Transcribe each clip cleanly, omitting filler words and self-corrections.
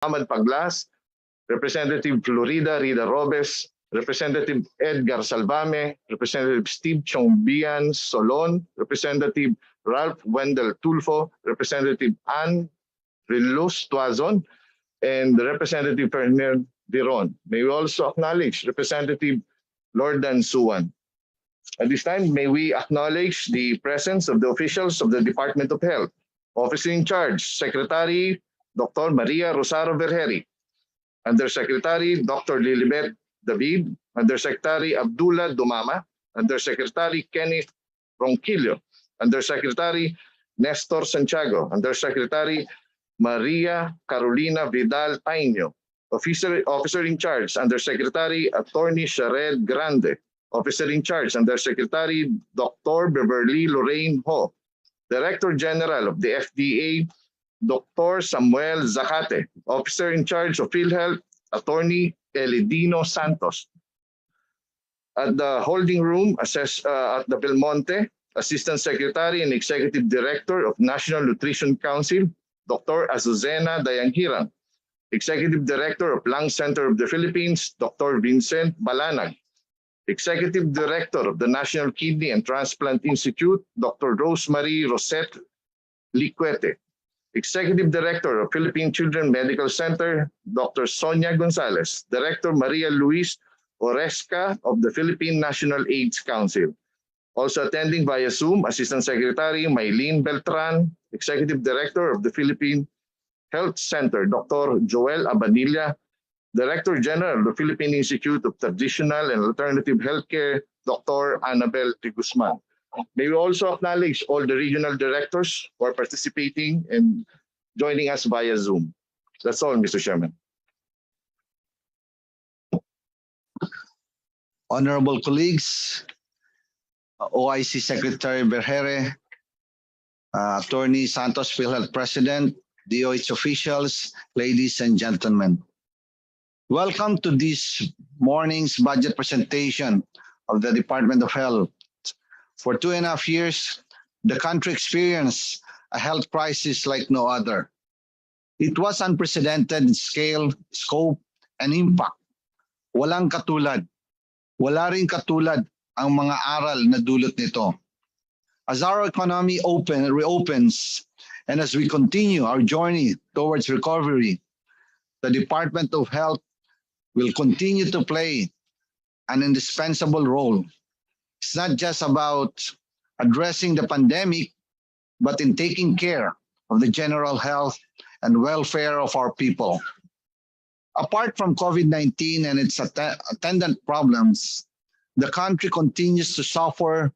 Ahmad Paglas, Representative Florida Rida Robes, Representative Edgar Salvame, Representative Steve Chongbian Solon, Representative Ralph Wendell Tulfo, Representative Ann Rilus Tuazon, and Representative Fernand Diron. May we also acknowledge Representative Lordan Suwan. At this time, may we acknowledge the presence of the officials of the Department of Health. Officer in charge, Secretary Dr. Maria Rosaro Vergeri, Undersecretary Dr. Lilibet David, Undersecretary Abdullah Dumama, Undersecretary Kenneth Ronquillo, Undersecretary Nestor Santiago, Undersecretary Maria Carolina Vidal Taino, Officer in charge, Undersecretary Attorney Shared Grande, Officer in charge, Undersecretary Dr. Beverly Lorraine Ho, Director General of the FDA, Dr. Samuel Zacate, Officer in charge of PhilHealth, Attorney Elidino Santos. At the holding room at the Belmonte, Assistant Secretary and Executive Director of National Nutrition Council, Dr. Azucena Dayanghirang. Executive Director of Lung Center of the Philippines, Dr. Vincent Balanag. Executive Director of the National Kidney and Transplant Institute, Dr. Rosemary Rosette Liquete. Executive Director of Philippine Children Medical Center, Dr. Sonia Gonzalez. Director Maria Luis Oresca of the Philippine National AIDS Council. Also attending via Zoom, Assistant Secretary Maylene Beltran, Executive Director of the Philippine Health Center, Dr. Joel Abanilla, Director General of the Philippine Institute of Traditional and Alternative Healthcare, Dr. Annabel T. Guzman. May we also acknowledge all the regional directors who are participating and joining us via Zoom. That's all, Mr. Chairman. Honorable colleagues, OIC Secretary Vergere, Attorney Santos, PhilHealth President, DOH officials, ladies and gentlemen. Welcome to this morning's budget presentation of the Department of Health. For 2.5 years, the country experienced a health crisis like no other. It was unprecedented in scale, scope, and impact. Walang katulad. Wala ring katulad ang mga aral na dulot nito. As our economy reopens, and as we continue our journey towards recovery, the Department of Health will continue to play an indispensable role. It's not just about addressing the pandemic, but in taking care of the general health and welfare of our people. Apart from COVID-19 and its attendant problems, the country continues to suffer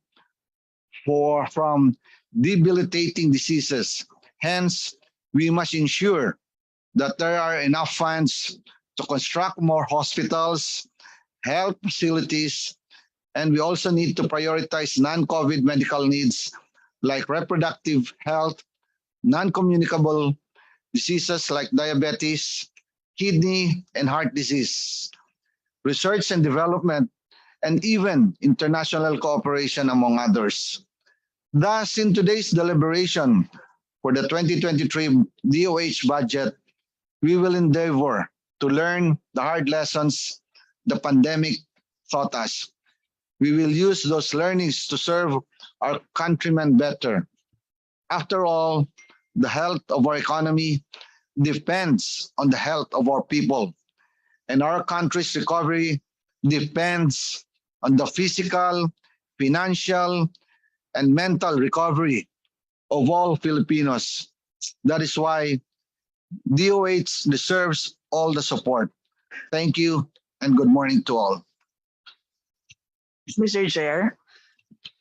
from debilitating diseases. Hence, we must ensure that there are enough funds to construct more hospitals, health facilities, and we also need to prioritize non-COVID medical needs like reproductive health, non-communicable diseases like diabetes, kidney and heart disease, research and development, and even international cooperation, among others. Thus, in today's deliberation for the 2023 DOH budget, we will endeavor to learn the hard lessons the pandemic taught us. We will use those learnings to serve our countrymen better. After all, the health of our economy depends on the health of our people, and our country's recovery depends on the physical, financial, and mental recovery of all Filipinos. That is why DOH deserves all the support. Thank you and good morning to all. Mr. Chair,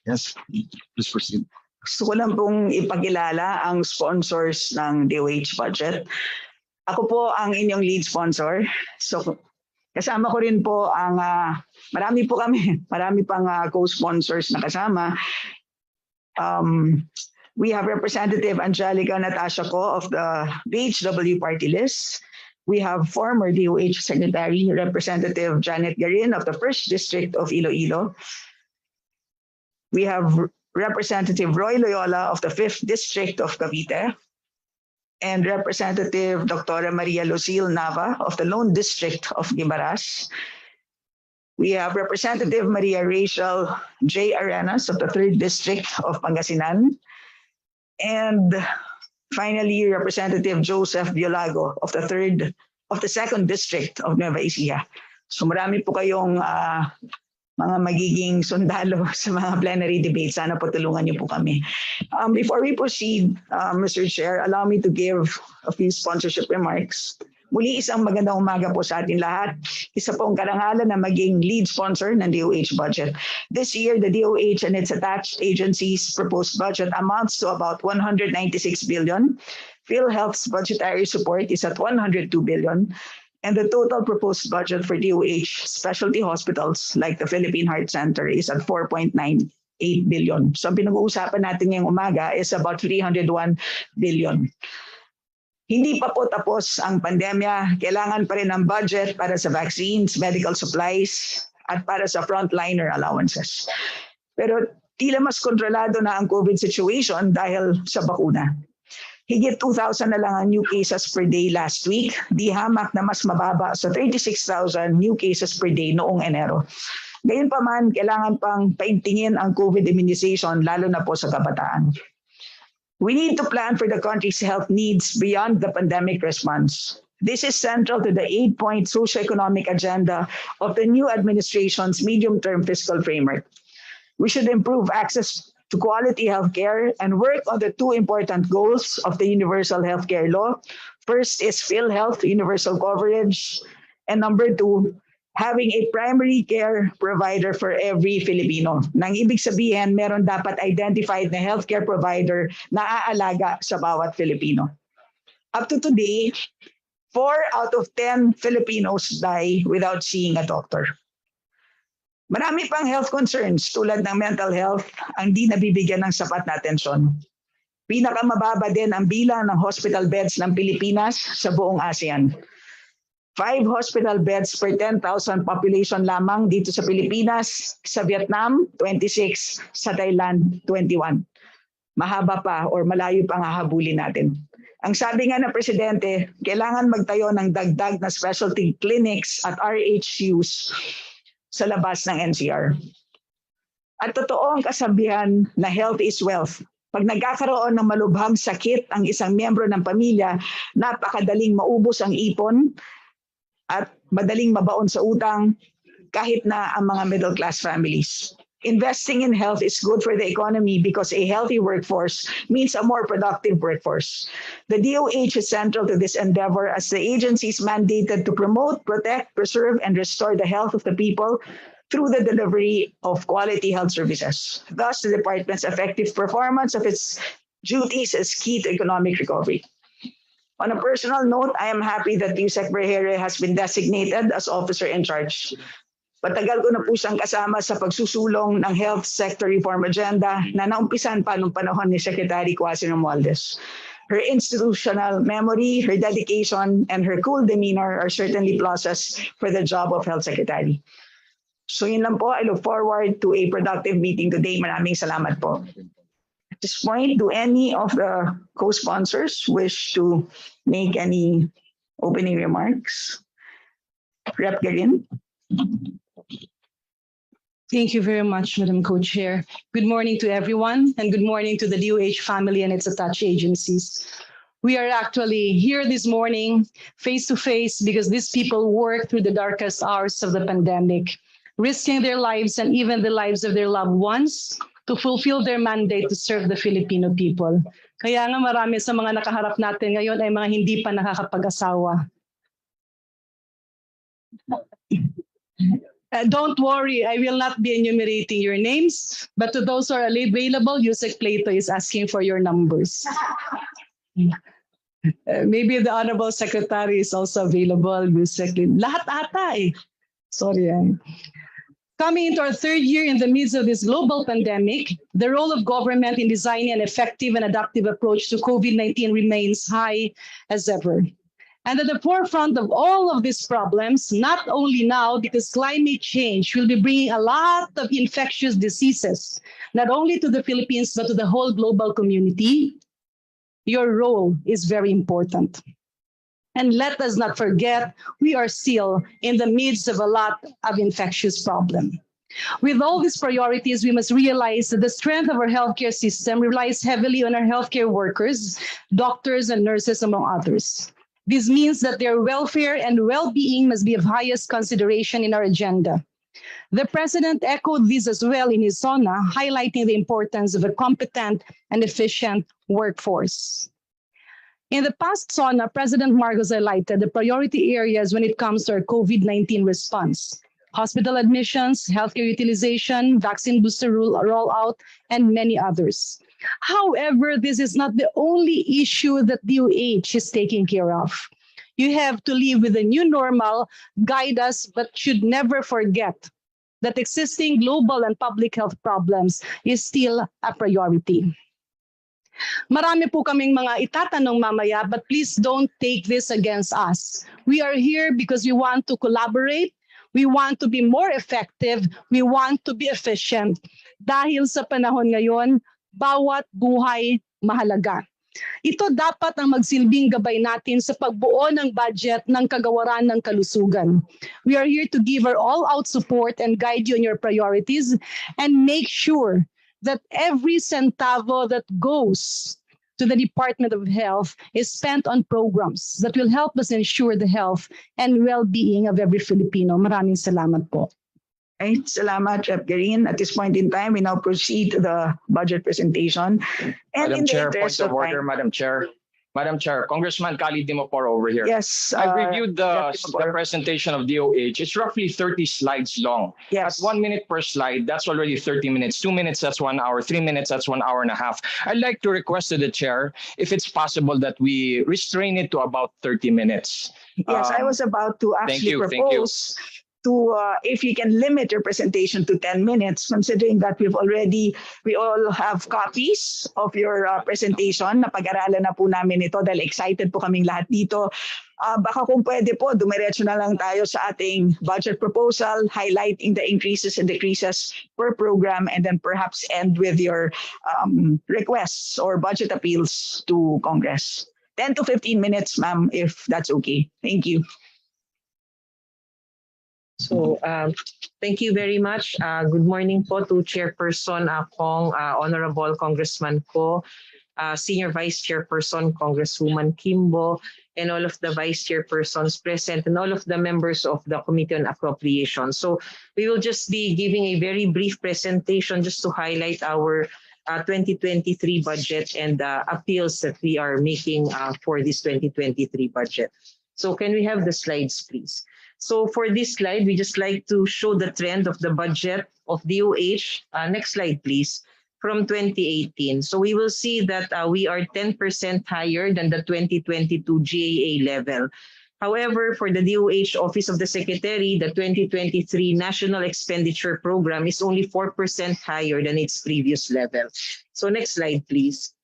Yes, please proceed. gusto ko lang pong ipakilala ang sponsors ng DOH budget. Ako po ang inyong lead sponsor. So kasama ko rin po ang marami pang co-sponsors na kasama. We have Representative Angelica Natasha Co of the BHW party list. We have former DOH Secretary Representative Janet Garin of the 1st District of Iloilo. We have Representative Roy Loyola of the 5th District of Cavite. and Representative Dr. Maria Lucille Nava of the Lone District of Guimaras. We have Representative Maria Rachel J. Arenas of the 3rd District of Pangasinan. And finally, Representative Joseph Biolago of the 2nd District of Nueva Ecija. So marami po kayong mga magiging sundalo sa mga plenary debates. Sana po tulungan niyo po kami. Before we proceed, Mr. Chair, allow me to give a few sponsorship remarks. Muli isang magandang umaga po sa atin lahat. Isa pong karangalan na maging lead sponsor ng DOH budget. This year, the DOH and its attached agencies' proposed budget amounts to about 196 billion. PhilHealth's budgetary support is at 102 billion. And the total proposed budget for DOH specialty hospitals like the Philippine Heart Center is at 4.98 billion. So ang pinag-uusapan natin ngayong umaga is about 301 billion. Hindi pa po tapos ang pandemya, kailangan pa rin ng budget para sa vaccines, medical supplies, at para sa frontliner allowances. Pero tila mas kontrolado na ang COVID situation dahil sa bakuna. Higit 2,000 na lang ang new cases per day last week, di hamak na mas mababa sa 36,000 new cases per day noong Enero. Gayunpaman, kailangan pang paintingin ang COVID immunization lalo na po sa kabataan. We need to plan for the country's health needs beyond the pandemic response. This is central to the 8-point socioeconomic agenda of the new administration's medium-term fiscal framework. We should improve access to quality healthcare and work on the 2 important goals of the Universal Healthcare Law. First is PhilHealth universal coverage, and number 2, having a primary care provider for every Filipino. Nang ibig sabihin, meron dapat identified na healthcare provider na aalaga sa bawat Filipino. Up to today, 4 out of 10 Filipinos die without seeing a doctor. Marami pang health concerns tulad ng mental health ang di nabibigyan ng sapat na atensyon. Pinakamababa din ang bilang ng hospital beds ng Pilipinas sa buong ASEAN. 5 hospital beds per 10,000 population lamang dito sa Pilipinas, sa Vietnam, 26, sa Thailand, 21. Mahaba pa or malayo pang hahabulin natin. Ang sabi nga ng Presidente, kailangan magtayo ng dagdag na specialty clinics at RHUs sa labas ng NCR. At totoo ang kasabihan na health is wealth. Pag nagkakaroon ng malubhang sakit ang isang miyembro ng pamilya, napakadaling maubos ang ipon at madaling mabaon sa utang kahit na ang mga middle-class families. Investing in health is good for the economy because a healthy workforce means a more productive workforce. The DOH is central to this endeavor as the agency is mandated to promote, protect, preserve, and restore the health of the people through the delivery of quality health services. Thus, the department's effective performance of its duties is key to economic recovery. On a personal note, I am happy that Yusek Berhere has been designated as officer in charge. Patagal ko na po siyang kasama sa pagsusulong ng health sector reform agenda na naumpisan pa noong panahon ni Secretary Quasi Romualdez. Her institutional memory, her dedication, and her cool demeanor are certainly pluses for the job of Health Secretary. So yun lang po, I look forward to a productive meeting today. Maraming salamat po. At this point, do any of the co-sponsors wish to make any opening remarks? Rep. Garin? Thank you very much, Madam Co-Chair. Good morning to everyone, and good morning to the DOH family and its attached agencies. We are actually here this morning, face to face, because these people work through the darkest hours of the pandemic, risking their lives and even the lives of their loved ones to fulfill their mandate to serve the Filipino people. Kaya nga marami sa mga nakaharap natin ngayon ay mga hindi pa nakakapag-asawa. Don't worry, I will not be enumerating your names, but to those who are available, Yusek Plato is asking for your numbers. Maybe the Honorable Secretary is also available, Yusek. Lahat ata eh. Sorry. Coming into our 3rd year in the midst of this global pandemic, the role of government in designing an effective and adaptive approach to COVID-19 remains high as ever. And at the forefront of all of these problems, not only now because climate change will be bringing a lot of infectious diseases, not only to the Philippines, but to the whole global community, Your role is very important. And let us not forget, we are still in the midst of a lot of infectious problems. With all these priorities, we must realize that the strength of our healthcare system relies heavily on our healthcare workers, doctors, and nurses, among others. This means that their welfare and well-being must be of highest consideration in our agenda. The President echoed this as well in his SONA, highlighting the importance of a competent and efficient workforce. In the past SONA, President Marcos highlighted the priority areas when it comes to our COVID-19 response: hospital admissions, healthcare utilization, vaccine booster rollout, and many others. However, this is not the only issue that DOH is taking care of. You have to live with the new normal, guide us, but should never forget that existing global and public health problems is still a priority. Marami po kaming mga itatanong mamaya, but please don't take this against us. We are here because we want to collaborate. We want to be more effective. We want to be efficient. Dahil sa panahon ngayon, bawat buhay mahalaga. Ito dapat ang magsilbing gabay natin sa pagbuo ng budget ng kagawaran ng kalusugan. We are here to give our all-out support and guide you on your priorities and make sure that every centavo that goes to the Department of Health is spent on programs that will help us ensure the health and well-being of every Filipino. Maraming salamat po. Okay, salamat, Rep. Garin. At this point in time, we now proceed to the budget presentation. And Madam in the Chair, interest point of order, time- Madam Chair. Madam Chair, Congressman Kali Dimopor over here. Yes. I've reviewed Rep. the Dimopor. presentation of DOH. It's roughly 30 slides long. Yes. At 1 minute per slide, that's already 30 minutes. 2 minutes, that's 1 hour. 3 minutes, that's 1 hour and a half. I'd like to request to the chair, if it's possible, that we restrain it to about 30 minutes. Yes, I was about to actually thank you. propose to, if you can limit your presentation to 10 minutes, considering that we all have copies of your presentation. Napag-aralan na po namin ito dahil excited po kaming lahat dito. Baka kung pwede po, dumiretso na lang tayo sa ating budget proposal, highlighting the increases and decreases per program, and then perhaps end with your requests or budget appeals to Congress. 10 to 15 minutes, ma'am, if that's okay. Thank you. So, thank you very much. Good morning po to Chairperson Kong, Honorable Congressman Ko, Senior Vice Chairperson Congresswoman Kimbo, and all of the Vice Chairpersons present, and all of the members of the Committee on Appropriations. So, we will just be giving a very brief presentation just to highlight our 2023 budget and appeals that we are making for this 2023 budget. So, can we have the slides, please? So for this slide, we just like to show the trend of the budget of DOH. Next slide, please, from 2018. So we will see that we are 10% higher than the 2022 GAA level. However, for the DOH Office of the Secretary, the 2023 National Expenditure Program is only 4% higher than its previous level. So next slide, please.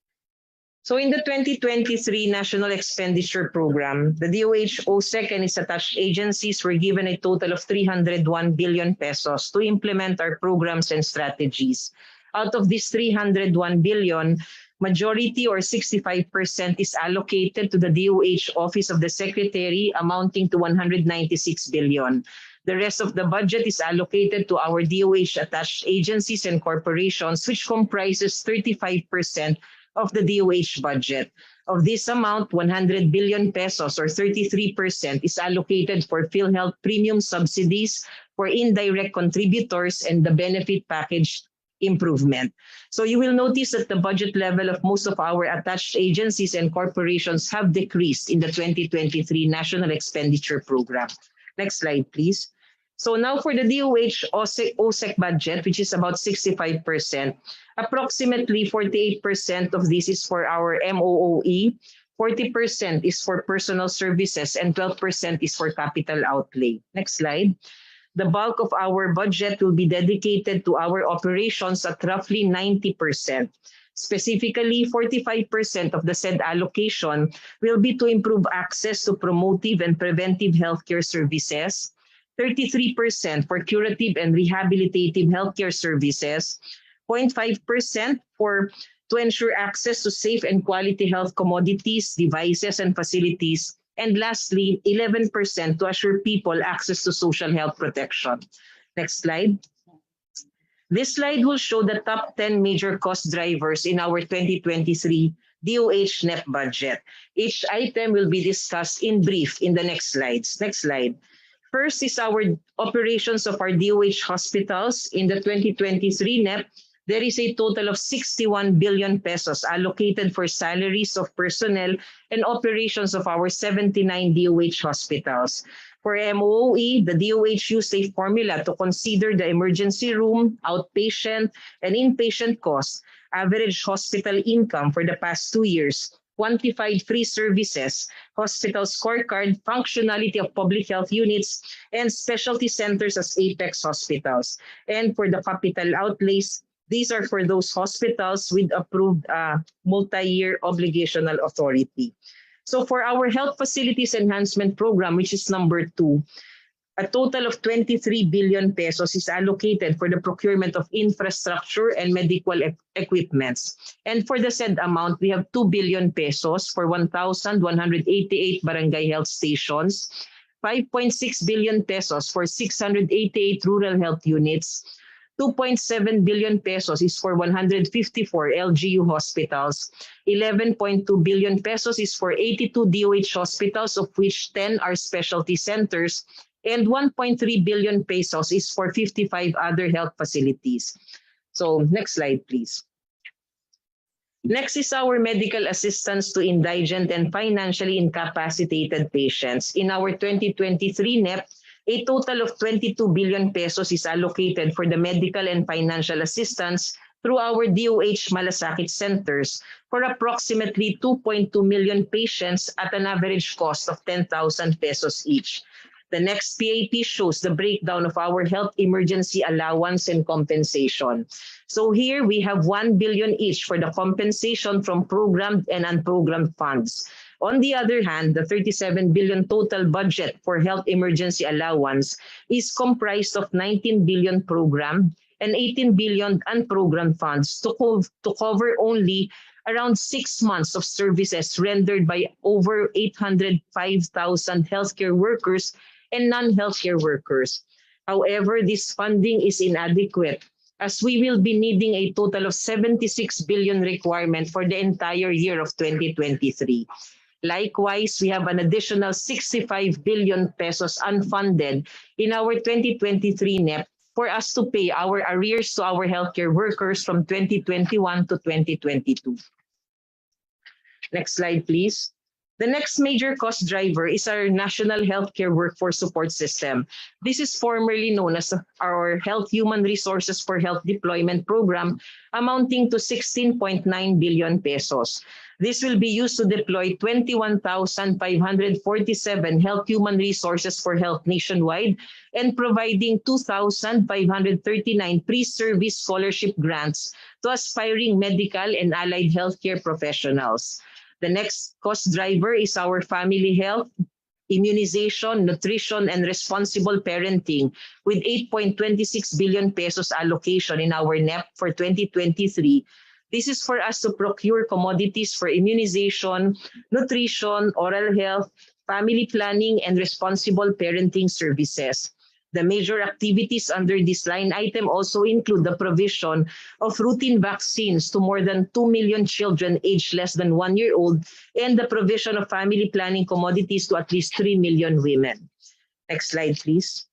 So in the 2023 National Expenditure Program, the DOH, OSEC, and its attached agencies were given a total of 301 billion pesos to implement our programs and strategies. Out of this 301 billion, majority or 65% is allocated to the DOH Office of the Secretary, amounting to 196 billion. The rest of the budget is allocated to our DOH attached agencies and corporations, which comprises 35% of the DOH budget. Of this amount, 100 billion pesos or 33% is allocated for PhilHealth premium subsidies for indirect contributors and the benefit package improvement. So you will notice that the budget level of most of our attached agencies and corporations have decreased in the 2023 National Expenditure Program. Next slide, please. So now for the DOH OSEC budget, which is about 65%, approximately 48% of this is for our MOOE, 40% is for personal services, and 12% is for capital outlay. Next slide. The bulk of our budget will be dedicated to our operations at roughly 90%. Specifically, 45% of the said allocation will be to improve access to promotive and preventive healthcare services, 33% for curative and rehabilitative healthcare services, 0.5% for to ensure access to safe and quality health commodities, devices, and facilities. And lastly, 11% to assure people access to social health protection. Next slide. This slide will show the top 10 major cost drivers in our 2023 DOH net budget. Each item will be discussed in brief in the next slides. Next slide. First is our operations of our DOH hospitals. In the 2023 NEP, there is a total of 61 billion pesos allocated for salaries of personnel and operations of our 79 DOH hospitals. For MOE, the DOH used a formula to consider the emergency room, outpatient, and inpatient costs, average hospital income for the past 2 years, quantified free services, hospital scorecard, functionality of public health units, and specialty centers as apex hospitals. And for the capital outlays, these are for those hospitals with approved multi-year obligational authority. So for our Health Facilities Enhancement Program, which is number 2, a total of 23 billion pesos is allocated for the procurement of infrastructure and medical equipments. And for the said amount, we have 2 billion pesos for 1,188 barangay health stations, 5.6 billion pesos for 688 rural health units, 2.7 billion pesos is for 154 LGU hospitals, 11.2 billion pesos is for 82 DOH hospitals, of which 10 are specialty centers, and 1.3 billion pesos is for 55 other health facilities. So next slide, please. Next is our medical assistance to indigent and financially incapacitated patients. In our 2023 NEP, a total of 22 billion pesos is allocated for the medical and financial assistance through our DOH Malasakit Centers for approximately 2.2 million patients at an average cost of 10,000 pesos each. The next PAP shows the breakdown of our health emergency allowance and compensation. So here we have 1 billion each for the compensation from programmed and unprogrammed funds. On the other hand, the 37 billion total budget for health emergency allowance is comprised of 19 billion programmed and 18 billion unprogrammed funds to cover only around 6 months of services rendered by over 805,000 healthcare workers and non-healthcare workers. However, this funding is inadequate as we will be needing a total of 76 billion requirement for the entire year of 2023. Likewise, we have an additional 65 billion pesos unfunded in our 2023 NEP for us to pay our arrears to our healthcare workers from 2021 to 2022. Next slide, please. The next major cost driver is our National Healthcare Workforce Support System. This is formerly known as our Health Human Resources for Health Deployment Program, amounting to 16.9 billion pesos. This will be used to deploy 21,547 health human resources for health nationwide and providing 2,539 pre-service scholarship grants to aspiring medical and allied healthcare professionals. The next cost driver is our family health, immunization, nutrition, and responsible parenting with 8.26 billion pesos allocation in our NEP for 2023. This is for us to procure commodities for immunization, nutrition, oral health, family planning, and responsible parenting services. The major activities under this line item also include the provision of routine vaccines to more than 2 million children aged less than 1 year old and the provision of family planning commodities to at least 3 million women. Next slide, please.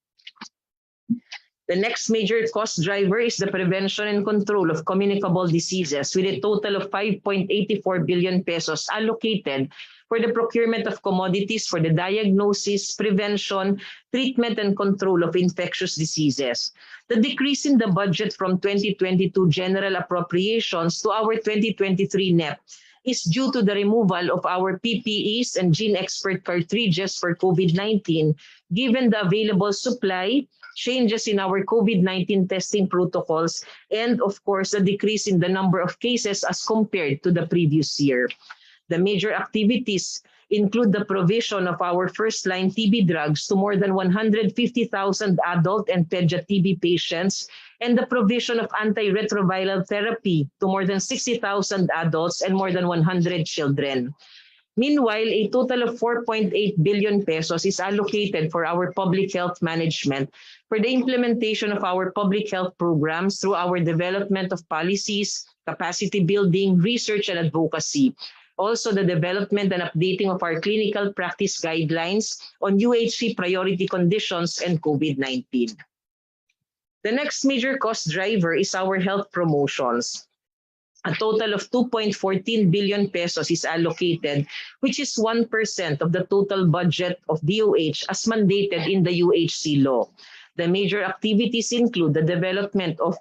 The next major cost driver is the prevention and control of communicable diseases with a total of 5.84 billion pesos allocated for the procurement of commodities for the diagnosis, prevention, treatment, and control of infectious diseases. The decrease in the budget from 2022 General Appropriations to our 2023 NEP is due to the removal of our PPEs and gene expert cartridges for COVID-19, given the available supply, changes in our COVID-19 testing protocols, and of course, a decrease in the number of cases as compared to the previous year. The major activities include the provision of our first-line TB drugs to more than 150,000 adult and pediatric TB patients, and the provision of antiretroviral therapy to more than 60,000 adults and more than 100 children. Meanwhile, a total of 4.8 billion pesos is allocated for our public health management for the implementation of our public health programs through our development of policies, capacity building, research, and advocacy. Also, the development and updating of our clinical practice guidelines on UHC priority conditions and COVID-19. The next major cost driver is our health promotions. A total of 2.14 billion pesos is allocated, which is 1% of the total budget of DOH as mandated in the UHC law. The major activities include the development of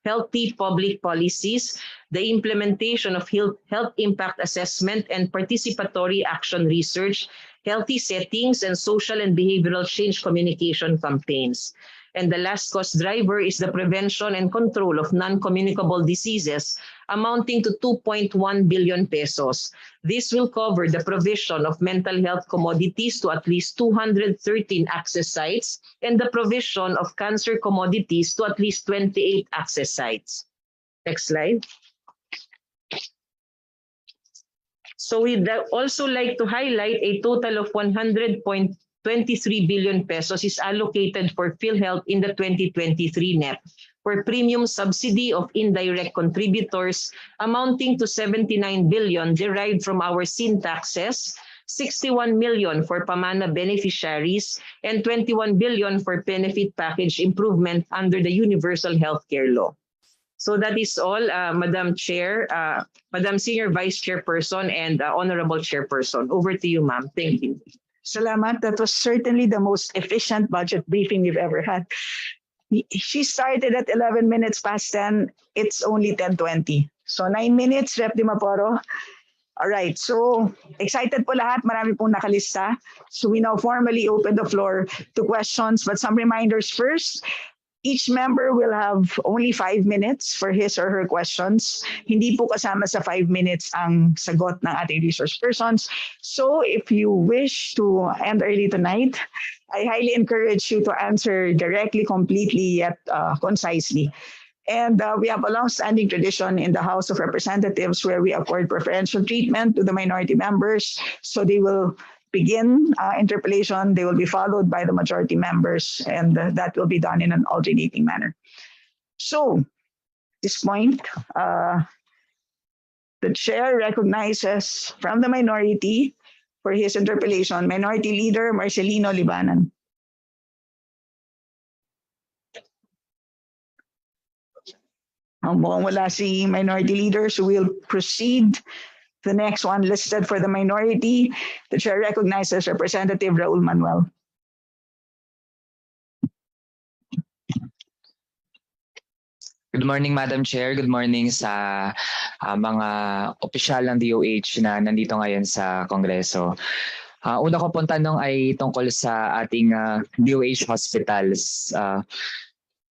healthy public policies, the implementation of health impact assessment and participatory action research, healthy settings, and social and behavioral change communication campaigns. And the last cost driver is the prevention and control of non-communicable diseases, amounting to 2.1 billion pesos. This will cover the provision of mental health commodities to at least 213 access sites and the provision of cancer commodities to at least 28 access sites. Next slide. So we'd also like to highlight a total of 100.23 billion pesos is allocated for PhilHealth in the 2023 NEP for premium subsidy of indirect contributors amounting to 79 billion derived from our sin taxes, 61 million for Pamana beneficiaries, and 21 billion for benefit package improvement under the Universal Healthcare Law. So that is all, Madam Chair, Madam Senior Vice Chairperson, and Honorable Chairperson. Over to you, ma'am. Thank you. Salamat. That was certainly the most efficient budget briefing we've ever had. She started at 11 minutes past 10. It's only 10:20. So 9 minutes, Rep. Dimaporo. All right. So excited po lahat. Marami pong nakalista. So we now formally open the floor to questions. But some reminders first. Each member will have only 5 minutes for his or her questions. Hindi po kasama sa 5 minutes ang sagot ng ating resource persons. So if you wish to end early tonight, I highly encourage you to answer directly, completely, yet concisely. And we have a long-standing tradition in the House of Representatives where we accord preferential treatment to the minority members. So they will begin interpellation, they will be followed by the majority members, and that will be done in an alternating manner. So, at this point, the chair recognizes from the minority for his interpellation, Minority Leader Marcelino Libanan. Mukhang wala si Minority Leader, so we'll proceed. The next one listed for the minority, the chair recognizes Representative Raul Manuel. Good morning, Madam Chair. Good morning sa mga opisyal ng DOH na nandito ngayon sa Kongreso. Una ko pong tanong ay tungkol sa ating DOH hospitals.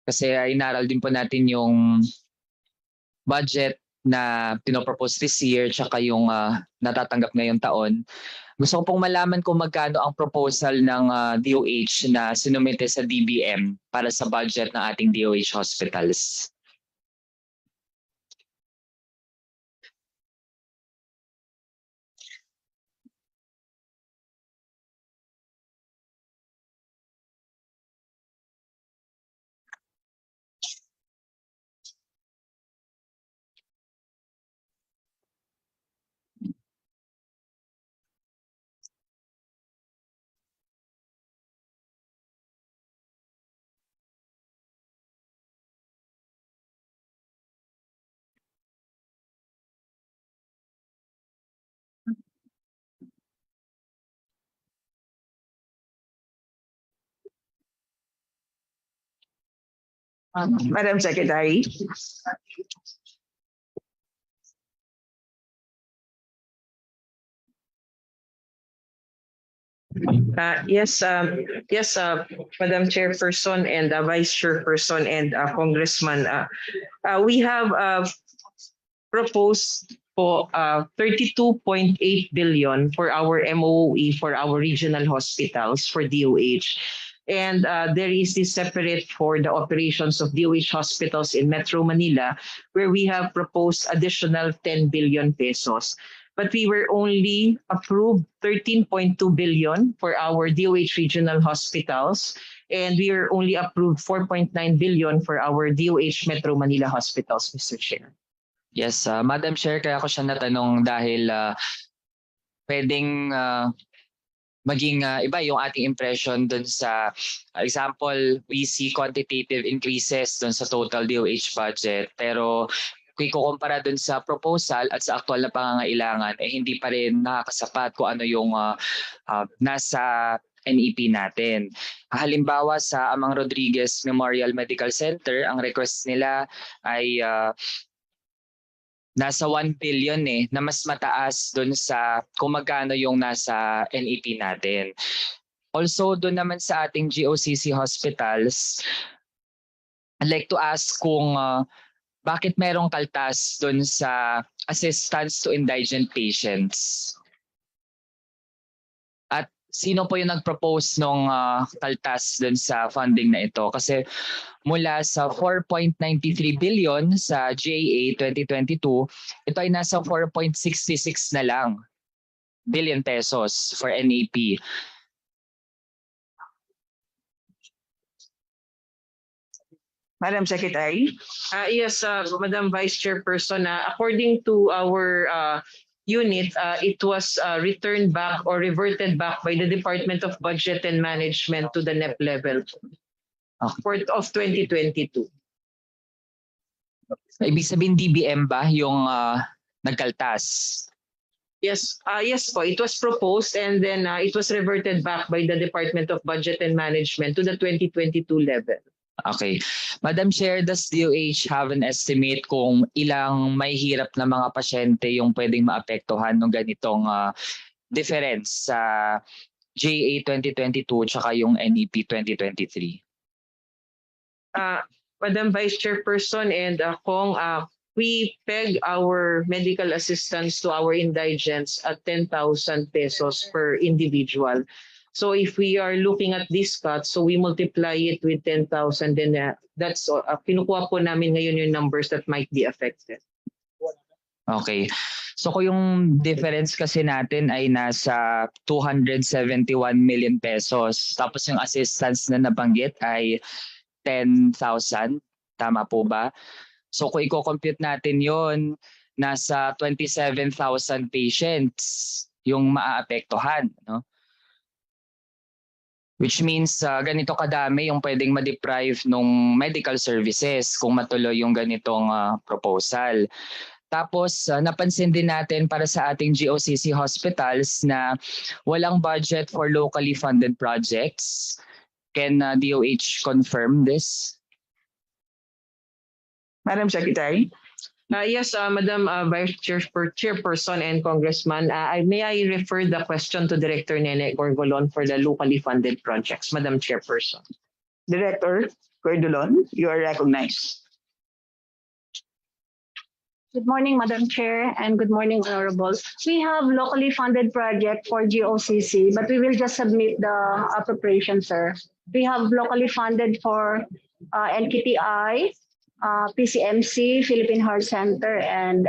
Kasi inaral din po natin yung budget na pinopropose this year tsaka yung natatanggap ngayong taon. Gusto ko pong malaman kung magkano ang proposal ng DOH na sinumite sa DBM para sa budget ng ating DOH hospitals. Madam Secretary. Yes, Madam Chairperson and Vice Chairperson and Congressman. We have proposed po 32.8 billion for our MOE for our regional hospitals for DOH. And there is this separate for the operations of DOH hospitals in Metro Manila, where we have proposed additional 10 billion pesos. But we were only approved 13.2 billion for our DOH regional hospitals, and we were only approved 4.9 billion for our DOH Metro Manila hospitals, Mr. Chair. Yes, Madam Chair, kaya ako siya natanong dahil pwedeng maging iba yung ating impression dun sa example, we see quantitative increases dun sa total DOH budget, pero kung ikukumpara dun sa proposal at sa aktual na pangangailangan, hindi pa rin nakakasapat kung ano yung nasa NEP natin. Halimbawa sa Amang Rodriguez Memorial Medical Center, ang request nila ay nasa 1 billion na mas mataas doon sa kung magkano yung nasa NEP natin. Also doon naman sa ating GOCC hospitals, I'd like to ask kung bakit merong kaltas doon sa assistance to indigent patients? At sino po yung nag-propose ng kaltas doon sa funding na ito? Kasi mula sa 4.93 billion sa GAA 2022, ito ay nasa 4.66 na lang billion pesos for NEP. Madam Secretary. Yes, Madam Vice Chairperson, according to our unit, it was returned back or reverted back by the Department of Budget and Management to the NEP level of 2022. Ibig sabihin DBM ba yung nagkaltas? Yes, yes po. It was proposed and then it was reverted back by the Department of Budget and Management to the 2022 level. Okay. Madam Chair, does DOH have an estimate kung ilang may hirap na mga pasyente yung pwedeng maapektuhan ng ganitong difference sa GA 2022 tsaka yung NEP 2023? Madam Vice Chairperson and Kong, we peg our medical assistance to our indigents at 10,000 pesos per individual. So if we are looking at this cut, so we multiply it with 10,000, then that's kinukuha po namin ngayon yung numbers that might be affected. Okay. So kung yung difference kasi natin ay nasa 271 million pesos, tapos yung assistance na nabanggit ay 10,000, tama po ba? So kung i-compute natin yon, nasa 27,000 patients yung maaapektuhan, no? Which means ganito kadami yung pwedeng ma-deprive ng medical services kung matuloy yung ganitong proposal. Tapos napansin din natin para sa ating GOCC hospitals na walang budget for locally funded projects. Can DOH confirm this? Madam Secretary. Yes, Madam Vice Chairperson and Congressman, may I refer the question to Director Nene Gorgolon for the locally funded projects, Madam Chairperson. Director Cordulon, you are recognized. Good morning, Madam Chair, and good morning, Honorables. We have locally funded project for GOCC, but we will just submit the appropriation, sir. We have locally funded for NKTI, PCMC, Philippine Heart Center, and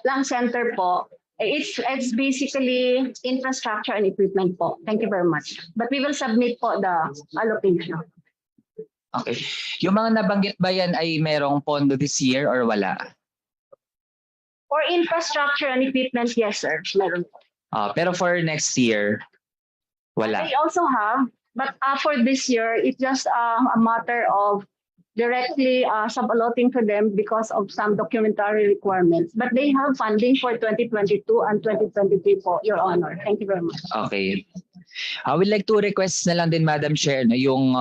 Lung Center po. It's basically infrastructure and equipment po. Thank you very much. But we will submit po the allocation. Okay. Yung mga nabanggit ba yan ay merong pondo this year or wala? For infrastructure and equipment, yes, sir. Meron po. Pero for next year, wala. They also have. But for this year, it's just a matter of directly sub-allotting to them because of some documentary requirements. But they have funding for 2022 and 2023 po, Your Honor. Thank you very much. Okay. I would like to request na lang din, Madam Chair, na yung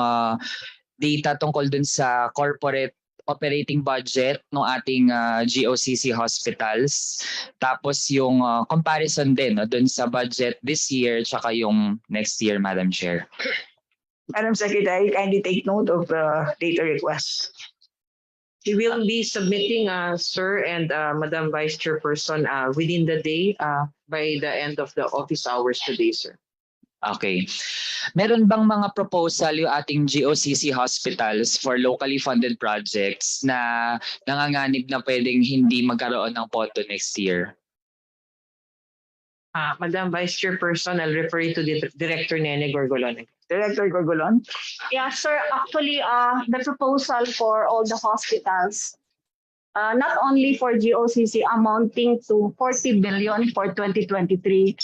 data tungkol dun sa corporate operating budget ng ating GOCC hospitals. Tapos yung comparison din dun sa budget this year tsaka yung next year, Madam Chair. Madam Secretary, kindly take note of the data request. We will be submitting, Sir and Madam Vice Chairperson, within the day by the end of the office hours today, sir. Okay. Meron bang mga proposal yung ating GOCC hospitals for locally funded projects na nanganganib na pwedeng hindi magkaroon ng pondo next year? Madam Vice Chairperson, I'll refer you to the Director Nene Gorgolon. Director Gorgolon. Yeah, sir, actually, the proposal for all the hospitals, not only for GOCC amounting to 40 billion for 2023,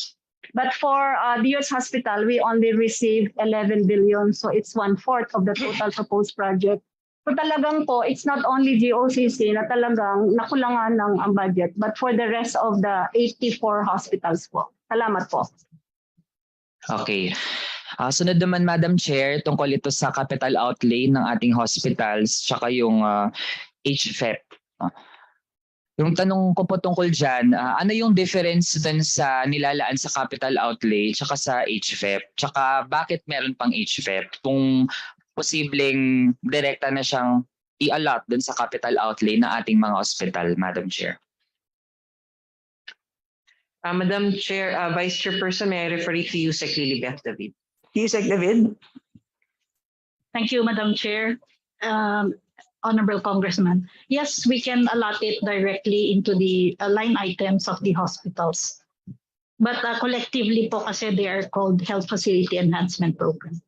but for DOH Hospital, we only received 11 billion. So it's 1/4 of the total proposed project. So talagang po, it's not only GOCC na talagang nakulangan ng ang budget, but for the rest of the 84 hospitals po. Salamat po. Okay. Sunod naman, Madam Chair, tungkol ito sa capital outlay ng ating hospitals tsaka yung HFEP. Yung tanong ko po tungkol dyan, ano yung difference dun sa nilalaan sa capital outlay tsaka sa HFEP? Tsaka bakit meron pang HFEP kung posibleng direkta na siyang i-allot dun sa capital outlay ng ating mga hospital, Madam Chair? Madam Chair, Vice Chairperson, may I refer you to Yusek Lilibeth David. Yusek David. Thank you, Madam Chair. Honorable Congressman. Yes, we can allot it directly into the line items of the hospitals. But collectively po kasi they are called Health Facility Enhancement Program.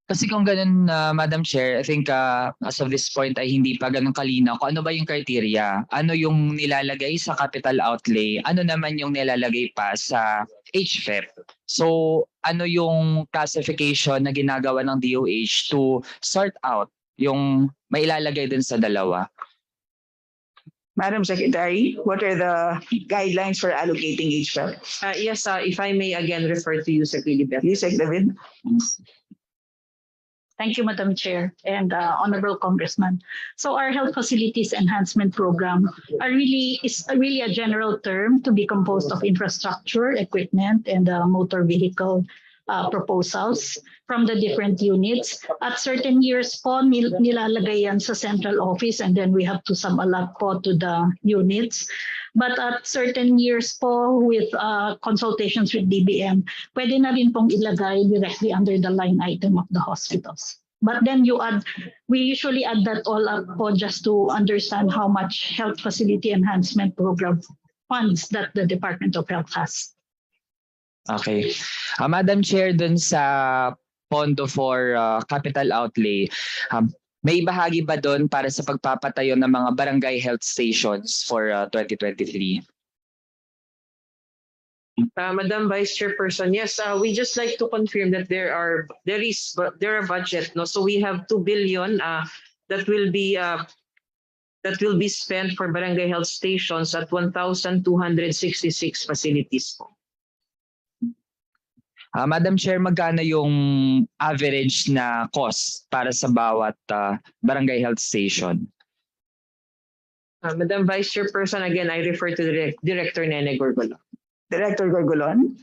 Kasi kung ganun, Madam Chair, I think as of this point ay hindi pa ganun kalinaw kung ano ba yung criteria, ano yung nilalagay sa capital outlay, ano naman yung nilalagay pa sa HFEP. So ano yung classification na ginagawa ng DOH to sort out yung mailalagay dun sa dalawa? Madam Secretary, what are the guidelines for allocating HFEP? Yes, if I may again refer to Yusek Lilibeth. Yusek David. Thank you, Madam Chair and Honorable Congressman. So our Health Facilities Enhancement Program is really a general term to be composed of infrastructure, equipment, and motor vehicle proposals from the different units. At certain years po, nilalagay yan sa central office and then we have to sub-allot po to the units. But at certain years po with consultations with DBM, pwede na rin pong ilagay directly under the line item of the hospitals. But then we usually add that all up po just to understand how much health facility enhancement program funds that the Department of Health has. Okay. Madam Chair, dun sa pondo for capital outlay, may bahagi ba doon para sa pagpapatayo ng mga barangay health stations for 2023? Madam Vice Chairperson, yes, we just like to confirm that there are budget, no? So we have 2 billion that will be spent for barangay health stations at 1,266 facilities po. Madam Chair, magkano yung average na cost para sa bawat barangay health station? Madam Vice Chairperson, again, I refer to the Director Nene Gorgolon. Director Gorgolon.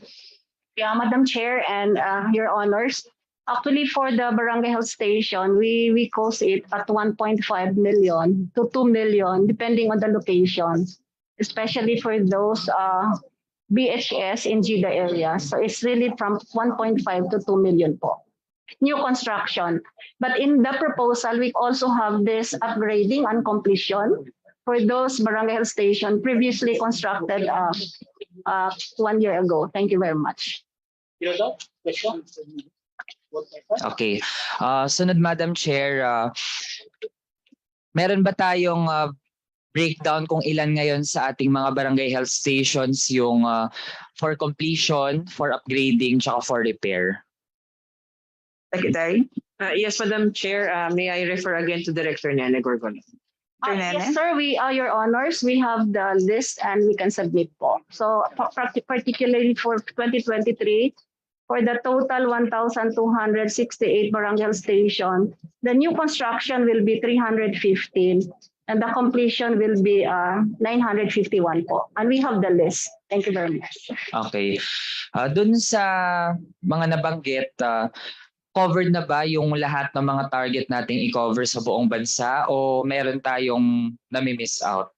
Yeah, Madam Chair and Your Honors, actually for the barangay health station, we cost it at 1.5 million to 2 million, depending on the location, especially for those BHS in GIDA area. So it's really from 1.5 to 2 million po. New construction. But in the proposal, we also have this upgrading and completion for those barangay health station previously constructed 1 year ago. Thank you very much. Okay. Sunod, Madam Chair, meron ba tayong breakdown kung ilan ngayon sa ating mga barangay health stations yung for completion, for upgrading, tsaka for repair? Secretary. Yes, Madam Chair, may I refer again to Director Nene Gorgolon. Yes, sir. Your Honors, we have the list and we can submit po. So particularly for 2023, for the total 1,268 barangay health station, the new construction will be 315. And the completion will be 951 po. And we have the list. Thank you very much. Okay. Dun sa mga nabanggit, covered na ba yung lahat ng mga target nating i-cover sa buong bansa o meron tayong nami-miss out?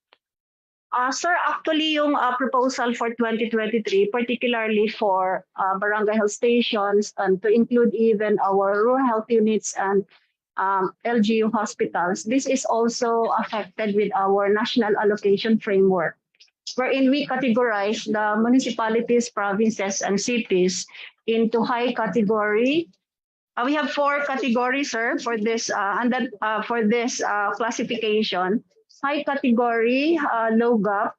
Sir, actually yung proposal for 2023, particularly for barangay health stations and to include even our rural health units and LGU hospitals, this is also affected with our national allocation framework, wherein we categorize the municipalities, provinces, and cities into high category. We have 4 categories, sir, for this classification. High category, low gap.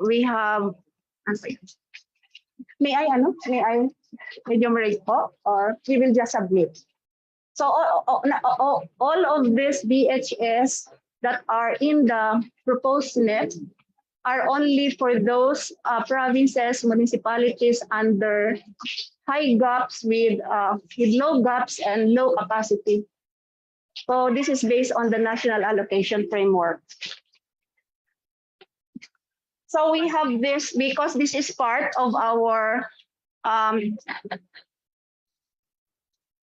We have. May I enumerate po, or we will just submit? So all of these DHS that are in the proposed net are only for those provinces, municipalities under high gaps with low gaps and low capacity. So this is based on the national allocation framework. So we have this because this is part of our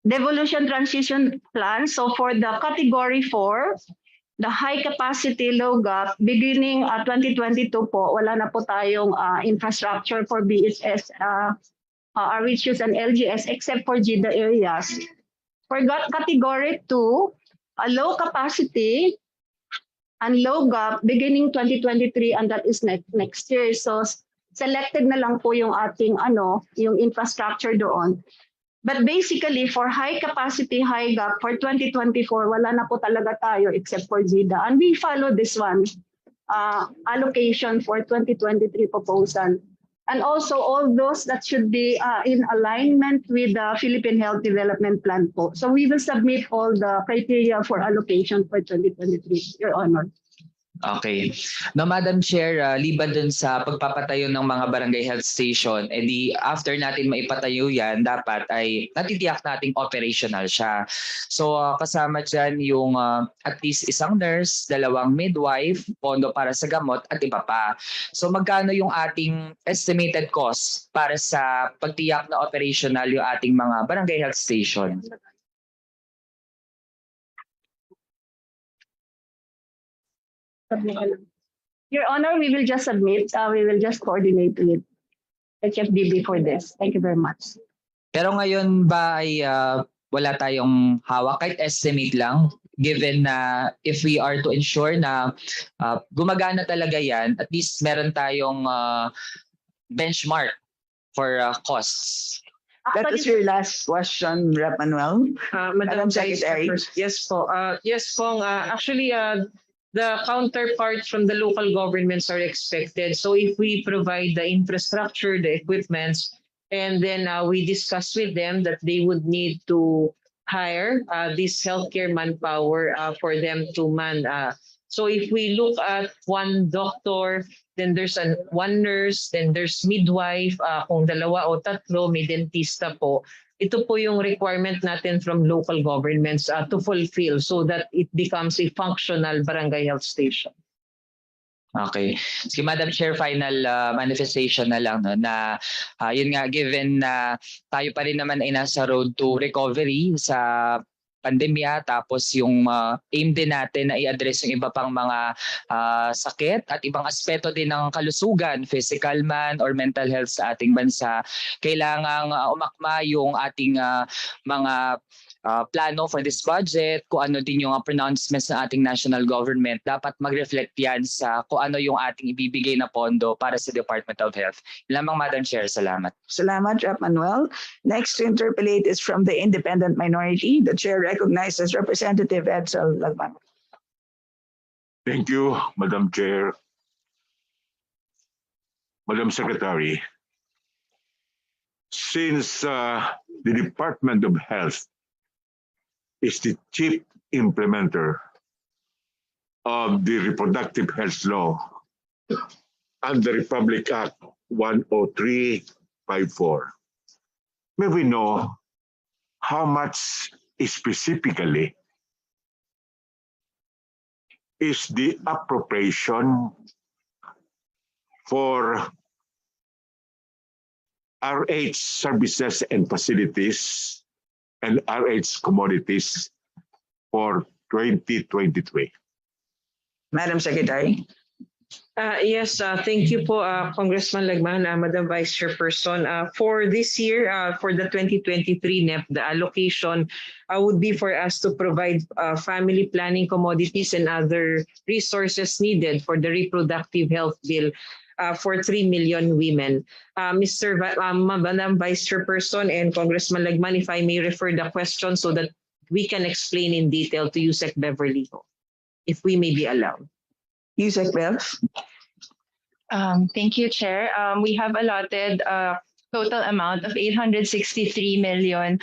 devolution transition plan. So for the category 4, the high capacity low gap, beginning 2022 po, wala na po tayong infrastructure for BHS, RHUs and LGS except for GIDA areas. For category 2, a low capacity and low gap beginning 2023, and that is next year. So selected na lang po yung ating yung infrastructure doon. But basically for high capacity, high gap for 2024, wala na po talaga tayo except for GIDA. And we follow this one, allocation for 2023 proposal. And also all those that should be in alignment with the Philippine Health Development Plan po. So we will submit all the criteria for allocation for 2023, Your Honor. Okay. No, Madam Chair, liban dun sa pagpapatayo ng mga barangay health station, edi after natin maipatayo yan, dapat ay natitiyak nating operational siya. So kasama dyan yung at least isang nurse, 2 midwife, pondo para sa gamot at iba pa. So magkano yung ating estimated cost para sa pagtiyak na operational yung ating mga barangay health station? Your Honor, we will just submit. We will just coordinate with HFDB for this. Thank you very much. Pero ngayon ba ay wala tayong hawak, kahit estimate lang, given na if we are to ensure na gumagana talaga yan, at least meron tayong benchmark for costs. That was your last question, Rep. Manuel. Madam Secretary. Yes po. Actually, the counterparts from the local governments are expected. So if we provide the infrastructure, the equipments, and then we discuss with them that they would need to hire this healthcare manpower for them to man. So if we look at 1 doctor, then there's one nurse, then there's midwife, kung 2 o 3, may dentista po. Ito po yung requirement natin from local governments to fulfill so that it becomes a functional barangay health station. Okay. Sige, Madam Chair, final manifestation na lang, no, na yun nga, given na tayo pa rin naman ay nasa road to recovery sa pandemya, tapos yung aim din natin na i-address yung iba pang mga sakit at ibang aspeto din ng kalusugan, physical man or mental health sa ating bansa, kailangang umakma yung ating mga plano for this budget, kung ano din yung pronouncements ng ating national government, dapat mag-reflect yan sa kung ano yung ating ibibigay na pondo para sa Department of Health. Lamang, Madam Chair, salamat. Salamat, Rep. Manuel. Next to interpolate is from the independent minority. The chair recognizes Representative Edsel Lagman. Thank you, Madam Chair. Madam Secretary, since the Department of Health is the chief implementer of the Reproductive Health Law and the Republic Act 10354. May we know how much specifically is the appropriation for RH services and facilities and RH Commodities for 2023? Madam Secretary. Yes, thank you po, Congressman Lagman, Madam Vice Chairperson. For this year, for the 2023 NEP, the allocation would be for us to provide family planning commodities and other resources needed for the reproductive health bill for 3 million women. Madam Vice Chairperson and Congressman Lagman, if I may refer the question so that we can explain in detail to Yusek Beverly, if we may be allowed. Yusek Bev. Thank you, Chair. We have allotted a total amount of 863 million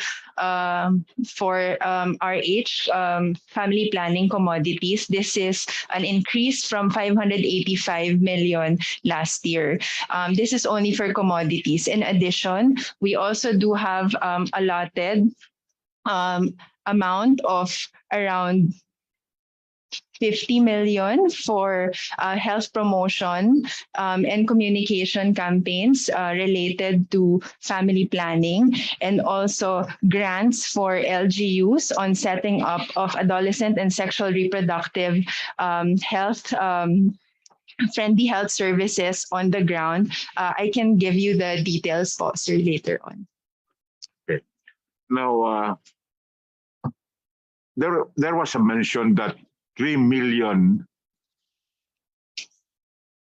for RH family planning commodities. This is an increase from 585 million last year. This is only for commodities. In addition, we also do have allotted amount of around 50 million for health promotion and communication campaigns related to family planning, and also grants for LGUs on setting up of adolescent and sexual reproductive health friendly health services on the ground. I can give you the details, sir, later on. Okay. Now, there was a mention that 3 million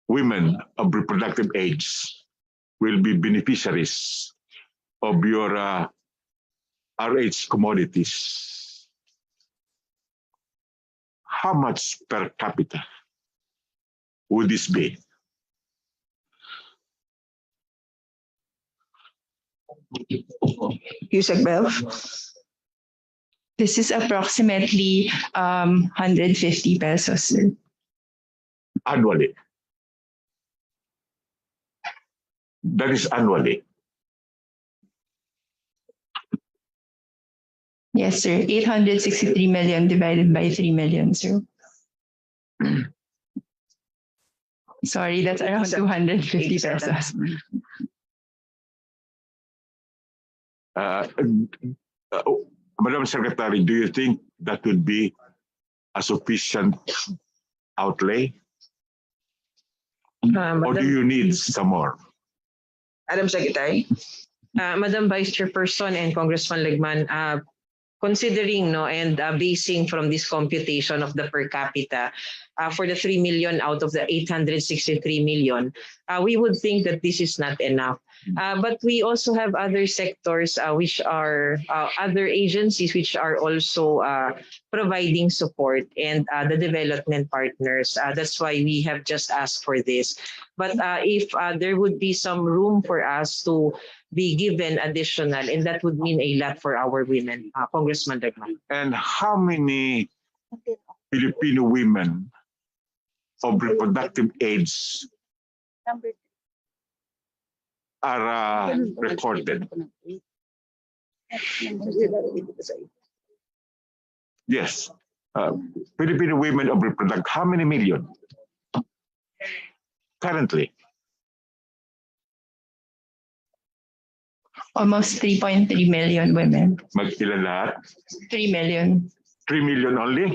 women of reproductive age will be beneficiaries of your RH commodities. How much per capita would this be? Yusek Bev. This is approximately 150 pesos, sir. Annually. That is annually. Yes, sir. 863 million divided by 3 million, sir. Sorry, that's around 250 pesos. Madam Secretary, do you think that would be a sufficient outlay? Or do you need some more? Madam Secretary. Madam Vice Chairperson and Congressman Legman, considering and basing from this computation of the per capita for the 3 million out of the 863 million, we would think that this is not enough. But we also have other sectors which are other agencies which are also providing support, and the development partners. That's why we have just asked for this. But if there would be some room for us to be given additional, and that would mean a lot for our women, Congressman Dagman. And how many Filipino women of reproductive age are recorded? Yes. Filipino women of reproductive, how many million? Currently? Almost 3.3 million women. Magkilan lahat? 3 million. 3 million only?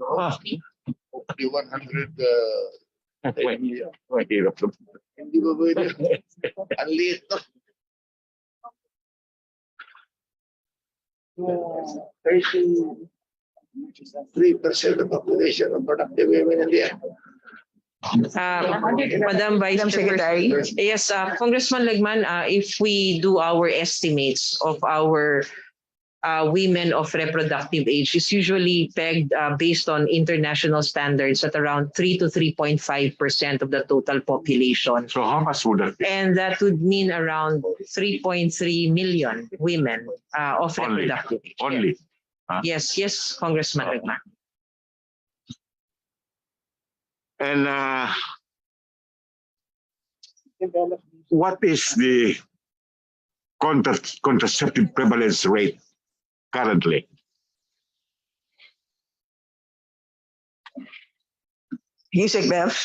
Ah. 100 Mahirap to. hindi ba pwede? Ang liit to. 3% of population of productive women in the end. Madam Vice Secretary. Yes, Congressman Legman, if we do our estimates of our women of reproductive age, is usually pegged based on international standards at around 3 to 3.5% of the total population. So how much would that be? And that would mean around 3.3 million women of Only. reproductive age. Only. Yes, yes, Congressman Legman. And what is the contraceptive prevalence rate currently? Yusek Bev.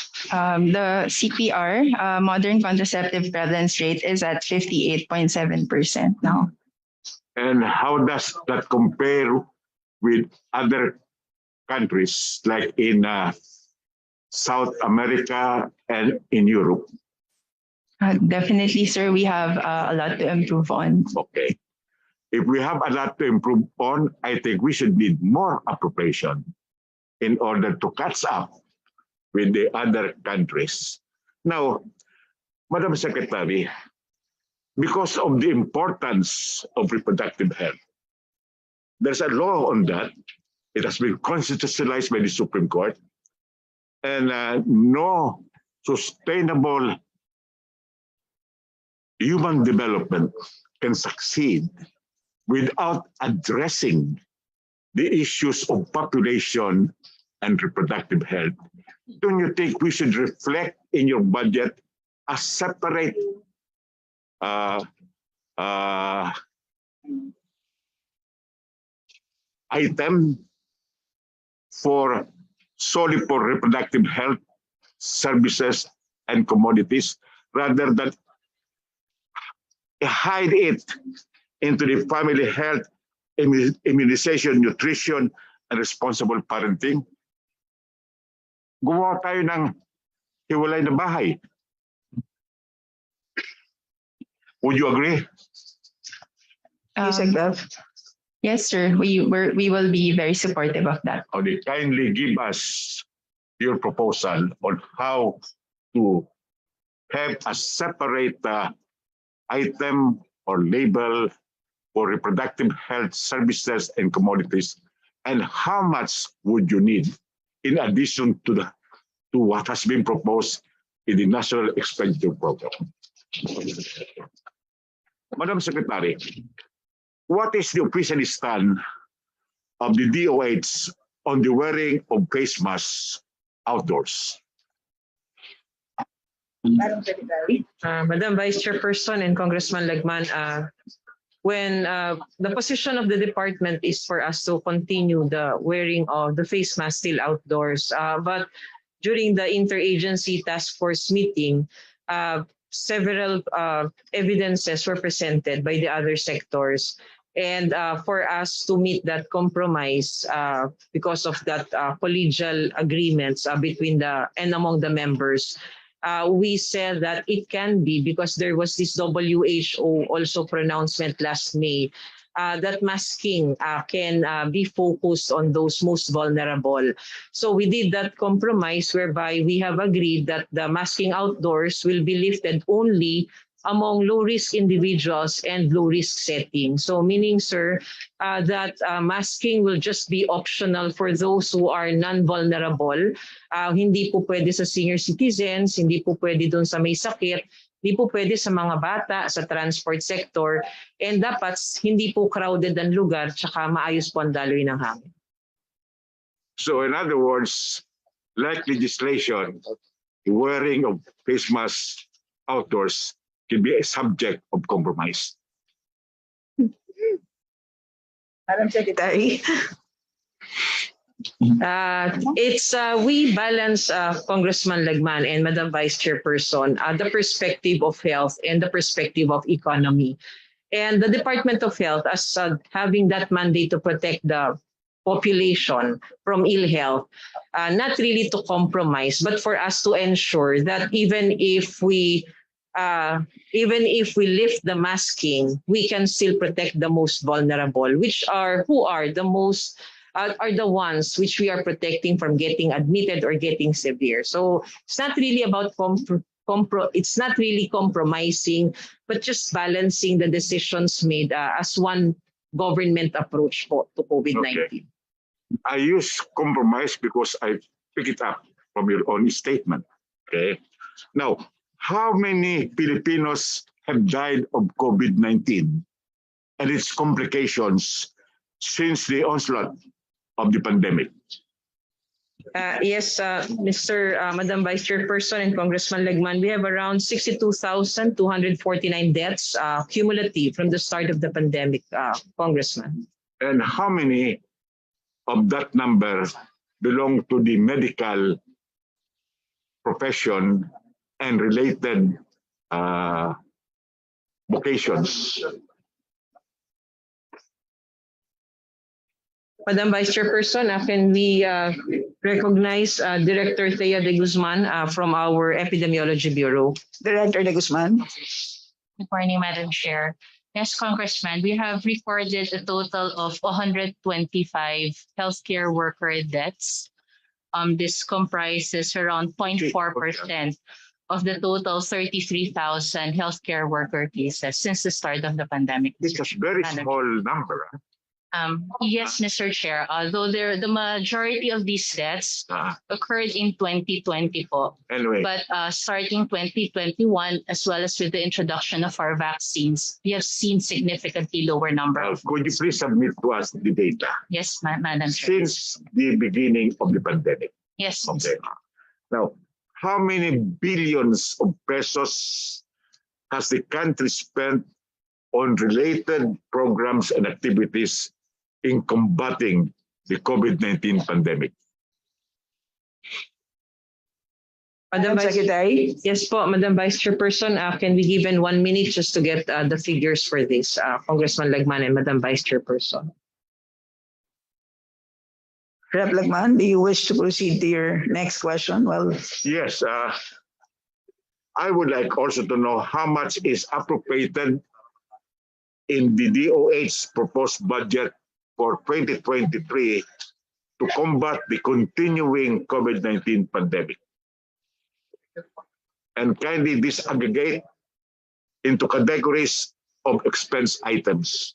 The CPR, modern contraceptive prevalence rate, is at 58.7% now. And how does that compare with other countries like in South America and in Europe? Definitely, sir, we have a lot to improve on. Okay. If we have a lot to improve on, I think we should need more appropriation in order to catch up with the other countries. Now, Madam Secretary, because of the importance of reproductive health, there's a law on that. It has been constitutionalized by the Supreme Court. And no sustainable human development can succeed without addressing the issues of population and reproductive health. Don't you think we should reflect in your budget a separate item for solely for reproductive health services and commodities, rather than hide it into the family health, immunization, nutrition, and responsible parenting? Gumawa tayo ng hiwalay na bahay. Would you agree? Yes, sir. We will be very supportive of that. Kindly give us your proposal on how to have a separate item or label for reproductive health services and commodities, and how much would you need in addition to what has been proposed in the National Expenditure Program? Madam Secretary, what is the official stand of the DOH on the wearing of face masks outdoors? Madam Secretary. Madam Vice Chairperson and Congressman Lagman, when the position of the department is for us to continue the wearing of the face mask still outdoors, but during the interagency task force meeting, several evidences were presented by the other sectors. And for us to meet that compromise, because of that collegial agreements between and among the members, we said that it can be, because there was this WHO also pronouncement last May, that masking can be focused on those most vulnerable. So we did that compromise whereby we have agreed that the masking outdoors will be lifted only among low-risk individuals and low-risk settings. So meaning, sir, that masking will just be optional for those who are non-vulnerable. Hindi po pwede sa senior citizens, hindi po pwede dun sa may sakit, hindi po pwede sa mga bata, sa transport sector, and dapat hindi po crowded ang lugar, tsaka maayos po ang daloy ng hangin. So in other words, like legislation, the wearing of face masks outdoors can be a subject of compromise. Madam Secretary. We balance, Congressman Lagman and Madam Vice Chairperson, the perspective of health and the perspective of economy. And the Department of Health, as having that mandate to protect the population from ill health, not really to compromise, but for us to ensure that even if we lift the masking, we can still protect the most vulnerable, who are the most are the ones which we are protecting from getting admitted or getting severe. So it's not really about it's not really compromising, but just balancing the decisions made as one government approach to COVID-19. Okay. I use compromise because I pick it up from your own statement. Okay. Now, how many Filipinos have died of COVID-19 and its complications since the onslaught of the pandemic? Yes, Madam Vice Chairperson and Congressman Lagman, we have around 62,249 deaths cumulative from the start of the pandemic, Congressman. And how many of that number belong to the medical profession and related vocations? Madam Vice Chairperson, can we recognize Director Thea de Guzman from our Epidemiology Bureau? Director De Guzman. Good morning, Madam Chair. Yes, Congressman, we have recorded a total of 125 healthcare worker deaths. This comprises around 0.4% of the total 33,000 healthcare worker cases since the start of the pandemic. It's a very small number. Yes, Mr. Chair, although the majority of these deaths occurred in 2020 po. Anyway, But starting 2021, as well as with the introduction of our vaccines, we have seen significantly lower number of could you please submit to us the data Yes, Madam Chair. since the beginning of the pandemic? Yes, Okay. Now, how many billions of pesos has the country spent on related programs and activities in combating the COVID-19 pandemic? Madam Vice Secretary. Yes po, Madam Vice Chairperson, can we given 1 minute just to get the figures for this, Congressman Lagman and Madam Vice Chairperson? Rep. Lagman, do you wish to proceed to your next question? Well, Yes, I would like also to know how much is appropriated in the DOH proposed budget for 2023 to combat the continuing COVID-19 pandemic. And kindly disaggregate into categories of expense items.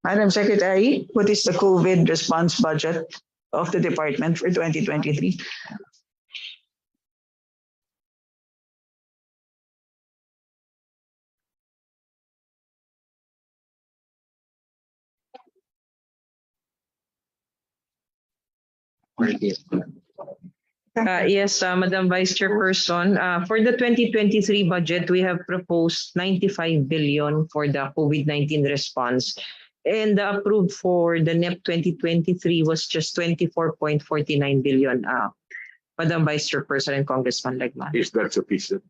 Madam Secretary, what is the COVID response budget of the department for 2023? Yes, Madam Vice Chairperson, for the 2023 budget, we have proposed 95 billion for the COVID-19 response. And the approved for the NEP 2023 was just 24.49 billion, Madam Vice Chairperson and Congressman Lagman. Is that sufficient?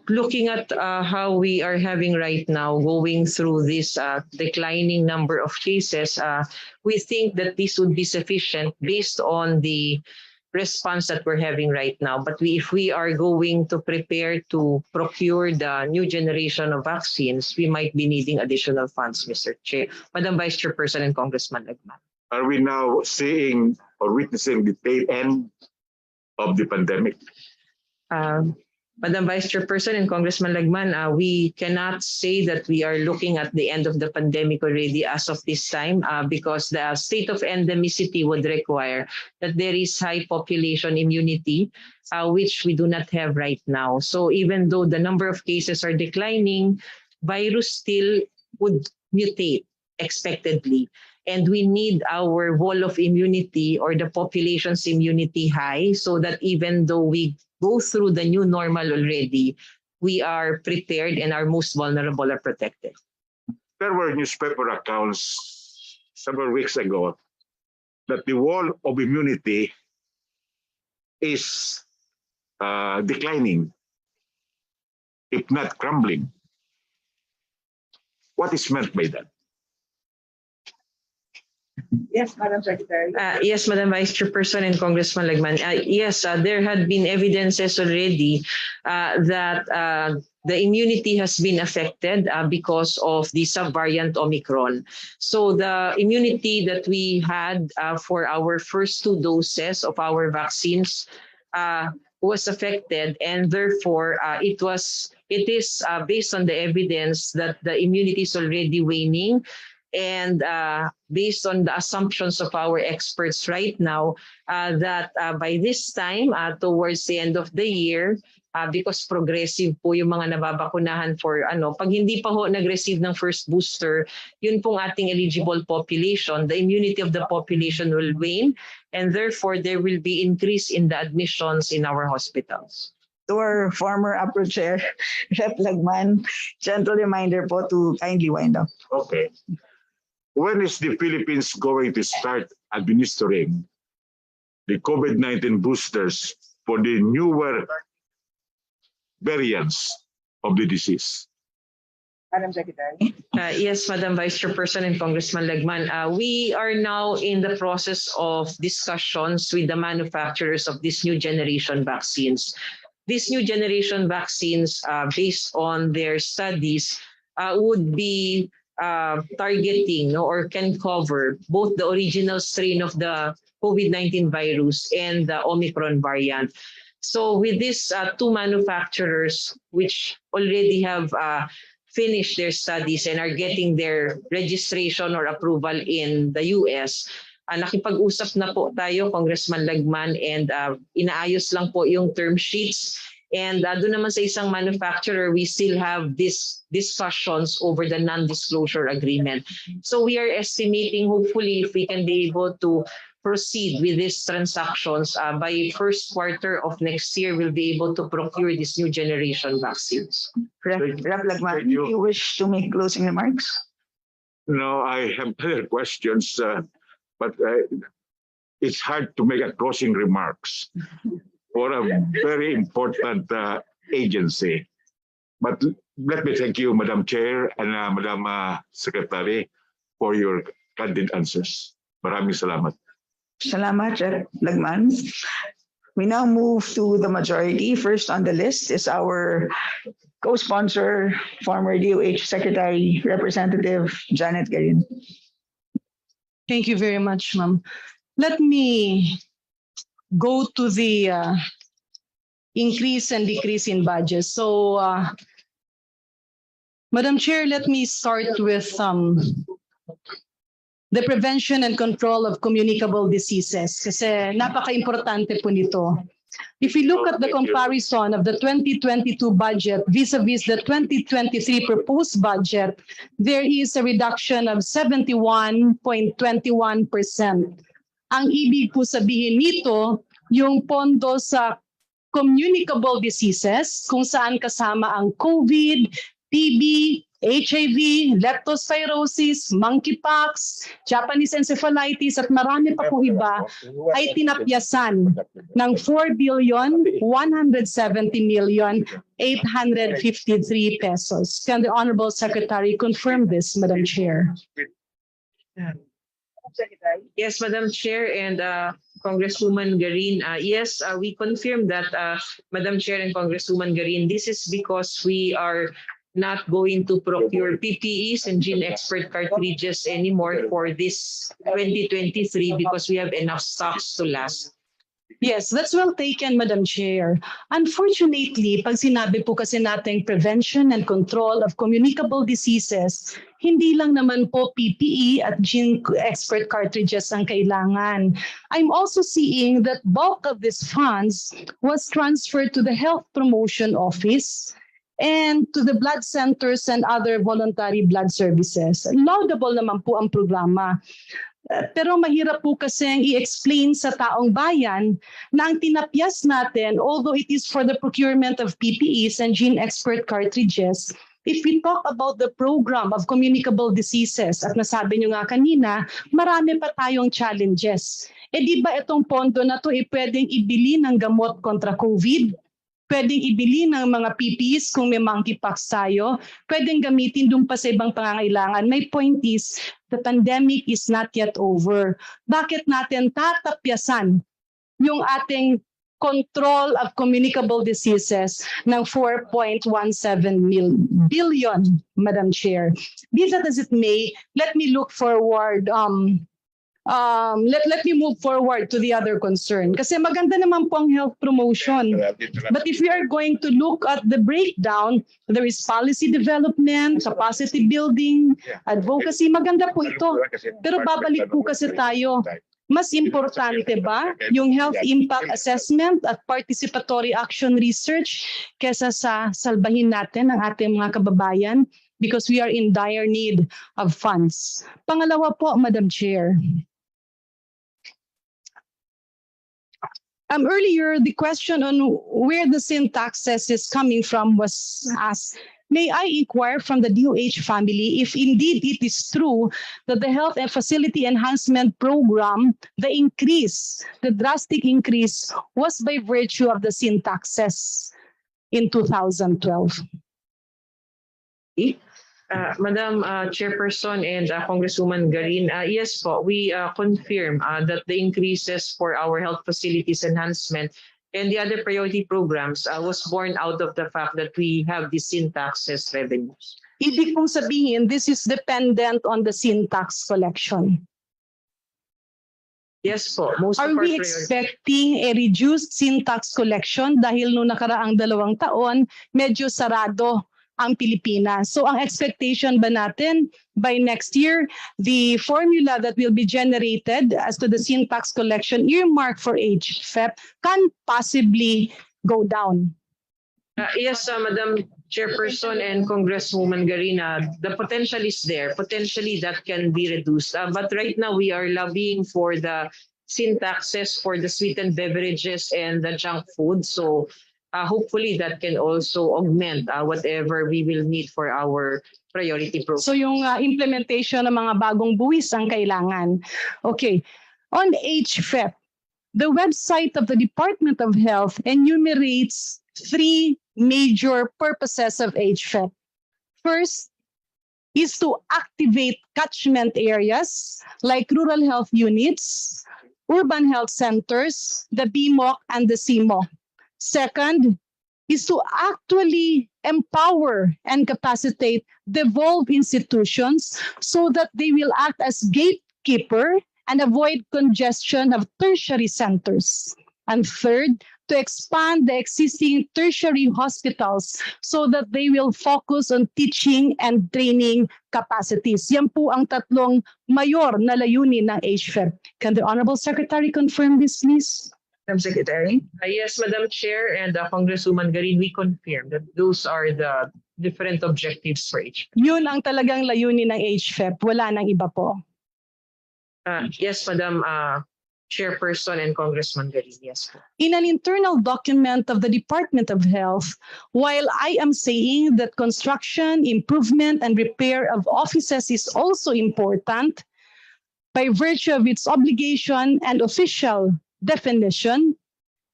Looking at how we are having right now, going through this declining number of cases, we think that this would be sufficient based on the response that we're having right now. But if we are going to prepare to procure the new generation of vaccines, we might be needing additional funds, Mr. Chair. Madam Vice Chairperson and Congressman Lagman. Are we now seeing or witnessing the tail end of the pandemic? Madam Vice Chairperson and Congressman Lagman, we cannot say that we are looking at the end of the pandemic already as of this time because the state of endemicity would require that there is high population immunity, which we do not have right now. So even though the number of cases are declining, virus still would mutate expectedly. And we need our wall of immunity or the population's immunity high so that even though we go through the new normal already, we are prepared and our most vulnerable are protected. There were newspaper accounts several weeks ago that the wall of immunity is declining, if not crumbling. What is meant by that? Yes, Madam Secretary. Yes, Madam Vice Chairperson and Congressman Lagman. Yes, there had been evidences already that the immunity has been affected because of the subvariant Omicron. So the immunity that we had for our first 2 doses of our vaccines was affected, and therefore it is based on the evidence that the immunity is already waning. And based on the assumptions of our experts right now, that by this time, towards the end of the year, because progressive po yung mga nababakunahan for pag hindi pa ho nag-receive ng first booster, yun pong ating eligible population, the immunity of the population will wane, and therefore there will be increase in the admissions in our hospitals. To our former APRO Chair, Rep. Lagman, gentle reminder po to kindly wind up. Okay. When is the Philippines going to start administering the COVID-19 boosters for the newer variants of the disease? Madam Secretary. Yes, Madam Vice Chairperson and Congressman Lagman. We are now in the process of discussions with the manufacturers of these new generation vaccines. These new generation vaccines, based on their studies, would be targeting or can cover both the original strain of the COVID-19 virus and the Omicron variant. So with these two manufacturers, which already have finished their studies and are getting their registration or approval in the US, nakipag-usap na po tayo, Congressman Lagman, and inaayos lang po yung term sheets. And doon naman sa isang manufacturer, we still have these discussions over the non-disclosure agreement. So we are estimating, hopefully, if we can be able to proceed with these transactions, by first quarter of next year, we'll be able to procure these new generation vaccines. Rep. Lagman, do you wish to make closing remarks? No, I have other questions, but it's hard to make a closing remarks for a very important agency. But let me thank you, Madam Chair and Madam Secretary, for your candid answers. Maraming salamat. Salamat, Rep. Lagman. We now move to the majority. First on the list is our co-sponsor, former DOH Secretary, Representative Janet Garin. Thank you very much, ma'am. Let me go to the increase and decrease in budget. So, Madam Chair, let me start with the prevention and control of communicable diseases. Kasi napaka-importante po nito. If we look at the comparison of the 2022 budget vis-a-vis the 2023 proposed budget, there is a reduction of 71.21%. Ang ibig po sabihin nito, yung pondo sa communicable diseases, kung saan kasama ang COVID, TB, HIV, leptospirosis, monkeypox, Japanese encephalitis at marami pa po iba ay tinapyasan ng 4,170,853 pesos. Can the Honorable Secretary confirm this, Madam Chair? Yes, Madam Chair and Congresswoman Garin. Yes, we confirm that, Madam Chair and Congresswoman Garin, this is because we are not going to procure PPEs and gene expert cartridges anymore for this 2023 because we have enough stocks to last. Yes, that's well taken, Madam Chair. Unfortunately, pag sinabi po kasi natin prevention and control of communicable diseases, hindi lang naman po PPE at gene expert cartridges ang kailangan. I'm also seeing that bulk of these funds was transferred to the Health Promotion Office and to the blood centers and other voluntary blood services. Laudable naman po ang programa. Pero mahirap po kasing i-explain sa taong bayan na ang tinapyas natin, although it is for the procurement of PPEs and gene expert cartridges, if we talk about the program of communicable diseases, at nasabi nyo nga kanina, marami pa tayong challenges. Di ba itong pondo na to pwedeng ibili ng gamot kontra COVID? Pwedeng ibili ng mga PPEs kung may monkeypox tayo. Pwedeng gamitin dun pa sa ibang pangangailangan. My point is, the pandemic is not yet over. Bakit natin tatapyasan yung ating control of communicable diseases ng 4.17 billion, Madam Chair? Be that as it may, let me look forward. Let me move forward to the other concern. Kasi maganda naman po ang health promotion. But if we are going to look at the breakdown, there is policy development, capacity building, advocacy, maganda po ito. Pero babalik po kasi tayo. Mas importante ba yung health impact assessment at participatory action research kesa sa salbahin natin ang ating mga kababayan because we are in dire need of funds. Pangalawa po, Madam Chair. Earlier, the question on where the sin taxes is coming from was asked. May I inquire from the DOH family if indeed it is true that the Health and Facility Enhancement Program, the drastic increase was by virtue of the sin taxes in 2012? Madam Chairperson and Congresswoman Garin, yes po, we confirm that the increases for our health facilities enhancement and the other priority programs was born out of the fact that we have the sin taxes revenues. Ibig pong sabihin, this is dependent on the sin tax collection. Yes po, most Are of our we priority. expecting a reduced sin tax collection dahil nung nakaraang 2 taon, medyo sarado ang Pilipinas. So ang expectation ba natin by next year, the formula that will be generated as to the sin tax collection earmarked for HFEP can possibly go down? Yes, Madam Chairperson and Congresswoman Garina, the potential is there. Potentially that can be reduced. But right now we are lobbying for the sin taxes for the sweetened beverages and the junk food. So hopefully that can also augment whatever we will need for our priority program. So yung implementation ng mga bagong buwis ang kailangan. Okay. On HFEP, the website of the Department of Health enumerates 3 major purposes of HFEP. First is to activate catchment areas like rural health units, urban health centers, the BMOC and the CMO. Second is to actually empower and capacitate devolved institutions so that they will act as gatekeeper and avoid congestion of tertiary centers. And third, to expand the existing tertiary hospitals so that they will focus on teaching and training capacities. Yan po ang 3 mayor na layunin ng HFEP. Can the Honorable Secretary confirm this, please? Madam Secretary. Yes, Madam Chair and Congresswoman Garin, we confirm that those are the different objectives for HFEP. Yun ang talagang layunin ng HFEP. Wala nang iba po. Yes, Madam Chairperson and Congressman Garin, yes. In an internal document of the Department of Health, while I am saying that construction, improvement, and repair of offices is also important, by virtue of its obligation and official definition,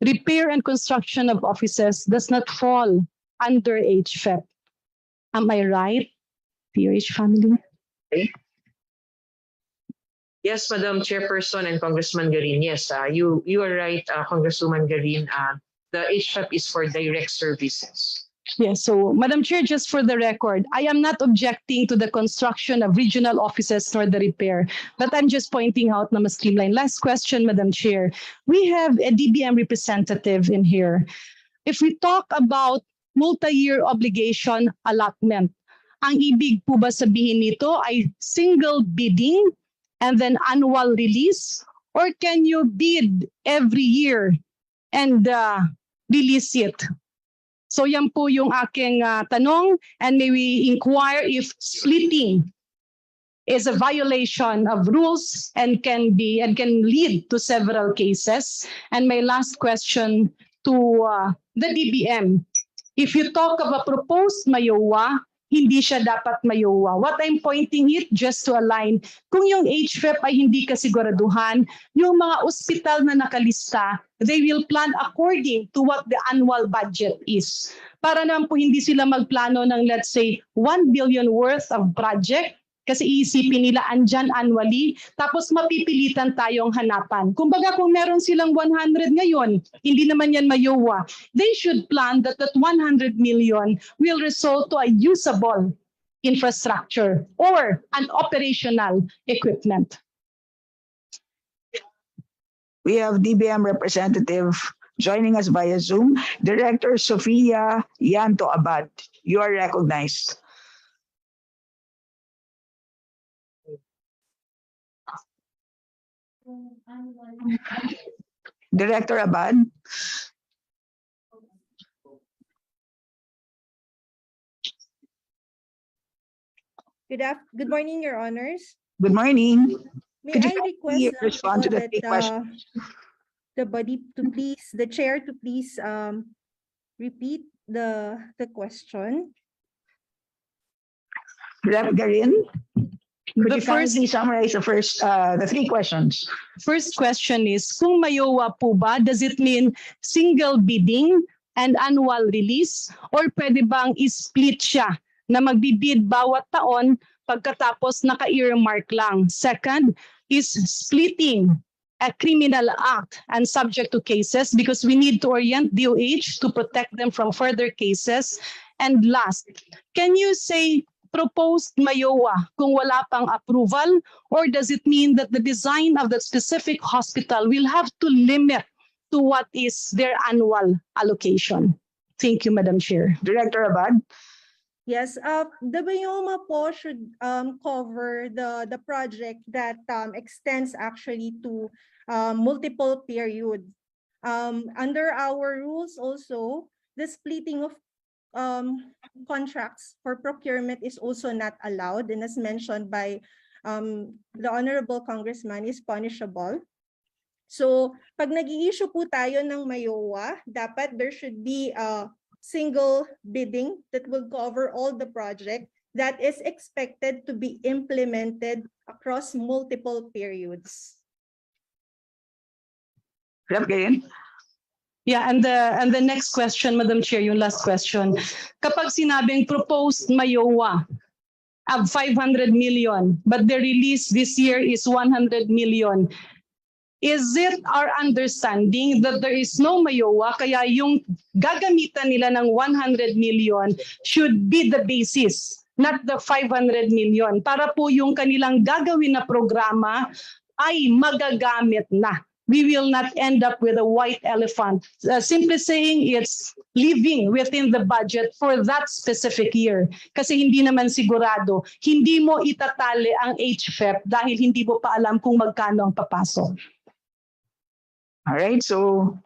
repair and construction of offices does not fall under HFEP. Am I right, DOH family? Okay. Yes, Madam Chairperson and Congressman Garin. Yes, you are right, Congresswoman Garin. The HFEP is for direct services. Yes, so Madam Chair, just for the record, I am not objecting to the construction of regional offices nor the repair, but I'm just pointing out na mas streamline. Last question, Madam Chair. We have a DBM representative in here. If we talk about multi-year obligation allotment, ang ibig po ba sabihin nito ay single bidding and then annual release, or can you bid every year and release it? So yan po yung aking tanong, and may we inquire if splitting is a violation of rules and can lead to several cases. And my last question to the DBM, if you talk of a proposed mayowa, hindi siya dapat mayowa. What I'm pointing it just to align, kung yung HFEP ay hindi kasiguraduhan, yung mga ospital na nakalista, they will plan according to what the annual budget is. Para naman po hindi sila magplano ng let's say 1 billion worth of project, kasi iisipin nila andyan annually, tapos mapipilitan tayong hanapan. Kumbaga kung meron silang 100 ngayon, hindi naman yan mayowa. They should plan that 100 million will result to a usable infrastructure or an operational equipment. We have DBM representative joining us via Zoom, Director Sofia Yanto Abad. You are recognized. Director Abad. Good morning, Your Honors. Good morning. May Could I you request respond to the that three questions? the chair to please repeat the question. Rep. Garin, could The you kindly summarize the 3 questions? First question is, kung mayowa po ba, does it mean single bidding and annual release, or pwede bang i-split siya na magbibid bawat taon pagkatapos naka-earmark lang. Second is splitting a criminal act and subject to cases because we need to orient DOH to protect them from further cases. And last, can you say proposed MAYOA kung wala pang approval, or does it mean that the design of the specific hospital will have to limit to what is their annual allocation? Thank you, Madam Chair. Director Abad? Yes, the BIOMA po should cover the project that extends actually to multiple periods. Under our rules also, the splitting of contracts for procurement is also not allowed, and as mentioned by the Honorable Congressman, is punishable. So pag nag-i-issue po tayo ng MAYOA, dapat there should be a single bidding that will cover all the project that is expected to be implemented across multiple periods. Rep. Gayen? Yeah, and the next question, Madam Chair, yung last question. Kapag sinabing proposed MAYOA of 500 million, but the release this year is 100 million, is it our understanding that there is no MAYOA, kaya yung gagamitan nila ng 100 million should be the basis, not the 500 million, para po yung kanilang gagawin na programa ay magagamit na. We will not end up with a white elephant. Simply saying it's living within the budget for that specific year. Kasi hindi naman sigurado. Hindi mo itatali ang HFEP dahil hindi mo pa alam kung magkano ang papasok. All right, so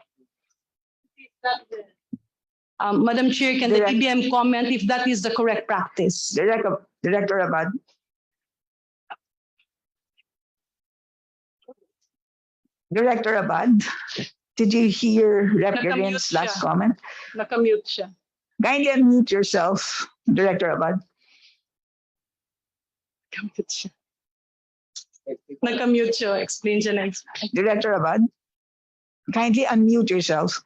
Madam Chair, can the DBM comment if that is the correct practice? Director Abad? Director Abad, did you hear Rep. Gayen's last comment? Nakamute siya. Kindly unmute yourself, Director Abad. Nakamute siya. Nakamute siya. Explain siya na. Director Abad, kindly unmute yourself.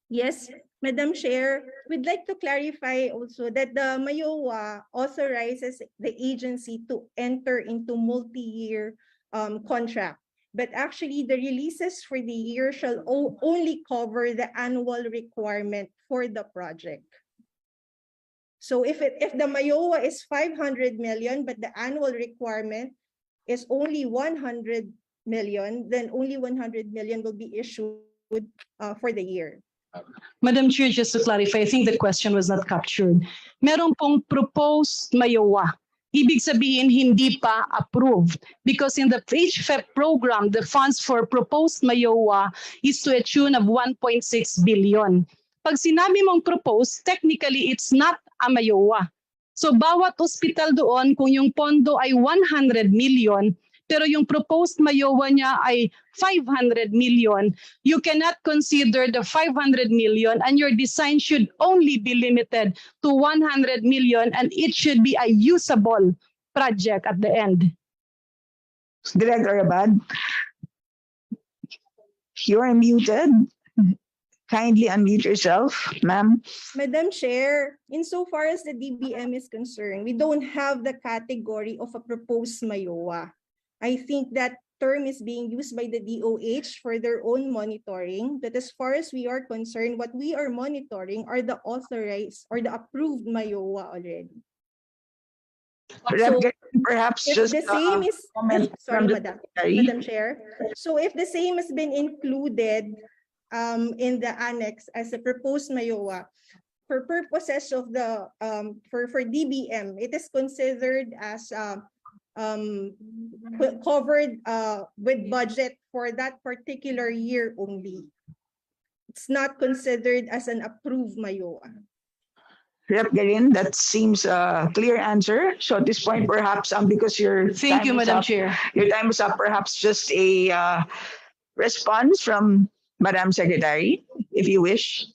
Yes, Madam Chair, we'd like to clarify also that the MAYOA authorizes the agency to enter into multi-year contract. But actually, the releases for the year shall only cover the annual requirement for the project. So if the MAYOA is 500 million, but the annual requirement is only 100 million, then only 100 million will be issued for the year. Madam Chair, just to clarify, I think the question was not captured. Meron pong proposed MAYOA. Ibig sabihin, hindi pa approved. Because in the HFEP program, the funds for proposed MAYOA is to a tune of 1.6 billion. Pag sinabi mong proposed, technically, it's not a MAYOA. So bawat ospital doon, kung yung pondo ay 100 million, pero yung proposed MAYOA niya ay 500 million, you cannot consider the 500 million and your design should only be limited to 100 million and it should be a usable project at the end. Director Abad, you are muted. Kindly unmute yourself, ma'am. Madam Chair, insofar as the DBM is concerned, we don't have the category of a proposed MAYOA. I think that term is being used by the DOH for their own monitoring, but as far as we are concerned, what we are monitoring are the authorized or the approved MAYOA already. So perhaps if just the same is, sorry, Madam Chair. So if the same has been included in the annex as a proposed MAYOA, for purposes of the for DBM, it is considered as covered with budget for that particular year only. It's not considered as an approved MAYOA. Rep. Gayen, that seems a clear answer. So at this point, perhaps because your Thank you, Madam Chair. Your time is up. Perhaps just a response from Madam Secretary, if you wish.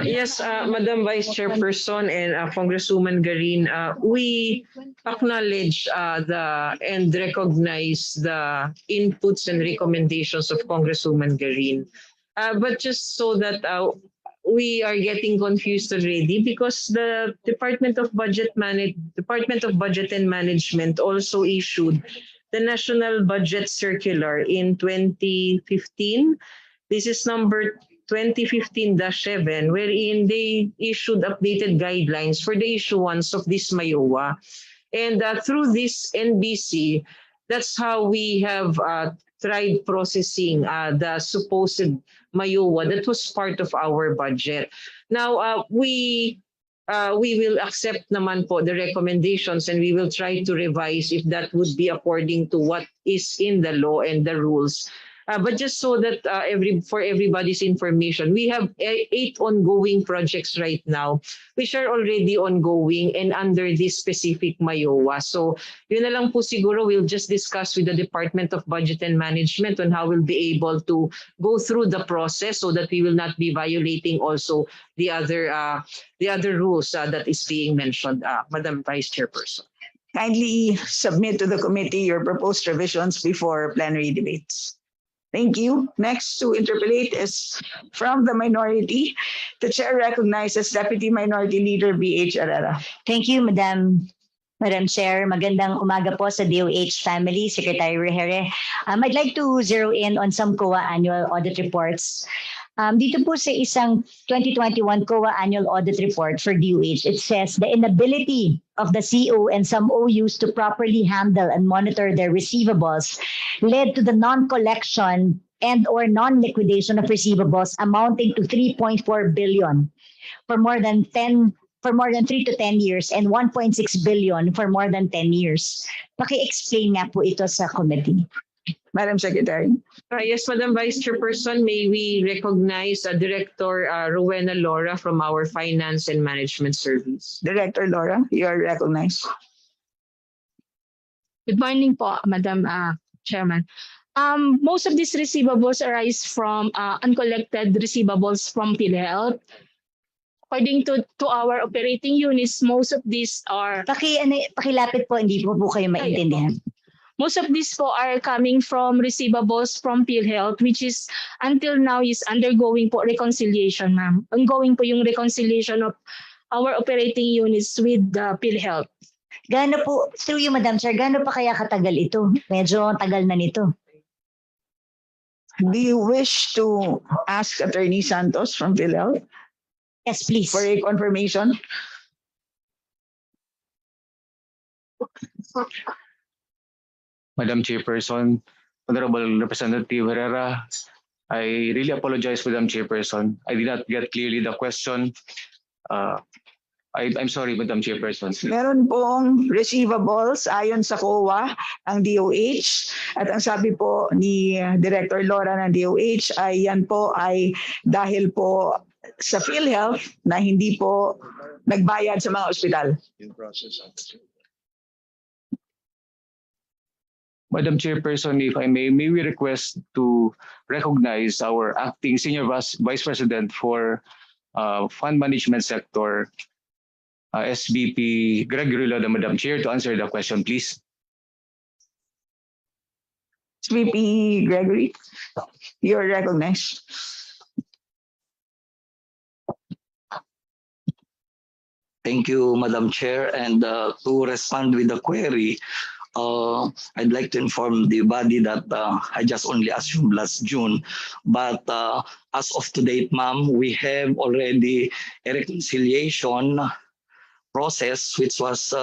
Yes, Madam Vice Chairperson and Congresswoman Garin, we acknowledge and recognize the inputs and recommendations of Congresswoman Garin. But just so that we are getting confused already because the Department of Budget and Management also issued the National Budget Circular in 2015. This is number 2015-7, wherein they issued updated guidelines for the issuance of this MAYOA. And through this NBC, that's how we have tried processing the supposed MAYOA that was part of our budget. Now, we will accept naman po the recommendations and we will try to revise if that would be according to what is in the law and the rules. But just so that for everybody's information, we have 8 ongoing projects right now, which are already ongoing and under this specific MAYOA. So yun na lang po siguro, we'll just discuss with the Department of Budget and Management on how we'll be able to go through the process so that we will not be violating also the other rules that is being mentioned, Madam Vice Chairperson. Kindly submit to the committee your proposed revisions before plenary debates. Thank you. Next to interpolate is from the minority. The chair recognizes Deputy Minority Leader B.H. Herrera. Thank you, Madam Chair. Magandang umaga po sa DOH family, Secretary Rehere. I'd like to zero in on some COA annual audit reports. Dito po sa isang 2021 COA annual audit report for DOH, it says the inability of the CO and some OUs to properly handle and monitor their receivables led to the non-collection and or non-liquidation of receivables amounting to 3.4 billion for more than 3 to 10 years and 1.6 billion for more than 10 years. Paki-explain nga po ito sa committee. Madam Secretary. Yes, Madam Vice Chairperson, may we recognize Director Rowena Laura from our Finance and Management Service. Director Laura, you are recognized. Good morning po, Madam Chairman. Most of these receivables arise from uncollected receivables from PhilHealth. According to our operating units, most of these are... Pakilapit po, hindi po kayo maintindihan. Most of these po are coming from receivables from PhilHealth, which is until now is undergoing po reconciliation, ma'am. Ongoing po yung reconciliation of our operating units with the PhilHealth. Gaano po, through you, Madam Chair, gaano pa kaya katagal ito? Medyo tagal na nito. Do you wish to ask Attorney Santos from PhilHealth? Yes, please. For a confirmation? Madam Chairperson, Honorable Representative Herrera, I really apologize, Madam Chairperson. I did not get clearly the question. I'm sorry, Madam Chairperson. Meron pong receivables ayon sa COA ang DOH at ang sabi po ni Director Laura ng DOH ay yan po ay dahil po sa PhilHealth na hindi po nagbayad sa mga ospital. Madam Chairperson, if I may we request to recognize our acting Senior Vice President for Fund Management Sector, SVP Gregory Loda, Madam Chair, to answer the question, please. SVP Gregory, you are recognized. Thank you, Madam Chair. And to respond with the query, I'd like to inform the body that I just only assumed last June, but as of to date, ma'am, we have already a reconciliation process which was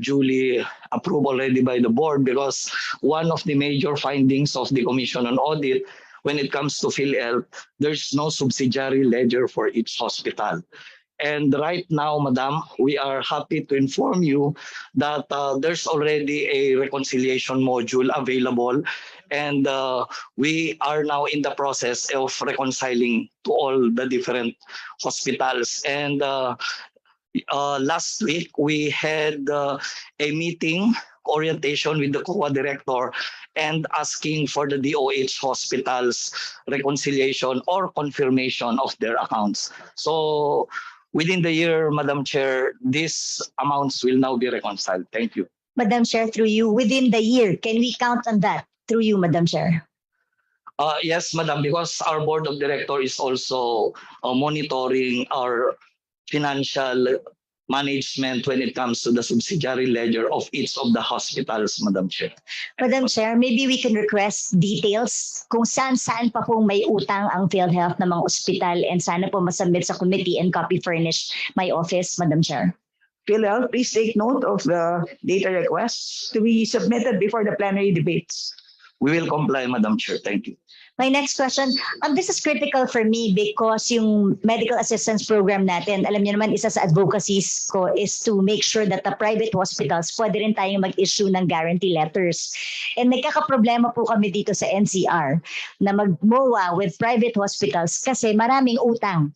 duly approved already by the board, because one of the major findings of the Commission on Audit when it comes to PhilHealth, there's no subsidiary ledger for each hospital. And right now, Madam, we are happy to inform you that there's already a reconciliation module available, and we are now in the process of reconciling to all the different hospitals. And last week, we had a meeting orientation with the COA director and asking for the DOH hospitals reconciliation or confirmation of their accounts. So within the year, Madam Chair, these amounts will now be reconciled. Thank you. Madam Chair, through you, within the year, can we count on that? Through you, Madam Chair. Yes, Madam, because our board of director is also monitoring our financial management when it comes to the subsidiary ledger of each of the hospitals, Madam Chair. Madam Chair, maybe we can request details kung saan pa pong may utang ang PhilHealth ng mga ospital and sana po masubmit sa committee and copy furnish my office, Madam Chair. PhilHealth, please take note of the data requests to be submitted before the plenary debates. We will comply, Madam Chair. Thank you. My next question, this is critical for me because yung medical assistance program natin, alam niyo naman, isa sa advocacies ko is to make sure that the private hospitals pwede rin tayong mag-issue ng guarantee letters. And nagkakaproblema po kami dito sa NCR na mag-MOA with private hospitals kasi maraming utang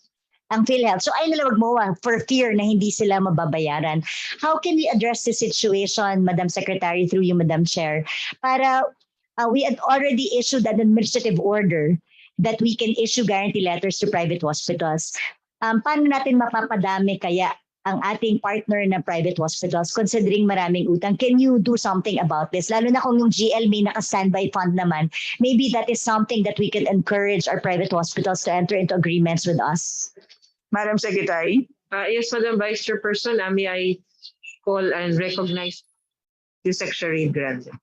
ang PhilHealth. So ayaw nila mag-MOA for fear na hindi sila mababayaran. How can we address this situation, Madam Secretary, through you, Madam Chair, para we had already issued an administrative order that we can issue guarantee letters to private hospitals. Paano natin mapapadami kaya ang ating partner na private hospitals considering maraming utang? Can you do something about this? Lalo na kung yung GL may naka-standby fund naman, maybe that is something that we can encourage our private hospitals to enter into agreements with us. Madam Secretary. Yes, Madam Vice Chairperson, may I call and recognize the Secretary Grande.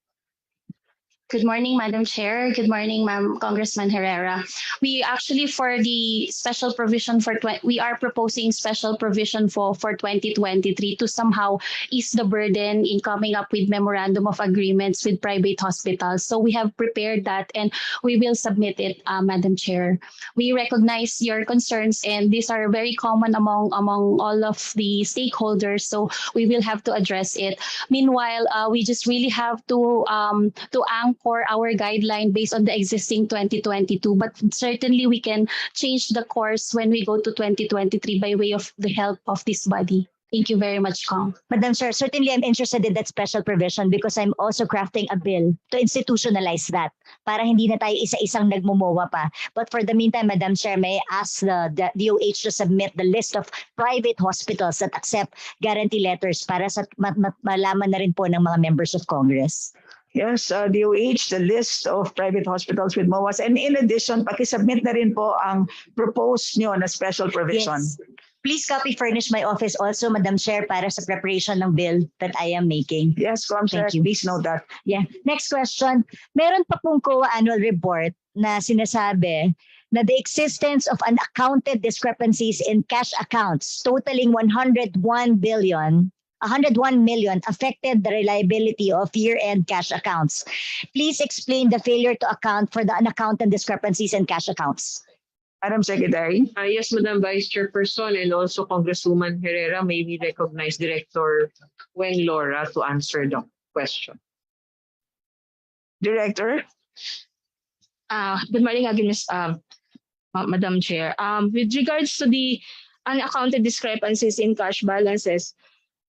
Good morning, Madam Chair. Good morning, Ma'am Congressman Herrera. We actually, for the special provision we are proposing special provision for 2023 to somehow ease the burden in coming up with memorandum of agreements with private hospitals. So we have prepared that and we will submit it, Madam Chair. We recognize your concerns and these are very common among all of the stakeholders. So we will have to address it. Meanwhile, we just really have to anchor our guideline based on the existing 2022, but certainly we can change the course when we go to 2023 by way of the help of this body. Thank you very much, Kong. Madam Chair, certainly I'm interested in that special provision because I'm also crafting a bill to institutionalize that para hindi na tayo isa-isang nagmumowa pa. But for the meantime, Madam Chair, may I ask the DOH to submit the list of private hospitals that accept guarantee letters para sa malaman na rin po ng mga members of Congress. Yes, DOH, the list of private hospitals with MOAs. And in addition, pakisubmit na rin po ang proposed nyo na special provision. Yes. Please copy furnish my office also, Madam Chair, para sa preparation ng bill that I am making. Yes, Comsec, please note that. Yeah. Next question. Meron pa pong COA annual report na sinasabi na the existence of unaccounted discrepancies in cash accounts totaling 101 million affected the reliability of year-end cash accounts. Please explain the failure to account for the unaccounted discrepancies in cash accounts. Madam Secretary. Yes, Madam Vice Chairperson and also Congresswoman Herrera, may we recognize Director Weng Laura to answer the question. Director. Good morning again, Madam Chair. With regards to the unaccounted discrepancies in cash balances,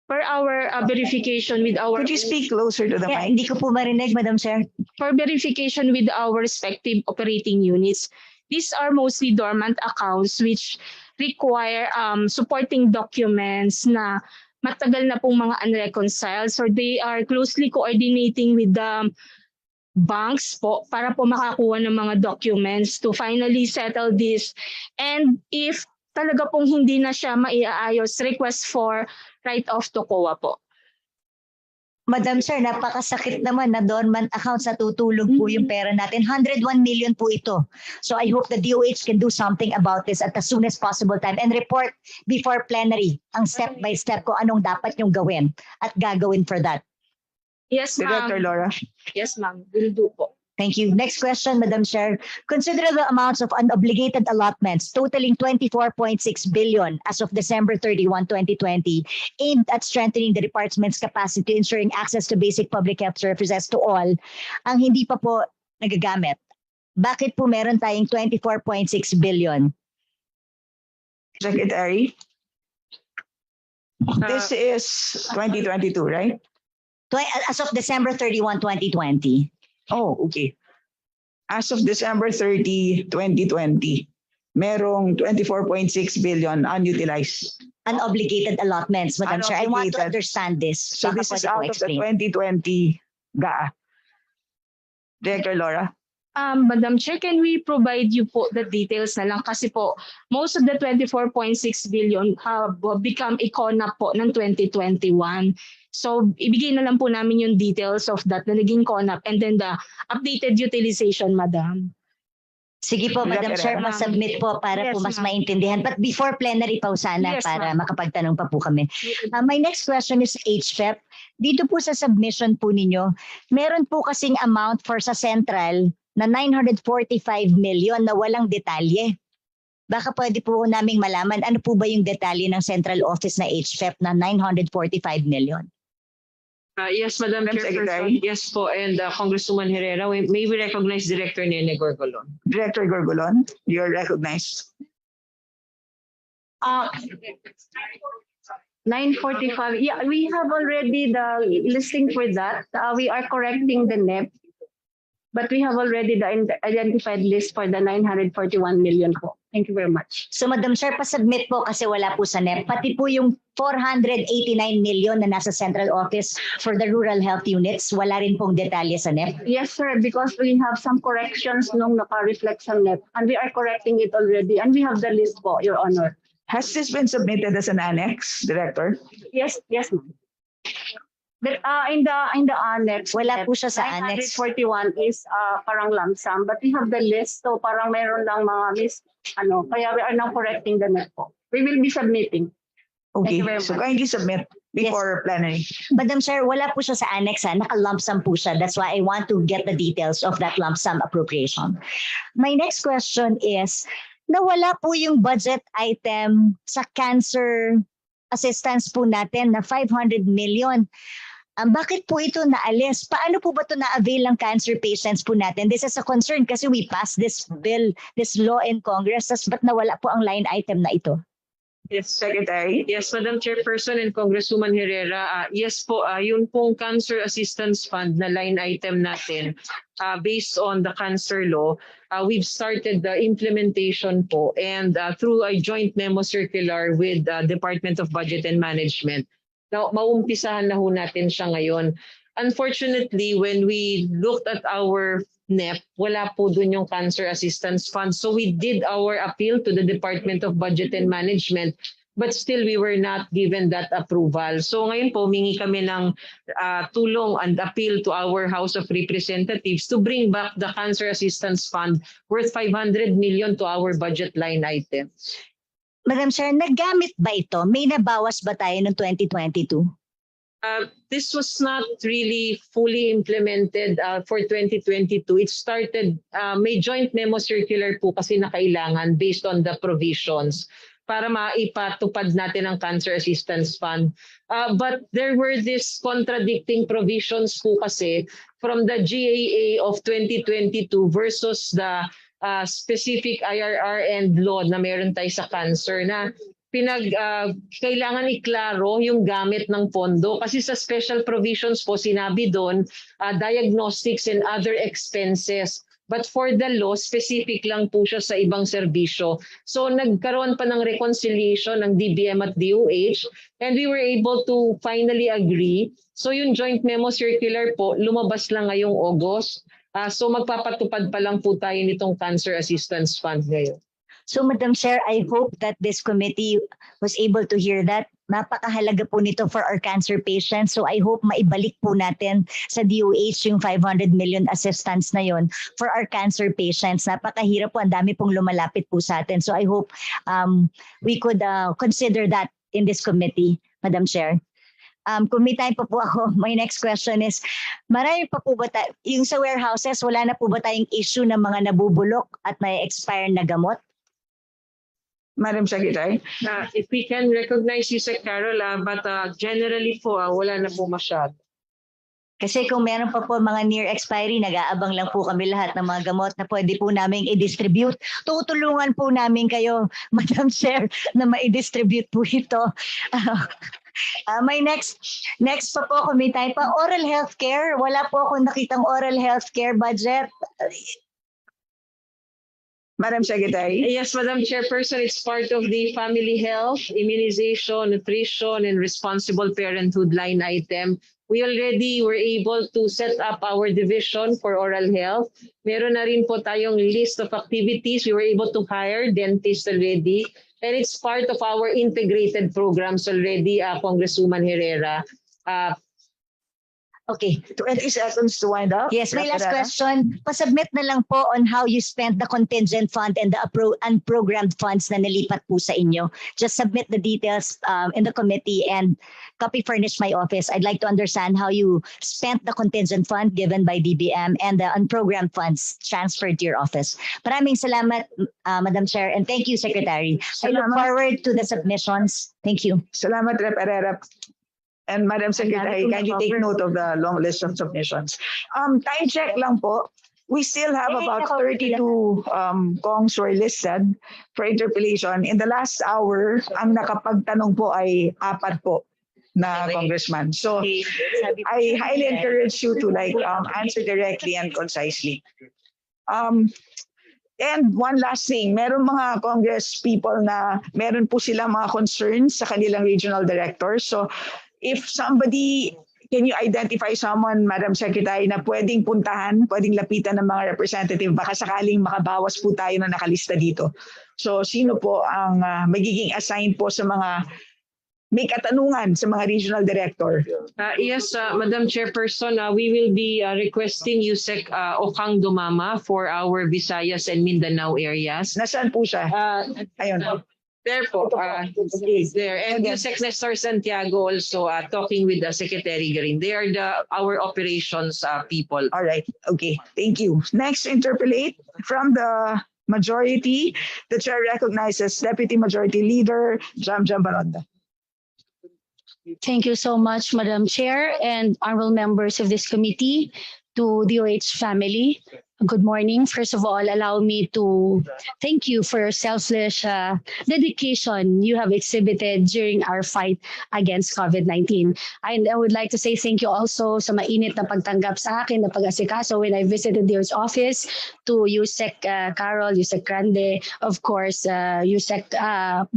for our verification with our... Could you speak closer to the mic? Hindi ko po marinig, Madam Chair. For verification with our respective operating units, these are mostly dormant accounts which require supporting documents na matagal na pong mga unreconciled. So they are closely coordinating with the banks po para po makakuha ng mga documents to finally settle this. And if talaga pong hindi na siya maiaayos, request for write-off to COA po. Madam Chair, napakasakit naman na dormant accounts na tutulog po yung pera natin. 101 million po ito. So I hope the DOH can do something about this at the soonest possible time and report before plenary ang step-by-step ko anong dapat yung gawin at gagawin for that. Yes, ma'am. Director Laura. Yes, ma'am. Will do po. Thank you. Next question, Madam Chair. Considerable amounts of unobligated allotments totaling 24.6 billion as of December 31, 2020, aimed at strengthening the department's capacity, ensuring access to basic public health services to all, ang hindi pa po nagagamit. Bakit po meron tayong 24.6 billion? Secretary. This is 2022, right? As of December 31, 2020. Oh, okay. As of December 30, 2020, merong 24.6 billion unutilized. Unobligated allotments, Madam Chair. I want to understand this. So this is out of the 2020 GAA. Director Laura. Madam Chair, can we provide you po the details na lang? Kasi po, most of the 24.6 billion have become CONAP po ng 2021. So, ibigay na lang po namin yung details of that na naging CONAP and then the updated utilization, Madam. Sige po, Madam Chair, pa-submit po para po mas maintindihan. But before plenary pa sana para makapagtanong pa po kami. My next question is HFEP. Dito po sa submission po ninyo, meron po kasing amount for sa central na 945 million na walang detalye. Baka pwede po naming malaman ano po ba yung detalye ng central office na HFEP na 945 million? Yes, Madam Chairperson. Yes po, and Congresswoman Herrera, may we recognize Director Nene Gorgolon. Director Gorgolon, you're recognized. 945. Yeah, we have already the listing for that. We are correcting the NEP, but we have already the identified list for the 941 million po. Thank you very much. So Madam Chair, pa-submit po kasi wala po sa NEP. Pati po yung 489 million na nasa central office for the rural health units, wala rin pong detalye sa NEP. Yes, sir, because we have some corrections nung naka-reflect sa NEP and we are correcting it already and we have the list po, Your Honor. Has this been submitted as an annex, Director? Yes, ma'am. But in the annex, wala po siya sa annex. 941 is parang lump sum, but we have the list, so parang meron lang mga kaya we are now correcting the net po. We will be submitting. Okay, so kindly submit before plenary. Madam Chair, wala po siya sa annex, naka-lump sum po siya. That's why I want to get the details of that lump sum appropriation. My next question is, nawala po yung budget item sa cancer assistance po natin na 500 million. Bakit po ito naalis? Paano po ba ito na-avail ng cancer patients po natin? This is a concern kasi we passed this bill, this law in Congress, but nawala po ang line item na ito. Yes, Secretary. Yes, Madam Chairperson and Congresswoman Herrera. Yes po, yun pong Cancer Assistance Fund na line item natin based on the cancer law. We've started the implementation po and through a joint memo circular with the Department of Budget and Management. Now, maumpisahan na ho natin siya ngayon. Unfortunately, when we looked at our NEP, wala po dun yung Cancer Assistance Fund. So we did our appeal to the Department of Budget and Management, but still we were not given that approval. So ngayon po, humingi kami ng tulong and appeal to our House of Representatives to bring back the Cancer Assistance Fund worth 500 million to our budget line item. Madam Chair, naggamit ba ito? May nabawas ba tayo noong 2022? This was not really fully implemented for 2022. It started, may joint memo circular po kasi na kailangan based on the provisions para maipatupad natin ang Cancer Assistance Fund. But there were these contradicting provisions po kasi from the GAA of 2022 versus the specific IRR and law na meron tayo sa cancer na kailangan iklaro yung gamit ng pondo kasi sa special provisions po sinabi doon diagnostics and other expenses. But for the law, specific lang po siya sa ibang serbisyo. So nagkaroon pa ng reconciliation ng DBM at DOH and we were able to finally agree. So yung joint memo circular po, lumabas lang ngayong August. So magpapatupad pa lang po tayo nitong Cancer Assistance Fund ngayon. So Madam Chair, I hope that this committee was able to hear that. Napakahalaga po nito for our cancer patients. So I hope maibalik po natin sa DOH yung 500 million assistance na yon for our cancer patients. Napakahirap po, ang dami pong lumalapit po sa atin. So I hope we could consider that in this committee, Madam Chair. Kung may time pa po ako, my next question is, marami pa po ba yung sa warehouses, wala na po ba tayong issue ng mga nabubulok at may expire na gamot? Madam Secretary? If we can recognize you, Sec. Carol, but generally po, wala na po masyado. Kasi kung meron pa po mga near expiry, nag-aabang lang po kami lahat ng mga gamot na pwede po namin i-distribute. Tutulungan po namin kayo, Madam Chair, na ma-distribute po ito. My next pa po, kung may time pa, oral health care. Wala po akong nakitang oral health care budget. Madam Secretary. Yes, Madam Chairperson, it's part of the family health, immunization, nutrition, and responsible parenthood line item. We already were able to set up our division for oral health. Meron na rin po tayong list of activities. We were able to hire dentists already. And it's part of our integrated programs already, Congresswoman Herrera. Okay. 20 seconds to wind up. Yes, my last Herrera. question. Pasubmit na lang po on how you spent the contingent fund and the unprogrammed funds na nalipat po sa inyo. Just submit the details in the committee and copy furnish my office. I'd like to understand how you spent the contingent fund given by DBM and the unprogrammed funds transferred to your office. Maraming salamat, Madam Chair, and thank you, Secretary. I look forward to the submissions. Thank you. Salamat, Rep. Herrera. And Madam Secretary, kindly take note of the long list of submissions. Time check lang po. We still have about 32 congs who are listed for interpellation. In the last hour, ang nakapagtanong po ay 4 po na congressman. So I highly encourage you to answer directly and concisely. And one last thing, meron mga Congress people na meron po sila mga concerns sa kanilang regional directors. So if somebody, can you identify someone, Madam Secretary, na pwedeng puntahan, pwedeng lapitan ng mga representative, baka sakaling makabawas po tayo na nakalista dito. So sino po ang magiging assigned po sa mga may katanungan sa mga regional director? Yes, Madam Chairperson, we will be requesting Yusek Okang Dumama for our Visayas and Mindanao areas. Nasaan po siya? Ayun. There po, is there. And Yusek Nestor Santiago also talking with the Secretary Green. They are our operations people. All right. Okay. Thank you. Next, interpellate from the majority. The chair recognizes Deputy Majority Leader Jam Baronda. Thank you so much, Madam Chair and honorable members of this committee, to DOH family. Good morning. First of all, allow me to thank you for your selfless dedication you have exhibited during our fight against COVID-19. And I would like to say thank you also sa mainit na pagtanggap sa akin na pag-asikaso when I visited DOH office, to Yusek Carol, Yusek Grande, of course, Yusek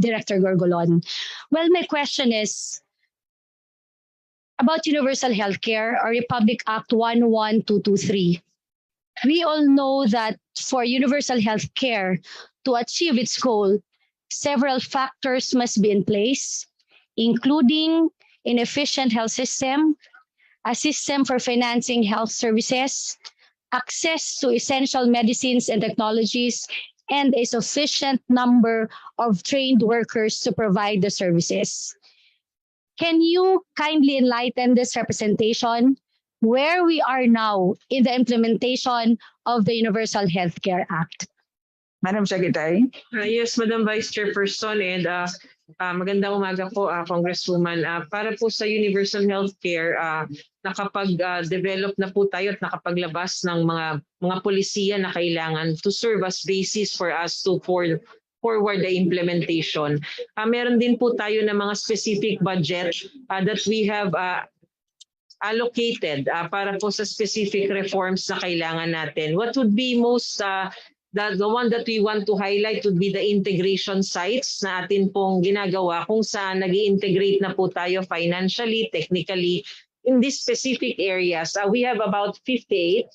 Director Gorgolon. Well, my question is about universal healthcare or Republic Act 11223. We all know that for universal healthcare to achieve its goal, several factors must be in place, including an efficient health system, a system for financing health services, access to essential medicines and technologies, and a sufficient number of trained workers to provide the services. Can you kindly enlighten this representation where we are now in the implementation of the Universal Healthcare Act? Madam Secretary. Yes, Madam Vice Chairperson, and magandang umaga po, Congresswoman. Para po sa Universal Healthcare, nakapag-develop na po tayo at nakapaglabas ng mga polisiya na kailangan to serve as basis for us to forward the implementation. Meron din po tayo na mga specific budget that we have allocated para po sa specific reforms na kailangan natin. What would be most, the one that we want to highlight would be the integration sites na atin pong ginagawa kung saan nag-i-integrate na po tayo financially, technically, in these specific areas. We have about 58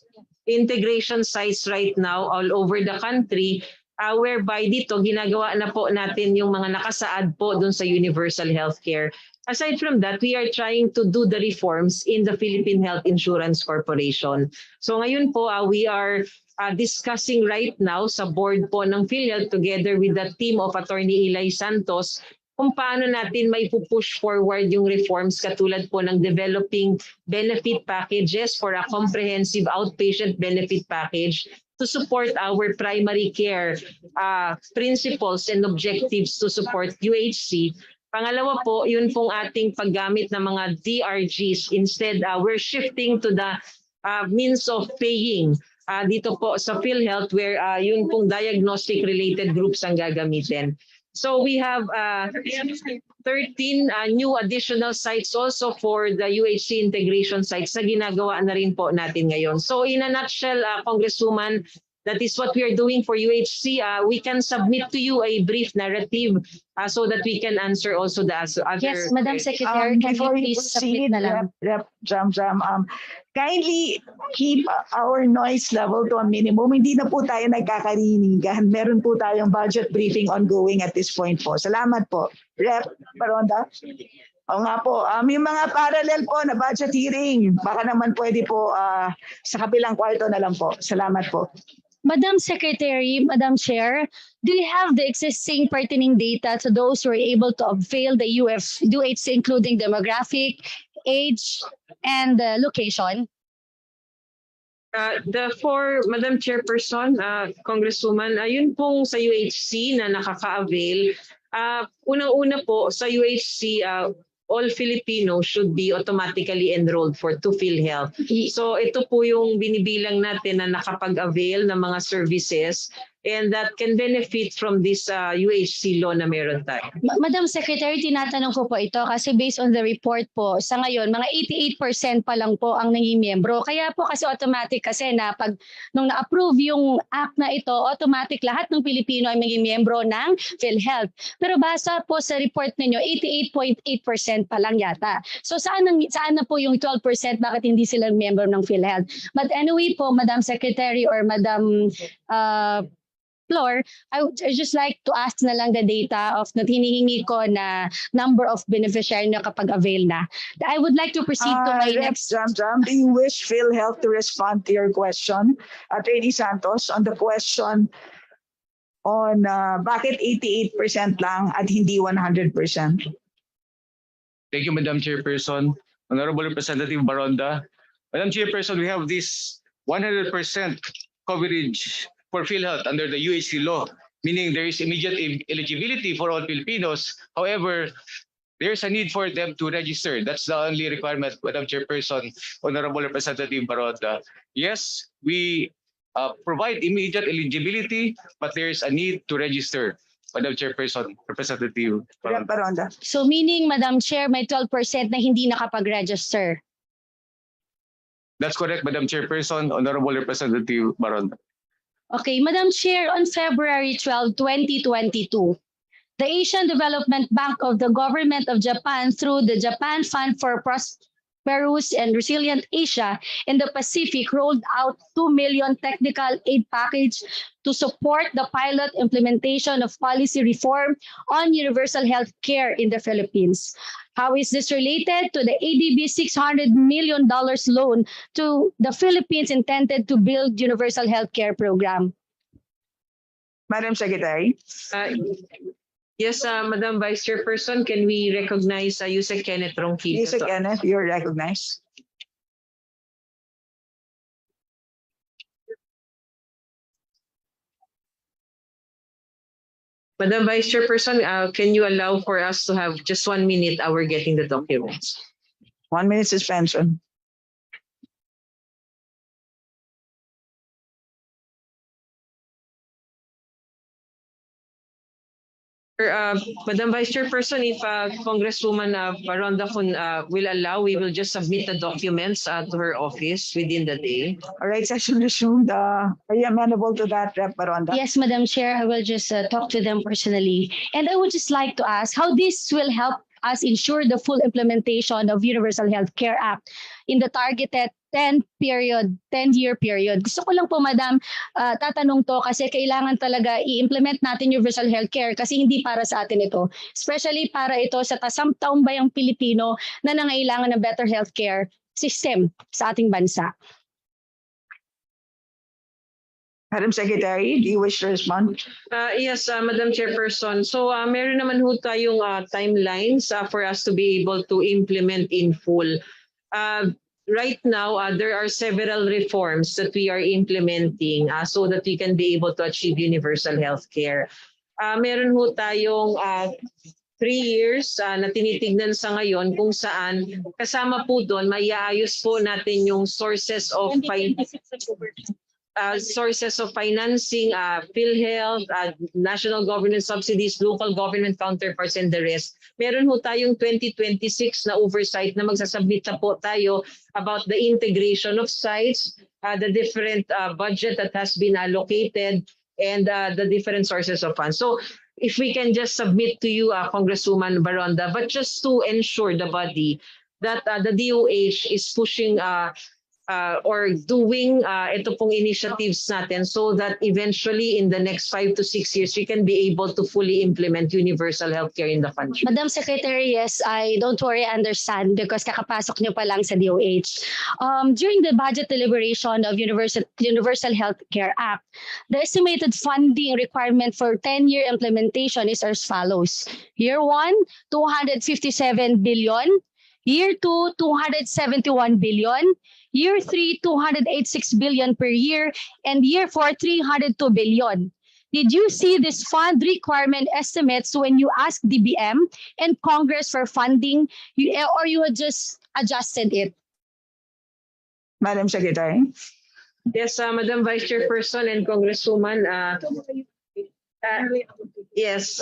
integration sites right now all over the country, whereby dito ginagawa na po natin yung mga nakasaad po dun sa universal healthcare. Aside from that, we are trying to do the reforms in the Philippine Health Insurance Corporation. So ngayon po, we are discussing right now sa board po ng PhilHealth together with the team of Attorney Eli Santos kung paano natin may push forward yung reforms katulad po ng developing benefit packages for a comprehensive outpatient benefit package to support our primary care principles and objectives to support UHC. Pangalawa po, yun pong ating paggamit ng mga DRGs. Instead, we're shifting to the means of paying dito po sa PhilHealth where yun pong diagnostic-related groups ang gagamitin. So we have 13 new additional sites also for the UHC integration sites na ginagawa na rin po natin ngayon. So in a nutshell, Congresswoman, That is what we are doing for UHC. We can submit to you a brief narrative so that we can answer also the other. Yes, Madam Secretary, can Before you we please submit proceed, na lang? Rep. Jam, kindly keep our noise level to a minimum. Hindi na po tayo nagkakarinigan. Meron po tayong budget briefing ongoing at this point po. Salamat po. Rep. Baronda. O nga po, yung mga parallel po na budget hearing, baka naman pwede po sa kabilang kwarto na lang po. Salamat po. Madam Secretary, Madam Chair, do you have the existing pertaining data to those who are able to avail the DOH, including demographic, age, and location? For Madam Chairperson, Congresswoman, yun pong sa UHC na nakaka-avail. Unang-una po sa UHC, all Filipinos should be automatically enrolled to PhilHealth. So ito po yung binibilang natin na nakapag-avail ng mga services and that can benefit from this UHC law na meron tayo. Madam Secretary, tinatanong ko po ito kasi based on the report po, sa ngayon, mga 88% pa lang po ang naging miyembro. Kaya po kasi automatic kasi na pag nung na-approve yung act na ito, automatic lahat ng Pilipino ay maging miyembro ng PhilHealth. Pero basa po sa report ninyo, 88.8% pa lang yata. So saan na po yung 12%? Bakit hindi sila miyembro ng PhilHealth? But anyway po, Madam Secretary or Madam Floor, I would just like to ask na lang the data of na hinihingi ko na number of beneficiary na kapag avail na. I would like to proceed to my next. Jam, do you wish PhilHealth to respond to your question, Attorney Santos, on the question on bakit 88% lang at hindi 100%? Thank you, Madam Chairperson. Honorable Representative Baronda. Madam Chairperson, we have this 100% coverage for PhilHealth under the UHC law, meaning there is immediate eligibility for all Filipinos. However, there's a need for them to register. That's the only requirement, Madam Chairperson, Honorable Representative Baronda. Yes, we provide immediate eligibility, but there is a need to register. Madam Chairperson, Representative Baronda. So meaning, Madam Chair, may 12% na hindi nakapag-register. That's correct, Madam Chairperson, Honorable Representative Baronda. Okay, Madam Chair, on February 12, 2022, the Asian Development Bank of the Government of Japan through the Japan Fund for Prosperous and Resilient Asia in the Pacific rolled out 2 million technical aid package to support the pilot implementation of policy reform on universal health care in the Philippines. How is this related to the ADB $600 million loan to the Philippines intended to build universal health care program? Madam Secretary. Yes, Madam Vice Chairperson, can we recognize Yusek Kenneth Ronquillo? Yusek Kenneth, you're recognized. Madam Vice Chairperson, can you allow for us to have just 1 minute? We're getting the documents. 1 minute suspension. Madam Vice Chairperson, if Congresswoman Baronda will allow, we will just submit the documents to her office within the day. All right, session resumed. Are you amenable to that, Rep. Baronda? Yes, Madam Chair, I will just talk to them personally. And I would just like to ask how this will help us ensure the full implementation of Universal Health Care Act in the targeted 10-year period. Gusto ko lang po, Madam, tatanong to kasi kailangan talaga i-implement natin Universal Health Care kasi hindi para sa atin ito. Especially para ito sa taong bayang Pilipino na nangailangan ng better healthcare system sa ating bansa. Madam Secretary, do you wish to respond? Yes, Madam Chairperson. So meron naman ho tayong timelines for us to be able to implement in full. Right now, there are several reforms that we are implementing so that we can be able to achieve universal health care. Meron ho tayong 3 years na tinitignan sa ngayon kung saan kasama po doon maiaayos po natin yung sources of financing, PhilHealth, national government subsidies, local government counterparts, and the rest. Meron ho tayong 2026 na oversight na magsasubmit na po tayo about the integration of sites, the different budget that has been allocated and the different sources of funds. So if we can just submit to you, Congresswoman Baronda, but just to ensure the body that the DOH is pushing or doing ito pong initiatives natin so that eventually in the next 5 to 6 years, we can be able to fully implement universal healthcare in the country. Madam Secretary, yes, I don't worry, I understand because kakapasok niyo pa lang sa DOH. During the budget deliberation of Universal Healthcare Act, the estimated funding requirement for 10-year implementation is as follows. Year 1, 257 billion. Year 2, 271 billion. Year 3, 286 billion per year. And year 4, 302 billion. Did you see this fund requirement estimates when you asked DBM and Congress for funding, or you had just adjusted it? Madam Secretary. Yes, Madam Vice Chairperson and Congresswoman. Yes,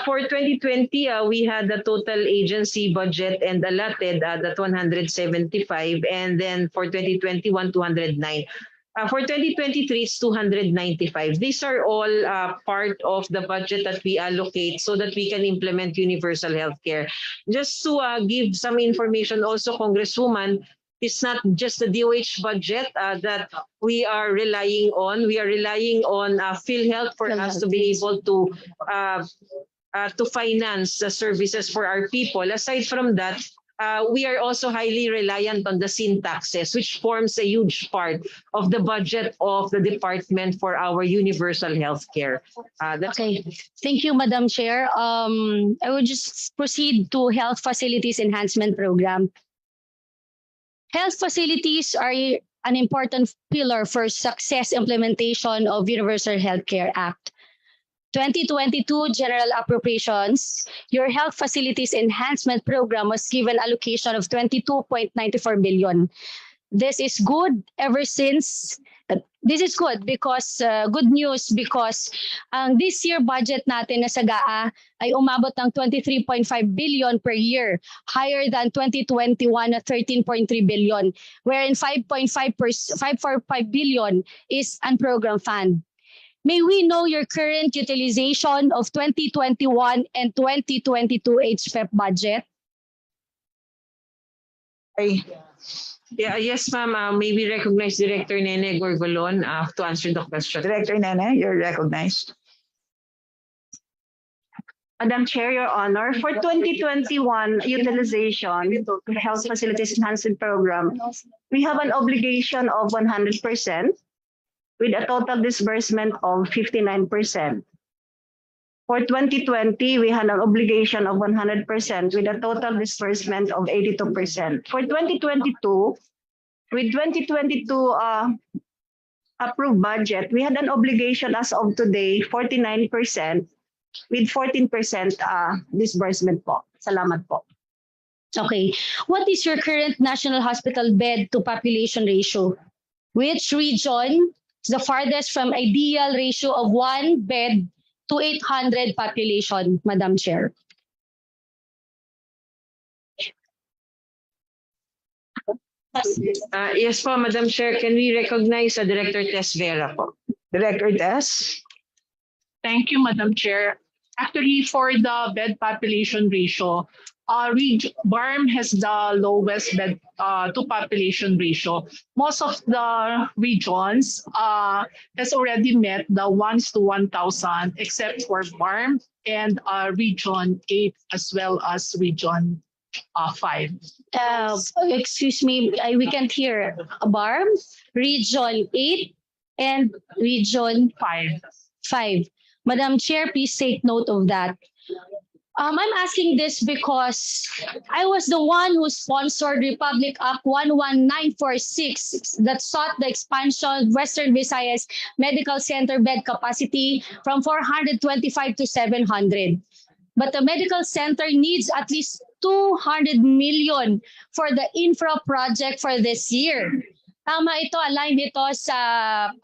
for 2020, we had the total agency budget and allotted that 175, and then for 2021, 209. For 2023, it's 295. These are all part of the budget that we allocate so that we can implement universal healthcare. Just to give some information also, Congresswoman, it's not just the DOH budget that we are relying on. We are relying on PhilHealth for us to be able to finance the services for our people. Aside from that, we are also highly reliant on the sin taxes, which forms a huge part of the budget of the department for our universal healthcare. Okay, thank you, Madam Chair. I will just proceed to Health Facilities Enhancement Program. Health facilities are an important pillar for success implementation of Universal Healthcare Act. 2022 General Appropriations, your Health Facilities Enhancement Program was given allocation of 22.94 billion. This is good ever since. This is good because good news because this year budget natin na sa GAA ay umabot ng 23.5 billion per year, higher than 2021 na 13.3 billion, wherein 5.5 billion is unprogrammed fund. May we know your current utilization of 2021 and 2022 HFEP budget? Yeah, yes, ma'am. May we recognize Director Nene Gorgolon to answer the question. Director Nene, you're recognized. Madam Chair, Your Honor, for 2021 utilization Health Facilities Enhancement Program, we have an obligation of 100% with a total disbursement of 59%. For 2020, we had an obligation of 100% with a total disbursement of 82%. For 2022, with 2022 approved budget, we had an obligation as of today, 49%, with 14% disbursement po. Salamat po. Okay. What is your current national hospital bed to population ratio? Which region is the farthest from ideal ratio of 1 bed to 800 population, Madam Chair? Yes po, Madam Chair. Can we recognize Director Tess Vera po? Director Tess. Thank you, Madam Chair. Actually, for the bed population ratio, BARM has the lowest bed to population ratio. Most of the regions has already met the 1:1,000, except for BARM and Region 8 as well as Region 5. Excuse me, we can't hear. BARM, Region 8, and Region 5. Madam Chair, please take note of that. I'm asking this because I was the one who sponsored Republic Act 11946 that sought the expansion of Western Visayas Medical Center bed capacity from 425 to 700. But the medical center needs at least 200 million for the infra project for this year. Tama ito, align ito sa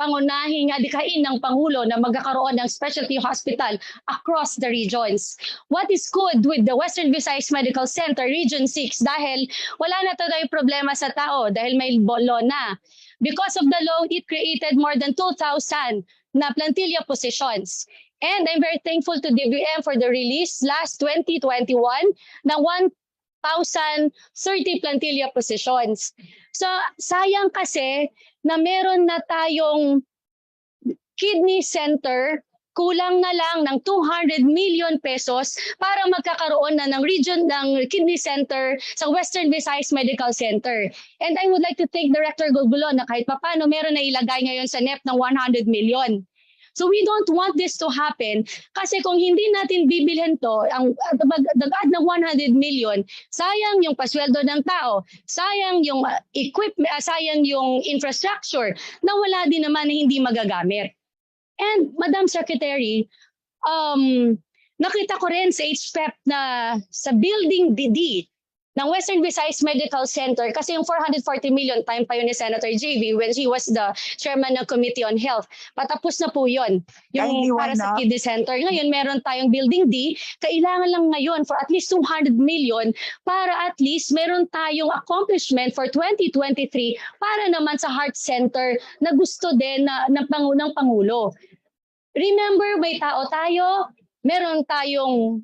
pangunahing adikain ng Pangulo na magkakaroon ng specialty hospital across the regions. What is good with the Western Visayas Medical Center, Region 6, dahil wala na tayong problema sa tao dahil may law na. Because of the law, it created more than 2,000 na plantilla positions. And I'm very thankful to DBM for the release last 2021 ng 1,030 plantilla positions. So sayang kasi na meron na tayong kidney center, kulang na lang ng 200 million pesos para magkakaroon na ng region ng kidney center sa Western Visayas Medical Center. And I would like to thank Director Gulgulo na kahit papano meron na ilagay ngayon sa NEP ng 100 million. So we don't want this to happen kasi kung hindi natin bibilhin to, ang dagad ng 100 million, sayang yung pasweldo ng tao, sayang yung equipment, sayang yung infrastructure na wala din naman na hindi magagamit. And Madam Secretary, nakita ko rin sa HPEP na sa building DD ng Western Visayas Medical Center kasi yung 440 million time pa yun ni Senator JV when he was the chairman ng Committee on Health. Patapos na po yun. Yung para sa kidney center. Ngayon meron tayong building D. Kailangan lang ngayon for at least 200 million para at least meron tayong accomplishment for 2023 para naman sa heart center na gusto din ng Pangulo. Remember, may tao tayo, meron tayong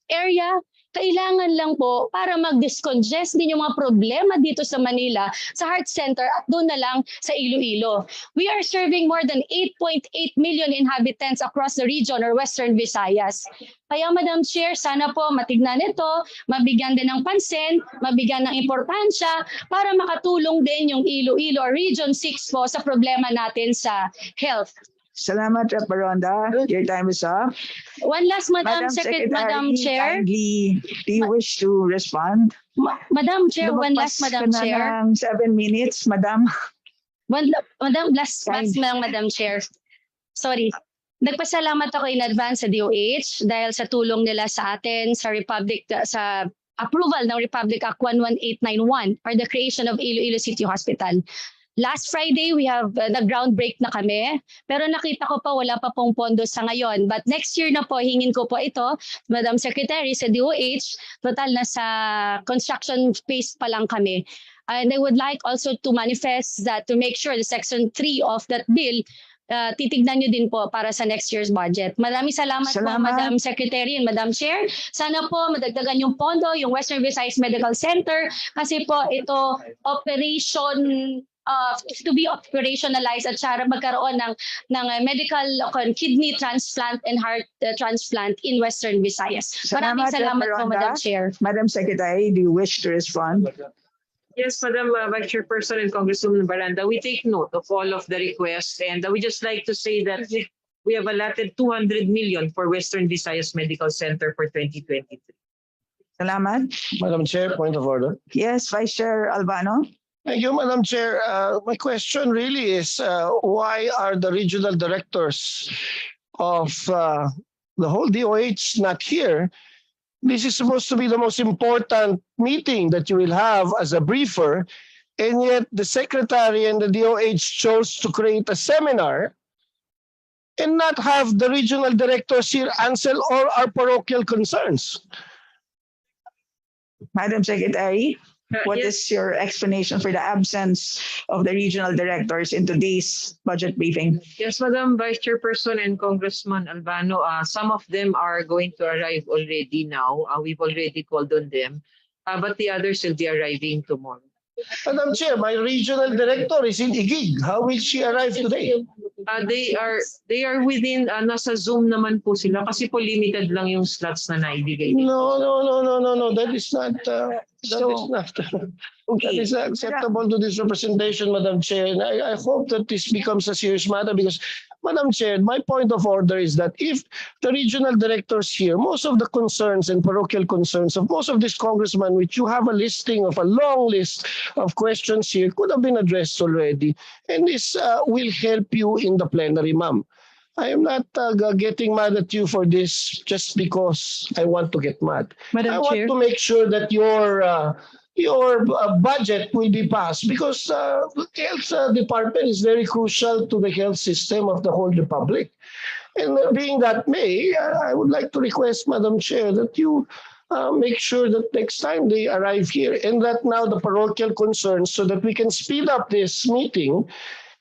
area. Kailangan lang po para mag-discongest din yung mga problema dito sa Manila, sa Heart Center at doon na lang sa Iloilo. We are serving more than 8.8 million inhabitants across the region or Western Visayas. Kaya Madam Chair, sana po matignan ito, mabigyan din ng pansin, mabigyan ng importansya para makatulong din yung Iloilo or Region 6 po sa problema natin sa health. Salamat, Rep. Baronda. Your time is up. One last, Madam Chair. Kindly, do you wish to respond? Madam Chair, one last, Madam Chair. 7 minutes, Madam. Last lang, Madam Chair. Sorry. Nagpasalamat ako in advance sa DOH dahil sa tulong nila sa atin sa approval ng Republic Act 11891 or the creation of Iloilo City Hospital. Last Friday, we have nag-groundbreak na kami. Pero nakita ko pa, wala pa pong pondo sa ngayon. But next year na po, hingin ko po ito, Madam Secretary, sa DOH, total na sa construction phase pa lang kami. And I would like also to manifest that to make sure the Section 3 of that bill, titignan nyo din po para sa next year's budget. Maraming salamat po, Madam Secretary and Madam Chair. Sana po madagdagan yung pondo, yung Western Visayas Medical Center, kasi po ito to be operationalized at para magkaroon ng medical kidney transplant and heart transplant in Western Visayas. Maraming salamat po, Madam Chair. Madam Secretary, do you wish to respond? Yes, Madam Vice Chairperson and Congresswoman Baranda, we take note of all of the requests and we just like to say that we have allotted 200 million for Western Visayas Medical Center for 2023. Salamat. Madam Chair, point of order. Yes, Vice Chair Albano. Thank you, Madam Chair. My question really is why are the regional directors of the whole DOH not here? This is supposed to be the most important meeting that you will have as a briefer, and yet the Secretary and the DOH chose to create a seminar and not have the regional directors here answer all our parochial concerns. Madam Secretary, what is your explanation for the absence of the regional directors in today's budget briefing? Yes, Madam Vice Chairperson and Congressman Albano, some of them are going to arrive already now. We've already called on them, but the others will be arriving tomorrow. Madam Chair, my regional director is in Igig. How will she arrive today? They are within, nasa Zoom naman po sila kasi po limited lang yung slots na naibigay. No. That is not. That is acceptable to this representation, Madam Chair. And I hope that this becomes a serious matter because, Madam Chair, my point of order is that if the regional directors here, most of the concerns and parochial concerns of most of these congressmen, which you have a listing of a long list of questions here, could have been addressed already. And this will help you in the plenary, ma'am. I am not getting mad at you for this just because I want to get mad. Madam I want Chair. to make sure that your budget will be passed because the health department is very crucial to the health system of the whole republic. And being that may, I would like to request, Madam Chair, that you make sure that next time they arrive here and that now the parochial concerns so that we can speed up this meeting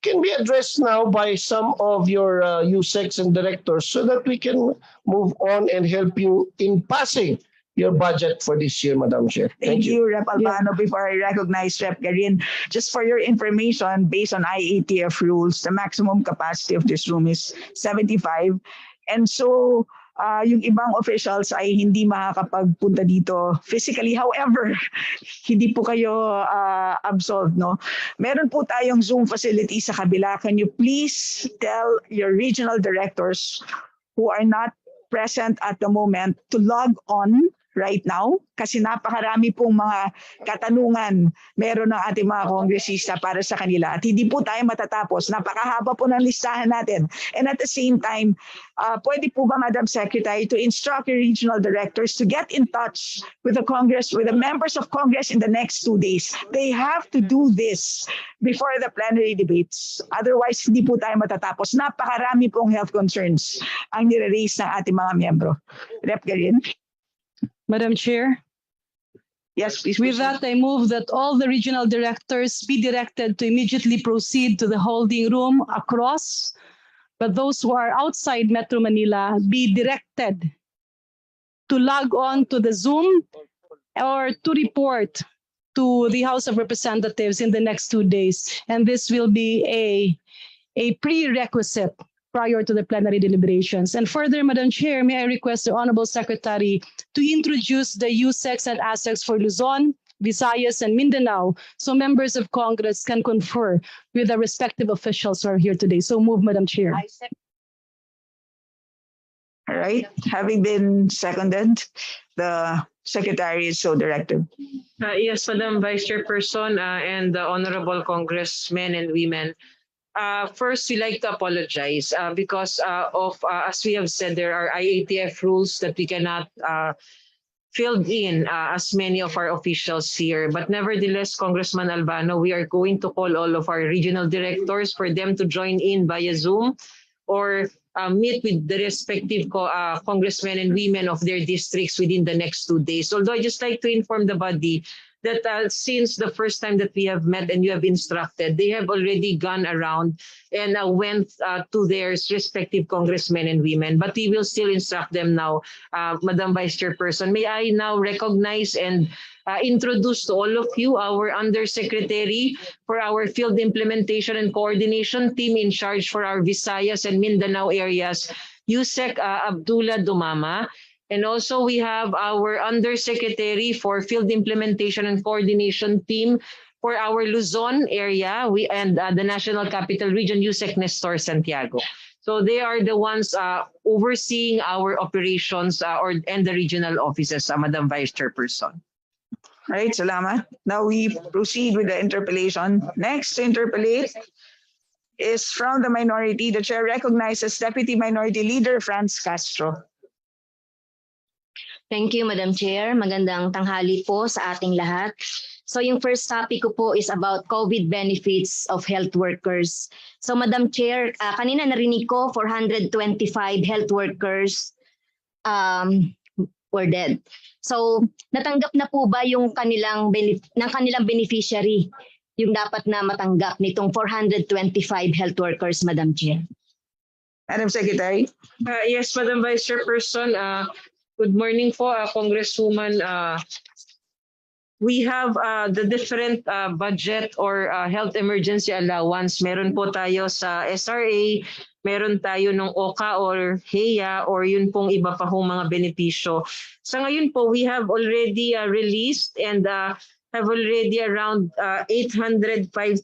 can be addressed now by some of your USECs and directors so that we can move on and help you in passing your budget for this year, Madam Chair. Thank you, Rep. Albano. Before I recognize Rep. Garin, just for your information, based on IATF rules, the maximum capacity of this room is 75. And so, yung ibang officials ay hindi makakapagpunta dito physically. However, hindi po kayo absolved, no? Meron po tayong Zoom facility sa kabila. Can you please tell your regional directors who are not present at the moment to log on right now? Kasi napakarami pong mga katanungan meron ng ating mga kongresista para sa kanila. At hindi po tayo matatapos. Napakahaba po ng listahan natin. And at the same time, pwede po ba, Madam Secretary, to instruct your regional directors to get in touch with the Congress, with the members of Congress in the next 2 days. They have to do this before the plenary debates. Otherwise, hindi po tayo matatapos. Napakarami pong health concerns ang nire-raise ng ating mga miyembro. Rep. Garin? Madam Chair. Yes, please. With that, I move that all the regional directors be directed to immediately proceed to the holding room across, but those who are outside Metro Manila be directed to log on to the Zoom or to report to the House of Representatives in the next 2 days. And this will be a prerequisite prior to the plenary deliberations. And further, Madam Chair, may I request the Honorable Secretary to introduce the USECs and ASECs for Luzon, Visayas, and Mindanao so members of Congress can confer with the respective officials who are here today. So move, Madam Chair. All right. Having been seconded, the Secretary is so directed. Yes, Madam Vice Chairperson and the Honorable Congressmen and women. First, we like to apologize because of, as we have said, there are IATF rules that we cannot fill in as many of our officials here. But nevertheless, Congressman Albano, we are going to call all of our regional directors for them to join in via Zoom or meet with the respective congressmen and women of their districts within the next 2 days. Although I just like to inform the body that since the first time that we have met and you have instructed, they have already gone around and went to their respective congressmen and women. But we will still instruct them now, Madam Vice Chairperson. May I now recognize and introduce to all of you our Undersecretary for our Field Implementation and Coordination Team in charge for our Visayas and Mindanao areas, USEC Abdullah Dumama. And also we have our Undersecretary for Field Implementation and Coordination Team for our Luzon area and the National Capital Region, USEC Nestor Santiago. So they are the ones overseeing our operations and the regional offices, Madam Vice Chairperson. Right, salamat. Now we proceed with the interpellation. Next to interpellate is from the minority. The chair recognizes Deputy Minority Leader Franz Castro. Thank you, Madam Chair. Magandang tanghali po sa ating lahat. So yung first topic ko po is about COVID benefits of health workers. So Madam Chair, kanina narinig ko 425 health workers were dead. So natanggap na po ba yung kanilang beneficiary yung dapat na matanggap nitong 425 health workers, Madam Chair? Madam Secretary. Yes, Madam Vice Chairperson. Good morning po, Congresswoman. We have the different budget or health emergency allowance. Meron po tayo sa SRA, meron tayo ng OCA or HEA or yun pong iba pa hong mga benepisyo. Sa ngayon po, we have already released and have already around 805,000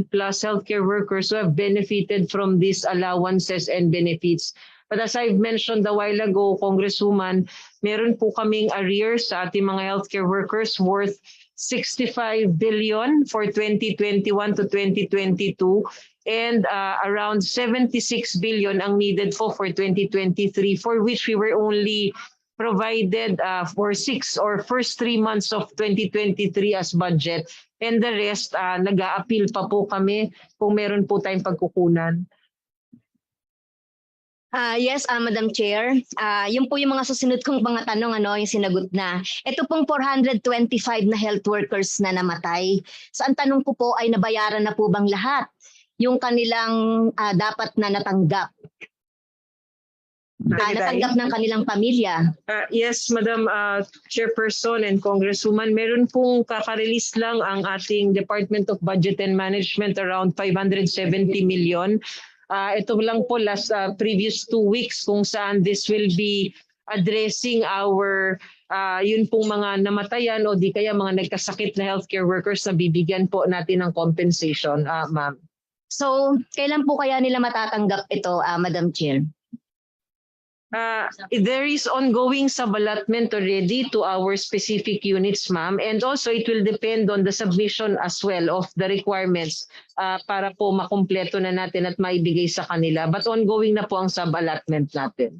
plus healthcare workers who have benefited from these allowances and benefits. But as I've mentioned a while ago, Congresswoman, meron po kaming arrears sa ating mga healthcare workers worth 65 billion for 2021 to 2022 and around 76 billion ang needed for 2023, for which we were only provided for 6 or first 3 months of 2023 as budget, and the rest nag-a-appeal pa po kami kung meron po tayong pagkukunan. Yes, Madam Chair. Yun po yung mga susunod kong mga tanong, yung sinagot na. Ito pong 425 na health workers na namatay. So ang tanong ko po ay nabayaran na po bang lahat yung kanilang dapat na natanggap? Natanggap ng kanilang pamilya? Yes, Madam Chairperson and Congresswoman, meron pong kakarelease lang ang ating Department of Budget and Management, around 570 million. Ito lang po last previous 2 weeks kung saan this will be addressing our yun pong mga namatayan o di kaya mga nagkasakit na healthcare workers na bibigyan po natin ng compensation, ma'am. So, kailan po kaya nila matatanggap ito, Madam Chair? There is ongoing sub-allotment already to our specific units, ma'am. And also it will depend on the submission as well of the requirements para po makumpleto na natin at maibigay sa kanila. But ongoing na po ang sub-allotment natin.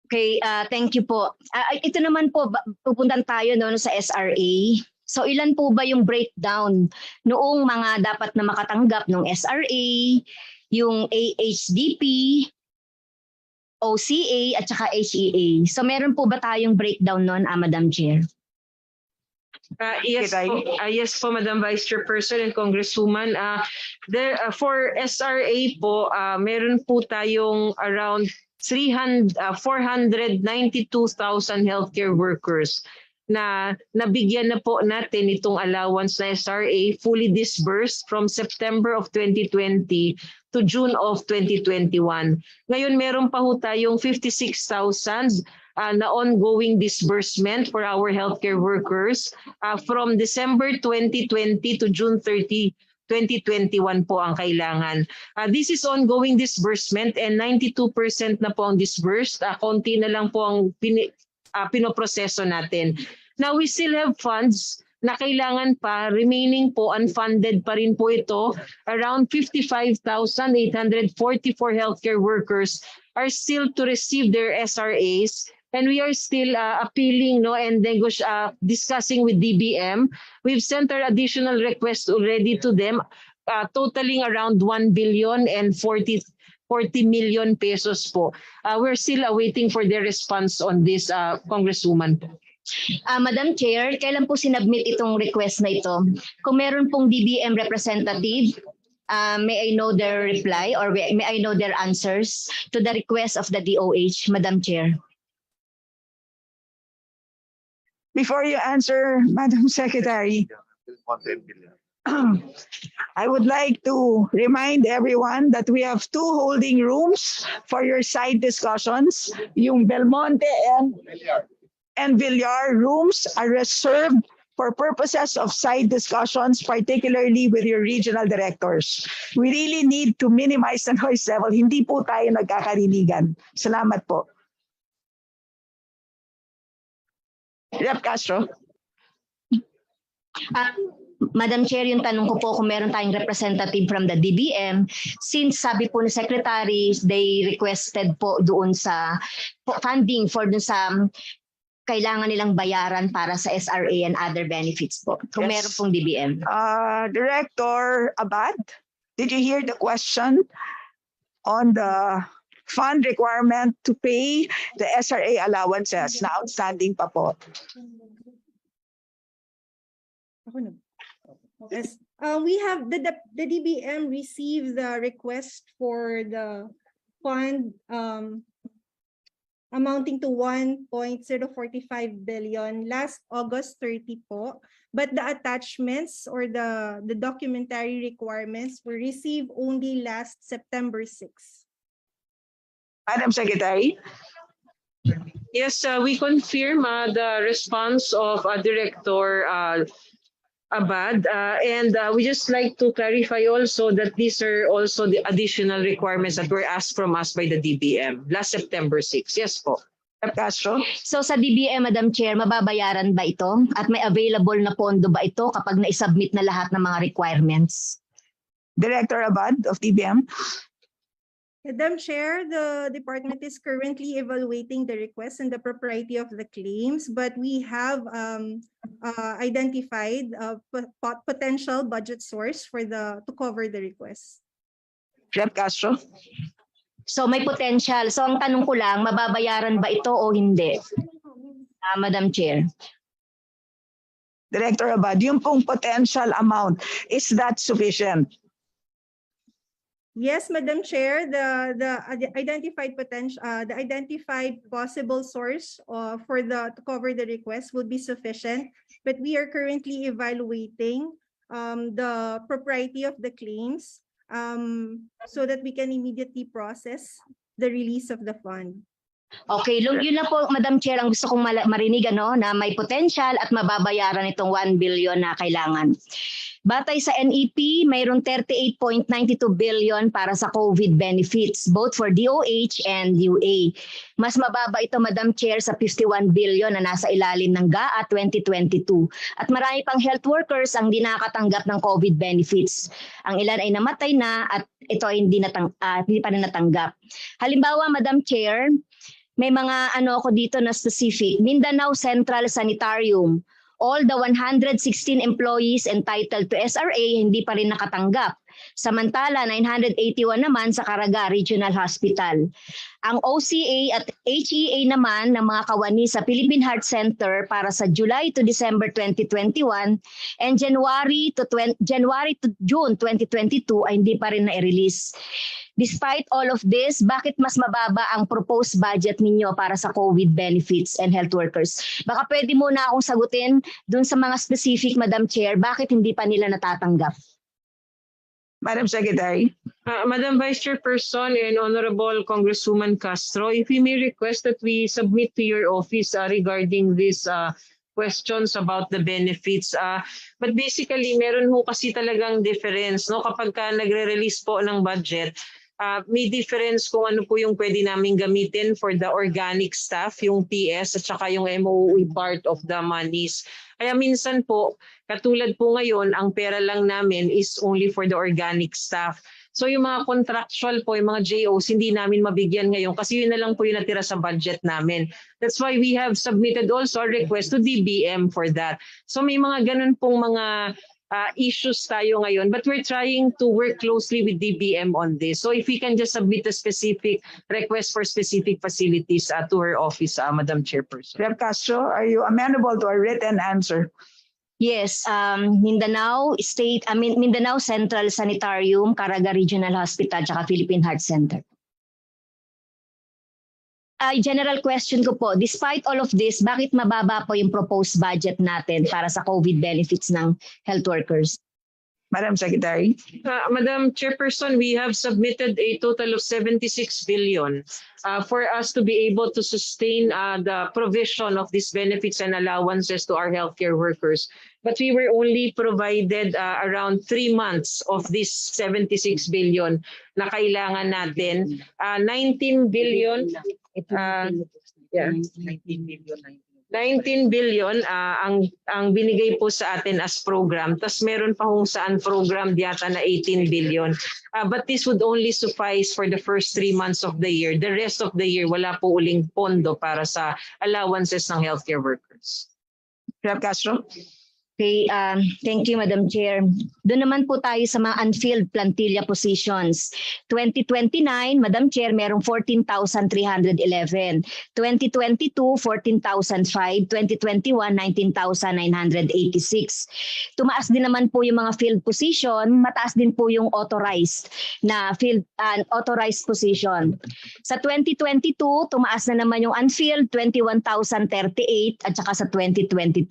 Okay, thank you po. Ito naman po, pupuntan tayo sa SRA. So ilan po ba yung breakdown noong mga dapat na makatanggap ng SRA, yung AHDP, OCA at saka HEA. So meron po ba tayong breakdown noon, Madam Chair? Yes po, Madam Vice Chairperson and Congresswoman. For SRA po, meron po tayong around 492,000 healthcare workers na nabigyan na po natin itong allowance na SRA fully disbursed from September of 2020 to June of 2021. Ngayon meron pa ho tayong 56,000 na ongoing disbursement for our healthcare workers from December 2020 to June 30, 2021 po ang kailangan. This is ongoing disbursement and 92% na po ang disbursed. Konti na lang po ang pinoproseso natin. Now we still have funds na kailangan pa, remaining po, unfunded pa rin po ito. Around 55,844 healthcare workers are still to receive their SRAs, and we are still appealing and discussing with DBM. We've sent our additional request already to them, totaling around 1 billion and 40 million pesos po. We're still awaiting for their response on this, Congresswoman. Madam Chair, kailan po sinubmit itong request na ito? Kung meron pong DBM representative, may I know their reply or may I know their answers to the request of the DOH, Madam Chair? Before you answer, Madam Secretary, I would like to remind everyone that we have 2 holding rooms for your side discussions. Yung Belmonte and Villar rooms are reserved for purposes of side discussions, particularly with your regional directors. We really need to minimize the noise level. Hindi po tayo nagkakarinigan. Salamat po. Rep. Castro. Madam Chair, yung tanong ko po kung meron tayong representative from the DBM, since sabi po ni Secretary, they requested po doon sa funding for doon sa kailangan nilang bayaran para sa SRA and other benefits po. Kung meron pong DBM. Director Abad, did you hear the question on the fund requirement to pay the SRA allowances na outstanding pa po? Yes. We have the DBM received the request for the fund amounting to 1.045 billion last August 30 po. But the attachments or the documentary requirements were received only last September 6. Madam Secretary. Yes, we confirm the response of Director Abad, and we just like to clarify also that these are also the additional requirements that were asked from us by the DBM last September 6. Yes po. Castro. So sa DBM, Madam Chair, mababayaran ba ito? At may available na pondo ba ito kapag na-submit na lahat ng mga requirements? Director Abad of DBM. Madam Chair, the department is currently evaluating the request and the propriety of the claims, but we have identified a potential budget source for to cover the request. Rep Castro? So may potential. So ang tanong ko lang, mababayaran ba ito o hindi? Madam Chair. Director Abad, yung pong potential amount, is that sufficient? Yes, Madam Chair, the identified potential, the identified possible source to cover the request would be sufficient, but we are currently evaluating the propriety of the claims so that we can immediately process the release of the fund. Okay, yun na po, Madam Chair, ang gusto kong marinig, na may potential at mababayaran itong 1 billion na kailangan. Batay sa NEP, mayroong 38.92 billion para sa COVID benefits, both for DOH and UA. Mas mababa ito, Madam Chair, sa 51 billion na nasa ilalim ng GAA 2022. At marami pang health workers ang di nakakatanggap ng COVID benefits. Ang ilan ay namatay na at ito ay hindi pa rin natanggap. Halimbawa, Madam Chair, may mga ako dito na specific. Mindanao Central Sanitarium. All the 116 employees entitled to SRA hindi pa rin nakatanggap. Samantala, 981 naman sa Caraga Regional Hospital. Ang OCA at HEA naman ng mga kawani sa Philippine Heart Center para sa July to December 2021 and January to June 2022 ay hindi pa rin na-release. Despite all of this, bakit mas mababa ang proposed budget ninyo para sa COVID benefits and health workers? Baka pwede muna akong sagutin dun sa mga specific, Madam Chair, bakit hindi pa nila natatanggap? Madam Secretary. Madam Vice Chairperson and Honorable Congresswoman Castro, if we may request that we submit to your office regarding these questions about the benefits. But basically, meron ho kasi talagang difference. No? Kapag nagre-release po ng budget, may difference kung ano po yung pwede namin gamitin for the organic staff, yung PS at saka yung MOE part of the monies. Kaya minsan po, katulad po ngayon, ang pera lang namin is only for the organic staff. So yung mga contractual po, yung mga JOs, hindi namin mabigyan ngayon kasi yun na lang po yung natira sa budget namin. That's why we have submitted also a request to DBM for that. So may mga ganun pong mga issues tayo ngayon, but we're trying to work closely with DBM on this. So if we can just submit a specific request for specific facilities to her office, Madam Chairperson. Rep Castro, are you amenable to a written answer? Yes, Mindanao Central Sanitarium, Caraga Regional Hospital, tsaka Philippine Heart Center. General question ko po, despite all of this, bakit mababa po yung proposed budget natin para sa COVID benefits ng health workers? Madam Secretary. Madam Chairperson, we have submitted a total of 76 billion for us to be able to sustain the provision of these benefits and allowances to our healthcare workers. But we were only provided around 3 months of this 76 billion na kailangan natin. 19 billion. 19 billion ang binigay po sa atin as program. Tapos meron pa kung saan program yata na 18 billion. But this would only suffice for the first 3 months of the year. The rest of the year, wala po uling pondo para sa allowances ng healthcare workers. Rep Castro. Okay, thank you, Madam Chair. Doon naman po tayo sa mga unfilled plantilla positions. 2029, Madam Chair, merong 14,311. 2022, 14,005. 2021, 19,986. Tumaas din naman po yung mga filled position. Mataas din po yung authorized authorized position. Sa 2022, tumaas na naman yung unfilled, 21,038 at saka sa 2023.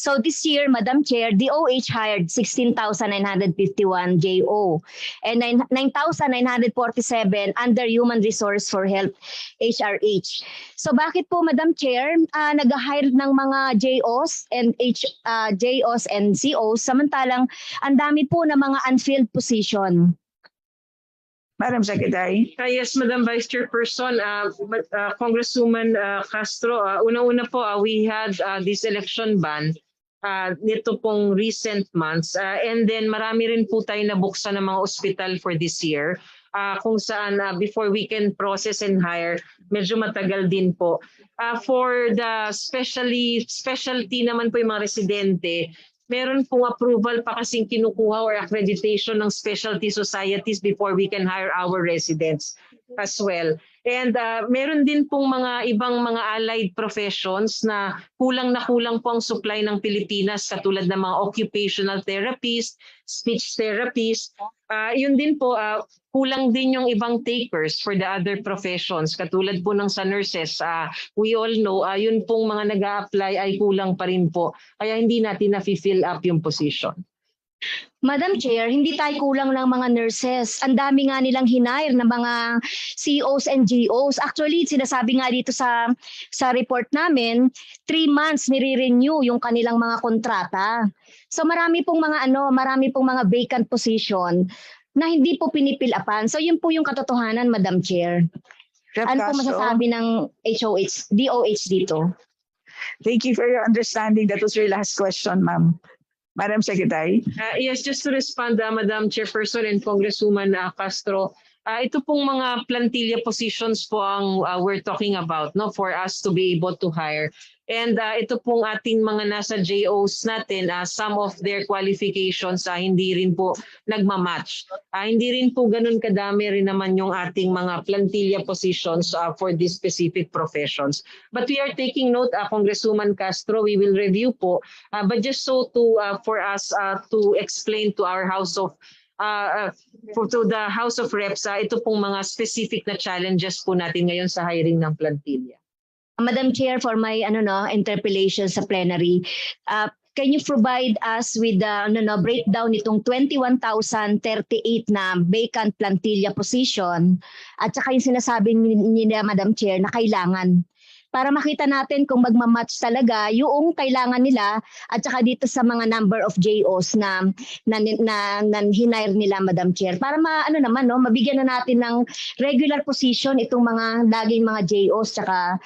So this year, Madam Chair, DOH hired 16,951 JO and 9,947 under Human Resource for Health, HRH. So bakit po, Madam Chair, nag-hire ng mga JOs and JOs and COs samantalang ang dami po ng mga unfilled position? Madam Secretary. Yes, Madam Vice Chairperson, Congresswoman Castro, una-una po, we had this election ban nito pong recent months. And then marami rin po tayo nabuksan ng mga ospital for this year. kung saan before we can process and hire, medyo matagal din po. For the specialty naman po yung mga residente, meron pong approval pa kasing kinukuha or accreditation ng specialty societies before we can hire our residents as well. And meron din pong mga ibang mga allied professions na kulang po ang supply ng Pilipinas, katulad ng mga occupational therapist, speech therapist. Yun din po, kulang din yung ibang takers for the other professions, katulad po ng sa nurses. We all know, yun pong mga nag-a-apply ay kulang pa rin po. Kaya hindi natin na-fill up yung position. Madam Chair, hindi tayo kulang ng mga nurses. Ang dami nga nilang hinire ng mga COs and GOs. Actually, sinasabi nga dito sa report namin, 3 months nire-renew yung kanilang mga kontrata. So marami pong mga vacant position na hindi po pinipilapan. So yun po yung katotohanan, Madam Chair. Ano po masasabi ng DOH dito? Thank you for your understanding. That was your last question, ma'am. Madam Secretary. Yes, just to respond, Madam Chairperson and Congresswoman Castro, ito pong mga plantilla positions po ang we're talking about, no, for us to be able to hire. And ito pong ating mga nasa JOs natin, some of their qualifications hindi rin po nagmamatch. Hindi rin po ganun kadami rin naman yung ating mga plantilla positions for these specific professions. But we are taking note, Congresswoman Castro, we will review po. But just so for us to explain to our House of to the House of Reps, ito pong mga specific na challenges po natin ngayon sa hiring ng plantilla. Madam Chair, for my interpellation sa plenary, can you provide us with the breakdown nitong 21,038 na vacant plantilla position at saka yung sinasabi niya, Madam Chair, na kailangan, para makita natin kung magmamatch talaga yung kailangan nila at saka dito sa mga number of JOs na hinire nila, Madam Chair, para mabigyan na natin ng regular position itong mga laging mga JOs saka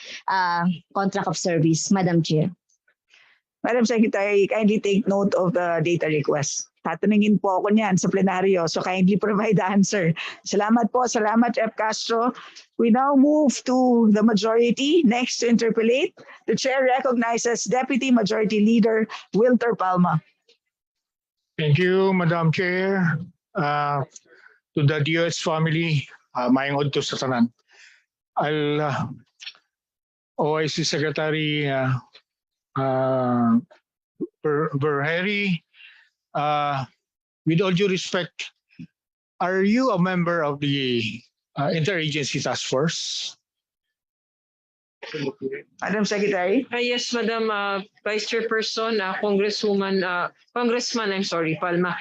contract of service, Madam Chair. Madam Secretary, kindly take note of the data request. Tatanungin po ako niyan sa plenaryo, so kindly provide the answer. Salamat po, salamat F. Castro. We now move to the majority. Next to interpolate, the chair recognizes Deputy Majority Leader Wilter Palma. Thank you, Madam Chair. To the DOH family, maayong adto sa tanan. OIC Secretary Verheri, with all due respect, are you a member of the Interagency Task Force? Madam Secretary. Yes, Madam Vice Chairperson, Congressman, Palma.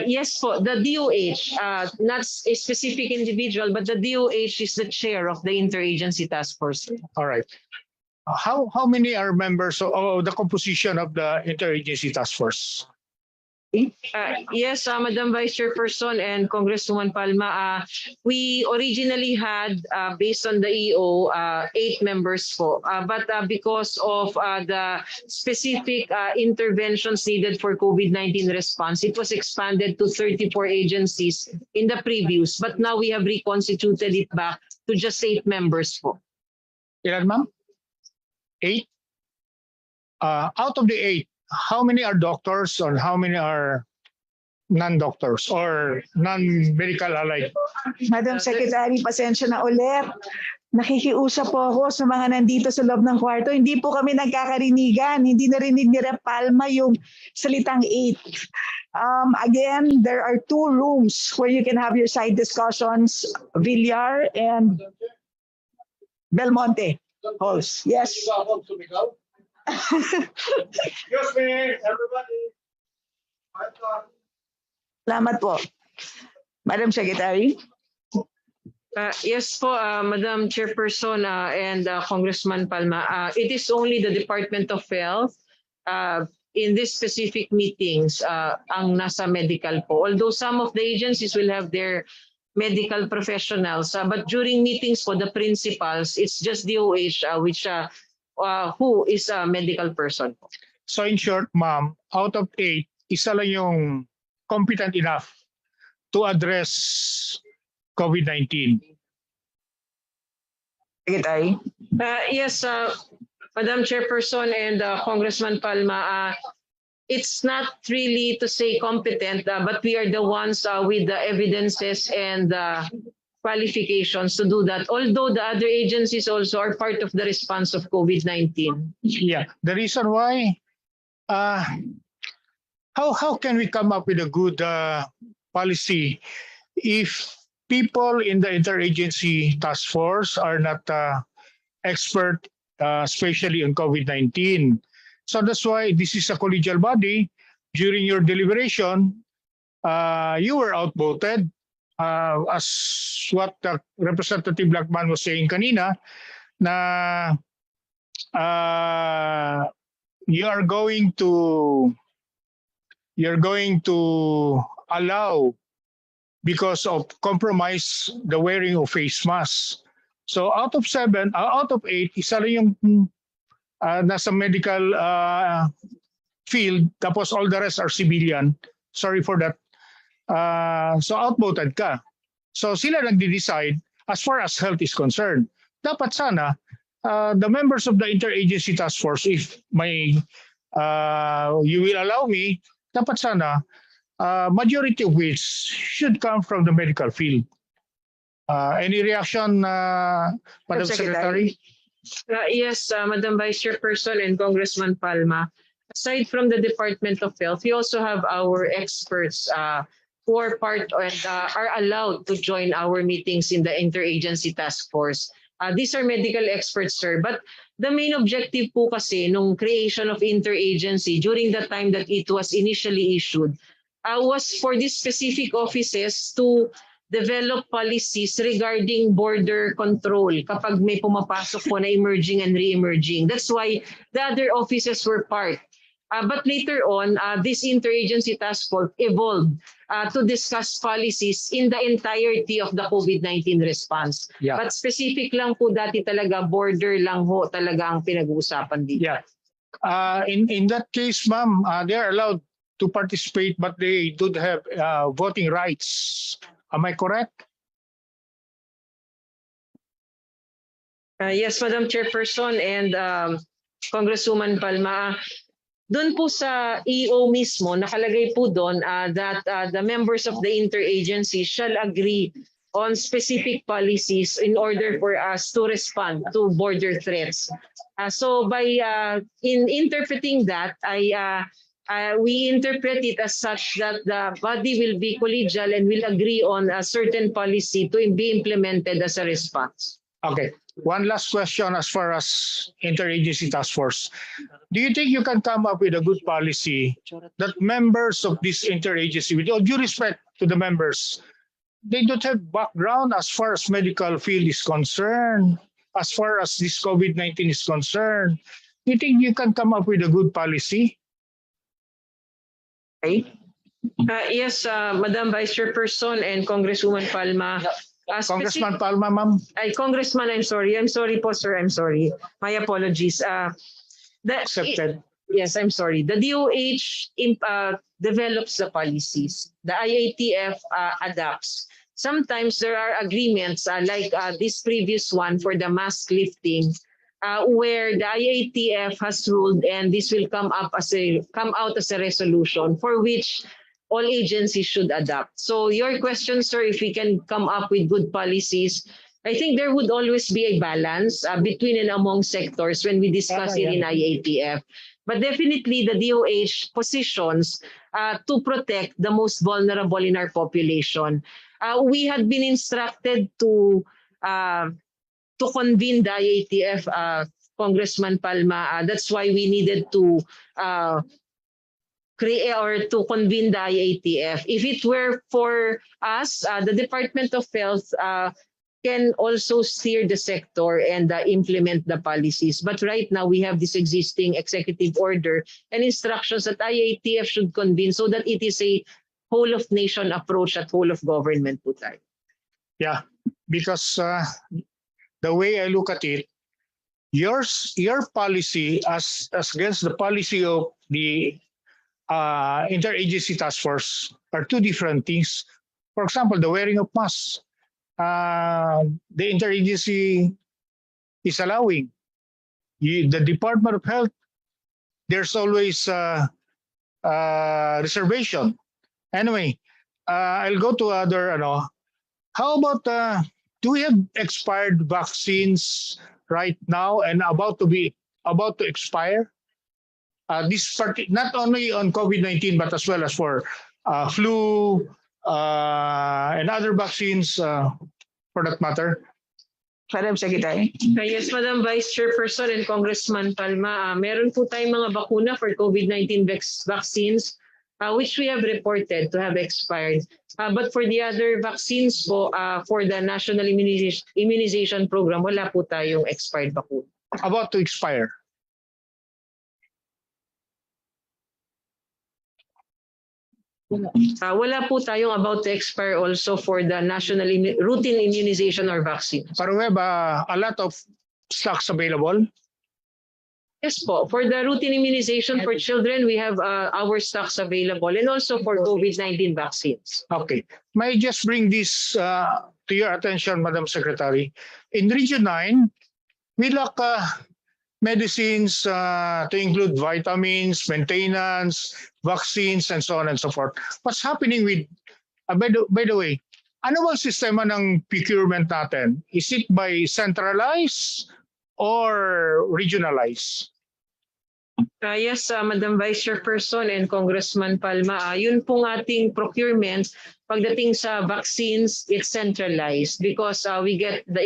Yes po, the DOH, not a specific individual, but the DOH is the chair of the Interagency Task Force. All right. How many are members of the composition of the Interagency Task Force? Yes, Madam Vice Chairperson and Congresswoman Palma, we originally had, based on the EO, 8 members po. But because of the specific interventions needed for COVID-19 response, it was expanded to 34 agencies in the previous. But now we have reconstituted it back to just 8 members po. Ilan, ma'am? 8? Out of the 8, how many are doctors or how many are non-doctors or non-medical allied? Madam Secretary, pasensya na ulit. Nakikiusap po ako sa mga nandito sa loob ng kwarto. Hindi po kami nagkakarinigan. Hindi narinig ni Rep. Palma yung salitang 8. Again, there are 2 rooms where you can have your side discussions, Villar and Belmonte halls. Yes. Excuse me, everybody. Salamat po. Madam Secretary. Yes po, Madam Chairperson and Congressman Palma. It is only the Department of Health in these specific meetings ang nasa medical po. Although some of the agencies will have their medical professionals, but during meetings po, the principals, it's just DOH who is a medical person. So in short, ma'am, out of 8, isa lang yung competent enough to address COVID-19? Secretary. Yes, Madam Chairperson and Congressman Palma, it's not really to say competent, but we are the ones with the evidences and qualifications to do that. Although the other agencies also are part of the response of COVID-19. Yeah, the reason why, how can we come up with a good policy if people in the interagency task force are not expert, especially on COVID-19? So that's why this is a collegial body. During your deliberation, you were outvoted. As what Representative Blackman was saying kanina, na you're going to allow, because of compromise, the wearing of face masks. So out of 7, out of 8, isa lang yung nasa medical field, tapos all the rest are civilian. Sorry for that. So outvoted ka. So sila nagde-decide as far as health is concerned. Dapat sana the members of the interagency task force, if may you will allow me, dapat sana majority of which should come from the medical field. Any reaction, Madam Secretary? Yes, Madam Vice Chairperson and Congressman Palma. Aside from the Department of Health, we also have our experts who are part and are allowed to join our meetings in the interagency task force. These are medical experts, sir. But the main objective po kasi nung creation of interagency during the time that it was initially issued was for these specific offices to develop policies regarding border control kapag may pumapasok po na emerging and re-emerging. That's why the other offices were part. But later on, this interagency task force evolved to discuss policies in the entirety of the COVID-19 response. Yeah. But specific lang po dati talaga, border lang ho talaga ang pinag-uusapan dito. Yeah. In that case, ma'am, they are allowed to participate, but they don't have voting rights. Am I correct? Yes, Madam Chairperson and Congresswoman Palma. Doon po sa EO mismo, nakalagay po doon that the members of the interagency shall agree on specific policies in order for us to respond to border threats. So by in interpreting that, we interpret it as such that the body will be collegial and will agree on a certain policy to be implemented as a response. Okay. One last question as far as interagency task force. Do you think you can come up with a good policy that members of this interagency, with all due respect to the members, they don't have background as far as medical field is concerned, as far as this COVID-19 is concerned? Do you think you can come up with a good policy? Okay. Yes, Madam Vice Chairperson and Congresswoman Palma. Congressman Palma, ma'am. Congressman, I'm sorry. I'm sorry po, sir. I'm sorry. My apologies. Accepted. Yes, I'm sorry. The DOH develops the policies. The IATF adapts. Sometimes there are agreements like this previous one for the mask lifting, where the IATF has ruled, and this will come out as a resolution for which all agencies should adapt. So your question, sir, if we can come up with good policies, I think there would always be a balance between and among sectors when we discuss it in IATF. But definitely the DOH positions to protect the most vulnerable in our population. We had been instructed to convene the IATF, Congressman Palma. That's why we needed to create or to convene the IATF. If it were for us, the Department of Health can also steer the sector and implement the policies. But right now, we have this existing executive order and instructions that IATF should convene so that it is a whole-of-nation approach at whole-of-government po tayo. Yeah, because the way I look at it, your policy as against the policy of the interagency task force are two different things. For example, the wearing of masks. the interagency is allowing. The Department of Health, there's always reservation. Anyway, I'll go to other. How about do we have expired vaccines right now and about to expire? This not only on COVID-19 but as well as for flu and other vaccines for that matter. Madam Secretary. Yes, Madam Vice Chairperson and Congressman Palma, meron po tayong mga bakuna for COVID-19 vaccines which we have reported to have expired. But for the other vaccines po, for the National Immunization Program, wala po tayong expired bakuna. About to expire. Wala po tayong about to expire also for the national routine immunization or vaccine. But we have a lot of stocks available. Yes po. For the routine immunization for children, we have our stocks available and also for COVID-19 vaccines. Okay. May I just bring this to your attention, Madam Secretary. In Region 9, we lack medicines to include vitamins, maintenance, vaccines, and so on and so forth. What's happening with, by the way, ano bang sistema ng procurement natin? Is it by centralized or regionalized? Yes, Madam Vice Chairperson and Congressman Palma, yun pong ating procurement. Pagdating sa vaccines, it's centralized because we get the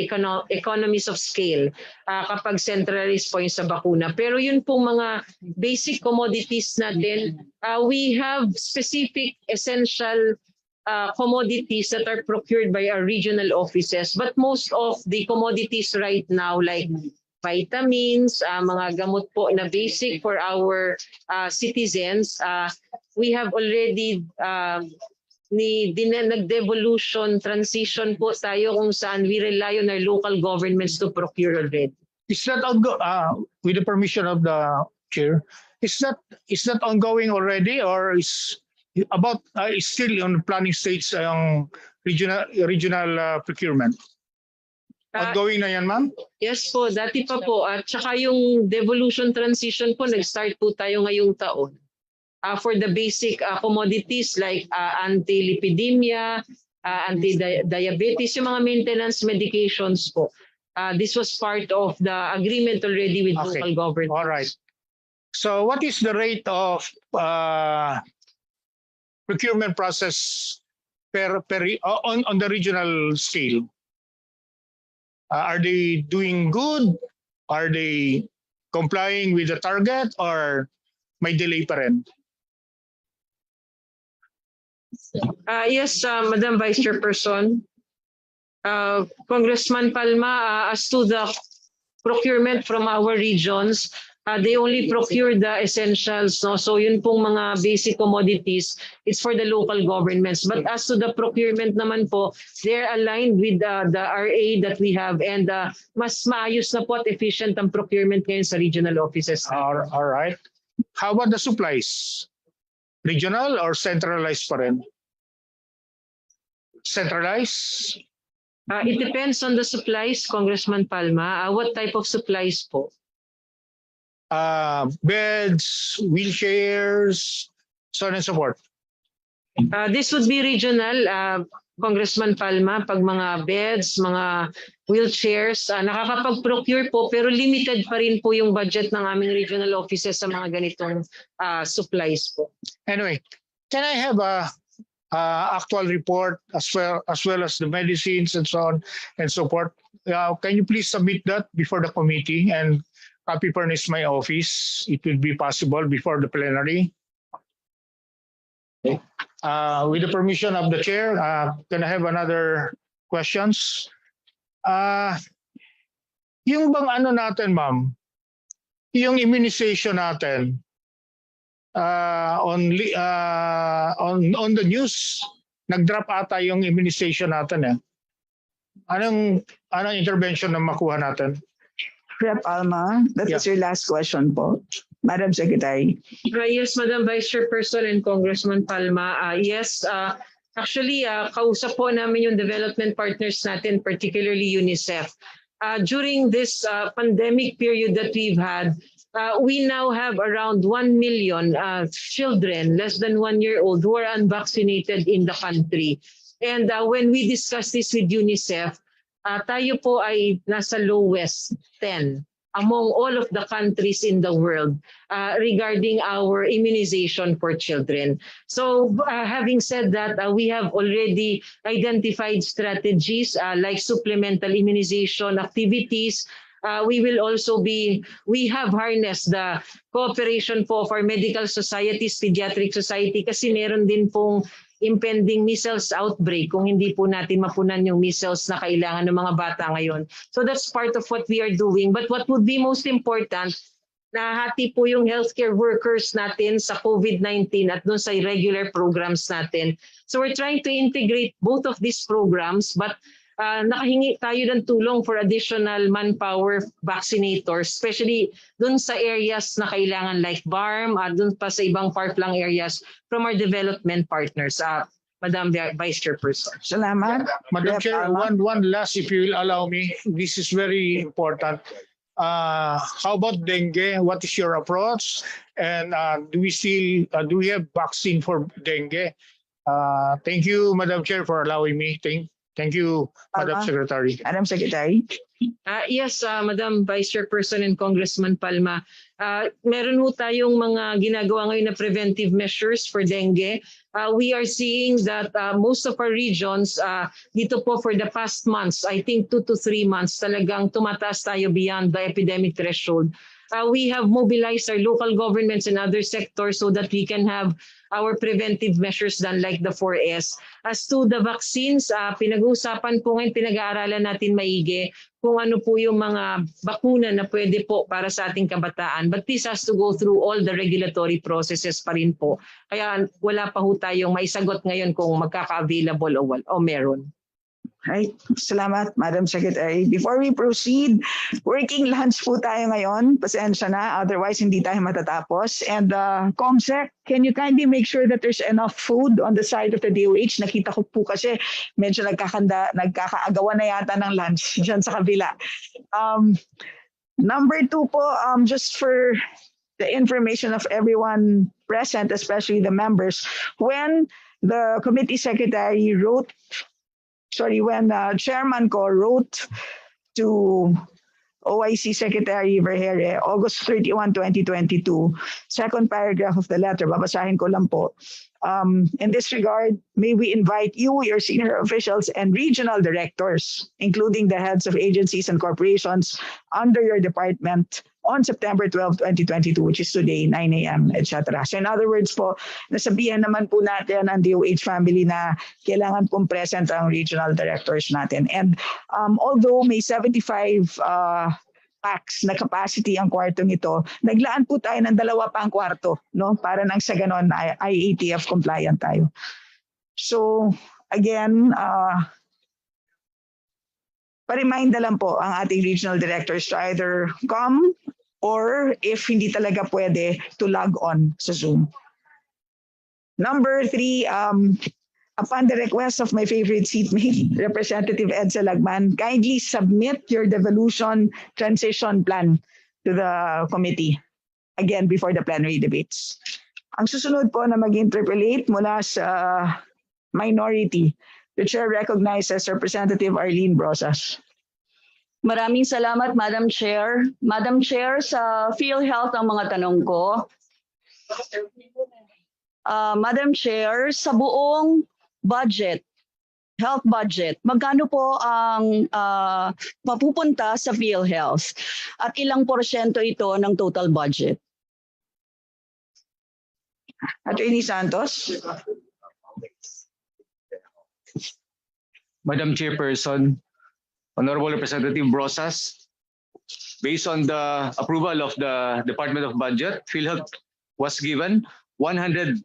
economies of scale kapag centralized po yung sa bakuna. Pero yun pong mga basic commodities natin, we have specific essential commodities that are procured by our regional offices. But most of the commodities right now, like vitamins, mga gamot po na basic for our citizens, we have already nag-devolution transition po tayo kung saan we rely on our local governments to procure already. Is that with the permission of the chair? Is that ongoing already, or is still on planning stage ang regional procurement? Ongoing na yan, ma'am? Yes po, dati pa po. At saka yung devolution transition po, nag-start po tayo ngayong taon. For the basic commodities like anti-lipidemia, anti-diabetes, yung mga maintenance medications po. This was part of the agreement already with local governments. All right. So what is the rate of procurement process on the regional scale? Are they doing good? Are they complying with the target, or may delay pa rin? Yes, Madam Vice Chairperson. Congressman Palma, as to the procurement from our regions, they only procure the essentials. No? So yun pong mga basic commodities, it's for the local governments. But as to the procurement naman po, they're aligned with the RA that we have, and mas maayos na po at efficient ang procurement ngayon sa regional offices. All right. How about the supplies? Regional or centralized pa rin? Centralized? It depends on the supplies, Congressman Palma. What type of supplies po? Beds, wheelchairs, so on and so forth. This would be regional, Congressman Palma, pag mga beds, mga wheelchairs, nakakapag-procure po pero limited pa rin po yung budget ng aming regional offices sa mga ganitong supplies po. Anyway, can I have a actual report as well as the medicines and so on and so forth? Can you please submit that before the committee and copy furnish my office? It will be possible before the plenary. Okay. With the permission of the chair, can I have another questions? Yung bang ano natin, ma'am, yung immunization natin on the news, nag-drop ata yung immunization natin eh. Anong intervention na makuha natin? Rep. Alma, that is your last question po. Madam Secretary. Yes, Madam Vice Chairperson and Congressman Palma. Yes, Actually, kausap po namin yung development partners natin, particularly UNICEF. During this pandemic period that we've had, we now have around 1 million children less than 1 year old who are unvaccinated in the country. And when we discuss this with UNICEF, tayo po ay nasa lowest 10 among all of the countries in the world regarding our immunization for children. So having said that, we have already identified strategies like supplemental immunization activities. We have harnessed the cooperation po of our medical societies, Pediatric Society, kasi meron din pong impending measles outbreak kung hindi po natin mapunan yung measles na kailangan ng mga bata ngayon. So that's part of what we are doing. But what would be most important, nahati po yung healthcare workers natin sa COVID-19 at doon sa regular programs natin. So we're trying to integrate both of these programs, but nakahingi tayo ng tulong for additional manpower vaccinators, especially dun sa areas na kailangan like BARM, dun pa sa ibang far-flung areas from our development partners. Madam Vice Chairperson. Salamat. Madam Chair, one last, if you will allow me. This is very important. How about dengue? What is your approach? And do we have vaccine for dengue? Thank you, Madam Chair, for allowing me. Thank you, Madam Secretary. Madam Secretary. Yes, Madam Vice Chairperson and Congressman Palma. Meron ho tayong mga ginagawa ngayon na preventive measures for dengue. We are seeing that most of our regions, dito po for the past months, I think 2 to 3 months, talagang tumataas tayo beyond the epidemic threshold. We have mobilized our local governments and other sectors so that we can have our preventive measures done like the 4S. As to the vaccines, pinag-uusapan po ngayon, pinag-aaralan natin maigi kung ano po yung mga bakuna na pwede po para sa ating kabataan. But this has to go through all the regulatory processes pa rin po. Kaya wala pa ho tayong maisagot ngayon kung magkaka-available o meron. Right. Salamat, Madam Secretary. Before we proceed, working lunch po tayo ngayon. Pasensya na, otherwise hindi tayo matatapos. And Comsec, can you kindly make sure that there's enough food on the side of the DOH? Nakita ko po kasi medyo nagkakaagawan na yata ng lunch dyan sa kabila. Number 2 po, just for the information of everyone present, especially the members, when the committee secretary when Chairman ko wrote to OIC Secretary Vergere, August 31, 2022, second paragraph of the letter, babasahin ko lang po. In this regard, may we invite you, your senior officials and regional directors, including the heads of agencies and corporations under your department on September 12, 2022, which is today, 9 a.m., etc. So in other words po, nasabihan naman po natin ang DOH family na kailangan pong present ang regional directors natin. And although may 75 packs na capacity ang kwartong ito, naglaan po tayo ng 2 pang kwarto, no? Para nang sa ganon, IATF compliant tayo. So again, pa-remind na lang po ang ating regional directors to either come or if hindi talaga pwede, to log on sa Zoom. Number 3, upon the request of my favorite seatmate, Representative Edsa Lagman, kindly submit your devolution transition plan to the committee, again, before the plenary debates. Ang susunod po na mag-interpolate mula sa minority, the Chair recognizes Representative Arlene Brosas. Maraming salamat, Madam Chair. Madam Chair, sa PhilHealth ang mga tanong ko. Madam Chair, sa buong budget, health budget, magkano po ang mapupunta sa PhilHealth? At ilang porsyento ito ng total budget? Attorney Santos. Madam Chairperson, Honorable Representative Brosas, based on the approval of the Department of Budget, PhilHealth was given 100.2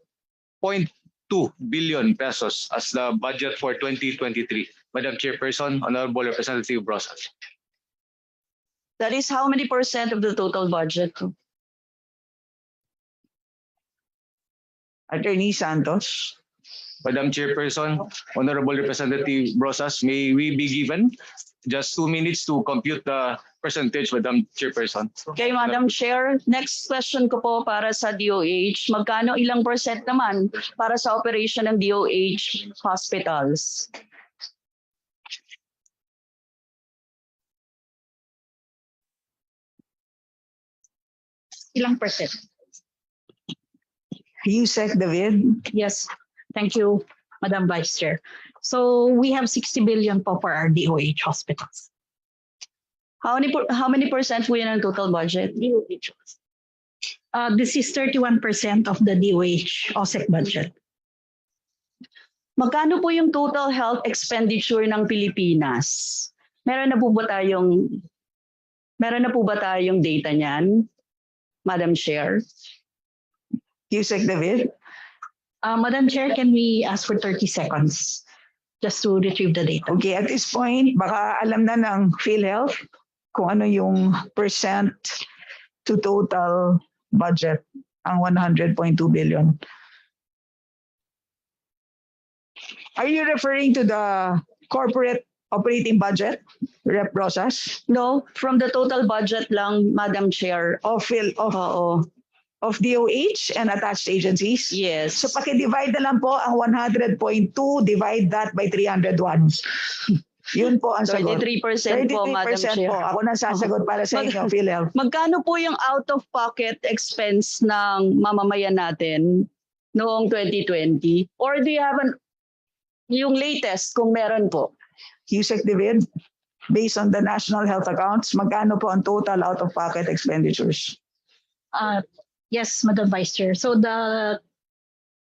billion pesos as the budget for 2023. Madam Chairperson, Honorable Representative Brosas. That is how many percent of the total budget? Attorney Santos. Madam Chairperson, Honorable Representative Brosas, may we be given just 2 minutes to compute the percentage, Madam Chairperson? Okay, Madam Chair, next question ko po para sa DOH. Magkano ilang percent naman para sa operation ng DOH hospitals? Ilang percent? Yusek David. Yes, thank you, Madam Vice Chair. So we have 60 billion po for our DOH hospitals. How many percent po yan ang total budget? DOH. This is 31% of the DOH OSEC budget. Magkano po yung total health expenditure ng Pilipinas? Meron na po ba tayong data niyan, Madam Chair? Yusek David. Madam Chair, can we ask for 30 seconds just to retrieve the data? Okay, at this point, baka alam na ng PhilHealth kung ano yung percent to total budget ang 100.2 billion. Are you referring to the corporate operating budget, Rep. Rosas? No, from the total budget lang, Madam Chair. Of DOH and attached agencies? Yes. So paki-divide na lang po ang 100.2, divide that by 301. Yun po ang sagot. 33% po, Madam Chair. po. Ako na sasagot para sa inyo, PhilHealth. Magkano po yung out-of-pocket expense ng mamamayan natin noong 2020? Or do you have yung latest kung meron po? Yusek David, based on the national health accounts, magkano po ang total out-of-pocket expenditures? Yes, Madam Vice Chair. So the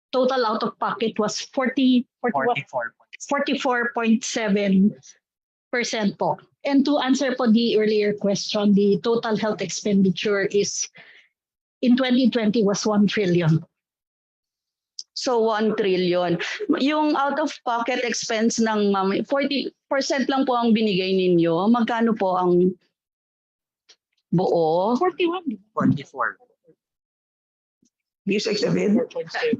total out-of-pocket was 44.7% po. And to answer po the earlier question, the total health expenditure is in 2020 was 1 trillion. So 1 trillion. Yung out-of-pocket expense ng 40% lang po ang binigay ninyo. Magkano po ang buo? 44. Yusek David.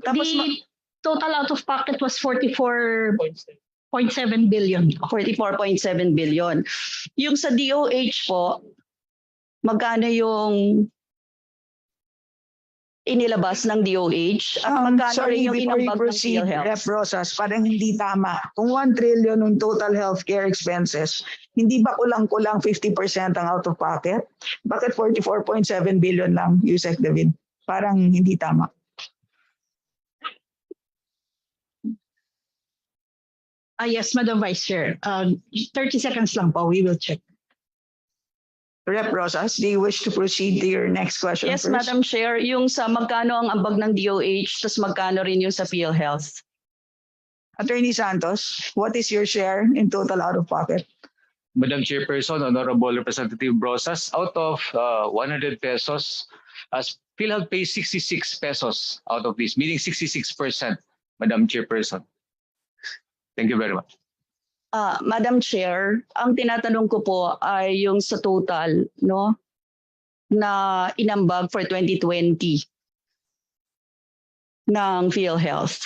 Tapos the total out-of-pocket was 44.7 billion. 44.7 billion. Yung sa DOH po, magkano yung inilabas ng DOH? At magkano Sorry, yung before you inambag ng proceed, PhilHealth? Rep. Rosas, parang hindi tama. Kung 1 trillion ng total healthcare expenses, hindi ba kulang-kulang 50% ang out-of-pocket? Bakit 44.7 billion lang, Yusek David? Parang hindi tama. Yes, Madam Vice Chair. 30 seconds lang po. We will check. Rep. Rosas, do you wish to proceed to your next question Yes, first? Madam Chair. Yung sa magkano ang ambag ng DOH, tapos magkano rin yung sa PhilHealth? Attorney Santos, what is your share in total out-of-pocket? Madam Chairperson, Honorable Representative Brosas, out of 100 pesos, as PhilHealth pays 66 pesos out of this, meaning 66%, Madam Chairperson. Thank you very much. Madam Chair, ang tinatanong ko po ay yung sa total, no, na inambag for 2020 ng PhilHealth.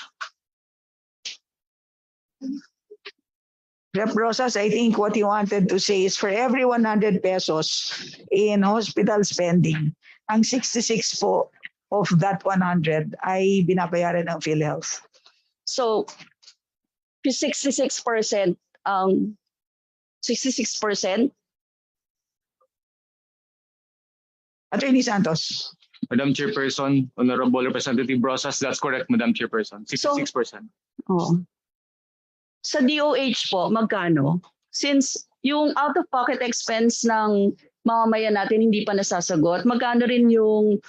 Rep. Rosas, I think what you wanted to say is for every 100 pesos in hospital spending, ang 66 po of that 100 ay binabayaran ng PhilHealth. So, 66%, 66%? Attorney Santos. Madam Chairperson, Honorable Representative Brosas, that's correct, Madam Chairperson, 66%. Oh. Sa DOH po, magkano? Since yung out-of-pocket expense ng mamamayan natin hindi pa nasasagot, magkano rin yung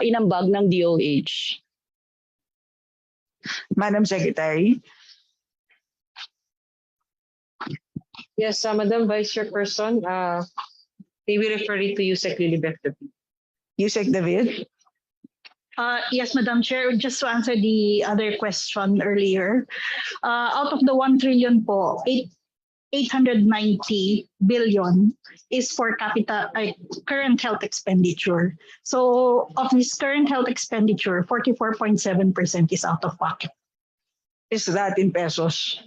inambag ng DOH? Madam Secretary. Yes, Madam Vice Chairperson, may we refer it to Yusek Lilibeth David. Yusek David. Yes, Madam Chair, just to answer the other question earlier, out of the 1 trillion po, 890 billion is for current health expenditure. So of this current health expenditure, 44.7% is out of pocket. is that in pesos?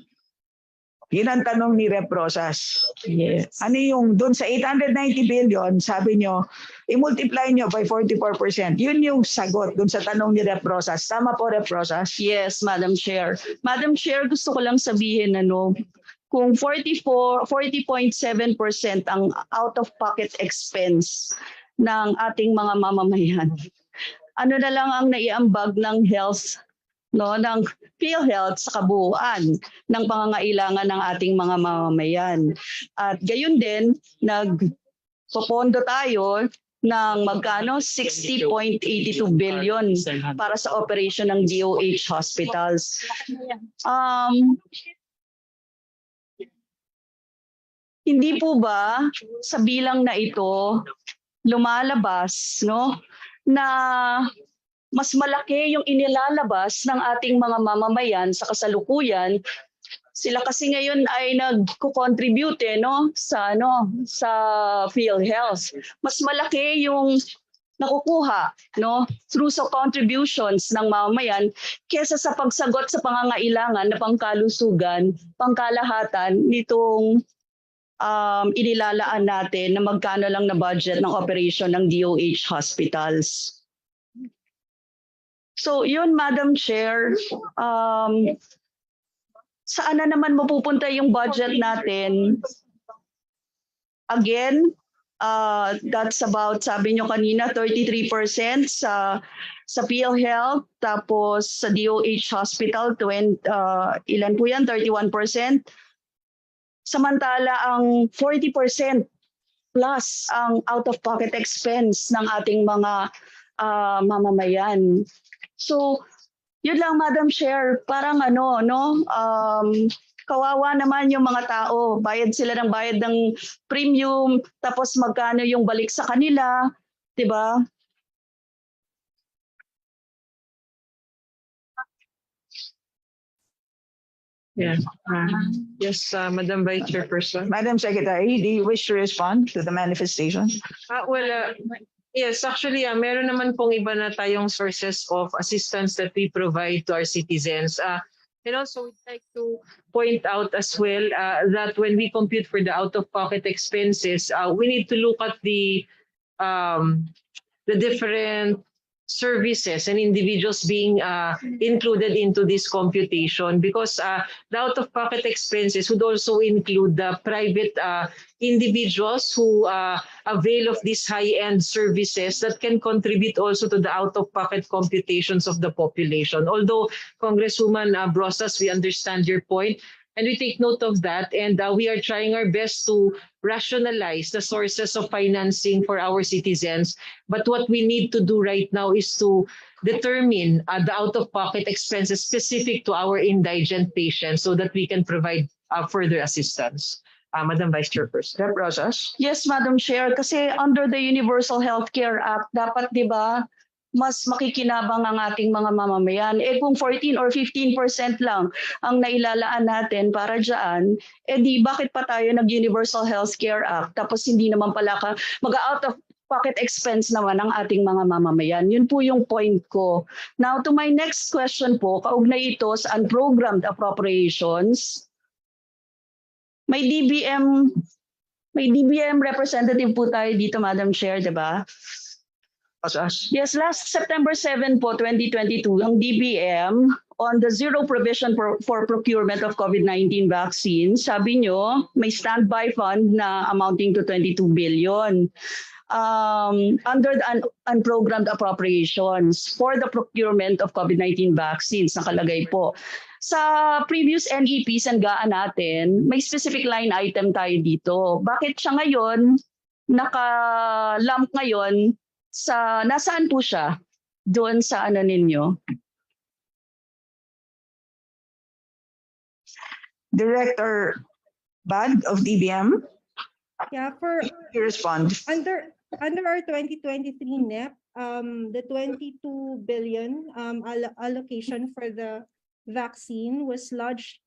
Yun ang tanong ni Rep. Rosas. Yes. Ano yung doon sa 890 billion, sabi nyo, i-multiply nyo by 44%. Yun yung sagot doon sa tanong ni Rep. Rosas. Tama po, Rep. Rosas? Yes, Madam Chair. Madam Chair, gusto ko lang sabihin kung 40.7% ang out-of-pocket expense ng ating mga mamamayan, ano na lang ang naiambag ng health, ng PhilHealth sa kabuuan ng pangangailangan ng ating mga mamamayan. At gayon din, nagpopondo tayo ng magkano 60.82 billion para sa operation ng DOH hospitals. Hindi po ba sa bilang na ito lumalabas na mas malaki yung inilalabas ng ating mga mamamayan sa kasalukuyan? Sila kasi ngayon ay nagko-contribute sa PhilHealth. Mas malaki yung nakukuha through sa contributions ng mamamayan kesa sa pagsagot sa pangangailangan na pangkalusugan, pangkalahatan nitong inilalaan natin na magkano lang na budget ng operation ng DOH hospitals. So yun, Madam Chair, saan na naman mapupunta yung budget natin? Again, that's about, sabi nyo kanina, 33% sa PhilHealth, tapos sa DOH Hospital, ilan po yan? 31%. Samantala, ang 40% plus ang out-of-pocket expense ng ating mga mamamayan. So, yun lang, Madam Chair, parang kawawa naman yung mga tao. Bayad sila ng bayad ng premium, tapos magkano yung balik sa kanila, di ba? Yeah. Yes, Madam Vice Chairperson. Madam Secretary, do you wish to respond to the manifestation? Yes, actually, meron naman pong iba na tayong sources of assistance that we provide to our citizens. And also, we'd like to point out as well that when we compute for the out-of-pocket expenses, we need to look at the different services and individuals being included into this computation, because the out-of-pocket expenses would also include the private individuals who avail of these high-end services that can contribute also to the out-of-pocket computations of the population. Although, Congresswoman Brosas, we understand your point, and we take note of that, and we are trying our best to rationalize the sources of financing for our citizens. But what we need to do right now is to determine the out-of-pocket expenses specific to our indigent patients so that we can provide further assistance. Madam Vice Chairperson. Rep. Rosas? Yes, Madam Chair, kasi under the Universal Healthcare Act, dapat, di ba, mas makikinabang ang ating mga mamamayan. Kung 14 or 15% lang ang nailalaan natin para dyan, di bakit pa tayo nag-Universal Healthcare Act tapos hindi naman pala mag-out of pocket expense naman ang ating mga mamamayan. Yun po yung point ko. Now to my next question po, kaugnay ito sa Unprogrammed Appropriations. May DBM representative po tayo dito, Madam Chair, di ba? Yes, last September 7 po, 2022, ang DBM on the zero provision for procurement of COVID-19 vaccines, sabi nyo, may standby fund na amounting to 22 billion under the unprogrammed appropriations for the procurement of COVID-19 vaccines, nakalagay po. Sa previous NEPs and GAA natin, may specific line item tayo dito. Bakit siya ngayon, naka-lump ngayon, nasaan po siya? Doon sa ano ninyo? Director Bad of DBM? Yeah, you respond. Under our 2023 NEP, the 22 billion allocation for the vaccine was lodged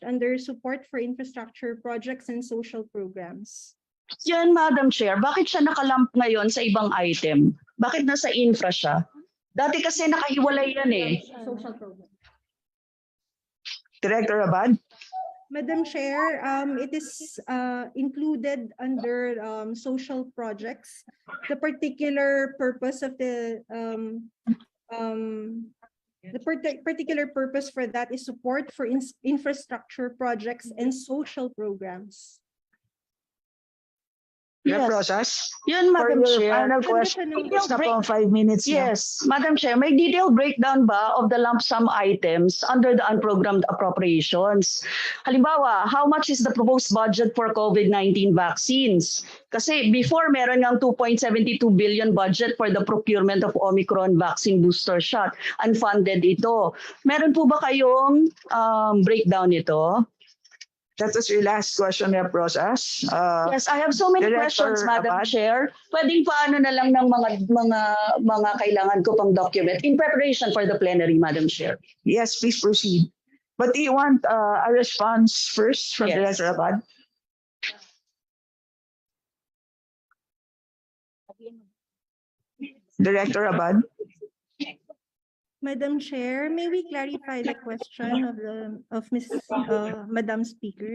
under support for infrastructure projects and social programs. Yan, Madam Chair, bakit siya nakalamp ngayon sa ibang item? Bakit nasa infra siya? Dati kasi nakahiwalay yan eh. Social program. Director Abad? Madam Chair, it is included under social projects. The particular purpose of particular purpose for that is support for infrastructure projects and social programs. Rep. Rosas? Yun, Madam For your Chair. final question, Detailed na po ang 5 minutes na. Yes, Madam Chair, may detailed breakdown ba of the lump sum items under the unprogrammed appropriations? Halimbawa, how much is the proposed budget for COVID-19 vaccines? Kasi before meron ng 2.72 billion budget for the procurement of Omicron vaccine booster shot. Unfunded ito. Meron po ba kayong breakdown nito? That was your last question, Rep. Rosas. Yes, I have so many Director questions, Madam Abad? Chair. Pwedeng paano na lang ng mga kailangan ko pang document in preparation for the plenary, Madam Chair. Yes, please proceed. But do you want a response first from Yes. Director Abad? Director Abad? Madam Chair, may we clarify the question of Madam Speaker?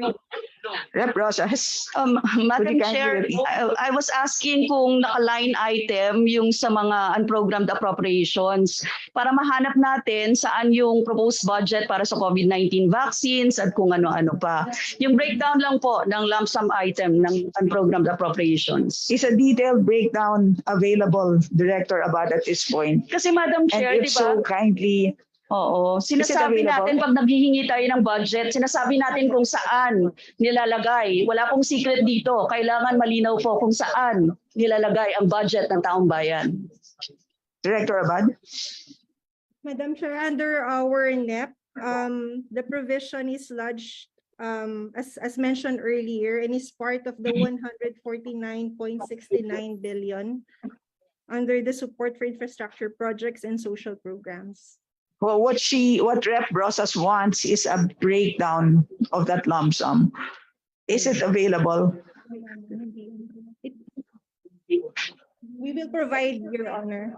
Rep. Rosas? Madam Could you kindly Chair, repeat? I was asking kung naka-line item yung sa mga unprogrammed appropriations para mahanap natin saan yung proposed budget para sa COVID-19 vaccines at kung ano-ano pa. Yung breakdown lang po ng lump sum item ng unprogrammed appropriations. Is a detailed breakdown available, Director Abad, at this point? Kasi Madam Chair, And di if so, ba? kindly, Oo, sinasabi available? natin pag naghihingi tayo ng budget, sinasabi natin kung saan nilalagay. Wala pong secret dito. Kailangan malinaw po kung saan nilalagay ang budget ng taong bayan. Director Abad? Madam Chair, under our NEP, the provision is lodged as mentioned earlier and is part of the 149.69 billion under the support for infrastructure projects and social programs. Well, what Rep. Rosas wants is a breakdown of that lump sum. Is it available? We will provide, Your Honor.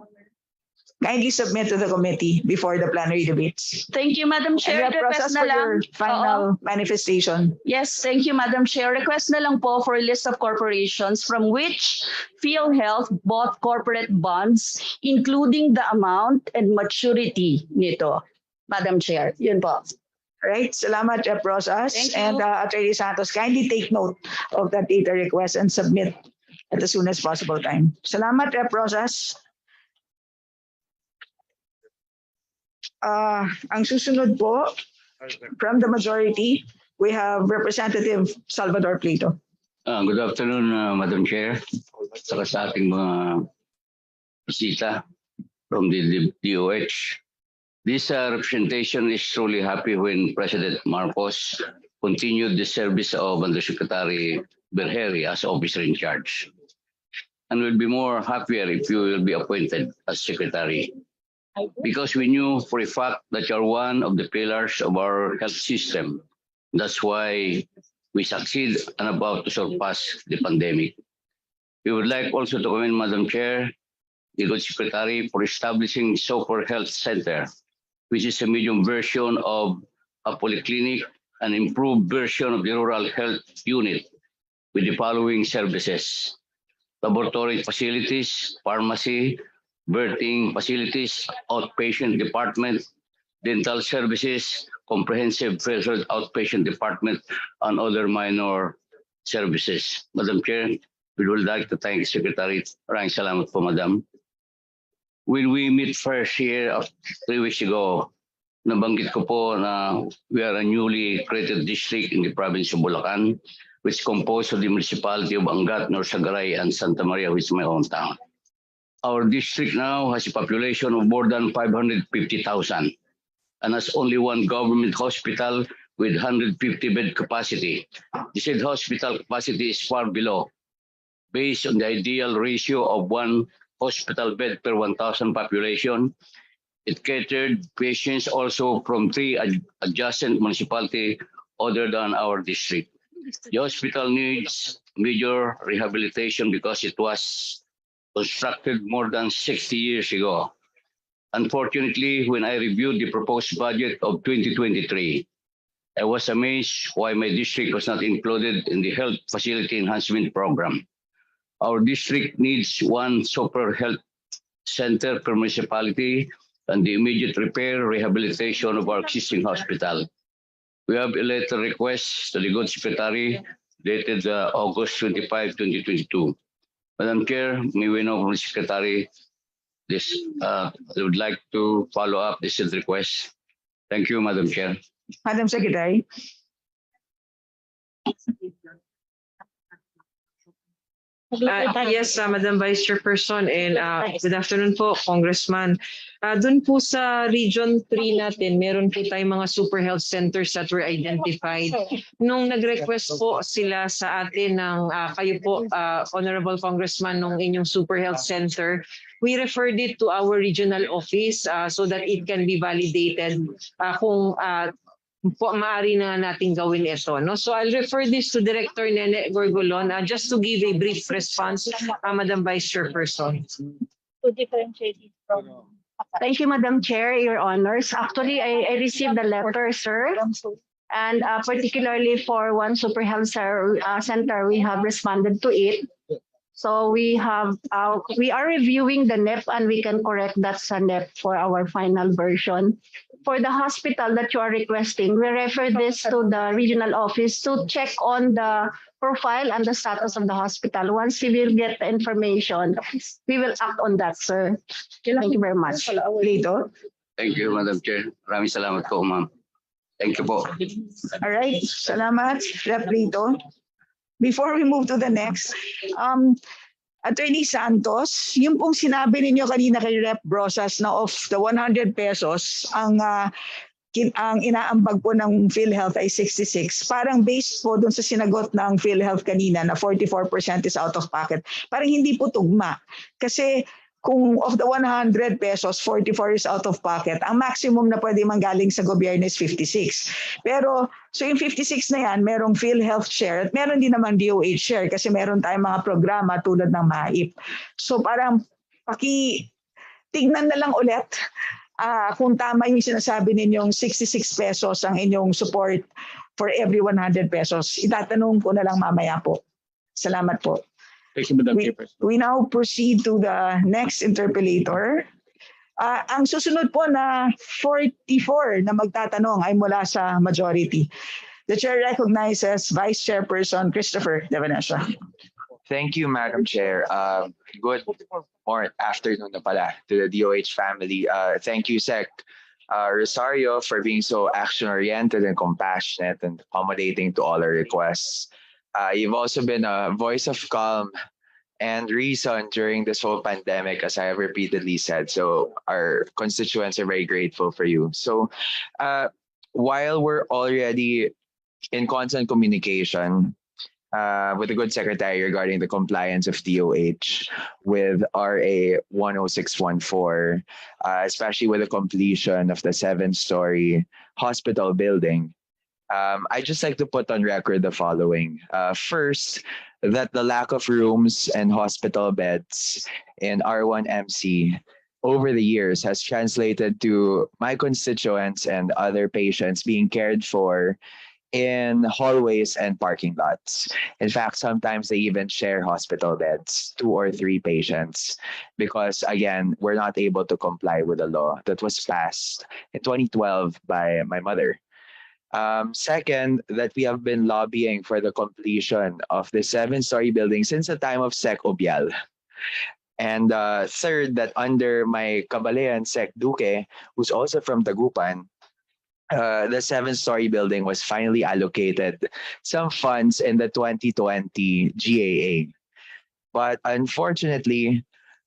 Kindly submit to the committee before the plenary debates. Thank you, Madam Chair. And Rep. Rosas, Request na for your lang. final Oo. manifestation. Yes, thank you, Madam Chair. Request na lang po for a list of corporations from which PhilHealth bought corporate bonds, including the amount and maturity nito. Madam Chair, yun po. Right, salamat, Rep. Rosas. Thank you. And Attorney Santos, kindly take note of that data request and submit at the soonest possible time. Salamat, Rep. Rosas. Ang susunod po, from the majority, we have Representative Salvador Plito. Good afternoon, Madam Chair. Saka sa ating mga bisita from the DOH. This representation is truly happy when President Marcos continued the service of Undersecretary Berheri as officer in charge. And will be more happier if you will be appointed as secretary. Because we knew for a fact that you're one of the pillars of our health system. That's why we succeed and about to surpass the pandemic. We would like also to commend Madam Chair, the good secretary, for establishing Super Health Center, which is a medium version of a polyclinic, an improved version of the rural health unit with the following services: laboratory facilities, pharmacy, birthing facilities, outpatient department, dental services, comprehensive health outpatient department, and other minor services. Madam Chair, we would like to thank Secretary. Maraming salamat po, Madam. When we meet first here 3 weeks ago, nabanggit ko po na we are a newly created district in the province of Bulacan, which is composed of the municipality of Angat, Norsagaray, and Santa Maria, which is my hometown. Our district now has a population of more than 550,000 and has only one government hospital with 150 bed capacity. The said hospital capacity is far below, based on the ideal ratio of 1 hospital bed per 1,000 population. It catered patients also from 3 adjacent municipalities other than our district. The hospital needs major rehabilitation because it was constructed more than 60 years ago. Unfortunately, when I reviewed the proposed budget of 2023, I was amazed why my district was not included in the health facility enhancement program. Our district needs one super health center per municipality and the immediate repair rehabilitation of our existing hospital. We have a letter request to the Good Secretary dated August 25, 2022. Madam Chair, may we know from the Secretary this, I would like to follow up this request. Thank you, Madam Chair. Madam Secretary. Yes, Madam Vice Chairperson, and good afternoon po, Congressman. Doon po sa Region 3 natin, meron po tayong mga super health centers that were identified. Nung nag-request po sila sa atin ng kayo po, Honorable Congressman, nung inyong super health center, we referred it to our regional office so that it can be validated kung po maaari na natin gawin ito. No? So I'll refer this to Director Nene Gorgolon just to give a brief response, Madam Vice Chairperson. To differentiate it from... Thank you, Madam Chair, Your Honors. Actually, I received the letter, sir. And particularly for one super health center, we have responded to it. So we are reviewing the NEP and we can correct that sa NEP for our final version. For the hospital that you are requesting, we refer this to the regional office to check on the profile and the status of the hospital. Once we will get the information, we will act on that, sir. Thank you very much. Lito. Thank you, Madam Chair. Maraming salamat po, ma'am. Thank you po. All right. Salamat, Rep. Lito. Before we move to the next, Attorney Santos, yung pong sinabi ninyo kanina kay Rep. Brosas na of the 100 pesos, ang inaambag po ng PhilHealth ay 66. Parang based po dun sa sinagot ng PhilHealth kanina na 44% is out of pocket. Parang hindi po tugma. Kasi kung of the 100 pesos, 44 is out of pocket, ang maximum na pwede manggaling sa gobyerno is 56. Pero, so yung 56 na yan, merong PhilHealth share at meron din naman DOH share kasi meron tayong mga programa tulad ng MAIP. So parang tignan na lang ulit kung tama yung sinasabi ninyong 66 pesos ang inyong support for every 100 pesos. Itatanong ko na lang mamaya po. Salamat po. Thank you, Madam Chairperson. We now proceed to the next interpellator. Ang susunod po na 44 na magtatanong ay mula sa majority. The chair recognizes Vice Chairperson Christopher De Venecia. Thank you, Madam Chair. Good afternoon na pala to the DOH family. Thank you, Sec. Rosario, for being so action-oriented and compassionate and accommodating to all our requests. You've also been a voice of calm and reason during this whole pandemic, as I have repeatedly said. So our constituents are very grateful for you. So while we're already in constant communication with the good secretary regarding the compliance of DOH with RA 10614, especially with the completion of the 7-story hospital building, I'd just like to put on record the following. First, that the lack of rooms and hospital beds in R1MC over the years has translated to my constituents and other patients being cared for in hallways and parking lots. In fact, sometimes they even share hospital beds, 2 or 3 patients, because again, we're not able to comply with the law that was passed in 2012 by my mother. Second, that we have been lobbying for the completion of the 7-story building since the time of Sec Obial. And third, that under my Kabalayan Sec Duque, who's also from Dagupan, the 7-story building was finally allocated some funds in the 2020 GAA. But unfortunately,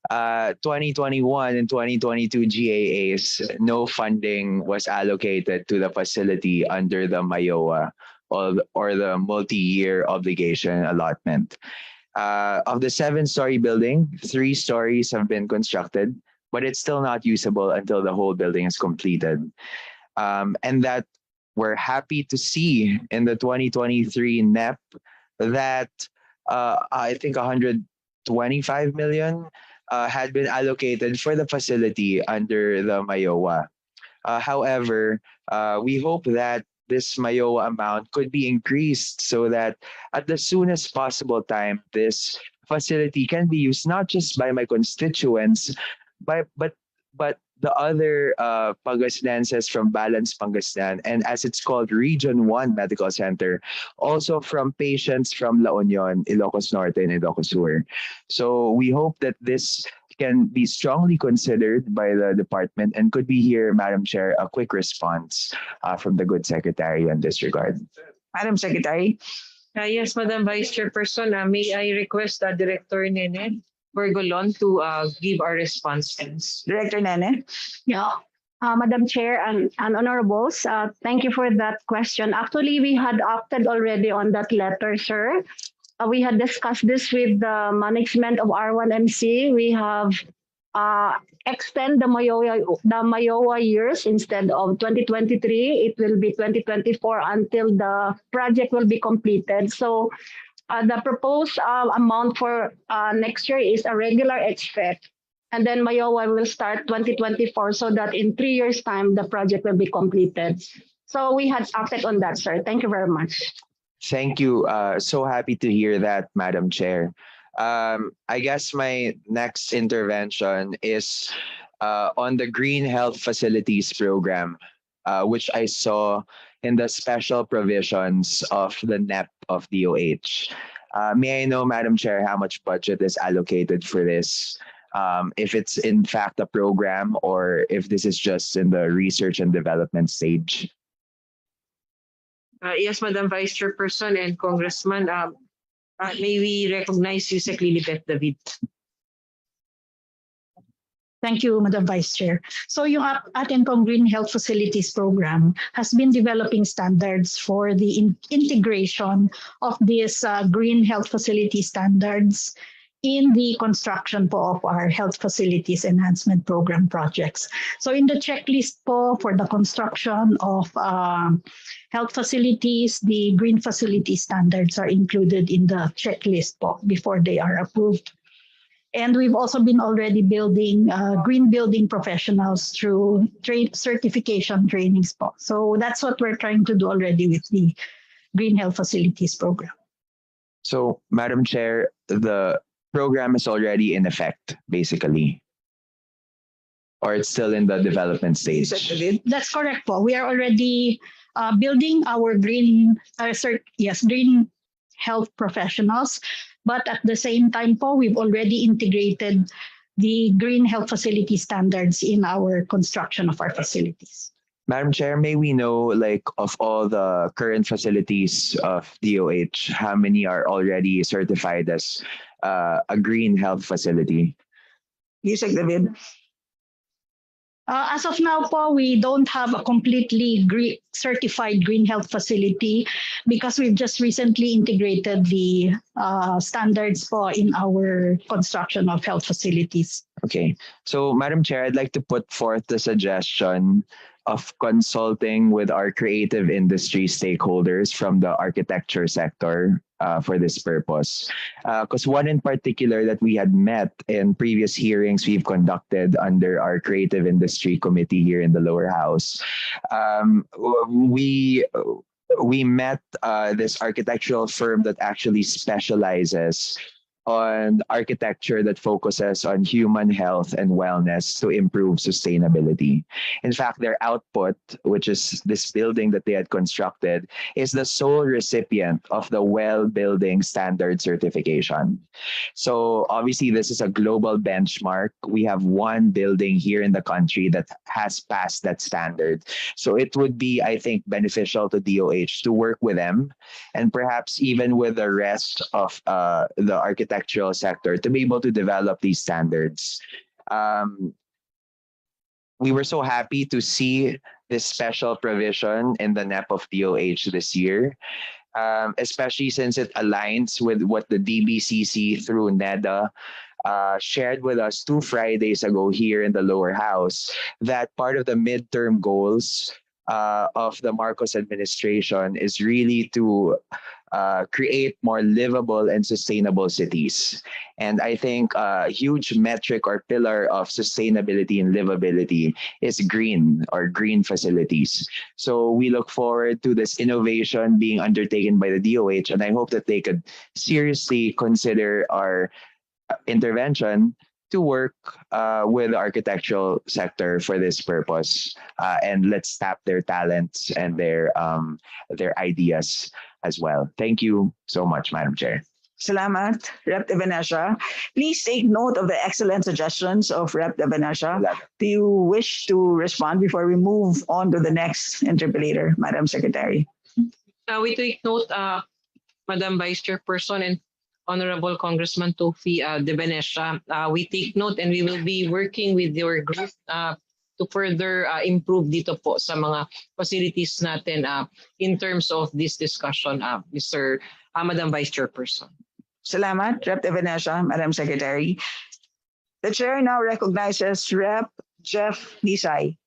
2021 and 2022 GAAs, no funding was allocated to the facility under the MAYOA or the multi-year obligation allotment. Of the 7-story building, 3 stories have been constructed, but it's still not usable until the whole building is completed. And that we're happy to see in the 2023 NEP that I think 125 million had been allocated for the facility under the MAYOA. However, we hope that this MAYOA amount could be increased so that at the soonest possible time, this facility can be used not just by my constituents, but the other Pangasinenses from Balance Pangasinan, and as it's called, Region 1 Medical Center, also from patients from La Union, Ilocos Norte, and Ilocos Sur. So we hope that this can be strongly considered by the department, and could be here, Madam Chair, a quick response from the good secretary in this regard. Madam Secretary. Yes, Madam Vice Chairperson, may I request Director Nene Bergolon to give our responses. Director Nene. Yeah. Madam Chair and honorables, thank you for that question. Actually, we had opted already on that letter, sir. We had discussed this with the management of R1MC. We have extend the MAYOA years. Instead of 2023, it will be 2024 until the project will be completed. So the proposed amount for next year is a regular HFEC. And then MAYOA will start 2024 so that in 3 years' time, the project will be completed. So we had acted on that, sir. Thank you very much. Thank you. So happy to hear that, Madam Chair. I guess my next intervention is on the Green Health Facilities Program, which I saw in the special provisions of the NEP of DOH. May I know, Madam Chair, how much budget is allocated for this? If it's in fact a program, or if this is just in the research and development stage? Yes, Madam Vice Chairperson and Congressman, may we recognize you, Sec. Lilibet David. Thank you, Madam Vice Chair. So yung ating pong Green Health Facilities Program has been developing standards for the integration of these Green Health Facility standards in the construction po of our health facilities enhancement program projects. So in the checklist po for the construction of health facilities, the green facility standards are included in the checklist po before they are approved. And we've also been already building green building professionals through certification trainings po. So that's what we're trying to do already with the Green Health Facilities Program. So, Madam Chair, the program is already in effect, basically, or it's still in the development stage? That's correct po. We are already building our green health professionals, but at the same time po, we've already integrated the green health facility standards in our construction of our facilities. Madam Chair, may we know, like, of all the current facilities of DOH, how many are already certified as a green health facility? Yusek David. As of now po, we don't have a completely certified green health facility because we've just recently integrated the standards po in our construction of health facilities. Okay. So, Madam Chair, I'd like to put forth the suggestion of consulting with our creative industry stakeholders from the architecture sector for this purpose. Because one in particular that we had met in previous hearings we've conducted under our creative industry committee here in the lower house, we met this architectural firm that actually specializes on architecture that focuses on human health and wellness to improve sustainability. In fact, their output, which is this building that they had constructed, is the sole recipient of the WELL Building Standard certification. So obviously, this is a global benchmark. We have one building here in the country that has passed that standard. So it would be, I think, beneficial to DOH to work with them, and perhaps even with the rest of the architectural sector, to be able to develop these standards. We were so happy to see this special provision in the NEP of DOH this year, especially since it aligns with what the DBCC through NEDA shared with us 2 Fridays ago here in the lower house, that part of the midterm goals of the Marcos administration is really to create more livable and sustainable cities. And I think a huge metric or pillar of sustainability and livability is green facilities. So we look forward to this innovation being undertaken by the DOH, and I hope that they could seriously consider our intervention to work with the architectural sector for this purpose. And let's tap their talents and their ideas as well. Thank you so much, Madam Chair. Salamat, Rep. De Venecia. Please take note of the excellent suggestions of Rep. De Venecia. Do you wish to respond before we move on to the next interpellator, Madam Secretary? We take note, Madam Vice Chairperson and Honorable Congressman Tofi De Venecia. We take note and we will be working with your group to further improve dito po sa mga facilities natin in terms of this discussion, Madam Vice Chairperson. Salamat, Rep. De Venecia, Madam Secretary. The Chair now recognizes Rep. Jeff Nisay.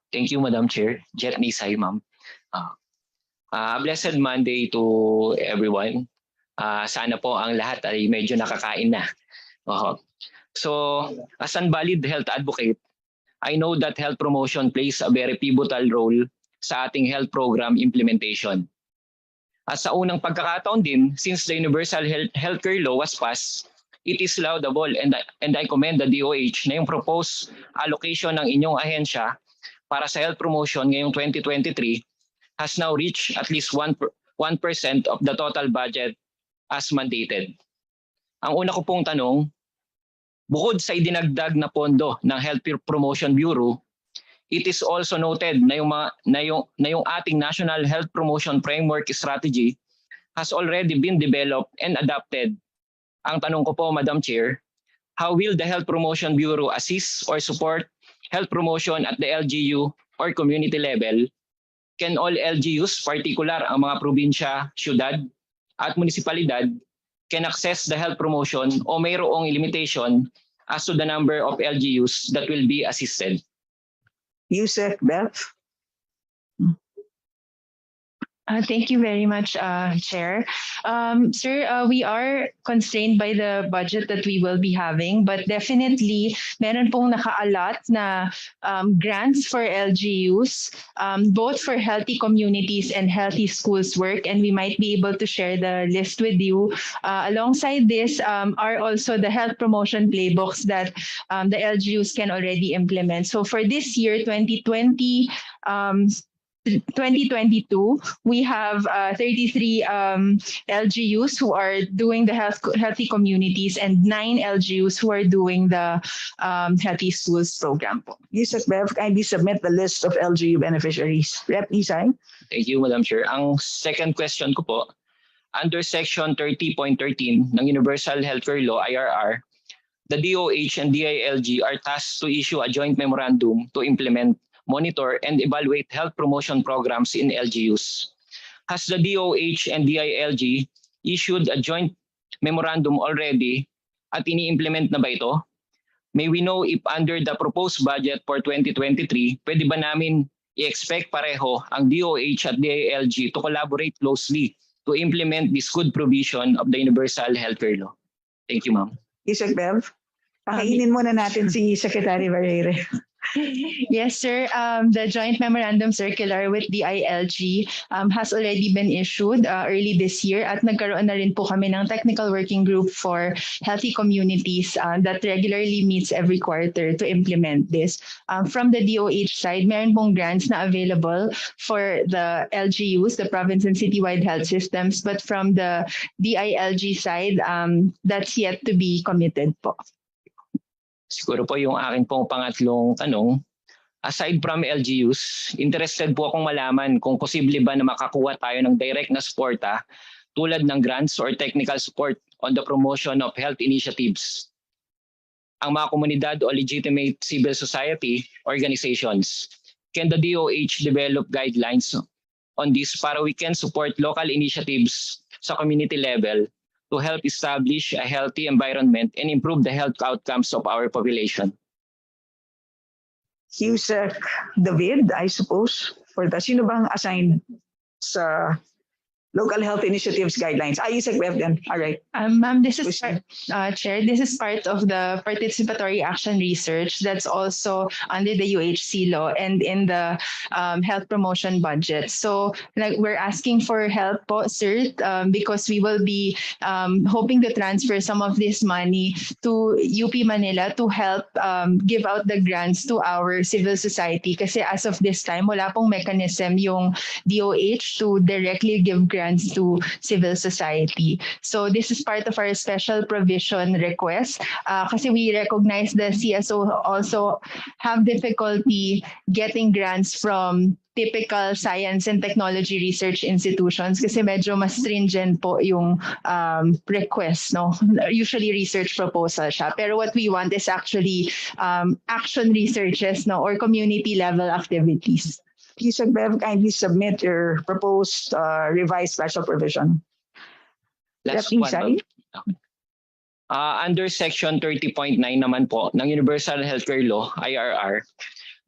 Thank you, Madam Chair. Jeff Nisay, ma'am. Blessed Monday to everyone. Sana po ang lahat ay medyo nakakain na. So, as an valid health advocate, I know that health promotion plays a very pivotal role sa ating health program implementation. At sa unang pagkakataon din, since the Universal Healthcare Law was passed, it is laudable and I commend the DOH na yung proposed allocation ng inyong ahensya para sa health promotion ngayong 2023 has now reached at least 1% of the total budget as mandated. Ang una ko pong tanong, bukod sa idinagdag na pondo ng Health Promotion Bureau, it is also noted na yung ating National Health Promotion Framework Strategy has already been developed and adopted. Ang tanong ko po, Madam Chair, how will the Health Promotion Bureau assist or support health promotion at the LGU or community level? Can all LGUs, particular ang mga probinsya, syudad at munisipalidad, can access the health promotion o mayroong limitation as to the number of LGUs that will be assisted? Yusek Beth. Thank you very much, Chair. Sir, we are constrained by the budget that we will be having, but definitely meron pong naka-allot na grants for LGUs, both for healthy communities and healthy schools work, and we might be able to share the list with you. Alongside this are also the health promotion playbooks that the LGUs can already implement. So for this year, 2022, we have 33 LGUs who are doing the healthy communities and 9 LGUs who are doing the healthy schools program. Yusek Bev, kindly submit the list of LGU beneficiaries. Rep. Isay. Thank you, Madam Chair. Ang second question ko po, under Section 30.13 ng Universal Healthcare Law, IRR, the DOH and DILG are tasked to issue a joint memorandum to implement, monitor, and evaluate health promotion programs in LGUs. Has the DOH and DILG issued a joint memorandum already at ini-implement na ba ito? May we know if under the proposed budget for 2023, pwede ba namin i-expect pareho ang DOH at DILG to collaborate closely to implement this good provision of the Universal Healthcare Law? Thank you, ma'am. Yusek Bev, pakainin muna natin si Secretary Barrere. Yes, sir. The joint memorandum circular with the ILG has already been issued early this year at nagkaroon na rin po kami ng technical working group for healthy communities that regularly meets every quarter to implement this. From the DOH side, meron pong grants na available for the LGUs, the province and citywide health systems, but from the DILG side, that's yet to be committed po. Siguro po yung akin pong pangatlong tanong, aside from LGUs, interested po akong malaman kung posible ba na makakuha tayo ng direct na suporta tulad ng grants or technical support on the promotion of health initiatives. Ang mga komunidad o legitimate civil society organizations, can the DOH develop guidelines on this para we can support local initiatives sa community level to help establish a healthy environment and improve the health outcomes of our population? Yusek David, I suppose, for the sino bang assigned sa Local health initiatives guidelines. Yusek Bev then. All right. Ma'am, this is Chair. This is part of the participatory action research that's also under the UHC law and in the health promotion budget. So, like, we're asking for help, po, sir, because we will be hoping to transfer some of this money to UP Manila to help give out the grants to our civil society. Kasi as of this time, wala pong mechanism yung DOH to directly give grants to civil society. So this is part of our special provision request kasi we recognize the CSO also have difficulty getting grants from typical science and technology research institutions kasi medyo mas stringent po yung request, no? Usually research proposal siya. Pero what we want is actually action researches, no, or community level activities. Yusek Bev, kindly submit your proposed revised special provision. Last Rep. one. Under Section 30.9 naman po ng Universal Healthcare Law, IRR,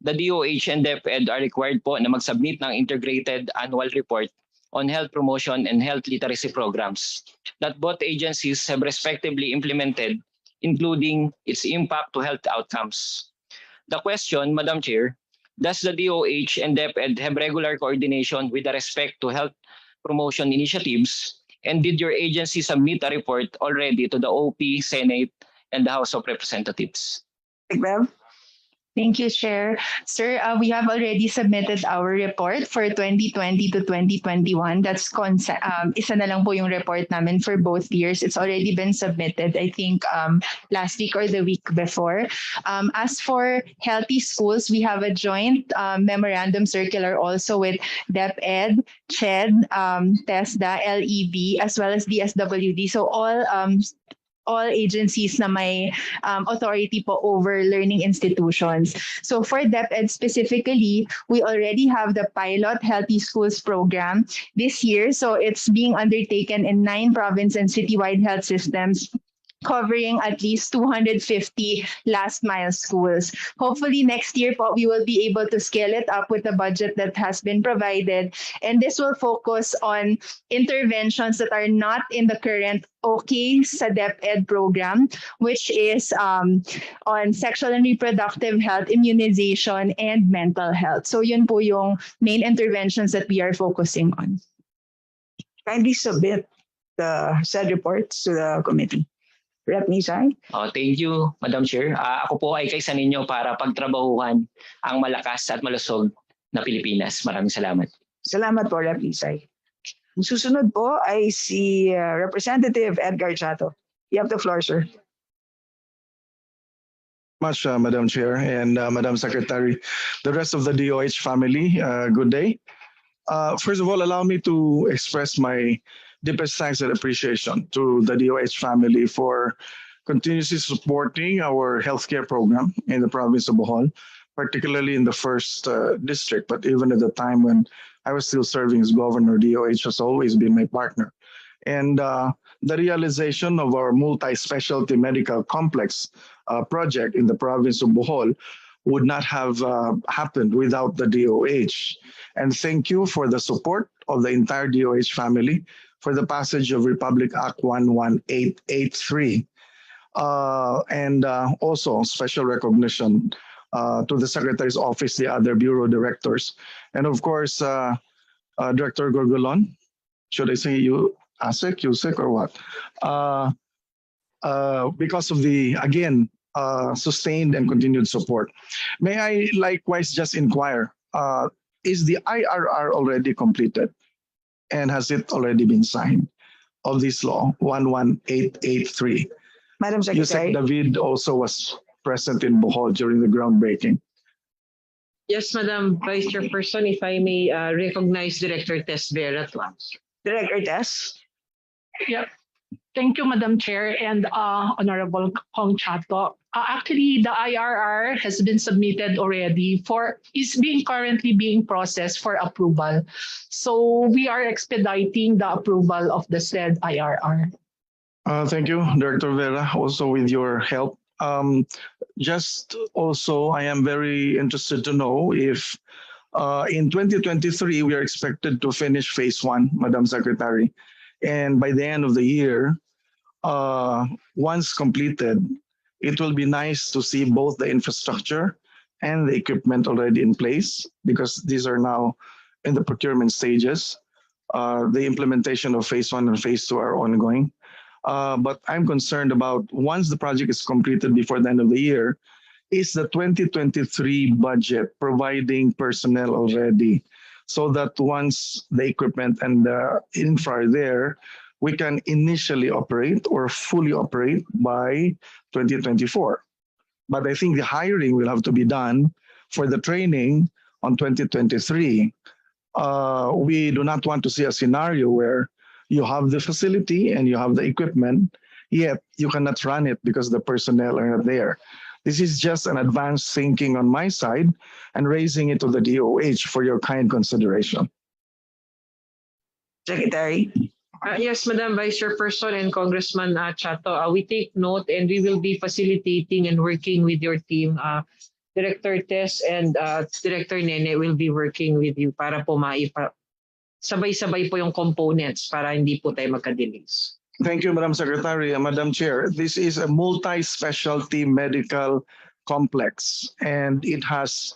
the DOH and DepEd are required po na mag-submit ng integrated annual report on health promotion and health literacy programs that both agencies have respectively implemented, including its impact to health outcomes. The question, Madam Chair, does the DOH and DepEd have regular coordination with respect to health promotion initiatives? And did your agency submit a report already to the OP, Senate, and the House of Representatives? Thank you, Chair. Sir, we have already submitted our report for 2020 to 2021. That's isa na lang po yung report namin for both years. It's already been submitted, I think, last week or the week before. As for healthy schools, we have a joint memorandum circular also with DepEd, CHED, TESDA, LEB, as well as DSWD. So all agencies na may authority po over learning institutions. So for DepEd specifically, we already have the pilot Healthy Schools program this year. So it's being undertaken in 9 province and citywide health systems, covering at least 250 last mile schools. Hopefully next year po, we will be able to scale it up with the budget that has been provided. And this will focus on interventions that are not in the current OK sa DepEd program, which is on sexual and reproductive health, immunization, and mental health. So yun po yung main interventions that we are focusing on. Kindly submit the said reports to the committee. Rep. Nisay. Thank you, Madam Chair. Ako po ay kaisa ninyo para pagtrabahuhan ang malakas at malusog na Pilipinas. Maraming salamat. Salamat po, Rep. Nisay. Ang susunod po ay si Representative Edgar Chato. You have the floor, sir. Much, Madam Chair and Madam Secretary, the rest of the DOH family, good day. First of all, allow me to express my deepest thanks and appreciation to the DOH family for continuously supporting our healthcare program in the province of Bohol, particularly in the first district, but even at the time when I was still serving as governor, DOH has always been my partner. And the realization of our multi-specialty medical complex project in the province of Bohol would not have happened without the DOH. And thank you for the support of the entire DOH family for the passage of Republic Act 11883. And also special recognition to the Secretary's office, the other bureau directors, and of course, Director Gorgolon. Should I say you, ASEC, USEC, or what? Because of the, again, sustained and continued support. May I likewise just inquire, is the IRR already completed? And has it already been signed of this law, 11883? Madam Secretary. Yusek David also was present in Bohol during the groundbreaking. Yes, Madam Vice Chairperson, if I may recognize Director Tess Vera to answer. Director Tess. Yep. Thank you, Madam Chair and Honorable Kong Chato. Actually, the IRR has been submitted already is currently being processed for approval. So we are expediting the approval of the said IRR. Thank you, Director Vera, also with your help. Just also, I am very interested to know if In 2023, we are expected to finish phase 1, Madam Secretary. And by the end of the year, once completed, it will be nice to see both the infrastructure and the equipment already in place, because these are now in the procurement stages. The implementation of phase 1 and phase 2 are ongoing. But I'm concerned about, once the project is completed before the end of the year, is the 2023 budget providing personnel already, so that once the equipment and the infra are there, we can initially operate or fully operate by 2024. But I think the hiring will have to be done for the training on 2023. We do not want to see a scenario where you have the facility and you have the equipment, yet you cannot run it because the personnel are not there. This is just an advanced thinking on my side and raising it to the DOH for your kind consideration. Secretary. Yes, Madam Vice Chairperson and Congressman Chato, we take note and we will be facilitating and working with your team. Director Tess and Director Nene will be working with you para po sabay-sabay po yung components para hindi po tayo magka-delays. Thank you, Madam Secretary. Madam Chair, this is a multi-specialty medical complex, and it has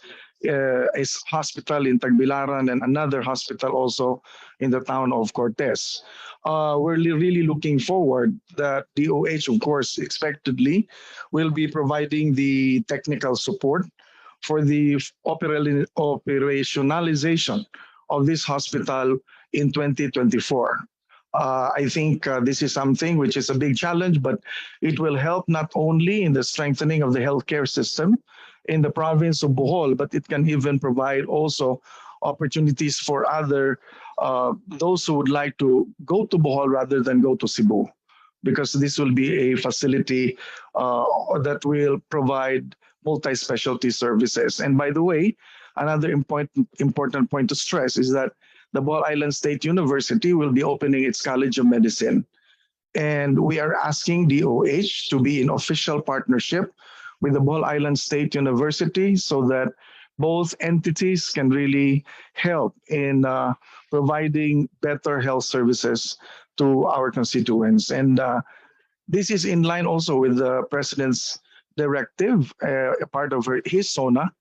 a hospital in Tagbilaran and another hospital also in the town of Cortez. We're really looking forward that DOH, of course, expectedly will be providing the technical support for the operationalization of this hospital in 2024. I think this is something which is a big challenge, but it will help not only in the strengthening of the healthcare system in the province of Bohol, but it can even provide also opportunities for other those who would like to go to Bohol rather than go to Cebu, because this will be a facility that will provide multi-specialty services. And by the way, another important point to stress is that the Bohol Island State University will be opening its College of Medicine. And we are asking DOH to be in official partnership with the Bohol Island State University so that both entities can really help in providing better health services to our constituents. And this is in line also with the President's directive, a part of his SONA,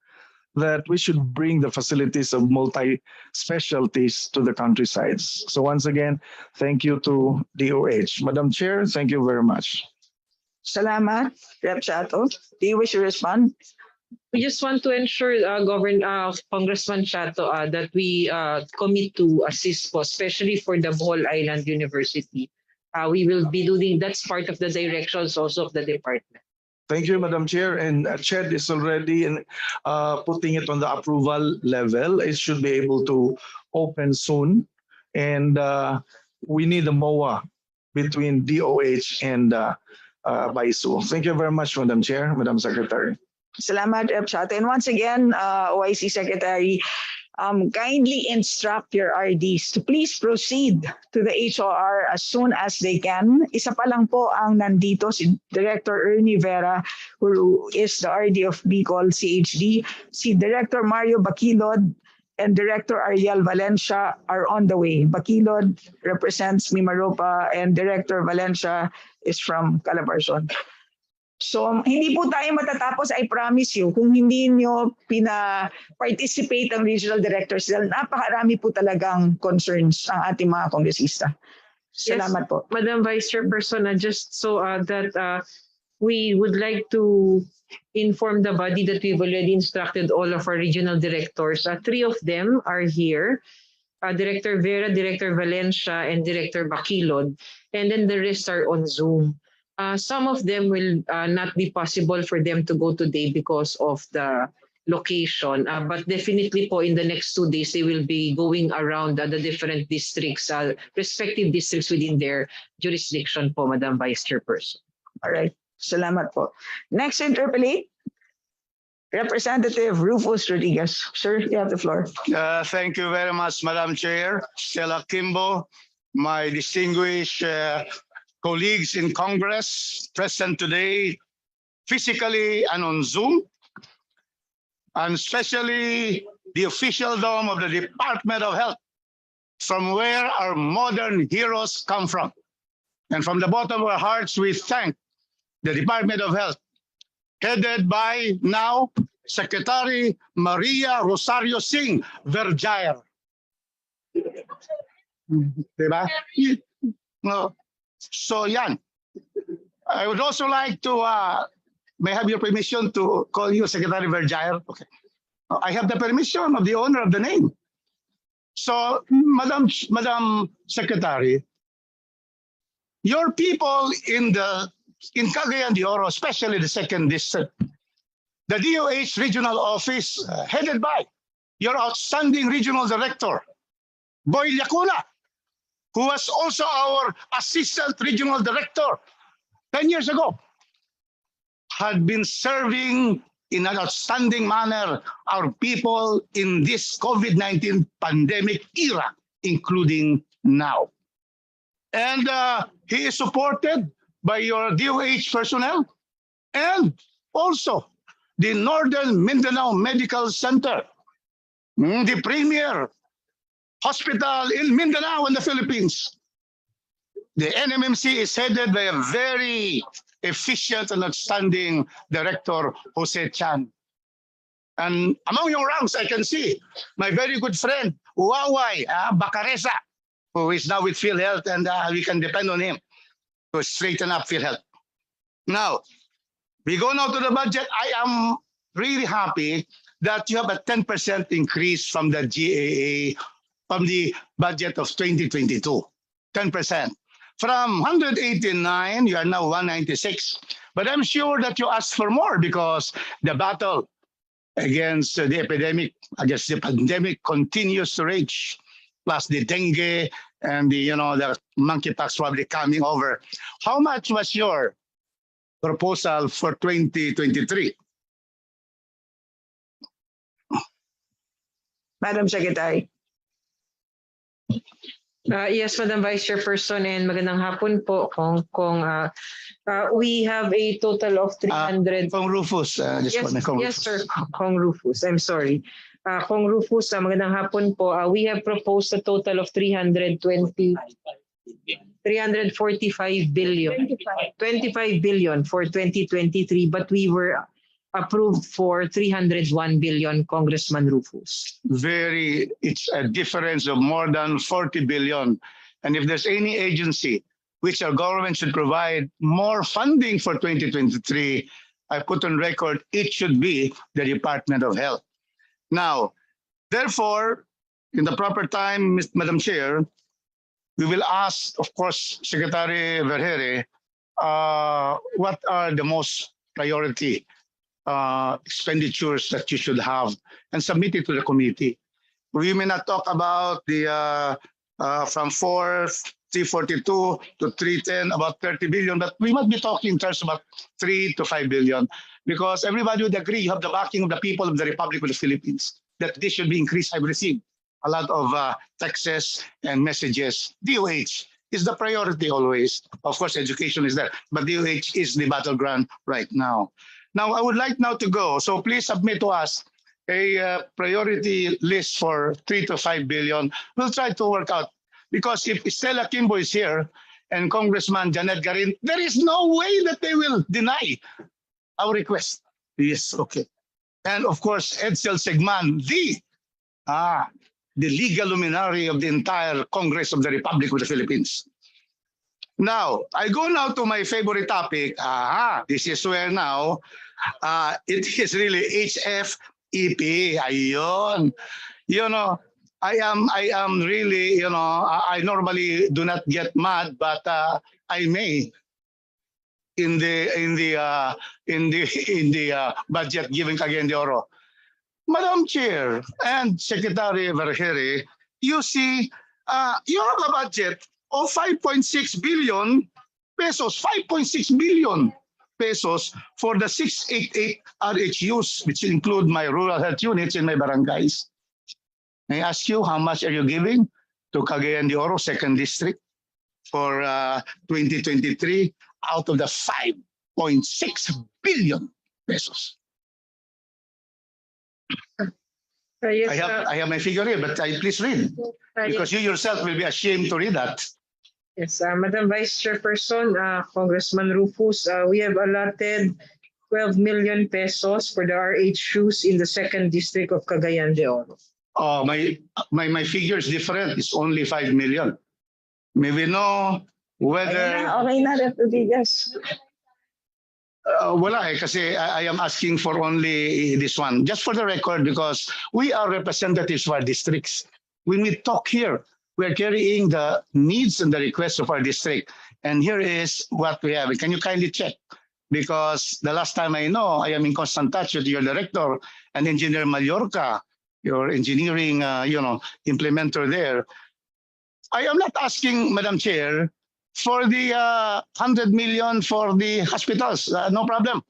that we should bring the facilities of multi-specialties to the countrysides. So once again, thank you to DOH. Madam Chair, thank you very much. Salamat, Rep. Chato. Do you wish to respond? We just want to ensure, Congressman Chato, that we commit to assist po, especially for the Bohol Island University. We will be doing, that's part of the directions also of the department. Thank you, Madam Chair. And CHED is already putting it on the approval level. It should be able to open soon. And we need a MOA between DOH and BISU. Thank you very much, Madam Chair, Madam Secretary. Salamat, Rep. Chato. And once again, OIC Secretary, kindly instruct your RDs to please proceed to the HOR as soon as they can. Isa pa lang po ang nandito, si Director Ernie Vera, who is the RD of Bicol CHD. Si Director Mario Baquilod and Director Ariel Valencia are on the way. Baquilod represents Mimaropa and Director Valencia is from Calabarzon. So hindi po tayo matatapos, I promise you, kung hindi nyo participate ang regional directors dahil napakarami po talagang concerns ang ating mga kongresista. Salamat po. Madam Vice Chairperson, just so that we would like to inform the body that we've already instructed all of our regional directors. 3 of them are here. Director Vera, Director Valencia, and Director Baquilod. And then the rest are on Zoom. Some of them will not be possible for them to go today because of the location. But definitely po in the next 2 days, they will be going around the different districts, respective districts within their jurisdiction po, Madam Vice Chairperson. All right. Salamat po. Next interpellate, Representative Rufus Rodriguez. Sir, you have the floor. Thank you very much, Madam Chair. Stella Kimbo, my distinguished colleagues in Congress present today physically and on Zoom, and especially the official dome of the Department of Health, from where our modern heroes come from. And from the bottom of our hearts, we thank the Department of Health, headed by now Secretary Maria Rosario Singh Verjaer. Diba? No. So yan. I would also like to, may I have your permission to call you Secretary Verjaer? Okay. I have the permission of the owner of the name. So, Madam Secretary, your people in Cagayan de Oro, especially the second district, the DOH regional office, headed by your outstanding regional director, Boy Lacuna, who was also our assistant regional director 10 years ago, had been serving in an outstanding manner our people in this COVID-19 pandemic era, including now. And he is supported by your DOH personnel and also the Northern Mindanao Medical Center, the premier hospital in Mindanao and the Philippines. The NMMC is headed by a very efficient and outstanding director, Jose Chan. And among your ranks, I can see my very good friend, Uaway Bacaresa, who is now with PhilHealth, and we can depend on him to straighten up PhilHealth. Now, we go now to the budget. I am really happy that you have a 10% increase from the GAA, from the budget of 2022, 10%. From 189, you are now 196. But I'm sure that you asked for more because the battle against the epidemic, against the pandemic continues to rage. Plus the dengue and the monkeypox probably coming over. How much was your proposal for 2023? Madam Secretary. Yes, Madam Vice Chairperson, and magandang hapon po. We have a total of 300. Kong Rufus. Yes, sir. Kong Rufus. I'm sorry. Kong Rufus, magandang hapon po. We have proposed a total of 345 billion. 25 billion for 2023, but we were approved for 301 billion, Congressman Rufus. It's a difference of more than 40 billion. And if there's any agency which our government should provide more funding for 2023, I put on record, it should be the Department of Health. Now, therefore, in the proper time, Madam Chair, we will ask, of course, Secretary Verjaer, what are the most priority expenditures that you should have and submit it to the committee. We may not talk about the from 342 to 310, about 30 billion, but we might be talking in terms of about 3 to 5 billion, because everybody would agree you have the backing of the people of the Republic of the Philippines that this should be increased. I've received a lot of texts and messages. DOH is the priority always. Of course, education is there, but DOH is the battleground right now. Now, I would like now to go, so please submit to us a priority list for 3 to 5 billion. We'll try to work out, because if Stella Kimbo is here and Congressman Janet Garin, there is no way that they will deny our request. Yes, okay. And of course, Edsel Segman, the legal luminary of the entire Congress of the Republic of the Philippines. Now, I go now to my favorite topic. This is where now it is really HFEP. Ayon. I am really, I normally do not get mad, but I may in the budget given Cagayan de Oro. Madam Chair and Secretary Verjaer, you see, you have a budget of 5.6 billion pesos, 5.6 billion pesos for the 688 RHUs, which include my rural health units in my barangays. May I ask you, how much are you giving to Cagayan de Oro, 2nd District, for 2023 out of the 5.6 billion pesos? Yes, I have my figure here, but please read because you yourself will be ashamed to read that. yes, Madam Vice Chairperson, Congressman Rufus, we have allotted 12 million pesos for the RHUs in the 2nd District of Cagayan de Oro. Oh, my figure is different. It's only 5 million. May we know whether Okay na, Reproductive. wala kasi I am asking for only this one. Just for the record, because we are representatives of our districts. When we talk here, we are carrying the needs and the requests of our district. And here is what we have. Can you kindly check? Because the last time I know, I am in constant touch with your director and Engineer Mallorca, your engineering, implementer there. I am not asking, Madam Chair, for the 100 million for the hospitals. No problem.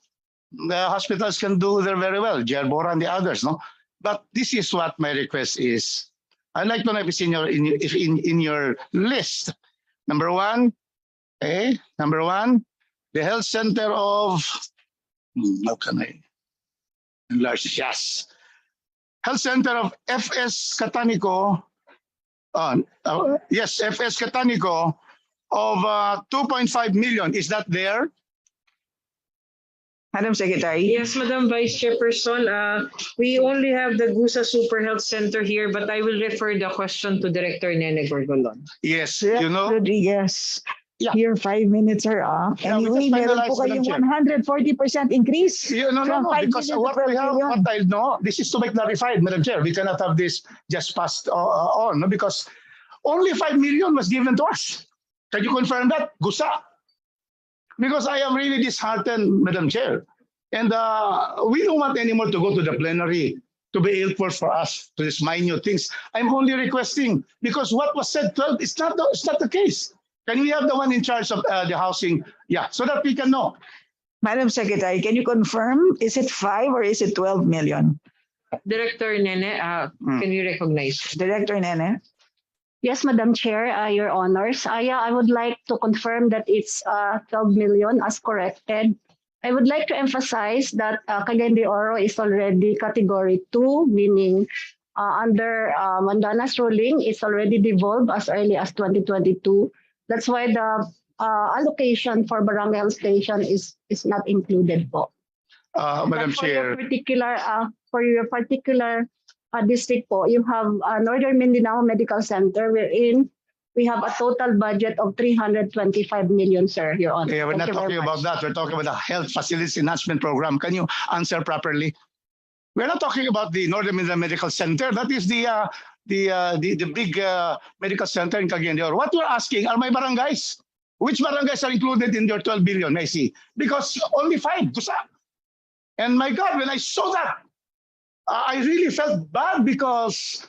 The hospitals can do there very well, Jerbora and the others, no? But this is what my request is. I'd like to know if it's in your list. Number one, the health center of, how can I enlarge this? Yes. Health center of FS Catanico, yes, FS Catanico of 2.5 million. Is that there? Madam Secretary. Yes, Madam Vice Chairperson, we only have the Gusa Super Health Center here, but I will refer the question to Director Nene Gorgolon. Yes, Rodriguez. Yeah. Your 5 minutes are up. Yeah, Anyway, meron po kayong 140% increase. No, because what we have, million. what I know, this is to be clarified, Madam Chair. We cannot have this just passed on, no, because only 5 million was given to us. Can you confirm that, Gusa? Because I am really disheartened, Madam Chair. And we don't want anymore to go to the plenary to be helpful for us to these minute things. I'm only requesting, because what was said 12 is not the case. Can we have the one in charge of the housing? Yeah, so that we can know. Madam Secretary, can you confirm, is it 5 or is it 12 million? Director Nene, can you recognize? Director Nene? Yes, Madam Chair, Your Honors. I would like to confirm that it's 12 million as corrected. I would like to emphasize that Cagayan de Oro is already category 2, meaning under Mandana's ruling, it's already devolved as early as 2022. That's why the allocation for barangay health station is not included po. Madam Chair. For your particular district po, you have Northern Mindanao Medical Center, wherein we have a total budget of 325 million, sir, Your Honor. Yeah, we're not talking about that. We're talking about the Health Facilities Enhancement Program. Can you answer properly? We're not talking about the Northern Mindanao Medical Center. That is the big medical center in Cagayan de Oro. What we're asking are my barangays. Which barangays are included in your 12 billion, I see? Because only 5, Gusa. And my God, when I saw that, I really felt bad because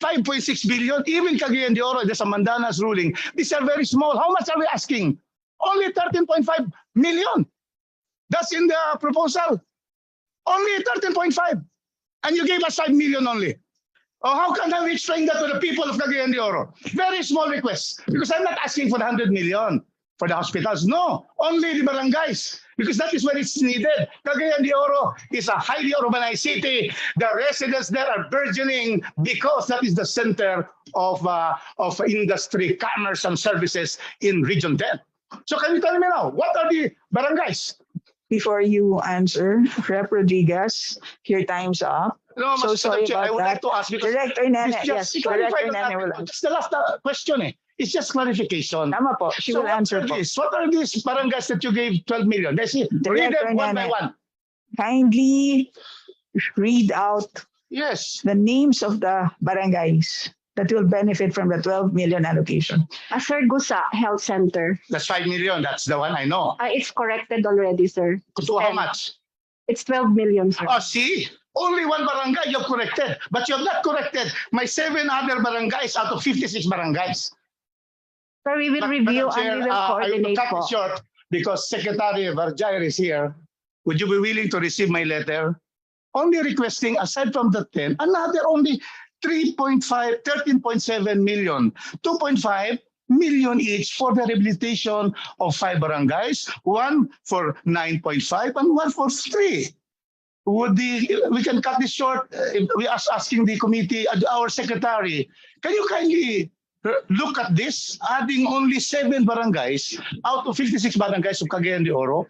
5.6 billion, even Cagayan de Oro, there's a Mandana's ruling. These are very small. How much are we asking? Only 13.5 million. That's in the proposal. Only 13.5. And you gave us 5 million only. Oh, how can I explain that to the people of Cagayan de Oro? Very small request. Because I'm not asking for the 100 million for the hospitals. No, only the barangays. Because that is where it's needed. Cagayan de Oro is a highly urbanized city. The residents there are burgeoning because that is the center of industry, commerce, and services in Region 10. So can you tell me now, what are the barangays? Before you answer, Rep. Rodriguez, your time's up. No, so sorry Chair, I would like to ask because Director Nene, yes, Director Nene will answer. That's the last question. It's just clarification. Tama po, she will answer po. What are these barangays that you gave 12 million? Let's see. Read them one by one. Kindly read out the names of the barangays that will benefit from the 12 million allocation. Sir, Gusa Health Center. That's 5 million. That's the one I know. It's corrected already, sir. So how much? It's 12 million, sir. Oh, see? Only one barangay you have corrected. But you have not corrected my 7 other barangays out of 56 barangays. Sir, we will review and we will coordinate I will cut it short because Secretary Varjay is here. Would you be willing to receive my letter? Only requesting, aside from the 10, another only 13.7 million, 2.5 million each for the rehabilitation of 5 barangays, 1 for 9.5 and 1 for 3. we can cut this short. We are asking the committee, our secretary, can you kindly look at this, adding only 7 barangays out of 56 barangays of Cagayan de Oro?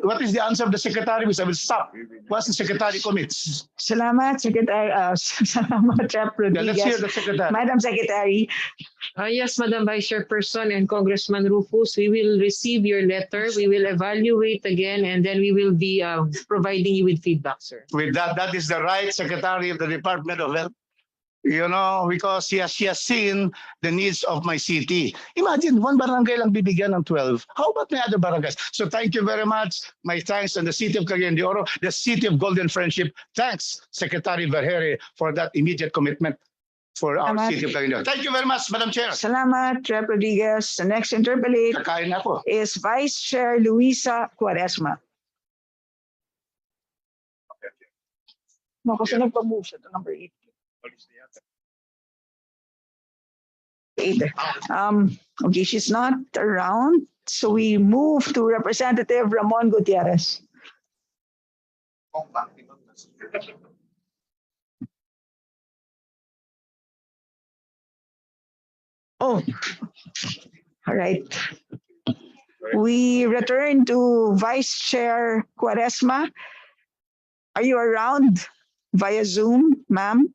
What is the answer of the secretary? I will stop once the secretary commits. Salamat, Secretary. Salamat, Rep. Rodriguez. Let's hear the secretary. Madam Secretary. Yes, Madam Vice Chairperson and Congressman Rufus, we will receive your letter. We will evaluate again, and then we will be providing you with feedback, sir. With that is the right secretary of the Department of Health. Because she has seen the needs of my city. Imagine, one barangay lang bibigyan ng 12. How about my other barangays? So thank you very much. My thanks to the city of Cagayan de Oro, the city of Golden Friendship. Thanks, Secretary Vergere, for that immediate commitment for our city of Cagayan de Oro. Thank you very much, Madam Chair. Salamat, Rep. Rodriguez. The next interpellate Kakain na po. is Vice Chair Luisa Cuaresma. No, kasi nagpa-move siya to number 8. Okay, she's not around. So we move to Representative Ramon Gutierrez. Oh, all right. We return to Vice Chair Cuaresma. Are you around via Zoom, ma'am?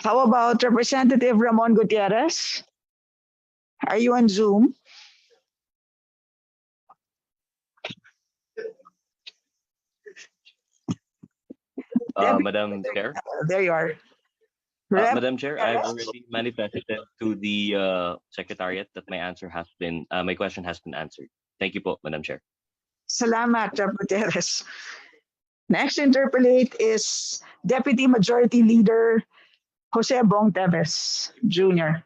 How about Representative Ramon Gutierrez? Are you on Zoom? Madam Chair. There you are. Madam Chair, I've already manifested to the Secretariat that my question has been answered. Thank you po, Madam Chair. Salamat, Rep. Gutierrez. Next interpellate is Deputy Majority Leader Jose Bong Teves Jr.,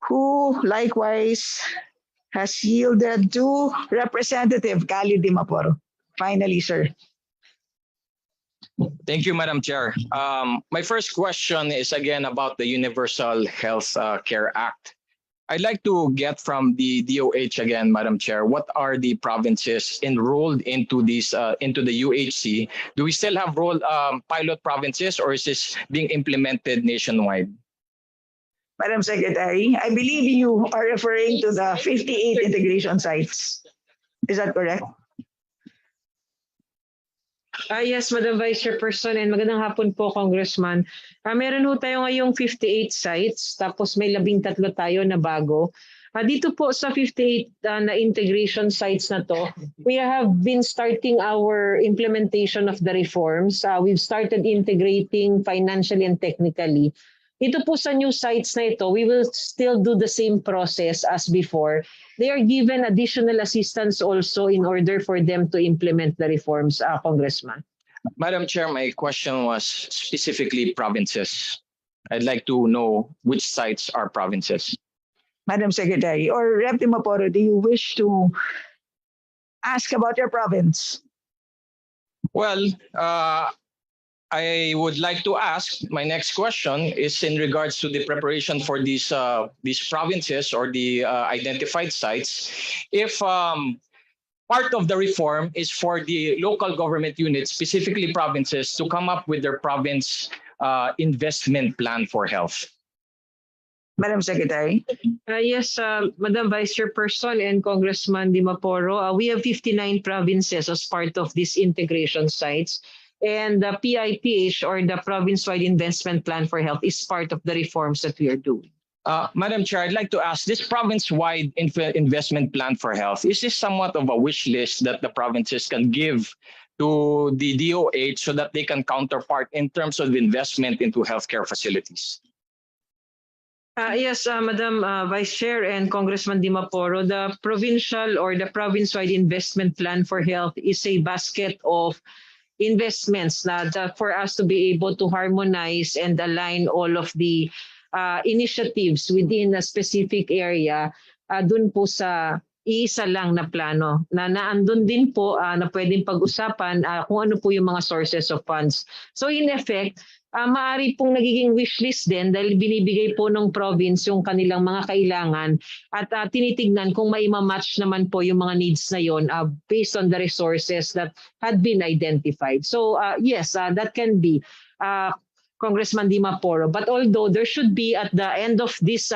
who likewise has yielded to Representative Cali Dimaporo. Finally, sir. Thank you, Madam Chair. My first question is again about the Universal Health Care Act. I'd like to get from the DOH again, Madam Chair, what are the provinces enrolled into this into the UHC? Do we still have pilot provinces, or is this being implemented nationwide? Madam Secretary, I believe you are referring to the 58 integration sites. Is that correct? Yes, Madam Vice Chairperson, and magandang hapon po, Congressman. Meron ho tayo ngayong 58 sites, tapos may 13 tayo na bago. Dito po sa 58 na integration sites na to, we have been starting our implementation of the reforms. We've started integrating financially and technically. Ito po sa new sites na ito, we will still do the same process as before. They are given additional assistance also in order for them to implement the reforms, Congressman. Madam Chair, my question was specifically provinces. I'd like to know which sites are provinces. Madam Secretary, or Rep. Dimaporo, do you wish to ask about your province? Well, I would like to ask, my next question is in regards to the preparation for these provinces or the identified sites. If part of the reform is for the local government units, specifically provinces, to come up with their province investment plan for health. Madam Secretary. Yes, Madam Vice Chairperson and Congressman Dimaporo, we have 59 provinces as part of these integration sites. And the PIPH, or the Province-Wide Investment Plan for Health, is part of the reforms that we are doing. Madam Chair, I'd like to ask, this province-wide investment plan for health, is this somewhat of a wish list that the provinces can give to the DOH so that they can counterpart in terms of investment into healthcare facilities? Yes, Madam Vice Chair and Congressman Dimaporo, the provincial or the province-wide investment plan for health is a basket of investments for us to be able to harmonize and align all of the initiatives within a specific area dun po sa iisa lang na plano na naandun din po na pwedeng pag-usapan kung ano po yung mga sources of funds. So in effect, maaari pong nagiging wish list din dahil binibigay po ng province yung kanilang mga kailangan at tinitignan kung match naman po yung mga needs na yon based on the resources that had been identified. So yes, that can be Congressman Dimaporo. But although there should be at the end of this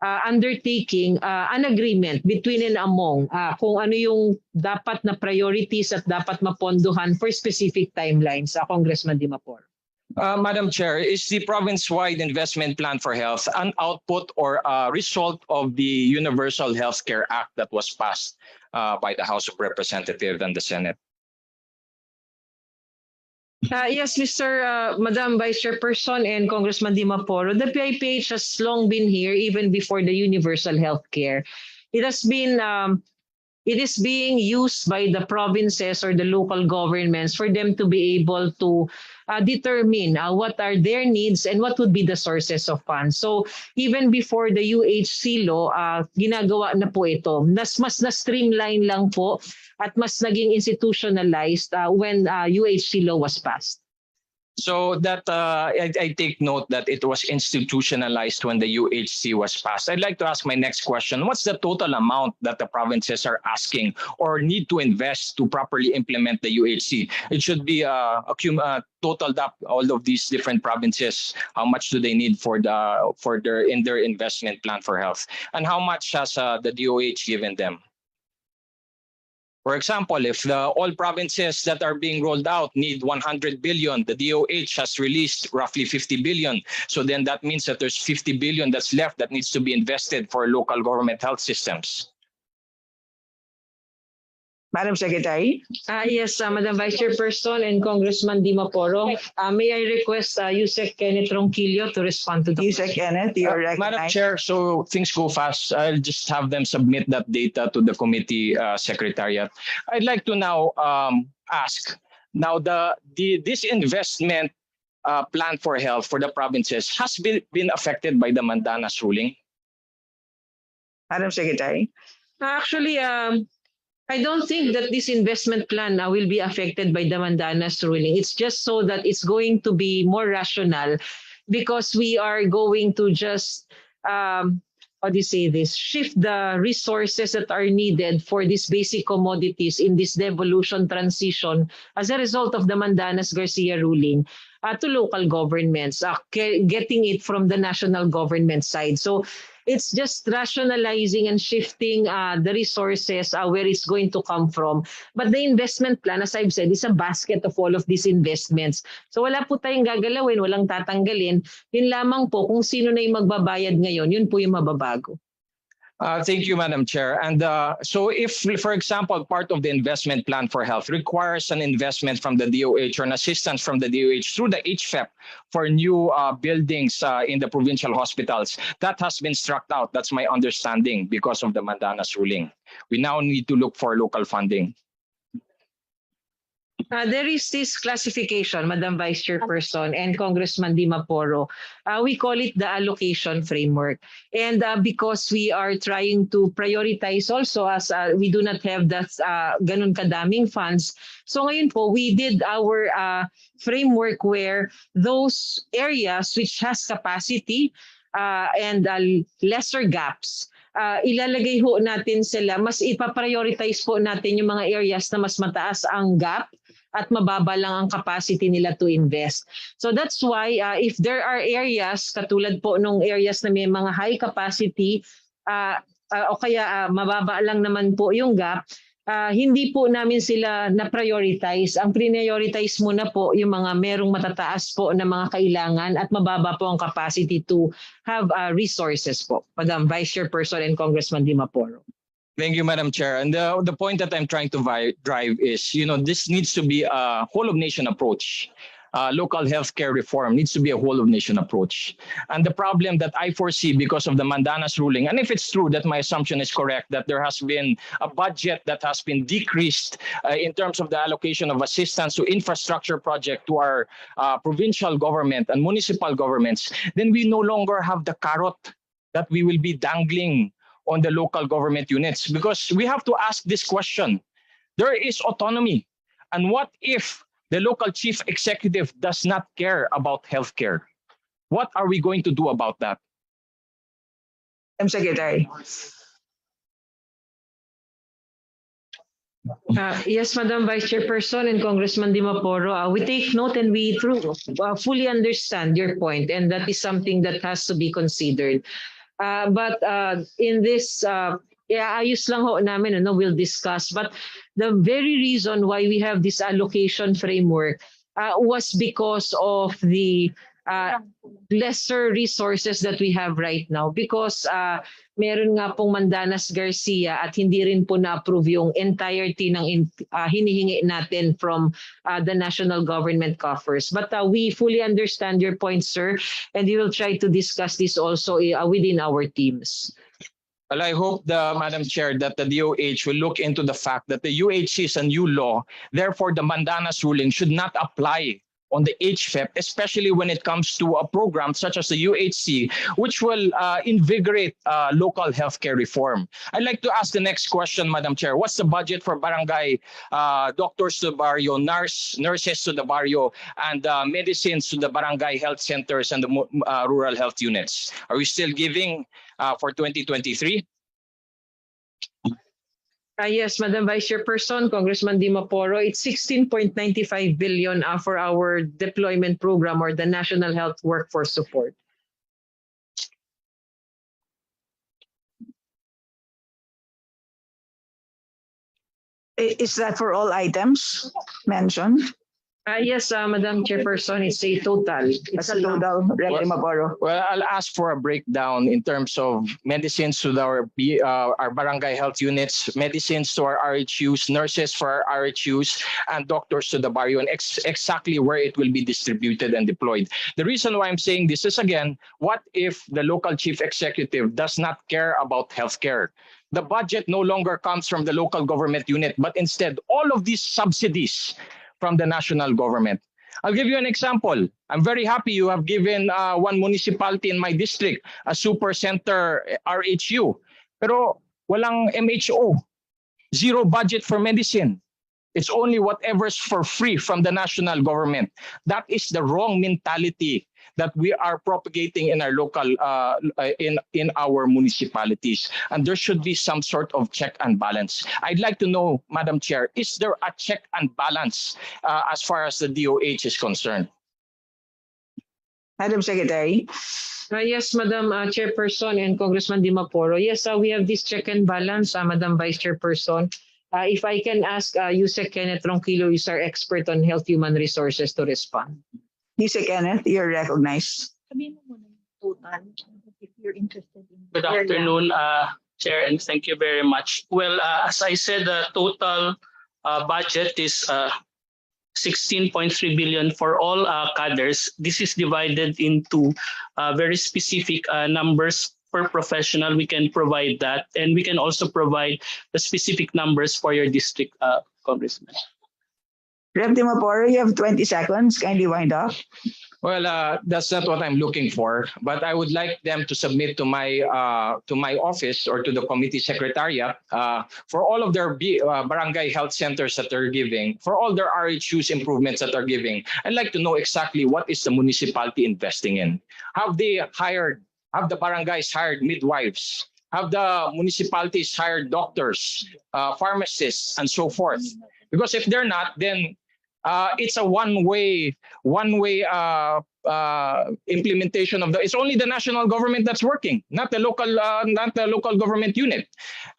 undertaking an agreement between and among kung ano yung dapat na priorities at dapat mapondohan for specific timelines, Congressman Dimaporo. Madam Chair, is the province-wide investment plan for health an output or a result of the Universal Healthcare Act that was passed by the House of Representatives and the Senate? Yes, Madam Vice Chairperson and Congressman Dimaporo, the PIPH has long been here even before the universal healthcare. It has been it is being used by the provinces or the local governments for them to be able to determine what are their needs and what would be the sources of funds. So even before the UHC law, ginagawa na po ito. Mas na-streamline lang po at mas naging institutionalized when UHC law was passed. So that I take note that it was institutionalized when the UHC was passed. I'd like to ask my next question. What's the total amount that the provinces are asking or need to invest to properly implement the UHC? It should be totaled up, all of these different provinces. How much do they need for their investment plan for health? And how much has the DOH given them? For example, if all provinces that are being rolled out need 100 billion, the DOH has released roughly 50 billion. So then that means that there's 50 billion that's left that needs to be invested for local government health systems. Madam Secretary? Yes, Madam Vice Chairperson and Congressman Dimaporo, may I request Yusek Kenneth Ronquillo to respond to the Yusek Kenneth, you're recognized. Madam Chair, so things go fast. I'll just have them submit that data to the committee secretariat. I'd like to now ask, now this investment plan for health for the provinces has been affected by the Mandanas ruling? Madam Secretary? Actually, I don't think that this investment plan will be affected by the Mandanas ruling. It's just so that it's going to be more rational because we are going to just, shift the resources that are needed for these basic commodities in this devolution transition as a result of the Mandanas-Garcia ruling to local governments, getting it from the national government side. So it's just rationalizing and shifting the resources where it's going to come from. But the investment plan, as I've said, is a basket of all of these investments. So wala po tayong gagalawin, walang tatanggalin. Yun lamang po, kung sino na yung magbabayad ngayon, yun po yung mababago. Thank you, Madam Chair. And so if, for example, part of the investment plan for health requires an investment from the DOH or an assistance from the DOH through the HFEP for new buildings in the provincial hospitals, that has been struck out. That's my understanding because of the Mandanas ruling. We now need to look for local funding. There is this classification, Madam Vice Chairperson and Congressman Dimaporo. We call it the allocation framework. And because we are trying to prioritize also as we do not have that ganun kadaming funds. So ngayon po, we did our framework where those areas which has capacity and lesser gaps, ilalagay ho natin sila, mas ipaprioritize po natin yung mga areas na mas mataas ang gap at mababa lang ang capacity nila to invest. So that's why if there are areas, katulad po nung areas na may mga high capacity o kaya mababa lang naman po yung gap, hindi po namin sila na-prioritize. Ang prioritize muna po yung mga merong matataas po na mga kailangan at mababa po ang capacity to have resources po. Madam Vice Chairperson and Congressman Dimaporo. Thank you, Madam Chair. And the point that I'm trying to drive is, this needs to be a whole-of-nation approach. Local healthcare reform needs to be a whole-of-nation approach. And the problem that I foresee because of the Mandanas ruling, and if it's true that my assumption is correct, that there has been a budget that has been decreased in terms of the allocation of assistance to infrastructure project to our provincial government and municipal governments, then we no longer have the carrot that we will be dangling on the local government units, because we have to ask this question. There is autonomy. And what if The local chief executive does not care about healthcare. What are we going to do about that? Madam Secretary. Yes, Madam Vice Chairperson and Congressman Dimaporo, we take note and we fully understand your point, and that is something that has to be considered. But in this, ayos lang ho namin, we'll discuss. But the very reason why we have this allocation framework was because of the lesser resources that we have right now, because meron nga pong Mandanas Garcia at hindi rin po na-approve yung entirety ng hinihingi natin from the national government coffers. But we fully understand your point, sir, and we will try to discuss this also within our teams. Well, I hope, Madam Chair, that the DOH will look into the fact that the UHC is a new law. Therefore, the Mandanas ruling should not apply on the HFEP, especially when it comes to a program such as the UHC, which will invigorate local healthcare reform. I'd like to ask the next question, Madam Chair. What's the budget for barangay doctors to the barrio, nurses to the barrio, and medicines to the barangay health centers and the rural health units? Are we still giving for 2023? Yes, Madam Vice Chairperson, Congressman Dimaporo, it's 16.95 billion for our deployment program or the National Health Workforce Support. Is that for all items mentioned? Yes, Madam Chairperson, it's a total. It's a total, Rep. Dimaporo. Well, I'll ask for a breakdown in terms of medicines to our barangay health units, medicines to our RHUs, nurses for our RHUs, and doctors to the barrio, and exactly where it will be distributed and deployed. The reason why I'm saying this is, again, what if the local chief executive does not care about healthcare? The budget no longer comes from the local government unit, but instead all of these subsidies from the national government. I'll give you an example. I'm very happy you have given one municipality in my district a super center RHU. Pero walang MHO, zero budget for medicine. It's only whatever's for free from the national government. That is the wrong mentality that we are propagating in our local, in our municipalities. And there should be some sort of check and balance. I'd like to know, Madam Chair, is there a check and balance as far as the DOH is concerned? Madam Secretary. Yes, Madam Chairperson and Congressman Dimaporo. Yes, we have this check and balance, Madam Vice Chairperson. If I can ask Yusek Kenneth Ronquillo, who's our expert on health human resources, to respond. Yusek Kenneth, you're recognized. If you're interested in Good afternoon, Chair, and thank you very much. Well, as I said, the total budget is 16.3 billion for all cadres. This is divided into very specific numbers per professional. We can provide that, and we can also provide the specific numbers for your district, Congressman. Rep. Dimaporo, you have 20 seconds. Kindly wind up. Well, that's not what I'm looking for, but I would like them to submit to my office or to the committee secretariat for all of their barangay health centers that they're giving, for all their RHUs improvements that they're giving. I'd like to know exactly what is the municipality investing in. Have the barangays hired midwives? Have the municipalities hired doctors, pharmacists, and so forth? Because if they're not, then it's a one-way implementation of it's only the national government that's working, not the local government unit.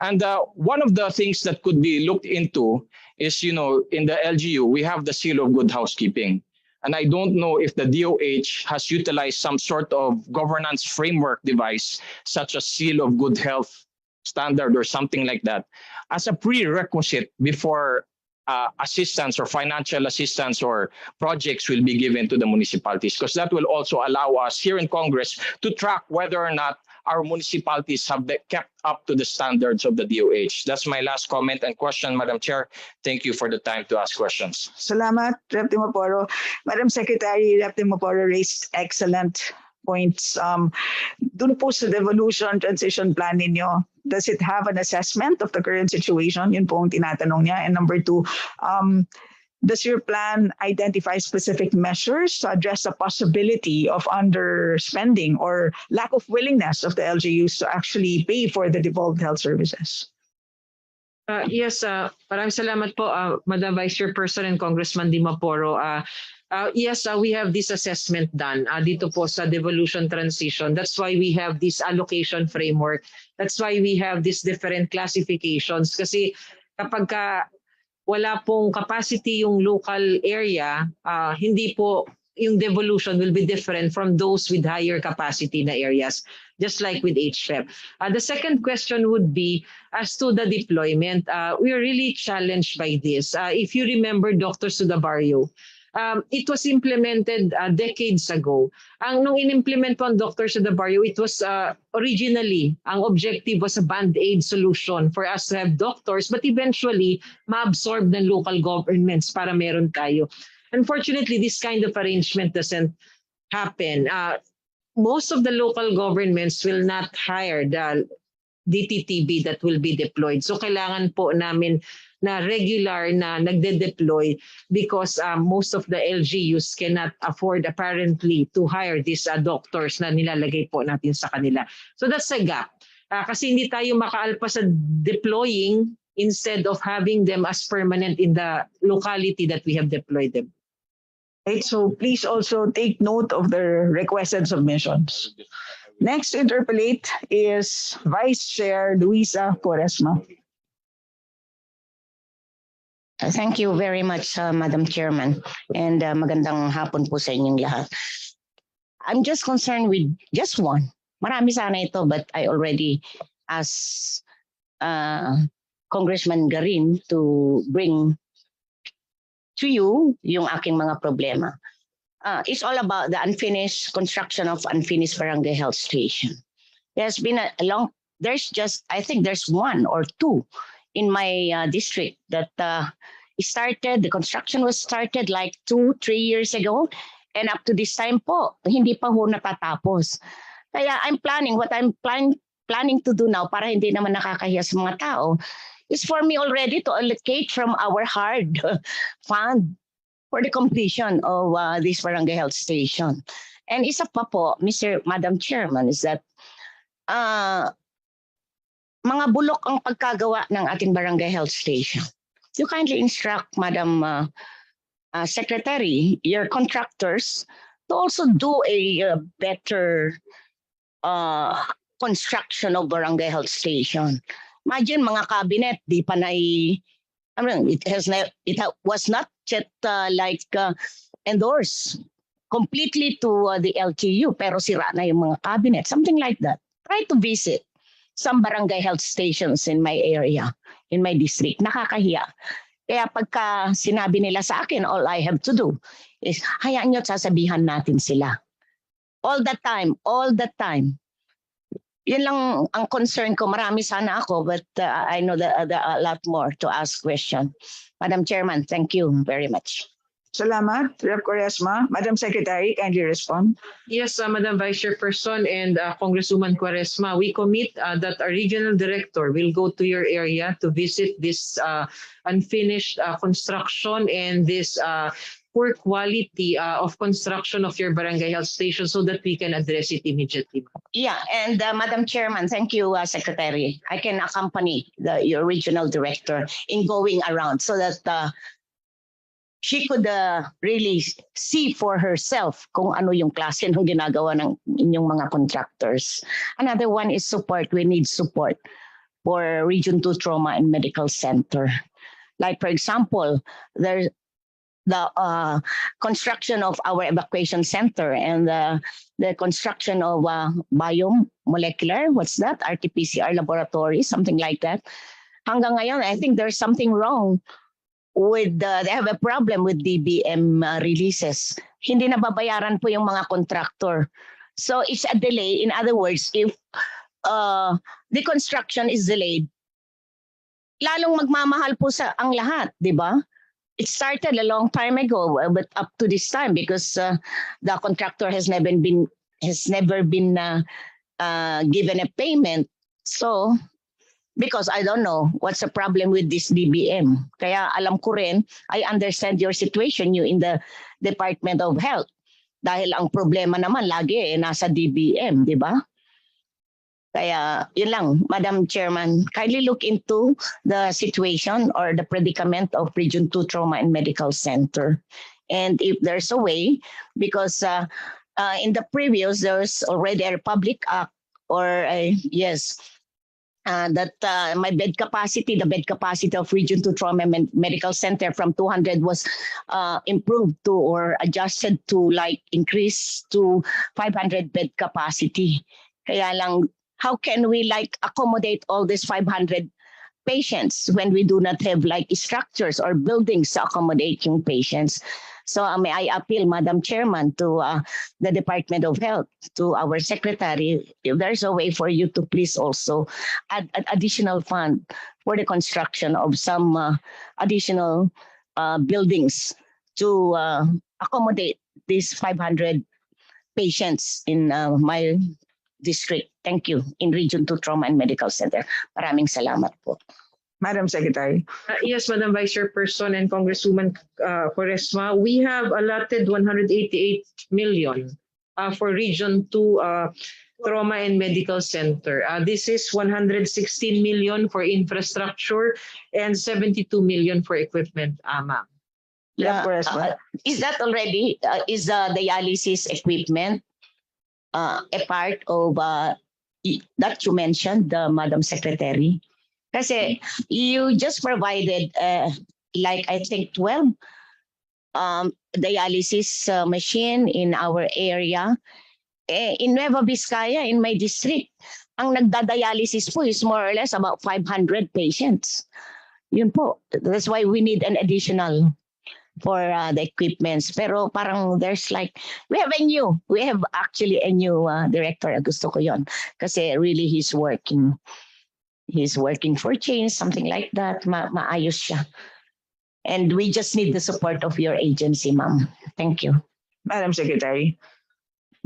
And one of the things that could be looked into is, in the LGU we have the seal of good housekeeping, and I don't know if the DOH has utilized some sort of governance framework device, such as seal of good health standard or something like that, as a prerequisite before assistance or financial assistance or projects will be given to the municipalities, because that will also allow us here in Congress to track whether or not our municipalities have kept up to the standards of the DOH. That's my last comment and question, Madam Chair. Thank you for the time to ask questions. Salamat, Rep. Dimaporo. Madam Secretary, Rep. Dimaporo raised excellent points. Dun po sa devolution transition plan ninyo, does it have an assessment of the current situation? Yun po ang tinatanong niya. And number two, does your plan identify specific measures to address the possibility of underspending or lack of willingness of the LGUs to actually pay for the devolved health services? Yes, maraming salamat po, Madam Vice Chairperson and Congressman Dimaporo. Yes, we have this assessment done dito po sa Devolution Transition. That's why we have this allocation framework. That's why we have these different classifications. Kasi kapag wala pong capacity yung local area, hindi po yung devolution will be different from those with higher capacity na areas, just like with HREP. The second question would be as to the deployment. We are really challenged by this. If you remember Dr. Sudabarrio, it was implemented decades ago. Nung in-implement po ang Dr. Sudabarrio, it was originally, ang objective was a band-aid solution for us to have doctors, but eventually, ma-absorb ng local governments para meron tayo. Unfortunately, this kind of arrangement doesn't happen. Most of the local governments will not hire the DTTB that will be deployed. So kailangan po namin na regular na nagde-deploy because most of the LGUs cannot afford apparently to hire these doctors na nilalagay po natin sa kanila. So that's a gap. Kasi hindi tayo makaalpa sa deploying instead of having them as permanent in the locality that we have deployed them. Right, so please also take note of the requested submissions. Next to interpolate is Vice Chair Luisa Quaresma. Thank you very much, Madam Chairman, and magandang hapon po sa inyong lahat. I'm just concerned with just one. Marami sana ito, but I already asked Congressman Garin to bring to you yung aking mga problema. It's all about the unfinished construction of unfinished barangay health station. There's been a long, I think there's one or two in my district that the construction was started like 2-3 years ago, and up to this time po, hindi pa ho natatapos. Kaya what I'm planning to do now para hindi naman nakakahiya sa mga tao is for me already to allocate from our hard fund for the completion of this barangay health station. And isa pa po, Madam Chairman, is that mga bulok ang pagkagawa ng ating barangay health station. You kindly instruct, Madam Secretary, your contractors to also do a better construction of barangay health station. Imagine mga cabinet, di pa it was not yet endorsed completely to the LGU, pero sira na yung mga cabinet, something like that. Try to visit some barangay health stations in my area, in my district. Nakakahiya. Kaya pagka sinabi nila sa akin, all I have to do is hayaan nyo at sasabihan natin sila. All the time. Yun lang ang concern ko. Marami sana ako, but I know that a lot more to ask question. Madam Chairman, thank you very much. Salamat, Rep. Quaresma. Madam Secretary, kindly respond. Yes, Madam Vice Chairperson and Congresswoman Quaresma, we commit that our regional director will go to your area to visit this unfinished construction and this poor quality of construction of your barangay health station so that we can address it immediately. Yeah, and Madam Chairman, thank you, Secretary. I can accompany your regional director in going around so that she could really see for herself kung ano yung klase ng ginagawa ng inyong mga contractors. Another one is support. We need support for Region 2 Trauma and Medical Center. Like, for example, there's the construction of our evacuation center and the construction of biomolecular, what's that? RT-PCR laboratory, something like that. Hanggang ngayon, I think there's something wrong with they have a problem with DBM releases. Hindi nababayaran po yung mga contractor. So it's a delay. In other words, if the construction is delayed, lalong magmamahal po sa ang lahat, di ba? It started a long time ago, but up to this time, because the contractor has never been given a payment. So because I don't know what's the problem with this DBM. Kaya alam ko rin, I understand your situation, you in the Department of Health. Dahil ang problema naman lagi nasa DBM, di ba? Kaya yun lang, Madam Chairman, kindly look into the situation or the predicament of Region 2 Trauma and Medical Center. And if there's a way, because in the previous, there's already a Republic Act or that my bed capacity, the bed capacity of Region 2 Trauma and Medical Center from 200 was improved to or adjusted to like increase to 500 bed capacity. Kaya lang, how can we like accommodate all these 500 patients when we do not have like structures or buildings to accommodate yung patients? So may I appeal, Madam Chairman, to the Department of Health, to our Secretary, if there's a way for you to please also add an additional fund for the construction of some additional buildings to accommodate these 500 patients in my district. Thank you. In Region 2 Trauma and Medical Center. Maraming salamat po. Madam Secretary. Yes, Madam Vice Chairperson and Congresswoman Quaresma, we have allotted 188 million for Region 2 Trauma and Medical Center. This is 116 million for infrastructure and 72 million for equipment, ma'am. Yeah, is that already, is the dialysis equipment a part of that you mentioned, Madam Secretary? Kasi you just provided like I think 12 dialysis machine in our area. In Nueva Vizcaya, in my district, ang nagda-dialysis po is more or less about 500 patients. Yun po. That's why we need an additional for the equipments. Pero parang there's like, we have actually a new director. Gusto ko yun. Kasi really he's working for change, something like that. Maayos siya. And we just need the support of your agency, ma'am. Thank you. Madam Secretary.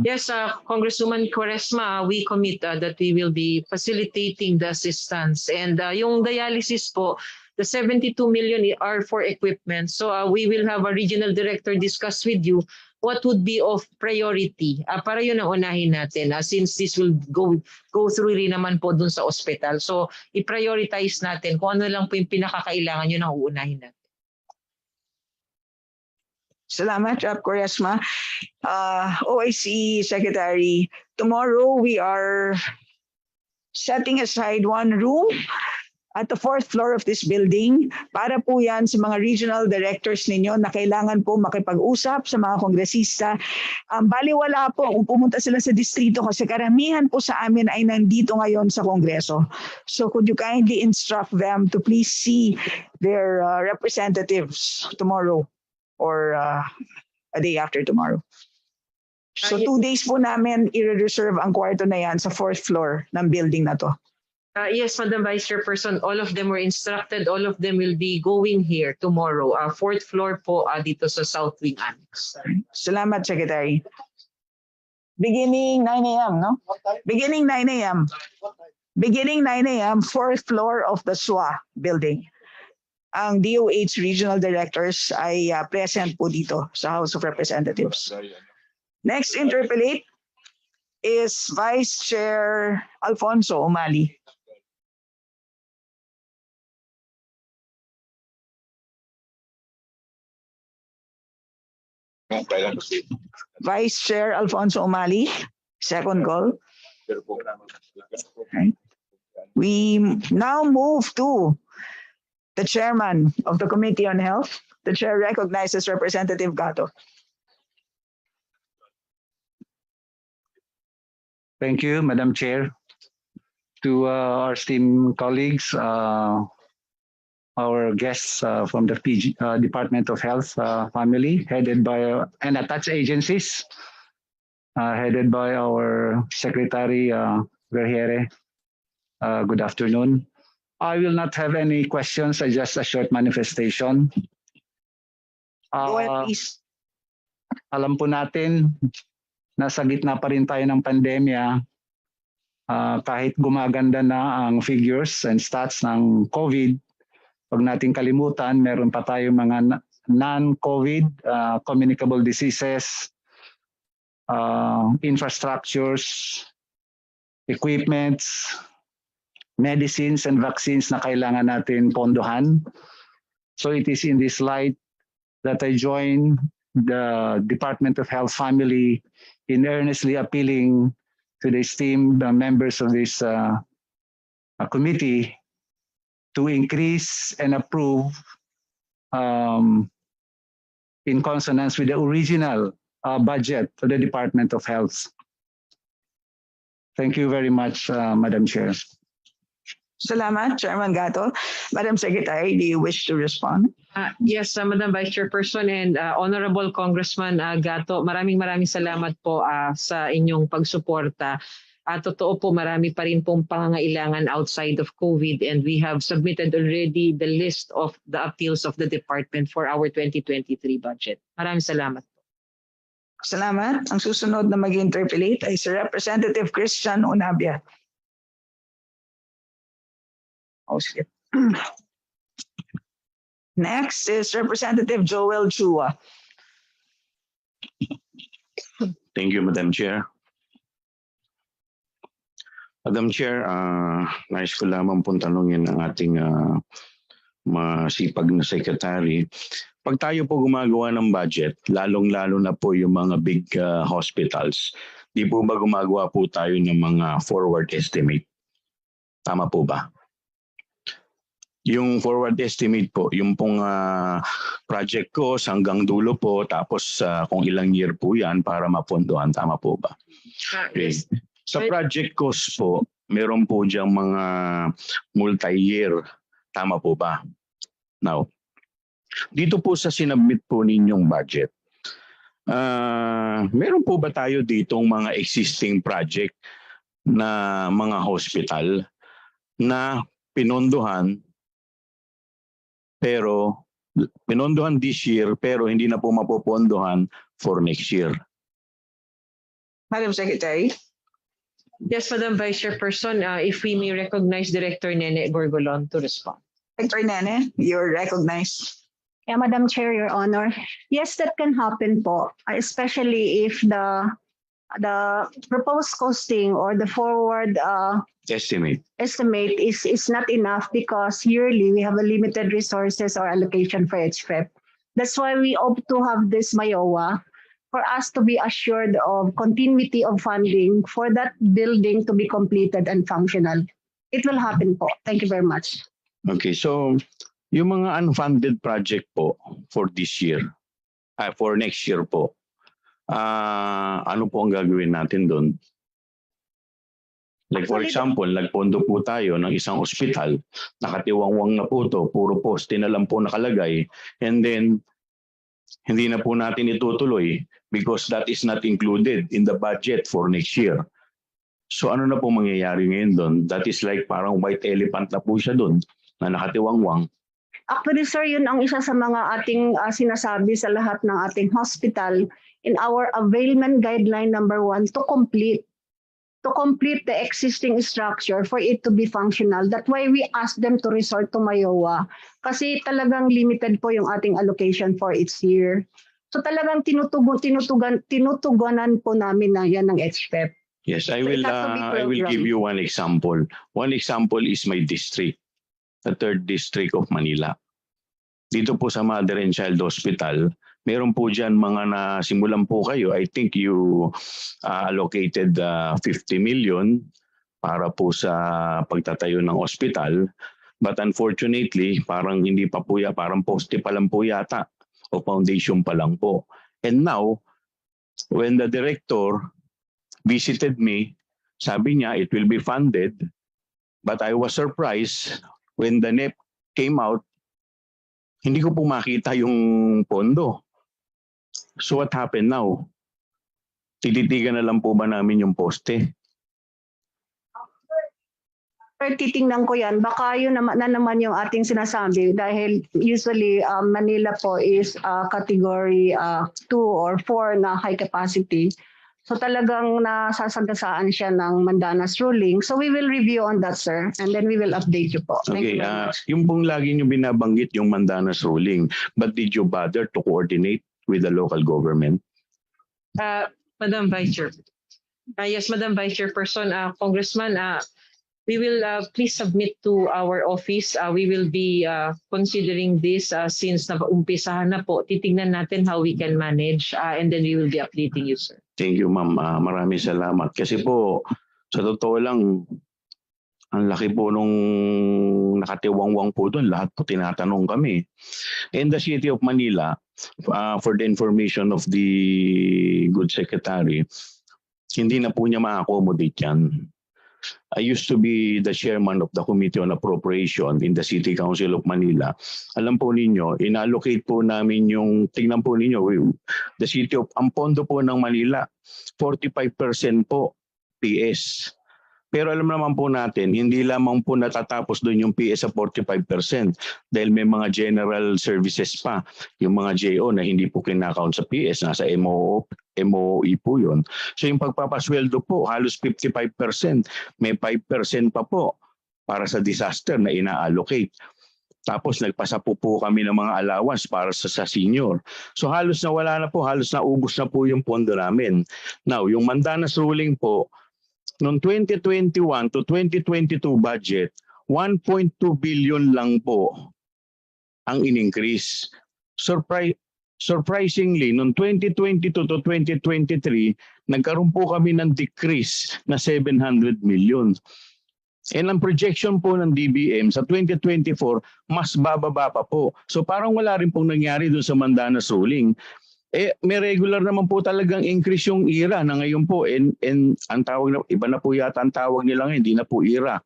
Yes, Congresswoman Quaresma, we commit that we will be facilitating the assistance. And yung dialysis po, the 72 million are for equipment. So we will have a regional director discuss with you what would be of priority para yun ang unahin natin since this will go through rin naman po dun sa ospital. So i-prioritize natin kung ano lang po yung pinakakailangan yun ang uunahin natin. Salamat, Rep. Quaresma. OIC Secretary, tomorrow we are setting aside one room at the 4th floor of this building para po yan sa mga regional directors ninyo na kailangan po makipag-usap sa mga kongresista. Baliwala po kung pumunta sila sa distrito kasi karamihan po sa amin ay nandito ngayon sa Kongreso. So could you kindly instruct them to please see their representatives tomorrow or a day after tomorrow. So 2 days po namin i-reserve ang kwarto na yan sa 4th floor ng building na to. Yes, Madam Vice Chairperson, all of them were instructed. All of them will be going here tomorrow. 4th floor po dito sa South Wing Annex. Salamat, Secretary. Beginning 9 a.m., no? Beginning 9 a.m. Beginning 9 a.m., 4th floor of the SWA building. Ang DOH regional directors ay present po dito sa House of Representatives. Next interpellate is Vice Chair Alfonso Umali. Vice Chair Alfonso Umali, second call. Okay. We now move to the chairman of the Committee on Health. The chair recognizes Representative Gato. Thank you, Madam Chair. To our esteemed colleagues, our guests from the Department of Health family, headed by and attached agencies, headed by our Secretary Vergere. Good afternoon. I will not have any questions, just a short manifestation. Go ahead, please. Alam po natin, nasa gitna pa rin tayo ng pandemya. kahit gumaganda na ang figures and stats ng COVID, wag nating kalimutan, meron pa tayong mga non-COVID communicable diseases, infrastructures, equipments, medicines and vaccines na kailangan natin pondohan. So it is in this light that I join the Department of Health Family in earnestly appealing to the esteemed members of this committee to increase and approve in consonance with the original budget of the Department of Health. Thank you very much, Madam Chair. Salamat, Chairman Gato. Madam Secretary, do you wish to respond? Yes, Madam Vice Chairperson and Honorable Congressman Gato, maraming salamat po sa inyong pagsuporta. Totoo po, marami pa rin pong pangangailangan outside of COVID and we have submitted already the list of the appeals of the department for our 2023 budget. Maraming salamat. Salamat. Ang susunod na mag-interpolate ay si Representative Christian Unabia. Oh, shit. Next is Representative Joel Chua. Thank you, Madam Chair. Madam Chair, nais ko lamang pong tanungin ang ating masipag na secretary. Pag tayo po gumagawa ng budget, lalong-lalo na po yung mga big hospitals, di po ba gumagawa po tayo ng mga forward estimate? Tama po ba? Yung forward estimate po, yung pong project cost hanggang dulo po, tapos kung ilang year po yan para mapondohan, tama po ba? Okay. Sa project cost po, meron po diyang mga multi-year, tama po ba? Now, dito po sa sinubmit po ninyong budget, meron po ba tayo ditong mga existing project na mga hospital na pinondohan this year pero hindi na po mapopondohan for next year? Madam Secretary. Yes, Madam Vice Chairperson, if we may recognize Director Nene Borgolon to respond. Director Nene, you're recognized. Yeah, Madam Chair, Your Honor. Yes, that can happen po, especially if the proposed costing or the forward Estimate is not enough because yearly we have a limited resources or allocation for HFEP. That's why we opt to have this MAYOA for us to be assured of continuity of funding for that building to be completed and functional. It will happen po. Thank you very much. Okay, so yung mga unfunded project po for this year, for next year po, ano po ang gagawin natin doon? Like for example, nagpondo po tayo ng isang ospital, nakatiwangwang na po to, puro poste na lang po nakalagay, and then hindi na po natin itutuloy because that is not included in the budget for next year. So ano na po mangyayari ngayon doon? That is like parang white elephant na po siya doon na nakatiwangwang. Actually, sir, yun ang isa sa mga ating sinasabi sa lahat ng ating hospital in our availment guideline number 1 to complete the existing structure for it to be functional. That's why we ask them to resort to MAYOA kasi talagang limited po yung ating allocation for each year. So talagang tinutugunan po namin na yan ng HFEP. Yes, I will give you one example. One example is my district, the 3rd District of Manila. Dito po sa Mother and Child Hospital, meron po dyan mga nasimulan po kayo. I think you allocated 50 million para po sa pagtatayo ng hospital. But unfortunately, parang hindi pa po parang poste pa lang po yata o foundation pa lang po. And now, when the director visited me, sabi niya it will be funded. But I was surprised when the NEP came out, hindi ko po makita yung pondo. So what happened now? Tititigan na lang po ba namin yung poste? Titingnan ko yan. Baka yun naman yung ating sinasabi dahil usually Manila po is category 2 or 4 na high capacity. So talagang nasasagasaan siya ng Mandanas ruling. So we will review on that, sir. And then we will update you po. Thank Okay, you very much. yung pong lagi nyo binabanggit yung Mandanas ruling, but did you bother to coordinate with the local government? Madam Vice Chair. Yes, Madam Vice Chairperson, Congressman, we will please submit to our office. We will be considering this since na-umpisahan na po. Titingnan natin how we can manage and then we will be updating you, sir. Thank you, ma'am. Maraming salamat. Kasi po, sa totoo lang, ang laki po nung nakatiwangwang po doon. Lahat po tinatanong kami. In the City of Manila, for the information of the good secretary, hindi na po niya ma-accommodate yan. I used to be the chairman of the Committee on Appropriation in the City Council of Manila. Alam po ninyo, inallocate po namin yung, tingnan po ninyo, the city of, ang pondo po ng Manila, 45% po PS. Pero alam naman po natin, hindi lamang po natatapos doon yung PS sa 45% dahil may mga general services pa, yung mga JO na hindi po kinakount sa PS, nasa MOE po yun. So yung pagpapasweldo po, halos 55%, may 5% pa po para sa disaster na ina-allocate. Tapos nagpasa po kami ng mga allowance para sa senior. So halos na wala na po, halos naubos na po yung pondo namin. Now, yung Mandanas ruling po, noong 2021 to 2022 budget, 1.2 billion lang po ang in-increase. Surprisingly, noong 2022 to 2023, nagkaroon po kami ng decrease na 700 million. And ang projection po ng DBM sa 2024, mas bababa pa po. So parang wala rin pong nangyari doon sa Mandanas ruling. May regular naman po talagang increase yung IRA na ngayon po. And ang tawag na, iba na po yata ang tawag nila ngayon, hindi na po IRA.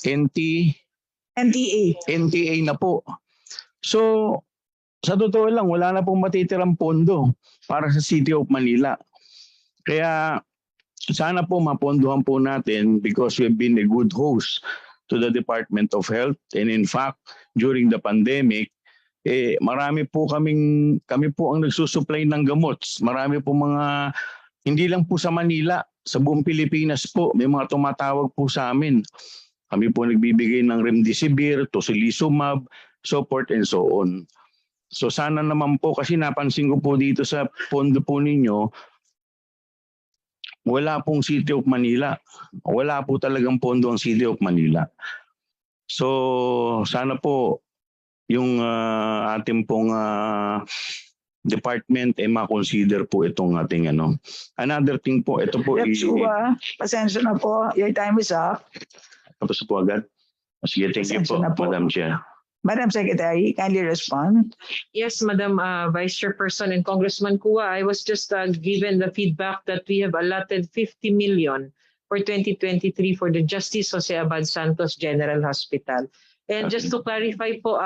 NTA na po. So, sa totoo lang, wala na pong matitirang pondo para sa City of Manila. Kaya, sana po mapondohan po natin because we've been a good host to the Department of Health. And in fact, during the pandemic, marami po kami po ang nagsusupply ng gamot. Marami po mga, hindi lang po sa Manila, sa buong Pilipinas po, may mga tumatawag po sa amin. Kami po nagbibigay ng remdesivir, tocilizumab, so forth and so on. So sana naman po, kasi napansin ko po dito sa pondo po ninyo, wala pong City of Manila. Wala po talagang pondo ang City of Manila. So sana po, yung ating pong department ma-consider po itong ating ano. Another thing po, ito po pasensya na po. Your time is up. Tapos po agad. Sige, thank you po, Madam Chair. Madam Secretary, kindly respond. Yes, Madam Vice Chairperson and Congressman Kua, I was just given the feedback that we have allotted 50 million for 2023 for the Justice Jose Abad Santos General Hospital. And just to clarify po,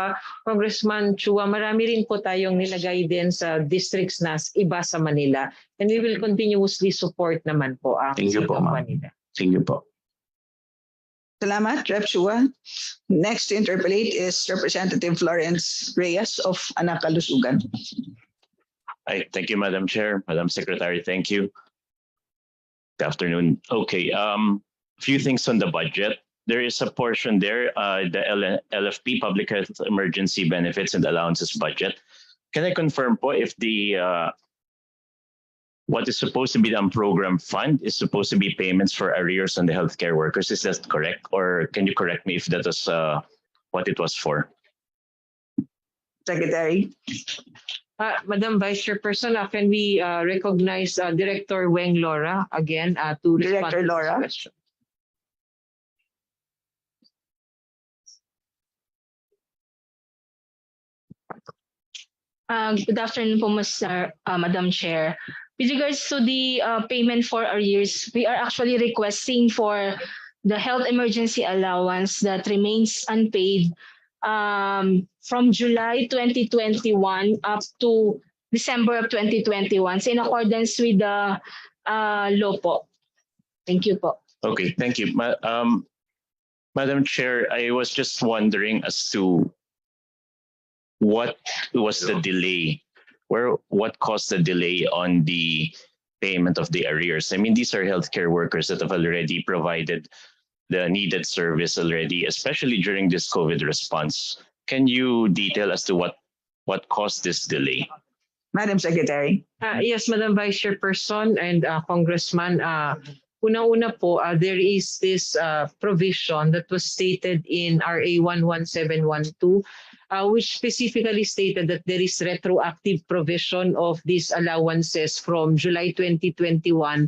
Congressman Chua, marami rin po tayong nilagay din sa districts na iba sa Manila. And we will continuously support naman po ang Thank you po, ma'am. Thank you po. Salamat, Rep. Chua. Next to interpolate is Representative Florence Reyes of Anak Kalusugan. Hi, thank you, Madam Chair. Madam Secretary, thank you. Good afternoon. Okay, a few things on the budget. There is a portion there, the LFP, Public Health Emergency Benefits and Allowances budget. Can I confirm po if the what is supposed to be the unprogrammed fund is supposed to be payments for arrears on the healthcare workers? Is that correct? Or can you correct me if that was what it was for? Secretary. Madam Vice Chairperson, can we recognize Director Weng Laura again to respond Director to Laura. this question? Good afternoon po, Madam Chair. With regards to the payment for arrears, we are actually requesting for the health emergency allowance that remains unpaid from July 2021 up to December of 2021 so in accordance with the law po. Thank you po. Okay, thank you. Madam Chair, I was just wondering as to what was the delay? What caused the delay on the payment of the arrears. I mean, these are healthcare workers that have already provided the needed service already, especially during this COVID response. Can you detail as to what caused this delay? Madam Secretary. Yes, Madam Vice Chairperson and Congressman. Una-una po, there is this provision that was stated in RA 11712, which specifically stated that there is retroactive provision of these allowances from July 2021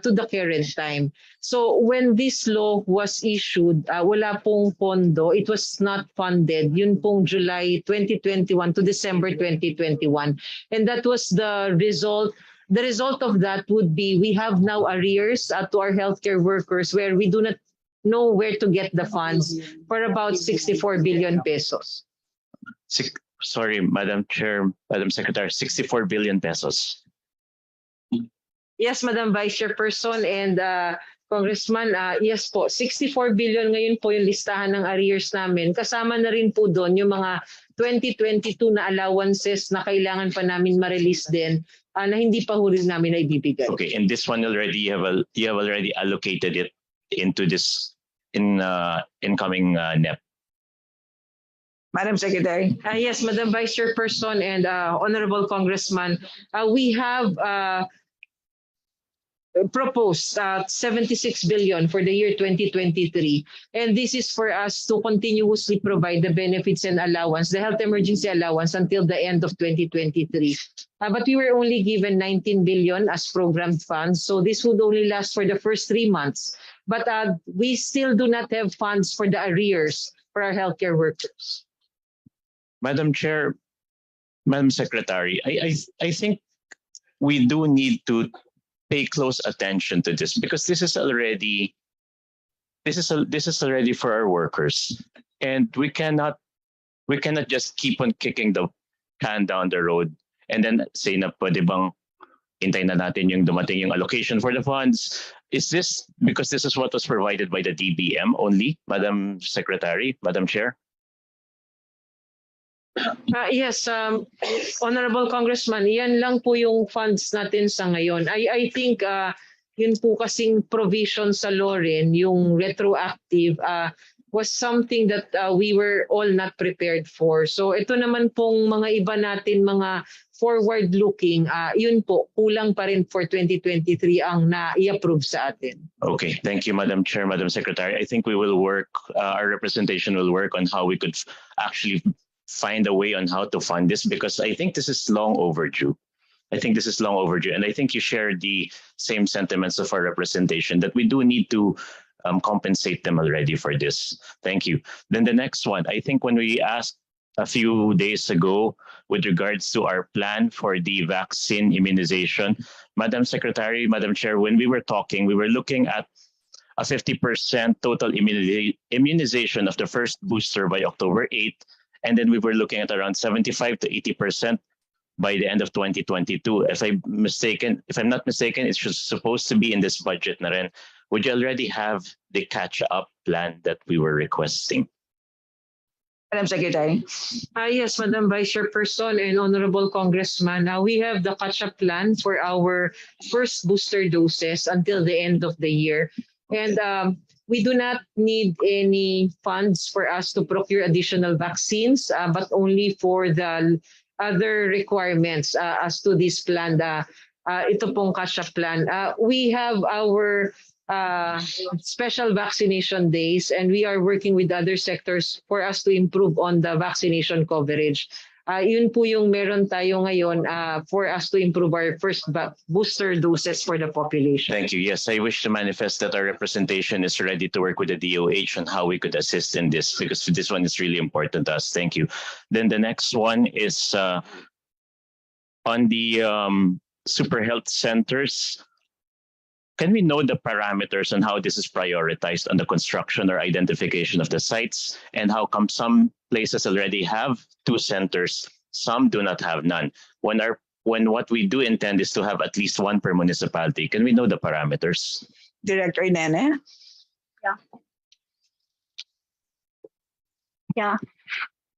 to the current time. So when this law was issued, wala pong pondo, it was not funded, yun pong July 2021 to December 2021. And that was the result. The result of that would be we have now arrears to our healthcare workers where we do not know where to get the funds for about 64 billion pesos. Sorry, Madam Chair, Madam Secretary, 64 billion pesos. Yes, Madam Vice Chairperson and Congressman, yes po, 64 billion ngayon po yung listahan ng arrears namin. Kasama na rin po doon yung mga 2022 na allowances na kailangan pa namin ma-release din na hindi pa huli namin na ibibigay. Okay, and this one already you have already allocated it into this incoming NEP. Madam Secretary. Yes, Madam Vice Chairperson and Honorable Congressman, we have proposed 76 billion for the year 2023. And this is for us to continuously provide the benefits and allowance, the health emergency allowance until the end of 2023. But we were only given 19 billion as programmed funds. So this would only last for the first 3 months. But we still do not have funds for the arrears for our healthcare workers. Madam Chair, Madam Secretary, I think we do need to pay close attention to this because this is already for our workers, and we cannot just keep on kicking the can down the road and then say na pwede bang hintayin na natin yung dumating yung allocation for the funds. Is this because this is what was provided by the DBM only, Madam Secretary, Madam Chair? Yes, Honorable Congressman, yan lang po yung funds natin sa ngayon. I think yun po kasing provision sa law rin, yung retroactive, was something that we were all not prepared for. So ito naman pong mga iba natin, mga forward-looking, yun po, kulang pa rin for 2023 ang na-i-approve sa atin. Okay, thank you, Madam Chair, Madam Secretary. I think we will work, our representation will work on how we could actually find a way on how to fund this because I think this is long overdue. And I think you share the same sentiments of our representation that we do need to compensate them already for this. Thank you. Then the next one, I think when we asked a few days ago with regards to our plan for the vaccine immunization, Madam Secretary, Madam Chair, when we were talking, we were looking at a 50% total immunization of the first booster by October 8th. And then we were looking at around 75 to 80% by the end of 2022. If I'm not mistaken, it's supposed to be in this budget na rin. Would you already have the catch-up plan that we were requesting? Madam Secretary. Yes, Madam Vice Chairperson and Honorable Congressman, we have the catch-up plan for our first booster doses until the end of the year. And we do not need any funds for us to procure additional vaccines, but only for the other requirements as to this plan. Ito pong catch-up plan. We have our special vaccination days and we are working with other sectors for us to improve on the vaccination coverage. Yun po yung meron tayo ngayon for us to improve our first booster doses for the population. Thank you. Yes, I wish to manifest that our representation is ready to work with the DOH on how we could assist in this because this one is really important to us. Thank you. Then the next one is on the super health centers. Can we know the parameters on how this is prioritized on the construction or identification of the sites and how come some places already have 2 centers, some do not have none? When what we do intend is to have at least 1 per municipality, can we know the parameters? Director Nene. Yeah.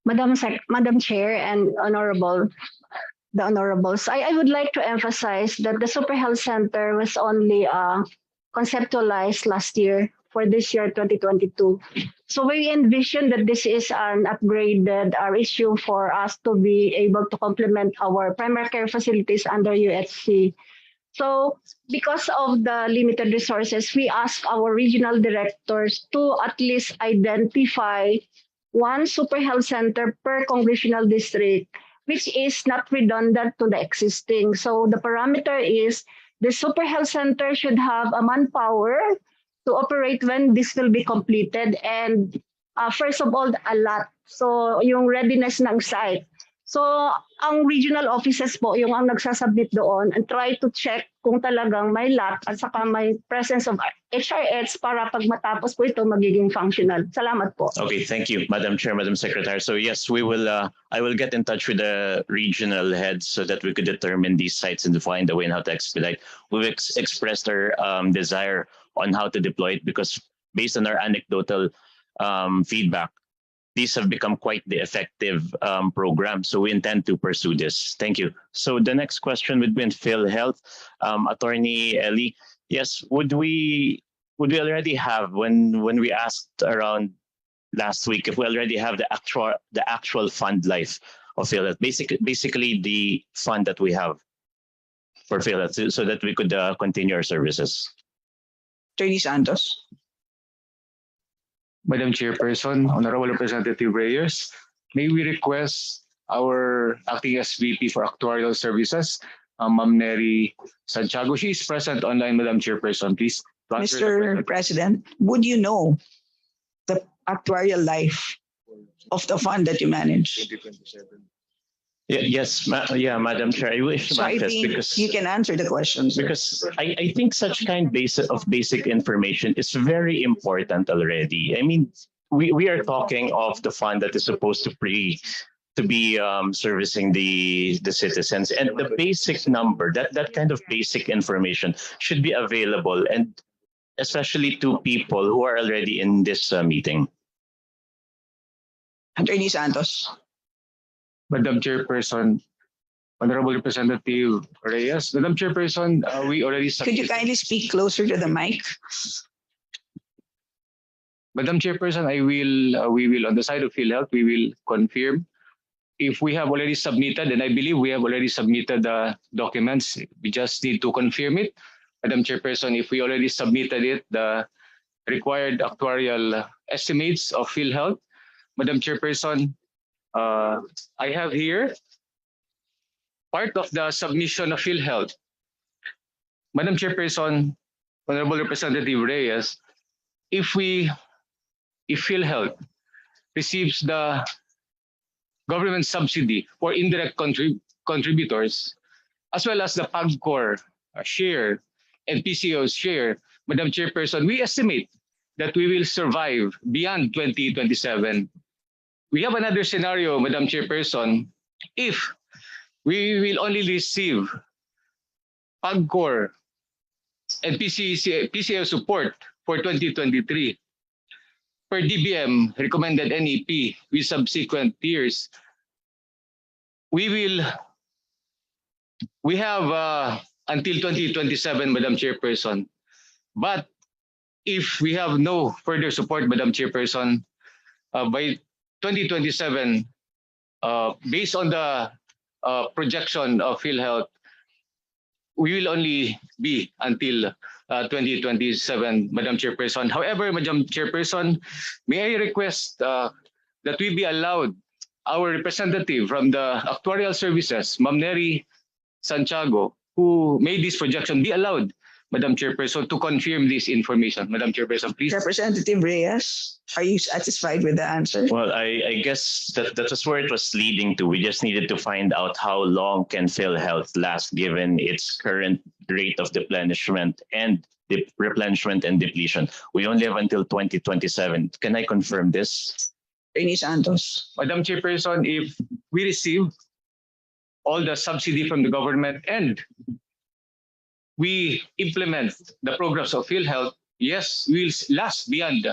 Madam Chair and Honorable, the honorables. I would like to emphasize that the Super Health Center was only conceptualized last year for this year, 2022. So we envision that this is an upgraded issue for us to be able to complement our primary care facilities under UHC. So because of the limited resources, we ask our regional directors to at least identify one super health center per congressional district, which is not redundant to the existing. So the parameter is the super health center should have a manpower to operate when this will be completed. And first of all, a lot. So yung readiness ng site. So ang regional offices po yung ang nagsasubmit doon and try to check kung talagang may lot at saka may presence of HRH para pag matapos po ito magiging functional. Salamat po. Okay, thank you, Madam Chair, Madam Secretary. So yes, we will. I will get in touch with the regional heads so that we could determine these sites and find a way on how to expedite. We've expressed our desire on how to deploy it because based on our anecdotal feedback, these have become quite the effective program. So we intend to pursue this. Thank you. So the next question would be in PhilHealth. Attorney Ellie, yes, would we already have when we asked around last week if we already have the actual fund life of PhilHealth, basically the fund that we have for PhilHealth so that we could continue our services. Attorney Santos. Madam Chairperson, Honorable Representative Reyes, may we request our acting SVP for Actuarial Services, Ma'am Neri Santiago. She is present online, Madam Chairperson. Please. Mr. President, would you know the actuarial life of the fund that you manage? Yes, Madam Chair, I wish to So I manifest think because you can answer the questions. because I think such kind of basic information is very important already. I mean, we are talking of the fund that is supposed to be servicing the citizens, and the basic number, that kind of basic information should be available, and especially to people who are already in this meeting. Attorney Santos. Madam Chairperson, Honorable Representative Reyes. Madam Chairperson, we already Could you kindly speak closer to the mic? Madam Chairperson, we will, on the side of PhilHealth, we will confirm if we have already submitted, and I believe we have already submitted the documents. We just need to confirm it. Madam Chairperson, if we already submitted it, the required actuarial estimates of PhilHealth. Madam Chairperson, I have here part of the submission of PhilHealth. Madam Chairperson, Honorable Representative Reyes, if PhilHealth receives the government subsidy for indirect contributors, as well as the PAGCOR share and PCO's share, Madam Chairperson, we estimate that we will survive beyond 2027. We have another scenario, Madam Chairperson, if we will only receive PAGCOR and PCO support for 2023 per DBM recommended NEP with subsequent years. We have until 2027, Madam Chairperson. But if we have no further support, Madam Chairperson, by 2027, based on the projection of PhilHealth, we will only be until 2027, Madam Chairperson. However, Madam Chairperson, may I request that we be allowed our representative from the Actuarial Services, Ma'am Neri Santiago, who made this projection, be allowed, Madam Chairperson, to confirm this information. Madam Chairperson, please. Representative Reyes, are you satisfied with the answer? Well, I guess that was where it was leading to. We just needed to find out how long can PhilHealth last given its current rate of replenishment and depletion. We only have until 2027. Can I confirm this? Attorney Santos. Madam Chairperson, if we receive all the subsidy from the government and we implement the programs of PhilHealth, yes, we will last beyond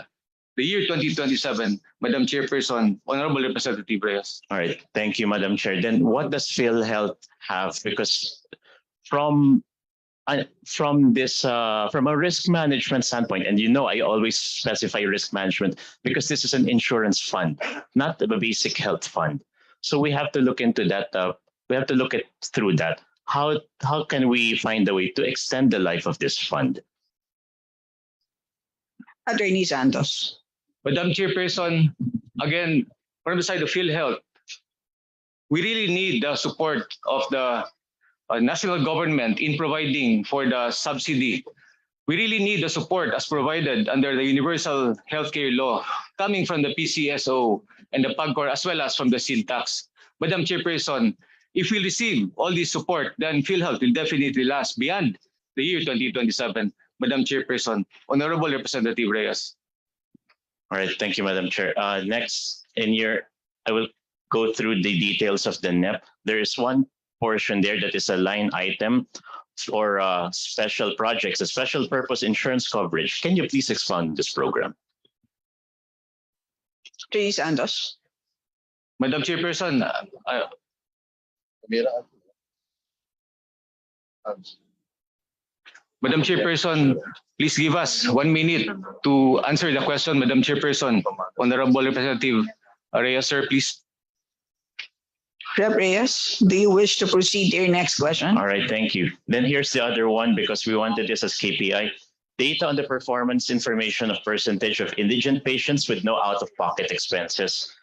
the year 2027, Madam Chairperson, Honorable Representative Reyes. All right, thank you, Madam Chair. Then what does PhilHealth have? Because from from a risk management standpoint, and you know I always specify risk management because this is an insurance fund, not a basic health fund. So we have to look into that. We have to look through that. How can we find a way to extend the life of this fund? Attorney Santos. Madam Chairperson, again, from the side of PhilHealth, we really need the support of the national government in providing for the subsidy. We really need the support as provided under the Universal Healthcare Law coming from the PCSO and the PAGCOR as well as from the SINTAX. Madam Chairperson, if we receive all this support, then PhilHealth will definitely last beyond the year 2027. Madam Chairperson, Honorable Representative Reyes. All right, thank you, Madam Chair. Next, I will go through the details of the NEP. There is one portion there that is a line item for special projects, a special purpose insurance coverage. Can you please expound this program? Attorney Santos. Madam Chairperson, Madam Chairperson, please give us 1 minute to answer the question, Madam Chairperson. Honorable Representative Reyes, sir, please. Rep Reyes, do you wish to proceed to your next question? All right, thank you. Then here's the other one because we wanted this as KPI. Data on the performance information of percentage of indigent patients with no out-of-pocket expenses.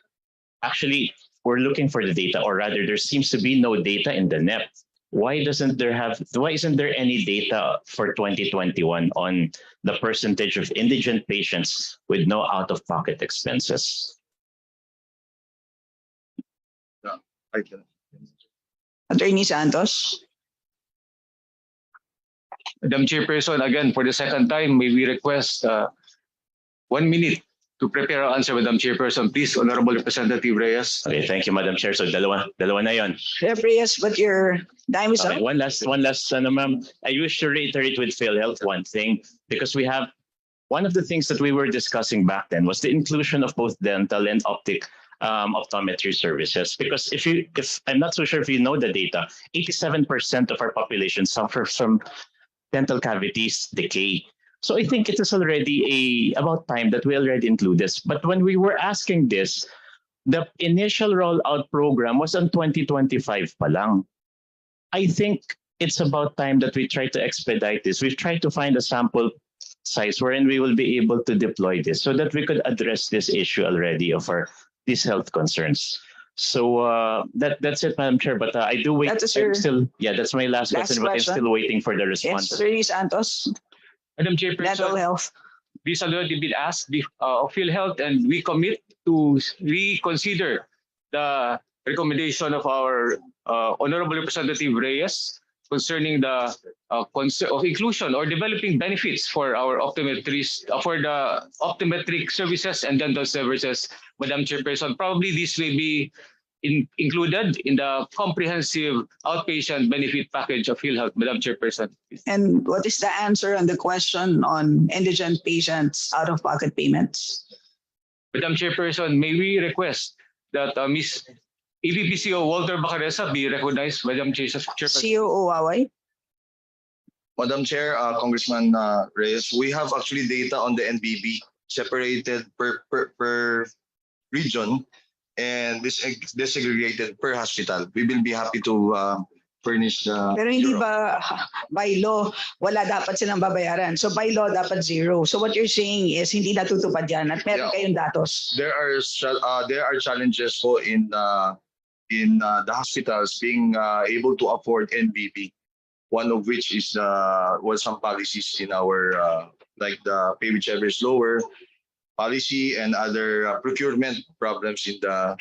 Actually, we're looking for the data, or rather, there seems to be no data in the NEP. Why isn't there any data for 2021 on the percentage of indigent patients with no out-of-pocket expenses? Attorney Santos. Madam Chairperson, again, for the second time, may we request 1 minute to prepare our answer, Madam Chairperson. Please, Honorable Representative Reyes. Okay, thank you, Madam Chair. So dalawa na yon. Rep Reyes, but your time is Okay, up. one last, ma'am. I wish to reiterate with PhilHealth one thing, because we have one of the things that we were discussing back then was the inclusion of both dental and optometry services. Because if I'm not so sure if you know the data, 87% of our population suffers from dental cavities decay. So I think it is already about time that we already include this. But when we were asking this, the initial rollout program was on 2025 pa lang. I think it's about time that we try to expedite this. We've tried to find a sample size wherein we will be able to deploy this so that we could address this issue already of these health concerns. So that's it, Madam Chair. But I do wait. That's my last question, but I'm still waiting for the response. Yes, Attorney Santos. Madam Chairperson, Dental health. This has already been asked of PhilHealth, and we commit to reconsider the recommendation of our Honorable Representative Reyes concerning the of inclusion or developing benefits for our optometrists, for the optometric services and dental services, Madam Chairperson. Probably this will be included in the comprehensive outpatient benefit package of PhilHealth, Madam Chairperson. And what is the answer on the question on indigent patients out-of-pocket payments? Madam Chairperson, may we request that Ms. EVP-CO Walter Bacaresa be recognized, Madam Chairperson. COO Away. Madam Chair, Congressman Reyes, we have actually data on the NBB separated per region and desegregated per hospital. We will be happy to furnish the... Pero hindi ba by law, wala dapat silang babayaran? So by law, dapat zero. So what you're saying is hindi natutupad yan at meron kayong datos. There are challenges po in the hospitals being able to afford NBB. One of which is some policies in our like the pay whichever is lower policy and other procurement problems in the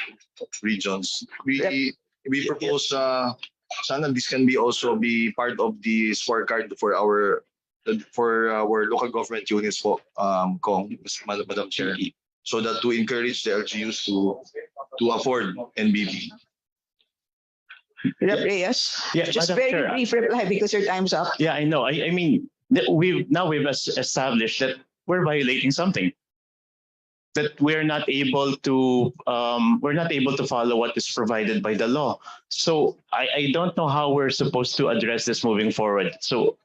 regions. We propose sana this can be also be part of the scorecard for our local government units for Madam Chair, so that to encourage the LGUs to afford NBB. Rep Reyes, just very brief reply because your time's up. Yeah, I know. I mean, we've established that we're violating something. that we're not able to follow what is provided by the law. So I don't know how we're supposed to address this moving forward. So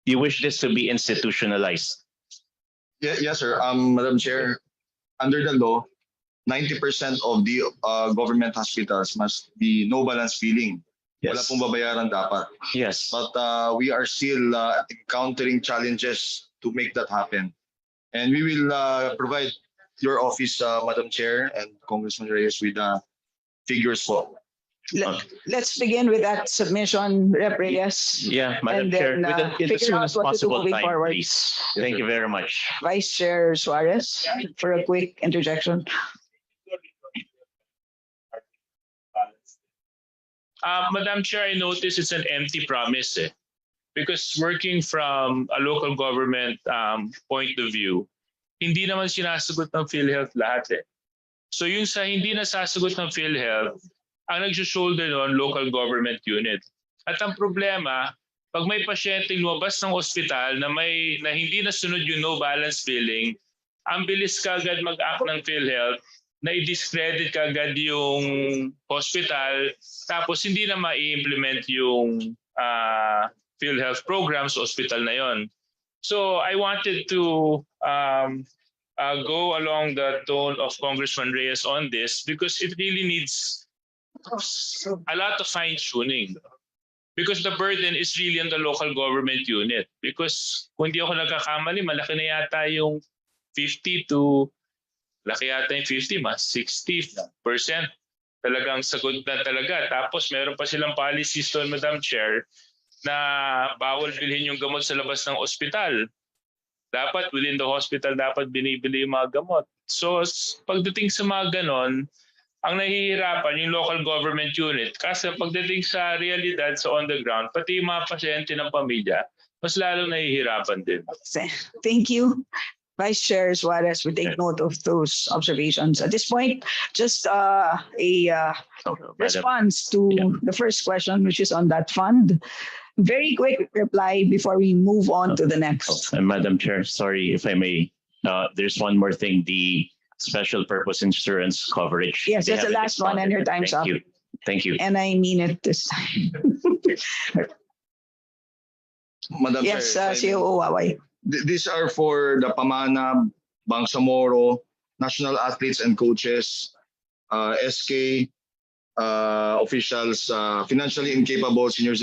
you wish this to be institutionalized? Yes, sir. Madam Chair, under the law, 90% of the government hospitals must be no balance billing. Wala pong babayaran dapat. Yes. But we are still encountering challenges to make that happen. And we will provide your office, Madam Chair and Congressman Reyes, with figures for. Let's begin with that submission, Rep. Reyes. Yeah, Madam And Chair, then, in the figure out soonest what to do possible moving time, forward. please. Thank you very much. Vice Chair Suarez, for a quick interjection. Madam Chair, I notice it's an empty promise because working from a local government point of view, hindi naman sinasagot ng PhilHealth lahat So yung sa hindi nasasagot ng PhilHealth, ang nag-shoulder noon local government unit. At ang problema, pag may pasyente lumabas ng ospital na hindi nasunod yung no balance billing, ang bilis kagad mag-act ng PhilHealth na i-discredit kagad yung hospital tapos hindi na ma-implement yung PhilHealth program sa hospital na yon. So I wanted to go along the tone of Congressman Reyes on this because it really needs a lot of fine-tuning. Because the burden is really on the local government unit. Because kung di ako nagkakamali, malaki na yata yung 50 to laki yata yung 50 mas 60% talagang sagot na talaga. Tapos meron pa silang policies doon, Madam Chair, na bawal bilhin yung gamot sa labas ng ospital. Dapat within the hospital dapat binibili yung mga gamot. So pagdating sa mga ganon, ang nahihirapan yung local government unit kasi pagdating sa realidad sa on the ground, pati yung mga pasyente ng pamilya, mas lalong nahihirapan din. Thank you. Vice Chair Suarez, we take note of those observations. At this point, just a response to the first question, which is on that fund. Very quick reply before we move on to the next. Madam Chair, sorry if I may. There's one more thing, the special purpose insurance coverage. Yes, that's the last one and your time's up. Thank you. And I mean it this time. Madam Yes, Chair, COO Waway. These are for the Pamana, Bangsamoro, national athletes and coaches, SK officials, financially incapable seniors,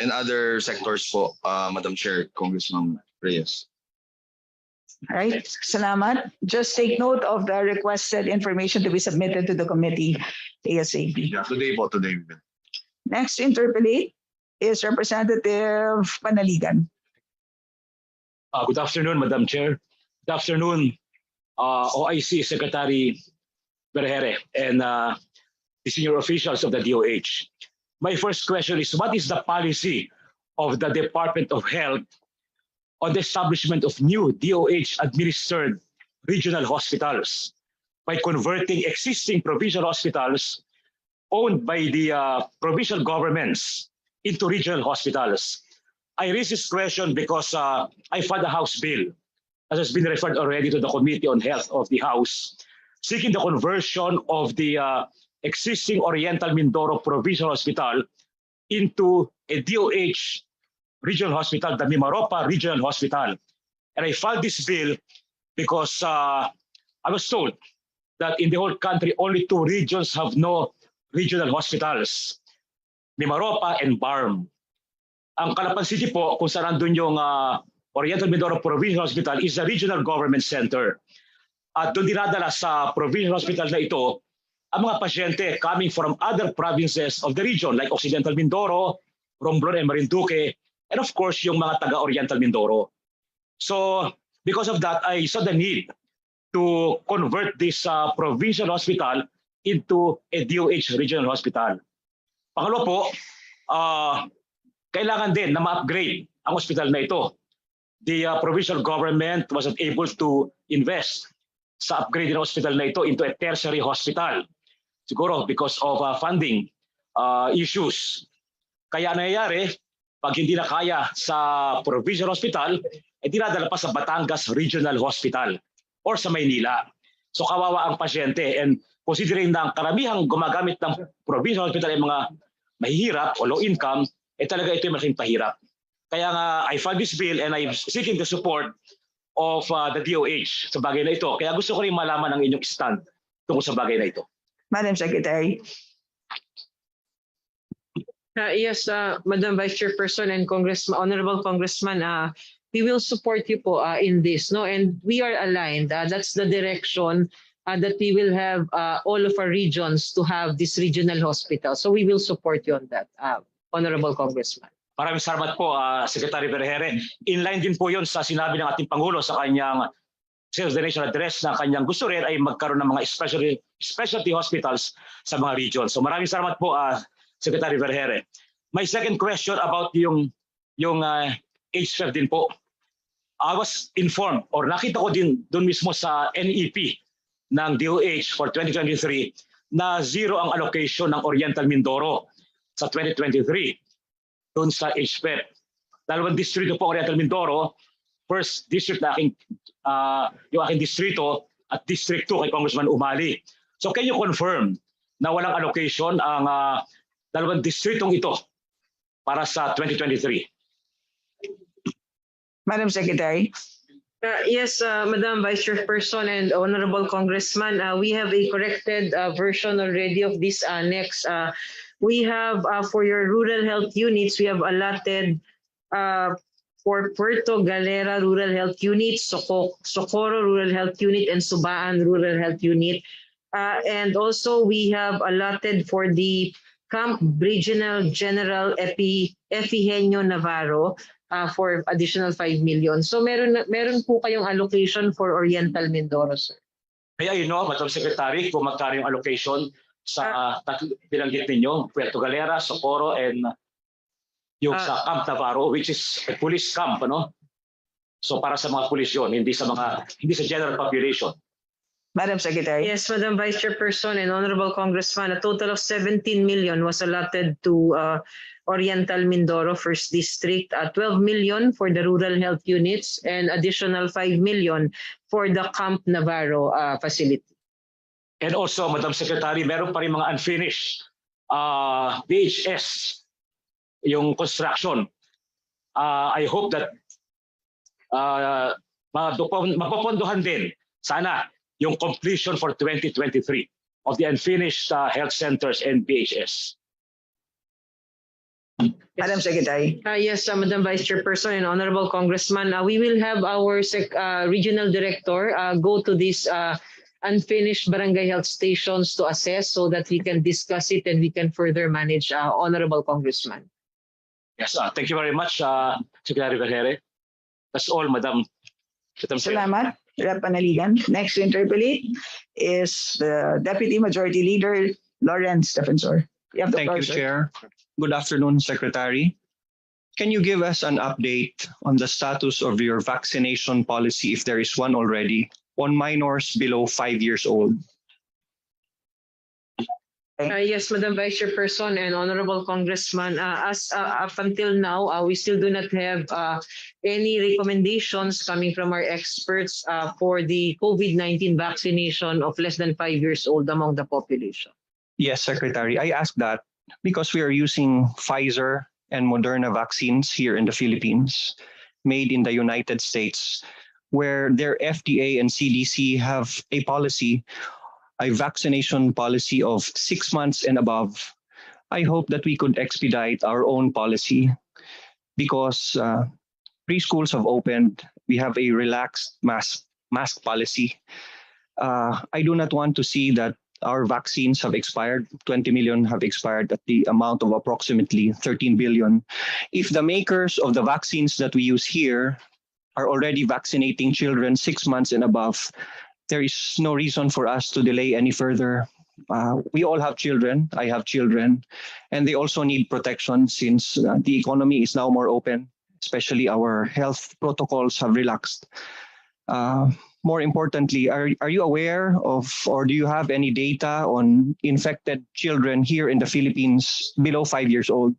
and other sectors po, Madam Chair, Congressman Reyes. All right, salamat. Just take note of the requested information to be submitted to the committee ASAP. Yeah, today po, today. Next interpellate is Representative Panaligan. Good afternoon, Madam Chair. Good afternoon, OIC Secretary Berhere and the senior officials of the DOH. My first question is, what is the policy of the Department of Health on the establishment of new DOH-administered regional hospitals by converting existing provincial hospitals owned by the provincial governments into regional hospitals? I raise this question because I filed a House bill, as has been referred already to the Committee on Health of the House, seeking the conversion of the existing Oriental Mindoro Provincial Hospital into a DOH regional hospital, the Mimaropa Regional Hospital. And I filed this bill because I was told that in the whole country, only 2 regions have no regional hospitals, Mimaropa and Barm. Ang Calapan City po, kung saan nandun yung Oriental Mindoro Provincial Hospital, is a regional government center. At doon dinadala sa provincial hospital na ito ang mga pasyente coming from other provinces of the region like Occidental Mindoro, Romblon and Marinduque, and of course yung mga taga-Oriental Mindoro. So because of that, I saw the need to convert this provincial hospital into a DOH regional hospital. Pangalawa po, kailangan din na ma-upgrade ang hospital na ito. The provincial government wasn't able to invest sa upgrade ng hospital na ito into a tertiary hospital. Siguro because of funding issues. Kaya nangyayari, pag hindi na kaya sa provincial hospital, dinadala pa sa Batangas Regional Hospital or sa Maynila. So kawawa ang pasyente, and considering na ang karamihang gumagamit ng provincial hospital ay mga mahihirap o low income, talaga ito yung malaking pahirap. Kaya nga I filed this bill and I'm seeking the support of the DOH sa bagay na ito. Kaya gusto ko rin malaman ang inyong stand tungkol sa bagay na ito. Madam Secretary. Yes, Madam Vice Chairperson and Honorable Congressman, we will support you po in this, no? And we are aligned. That's the direction that we will have all of our regions to have this regional hospital. So we will support you on that, Honorable Congressman. Maraming salamat po, Secretary Vergere. Inline din po yun sa sinabi ng ating Pangulo sa kanyang State of the Nation address na kanyang gusto rin ay magkaroon ng mga specialty hospitals sa mga regions. So maraming salamat po, Secretary Vergere. My second question about yung HFEF din po. I was informed or nakita ko din doon mismo sa NEP ng DOH for 2023 na zero ang allocation ng Oriental Mindoro sa 2023 doon sa HFEF. Dalawang distrito po Oriental Mindoro, first district na yung aking distrito at District 2 kay Congressman Umali. So can you confirm na walang allocation ang dalawang distritong ito para sa 2023? Madam Secretary. Yes, Madam Vice Chairperson and Honorable Congressman, we have a corrected version already of this annex. We have, for your rural health units, we have allotted for Puerto Galera Rural Health Unit, Socorro Rural Health Unit, and Subaan Rural Health Unit. And also we have allotted for the Camp Regional General Efigenio Navarro for additional 5 million. So meron po kayong allocation for Oriental Mindoro, sir. Kaya Madam Secretary, kung magkano yung allocation sa binanggit ninyo, Puerto Galera, Socorro, and yung sa Camp Navarro, which is a police camp, ano? So para sa mga pulis yun, hindi sa general population. Madam Secretary. Yes, Madam Vice Chairperson and Honorable Congressman, a total of 17 million was allotted to Oriental Mindoro First District, 12 million for the rural health units, and additional 5 million for the Camp Navarro facility. And also, Madam Secretary, meron pa rin mga unfinished VHS, yung construction. I hope that mapapondohan din sana yung completion for 2023 of the unfinished health centers and PHS. Madam Secretary. Yes, Madam Vice Chairperson and Honorable Congressman, we will have our regional director go to these unfinished barangay health stations to assess so that we can discuss it and we can further manage, Honorable Congressman. Yes, thank you very much, Secretary Vergere. That's all, Madam Salamat, Rep. Panaligan. Next to interpolate is the Deputy Majority Leader, Lawrence Defensor. Thank you, Chair. Good afternoon, Secretary. Can you give us an update on the status of your vaccination policy, if there is one already, on minors below 5 years old? Yes, Madam Vice Chairperson and Honorable Congressman, as up until now, we still do not have any recommendations coming from our experts for the COVID-19 vaccination of less than 5 years old among the population. Yes, Secretary. I ask that because we are using Pfizer and Moderna vaccines here in the Philippines, made in the United States, where their FDA and CDC have a vaccination policy of 6 months and above. I hope that we could expedite our own policy because preschools have opened. We have a relaxed mask policy. I do not want to see that our vaccines have expired. 20 million have expired at the amount of approximately 13 billion. If the makers of the vaccines that we use here are already vaccinating children 6 months and above, there is no reason for us to delay any further. We all have children. I have children, and they also need protection since the economy is now more open, especially our health protocols have relaxed. More importantly, are you aware of, or do you have any data on infected children here in the Philippines below 5 years old?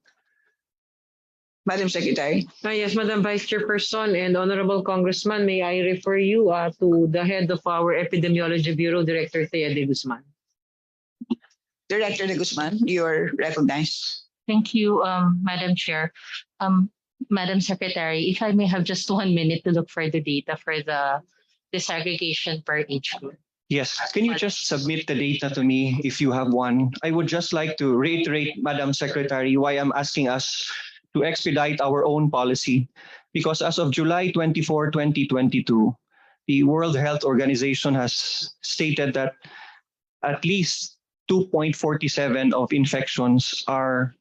Madam Secretary. Yes, Madam Vice Chairperson and Honorable Congressman, may I refer you to the head of our Epidemiology Bureau, Director Thea de Guzman. Director de Guzman, you are recognized. Thank you, Madam Chair. Madam Secretary, if I may have just 1 minute to look for the data for the disaggregation per age group. Yes, can you just submit the data to me if you have one? I would just like to reiterate, Madam Secretary, why I'm asking us to expedite our own policy. Because as of July 24, 2022, the World Health Organization has stated that at least 2.47 of infections are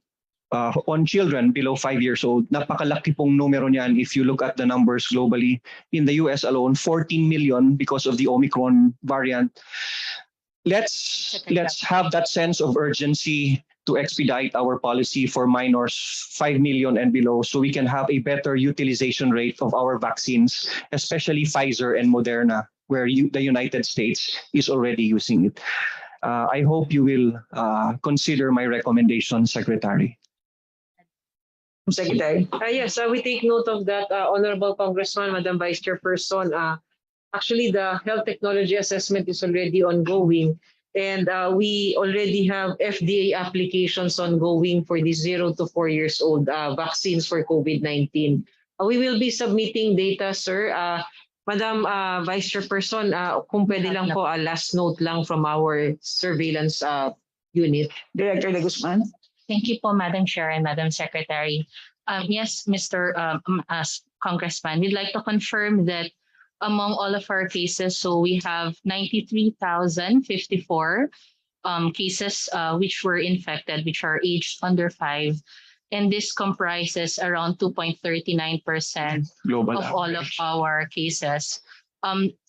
on children below 5 years old. Napakalaki pong numero niyan if you look at the numbers globally. In the US alone, 14 million because of the Omicron variant. Let's have that sense of urgency to expedite our policy for minors 5 million and below so we can have a better utilization rate of our vaccines, especially Pfizer and Moderna, where the United States is already using it. I hope you will consider my recommendation, Secretary. Secretary. Yes, we take note of that, Honorable Congressman, Madam Vice Chairperson. Actually, the health technology assessment is already ongoing, and we already have FDA applications ongoing for the 0 to 4 years old vaccines for COVID-19. We will be submitting data, sir. Madam Vice Chairperson, kung pwede lang po, last note lang from our surveillance unit. Director de Guzman. Thank you po, Madam Chair and Madam Secretary. Yes, Mr. Congressman, we'd like to confirm that among all of our cases, so we have 93,054 cases which were infected, which are aged under 5. And this comprises around 2.39% of all of our cases.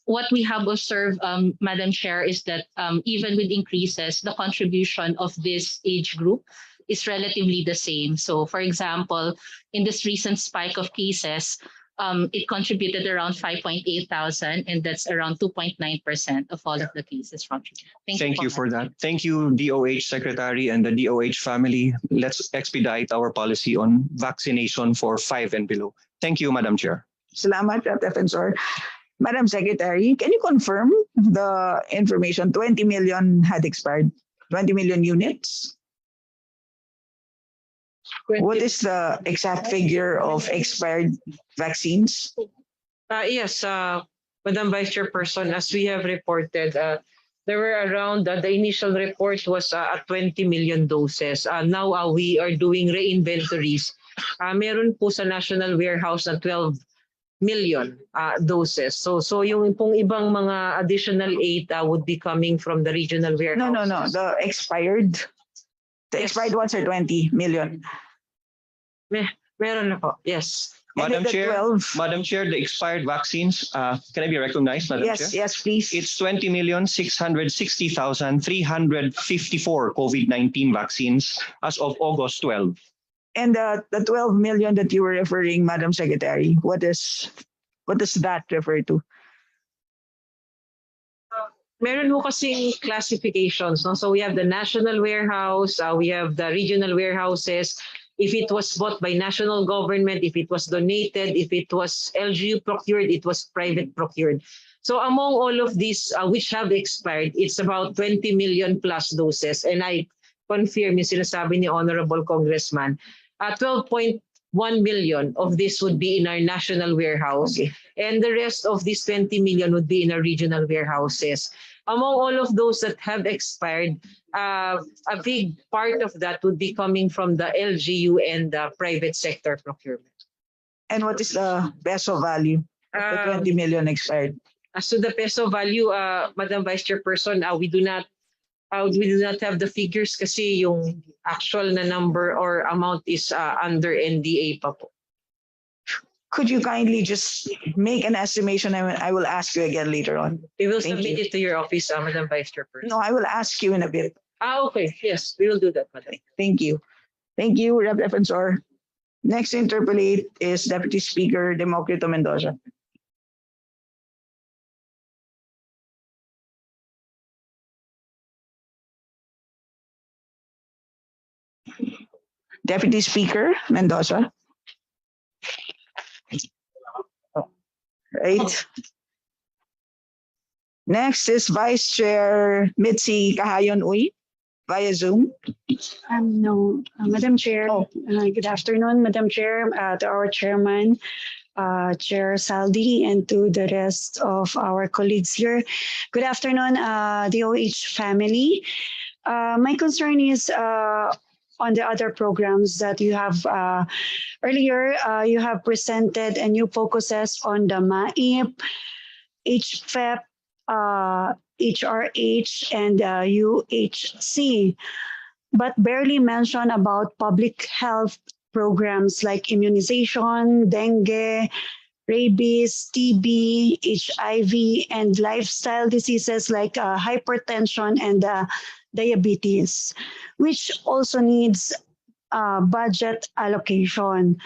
What we have observed, Madam Chair, is that even with increases, the contribution of this age group is relatively the same. So, for example, in this recent spike of cases, it contributed around 5,800, and that's around 2.9% of all of the cases from children. Thank you for that. Thank you, DOH Secretary and the DOH family. Let's expedite our policy on vaccination for 5 and below. Thank you, Madam Chair. Salamat, Defensor. Madam Secretary, can you confirm the information 20 million had expired? 20 million units? What is the exact figure of expired vaccines? Yes, Madam Vice Chairperson, as we have reported, there were around, the initial report was at 20 million doses. Now we are doing re-inventories. Meron po sa National Warehouse na 12 million doses. So yung pong ibang mga additional 8 would be coming from the regional warehouse. No. The expired ones are 20 million. Meron na po, yes. Madam Chair, the expired vaccines, can I be recognized, Madam Chair? Yes, please. It's 20,660,354 COVID-19 vaccines as of August 12. And the 12 million that you were referring, Madam Secretary, what does that refer to? Meron ho kasing classifications. No? So we have the national warehouse, we have the regional warehouses. If it was bought by national government, if it was donated, if it was LGU procured, it was private procured. So among all of these which have expired, it's about 20 million plus doses. And I confirm yung sinasabi ni Honorable Congressman, 12.1 million of this would be in our national warehouse. Okay. And the rest of this 20 million would be in our regional warehouses. Among all of those that have expired, a big part of that would be coming from the LGU and the private sector procurement. And what is the peso value of the 20 million expired? As to the peso value, Madam Vice Chairperson, we do not have the figures kasi yung actual na number or amount is under NDA pa po. Could you kindly just make an estimation? I will ask you again later on. We will submit it to your office, Madam Vice Chairperson. No, I will ask you in a bit. Okay. Yes, we will do that, Madam. Thank you. Thank you, Rep. Defensor. Next to interpolate is Deputy Speaker Democrito Mendoza. Deputy Speaker Mendoza. Right. Next is Vice Chair Mitzi Kahayon Uy via Zoom. No, Madam Chair. Good afternoon, Madam Chair, to our chairman, Chair Saldi, and to the rest of our colleagues here. Good afternoon, DOH family. My concern is on the other programs that you have earlier. You have presented a new focuses on the MAIP, HFEP, HRH, and UHC, but barely mention about public health programs like immunization, dengue, rabies, TB, HIV, and lifestyle diseases like hypertension and diabetes, which also needs budget allocation.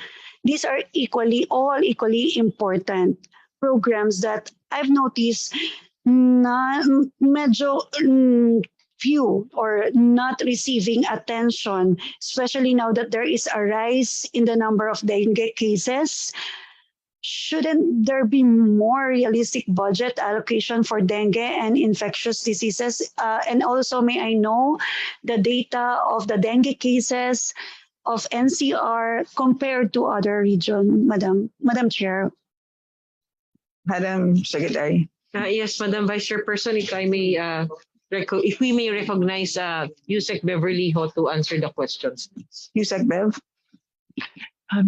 These are all equally important programs that I've noticed medyo few or not receiving attention, especially now that there is a rise in the number of dengue cases. Shouldn't there be more realistic budget allocation for dengue and infectious diseases? And also, may I know the data of the dengue cases of NCR compared to other regions, Madam Chair? Madam Secretary. Yes, Madam Vice Chairperson, if we may recognize Yusek Beverly Ho to answer the questions. Yusek Bev.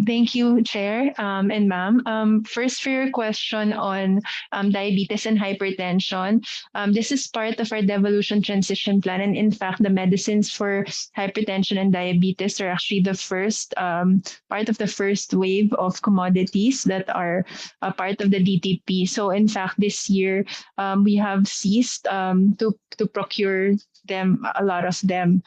Thank you, Chair and Ma'am. First, for your question on diabetes and hypertension, this is part of our Devolution Transition Plan. And in fact, the medicines for hypertension and diabetes are actually the first part of the first wave of commodities that are a part of the DTP. So in fact, this year, we have ceased to procure them, a lot of them.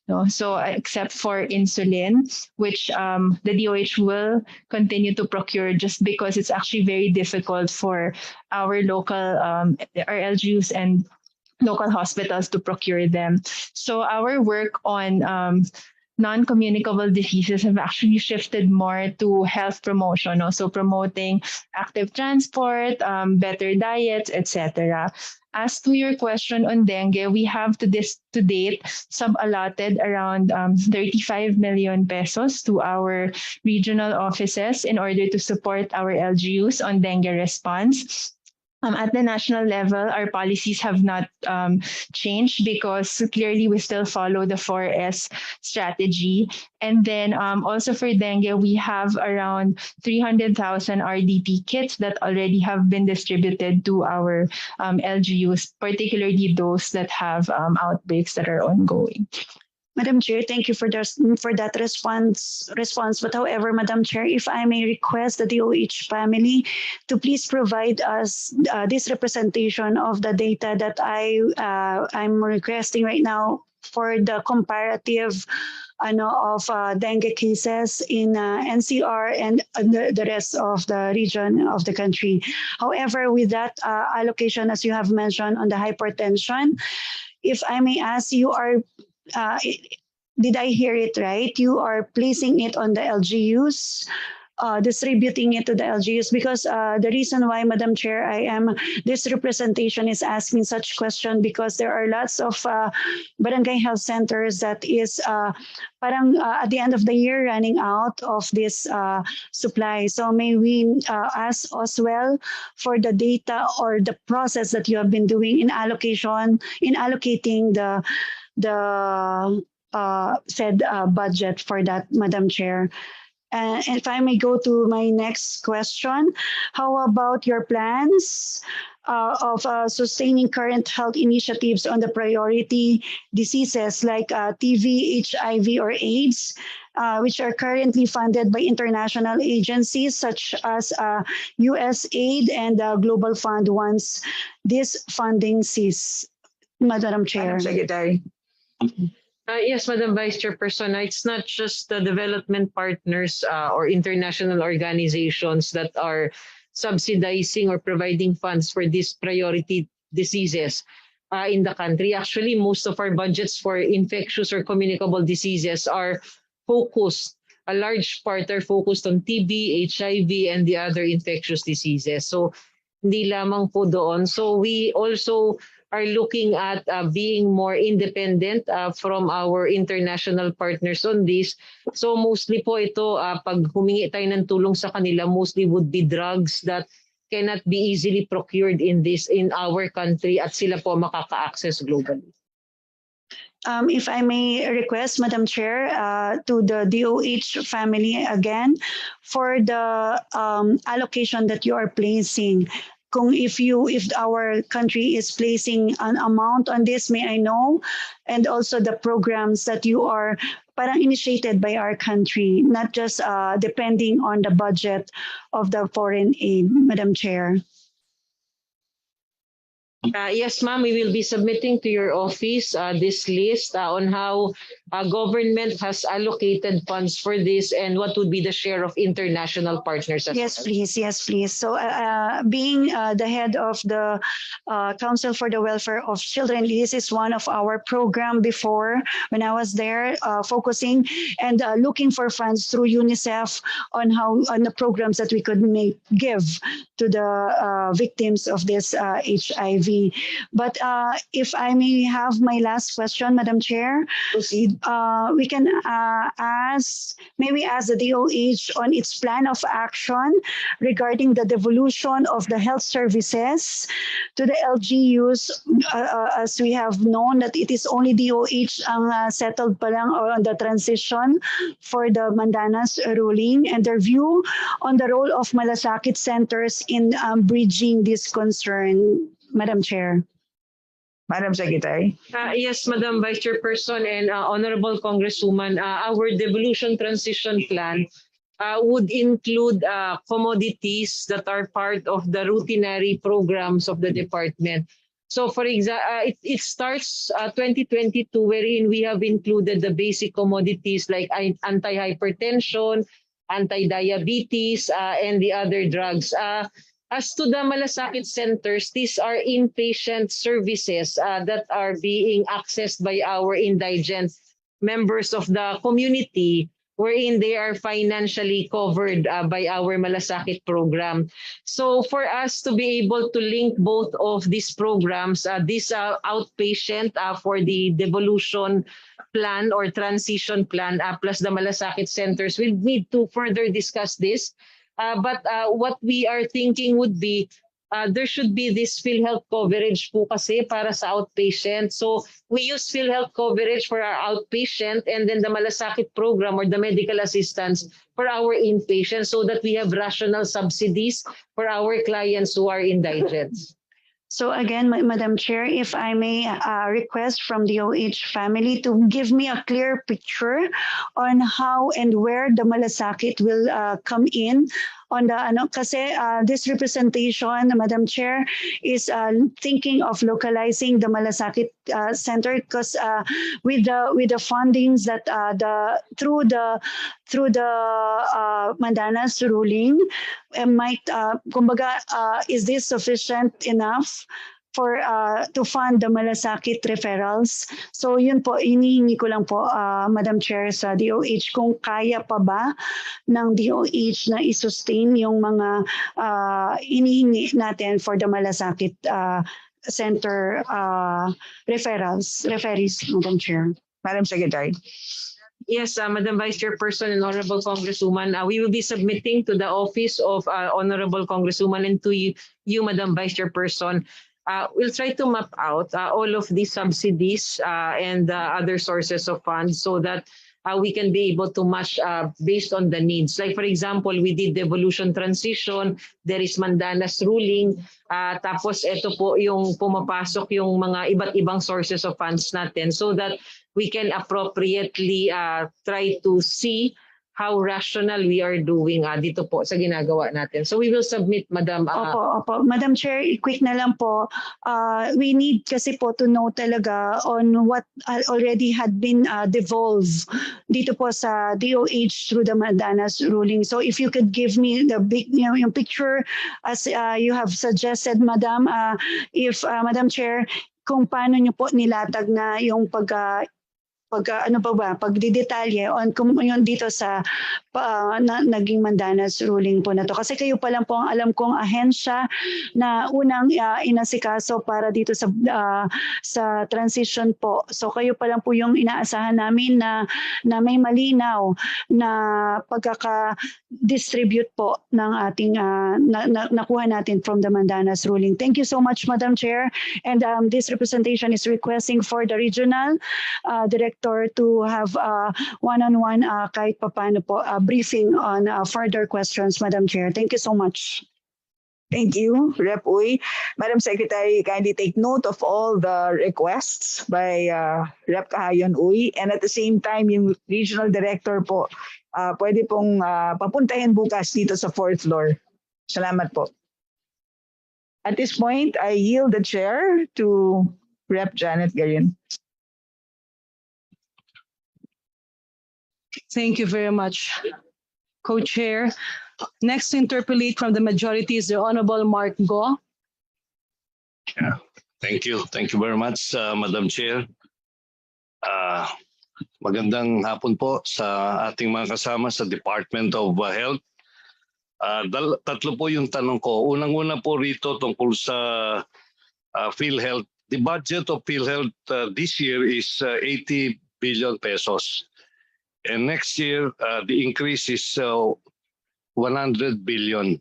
No, so except for insulin, which the DOH will continue to procure just because it's actually very difficult for our local, our LGUs and local hospitals to procure them. So our work on non-communicable diseases have actually shifted more to health promotion, also promoting active transport, better diets, etc. As to your question on dengue, we have to date sub-allotted around 35 million pesos to our regional offices in order to support our LGUs on dengue response. At the national level, our policies have not changed because clearly we still follow the 4S strategy. And then also for dengue, we have around 300,000 RDP kits that already have been distributed to our LGUs, particularly those that have outbreaks that are ongoing. Madam Chair, thank you for that response. But however, Madam Chair, if I may request the DOH family to please provide us this representation of the data that I'm requesting right now for the comparative of dengue cases in NCR and the rest of the region of the country. However, with that allocation, as you have mentioned on the hypertension, if I may ask, you are did I hear it right? You are placing it on the LGUs, distributing it to the LGUs, because the reason why, Madam Chair, this representation is asking such question because there are lots of barangay health centers that is at the end of the year running out of this supply. So may we ask as well for the data or the process that you have been doing in allocating the said budget for that, Madam Chair. If I may go to my next question, how about your plans of sustaining current health initiatives on the priority diseases like TB, HIV, or AIDS, which are currently funded by international agencies such as USAID and Global Fund once this funding ceases? Madam Chair. Madam Secretary. Yes, Madam Vice Chairperson, it's not just the development partners or international organizations that are subsidizing or providing funds for these priority diseases in the country. Actually, most of our budgets for infectious or communicable diseases are focused, a large part are focused on TB, HIV, and the other infectious diseases. So hindi lamang po doon. So we also are looking at being more independent from our international partners on this. So mostly po ito, pag humingi tayo ng tulong sa kanila, mostly would be drugs that cannot be easily procured in our country at sila po makaka-access globally. If I may request, Madam Chair, to the DOH family again, for the allocation that you are placing, if our country is placing an amount on this, may I know? And also the programs that you are parang initiated by our country, not just depending on the budget of the foreign aid, Madam Chair. Yes, ma'am, we will be submitting to your office this list on how government has allocated funds for this and what would be the share of international partners. Yes, please. Yes, please. So being the head of the Council for the Welfare of Children, this is one of our program before when I was there, focusing and looking for funds through UNICEF on the programs that we could give to the victims of this HIV. But if I may have my last question, Madam Chair, we can maybe ask the DOH on its plan of action regarding the devolution of the health services to the LGUs, as we have known that it is only DOH ang settled pa lang on the transition for the Mandanas ruling, and their view on the role of Malasakit Centers in bridging this concern. Madam Chair. Madam Secretary. Yes, Madam Vice Chairperson and Honorable Congresswoman, our devolution transition plan would include commodities that are part of the routinary programs of the department. So for example, it starts 2022 wherein we have included the basic commodities like anti-hypertension, anti-diabetes, and the other drugs. As to the Malasakit Centers, these are inpatient services that are being accessed by our indigent members of the community, wherein they are financially covered by our Malasakit program. So for us to be able to link both of these programs, this outpatient for the devolution plan or transition plan plus the Malasakit Centers, we'll need to further discuss this. But what we are thinking would be there should be this PhilHealth coverage po kasi para sa outpatient. So we use PhilHealth coverage for our outpatient and then the Malasakit program or the medical assistance for our inpatient so that we have rational subsidies for our clients who are indigent. So again, Madam Chair, if I may request from the DOH family to give me a clear picture on how and where the Malasakit will come in on the kasi this representation, Madam Chair, is thinking of localizing the Malasakit Center because with the fundings that through the Mandanas ruling, might kumbaga is this sufficient enough for to fund the Malasakit referrals? So yun po, hinihingi ko lang po, Madam Chair, sa DOH kung kaya pa ba ng DOH na i-sustain yung mga hinihingi natin for the Malasakit Center referees, Madam Chair. Madam Secretary. Yes, Madam Vice Chairperson and Honorable Congresswoman, we will be submitting to the office of Honorable Congresswoman and to you, Madam Vice Chairperson. We'll try to map out all of these subsidies and other sources of funds so that we can be able to match based on the needs. Like for example, we did Devolution Transition, there is Mandanas ruling, tapos ito po yung pumapasok yung mga iba't ibang sources of funds natin so that we can appropriately try to see how rational we are doing dito po sa ginagawa natin. So we will submit, Madam. Opo. Madam Chair, quick na lang po. We need kasi po to know talaga on what already had been devolved dito po sa DOH through the Mandanas ruling. So if you could give me the big yung picture as you have suggested, Madam, if Madam Chair, kung paano niyo po nilatag na yung pagdidetalye on kung yun dito sa naging mandanas ruling po na to. Kasi kayo pa lang po ang alam kong ahensya na unang inasikaso para dito sa transition po. So kayo pa lang po yung inaasahan namin na may malinaw na pagkaka-distribute po ng ating nakuha natin from the mandanas ruling. Thank you so much, Madam Chair. And this representation is requesting for the regional director to have one-on-one kahit papano po briefing on further questions, Madam Chair. Thank you so much. Thank you, Rep. Uy. Madam Secretary, kindly take note of all the requests by Rep. Kahayon Uy. And at the same time, yung regional director po, pwede pong papuntahin bukas dito sa 4th floor. Salamat po. At this point, I yield the chair to Rep. Janet Garin. Thank you very much, Co-Chair. Next to interpolate from the majority is the Honorable Mark Go. Yeah. Thank you. Thank you very much, Madam Chair. Magandang hapon po sa ating mga kasama sa Department of Health. Tatlo po yung tanong ko. Unang-una po rito tungkol sa PhilHealth. The budget of PhilHealth this year is 80 billion pesos. And next year, the increase is 100 billion.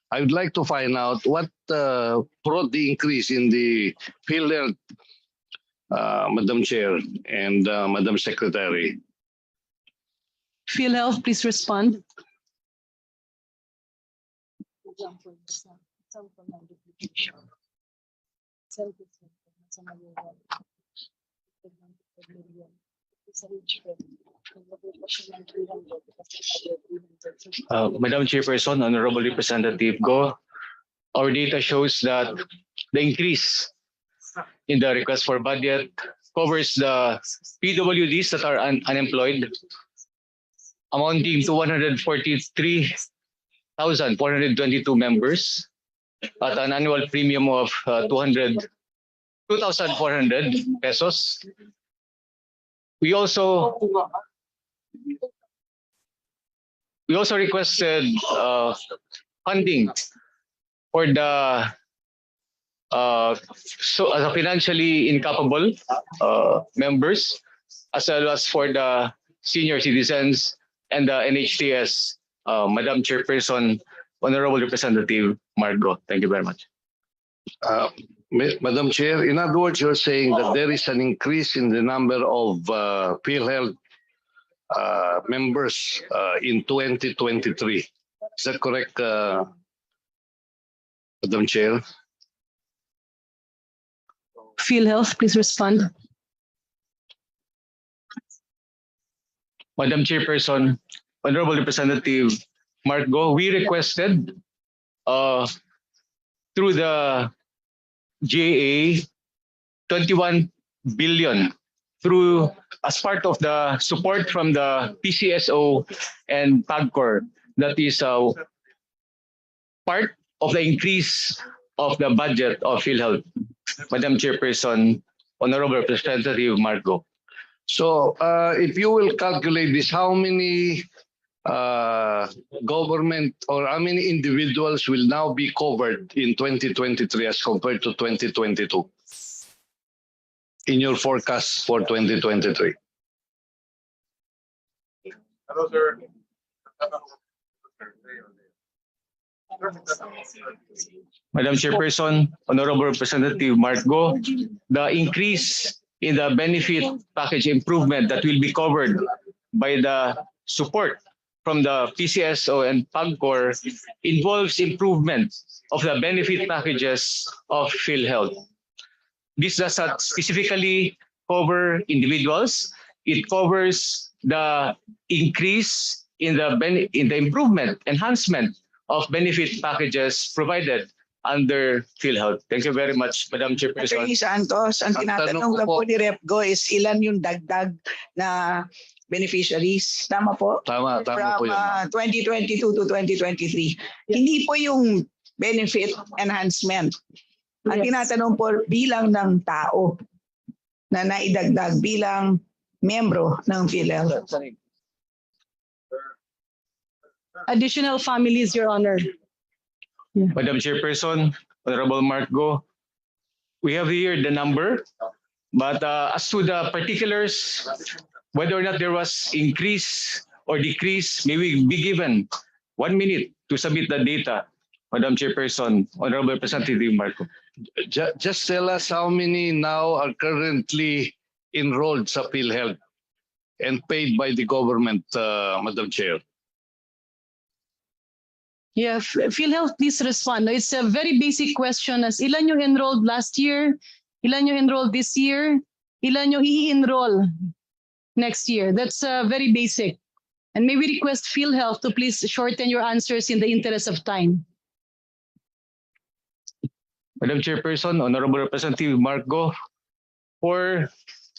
I would like to find out what brought the increase in the PhilHealth, Madam Chair and Madam Secretary. PhilHealth, please respond. Madam Chairperson, Honorable Representative Go, our data shows that the increase in the request for budget covers the PWDs that are unemployed, amounting to 143,422 members at an annual premium of 2,400 pesos. We also requested funding for the financially incapable members, as well as for the senior citizens and the NHTS. Madam Chairperson, Honorable Representative Margo, thank you very much. Madam Chair, in other words, you're saying that there is an increase in the number of PhilHealth members in 2023. Is that correct, Madam Chair? PhilHealth, please respond. Madam Chairperson, Honorable Representative Margo, we requested through the GAA 21 billion through as part of the support from the PCSO and PAGCOR. That is part of the increase of the budget of PhilHealth. Madam Chairperson, Honorable Representative Margo. So if you will calculate this, how many government or how many individuals will now be covered in 2023 as compared to 2022 in your forecast for 2023? Hello, sir. Madam Chairperson, Honorable Representative Margo, the increase in the benefit package improvement that will be covered by the support from the PCSO and PAGCOR involves improvement of the benefit packages of PhilHealth. This does not specifically cover individuals. It covers the increase in the improvement, enhancement of benefit packages provided under PhilHealth. Thank you very much, Madam Chairperson. Attorney Santos, ang tinatanong lang po ni Rep. Go is ilan yung dagdag na beneficiaries. Tama po? Tama po From yun. 2022 to 2023. Hindi po yung benefit enhancement. Ang tinatanong po bilang ng tao na naidagdag bilang miyembro ng PhilHealth. Additional families, Your Honor. Madam Chairperson, Honorable Mark Go, we have here the number, but as to the particulars, whether or not there was increase or decrease, may we be given 1 minute to submit the data. Madam Chairperson, Honorable Representative Marco. Just tell us how many now are currently enrolled sa PhilHealth and paid by the government, Madam Chair. Yeah, PhilHealth, please respond. No, it's a very basic question as ilan yung enrolled last year, ilan yung enrolled this year, ilan yung i-enroll next year. That's very basic. And may we request PhilHealth to please shorten your answers in the interest of time. Madam Chairperson, Honorable Representative Mark Go, for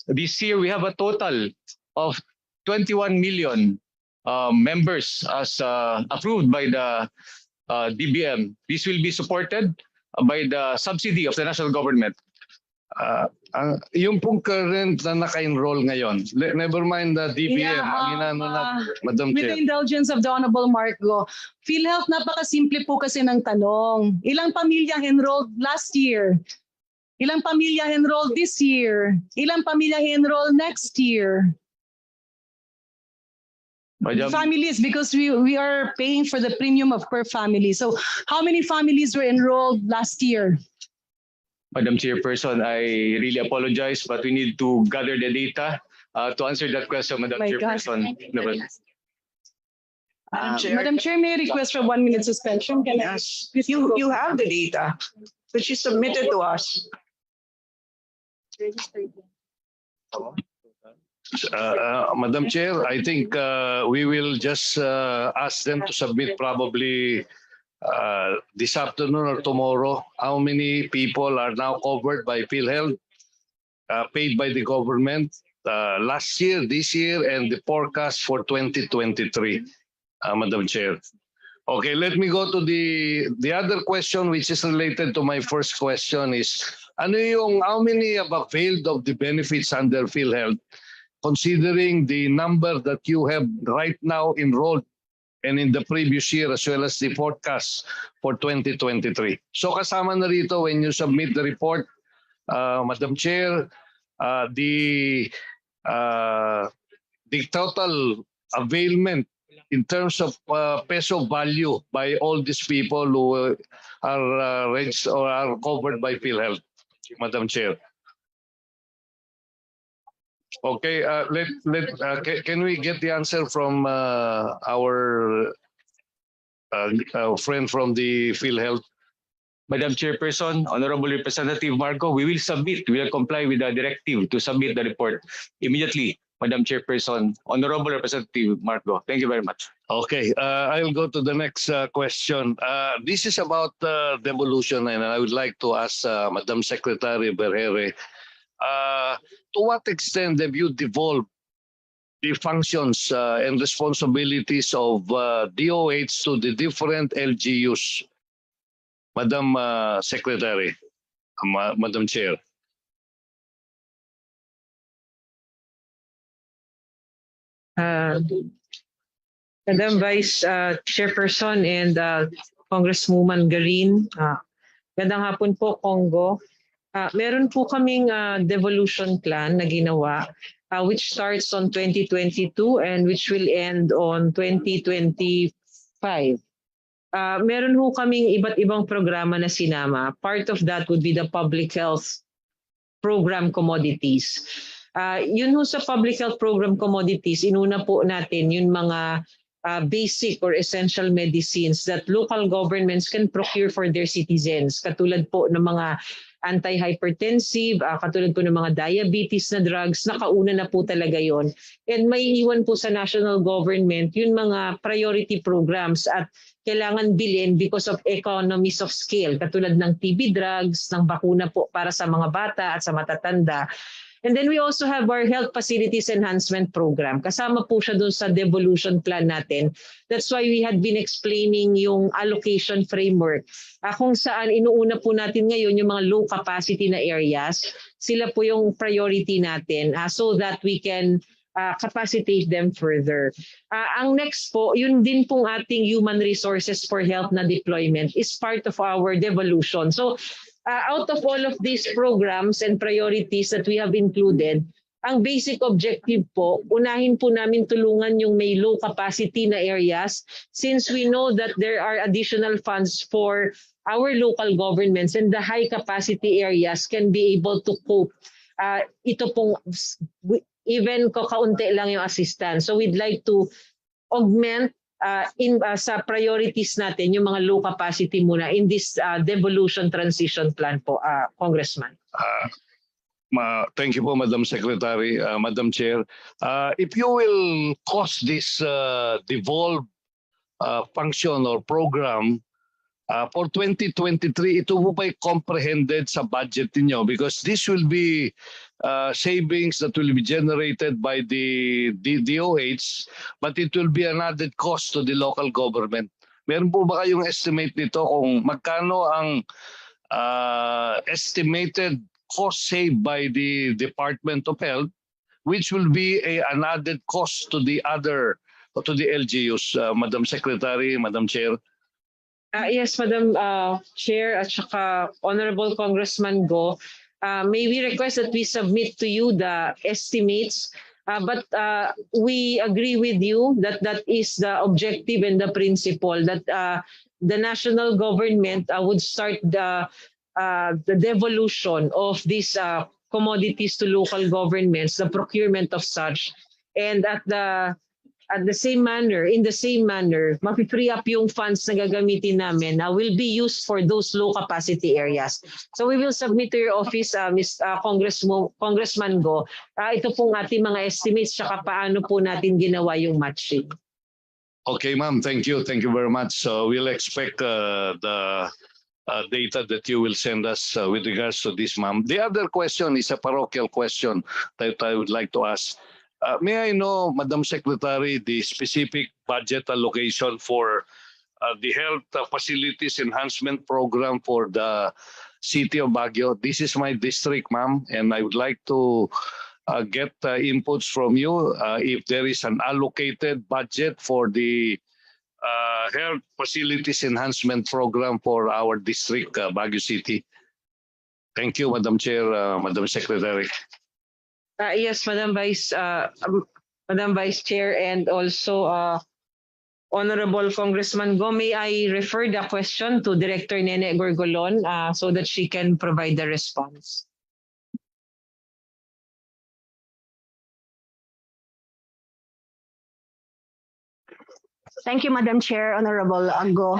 this year we have a total of 21 million members as approved by the DBM. This will be supported by the subsidy of the national government. Yung pong current na naka-enroll ngayon, never mind the DBM, ang inano na, Madam With Chair. the indulgence of the Honorable Mark Go, PhilHealth, napakasimple po kasi ng tanong. Ilang pamilyang enrolled last year? Ilang pamilyang enrolled this year? Ilang pamilyang enrolled next year? Families, because we are paying for the premium of per family. So how many families were enrolled last year? Madam Chairperson, I really apologize, but we need to gather the data to answer that question, Madam Chairperson. Madam Chair, may I request for 1 minute suspension? Can Yes, you have the data, which is submitted to us. Madam Chair, I think we will just ask them to submit probably this afternoon or tomorrow how many people are now covered by PhilHealth, paid by the government last year, this year, and the forecast for 2023, Madam Chair. Okay, let me go to the other question which is related to my first question is, ano yung how many have availed of the benefits under PhilHealth, considering the number that you have right now enrolled and in the previous year as well as the forecast for 2023. So kasama na rito when you submit the report, Madam Chair, the total availment in terms of peso value by all these people who are registered or are covered by PhilHealth, Madam Chair. Okay, can we get the answer from our friend from the PhilHealth? Madam Chairperson, Honorable Representative Marco, we will comply with the directive to submit the report immediately. Madam Chairperson, Honorable Representative Marco, thank you very much. Okay, I'll go to the next question. This is about devolution, and I would like to ask Madam Secretary Berhere, to what extent have you devolved the functions and responsibilities of DOH to the different LGUs? Madam Secretary, Madam Chair. Madam Vice Chairperson and Congresswoman Garin, gandang hapon po, Congo. Meron po kaming devolution plan na ginawa which starts on 2022 and which will end on 2025. Meron po kaming iba't ibang programa na sinama. Part of that would be the public health program commodities. Yun ho sa public health program commodities, inuna po natin yung mga basic or essential medicines that local governments can procure for their citizens. Katulad po ng mga anti-hypertensive, katulad po ng mga diabetes na drugs, nakauna na po talaga yon. And may iwan po sa national government yung mga priority programs at kailangan bilhin because of economies of scale, katulad ng TB drugs, ng bakuna po para sa mga bata at sa matatanda. And then we also have our Health Facilities Enhancement Program. Kasama po siya doon sa devolution plan natin. That's why we had been explaining yung allocation framework. Kung saan inuuna po natin ngayon yung mga low capacity na areas, sila po yung priority natin so that we can capacitate them further. Ang next po, yun din pong ating human resources for health na deployment is part of our devolution. So out of all of these programs and priorities that we have included, ang basic objective po, unahin po namin tulungan yung may low capacity na areas since we know that there are additional funds for our local governments and the high capacity areas can be able to cope. Ito pong even kakaunti lang yung assistance. So we'd like to augment sa priorities natin yung mga low capacity muna in this devolution transition plan po, Congressman. Thank you po, Madam Secretary, Madam Chair. If you will cost this devolved function or program for 2023, ito po ba'y comprehended sa budget niyo? Because this will be savings that will be generated by the DOH, but it will be an added cost to the local government. Meron po ba kayong estimate nito kung magkano ang estimated cost saved by the Department of Health, which will be an added cost to the LGUs, Madam Secretary, Madam Chair? Yes, Madam Chair at saka Honorable Congressman Go, may we request that we submit to you the estimates, but we agree with you that that is the objective and the principle that the national government would start the devolution of these commodities to local governments, the procurement of such, and in the same manner, mapi-free up yung funds na gagamitin namin will be used for those low capacity areas. So we will submit to your office, Congressman Go, ito pong ating mga estimates tsaka paano po natin ginawa yung matching. Okay, ma'am. Thank you. Thank you very much. So we'll expect the data that you will send us with regards to this, ma'am. The other question is a parochial question that I would like to ask. May I know, Madam Secretary, the specific budget allocation for the Health Facilities Enhancement Program for the City of Baguio? This is my district, ma'am, and I would like to get inputs from you if there is an allocated budget for the Health Facilities Enhancement Program for our district, Baguio City. Thank you, Madam Chair, Madam Secretary. Yes, Madam Vice Chair, and also Honorable Congressman Go, may I refer the question to Director Nene Gorgolon so that she can provide the response. Thank you, Madam Chair, Honorable Go.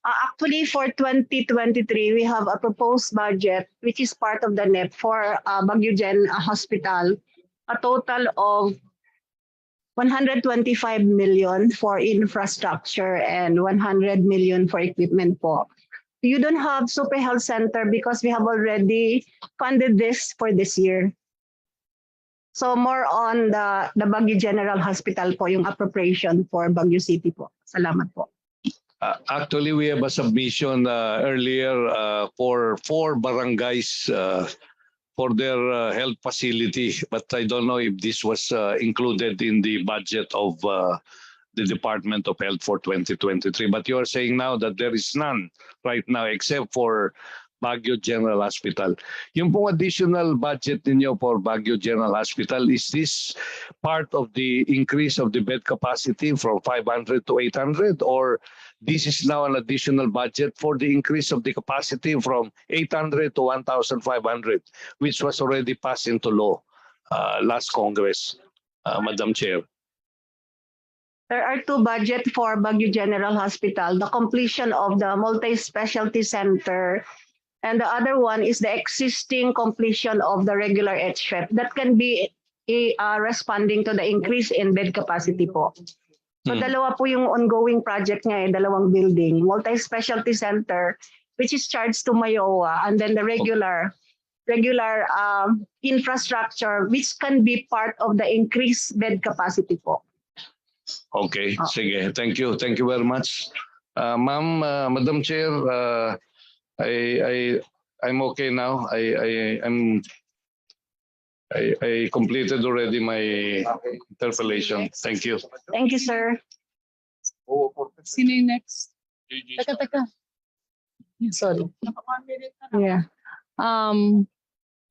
Actually, for 2023, we have a proposed budget, which is part of the NEP for Baguio Gen Hospital, a total of 125 million for infrastructure and 100 million for equipment po. You don't have PhilHealth Center because we have already funded this for this year. So more on the Baguio General Hospital po, yung appropriation for Baguio City po. Salamat po. Actually, we have a submission earlier for 4 barangays for their health facility, but I don't know if this was included in the budget of the Department of Health for 2023. But you are saying now that there is none right now except for Baguio General Hospital. Yung pong additional budget ninyo for Baguio General Hospital, is this part of the increase of the bed capacity from 500 to 800, or this is now an additional budget for the increase of the capacity from 800 to 1,500, which was already passed into law last Congress, Madam Chair? There are 2 budgets for Baguio General Hospital, the completion of the multi-specialty center, and the other one is the existing completion of the regular HREP that can be responding to the increase in bed capacity po. So dalawa po yung ongoing project niya, dalawang building, multi-specialty center, which is charged to Mayowa, and then the regular regular infrastructure which can be part of the increased bed capacity po. Okay, sige. Thank you. Thank you very much. Ma'am, Madam Chair, I'm okay now. I completed already my interpellation. Thank you. Thank you, sir. Sino yung next? Teka. Sorry. Yeah.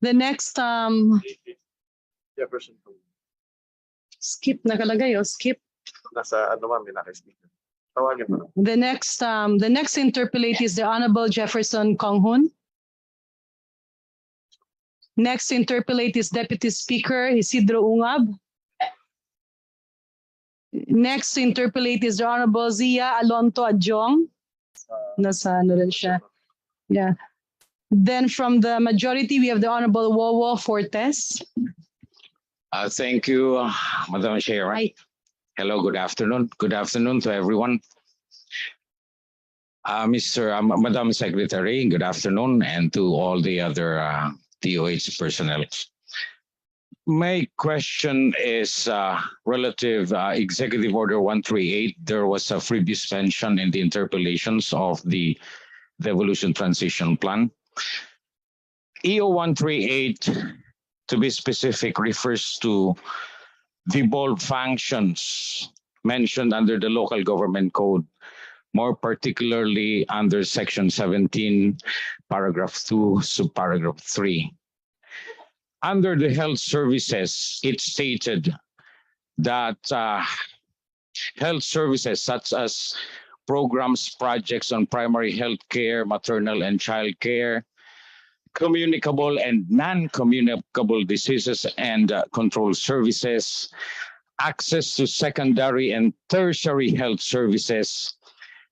The next Jefferson. skip nakalagay skip. Nasa ano ma'am, naka-speak. Tawagin mo. The next interpellate is the Honorable Jefferson Konghun. Next interpellate is Deputy Speaker Isidro Ungab. Next interpellate is the Honorable Zia Alonto Adjong. Nasa ano rin siya. Yeah. Then from the majority, we have the Honorable Wowo Fortes. Thank you, Madam Chair. Hi. Hello, good afternoon. Good afternoon to everyone. Madam Secretary, good afternoon, and to all the other DOH personnel. My question is relative Executive Order 138. There was a previous mention in the interpellations of the Devolution Transition Plan. EO 138, to be specific, refers to devolved functions mentioned under the Local Government Code, more particularly under Section 17, Paragraph 2, Subparagraph 3. Under the health services, it stated that health services such as programs, projects on primary health care, maternal and child care, communicable and non-communicable diseases and control services, access to secondary and tertiary health services,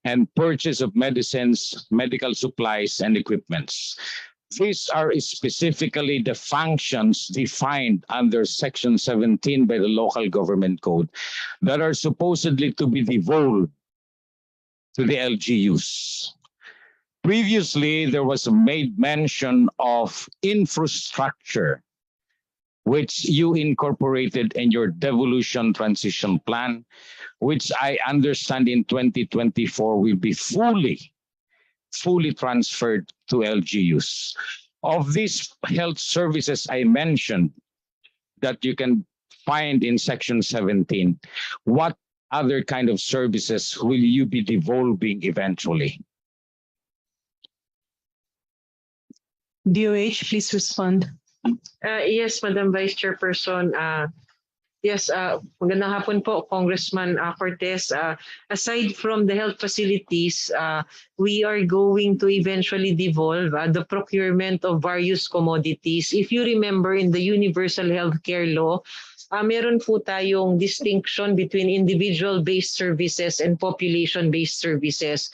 and purchase of medicines, medical supplies, and equipments. These are specifically the functions defined under Section 17 by the Local Government Code that are supposedly to be devolved to the LGUs. Previously, there was made mention of infrastructure, which you incorporated in your devolution transition plan, which I understand in 2024 will be fully transferred to LGUs. Of these health services I mentioned that you can find in Section 17, what other kind of services will you be devolving eventually? DOH, please respond. Yes, Madam Vice Chairperson. Yes, magandang hapon po, Congressman Cortez. Aside from the health facilities, we are going to eventually devolve the procurement of various commodities. If you remember in the Universal Healthcare Law, meron po tayong distinction between individual-based services and population-based services.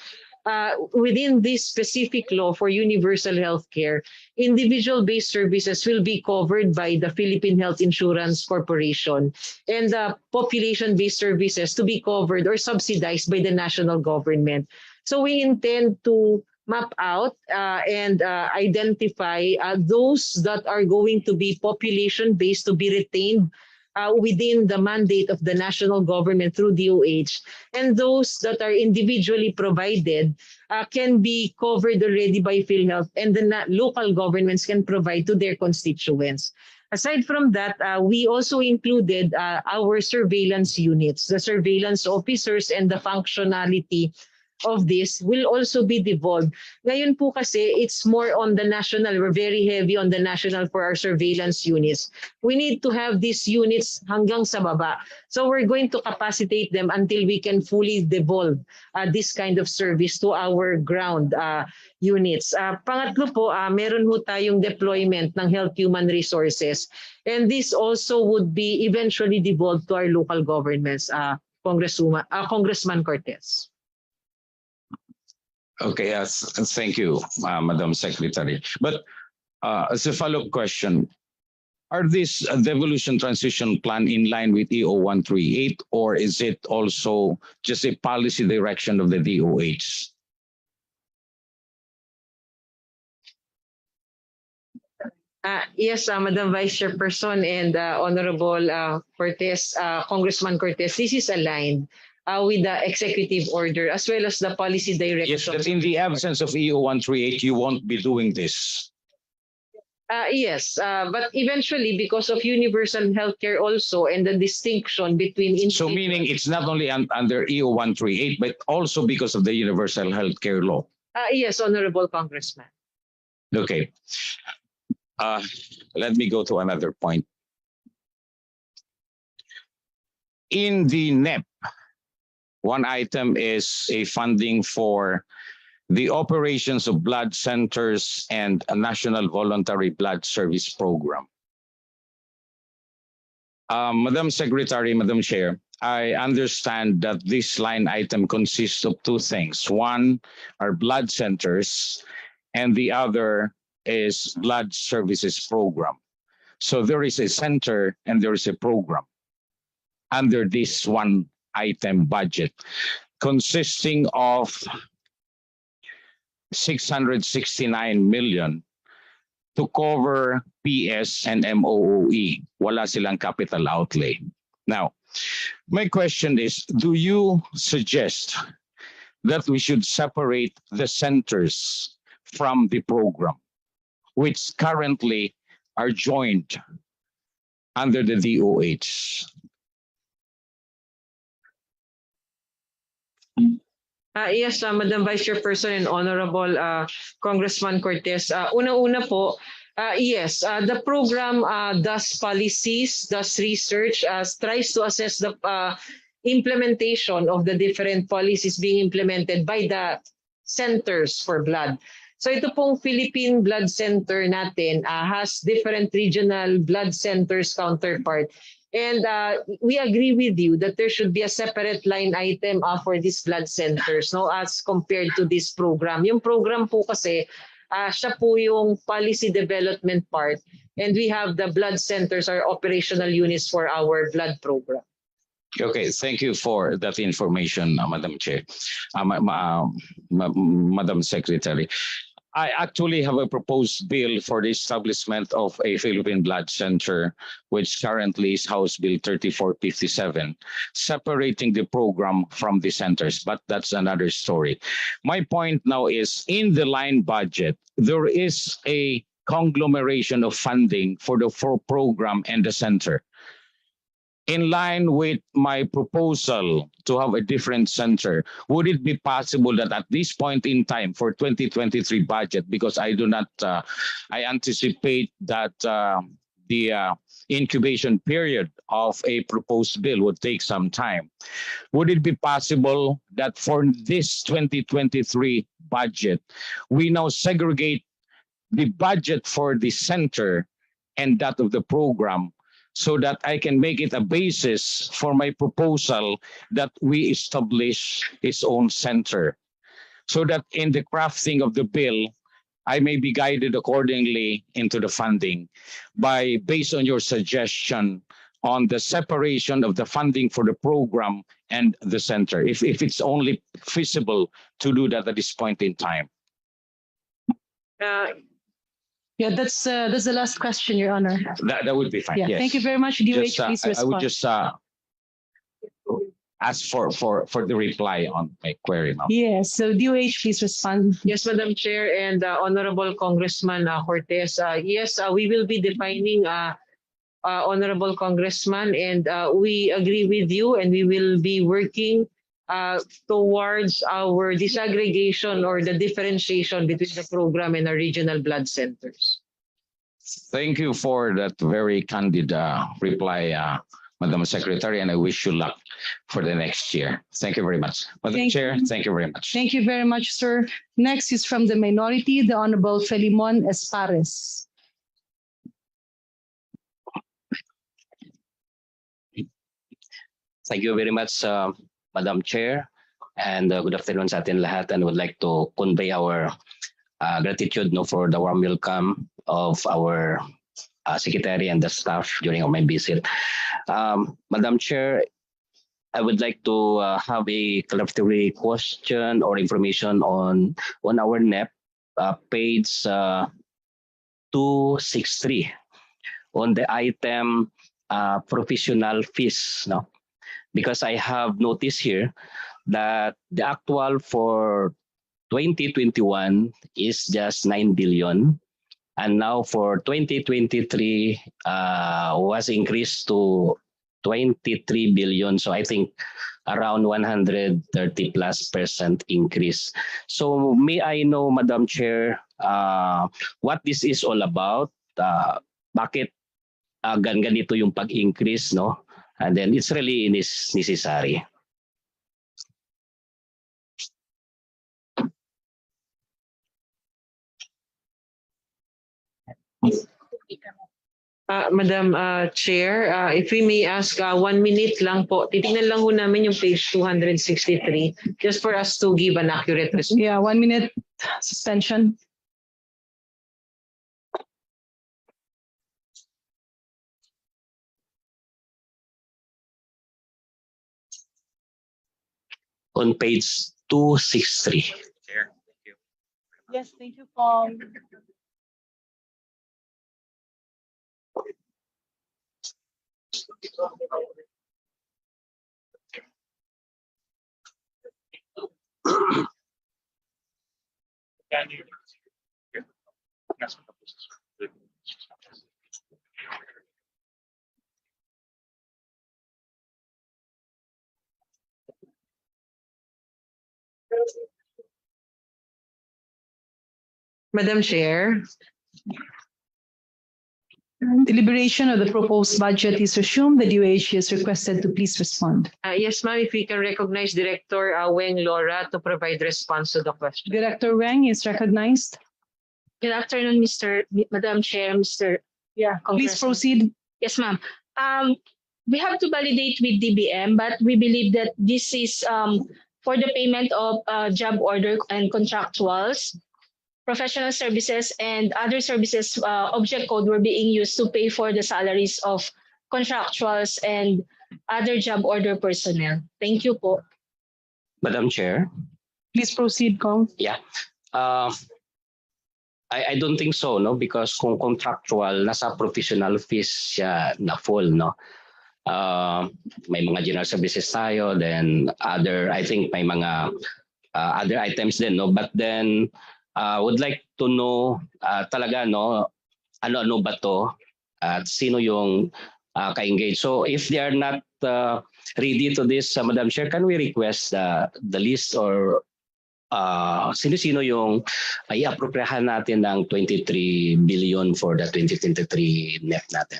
Within this specific law for universal healthcare, individual-based services will be covered by the Philippine Health Insurance Corporation, and the population-based services to be covered or subsidized by the national government. So we intend to map out and identify those that are going to be population-based to be retained within the mandate of the national government through DOH, and those that are individually provided can be covered already by PhilHealth, and the local governments can provide to their constituents. Aside from that, we also included our surveillance units. The surveillance officers and the functionality of this will also be devolved. Ngayon po kasi, it's more on the national. We're very heavy on the national for our surveillance units. We need to have these units hanggang sa baba. So we're going to capacitate them until we can fully devolve this kind of service to our ground units. Pangatlo po, meron ho tayong deployment ng health human resources. And this also would be eventually devolved to our local governments, Congressman Cortez. Okay, thank you, Madam Secretary. But as a follow-up question, are this devolution transition plan in line with EO 138, or is it also just a policy direction of the DOH? Yes, Madam Vice Chairperson and Honorable Cortez, Congressman Cortez, this is aligned with the executive order as well as the policy direction. Yes, that in the absence of EO 138, you won't be doing this. Yes, but eventually because of universal healthcare also and the distinction between So meaning it's not only under EO 138, but also because of the universal healthcare law. Yes, Honorable Congressman. Okay. Let me go to another point. In the NEP, one item is a funding for the operations of blood centers and a national voluntary blood service program. Madam Secretary, Madam Chair, I understand that this line item consists of two things. One are blood centers and the other is blood services program. So there is a center and there is a program under this one item budget consisting of 669 million to cover PS and MOOE. Wala silang capital outlay. Now, my question is, do you suggest that we should separate the centers from the program, which currently are joined under the DOH? Yes, Madam Vice Chairperson and Honorable Congressman Cortez. Una-una po, yes, the program does policies, does research, tries to assess the implementation of the different policies being implemented by the centers for blood. So ito pong Philippine Blood Center natin has different regional blood centers counterpart. And we agree with you that there should be a separate line item for these blood centers, no, as compared to this program. Yung program po kasi, siya po yung policy development part. And we have the blood centers, our operational units for our blood program. Okay, thank you for that information, Madam Chair, Madam Secretary. I actually have a proposed bill for the establishment of a Philippine Blood Center, which currently is House Bill 3457, separating the program from the centers, but that's another story. My point now is, in the line budget, there is a conglomeration of funding for the program and the center. In line with my proposal to have a different center, would it be possible that at this point in time for 2023 budget, because I do not, I anticipate that the incubation period of a proposed bill would take some time. Would it be possible that for this 2023 budget, we now segregate the budget for the center and that of the program, so that I can make it a basis for my proposal that we establish its own center, so that in the crafting of the bill, I may be guided accordingly into the funding based on your suggestion on the separation of the funding for the program and the center, if it's only feasible to do that at this point in time. Yeah, that's the last question, Your Honor. That would be fine. Yeah, yes. thank you very much. DOH, please respond. I would just ask for the reply on my query now. Yes, so DOH, please respond. Yes, Madam Chair and Honorable Congressman Cortez. Yes, we will be defining Honorable Congressman, and we agree with you, and we will be working towards our disaggregation or the differentiation between the program and our regional blood centers. Thank you for that very candid reply, Madam Secretary, and I wish you luck for the next year. Thank you very much. Madam Chair, thank you very much. Thank you very much, sir. Next is from the minority, the Honorable Felimon Espares. Thank you very much, Madam Chair, and good afternoon sa atin lahat, and would like to convey our gratitude for the warm welcome of our Secretary and the staff during my visit. Madam Chair, I would like to have a clarificatory question or information on our NEP page 263 on the item professional fees, no? Because I have noticed here that the actual for 2021 is just 9 billion, and now for 2023 was increased to 23 billion. So I think around 130+% increase. So may I know, Madam Chair, what this is all about? Bakit ganito yung pag-increase, no? And then it's really necessary. Madam Chair, if we may ask 1 minute lang po. Titingnan lang ho namin yung page 263 just for us to give an accurate response. Yeah, 1 minute suspension. On page 263. Yes, thank you, Paul. Madam Chair. Deliberation of the proposed budget is resumed. The DOH is requested to please respond. Yes, ma'am, if we can recognize Director Weng Laura to provide response to the question. Director Weng is recognized. Good afternoon, Madam Chair, Mr. Please proceed. Yes, ma'am. We have to validate with DBM, but we believe that this is for the payment of job order and contractuals, professional services, and other services. Object code were being used to pay for the salaries of contractuals and other job order personnel. Thank you po. Madam Chair. Please proceed, Kong. Yeah. I don't think so, no, because kung contractual nasa professional fees siya na full, no. May mga general services tayo, then other, I think may mga other items din, no. But then would like to know talaga, no, ano ba to at sino yung ka-engage. So if they are not ready to this, Madam Chair, can we request the list or sino-sino yung i-appropriahan natin ng 23 billion for the 2023 net natin?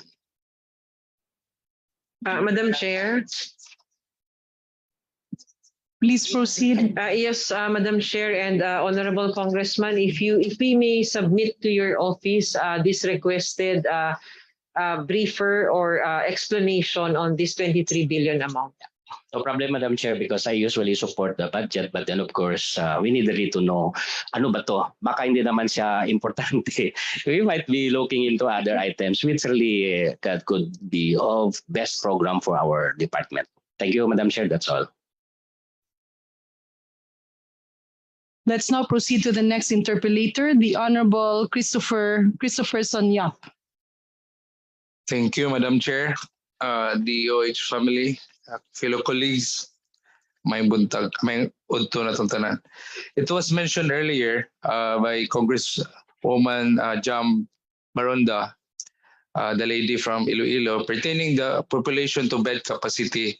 Madam Chair. Please proceed. Yes, Madam Chair and Honorable Congressman, if we may submit to your office this requested briefer or explanation on this 23 billion amount. No problem, Madam Chair, because I usually support the budget, but then of course, we need really to know ano ba to? Baka hindi naman siya importante. We might be looking into other items which really could be of best program for our department. Thank you, Madam Chair, that's all. Let's now proceed to the next interpellator, the Honorable Christopherson Yap. Thank you, Madam Chair, DOH family, fellow colleagues, may buntag, may udto na tanan. It was mentioned earlier by Congresswoman Jam Maronda, the lady from Iloilo, pertaining the population to bed capacity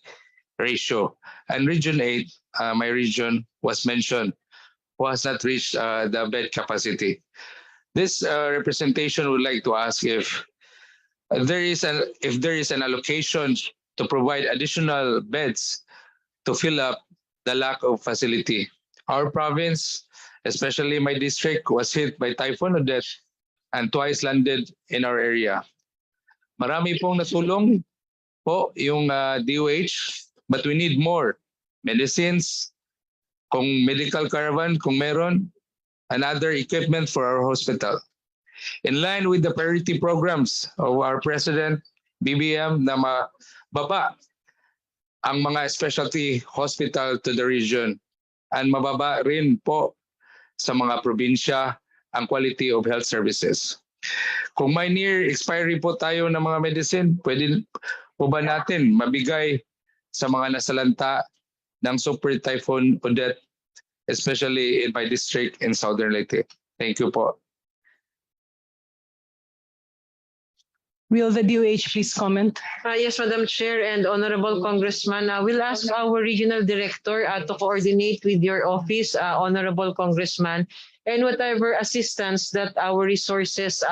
ratio. And Region 8, my region, was mentioned, was not reached the bed capacity. This representation would like to ask if there is an allocation to provide additional beds to fill up the lack of facility. Our province, especially my district, was hit by Typhoon Odette and twice landed in our area. Marami pong natulong po yung DOH, but we need more medicines, kung medical caravan, kung meron, and other equipment for our hospital. In line with the priority programs of our President, BBM, na mababa ang mga specialty hospital to the region and mababa rin po sa mga probinsya ang quality of health services. Kung may near expiry po tayo ng mga medicine, pwede po ba natin mabigay sa mga nasalanta ng Super Typhoon Audit, especially in my district in Southern Leyte? Thank you po. Will the DOH please comment? Yes, Madam Chair and Honorable Congressman, we'll ask our regional director to coordinate with your office, Honorable Congressman, and whatever assistance that our resources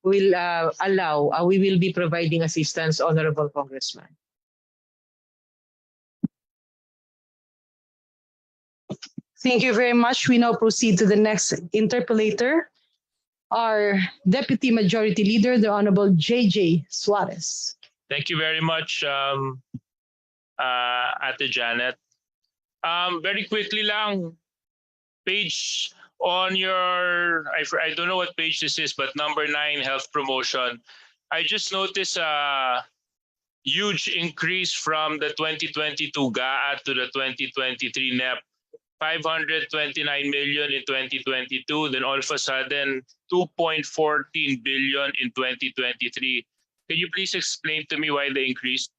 will allow, we will be providing assistance, Honorable Congressman. Thank you very much. We now proceed to the next interpellator, our Deputy Majority Leader, the Honorable J.J. Suarez. Thank you very much, Ate Janet. Very quickly lang, page on your, I don't know what page this is, but number 9, health promotion. I just noticed a huge increase from the 2022 GAA to the 2023 NEP. 529 million in 2022, then all of a sudden 2.14 billion in 2023. Can you please explain to me why the increase?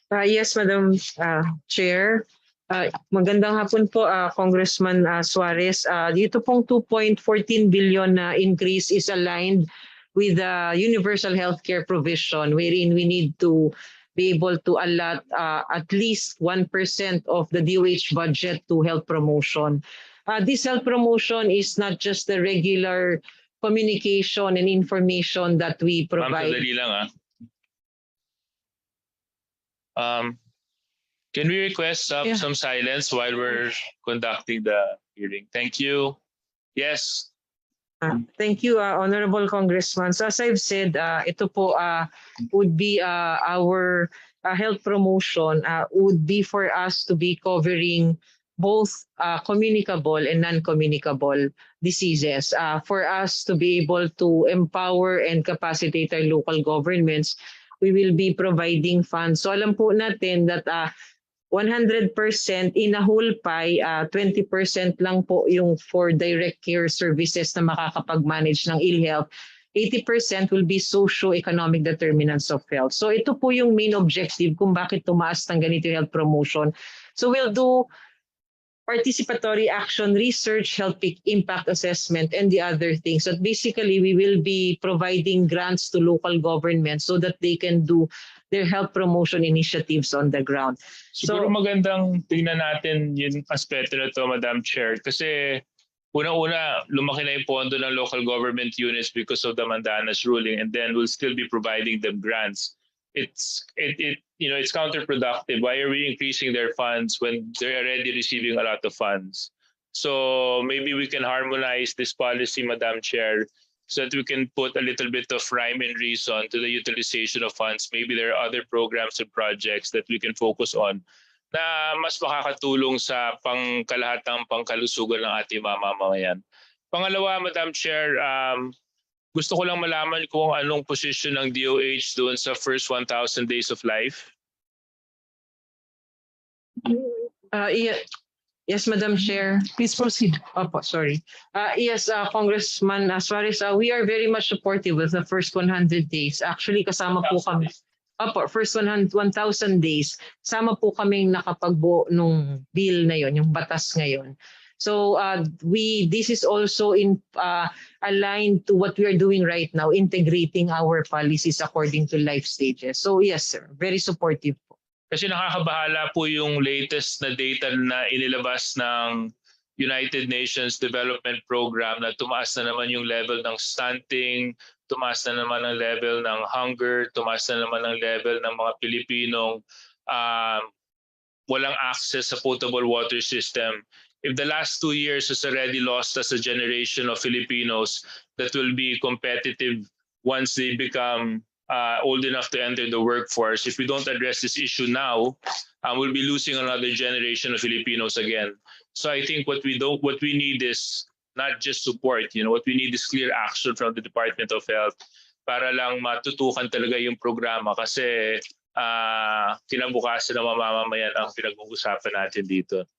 Yes, Madam Chair. Magandang hapon po, Congressman Suarez. Dito pong 2.14 billion na increase is aligned with the universal healthcare provision, wherein we need to be able to allot at least 1% of the DOH budget to health promotion. This health promotion is not just the regular communication and information that we provide. Ma'am, sadali lang can we request some silence while we're conducting the hearing? Thank you. Yes. Thank you, Honorable Congressman. So as I've said, ito po would be our health promotion would be for us to be covering both communicable and non-communicable diseases. For us to be able to empower and capacitate our local governments, we will be providing funds. So alam po natin that 100% in a whole pie, 20% lang po yung for direct care services na makakapag-manage ng PhilHealth. 80% will be socio-economic determinants of health. So ito po yung main objective kung bakit tumaas ng ganito health promotion. So we'll do participatory action, research, health impact assessment, and the other things. So basically, we will be providing grants to local governments so that they can do their health promotion initiatives on the ground. Siguro magandang tingnan natin yung aspeto na to, Madam Chair, kasi una-una, lumaki na yung pondo ng local government units because of the Mandanas ruling, and then we'll still be providing them grants. It's counterproductive. Why are we increasing their funds when they're already receiving a lot of funds? So maybe we can harmonize this policy, Madam Chair, so that we can put a little bit of rhyme and reason to the utilization of funds. Maybe there are other programs and projects that we can focus on na mas makakatulong sa pangkalahatang pangkalusugan ng ating mamamayan. Pangalawa, Madam Chair, gusto ko lang malaman kung anong position ng DOH doon sa first 1,000 days of life. Yes, Madam Chair. Please proceed. Opo, sorry. Yes, Congressman Suarez, we are very much supportive with the first 100 days. Actually, kasama po kami. Opo, first 1,000 days. Kasama po kaming nakapagbuo nung bill na yon, yung batas ngayon. So this is also aligned to what we are doing right now, integrating our policies according to life stages. So yes, sir, very supportive po. Kasi nakakabahala po yung latest na data na inilabas ng United Nations Development Program na tumaas na naman yung level ng stunting, tumaas na naman ang level ng hunger, tumaas na naman ang level ng mga Pilipinong walang access sa potable water system. If the last 2 years has already lost us a generation of Filipinos that will be competitive once they become old enough to enter the workforce, if we don't address this issue now, we'll be losing another generation of Filipinos again. So I think what we need is not just support. What we need is clear action from the Department of Health para lang matutukan talaga yung programa kasi kinabukasan ng mamamayan ang pinag-uusapan natin dito.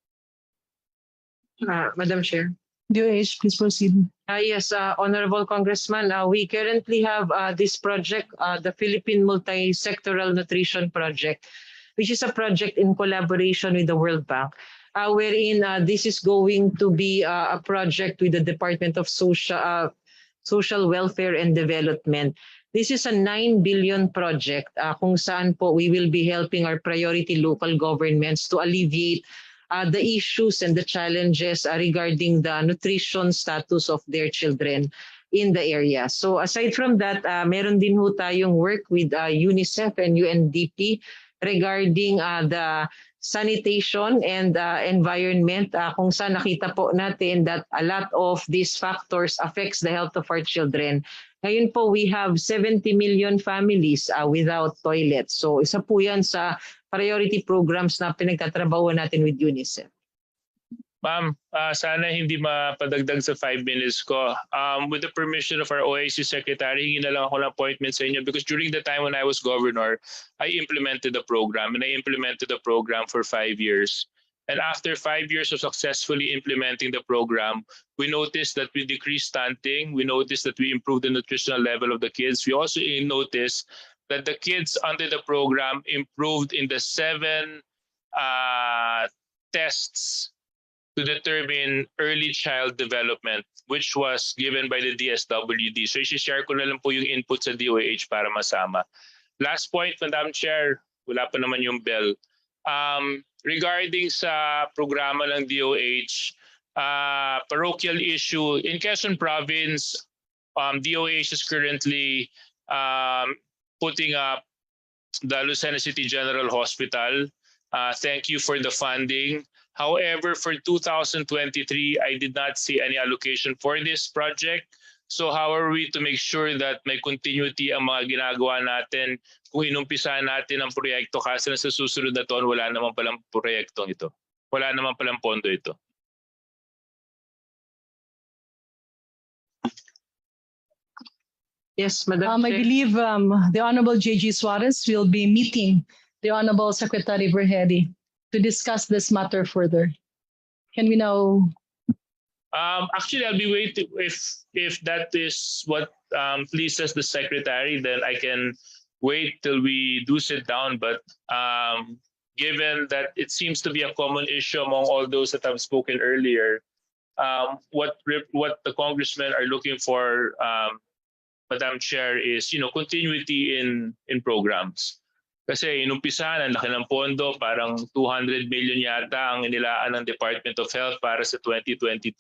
Madam Chair. DOH, please proceed. Yes, Honorable Congressman, we currently have this project, the Philippine Multi-Sectoral Nutrition Project, which is a project in collaboration with the World Bank, wherein this is going to be a project with the Department of Social Welfare and Development. This is a 9 billion project kung saan po we will be helping our priority local governments to alleviate the issues and the challenges regarding the nutrition status of their children in the area. So aside from that, meron din ho tayong work with UNICEF and UNDP regarding the sanitation and environment kung saan nakita po natin that a lot of these factors affects the health of our children. Ngayon po, we have 70 million families without toilets. So isa po yan sa priority programs na pinagtatrabahuan natin with UNICEF. Ma'am, sana hindi mapadagdag sa 5 minutes ko. With the permission of our OIC Secretary, hingi na lang ako ng appointment sa inyo because during the time when I was governor, I implemented the program and I implemented the program for 5 years. And after 5 years of successfully implementing the program, we noticed that we decreased stunting. We noticed that we improved the nutritional level of the kids. We also noticed that the kids under the program improved in the 7 tests to determine early child development, which was given by the DSWD. So i-share ko na lang po yung input sa DOH para masama. Last point, Madam Chair, wala pa naman yung bell. Regarding sa programa ng DOH, parochial issue, in Quezon Province, DOH is currently putting up the Lucena City General Hospital. Thank you for the funding. However, for 2023, I did not see any allocation for this project. So how are we to make sure that may continuity ang mga ginagawa natin kung inumpisahan natin ang proyekto kasi sa susunod na taon wala naman palang proyektong ito. Wala naman palang pondo ito. Yes, Madam I believe the Honorable J.G. Suarez will be meeting the Honorable Secretary Verhedi to discuss this matter further. Can we now? Actually, I'll be waiting. If that is what pleases the secretary, then I can wait till we do sit down. But given that it seems to be a common issue among all those that have spoken earlier, what the congressmen are looking for, Madam Chair, is continuity in programs. Kasi inumpisahan, ang laki ng pondo, parang 200 million yata ang inilaan ng Department of Health para sa 2022.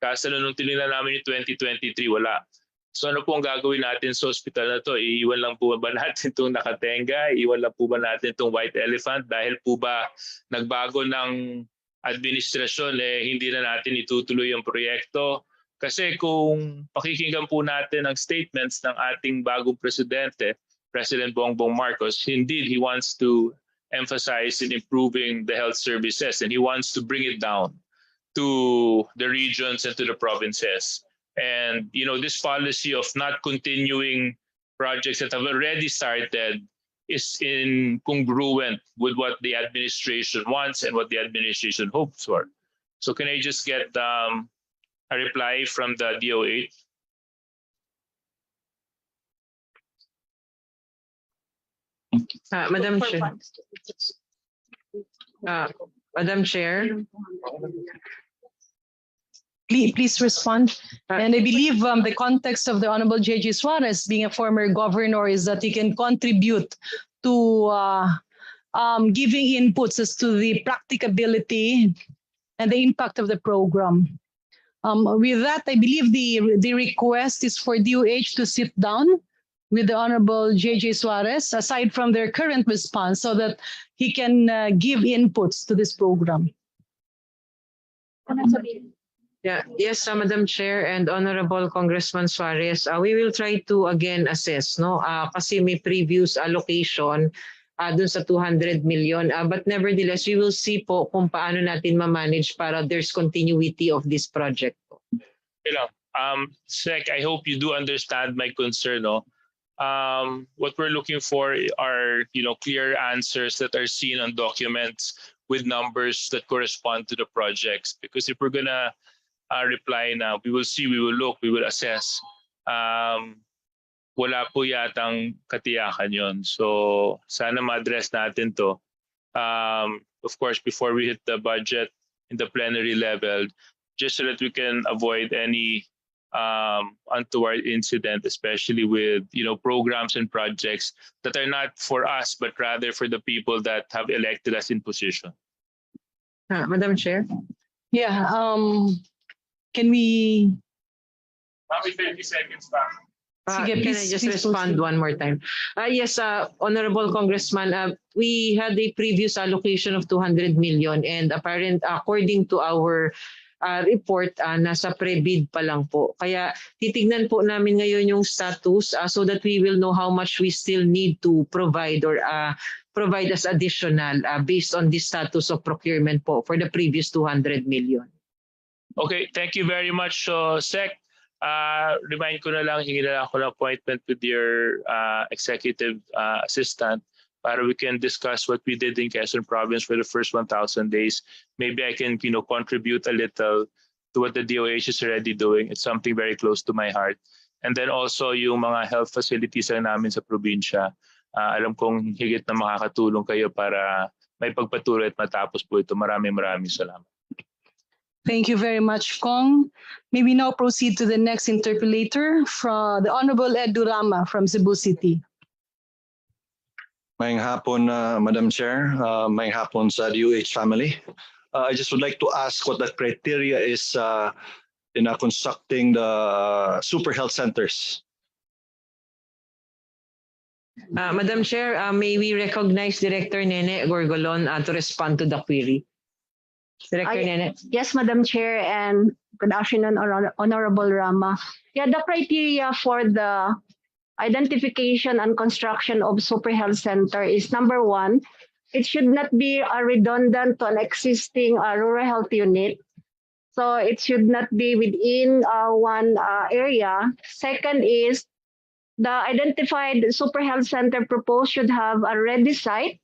Kaso nung tinignan namin yung 2023, wala. So ano po ang gagawin natin sa hospital na to? Iiwan lang po ba natin itong nakatenga? Iiwan lang po ba natin itong white elephant? Dahil po ba nagbago ng administrasyon, hindi na natin itutuloy ang proyekto? Kasi kung pakikinggan po natin ang statements ng ating bagong presidente, President Bongbong Marcos, indeed, he wants to emphasize in improving the health services and he wants to bring it down to the regions and to the provinces. And, this policy of not continuing projects that have already started is incongruent with what the administration wants and what the administration hopes for. So can I just get a reply from the DOH? Madam Chair. Madam Chair. Please respond. And I believe the context of the Honorable J.G. Suarez being a former governor is that he can contribute to giving inputs as to the practicability and the impact of the program. With that, I believe the request is for DOH to sit down with the Honorable J.J. Suarez, aside from their current response, so that he can give inputs to this program. Yeah, yes, Madam Chair and Honorable Congressman Suarez, we will try to again assess, kasi may previous allocation dun sa 200 million. But nevertheless, we will see po kung paano natin ma-manage para there's continuity of this project. Sec, I hope you do understand my concern. What we're looking for are, clear answers that are seen on documents with numbers that correspond to the projects. Because if we're gonna reply na we will see, we will look, we will assess. Wala po yatang katiyakan yon. So sana ma-address natin to. Of course, before we hit the budget in the plenary level, just so that we can avoid any untoward incident, especially with programs and projects that are not for us, but rather for the people that have elected us in position. Madam Chair. Yeah, can we? 30 seconds pa. Can I just respond one more time? Yes, Honorable Congressman, we had a previous allocation of 200 million and according to our report, nasa pre-bid pa lang po. Kaya titignan po namin ngayon yung status so that we will know how much we still need to provide or provide as additional based on the status of procurement po for the previous 200 million. Okay, thank you very much, Sec. Remind ko na lang, hingi na lang ako ng appointment with your executive assistant para we can discuss what we did in Quezon Province for the first 1,000 days. Maybe I can contribute a little to what the DOH is already doing. It's something very close to my heart. And then also yung mga health facilities lang namin sa probinsya. Alam kong higit na makakatulong kayo para may pagpatuloy at matapos po ito. Maraming salamat. Thank you very much, Kong. May we now proceed to the next interpellator from the Honorable Ed Durama from Cebu City. Maayong hapon, Madam Chair. Maayong hapon sa DOH family. I just would like to ask what the criteria is in constructing the super health centers. Madam Chair, may we recognize Director Nene Gorgolon to respond to the query. Director Nene. Yes, Madam Chair, and good afternoon, Honorable Rama. Yeah, the criteria for the identification and construction of super health center is number one, it should not be redundant to an existing rural health unit. So it should not be within one area. Second is the identified super health center proposed should have a ready site.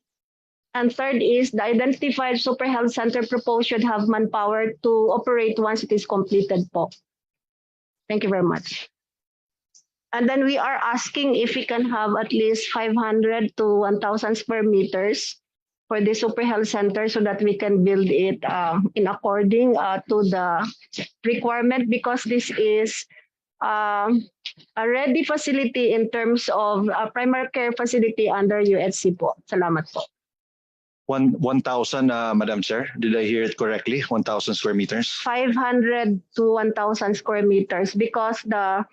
And third is the identified super health center proposed should have manpower to operate once it is completed po. Thank you very much. And then we are asking if we can have at least 500 to 1,000 square meters for the super health center so that we can build it in according to the requirement, because this is a ready facility in terms of primary care facility under UHC po. Salamat po. 1,000, Madam Chair. Did I hear it correctly? 1,000 square meters? 500 to 1,000 square meters, because the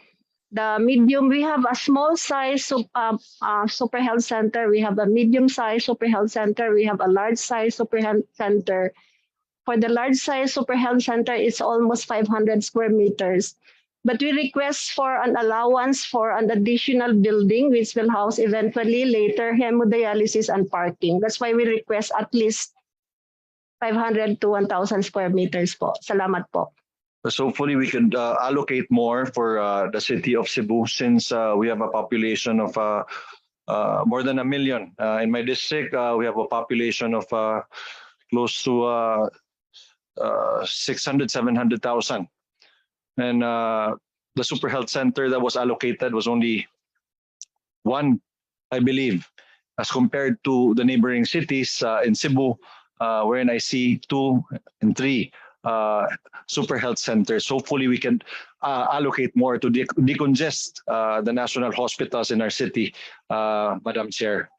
medium, we have a small size super health center, we have a medium size super health center, we have a large size super health center. For the large size super health center, it's almost 500 square meters. But we request for an allowance for an additional building which will house eventually later hemodialysis and parking. That's why we request at least 500 to 1,000 square meters po. Salamat po. So hopefully we could allocate more for the city of Cebu, since we have a population of more than 1 million. In my district, we have a population of close to 600, 700,000. And the super health center that was allocated was only one, I believe, as compared to the neighboring cities in Cebu, wherein I see 2 and 3 super health centers. Hopefully we can allocate more to decongest the national hospitals in our city, Madam Chair.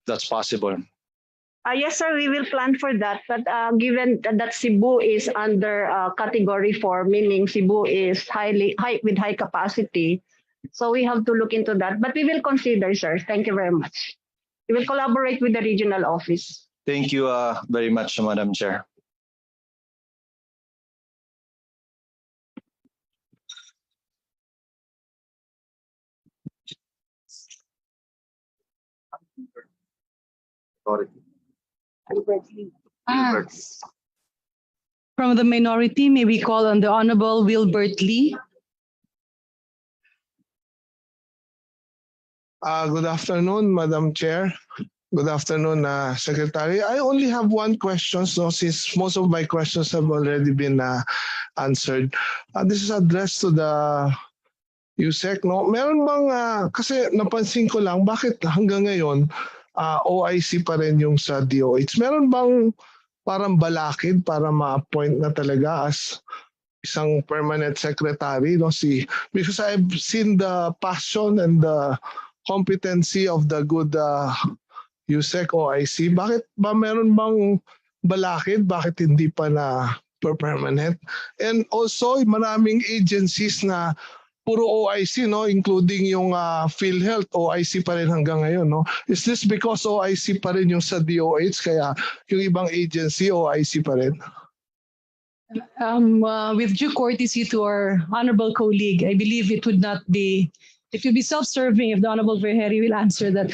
That's possible. Yes, sir, we will plan for that. But given that Cebu is under category 4, meaning Cebu is with high capacity, so we have to look into that. But we will consider, sir. Thank you very much. We will collaborate with the regional office. Thank you very much, Madam Chair. From the minority, may we call on the Honorable Wilbert Lee. Good afternoon, Madam Chair. Good afternoon, Secretary. I only have one question, so since most of my questions have already been answered. This is addressed to the USEC, no? Meron bang, kasi napansin ko lang, bakit hanggang ngayon, OIC pa rin yung sa DOH? Meron bang parang balakid para ma-appoint na talaga as isang permanent secretary, no? Because I've seen the passion and the competency of the good USEC OIC. Bakit ba meron bang balakid? Bakit hindi pa na permanent? And also, maraming agencies na puro OIC, no, including yung PhilHealth, OIC pa rin hanggang ngayon, no? Is this because OIC pa rin yung sa DOH, kaya yung ibang agency OIC pa rin? With due courtesy to our honorable colleague, I believe it would be self-serving if the honorable Verheri will answer that.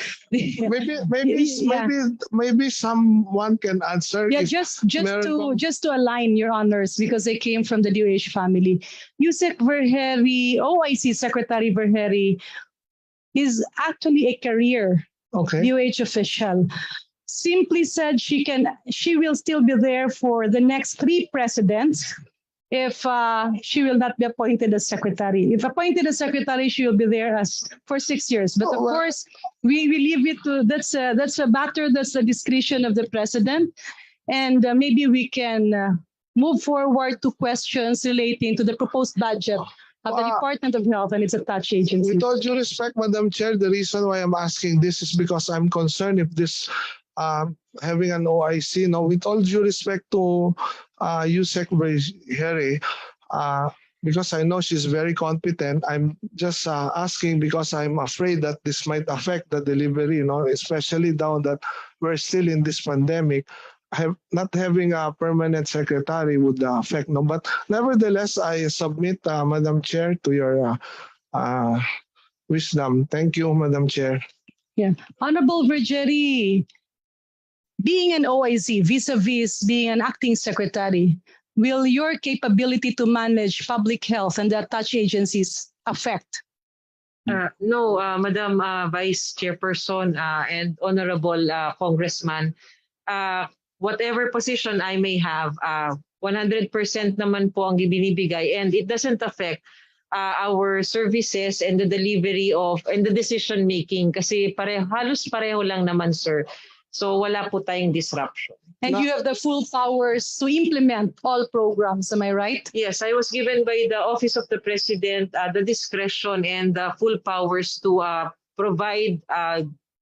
Maybe someone can answer. Yeah, just to align, Your Honors, because they came from the DOH family. Yusek Verheri, OIC Secretary Verheri, is actually a career DOH official. Simply said, she will still be there for the next 3 presidents if she will not be appointed as secretary. If appointed as secretary, she will be there for 6 years. But of course, we leave it to that's a matter, that's the discretion of the president, and maybe we can move forward to questions relating to the proposed budget of the Department of Health and its attached agencies. With all due respect, Madam Chair, the reason why I'm asking this is because I'm concerned if this having an OIC, no, with all due respect to USEC Verheri, because I know she's very competent, I'm just asking because I'm afraid that this might affect the delivery, especially now that we're still in this pandemic. Not having a permanent secretary would affect, but nevertheless, I submit, Madam Chair, to your wisdom. Thank you, Madam Chair. Yeah, Honorable Verheri, being an OIC vis-a-vis being an acting secretary, will your capability to manage public health and the attached agencies affect? No, Madam Vice Chairperson and Honorable Congressman, whatever position I may have, 100% naman po ang binibigay, and it doesn't affect our services and the delivery of and the decision making kasi halos pareho lang naman, sir. So wala po tayong disruption. And you have the full powers to implement all programs, am I right? Yes, I was given by the Office of the President the discretion and the full powers to provide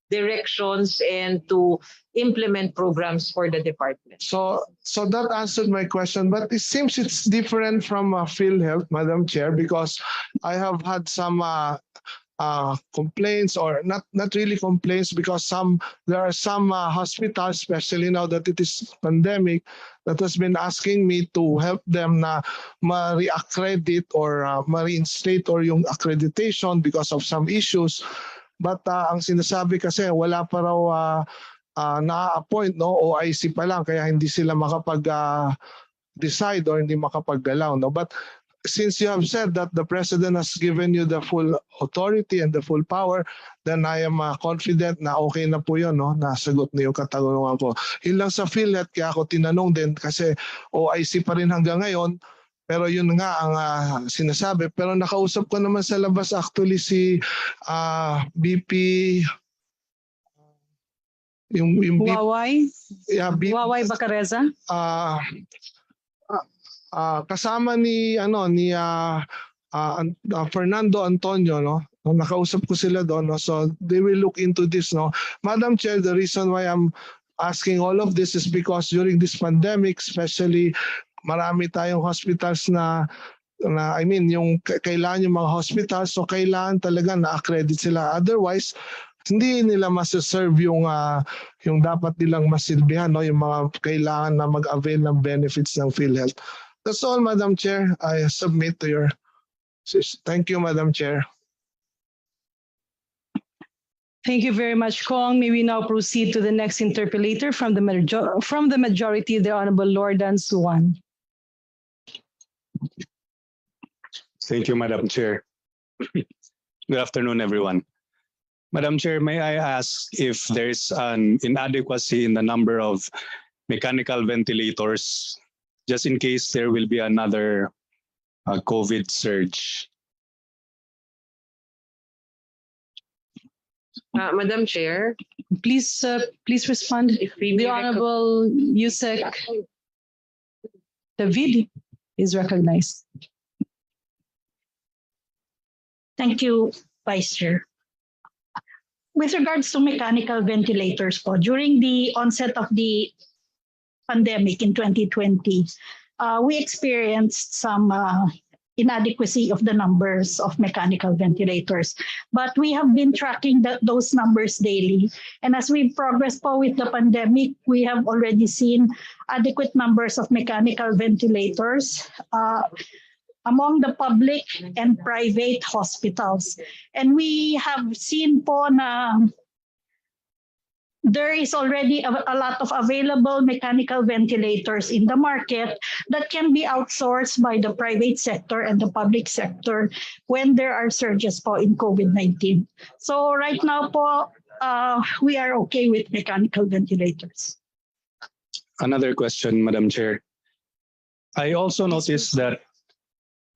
directions and to implement programs for the department. So that answered my question, but it seems it's different from PhilHealth, Madam Chair, because I have had some complaints, or not really complaints, because there are some hospitals, especially now that it is pandemic, that has been asking me to help them na ma-reaccredit or ma-reinstate or yung accreditation because of some issues. But ang sinasabi kasi wala pa raw na-appoint, no? OIC pa lang, kaya hindi sila makapag-decide or hindi makapaggalaw, no? But since you have said that the President has given you the full authority and the full power, then I am confident na okay na po yun, no? Nasagot na yung katanungan ko. Yun lang sa PhilHealth, kaya ako tinanong din kasi OIC pa rin hanggang ngayon, pero yun nga ang sinasabi. Pero nakausap ko naman sa labas actually si BP, yung Waway? Yeah, Waway Bacareza? Kasama ni Fernando Antonio, no? Nakausap ko sila doon, no? So they will look into this, no? Madam Chair, the reason why I'm asking all of this is because during this pandemic, especially marami tayong hospitals na I mean yung kailangan yung mga hospitals, so kailangan talaga na-accredit sila, otherwise hindi nila masaserve yung dapat nilang masilbihan, no? Yung mga kailangan na mag-avail ng benefits ng PhilHealth. That's all, Madam Chair. I submit to your... Thank you, Madam Chair. Thank you very much, Kong. May we now proceed to the next interpellator from the majority, the Honorable Lord Dan Suwan. Thank you, Madam Chair. Good afternoon, everyone. Madam Chair, may I ask if there's an inadequacy in the number of mechanical ventilators, just in case there will be another COVID surge? Madam Chair, Please respond. if we The may Honorable Yusek David is recognized. Thank you, Vice Chair. With regards to mechanical ventilators po, during the onset of the pandemic in 2020, we experienced some inadequacy of the numbers of mechanical ventilators. But we have been tracking those numbers daily. And as we progress po with the pandemic, we have already seen adequate numbers of mechanical ventilators among the public and private hospitals. And we have seen po na there is already a lot of available mechanical ventilators in the market that can be outsourced by the private sector and the public sector when there are surges po in COVID-19. So right now po, we are okay with mechanical ventilators. Another question, Madam Chair. I also noticed that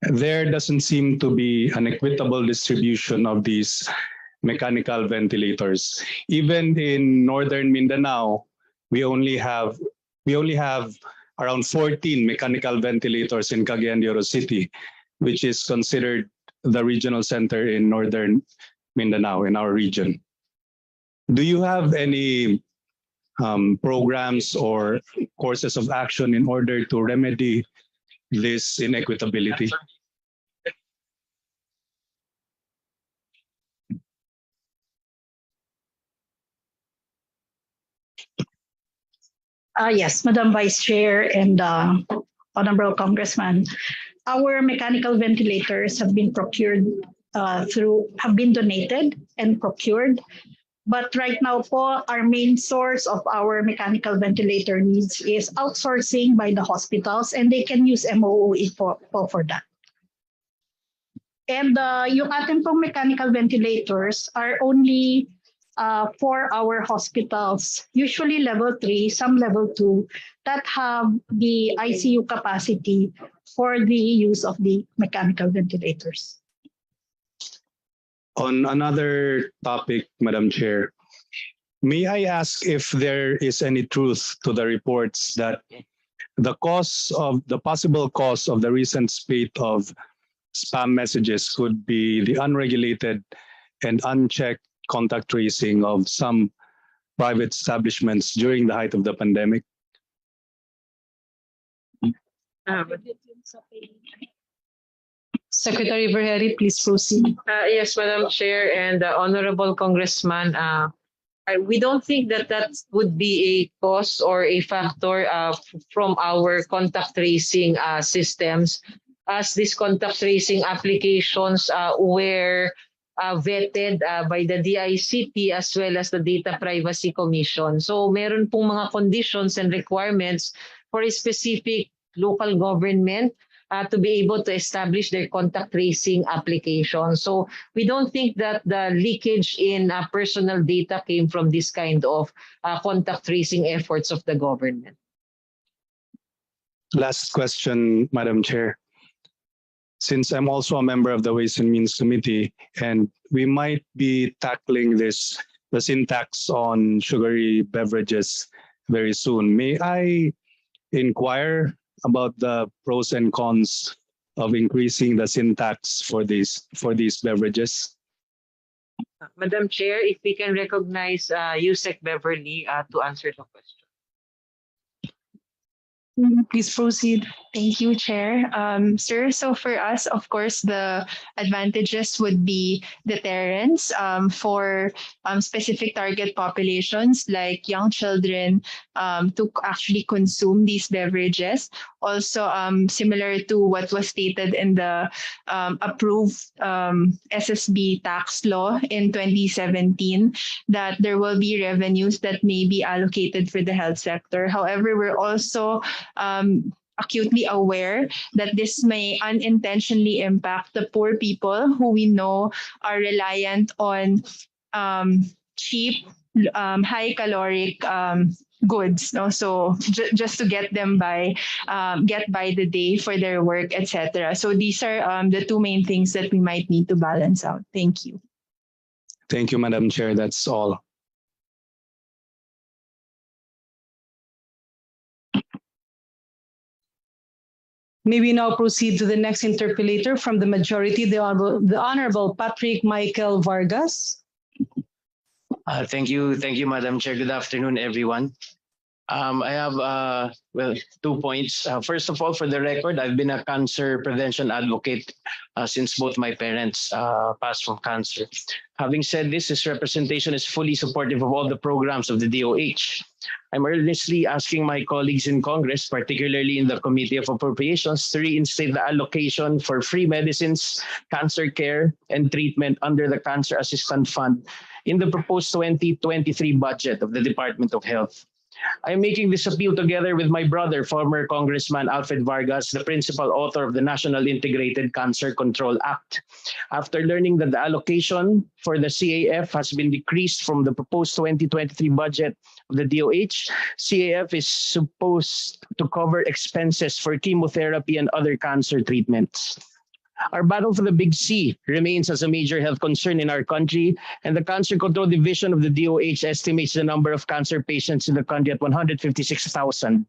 there doesn't seem to be an equitable distribution of these mechanical ventilators. Even in northern Mindanao, we only have around 14 mechanical ventilators in Cagayan de Oro City, which is considered the regional center in northern Mindanao in our region. Do you have any programs or courses of action in order to remedy this inequitability? Yes, Madam Vice Chair and Honorable Congressman, our mechanical ventilators have been procured have been donated and procured. But right now po, our main source of our mechanical ventilator needs is outsourcing by the hospitals, and they can use MOOE for that. And yung ating pong mechanical ventilators are only for our hospitals, usually level 3, some level 2, that have the ICU capacity for the use of the mechanical ventilators. On another topic, Madam Chair, may I ask if there is any truth to the reports that the possible cause of the recent spate of spam messages could be the unregulated and unchecked contact tracing of some private establishments during the height of the pandemic? Secretary Verheri, please proceed. Yes, Madam Chair and Honorable Congressman, we don't think that would be a cause or a factor from our contact tracing systems, as these contact tracing applications were vetted by the DICT as well as the Data Privacy Commission. So meron pong mga conditions and requirements for a specific local government to be able to establish their contact tracing application. So we don't think that the leakage in personal data came from this kind of contact tracing efforts of the government. Last question, Madam Chair. Since I'm also a member of the Ways and Means Committee, and we might be tackling the syntax on sugary beverages very soon, may I inquire about the pros and cons of increasing the syntax for these beverages? Madam Chair, if we can recognize Yusek Beverly to answer the question. Please proceed. Thank you, Chair. Sir, so for us, of course, the advantages would be deterrence for specific target populations like young children to actually consume these beverages. Also, similar to what was stated in the approved SSB tax law in 2017, that there will be revenues that may be allocated for the health sector. However, we're also acutely aware that this may unintentionally impact the poor people who we know are reliant on cheap, high caloric goods, no? So just to get them by the day for their work, etc. So these are the two main things that we might need to balance out. Thank you. Thank you, Madam Chair. That's all. May we now proceed to the next interpellator from the majority, the Honorable Patrick Michael Vargas. Thank you, Madam Chair. Good afternoon, everyone. I have 2 points. First of all, for the record, I've been a cancer prevention advocate since both my parents passed from cancer. Having said this representation is fully supportive of all the programs of the DOH. I'm earnestly asking my colleagues in Congress, particularly in the Committee of Appropriations, to reinstate the allocation for free medicines, cancer care, and treatment under the Cancer Assistance Fund in the proposed 2023 budget of the Department of Health. I'm making this appeal together with my brother, former Congressman Alfred Vargas, the principal author of the National Integrated Cancer Control Act. After learning that the allocation for the CAF has been decreased from the proposed 2023 budget of the DOH, CAF is supposed to cover expenses for chemotherapy and other cancer treatments. Our battle for the big C remains as a major health concern in our country, and the Cancer Control Division of the DOH estimates the number of cancer patients in the country at 156,000.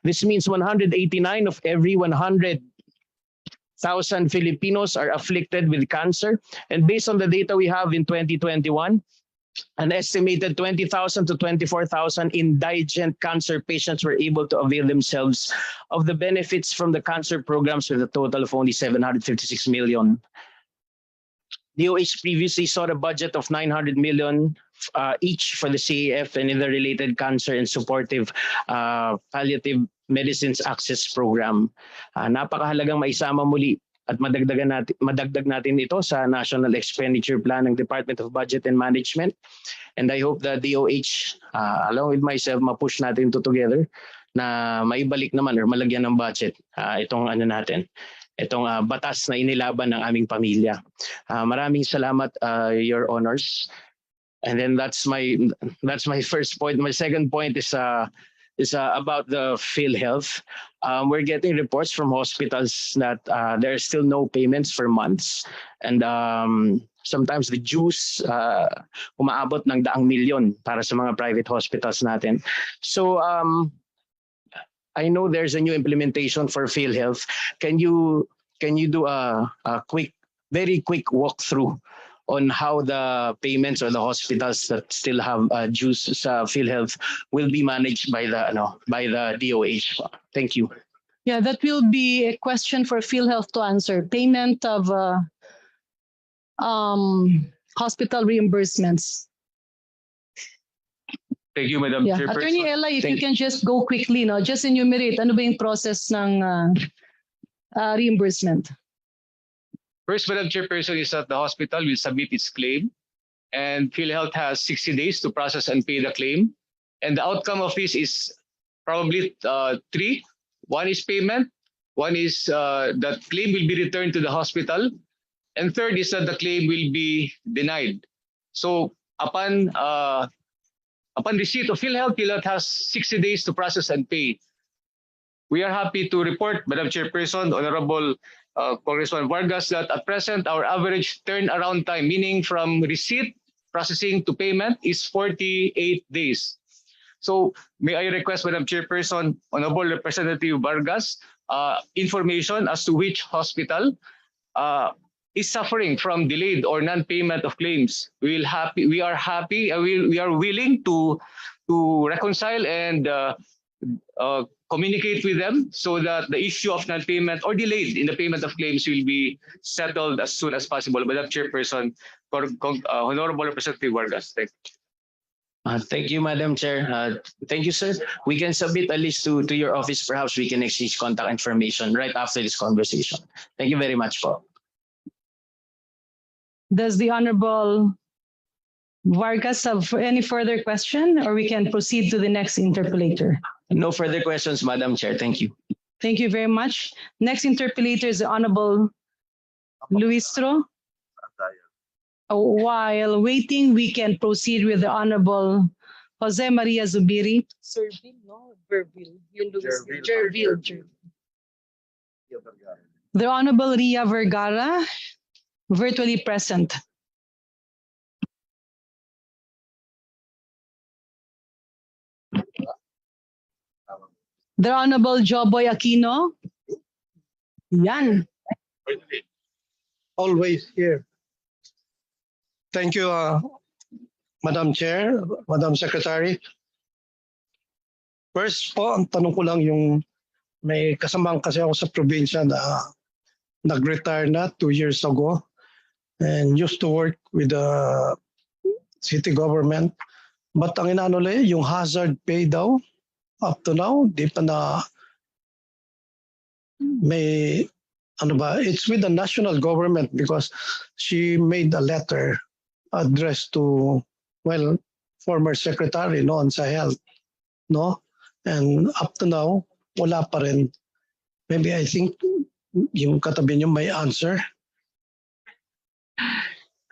This means 189 of every 100,000 Filipinos are afflicted with cancer, and based on the data we have in 2021, an estimated 20,000 to 24,000 indigent cancer patients were able to avail themselves of the benefits from the cancer programs with a total of only 756 million. DOH previously saw a budget of 900 million each for the CAF and in the related cancer and supportive palliative medicines access program. Napakahalagang maisama muli at madagdag natin ito sa National Expenditure Plan ng Department of Budget and Management. And I hope the DOH, along with myself, ma-push natin ito together na maibalik naman or malagyan ng budget itong batas na inilaban ng aming pamilya. Maraming salamat, Your Honors. And then that's my first point. My second point is about the PhilHealth. We're getting reports from hospitals that there are still no payments for months. And sometimes the dues umaabot ng daang milyon para sa mga private hospitals natin. So I know there's a new implementation for PhilHealth. Can you do a very quick walkthrough on how the payments or the hospitals that still have dues sa PhilHealth will be managed by the DOH? Thank you. Yeah, that will be a question for PhilHealth to answer. Payment of hospital reimbursements. Thank you, Madam Chairperson. Attorney Ella, if you can just go quickly, just enumerate ano ba yung process ng reimbursement. First, Madam Chairperson, is that the hospital will submit its claim, and PhilHealth has 60 days to process and pay the claim. And the outcome of this is probably three. One is payment. One is that claim will be returned to the hospital. And third is that the claim will be denied. So upon receipt of PhilHealth, PhilHealth has 60 days to process and pay. We are happy to report, Madam Chairperson, Honorable Congressman Vargas, that at present our average turnaround time, meaning from receipt, processing to payment, is 48 days. So may I request, Madam Chairperson, Honorable Representative Vargas, information as to which hospital is suffering from delayed or non-payment of claims. We are willing to reconcile and communicate with them so that the issue of non-payment or delayed in the payment of claims will be settled as soon as possible. Madam Chairperson, Honorable Representative Vargas. Thank you. Thank you, Madam Chair. Thank you, sir. We can submit a list to your office. Perhaps we can exchange contact information right after this conversation. Thank you very much, po. Does the Honorable Vargas have any further question, or we can proceed to the next interpellator? No further questions, Madam Chair. Thank you. Thank you very much. Next interpellator is the Honorable Luistro. While waiting, we can proceed with the Honorable Jose Maria Zubiri. Servil, no? Verbil. Jervil. The Honorable Ria Vergara, virtually present. The Honorable Joboy Aquino. Yan. Always here. Thank you, Madam Chair, Madam Secretary. First po, ang tanong ko lang yung may kasamang kasi ako sa probinsya na nag-retire na 2 years ago and used to work with the city government. But ang inaano lang, yung hazard pay daw, up to now, di pa na may ano ba, it's with the national government because she made a letter addressed to, well, former secretary noon sa health, no? And up to now, wala pa rin. Maybe I think yung katabi niyo may answer.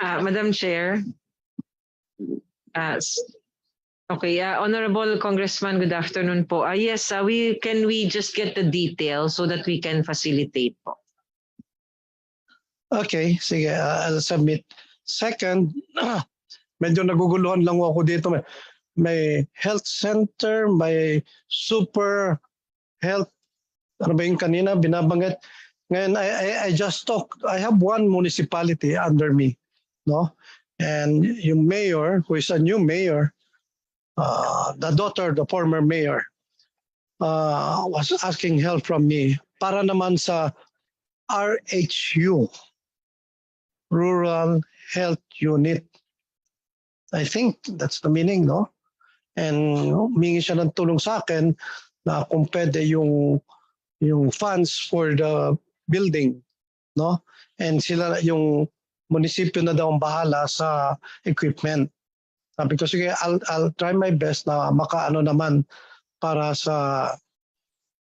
Madam Chair. Okay, Honorable Congressman, good afternoon po. Yes, can we just get the details so that we can facilitate po? Okay, sige, I'll submit. Second, medyo naguguluhan lang ako dito. May health center, may super health, ano ba yung kanina, binabanggit. Ngayon, I just talked, I have one municipality under me, no? And yung mayor, who is a new mayor, the daughter of the former mayor, was asking help from me para naman sa RHU, Rural Health Unit. I think that's the meaning, no? And humingi siya ng tulong sa akin na kung pwede yung funds for the building, no? And sila yung munisipyo na daw ang bahala sa equipment. Sabi ko, sige, I'll try my best na makaano naman para sa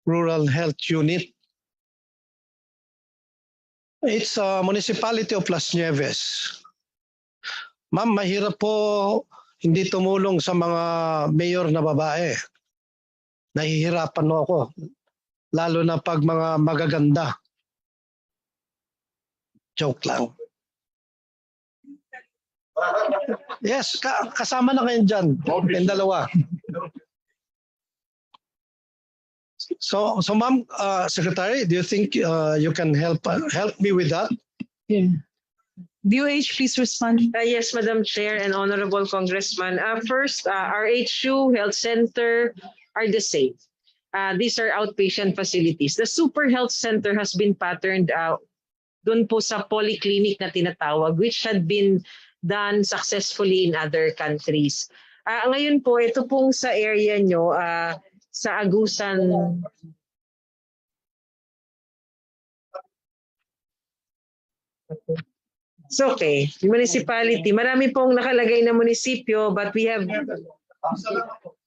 Rural Health Unit. It's a municipality of Las Nieves. Ma'am, mahirap po hindi tumulong sa mga mayor na babae. Nahihirapan mo ako. Lalo na pag mga magaganda. Joke lang. Yes, kasama na kayo dyan. Yung dalawa. So ma'am, Secretary, do you think you can help me with that? Yeah. DOH, please respond. Yes, Madam Chair and Honorable Congressman. First, RHU, Health Center are the same. These are outpatient facilities. The Super Health Center has been patterned out doon po sa polyclinic na tinatawag, which had been done successfully in other countries. Ngayon po, ito pong sa area nyo, sa Agusan. It's okay. Municipality. Marami pong nakalagay na munisipyo, but we have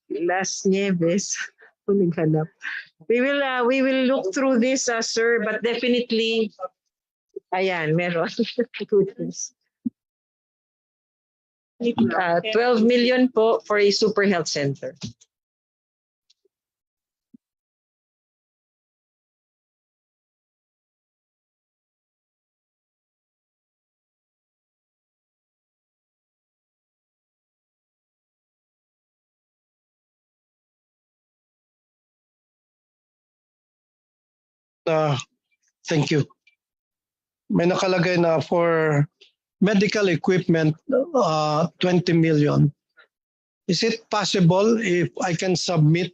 Las Nieves. We will look through this, sir, but definitely, ayan, meron. 12 million po for a super health center. Thank you. May nakalagay na for medical equipment, 20 million. Is it possible if I can submit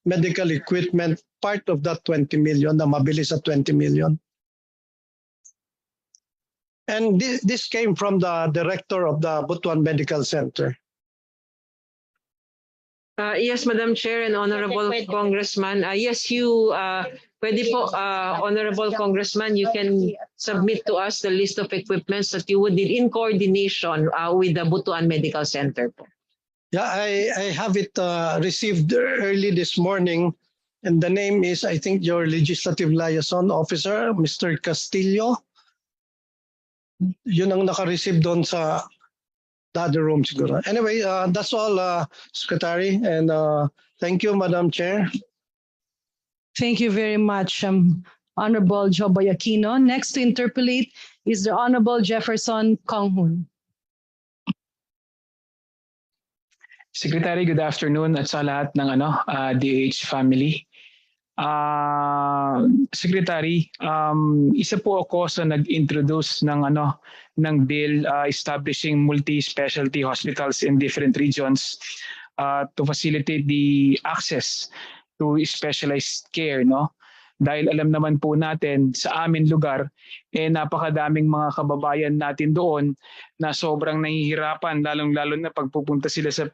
medical equipment part of that 20 million na mabili sa 20 million? And this came from the director of the Butuan Medical Center. Yes, Madam Chair and Honorable Congressman. Yes, you, pwede po, Honorable Congressman, you can submit to us the list of equipments that you would need in coordination with the Butuan Medical Center po. Yeah, I have it received early this morning, and the name is, I think, your Legislative Liaison Officer, Mr. Castillo. Yun ang naka-receive doon sa the other room siguro. Anyway, that's all, Secretary, and thank you, Madam Chair. Thank you very much, Honorable Joboy Aquino. Next to interpolate is the Honorable Jefferson Konghun. Secretary, good afternoon at sa lahat ng DOH family. Secretary, isa po ako sa nag-introduce ng bill establishing multi-specialty hospitals in different regions to facilitate the access to specialized care, no? Dahil alam naman po natin sa amin lugar napakadaming mga kababayan natin doon na sobrang nahihirapan, lalong-lalo na pagpupunta sila sa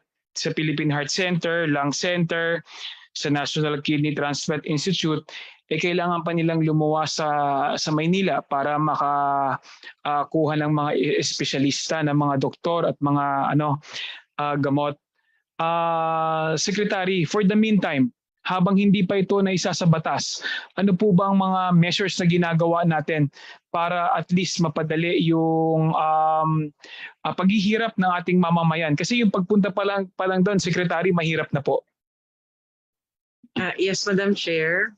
Philippine Heart Center, Lung Center, sa National Kidney Transplant Institute, kailangan pa nilang lumuwas sa Maynila para makakuha ng mga espesyalista, ng mga doktor at mga gamot. Secretary, for the meantime, habang hindi pa ito na isa sa batas, ano po ba ang mga measures na ginagawa natin para at least mapadali yung paghihirap ng ating mamamayan? Kasi yung pagpunta pa lang doon, Secretary, mahirap na po. Yes, Madam Chair.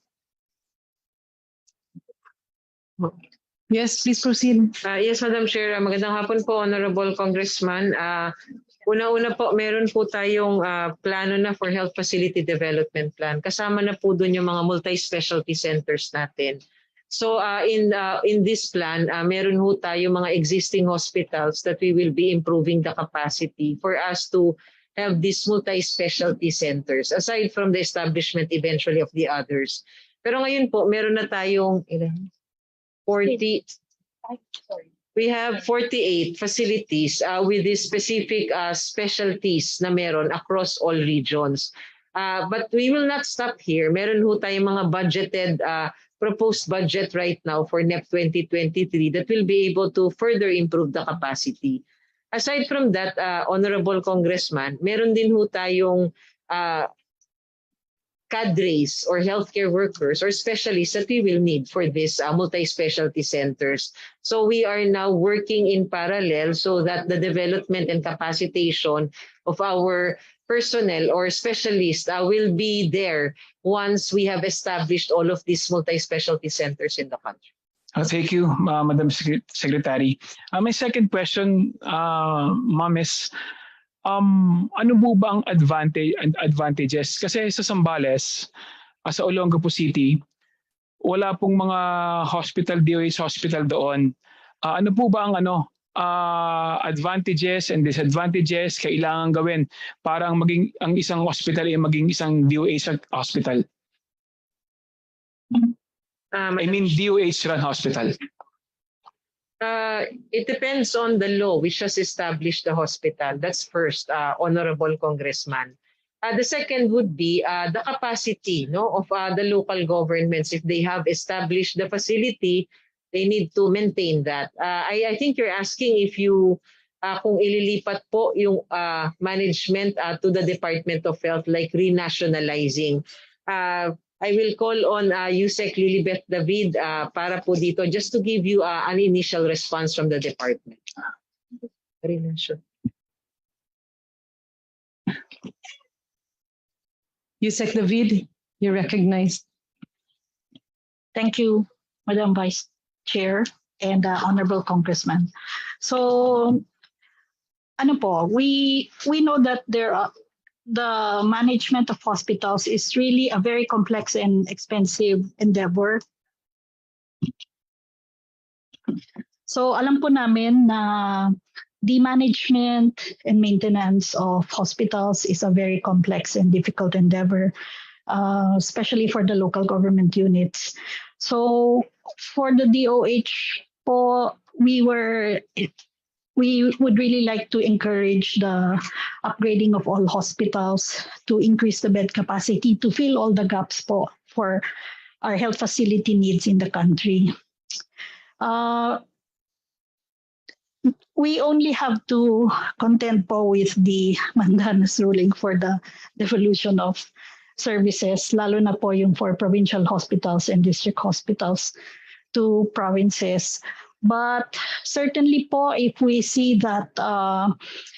Yes, please proceed. Yes, Madam Chair. Magandang hapon po, Honorable Congressman. Una-una po, meron po tayong plano na for Health Facility Development Plan. Kasama na po doon yung mga multi-specialty centers natin. So in this plan, meron po tayo mga existing hospitals that we will be improving the capacity for us to have these multi-specialty centers aside from the establishment eventually of the others. Pero ngayon po, meron na tayong we have 48 facilities with these specific specialties na meron across all regions. But we will not stop here. Meron ho tayong mga budgeted proposed budget right now for NEP 2023 that will be able to further improve the capacity. Aside from that, Honorable Congressman, meron din ho tayong cadres or healthcare workers or specialists that we will need for these multi-specialty centers. So we are now working in parallel so that the development and capacitation of our personnel or specialists will be there once we have established all of these multi-specialty centers in the country. Thank you, Madam Secretary. My second question, Ma'am, is ano po ba ang advantages? Kasi sa Zambales, sa Olongapo City, wala pong mga hospital, DOH hospital doon. Ano po ba ang advantages and disadvantages kailangan gawin para ang isang hospital ay maging isang DOH hospital? I mean DOH-run hospital. It depends on the law which has established the hospital. That's first, Honorable Congressman. The second would be the capacity of the local governments. If they have established the facility, they need to maintain that. I think you're asking if you kung ililipat po yung management to the Department of Health, like renationalizing. I will call on Yusek Lilibet David para po dito just to give you an initial response from the department. Yusek David, you're recognized. Thank you, Madam Vice Chair and Honorable Congressman. So, we know that the management of hospitals is really a very complex and expensive endeavor. So alam po namin na the management and maintenance of hospitals is a very complex and difficult endeavor, especially for the local government units. So for the DOH po, we would really like to encourage the upgrading of all hospitals to increase the bed capacity to fill all the gaps for our health facility needs in the country. We only have to contend with the mandamus ruling for the devolution of services, lalo na po yung for provincial hospitals and district hospitals to provinces. But certainly po, if we see that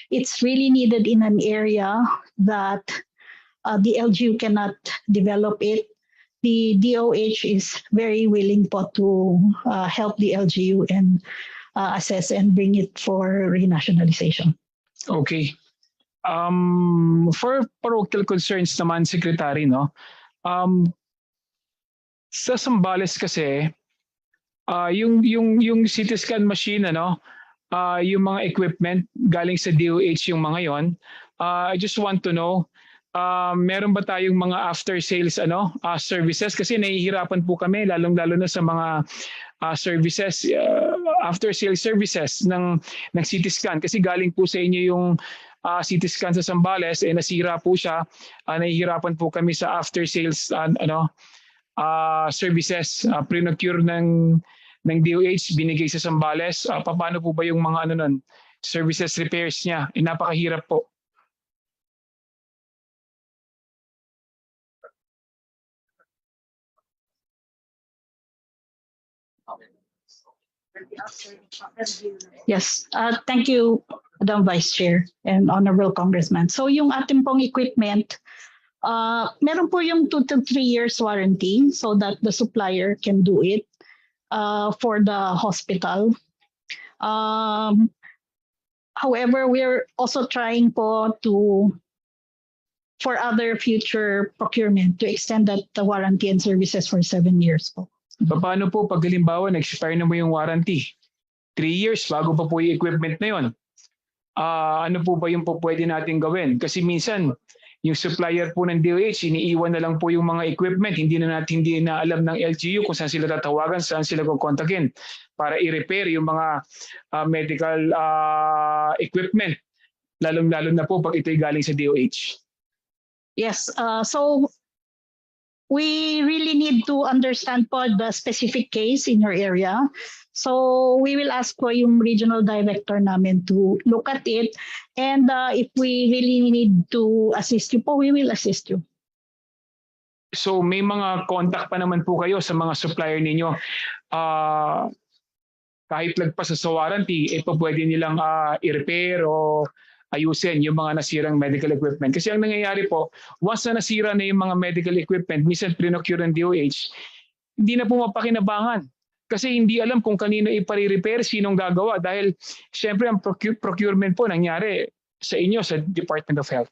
it's really needed in an area that the LGU cannot develop it, the DOH is very willing po to help the LGU and assess and bring it for renationalization. Okay. For parochial concerns naman, Secretary, no? Sa Zambales kasi, yung CT scan machine, ano, yung mga equipment galing sa DOH yung mga yon. I just want to know, meron ba tayong mga after sales services, kasi nahihirapan po kami lalong-lalo na sa mga services, after sales services ng CT scan, kasi galing po sa inyo yung CT scan sa Zambales, nasira po siya. Nahihirapan po kami sa after sales services, pre-procure ng DOH binigay sa Zambales. Paano po ba yung mga services repairs niya? Napakahirap po. Yes, thank you, Madam Vice Chair and Honorable Congressman. So yung ating pong equipment, meron po yung 2 to 3 years warranty so that the supplier can do it for the hospital. However, we're also trying po for other future procurement to extend that the warranty and services for 7 years po. Paano po pag halimbawa nag-expire na mo yung warranty? 3 years bago pa po yung equipment na yun. Ano po ba yung pwede natin gawin? Kasi minsan, yung supplier po ng DOH, iniiwan na lang po yung mga equipment. Hindi na alam ng LGU kung saan sila tatawagan, saan sila kukontakin para i-repair yung mga medical equipment. Lalong-lalo na po pag ito'y galing sa DOH. Yes, so we really need to understand po the specific case in your area. So we will ask po yung regional director namin to look at it. And if we really need to assist you po, we will assist you. So may mga contact pa naman po kayo sa mga supplier ninyo. Kahit lagpas sa warranty, pwede nilang i-repair o ayusin yung mga nasirang medical equipment. Kasi ang nangyayari po, once na nasira na yung mga medical equipment, minsan pre-procure ng DOH, hindi na po mapakinabangan. Kasi hindi alam kung kanino ipare-repair, sinong gagawa. Dahil syempre ang procurement po nangyari sa inyo, sa Department of Health.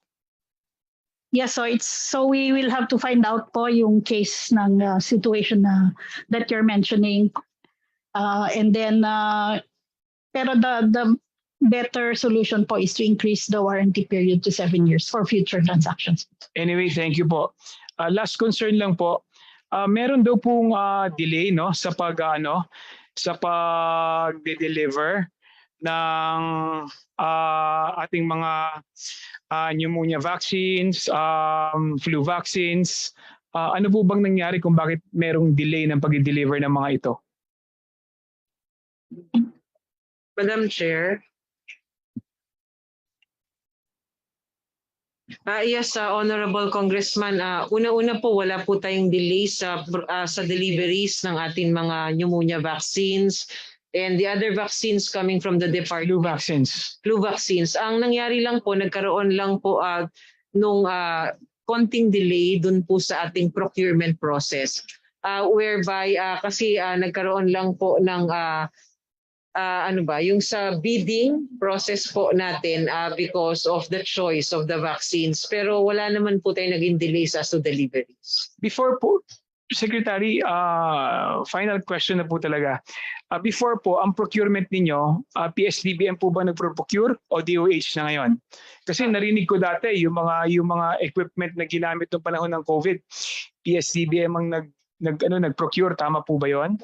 Yes, so we will have to find out po yung case ng situation that you're mentioning. And then, pero the better solution po is to increase the warranty period to 7 years for future transactions. Anyway, thank you po. Last concern lang po, meron daw pong delay sa pag-deliver ng ating mga pneumonia vaccines, flu vaccines. Ano po bang nangyari kung bakit merong delay ng pag-deliver ng mga ito? Madam Chair. Yes, Honorable Congressman. Una-una po, wala po tayong delay sa deliveries ng ating mga pneumonia vaccines and the other vaccines coming from the department. Flu vaccines. Flu vaccines. Ang nangyari lang po, nagkaroon lang po nung konting delay dun po sa ating procurement process. Whereby kasi nagkaroon lang po ng yung sa bidding process po natin because of the choice of the vaccines. Pero wala naman po tayong naging delays as to deliveries. Before po, Secretary, final question na po talaga. Before po, ang procurement ninyo, PSDBM po ba nagpro-procure o DOH na ngayon? Kasi narinig ko dati yung mga equipment na ginamit noong panahon ng COVID, PSDBM ang nag-procure, tama po ba yun?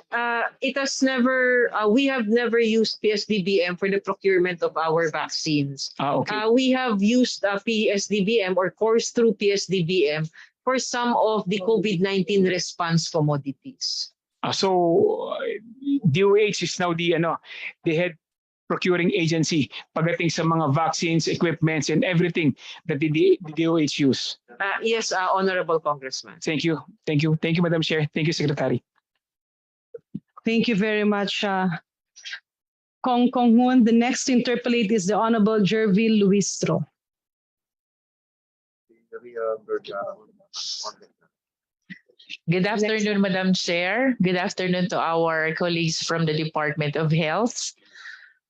It has never, we have never used PSDBM for the procurement of our vaccines. Okay. We have used PSDBM or course through PSDBM for some of the COVID-19 response commodities. So DOH is now the head procuring agency pagdating sa mga vaccines, equipments, and everything that the DOH use. Yes, Honorable Congressman. Thank you. Thank you. Thank you, Madam Chair. Thank you, Secretary. Thank you very much, Kong Kong Hoon. The next to interpolate is the Honorable Jervil Luistro. Good afternoon, Madam Chair. Good afternoon to our colleagues from the Department of Health.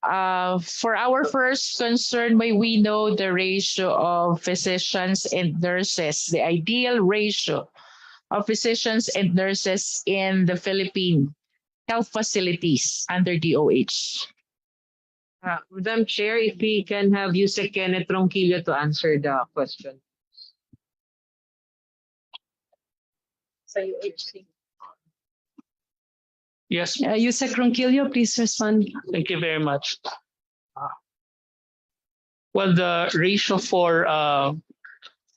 For our first concern, may we know the ratio of physicians and nurses, the ideal ratio of physicians and nurses in the Philippine health facilities under DOH? Madam Chair, if we can have Yusek Kenneth Ronquillo to answer the question. Yes. Yusek Ronquillo, please respond. Thank you very much. Well, the ratio for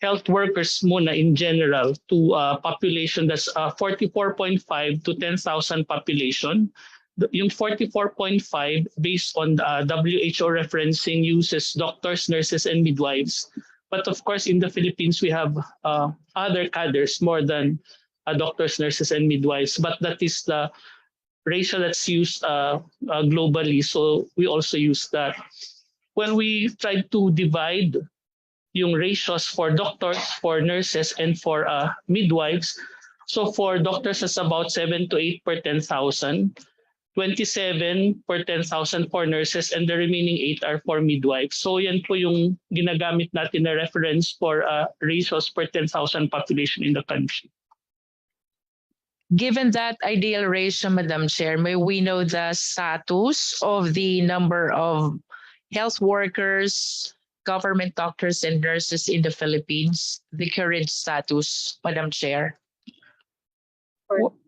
health workers muna in general to population, that's 44.5 to 10,000 population. Yung 44.5 based on WHO referencing uses doctors, nurses, and midwives. But of course, in the Philippines, we have other cadres more than doctors, nurses, and midwives. But that is the ratio that's used globally. So we also use that. When we try to divide yung ratios for doctors, for nurses, and for midwives, so for doctors, it's about 7 to 8 per 10,000, 27 per 10,000 for nurses, and the remaining 8 are for midwives. So yan po yung ginagamit natin na reference for ratios per 10,000 population in the country. Given that ideal ratio, Madam Chair, may we know the status of the number of health workers, government doctors, and nurses in the Philippines, the current status, Madam Chair?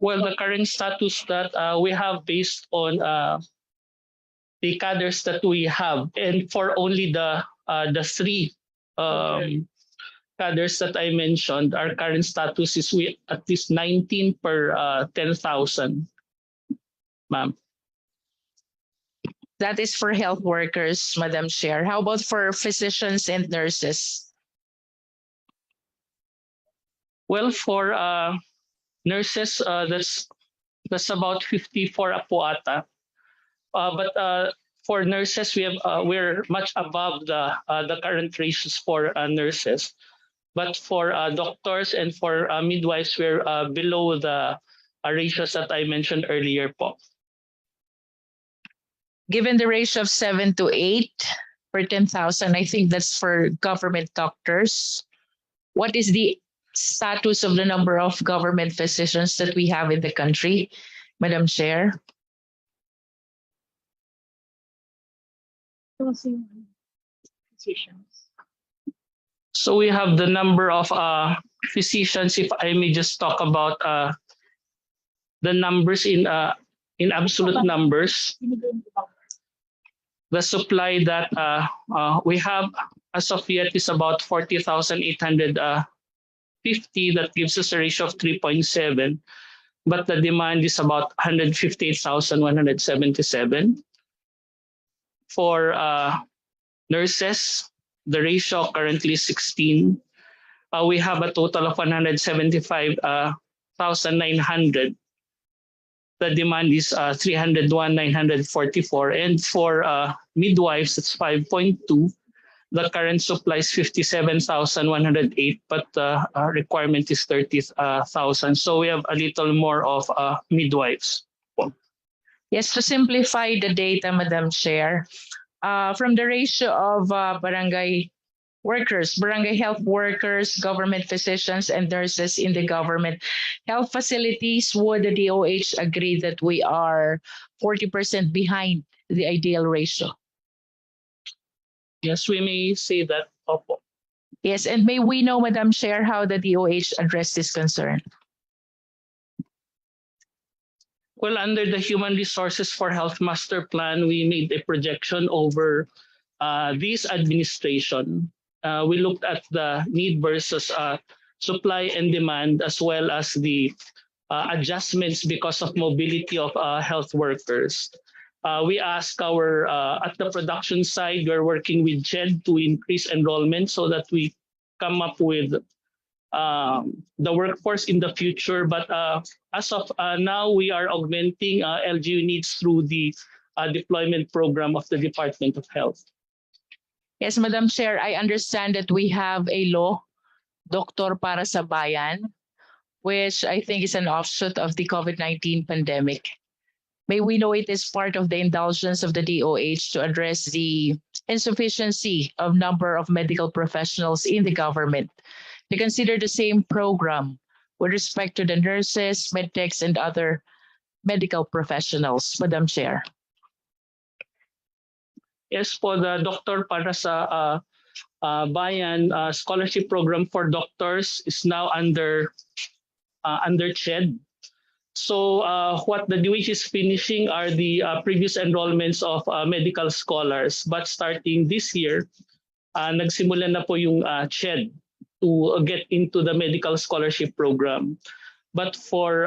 Well, the current status that we have based on the cadres that we have, and for only the 3 cadres that I mentioned, our current status is we at least 19 per 10,000, ma'am. That is for health workers, Madam Chair. How about for physicians and nurses? Well, for nurses, that's about 54 po ata. But for nurses, we're much above the current ratios for nurses. But for doctors and for midwives, we're below the ratios that I mentioned earlier po. Given the ratio of 7 to 8 per 10,000, I think that's for government doctors. What is the status of the number of government physicians that we have in the country, Madam Chair? So we have the number of physicians, if I may just talk about the numbers in absolute numbers. The supply that we have as of yet is about 40,850. That gives us a ratio of 3.7. But the demand is about 158,177. For nurses, the ratio currently is 16. We have a total of 175,900. The demand is 301,944. And for midwives, it's 5.2. The current supply is 57,108, but the requirement is 30,000. So we have a little more of midwives. Yes, to simplify the data, Madam Chair, from the ratio of barangay workers, barangay health workers, government physicians, and nurses in the government health facilities, would the DOH agree that we are 40% behind the ideal ratio? Yes, we may say that. Opo. Yes, and may we know, Madam Chair, how the DOH addressed this concern? Well, under the Human Resources for Health Master Plan, we made a projection over this administration. We looked at the need versus supply and demand, as well as the adjustments because of mobility of health workers. We ask our, at the production side, we're working with JED to increase enrollment so that we come up with the workforce in the future. But as of now, we are augmenting LGU needs through the deployment program of the Department of Health. Yes, Madam Chair, I understand that we have a law, Doktor para sa Bayan, which I think is an offshoot of the COVID-19 pandemic. May we know it is part of the indulgence of the DOH to address the insufficiency of number of medical professionals in the government to consider the same program with respect to the nurses, medtechs, and other medical professionals, Madam Chair. Yes, po, the Doktor para sa Bayan scholarship program for doctors is now under CHED. So what the DOH is finishing are the previous enrollments of medical scholars. But starting this year, nagsimula na po yung CHED to get into the medical scholarship program. But for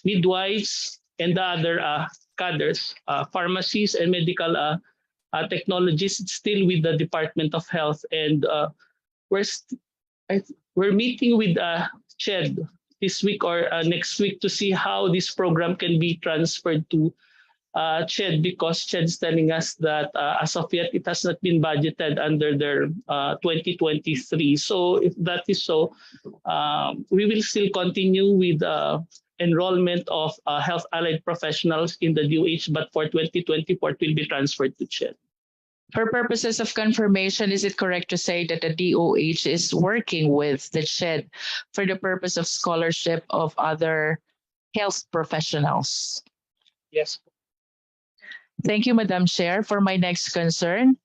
midwives and the other cadres, pharmacies and medical technologists, it's still with the Department of Health, and we're meeting with CHED this week or next week to see how this program can be transferred to CHED, because CHED is telling us that as of yet it has not been budgeted under their 2023. So if that is so, we will still continue with enrollment of health allied professionals in the DOH, but for 2024 it will be transferred to CHED. For purposes of confirmation, is it correct to say that the DOH is working with the CHED for the purpose of scholarship of other health professionals? Yes. Thank you, Madam Chair. For my next concern,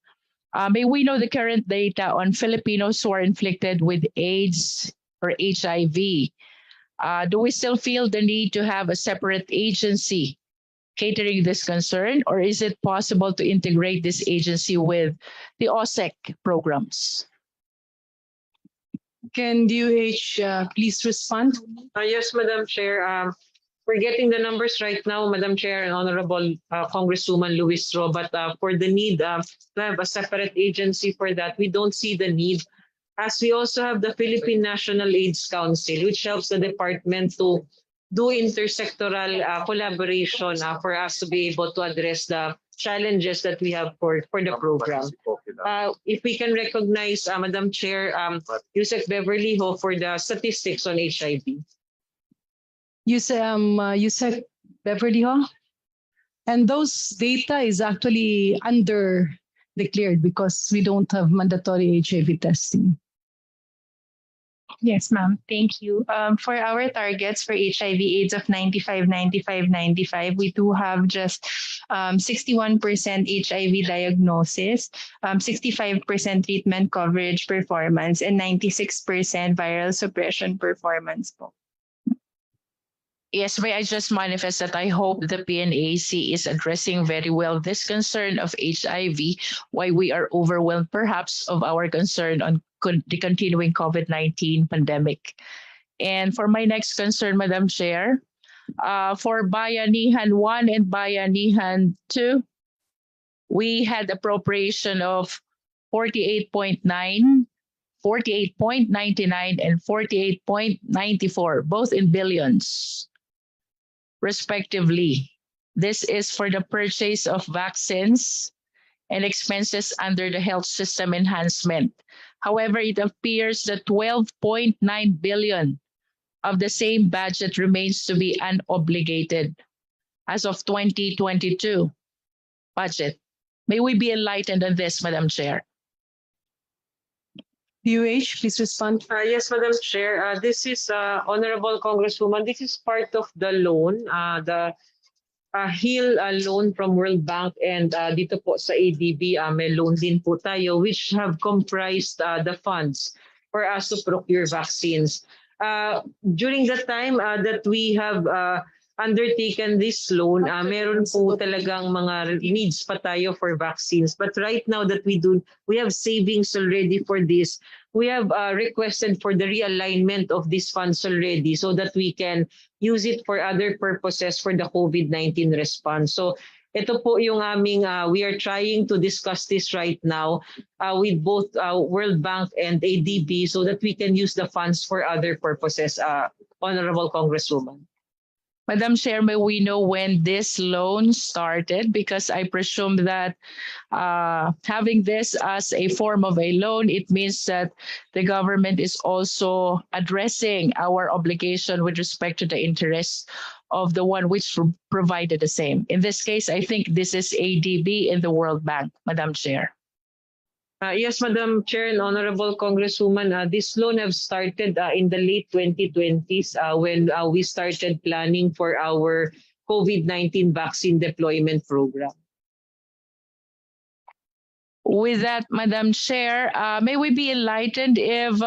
may we know the current data on Filipinos who are inflicted with AIDS or HIV? Do we still feel the need to have a separate agency catering this concern, or is it possible to integrate this agency with the OSEC programs? Can DOH please respond? Yes, Madam Chair. We're getting the numbers right now, Madam Chair and Honorable Congresswoman Luis Ro, but for the need to have a separate agency for that, we don't see the need, as we also have the Philippine National AIDS Council, which helps the department to do intersectoral collaboration for us to be able to address the challenges that we have for the program. If we can recognize, Madam Chair, Yusek Beverly Ho for the statistics on HIV. Yusek Beverly Ho? And those data is actually under declared because we don't have mandatory HIV testing. Yes, ma'am. Thank you. For our targets for HIV/AIDS of 95, 95, 95, we do have just 61% HIV diagnosis, 65% treatment coverage performance, and 96% viral suppression performance po. Yes, may I just manifest that I hope the PNAC is addressing very well this concern of HIV, why we are overwhelmed perhaps of our concern on the continuing COVID-19 pandemic. And for my next concern, Madam Chair, for Bayanihan 1 and Bayanihan 2, we had appropriation of 48.9, 48.99, and 48.94, both in billions, respectively. This is for the purchase of vaccines and expenses under the health system enhancement. However, it appears that 12.9 billion of the same budget remains to be unobligated as of 2022 budget. May we be enlightened on this, Madam Chair? DOH, please respond. Yes, Madam Chair. This is Honorable Congresswoman. This is part of the loan, the HEAL loan from World Bank, and dito po sa ADB may loan din po tayo, which have comprised the funds for us to procure vaccines. During the time that we have undertaken this loan, meron po talagang mga needs pa tayo for vaccines. But right now that we have savings already for this. We have requested for the realignment of these funds already so that we can use it for other purposes for the COVID-19 response. So ito po yung aming, we are trying to discuss this right now with both World Bank and ADB so that we can use the funds for other purposes, Honorable Congresswoman. Madam Chair, may we know when this loan started? Because I presume that having this as a form of a loan, it means that the government is also addressing our obligation with respect to the interest of the one which provided the same. In this case, I think this is ADB in the World Bank, Madam Chair. Yes, Madam Chair and Honorable Congresswoman, this loan have started in the late 2020s when we started planning for our COVID-19 vaccine deployment program. With that, Madam Chair, may we be enlightened if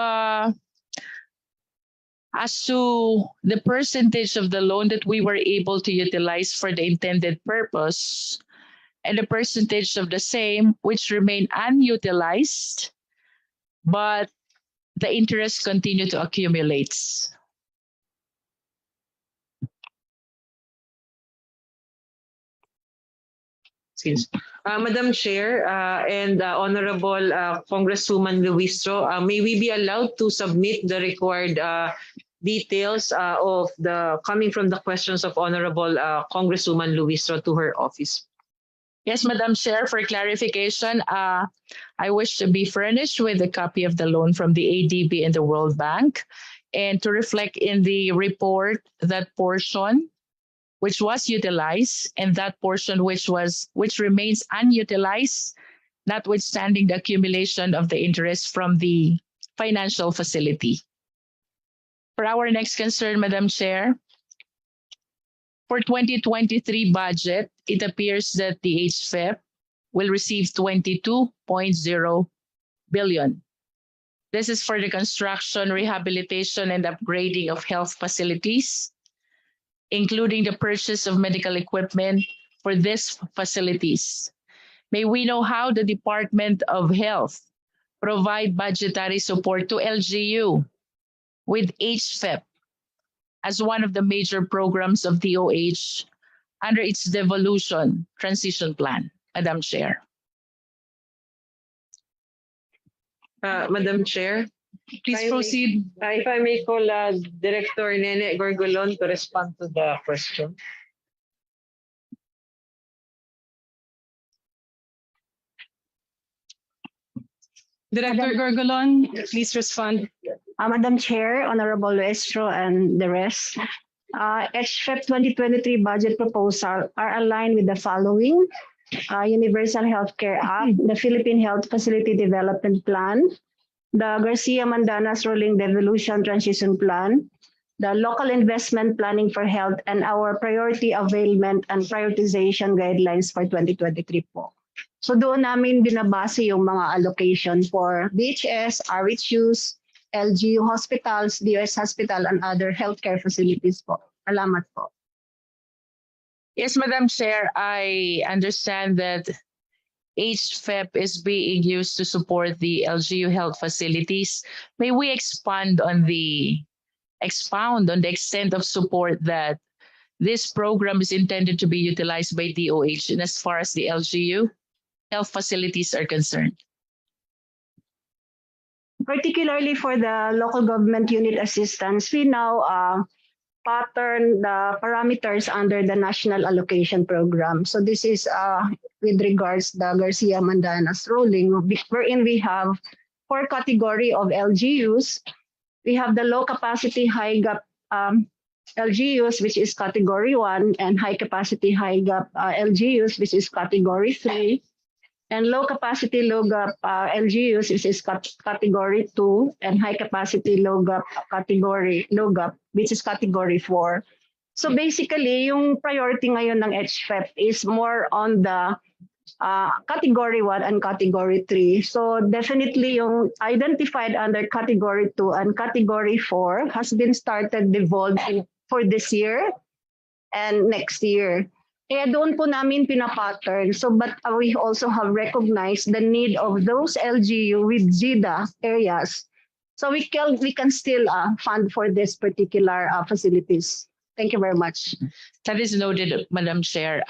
as to the percentage of the loan that we were able to utilize for the intended purpose, and the percentage of the same which remain unutilized, but the interest continue to accumulate. Madam Chair and Honorable Congresswoman Luistro, may we be allowed to submit the required details of the coming from the questions of Honorable Congresswoman Luistro to her office? Yes, Madam Chair, for clarification, I wish to be furnished with a copy of the loan from the ADB and the World Bank, and to reflect in the report that portion which was utilized and that portion which remains unutilized, notwithstanding the accumulation of the interest from the financial facility. For our next concern, Madam Chair, for 2023 budget, it appears that the HFEP will receive 22.0 billion. This is for the construction, rehabilitation, and upgrading of health facilities, including the purchase of medical equipment for these facilities. May we know how the Department of Health provide budgetary support to LGU with HFEP as one of the major programs of DOH under its Devolution Transition Plan, Madam Chair. Madam Chair, please proceed. If I may call Director Nene Gorgolon to respond to the question. Director Gorgolon, please respond. Madam Chair, Honorable Luistro, and the rest, HFEP 2023 budget proposal are aligned with the following: Universal Healthcare Act, the Philippine Health Facility Development Plan, the Garcia-Mandanas Rolling Devolution Transition Plan, the Local Investment Planning for Health, and our Priority Availment and Prioritization Guidelines for 2023 po. So doon namin binabase yung mga allocation for BHS, RHUs, LGU hospitals, DOH hospital, and other healthcare facilities po. Salamat po. Yes, Madam Chair, I understand that HFEP is being used to support the LGU health facilities. May we expound on the extent of support that this program is intended to be utilized by DOH and as far as the LGU health facilities are concerned? Particularly for the local government unit assistance, we now pattern the parameters under the National Allocation Program. So this is with regards the Garcia-Mandanas ruling, wherein we have 4 category of LGUs. We have the low capacity high gap LGUs, which is category 1, and high capacity high gap LGUs, which is category 3. And low capacity low gap LGUs, which is category 2, and high capacity low gap category low gap, which is category 4. So basically, yung priority ngayon ng HFEP is more on the category 1 and category 3. So definitely yung identified under category 2 and category 4 has been started devolving for this year and next year. Kaya doon po namin pinapattern. So, but we also have recognized the need of those LGU with GIDA areas. So we can still fund for this particular facilities. Thank you very much. That is noted, Madam Chair.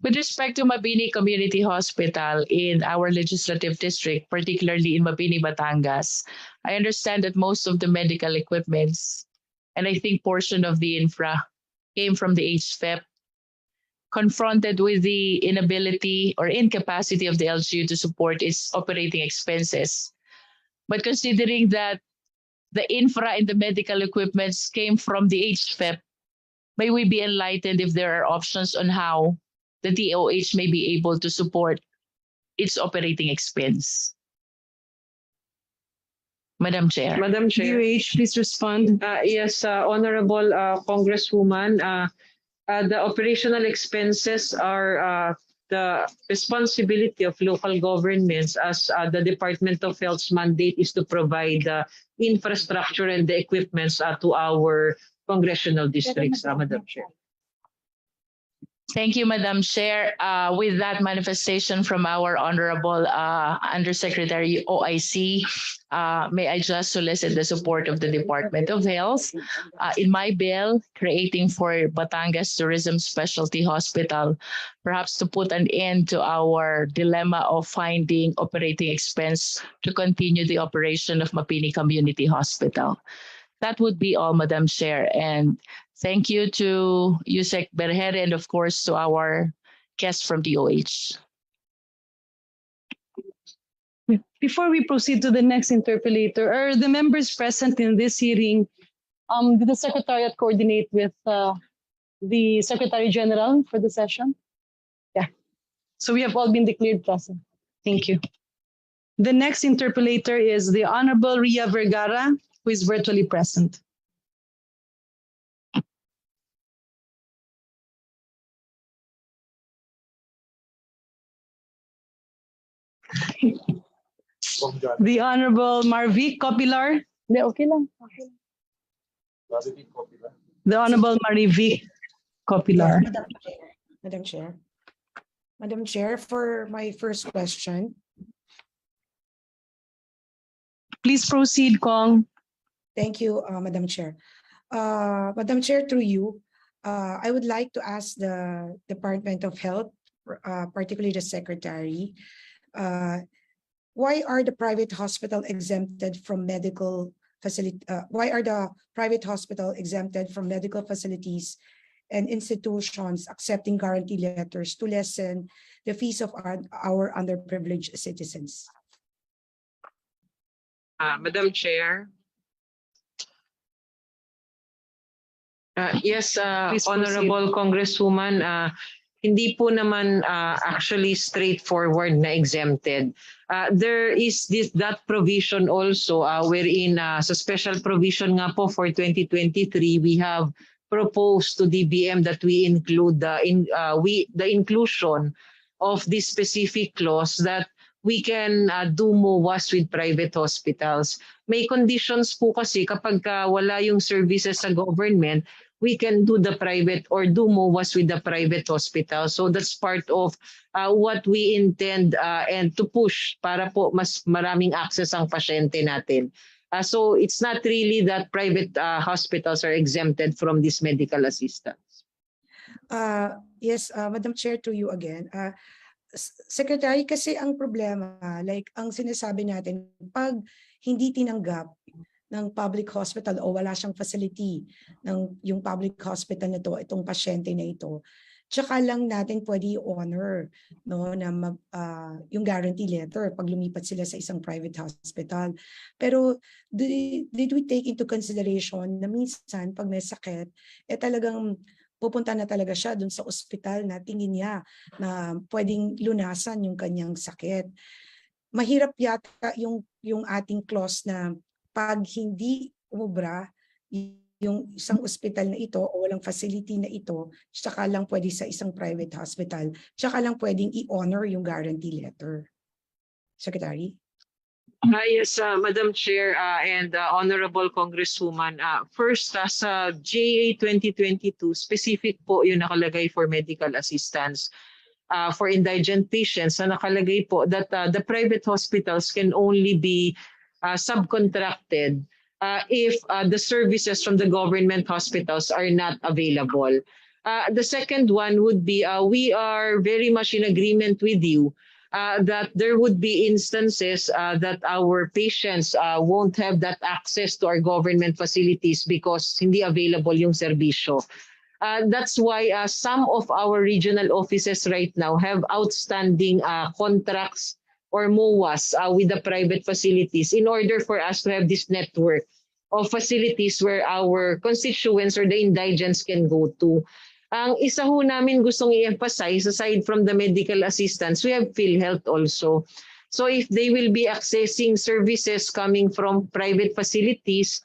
With respect to Mabini Community Hospital in our legislative district, particularly in Mabini, Batangas, I understand that most of the medical equipments and I think portion of the infra came from the HFEP, confronted with the inability or incapacity of the LGU to support its operating expenses. But considering that the infra and the medical equipments came from the HFEP, may we be enlightened if there are options on how the DOH may be able to support its operating expense? Madam Chair. Madam Chair. DOH, please respond. Yes, Honorable Congresswoman, the operational expenses are the responsibility of local governments, as the Department of Health's mandate is to provide the infrastructure and the equipments to our congressional districts, Madam Chair. Thank you, Madam Chair. With that manifestation from our Honorable Undersecretary OIC, may I just solicit the support of the Department of Health in my bill creating for Batangas Tourism Specialty Hospital, perhaps to put an end to our dilemma of finding operating expense to continue the operation of Mapini Community Hospital. That would be all, Madam Chair. And thank you to Yusek Berher and of course to our guests from DOH. Before we proceed to the next interpellator, are the members present in this hearing, did the Secretariat coordinate with the Secretary General for the session? Yeah. So we have all been declared present. Thank you. The next interpellator is the Honorable Ria Vergara, who is virtually present. The Honorable Marvic Copilar. Okay lang. The Honorable Marivic Copilar. Madam Chair, for my first question. Please proceed, Kong. Thank you, Madam Chair. Madam Chair, through you, I would like to ask the Department of Health, particularly the Secretary, why are the private hospital exempted from medical facility? Why are the private hospital exempted from medical facilities and institutions accepting guarantee letters to lessen the fees of our underprivileged citizens? Madam Chair. Yes, Honorable Congresswoman, hindi po naman actually straightforward na exempted. There is that provision also wherein sa special provision nga po for 2023 we have proposed to DBM that we include the inclusion of this specific clause that we can do MOAs with private hospitals. May conditions po kasi kapag wala yung services sa government, we can do the private or do MOAs with the private hospital. So that's part of what we intend and to push para po mas maraming access ang pasyente natin. So it's not really that private hospitals are exempted from this medical assistance. Yes, Madam Chair, to you again. Secretary, kasi ang problema, like ang sinasabi natin, pag hindi tinanggap ng public hospital o wala siyang facility ng yung public hospital na to, itong pasyente na ito, tsaka lang natin pwede i-honor na yung guarantee letter pag lumipat sila sa isang private hospital. Pero did we take into consideration na minsan pag may sakit, talagang pupunta na talaga siya dun sa ospital na tingin niya na pwedeng lunasan yung kanyang sakit. Mahirap yata yung ating clause na pag hindi umubra yung isang ospital na ito o walang facility na ito, tsaka lang pwede sa isang private hospital, tsaka lang pwedeng i-honor yung guarantee letter. Secretary? Yes, Madam Chair and Honorable Congresswoman. First, sa JA 2022, specific po yung nakalagay for medical assistance for indigent patients na nakalagay po that the private hospitals can only be subcontracted if the services from the government hospitals are not available. The second one would be we are very much in agreement with you that there would be instances that our patients won't have that access to our government facilities because hindi available yung serbisyo. That's why some of our regional offices right now have outstanding contracts or MOAs with the private facilities in order for us to have this network of facilities where our constituents or the indigents can go to. Ang isa ho namin gustong i-emphasize, aside from the medical assistance, we have PhilHealth also. So if they will be accessing services coming from private facilities,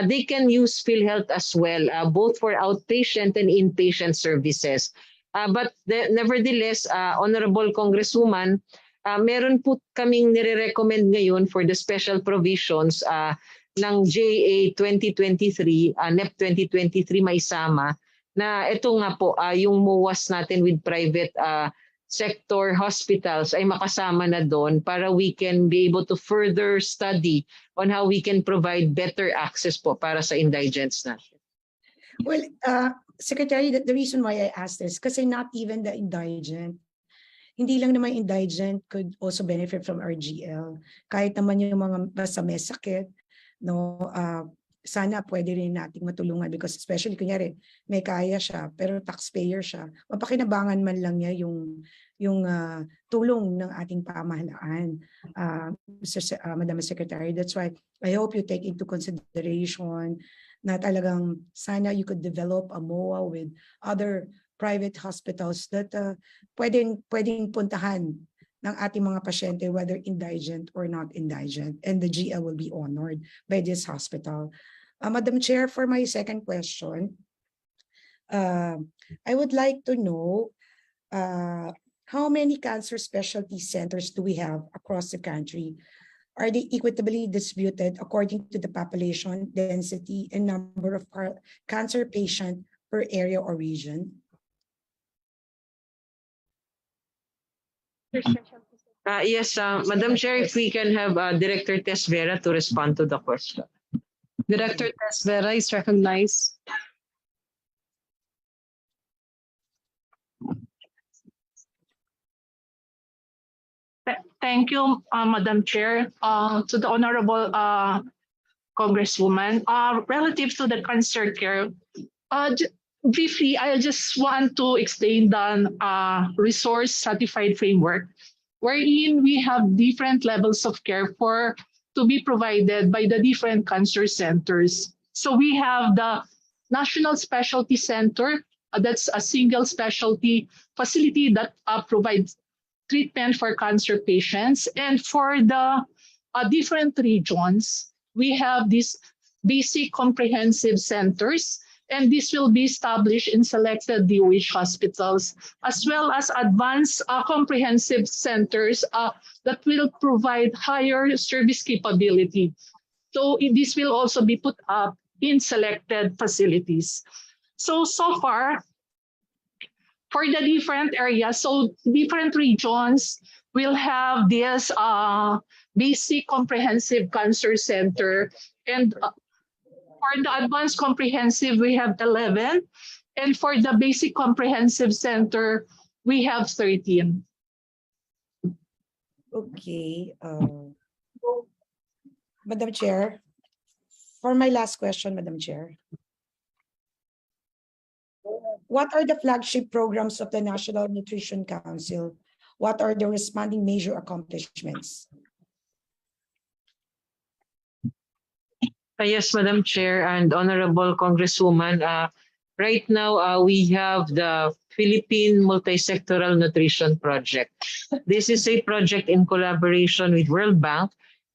they can use PhilHealth as well, both for outpatient and inpatient services. But nevertheless, Honorable Congresswoman, meron po kaming nire-recommend ngayon for the special provisions ng JA 2023, NEP 2023 maisama, na ito nga po, yung MOAs natin with private sector hospitals ay makasama na doon para we can be able to further study on how we can provide better access po para sa indigents natin. Well, Secretary, the reason why I asked this, kasi not even the indigent, hindi lang naman indigent could also benefit from RGL. Kahit naman yung mga basta may sakit, no, sana pwede rin nating matulungan because especially kunyari may kaya siya pero taxpayer siya, mapakinabangan man lang niya yung tulong ng ating pamahalaan, Madam Secretary. That's why I hope you take into consideration na talagang sana you could develop a MOA with other private hospitals that pwedeng puntahan ng ating mga pasyente, whether indigent or not indigent, and the GL will be honored by this hospital. Madam Chair, for my second question, I would like to know how many cancer specialty centers do we have across the country? Are they equitably distributed according to the population density and number of cancer patients per area or region? Yes, Madam Chair, if we can have Director Tess Vera to respond to the question. Director Tess Vera is recognized. Thank you, Madam Chair. To the Honorable Congresswoman, relative to the cancer care, briefly, I just want to explain the resource stratified framework, wherein we have different levels of care to be provided by the different cancer centers. So we have the National Specialty Center, that's a single specialty facility that provides treatment for cancer patients. And for the different regions, we have these basic comprehensive centers, and this will be established in selected DOH hospitals, as well as advanced comprehensive centers that will provide higher service capability. So this will also be put up in selected facilities. So far, for the different areas, so different regions will have this basic comprehensive cancer center, and for the advanced comprehensive, we have 11. And for the basic comprehensive center, we have 13. Okay. Madam Chair, for my last question, Madam Chair. What are the flagship programs of the National Nutrition Council? What are the responding major accomplishments? Yes, Madam Chair and Honorable Congresswoman. Right now, we have the Philippine Multisectoral Nutrition Project. This is a project in collaboration with World Bank,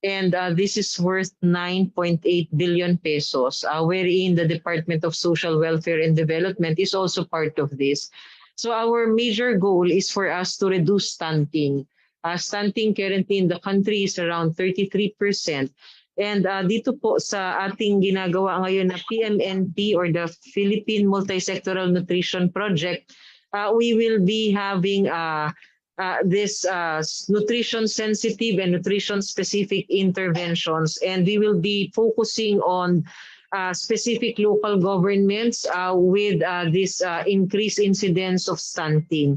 and this is worth 9.8 billion pesos, wherein the Department of Social Welfare and Development is also part of this. So our major goal is for us to reduce stunting. Stunting currently in the country is around 33%. And dito po sa ating ginagawa ngayon na PMNP or the Philippine Multisectoral Nutrition Project, we will be having this nutrition sensitive and nutrition specific interventions, and we will be focusing on specific local governments with this increased incidence of stunting.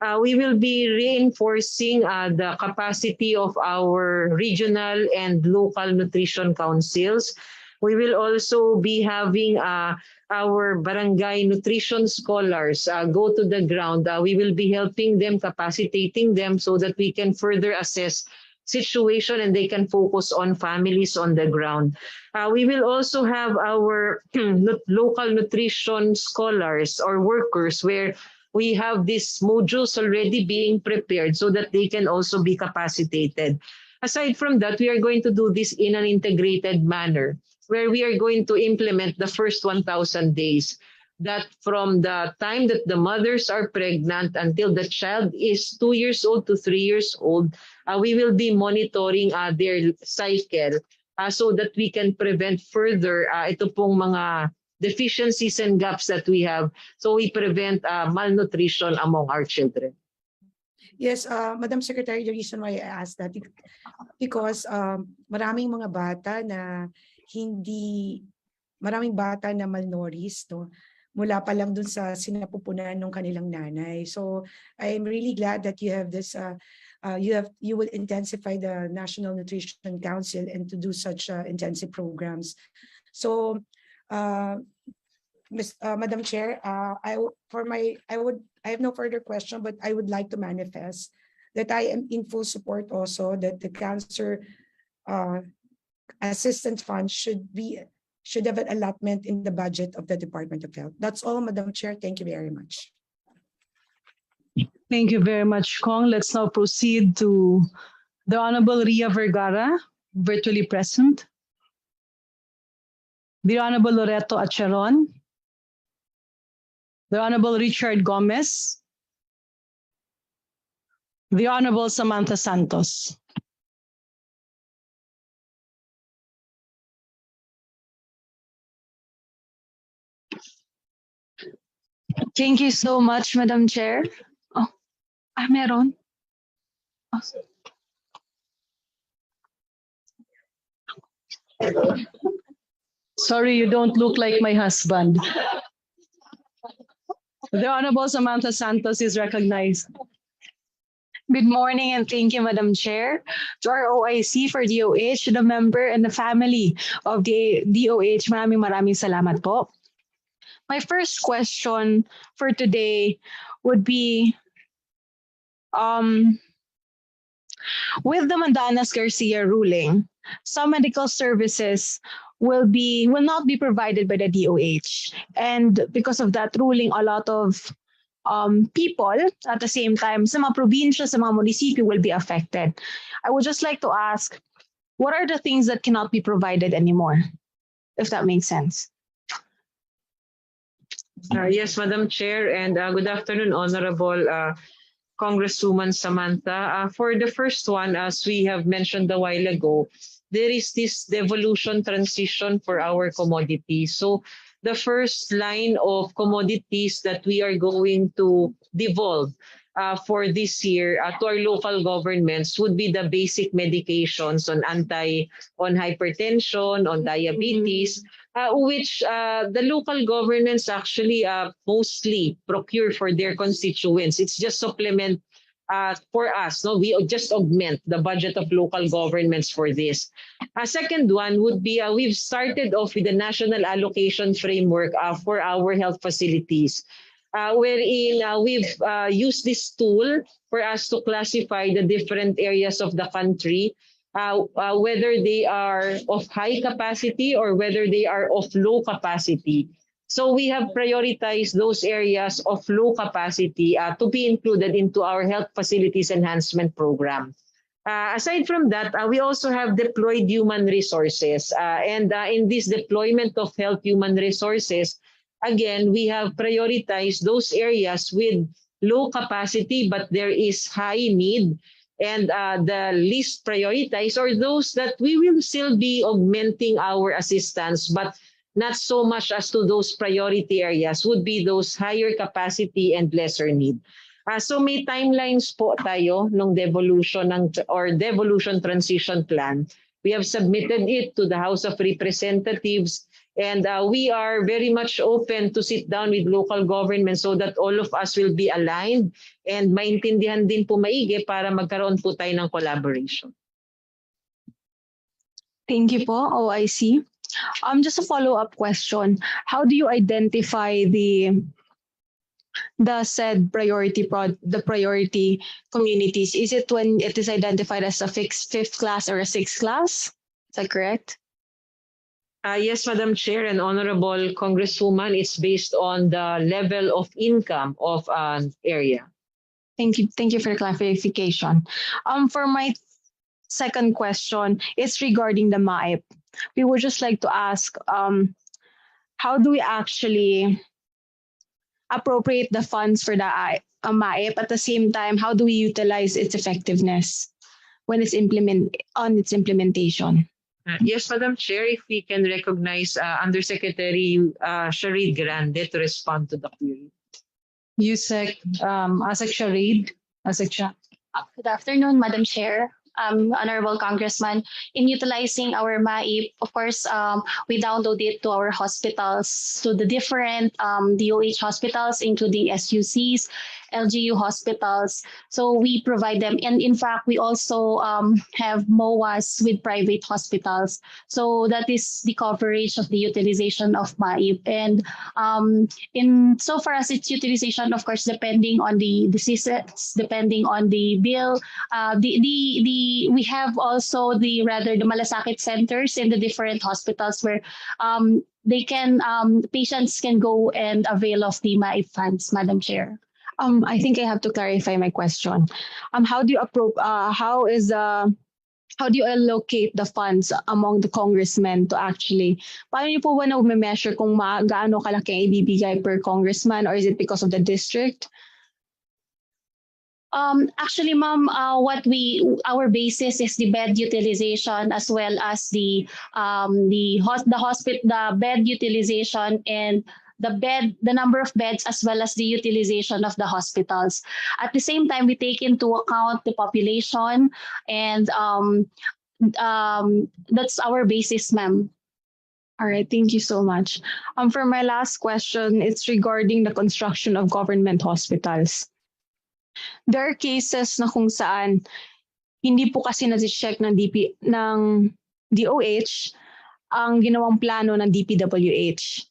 We will be reinforcing the capacity of our regional and local nutrition councils. We will also be having our barangay nutrition scholars go to the ground. We will be helping them, capacitating them so that we can further assess situation and they can focus on families on the ground. We will also have our local nutrition scholars or workers where we have these modules already being prepared so that they can also be capacitated. Aside from that, we are going to do this in an integrated manner where we are going to implement the first 1,000 days. That from the time that the mothers are pregnant until the child is 2 years old to 3 years old, we will be monitoring their cycle so that we can prevent further ito pong mga deficiencies and gaps that we have. So we prevent malnutrition among our children. Yes, Madam Secretary, the reason why I asked that because maraming mga bata na maraming bata na malnourished, no? Mula pa lang dun sa sinapupunan ng kanilang nanay. So I'm really glad that you have this, you will intensify the National Nutrition Council and to do such intensive programs. So, Madam Chair, I have no further question, but I would like to manifest that I am in full support also that the Cancer Assistance Fund should have an allotment in the budget of the Department of Health. That's all, Madam Chair. Thank you very much. Thank you very much, Kong. Let's now proceed to the Honorable Ria Vergara, virtually present. The Honorable Loreto Acharon. The Honorable Richard Gomez. The Honorable Samantha Santos. Thank you so much, Madam Chair. Oh, meron. Oh. Sorry, you don't look like my husband. The Honorable Samantha Santos is recognized. Good morning and thank you, Madam Chair. To our OIC for DOH, the member and the family of the DOH, maraming salamat po. My first question for today would be, with the Mandanas-Garcia ruling, some medical services will not be provided by the DOH. And because of that ruling, a lot of people at the same time, sa mga probinsya, sa mga munisipyo will be affected. I would just like to ask, what are the things that cannot be provided anymore? If that makes sense. Yes, Madam Chair, and good afternoon, Honorable Congresswoman Samantha. For the first one, as we have mentioned a while ago, there is this devolution transition for our commodities. So the first line of commodities that we are going to devolve for this year to our local governments would be the basic medications on hypertension, on diabetes, which the local governments actually mostly procure for their constituents. It's just supplement for us. No, we just augment the budget of local governments for this. A second one would be we've started off with the national allocation framework for our health facilities, wherein we've used this tool for us to classify the different areas of the country, whether they are of high capacity or whether they are of low capacity. So we have prioritized those areas of low capacity to be included into our health facilities enhancement program. Aside from that, we also have deployed human resources. And in this deployment of health human resources, again, we have prioritized those areas with low capacity, but there is high need. And the least prioritized are those that we will still be augmenting our assistance, but not so much as to those priority areas would be those higher capacity and lesser need. So may timelines po tayo ng devolution or devolution transition plan. We have submitted it to the House of Representatives, and we are very much open to sit down with local government so that all of us will be aligned and maintindihan din po maigi para magkaroon po tayo ng collaboration. Thank you po, OIC. Just a follow-up question. How do you identify the said the priority communities? Is it when it is identified as a fifth class or a sixth class? Is that correct? Yes, Madam Chair and Honorable Congresswoman, it's based on the level of income of an area. Thank you. Thank you for the clarification. For my second question, it's regarding the MAIP. We would just like to ask, how do we actually appropriate the funds for the MAIP? At the same time, how do we utilize its effectiveness when it's implementation? Yes, Madam Chair, if we can recognize Undersecretary Sharid Grande to respond to the query. USEC, ASEC Sharid, ASEC. Good afternoon, Madam Chair. Honorable Congressman, in utilizing our MAIP, of course, we download it to our hospitals, to the different DOH hospitals, including SUCs, LGU hospitals. So we provide them. And in fact, we also have MOAs with private hospitals. So that is the coverage of the utilization of MAIP. And in so far as its utilization, of course, depending on the diseases, depending on the bill, we have also the Malasakit Centers in the different hospitals where they can patients can go and avail of the MAIP funds, Madam Chair. I think I have to clarify my question. How do you allocate the funds among the congressmen to actually, paano niyo po ba na-measure kung gaano kalaki ang ibibigay per congressman, or is it because of the district? Actually, ma'am, our basis is the bed utilization as well as the bed utilization and the number of beds as well as the utilization of the hospitals. At the same time, we take into account the population, and that's our basis, ma'am. All right, thank you so much. For my last question, it's regarding the construction of government hospitals. There are cases na kung saan hindi po kasi na-check ng DOH ang ginawang plano ng DPWH.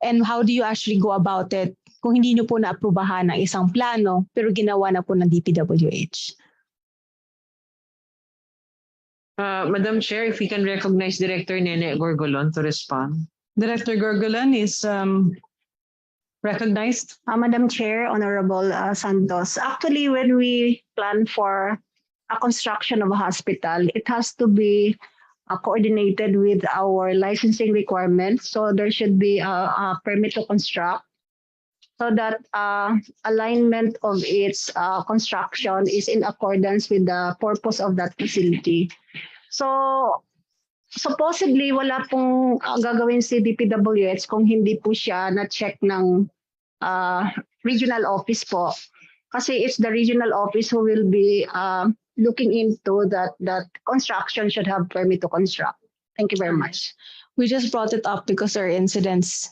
And how do you actually go about it kung hindi nyo po na-aprobahan ang isang plano pero ginawa na po ng DPWH? Madam Chair, if we can recognize Director Nene Gorgolon to respond. Director Gorgolon is recognized. Madam Chair, Honorable Santos, actually when we plan for a construction of a hospital, it has to be coordinated with our licensing requirements. So there should be a permit to construct, so that alignment of its construction is in accordance with the purpose of that facility. So supposedly wala pong gagawin si DPWH kung hindi po siya na-check ng regional office po. Kasi it's the regional office who will be looking into that construction should have permit to construct. Thank you very much. We just brought it up because there are incidents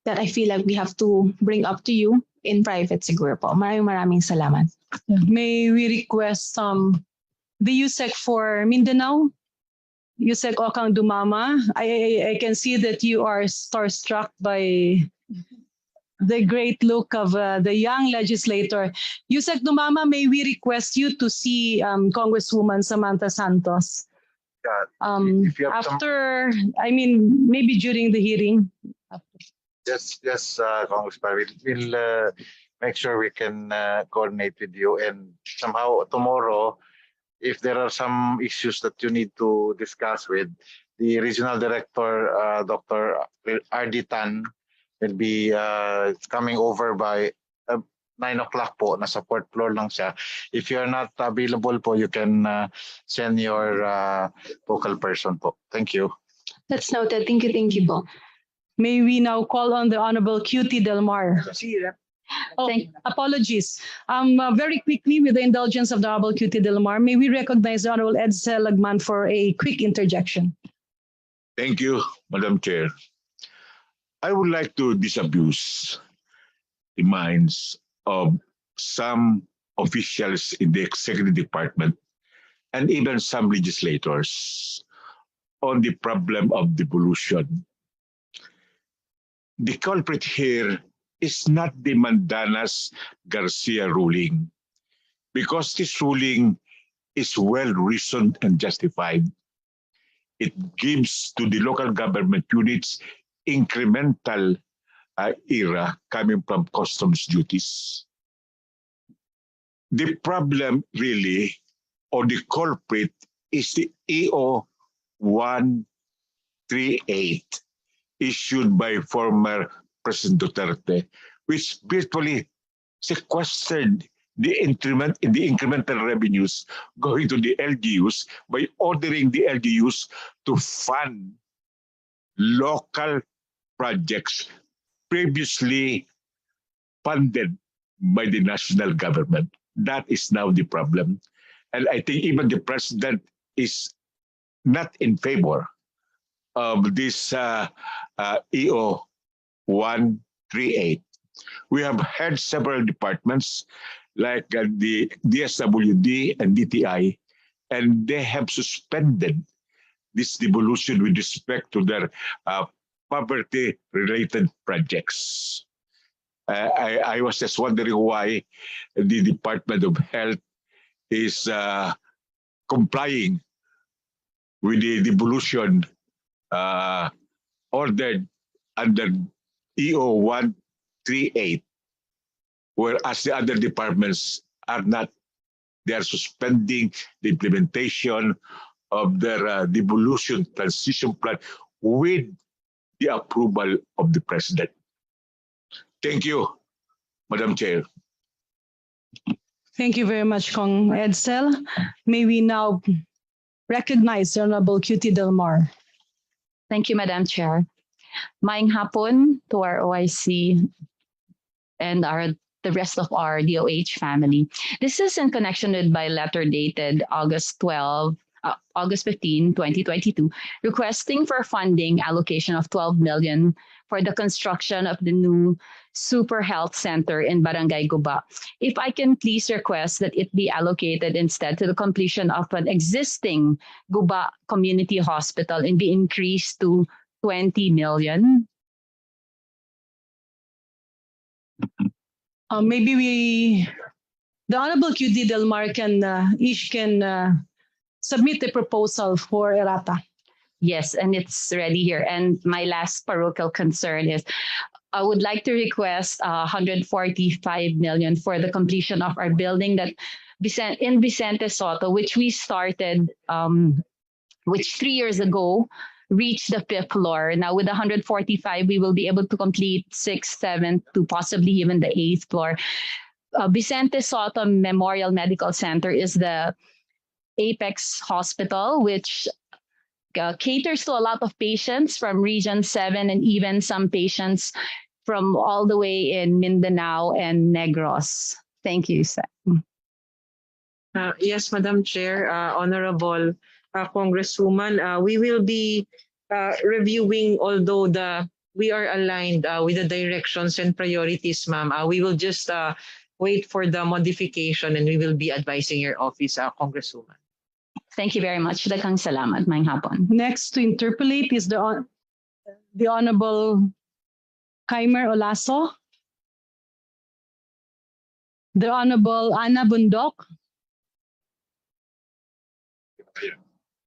that I feel like we have to bring up to you in private siguro po. Maraming salamat. May we request the USEC for Mindanao? USEC Okang Dumama. I can see that you are starstruck by the great look of the young legislator. USEC Dumama, may we request you to see Congresswoman Samantha Santos? After, maybe during the hearing. Yes, Congressman. We'll make sure we can coordinate with you, and somehow tomorrow, if there are some issues that you need to discuss with the regional director, Dr. R.D. Tan, will be coming over by 9 o'clock po. Nasa fourth floor lang siya. If you're not available po, you can send your focal person po. Thank you. That's noted. Thank you po. May we now call on the Honorable QT Del Mar. Apologies. Very quickly, with the indulgence of the Honorable QT Del Mar, may we recognize the Honorable Edsel Lagman for a quick interjection. Thank you, Madam Chair. I would like to disabuse the minds of some officials in the executive department and even some legislators on the problem of devolution. The culprit here is not the Mandanas-Garcia ruling, because this ruling is well-reasoned and justified. It gives to the local government units incremental era coming from customs duties. The problem really, or the culprit, is the EO 138 issued by former President Duterte, which virtually sequestered the incremental revenues going to the LGUs by ordering the LGUs to fund local projects previously funded by the national government. That is now the problem. And I think even the president is not in favor of this EO 138. We have had several departments like the DSWD and DTI, and they have suspended this devolution with respect to their poverty-related projects. I was just wondering why the Department of Health is complying with the devolution ordered under EO 138, whereas the other departments are not. They are suspending the implementation of their devolution transition plan with the approval of the president. Thank you, Madam Chair. Thank you very much, Kong Edsel. May we now recognize the Honorable QT Del Mar. Thank you, Madam Chair. Maayong hapon to our OIC and the rest of our DOH family. This is in connection with my letter dated August 15, 2022, requesting for funding allocation of 12 million for the construction of the new Super Health Center in Barangay Guba. If I can please request that it be allocated instead to the completion of an existing Guba Community Hospital and be increased to 20 million. Maybe the Honorable QD Del Mar can submit a proposal for errata. Yes, and it's ready here. And my last parochial concern is I would like to request 145 million for the completion of our building that in Vicente Soto, which we started, which 3 years ago reached the 5th floor. Now with 145, we will be able to complete 6th, 7th, to possibly even the 8th floor. Vicente Soto Memorial Medical Center is the apex hospital, which caters to a lot of patients from Region 7 and even some patients from all the way in Mindanao and Negros. Thank you, sir. Yes, Madam Chair, Honorable Congresswoman, we will be reviewing, although we are aligned with the directions and priorities, ma'am. We will just wait for the modification and we will be advising your office, Congresswoman. Thank you very much. Daghang salamat, maayong hapon. Next to interpolate is the Honorable Kaimer Olaso, the Honorable Ana Bundok,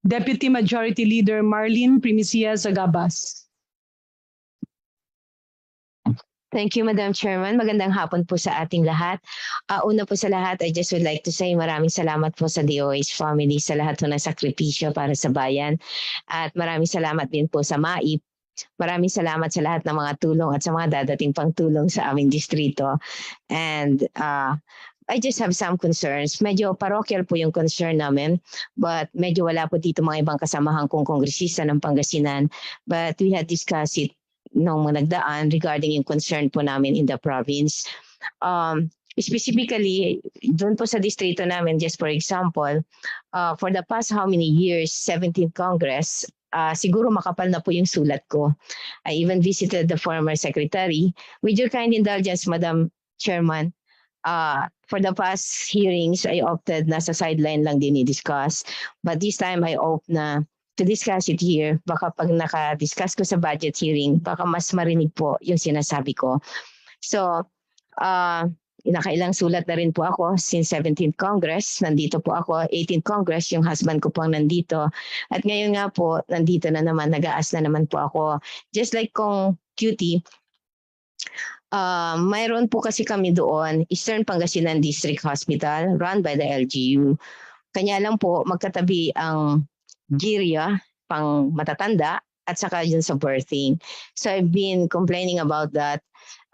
Deputy Majority Leader Marlene Primicia Zagabas. Thank you, Madam Chairman. Magandang hapon po sa ating lahat. Una po sa lahat, I just would like to say maraming salamat po sa DOH family sa lahat po ng sakripisyo para sa bayan. At maraming salamat din po sa MAIP. Maraming salamat sa lahat ng mga tulong at sa mga dadating pang tulong sa aming distrito. And I just have some concerns. Medyo parochial po yung concern namin, but medyo wala po dito mga ibang kasamahan kong kongresista ng Pangasinan. But we had discussed it nung nagdaan regarding yung concern po namin in the province. Specifically, doon po sa distrito namin, just for example, for the past how many years, 17th Congress, siguro makapal na po yung sulat ko. I even visited the former secretary. With your kind indulgence, Madam Chairman, for the past hearings, I opted na sa sideline lang din i-discuss. But this time, I hope na to discuss it here. Baka pag naka-discuss ko sa budget hearing, baka mas marinig po yung sinasabi ko. So, nakailang sulat na rin po ako since 17th Congress. Nandito po ako, 18th Congress, yung husband ko po ang nandito. At ngayon nga po, nandito na naman, nag-aas na naman po ako. Just like kong cutie, mayroon po kasi kami doon, Eastern Pangasinan District Hospital, run by the LGU. Kanya lang po, magkatabi ang GIRIA, pang matatanda, at saka yun sa birthing. So I've been complaining about that.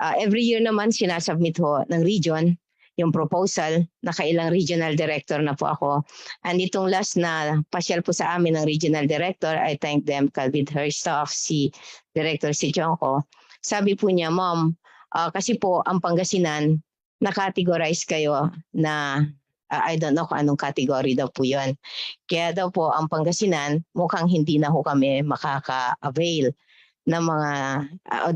Every year naman sinasubmit ho ng region yung proposal. Nakailang regional director na po ako. And itong last na pasyal po sa amin ng regional director, I thank them with her staff, si Director si Jonko. Sabi po niya, Ma'am, kasi po ang Pangasinan, na-categorize kayo na I don't know kung anong category daw po yun. Kaya daw po ang Pangasinan, mukhang hindi na ho kami makaka-avail ng mga,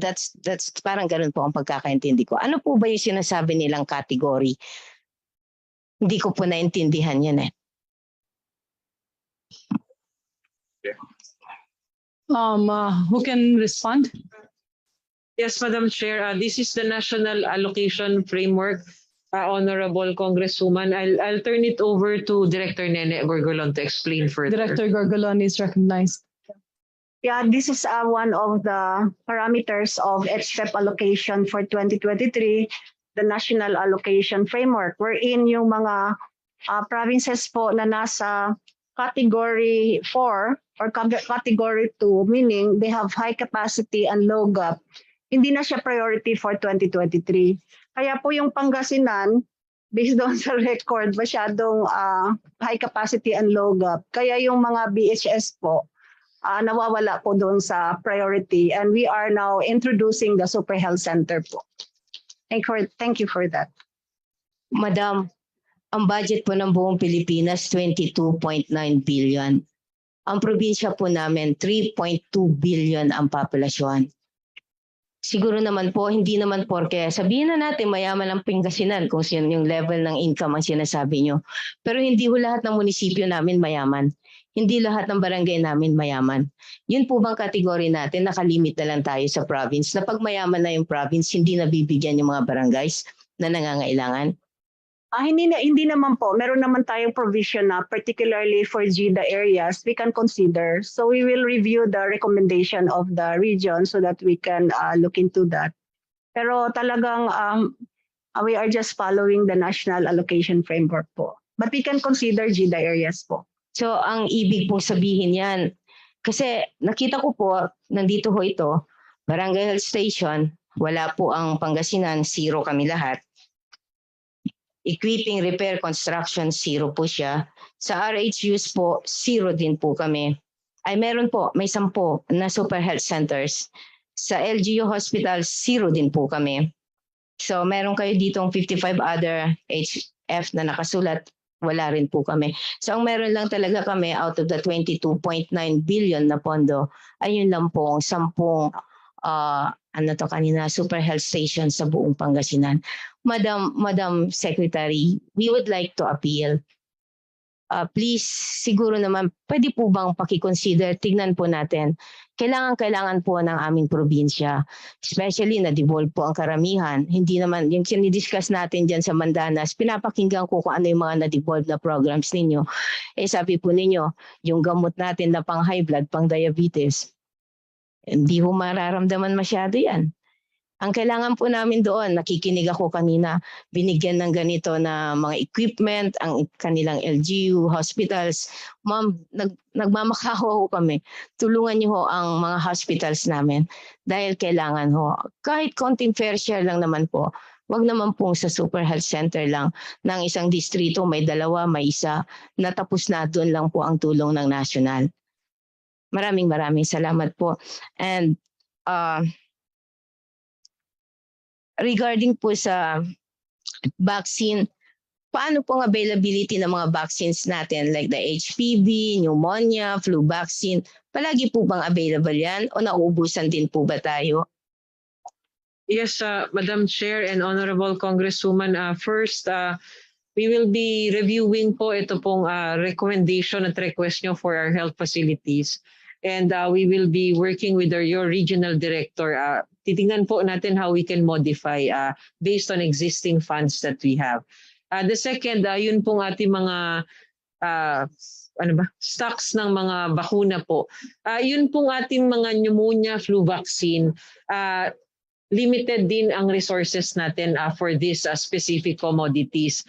that's parang ganun po ang pagkakaintindi ko. Ano po ba yung sinasabi nilang category? Hindi ko po naintindihan yan eh. Who can respond? Yes, Madam Chair. This is the National Allocation Framework. Honorable Congresswoman, I'll turn it over to Director Nene Gorgolon to explain further. Director Gorgolon is recognized. Yeah, this is one of the parameters of HPEP allocation for 2023, the National Allocation Framework, wherein yung mga provinces po na nasa Category 4 or Category 2, meaning they have high capacity and low gap, hindi na siya priority for 2023. Kaya po yung Pangasinan, based doon sa record, masyadong high capacity and low gap. Kaya yung mga BHS po, nawawala po doon sa priority. And we are now introducing the Super Health Center po. Thank you for that. Madam, ang budget po ng buong Pilipinas, 22.9 billion. Ang probinsya po namin, 3.2 billion ang populasyon. Siguro naman po, hindi naman porke sabihin na natin mayaman ang Pangasinan kung sino yung level ng income ang sinasabi nyo. Pero hindi ho lahat ng munisipyo namin mayaman. Hindi lahat ng barangay namin mayaman. Yun po bang kategory natin, nakalimit na lang tayo sa province, na pag mayaman na yung province, hindi nabibigyan yung mga barangays na nangangailangan? Hindi naman po. Meron naman tayong provision na particularly for GIDA areas we can consider. So we will review the recommendation of the region so that we can look into that. Pero talagang we are just following the National Allocation Framework po. But we can consider GIDA areas po. So ang ibig po sabihin yan, kasi nakita ko po, nandito ho ito, Barangay Health Station, wala po ang Pangasinan, zero kami lahat. Equipping, repair, construction, zero po siya. Sa RHUs po, zero din po kami. Ay meron po, may 10 na super health centers. Sa LGU Hospital, zero din po kami. So meron kayo ditong 55 other HF na nakasulat, wala rin po kami. So ang meron lang talaga kami out of the 22.9 billion na pondo, ayun lang po, 10 super health station sa buong Pangasinan. Madam Secretary, we would like to appeal. Please, siguro naman, pwede po bang pakiconsider, tignan po natin. Kailangan po ng aming probinsya. Especially na-devolve po ang karamihan. Hindi naman, yung sinidiscuss natin dyan sa Mandanas, pinapakinggan ko kung ano yung mga na-devolve na programs ninyo. Sabi po ninyo, yung gamot natin na pang high blood, pang diabetes, hindi ho mararamdaman masyado yan. Ang kailangan po namin doon, nakikinig ako kanina, binigyan ng ganito na mga equipment, ang kanilang LGU, hospitals. Ma'am, nagmamakawa ho kami. Tulungan niyo ho ang mga hospitals namin dahil kailangan ho. Kahit konting fair share lang naman po, wag naman pong sa Super Health Center lang ng isang distrito, may 2, may 1, natapos na doon lang po ang tulong ng national. Maraming salamat po. And regarding po sa vaccine, paano pong availability ng mga vaccines natin like the HPV, pneumonia, flu vaccine? Palagi po bang available yan o nauubusan din po ba tayo? Yes, Madam Chair and Honorable Congresswoman, first, We will be reviewing po ito pong recommendation at request nyo for our health facilities. And we will be working with your regional director. Titingnan po natin how we can modify based on existing funds that we have. The second, yun pong ating mga stocks ng mga bakuna po. Yun pong ating mga pneumonia flu vaccine. Limited din ang resources natin for these specific commodities.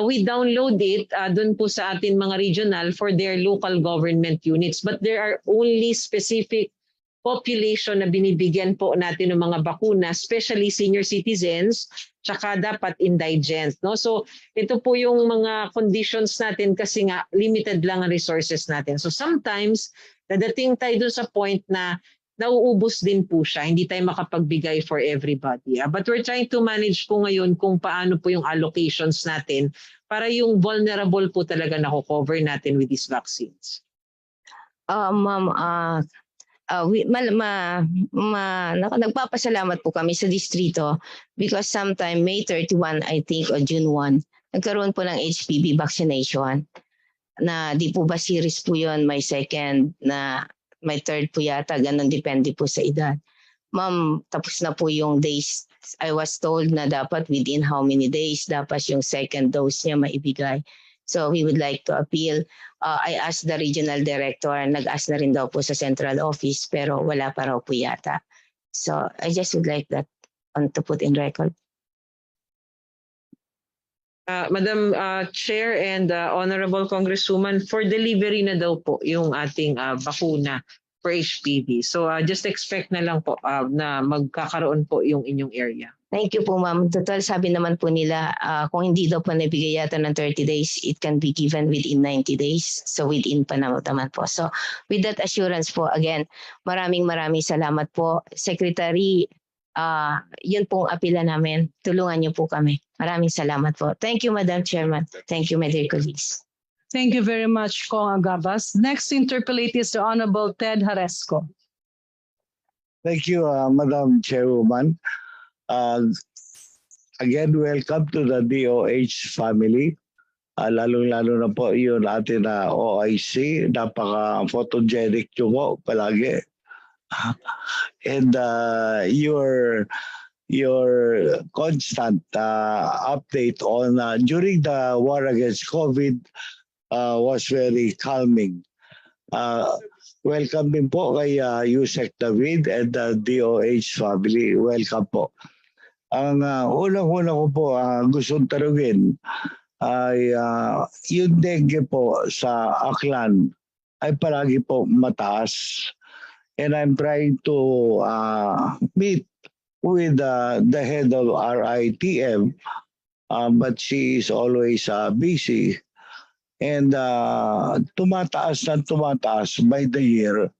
We download it dun po sa atin mga regional for their local government units, but there are only specific population na binibigyan po natin ng mga bakuna, especially senior citizens, tsaka dapat indigent. No? So ito po yung mga conditions natin kasi nga limited lang ang resources natin. So sometimes dadating tayo dun sa point na nauubos din po siya. Hindi tayo makapagbigay for everybody. But we're trying to manage po ngayon kung paano po yung allocations natin para yung vulnerable po talaga na-cover natin with these vaccines. Ma'am, nagpapasalamat po kami sa distrito because sometime May 31, I think, o June 1, nagkaroon po ng HPV vaccination na di po ba series po yun, may second na may third po yata, ganun depende po sa edad. Ma'am, tapos na po yung days. I was told na dapat within how many days dapat yung second dose niya maibigay. So we would like to appeal. I asked the regional director, nag-ask na rin daw po sa central office, pero wala pa raw po yata. So I just would like that to put in record. Madam Chair and Honorable Congresswoman, for delivery na daw po yung ating bakuna for HPV. So just expect na lang po na magkakaroon po yung inyong area. Thank you po, ma'am. Total, sabi naman po nila, kung hindi daw pa nabigay yata ng 30 days, it can be given within 90 days. So within pa naman po. So with that assurance po, again, maraming salamat po. Secretary, yun pong apila namin. Tulungan niyo po kami. Maraming salamat po. Thank you, Madam Chairman. Thank you, my dear colleagues. Thank you very much, Kong Agabas. Next interpellate is the Honorable Ted Haresco. Thank you, Madam Chairwoman. Again, welcome to the DOH family. Lalong-lalo na po yun atin na OIC. Napaka-photogenic nyo po palagi. And your constant update on during the war against COVID was very calming. Welcome din po kay Yusek David and the DOH family. Welcome po. Ang unang-una ko po gustong tanungin ay yung dengue po sa Aklan ay palagi po mataas. And I'm trying to meet with the head of RITM, but she is always busy. And tumataas by the year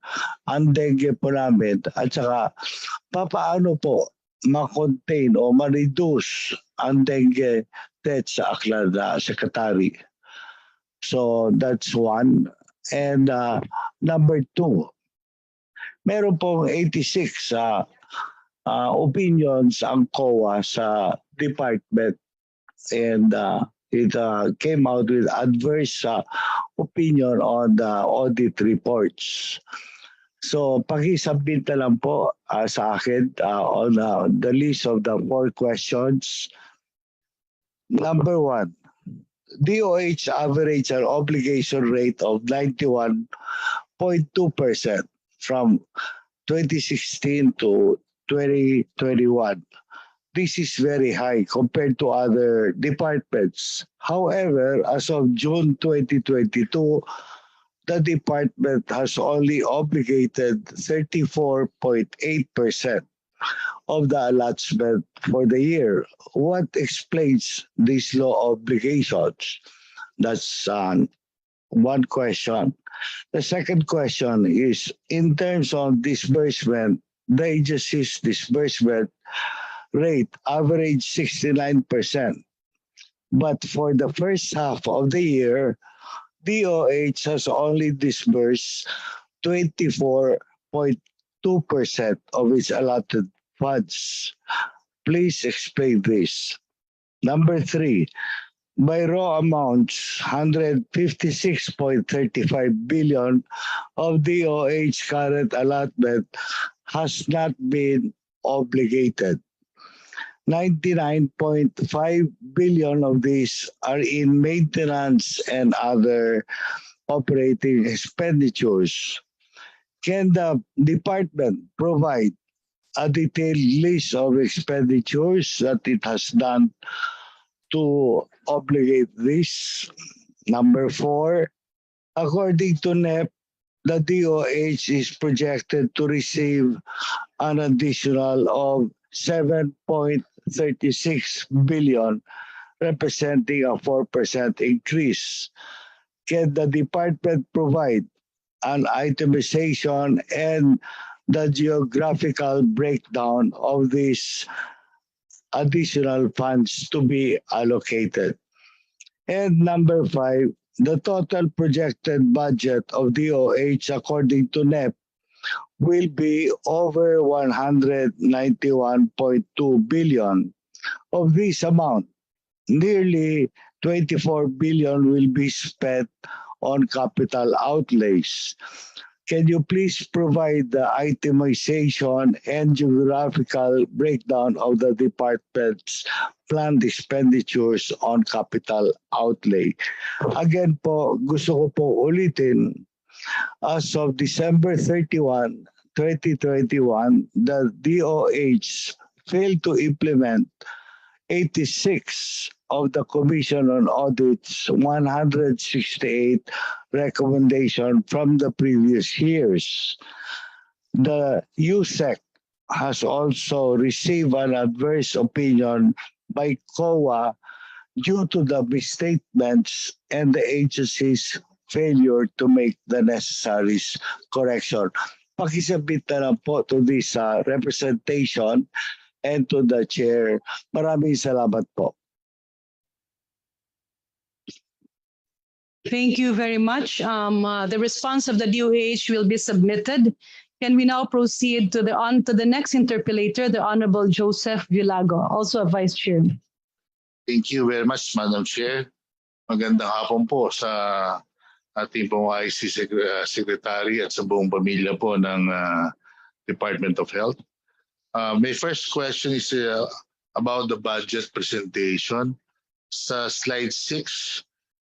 ang dengue po namin. At saka papaano po ma-contain o ma-reduce ang dengue deaths sa Aklan Secretary. So that's one. And number two, meron pong 86 opinions ang COA sa department, and it came out with adverse opinion on the audit reports. So pakisubmit na lang po sa akin on the list of the 4 questions. Number 1, DOH average an obligation rate of 91.2% from 2016 to 2021. This is very high compared to other departments. However, as of June 2022, the department has only obligated 34.8% of the allotment for the year. What explains these low obligations? That's one question. The second question is, in terms of disbursement, the agency's disbursement rate averaged 69%. But for the first half of the year, DOH has only disbursed 24.2% of its allotted funds. Please explain this. Number 3, by raw amounts 156.35 billion of DOH current allotment has not been obligated. 99.5 billion of these are in maintenance and other operating expenditures. Can the department provide a detailed list of expenditures that it has done to obligate this? Number 4, according to NEP, the DOH is projected to receive an additional of 7.36 billion, representing a 4% increase. Can the department provide an itemization and the geographical breakdown of these additional funds to be allocated? And number 5, the total projected budget of DOH according to NEP will be over 191.2 billion. Of this amount, nearly 24 billion will be spent on capital outlays. Can you please provide the itemization and geographical breakdown of the department's planned expenditures on capital outlay? Again po, gusto ko po ulitin, as of December 31, 2021, the DOH failed to implement 86 of the Commission on Audit's 168 recommendation from the previous years. The USEC has also received an adverse opinion by COA due to the misstatements and the agency's failure to make the necessary correction. Pakisabit na lang po to this representation and to the chair. Maraming salamat po. Thank you very much. The response of the DOH will be submitted. Can we now proceed to the next interpellator, the Honorable Joseph Villago, also a Vice Chair. Thank you very much, Madam Chair. Magandang hapon po sa ating pong IC Secretary at sa buong pamilya po ng Department of Health. My first question is about the budget presentation. Sa slide 6,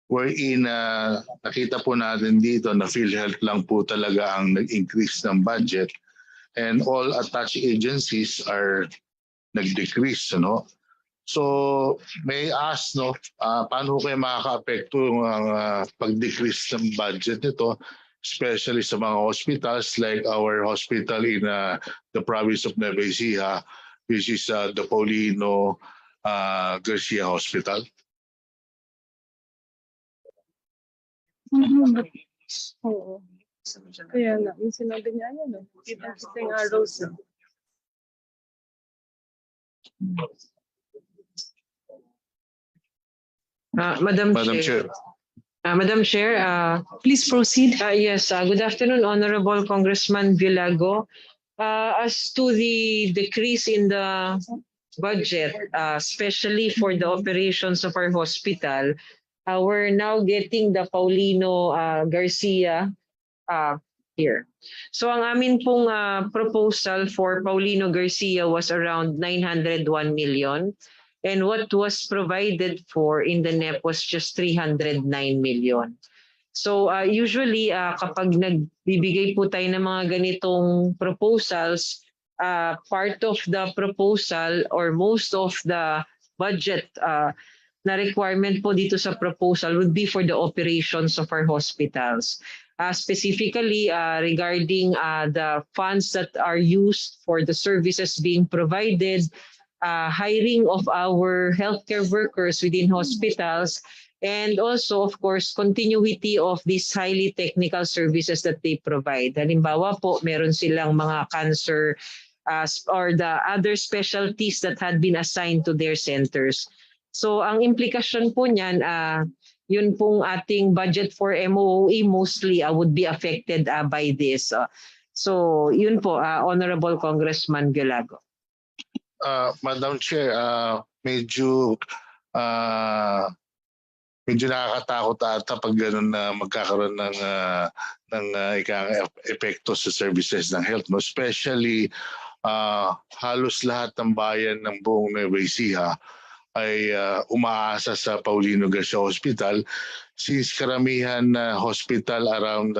wherein nakita po natin dito na PhilHealth lang po talaga ang nag-increase ng budget and all attached agencies are nag-decrease. Ano? So may I ask, paano kayo makaka-apekto ang pag-decrease ng budget nito, especially sa mga hospitals like our hospital in the province of Nueva Ecija, which is the Paulino Garcia Hospital? Oo. Kaya na, yung sinabi niya yan, kita-kita yung arrows. Madam Chair. Madam Chair, please proceed. Yes, good afternoon, Honorable Congressman Villago. As to the decrease in the budget, especially for the operations of our hospital, we're now getting the Paulino Garcia here. So ang amin pong proposal for Paulino Garcia was around 901 million. And what was provided for in the NEP was just 309 million. So usually kapag nagbibigay po tayo ng mga ganitong proposals, part of the proposal or most of the budget na requirement po dito sa proposal would be for the operations of our hospitals. Specifically regarding the funds that are used for the services being provided, hiring of our healthcare workers within hospitals, and also, of course, continuity of these highly technical services that they provide. Halimbawa po, meron silang mga cancer or the other specialties that had been assigned to their centers. So ang implikasyon po niyan, yun pong ating budget for MOE mostly would be affected by this. So yun po, Honorable Congressman Villago. Madam Chair, medyo medyo nakakatakot ata pag gano'n na magkakaroon ng epekto sa services ng health, no? Especially halos lahat ng bayan ng buong Nueva Ecija ay umaasa sa Paulino Garcia Hospital, since karamihan na hospital around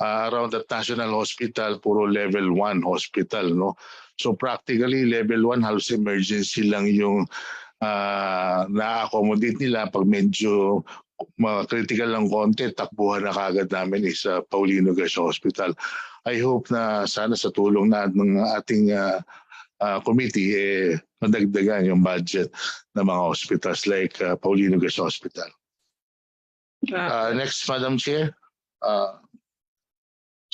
around that national hospital puro level 1 hospital, no? So practically level 1 halos emergency lang yung na-accommodate nila. Pag medyo critical lang konti, takbuhan na kagad namin sa Paulino Garcia Hospital. I hope na sana sa tulong na ng ating committee, madagdagan yung budget ng mga hospitals like Paulino Garcia Hospital. Next, Madam Chair.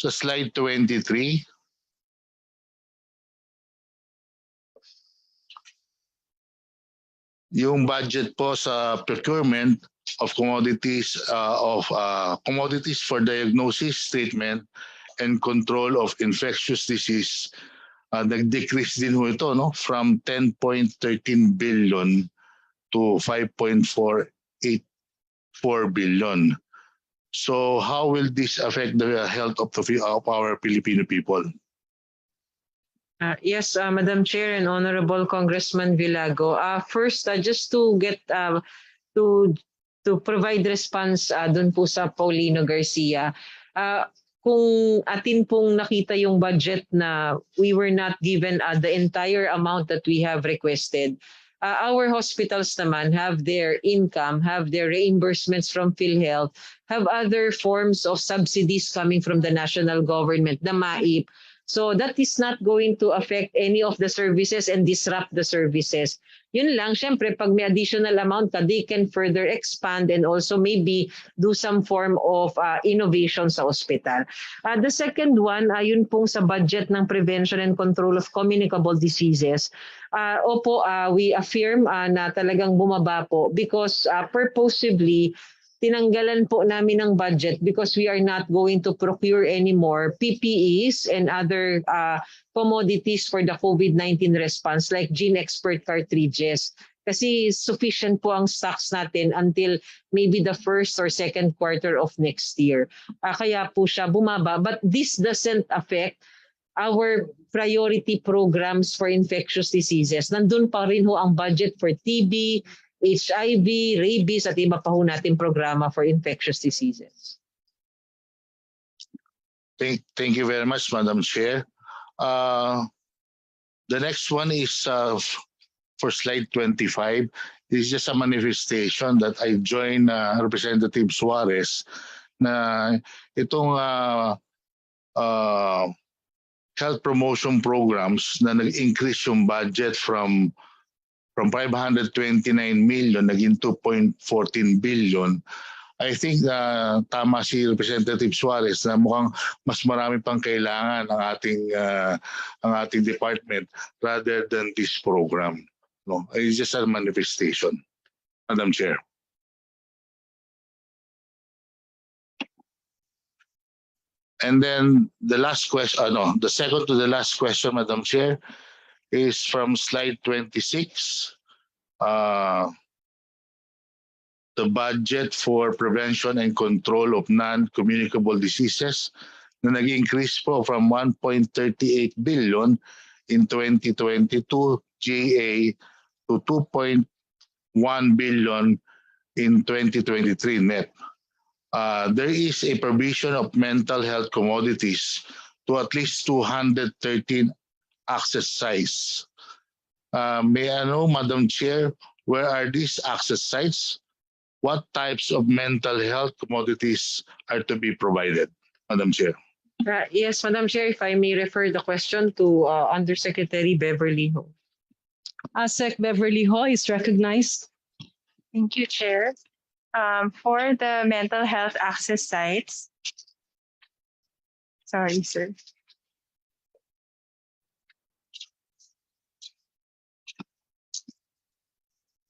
Sa slide 23. Yung budget po sa procurement of commodities commodities for diagnosis, treatment, and control of infectious disease, nag-decrease din ho ito, no, from 10.13 billion to 5.484 billion. So how will this affect the health of our Filipino people? Yes, Madam Chair and Honorable Congressman Villago. First, just to get to provide response dun po sa Paulino Garcia, kung atin pong nakita yung budget na we were not given the entire amount that we have requested, our hospitals naman have their income, have their reimbursements from PhilHealth, have other forms of subsidies coming from the national government, the MAIP. So that is not going to affect any of the services and disrupt the services. Yun lang, syempre, pag may additional amount they can further expand and also maybe do some form of innovation sa hospital. The second one, yun pong sa budget ng prevention and control of communicable diseases. Opo, we affirm na talagang bumaba po because purposively, tinanggalan po namin ng budget because we are not going to procure anymore PPEs and other commodities for the COVID-19 response like gene expert cartridges. Kasi sufficient po ang stocks natin until maybe the first or second quarter of next year. Kaya po siya bumaba. But this doesn't affect our priority programs for infectious diseases. Nandun pa rin ho ang budget for TB, HIV, rabies, at iba pa ho natin programa for infectious diseases. Thank you very much, Madam Chair. The next one is for slide 25. This is just a manifestation that I join Representative Suarez na itong health promotion programs na nag-increase yung budget from 529 million naging 2.14 billion. I think tama si Representative Suarez na mukhang mas marami pang kailangan ang ating department rather than this program. No, it's just a manifestation, Madam Chair. And then the last question, the second to the last question, Madam Chair, is from slide 26. The budget for prevention and control of non-communicable diseases na nag-increase po from 1.38 billion in 2022 GA to 2.1 billion in 2023 net. There is a provision of mental health commodities to at least 213 access sites. May I know, Madam Chair, where are these access sites? What types of mental health commodities are to be provided, Madam Chair? Yes, Madam Chair, if I may refer the question to Undersecretary Beverly Ho. ASEC Beverly Ho is recognized. Thank you, Chair. For the mental health access sites, sorry, sir.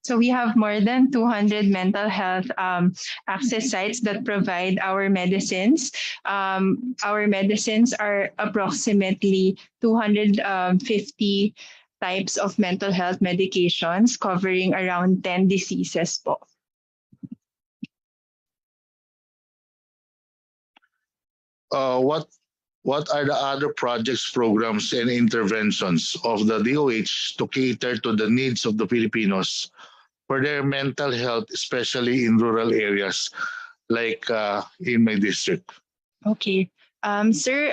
So we have more than 200 mental health access sites that provide our medicines. Our medicines are approximately 250 types of mental health medications covering around 10 diseases po. What are the other projects, programs, and interventions of the DOH to cater to the needs of the Filipinos for their mental health, especially in rural areas like in my district? Okay. Sir,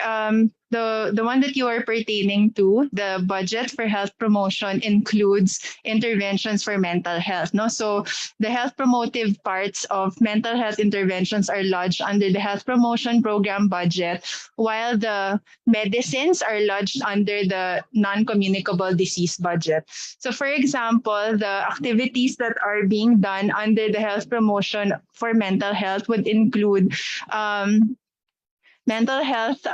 the one that you are pertaining to, the budget for health promotion includes interventions for mental health. No, so the health promotive parts of mental health interventions are lodged under the health promotion program budget, while the medicines are lodged under the non-communicable disease budget. So, for example, the activities that are being done under the health promotion for mental health would include mental health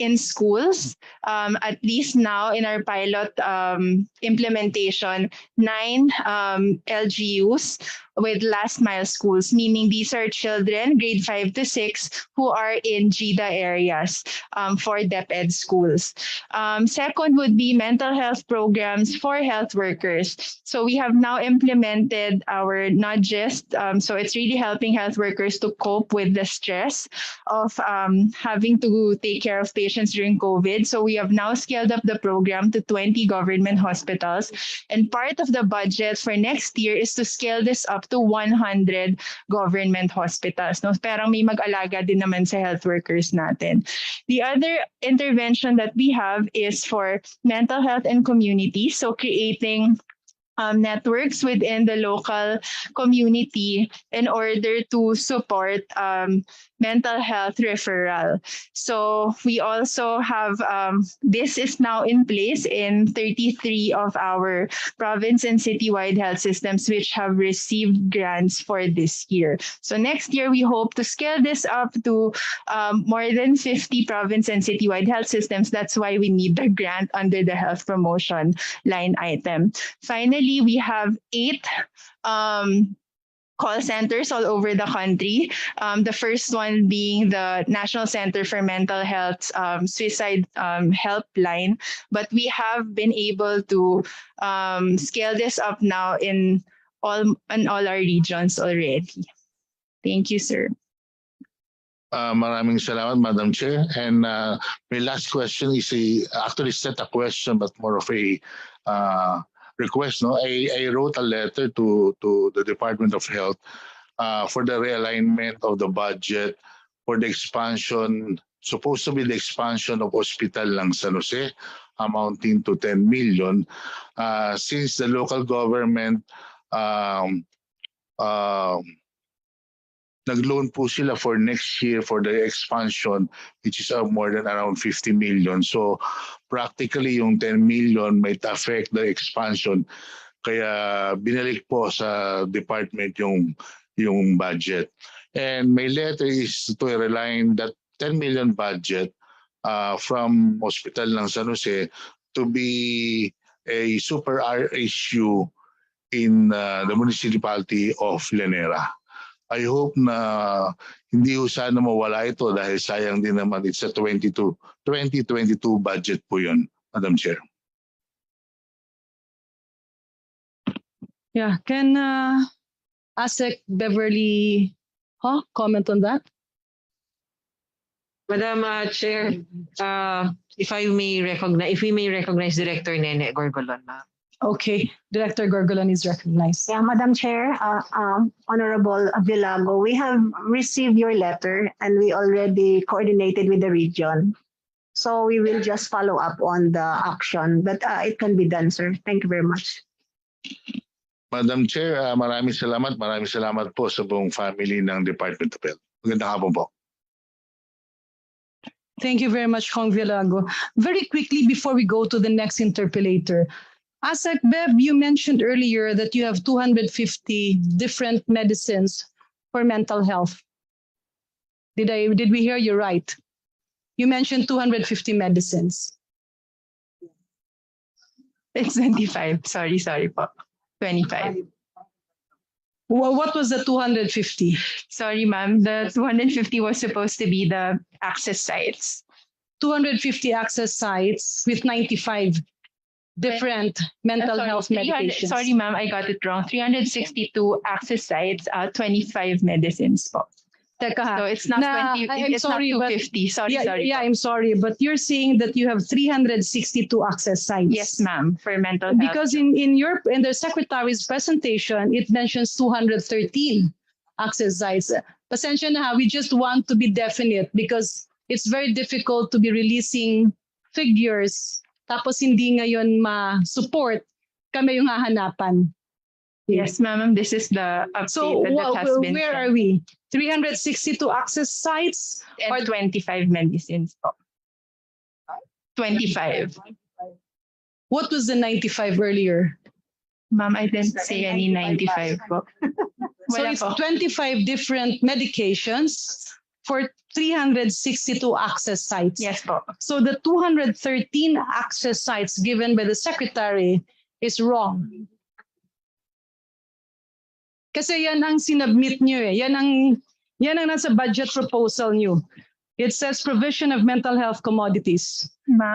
in schools. At least now in our pilot implementation, 9 LGUs with last mile schools, meaning these are children grade 5 to 6 who are in GIDA areas for DepEd schools. Second would be mental health programs for health workers. So we have now implemented our nudges. So it's really helping health workers to cope with the stress of having to take care of patients during COVID. So we have now scaled up the program to 20 government hospitals. And part of the budget for next year is to scale this up to 100 government hospitals. No? Pero may mag-alaga din naman sa health workers natin. The other intervention that we have is for mental health and community. So creating networks within the local community in order to support mental health referral. So we also have, this is now in place in 33 of our province and citywide health systems which have received grants for this year. So next year, we hope to scale this up to more than 50 province and citywide health systems. That's why we need the grant under the health promotion line item. Finally, we have 8 call centers all over the country. The first one being the National Center for Mental Health Suicide Helpline. But we have been able to scale this up now in all our regions already. Thank you, sir. Maraming salamat, Madam Chair. And my last question is actually it's not a question but more of a request. No, I wrote a letter to the Department of Health for the realignment of the budget for the expansion, supposed to be the expansion of hospital ng San Jose, amounting to 10 million. Since the local government nag-loan po sila for next year for the expansion, which is more than around 50 million. So practically yung 10 million might affect the expansion. Kaya binalik po sa department yung budget. And my letter is to realign that 10 million budget from Hospital ng San Jose to be a super RSU in the municipality of Llanera. I hope na hindi sana mawala ito dahil sayang din naman it's a 2022 budget po yun, Madam Chair. Yeah, can ASEC Beverly comment on that? Madam Chair, if we may recognize Director Nene Gorgolon, ma'am. Okay, Director Gorgolon is recognized. Yeah, Madam Chair, Honorable Avilago, we have received your letter and we already coordinated with the region. So we will just follow up on the action, but it can be done, sir. Thank you very much. Madam Chair, maraming salamat po sa buong family ng Department of Health. Magandang hapon po. Thank you very much, Kong Villago. Very quickly before we go to the next interpellator, ASEC Bev, you mentioned earlier that you have 250 different medicines for mental health. Did we hear you right? You mentioned 250 medicines. It's 25. Sorry po. 25. Well, what was the 250? Sorry, ma'am. The 250 was supposed to be the access sites. 250 access sites with 95 different mental Sorry, health 300 medications. Sorry, ma'am, I got it wrong. 362 access sites, 25 medicines po. Teka ha. So it's not 20, I'm it's sorry, not but 250. Sorry, yeah, sorry. yeah, po. I'm sorry, but you're saying that you have 362 access sites. Yes, ma'am, for mental health. Because in the secretary's presentation, it mentions 213 access sites. Pasensya na ha, we just want to be definite because it's very difficult to be releasing figures tapos hindi ngayon ma-support kami yung hahanapan. Yes, ma'am, this is the update So that has been where shared. are we? 362 access sites And 25 medicines po. 25. What was the 95 earlier? Ma'am, I didn't say any 95 po. So Wala it's po. 25 different medications for 362 access sites. Yes po. So the 213 access sites given by the secretary is wrong. Kasi yan ang sinubmit nyo eh. Yan ang nasa budget proposal nyo. It says provision of mental health commodities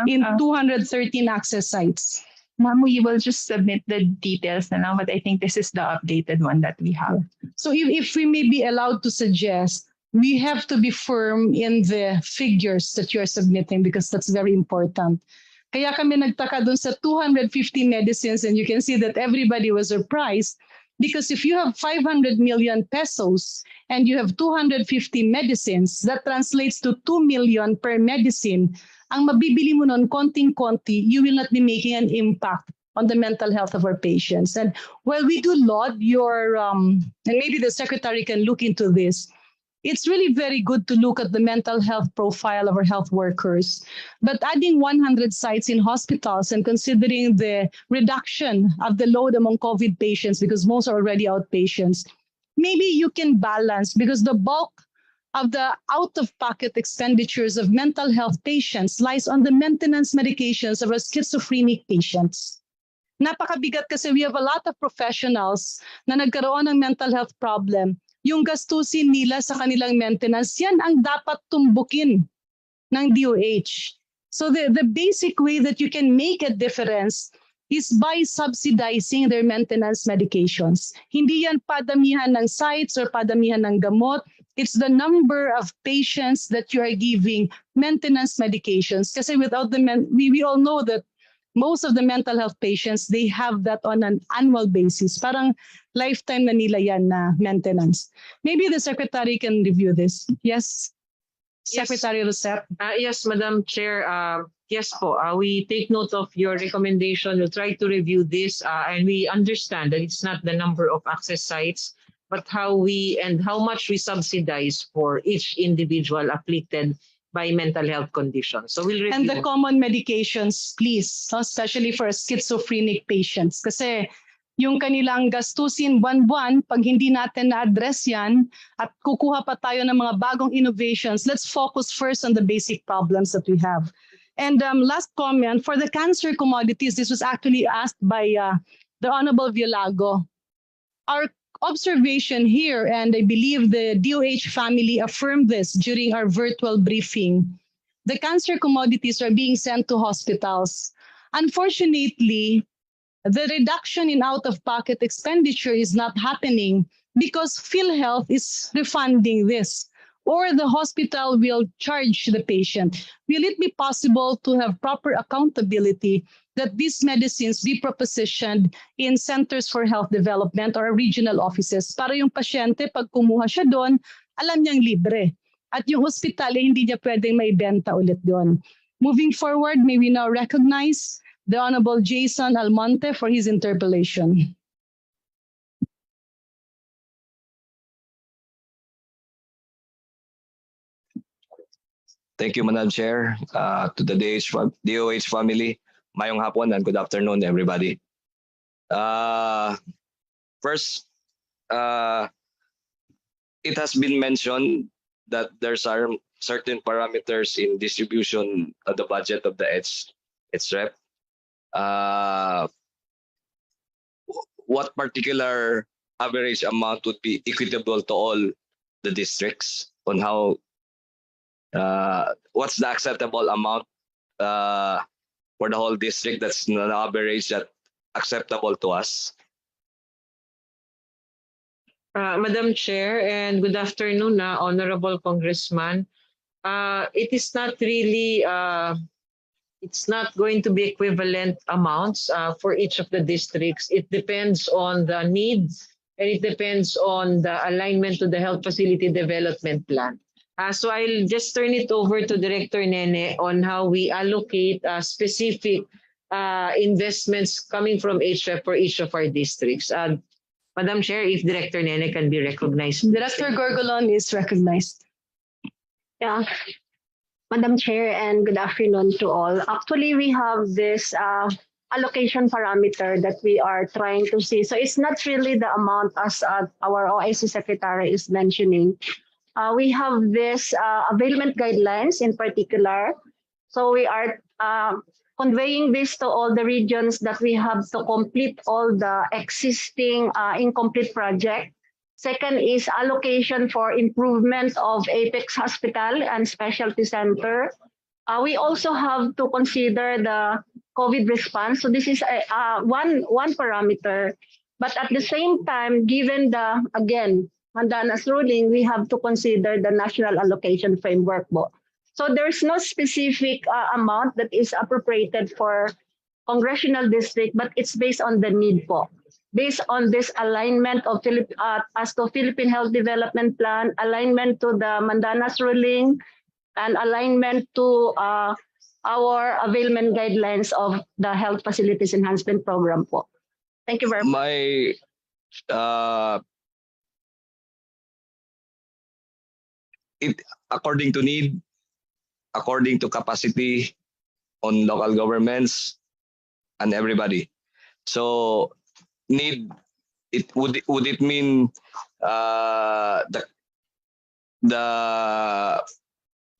in 213 access sites. Ma'am, we will just submit the details na lang, but I think this is the updated one that we have. So if we may be allowed to suggest, we have to be firm in the figures that you're submitting because that's very important. Kaya kami nagtaka dun sa 250 medicines and you can see that everybody was surprised because if you have 500 million pesos and you have 250 medicines, that translates to 2 million per medicine. Ang mabibili mo nun konting-konti, you will not be making an impact on the mental health of our patients. And while we do laud your, and maybe the secretary can look into this, it's really very good to look at the mental health profile of our health workers. But adding 100 sites in hospitals and considering the reduction of the load among COVID patients, because most are already outpatients, maybe you can balance because the bulk of the out-of-pocket expenditures of mental health patients lies on the maintenance medications of our schizophrenic patients. Napakabigat kasi we have a lot of professionals na nagkaroon ng mental health problem. Yung gastusin nila sa kanilang maintenance, yan ang dapat tumbukin ng DOH. So the basic way that you can make a difference is by subsidizing their maintenance medications. Hindi yan padamihan ng sites or padamihan ng gamot. It's the number of patients that you are giving maintenance medications. Kasi without we all know that most of the mental health patients, they have that on an annual basis. Parang lifetime na nila yan na maintenance. Maybe the secretary can review this. Yes, Secretary Rosette. Yes, Madam Chair. Yes po, we take note of your recommendation. We'll try to review this and we understand that it's not the number of access sites, but how much we subsidize for each individual afflicted by mental health conditions. So we'll review. And the common medications, please, especially for schizophrenic patients. Kasi yung kanilang gastusin buwan-buwan, pag hindi natin na-address yan at kukuha pa tayo ng mga bagong innovations, let's focus first on the basic problems that we have. And last comment, for the cancer commodities, this was actually asked by the Honorable Villago. Our observation here, and I believe the DOH family affirmed this during our virtual briefing, the cancer commodities are being sent to hospitals. Unfortunately, the reduction in out-of-pocket expenditure is not happening because PhilHealth is refunding this, or the hospital will charge the patient. Will it be possible to have proper accountability that these medicines be propositioned in centers for health development or regional offices para yung pasyente, pag kumuha siya doon, alam niyang libre. At yung hospital, hindi niya pwedeng maibenta ulit doon. Moving forward, may we now recognize the Honorable Jason Almonte for his interpellation. Thank you, Madam Chair. To the DOH family, mayong hapon and good afternoon, everybody. First, it has been mentioned that there's certain parameters in distribution of the budget of the HREP. What particular average amount would be equitable to all the districts on how what's the acceptable amount for the whole district. That's an average that acceptable to us. Madam Chair, and good afternoon, Honorable Congressman. It is not really, it's not going to be equivalent amounts for each of the districts. It depends on the needs and it depends on the alignment to the health facility development plan. So I'll just turn it over to Director Nene on how we allocate specific investments coming from HF for each of our districts. Madam Chair, if Director Nene can be recognized. Director Gorgolon is recognized. Yeah. Madam Chair, and good afternoon to all. Actually, we have this allocation parameter that we are trying to see. So it's not really the amount as our OIC Secretary is mentioning. We have this availment guidelines in particular. So we are conveying this to all the regions that we have to complete all the existing incomplete project. Second is allocation for improvement of Apex Hospital and Specialty Center. We also have to consider the COVID response. So this is one parameter. But at the same time, given the, again, Mandana's ruling, we have to consider the national allocation framework. So there's no specific amount that is appropriated for congressional district, but it's based on the need po. Based on this alignment of as to Philippine Health Development Plan, alignment to the Mandana's ruling, and alignment to our availment guidelines of the Health Facilities Enhancement Program po. Thank you very much. According to need, according to capacity on local governments and everybody. So need, would it mean the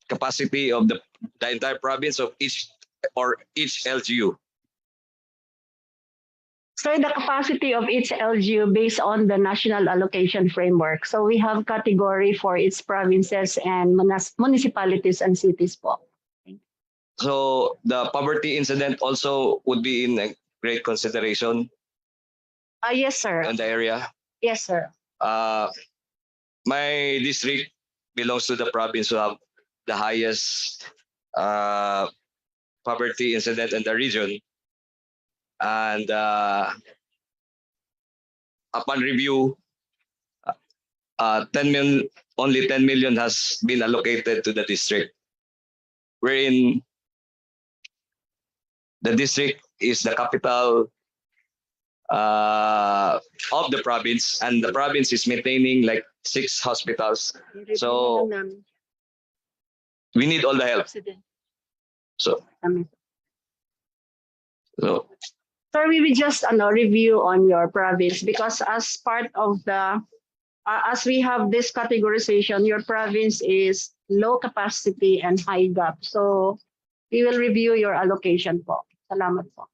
capacity of the entire province of each LGU? So the capacity of each LGU based on the national allocation framework. So we have category for its provinces and municipalities and cities po. So the poverty incident also would be in a great consideration. Yes, sir. In the area. Yes, sir. My district belongs to the province who have the highest poverty incident in the region. And upon review, only 10 million has been allocated to the district, wherein the district is the capital of the province, and the province is maintaining like 6 hospitals. So we need all the help. So Sir, we will just review on your province because as part of the, as we have this categorization, your province is low capacity and high gap. So we will review your allocation po. Salamat po.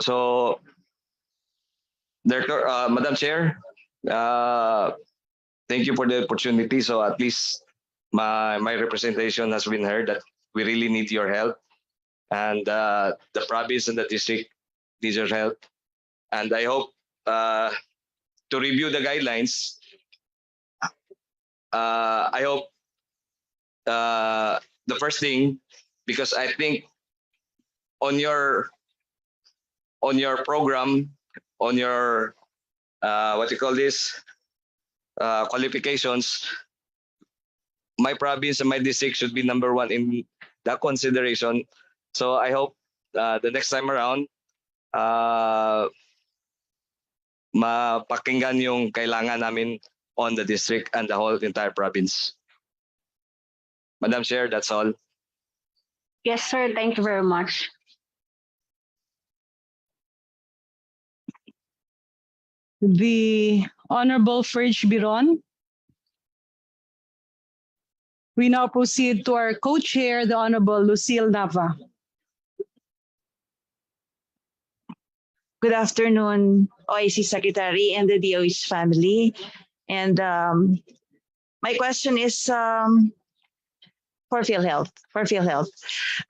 So, Director, Madam Chair, thank you for the opportunity. So at least my representation has been heard that we really need your help. And the province and the district needs your help. And I hope to review the guidelines, I hope the first thing, because I think on your program, on your what you call this, qualifications, my province and my district should be number 1 in that consideration. So I hope the next time around, mapakinggan yung kailangan namin on the district and the whole entire province. Madam Chair, that's all. Yes, sir. Thank you very much. The Honorable Ferge Biron. We now proceed to our co-chair, the Honorable Lucille Nava. Good afternoon, OIC Secretary and the DOH family. And my question is, For PhilHealth.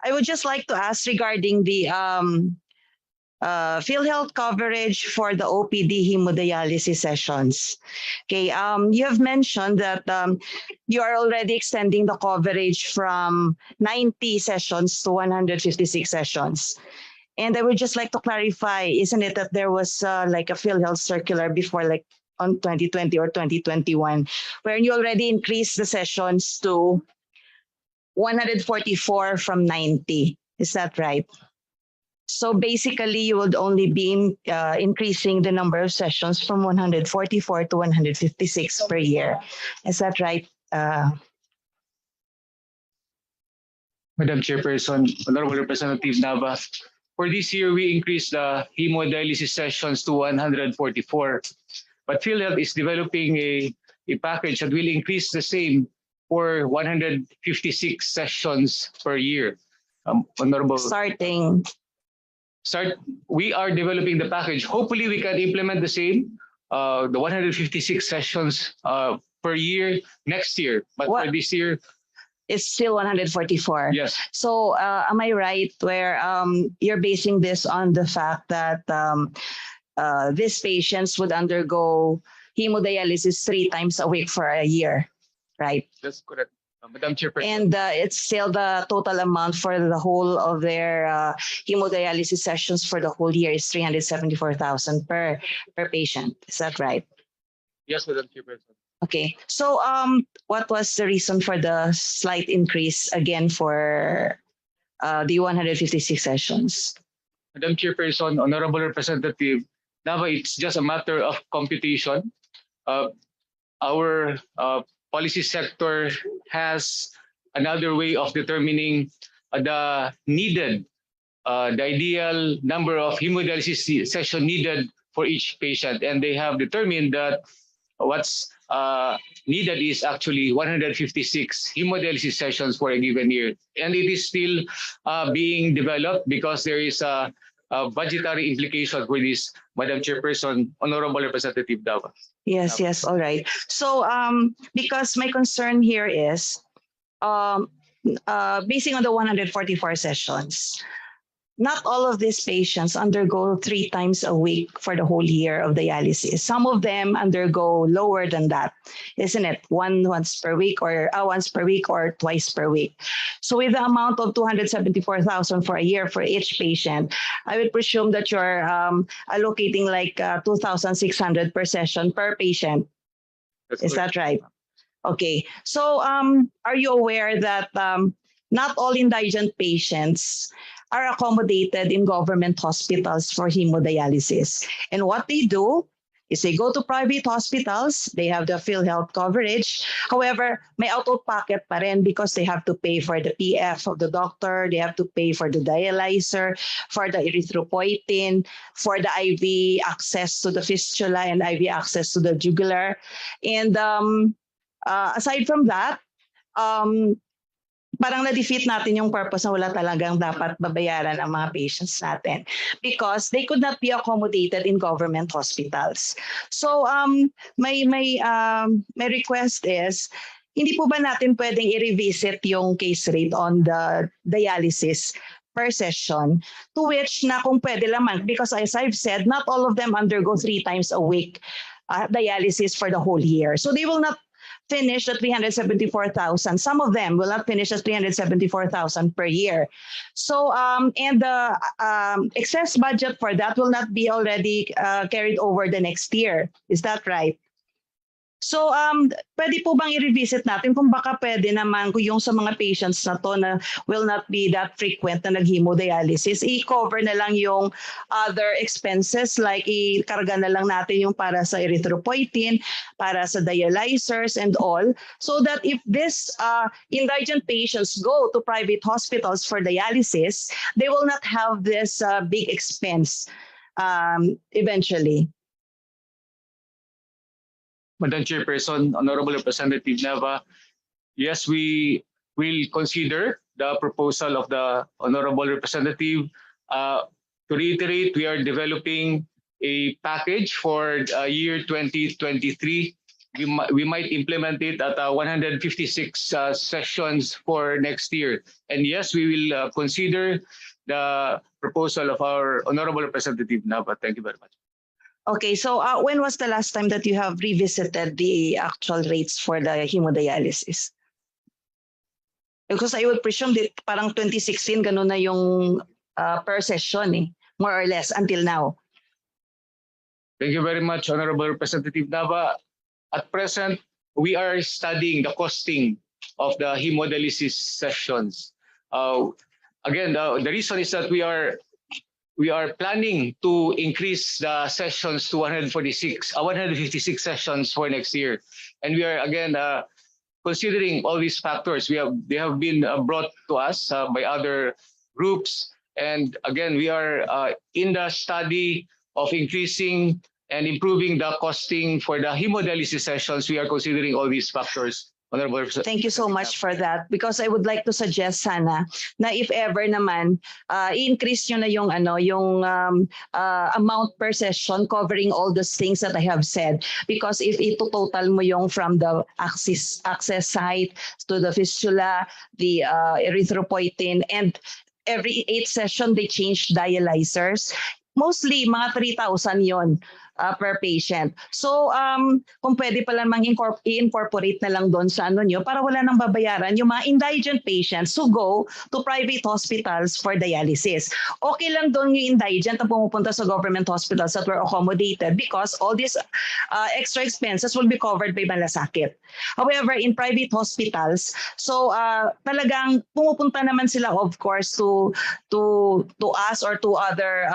I would just like to ask regarding the PhilHealth coverage for the OPD hemodialysis sessions. Okay, you have mentioned that you are already extending the coverage from 90 sessions to 156 sessions. And I would just like to clarify, isn't it that there was like a PhilHealth circular before, like on 2020 or 2021, where you already increased the sessions to 144 from 90? Is that right? So basically, you would only be increasing the number of sessions from 144 to 156 per year. Is that right? Madam Chairperson, Honorable Representative Nava, for this year, we increased the hemodialysis sessions to 144. But PhilHealth is developing a package that will increase the same for 156 sessions per year. Honorable. We are developing the package. Hopefully, we can implement the same, the 156 sessions per year next year. But for this year, it's still 144. Yes. So am I right where you're basing this on the fact that these patients would undergo hemodialysis 3 times a week for a year, right? That's correct. Madam Chairperson. And it's still the total amount for the whole of their hemodialysis sessions for the whole year is 374,000 per patient. Is that right? Yes, Madam Chairperson. Okay. So what was the reason for the slight increase again for the 156 sessions? Madam Chairperson, Honorable Representative Nava, it's just a matter of computation. Our policy sector has another way of determining the needed, the ideal number of hemodialysis session needed for each patient. And they have determined that what's needed is actually 156 hemodialysis sessions for a given year. And it is still being developed because there is a budgetary implication for this, Madam Chairperson, Honorable Representative Dava. Yes, yes, all right. So because my concern here is, basing on the 144 sessions, not all of these patients undergo 3 times a week for the whole year of dialysis. Some of them undergo lower than that, isn't it? Once per week or twice per week. So with the amount of 274,000 for a year for each patient, I would presume that you're allocating like 2,600 per session per patient. Is that right? Okay. So are you aware that not all indigent patients are accommodated in government hospitals for hemodialysis? And what they do is they go to private hospitals, they have the PhilHealth coverage. However, may out-of-pocket pa rin because they have to pay for the PF of the doctor, they have to pay for the dialyzer, for the erythropoietin, for the IV access to the fistula and IV access to the jugular. And aside from that, parang na-defeat natin yung purpose na wala talagang dapat babayaran ang mga patients natin because they could not be accommodated in government hospitals. So my request is, hindi po ba natin pwedeng i-revisit yung case rate on the dialysis per session, to which na kung pwede lamang, because as I've said, not all of them undergo 3 times a week dialysis for the whole year. So they will not finish at 374,000. Some of them will not finish at 374,000 per year. So, and the excess budget for that will not be already carried over the next year. Is that right? So, pwede po bang i-revisit natin kung baka pwede naman kung yung sa mga patients na to na will not be that frequent na nag-hemodialysis, i-cover na lang yung other expenses like i-karga na lang natin yung para sa erythropoietin, para sa dialyzers and all, so that if this indigent patients go to private hospitals for dialysis, they will not have this big expense eventually. Madam Chairperson, Honorable Representative Nava, yes, we will consider the proposal of the Honorable Representative. To reiterate, we are developing a package for year 2023 we might implement it at 156 sessions for next year. And yes, we will consider the proposal of our Honorable Representative Nava. Thank you very much. Okay, so when was the last time that you have revisited the actual rates for the hemodialysis? Because I would presume that parang 2016 ganun na yung per session eh, more or less until now. Thank you very much, Honorable Representative Nava. At present, we are studying the costing of the hemodialysis sessions. Again, the reason is that we are planning to increase the sessions to 156 sessions for next year, and we are again considering all these factors. They have been brought to us by other groups, and again, we are in the study of increasing and improving the costing for the hemodialysis sessions. We are considering all these factors. Honorable. Thank you so much for that, because I would like to suggest sana na if ever naman i-increase nyo na yung amount per session covering all those things that I have said, because if ito total mo yung from the access site to the fistula, the erythropoietin, and every 8 session they change dialyzers, mostly mga 3,000 yon per patient. So kung pwede pala i-incorporate na lang doon sa nyo para wala nang babayaran yung mga indigent patients who go to private hospitals for dialysis. Okay lang doon yung indigent na pumupunta sa government hospitals that were accommodated because all these extra expenses will be covered by Malasakit. However, in private hospitals, so talagang pumupunta naman sila of course to us or to other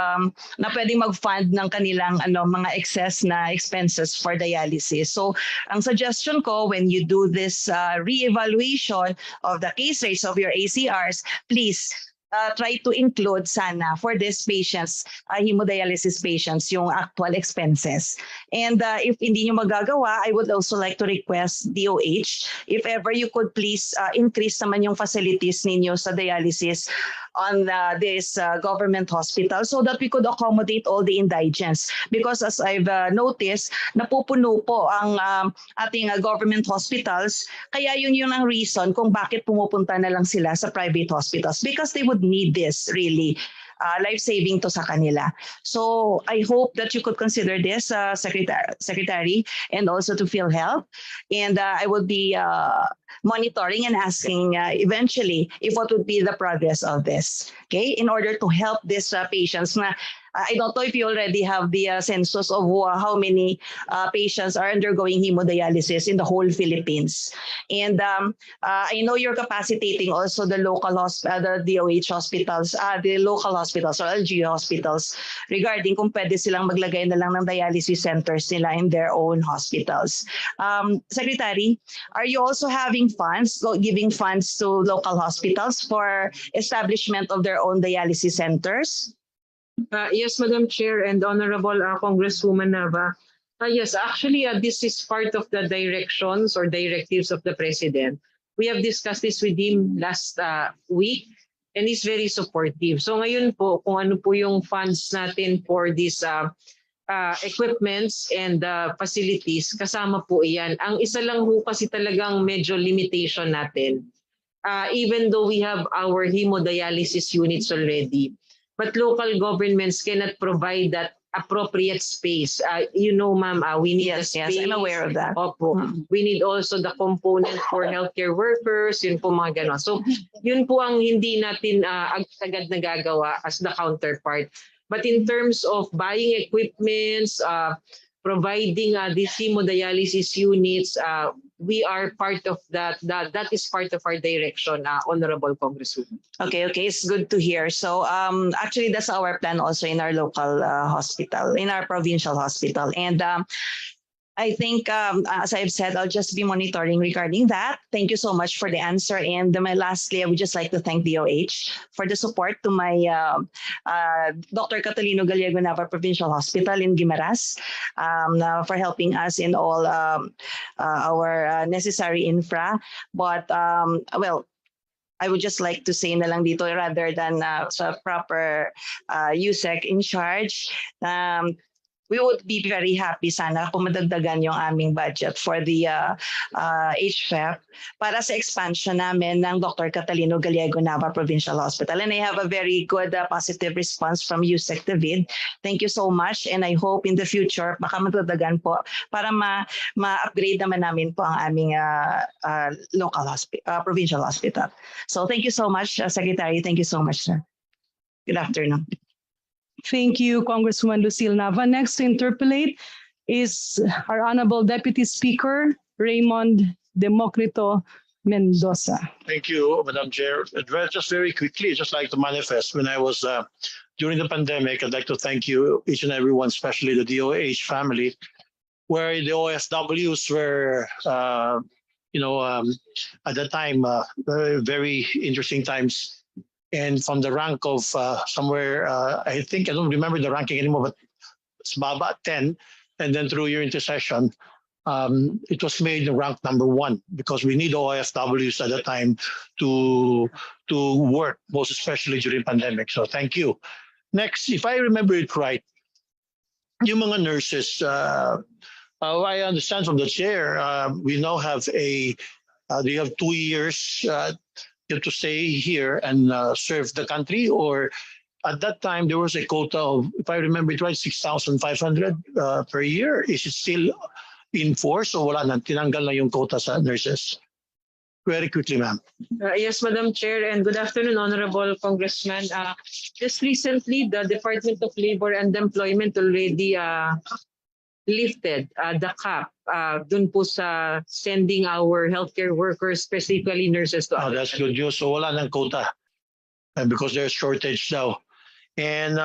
na pwedeng mag-fund ng kanilang mga excess na expenses for dialysis. So ang suggestion ko, when you do this re-evaluation of the case rates of your ACRs, please try to include sana for these patients, hemodialysis patients, yung actual expenses. And if hindi nyo magagawa, I would also like to request DOH, if ever you could please increase naman yung facilities ninyo sa dialysis on this government hospital so that we could accommodate all the indigents. Because as I've noticed, napupuno po ang ating government hospitals, kaya yun yung ang reason kung bakit pumupunta na lang sila sa private hospitals, because they would need this really. Life-saving to sa kanila. So I hope that you could consider this, Secretary, and also to PhilHealth. And I will be monitoring and asking eventually if what would be the progress of this, okay, in order to help these patients. Na, I don't know if you already have the census of how many patients are undergoing hemodialysis in the whole Philippines. And I know you're capacitating also the local the DOH hospitals, the local hospitals or LG hospitals regarding kung pwede silang maglagay na lang ng dialysis centers nila in their own hospitals. Secretary, are you also having funds, giving funds to local hospitals for establishment of their own dialysis centers? Yes, Madam Chair and Honorable Congresswoman Nava. Yes, actually, this is part of the directions or directives of the President. We have discussed this with him last week, and he's very supportive. So ngayon po, kung ano po yung funds natin for these equipments and facilities, kasama po iyan. Ang isa lang po kasi talagang medyo limitation natin, even though we have our hemodialysis units already, but local governments cannot provide that appropriate space. You know, ma'am, we need the space. Yes, I'm aware of that. Opo. We need also the component for healthcare workers, yun po mga ganon. So yun po ang hindi natin agad nagagawa as the counterpart. But in terms of buying equipments, providing these hemodialysis units, we are part of that. That is part of our direction, Honorable Congresswoman. Okay, it's good to hear. So actually, that's our plan also in our local hospital, in our provincial hospital. And I think, as I've said, I'll just be monitoring regarding that. Thank you so much for the answer. And lastly, I would just like to thank DOH for the support to my Dr. Catalino Gallego Navarre Provincial Hospital in Guimaras for helping us in all our necessary infra. But, well, I would just like to say na lang dito rather than sa proper USEC in charge, we would be very happy sana kung madagdagan yung aming budget for the HFEP para sa expansion namin ng Dr. Catalino Gallego Nava Provincial Hospital. And I have a very good positive response from USEC David. Thank you so much, and I hope in the future baka madagdagan po para ma-upgrade naman namin po ang aming provincial hospital. So thank you so much, Secretary. Thank you so much, sir. Good afternoon. Thank you, Congresswoman Lucille Nava. Next to interpolate is our Honorable Deputy Speaker, Raymond Democrito Mendoza. Thank you, Madam Chair. Just very quickly, just like to manifest, when I was during the pandemic, I'd like to thank you, each and everyone, especially the DOH family, where the OFWs were, at that time, very interesting times. And from the rank of somewhere, I think, I don't remember the ranking anymore, but it's about 10. And then through your intercession, it was made rank number 1 because we need OFWs at that time to work, most especially during pandemic. So thank you. Next, if I remember it right, yung mga nurses, I understand from the chair, we now have they have 2 years to stay here and serve the country, or at that time there was a quota of, if I remember it right, 6,500 per year. Is it still in force o wala na? Tinanggal na yung quota sa nurses? Very quickly, ma'am. Yes, Madam Chair, and good afternoon, Honorable Congressman. Just recently, the Department of Labor and Employment already lifted the cap dun po sa sending our healthcare workers, specifically nurses, to that's good news. So wala ng quota because there's shortage now. And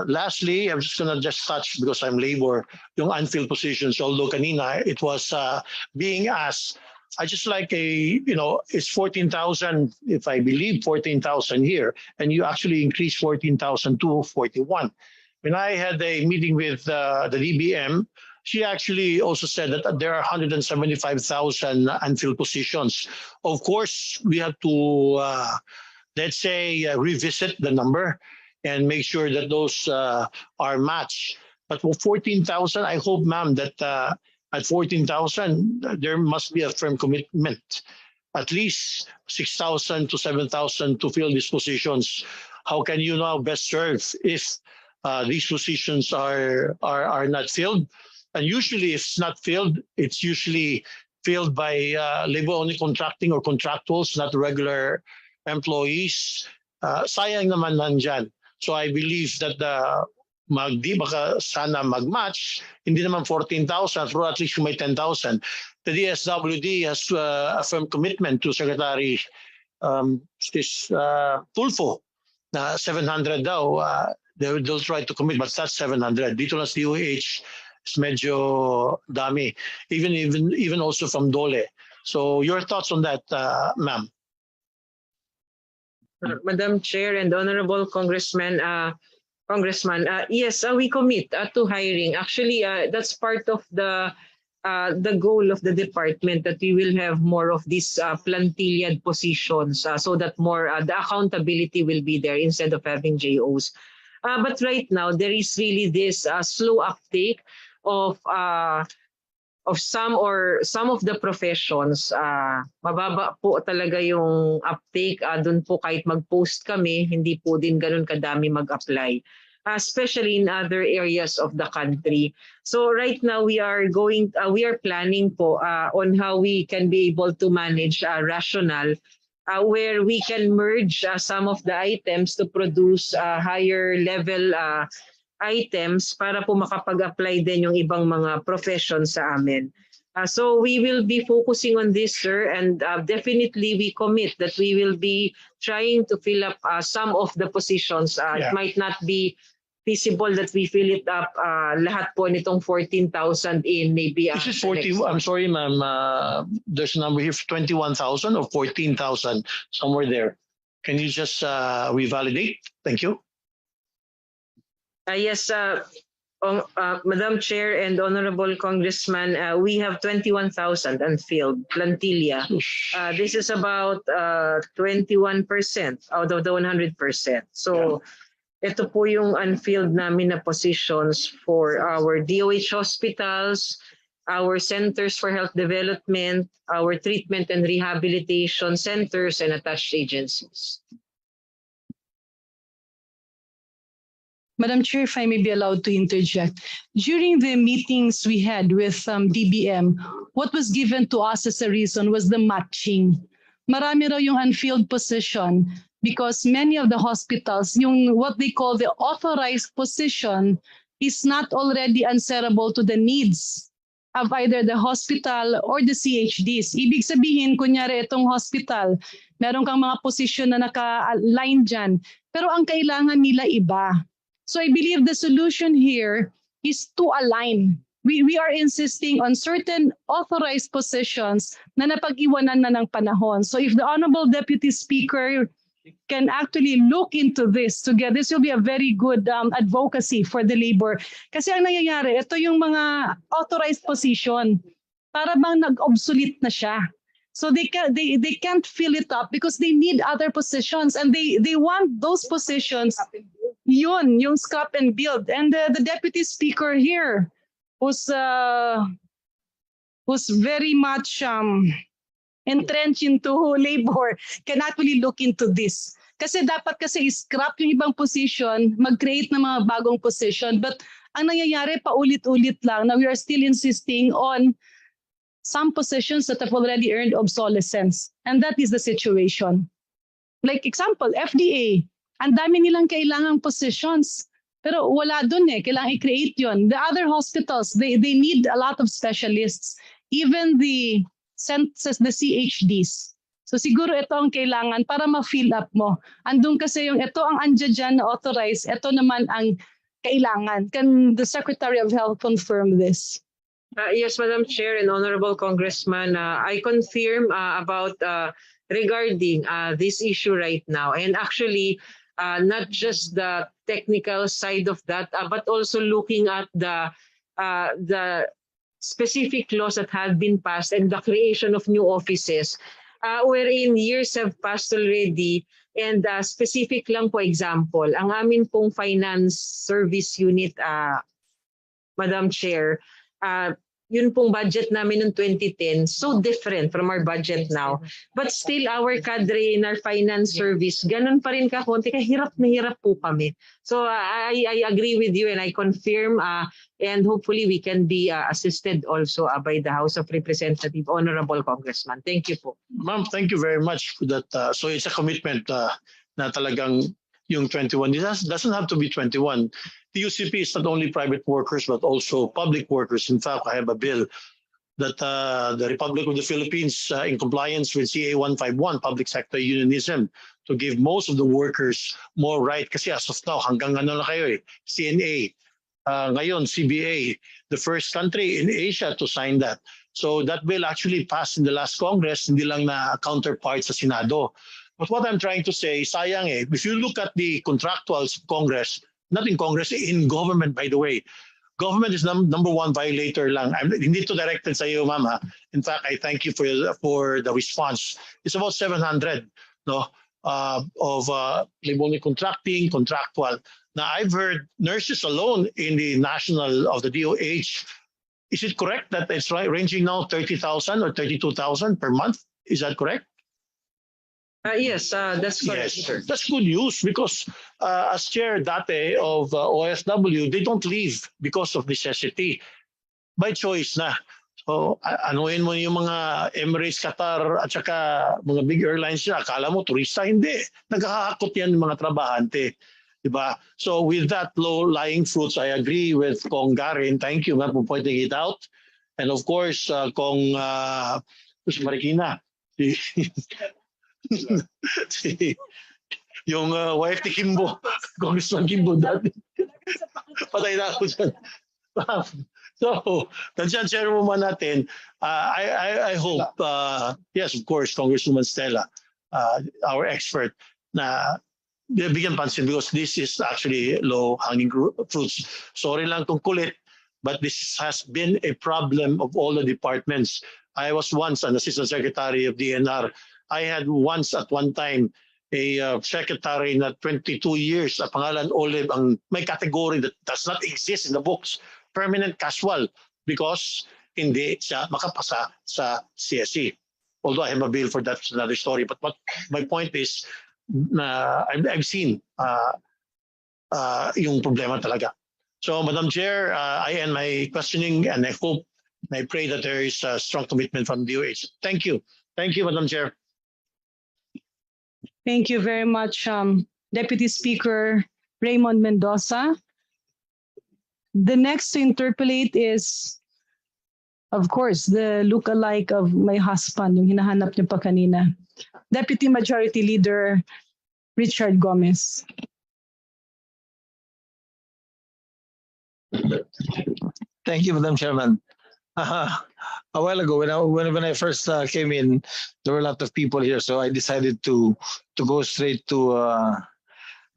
lastly, I'm just gonna touch, because I'm labor, yung unfilled positions, although kanina it was being asked. I just like it's 14,000, if I believe 14,000 here, and you actually increase 14,000 to 41. When I had a meeting with the DBM, she actually also said that there are 175,000 unfilled positions. Of course, we have to, let's say, revisit the number and make sure that those are matched. But for 14,000, I hope, ma'am, that at 14,000, there must be a firm commitment, at least 6,000 to 7,000 to fill these positions. How can you now best serve if these positions are not filled? And usually, if it's not filled, it's usually filled by labor-only contracting or contractuals, not regular employees. Sayang naman nandyan. So I believe that baka sana mag-match, hindi naman 14,000, pero at least may 10,000. The DSWD has a firm commitment to Secretary Tulfo na 700 daw. They'll try to commit, but that's 700. Dito na sa DOH, is medyo dami, even also from Dole. So your thoughts on that, ma'am? Madam Chair and Honorable Congressman, yes, we commit to hiring. Actually, that's part of the goal of the department, that we will have more of these plantilled positions so that more the accountability will be there instead of having JOs. But right now, there is really this slow uptake of some of the professions. Mababa po talaga yung uptake. Doon po kahit mag-post kami, hindi po din ganun kadami mag-apply, especially in other areas of the country. So right now we are planning po on how we can be able to manage rational, where we can merge some of the items to produce higher level items para po makapag-apply din yung ibang mga professions sa amin. So we will be focusing on this, sir, and definitely we commit that we will be trying to fill up some of the positions. It might not be feasible that we fill it up lahat po nitong 14,000 in maybe. This is 40. I'm sorry, ma'am. There's a number here, 21,000 or 14,000, somewhere there. Can you just revalidate? Thank you. Yes, Madam Chair and Honorable Congressman, we have 21,000 unfilled plantilla. This is about 21% out of the 100%. So Ito po yung unfilled namin na positions for our DOH hospitals, our centers for health development, our treatment and rehabilitation centers, and attached agencies. Madam Chair, if I may be allowed to interject. During the meetings we had with DBM, what was given to us as a reason was the matching. Marami raw yung unfilled position because many of the hospitals, yung what they call the authorized position is not already answerable to the needs of either the hospital or the CHDs. Ibig sabihin, kunyari itong hospital, meron kang mga posisyon na naka-align dyan, pero ang kailangan nila iba. So I believe the solution here is to align. We are insisting on certain authorized positions na napag-iwanan na ng panahon. So if the Honorable Deputy Speaker can actually look into this together, this will be a very good advocacy for the labor. Kasi ang nangyayari, ito yung mga authorized position, para bang nag-obsolete na siya. So they can't fill it up because they need other positions and they want those positions. Yun, yung scrap and build. And the Deputy Speaker here was very much entrenched into labor can actually look into this. Kasi dapat kasi scrap yung ibang position, mag-create ng mga bagong position. But ang nangyayari, paulit-ulit lang na we are still insisting on some positions that have already earned obsolescence. And that is the situation. Like example, FDA, ang dami nilang kailangang positions. Pero wala dun eh, kailangan i-create yun. The other hospitals, they need a lot of specialists. Even the CHDs. So siguro ito ang kailangan para ma-fill up mo. Andun kasi yung ito ang andyan dyan na authorized, ito naman ang kailangan. Can the Secretary of Health confirm this? Yes, Madam Chair and Honorable Congressman, I confirm about regarding this issue right now. And actually, not just the technical side of that, but also looking at the specific laws that have been passed and the creation of new offices, wherein years have passed already. And specific lang po example, ang amin pong finance service unit, Madam Chair, yun pong budget namin noong 2010, so different from our budget now. But still, our cadre in our finance service, ganun pa rin kakunti, kaya hirap na hirap po kami. So I agree with you and I confirm and hopefully we can be assisted also by the House of Representatives, Honorable Congressman. Thank you po. Ma'am, thank you very much for that. So it's a commitment na talagang yung 21. It doesn't have to be 21. The UCP is not only private workers but also public workers. In fact, I have a bill that the Republic of the Philippines, in compliance with CA 151, Public Sector Unionism, to give most of the workers more right. Kasi as of now, hanggang ano na kayo eh, CNA, ngayon CBA, the first country in Asia to sign that. So that bill actually passed in the last Congress, hindi lang na counterpart sa Senado. But what I'm trying to say, sayang eh, if you look at the contractuals of Congress, not in Congress, in government, by the way, government is number one violator lang. Hindi to directed sa iyo, ma'am. In fact, I thank you for the response. It's about 700 no, of only contracting, contractual. Now, I've heard nurses alone in the national of the DOH. Is it correct that it's ranging now 30,000 or 32,000 per month? Is that correct? Yes, that's correct, yes. sir. That's good news because as chair dati of OFW, they don't leave because of necessity. By choice na. So anuin mo yung mga Emirates, Qatar at saka mga big airlines na akala mo turista, hindi. Nagkakakot yan ng mga trabahante. Diba? So with that low-lying fruits, I agree with Kong Garin. Thank you ma'am for pointing it out. And of course, Kong Marikina. Yung wife ni Kimbo, Congressman Kimbo dati. Patay na ako dyan. So, nandiyan chairwoman natin, I hope, yes, of course, Congresswoman Stella, our expert, na bigyan pansin because this is actually low-hanging fruits. Sorry lang kung kulit, but this has been a problem of all the departments. I was once an assistant secretary of DNR. I had once at one time secretary na 22 years, ang pangalan Olive, ang may category that does not exist in the books, permanent casual, because hindi siya makapasa sa CSE. Although I have a bill for that, another story. But my point is, I've seen yung problema talaga. So, Madam Chair, I end my questioning, and I hope and I pray that there is a strong commitment from DOH. Thank you. Thank you, Madam Chair. Thank you very much, Deputy Speaker Raymond Mendoza. The next to interpolate is, of course, the look-alike of my husband, yung hinahanap niyo pa kanina. Deputy Majority Leader Richard Gomez. Thank you, Madam Chairman. A while ago, when I first came in, there were a lot of people here, so I decided to go straight to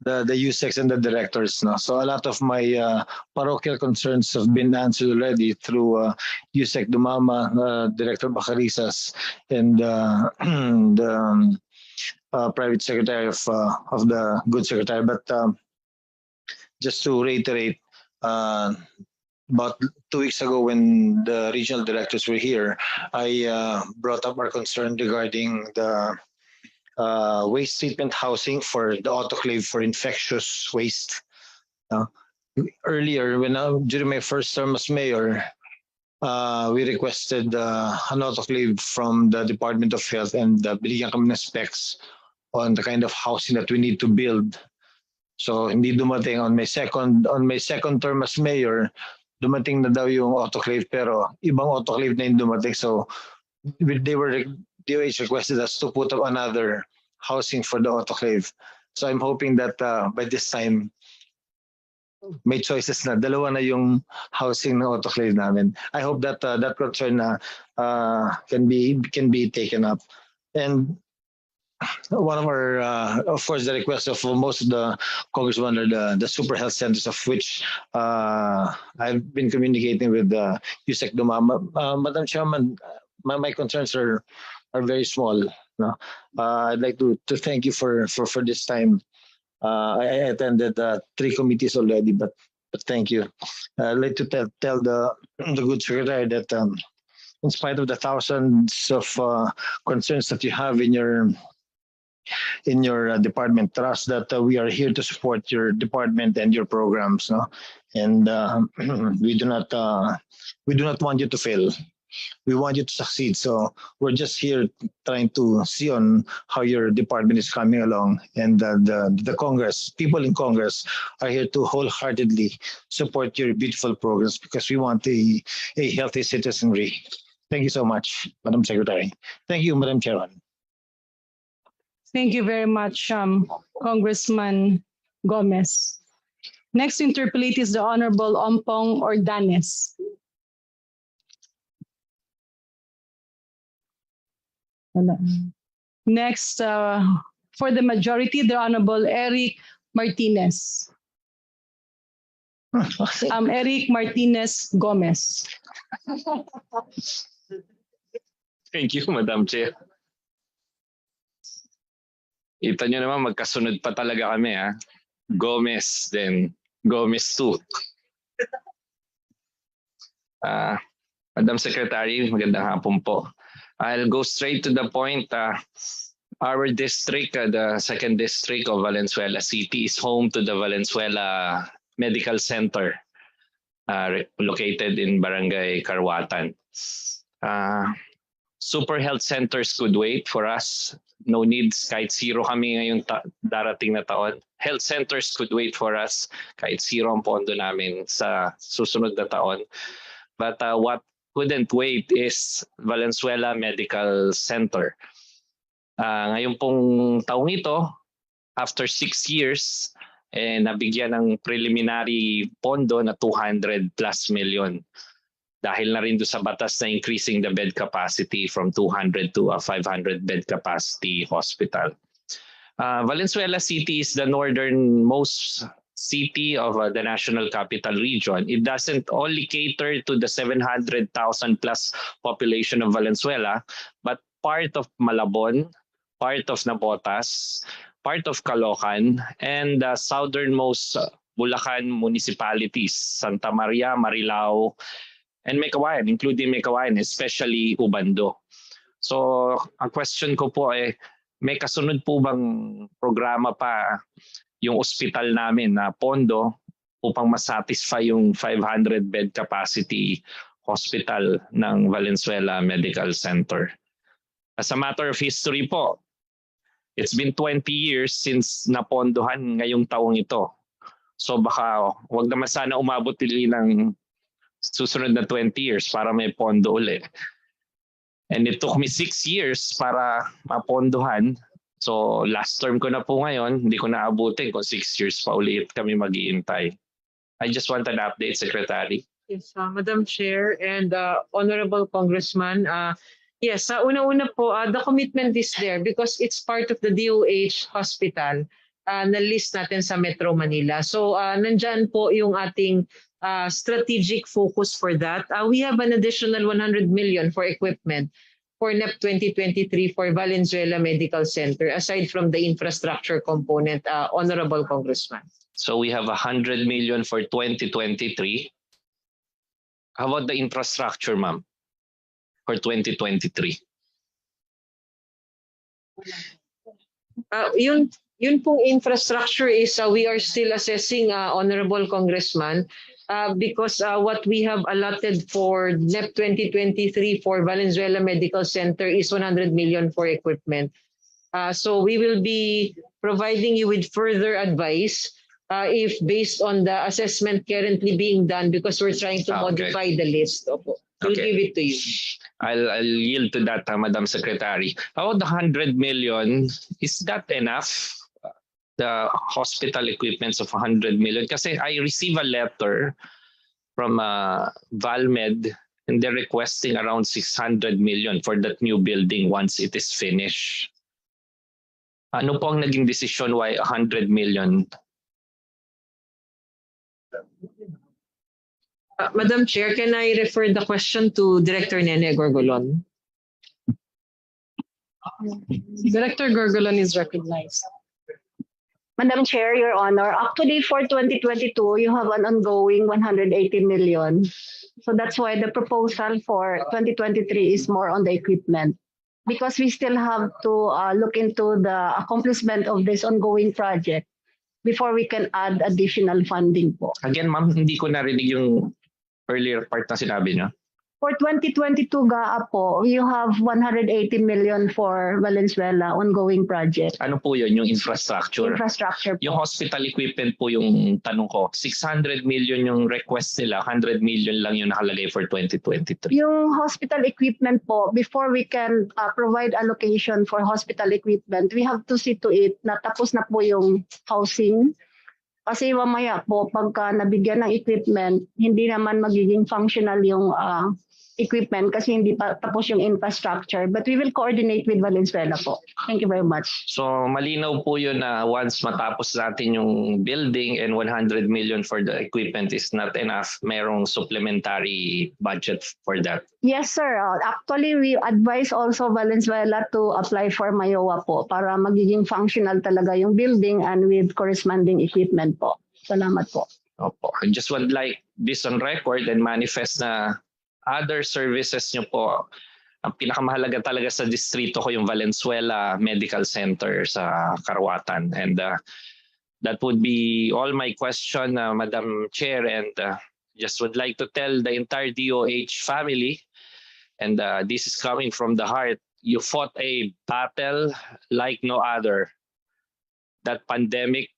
the USECs and the directors. No? So a lot of my parochial concerns have been answered already through USEC Dumama, Director Bacarisas, and the private secretary of the good secretary. But just to reiterate, about 2 weeks ago when the regional directors were here, I brought up our concern regarding the waste treatment housing for the autoclave for infectious waste. Earlier, during my first term as mayor, we requested an autoclave from the Department of Health, and binigyan kami ng specs on the kind of housing that we need to build. So hindi dumating on my second term as mayor. Dumating na daw yung autoclave, pero ibang autoclave na yung dumating. So DOH requested us to put up another housing for the autoclave. So I'm hoping that by this time, may choices na. Dalawa na yung housing ng autoclave namin. I hope that that concern can be taken up. And one of our, of course, the request of most of the congressmen are the super health centers, of which I've been communicating with USEC Dumama. Madam Chairman, my concerns are very small. No? I'd like to thank you for this time. I attended 3 committees already, but thank you. I'd like to tell the good secretary that in spite of the thousands of concerns that you have in your department, trust that we are here to support your department and your programs, no? And we do not want you to fail. We want you to succeed. So we're just here trying to see on how your department is coming along, and the Congress, people in Congress, are here to wholeheartedly support your beautiful programs because we want a healthy citizenry. Thank you so much, Madam Secretary. Thank you, Madam Chairman. Thank you very much, Congressman Gomez. Next to interpolate is the Honorable Ompong Ordanes. Next, for the majority, the Honorable Eric Martinez. Eric Martinez Gomez. Thank you, Madam Chair. Kita nyo naman, magkasunod pa talaga kami, ha? Gomez, then Gomez 2. Madam Secretary, magandang hapon po. I'll go straight to the point. Our district, the 2nd District of Valenzuela City, is home to the Valenzuela Medical Center, located in Barangay Carwatan. Super health centers could wait for us. No needs, kahit zero kami ngayong darating na taon. Health centers could wait for us, kahit zero ang pondo namin sa susunod na taon. But what couldn't wait is Valenzuela Medical Center. Ngayon pong taong ito, after 6 years, nabigyan ng preliminary pondo na 200+ million. Dahil na rin doon sa batas na increasing the bed capacity from 200 to a 500 bed capacity hospital. Valenzuela City is the northernmost city of the National Capital Region. It doesn't only cater to the 700,000+ population of Valenzuela, but part of Malabon, part of Navotas, part of Caloocan, and the southernmost Bulacan municipalities, Santa Maria, Marilao, and Meycauayan, including Meycauayan, especially Ubando. So ang question ko po ay, may kasunod po bang programa pa yung ospital namin na pondo upang masatisfy yung 500-bed capacity hospital ng Valenzuela Medical Center? As a matter of history po, it's been 20 years since napondohan ngayong taong ito. So baka wag naman sana umabot ng susunod na 20 years para may pondo ulit. And it took me 6 years para mapondohan. So last term ko na po ngayon, hindi ko naabutin kung 6 years pa ulit kami mag-iintay. I just want an update, Secretary. Yes, Madam Chair and Honorable Congressman. Yes, una-una po, the commitment is there because it's part of the DOH hospital na list natin sa Metro Manila. So nandyan po yung ating strategic focus for that. We have an additional 100 million for equipment for NEP 2023 for Valenzuela Medical Center, aside from the infrastructure component, Honorable Congressman. So we have 100 million for 2023. How about the infrastructure, ma'am, for 2023? Yun pong infrastructure is we are still assessing, Honorable Congressman, because what we have allotted for NEP 2023 for Valenzuela Medical Center is 100 million for equipment. So we will be providing you with further advice if based on the assessment currently being done, because we're trying to modify the list. We'll give it to you. I'll yield to that, Madam Secretary. How about the 100 million? Is that enough? The hospital equipments of 100 million? Kasi I receive a letter from Valmed and they're requesting around 600 million for that new building once it is finished. Ano po ang naging decision why 100 million? Madam Chair, can I refer the question to Director Nene Gorgolon? Director Gorgolon is recognized. Madam Chair, Your Honor, actually for 2022, you have an ongoing 180 million. So that's why the proposal for 2023 is more on the equipment, because we still have to look into the accomplishment of this ongoing project before we can add additional funding po. Again, ma'am, hindi ko narinig yung earlier part na sinabi niyo. For 2022 GAA po, you have 180 million for Valenzuela ongoing project. Ano po yun, yung infrastructure? Infrastructure po. Yung hospital equipment po yung tanong ko. 600 million yung request nila, 100 million lang yung nakalagay for 2023. Yung hospital equipment po, before we can provide allocation for hospital equipment, we have to see to it na tapos na po yung housing. Kasi mamaya po, pagka nabigyan ng equipment, hindi naman magiging functional yung equipment kasi hindi pa tapos yung infrastructure. But we will coordinate with Valenzuela po. Thank you very much. So malinaw po yun na once matapos natin yung building and 100 million for the equipment is not enough, merong supplementary budget for that. Yes, sir. Actually, we advise also Valenzuela to apply for MAYOA po para magiging functional talaga yung building and with corresponding equipment po. Salamat po. Opo. I just would like this on record and manifest na other services nyo po, ang pinakamahalaga talaga sa distrito ko yung Valenzuela Medical Center sa Karawatan. And that would be all my question, Madam Chair. And just would like to tell the entire DOH family, and this is coming from the heart, you fought a battle like no other. That pandemic,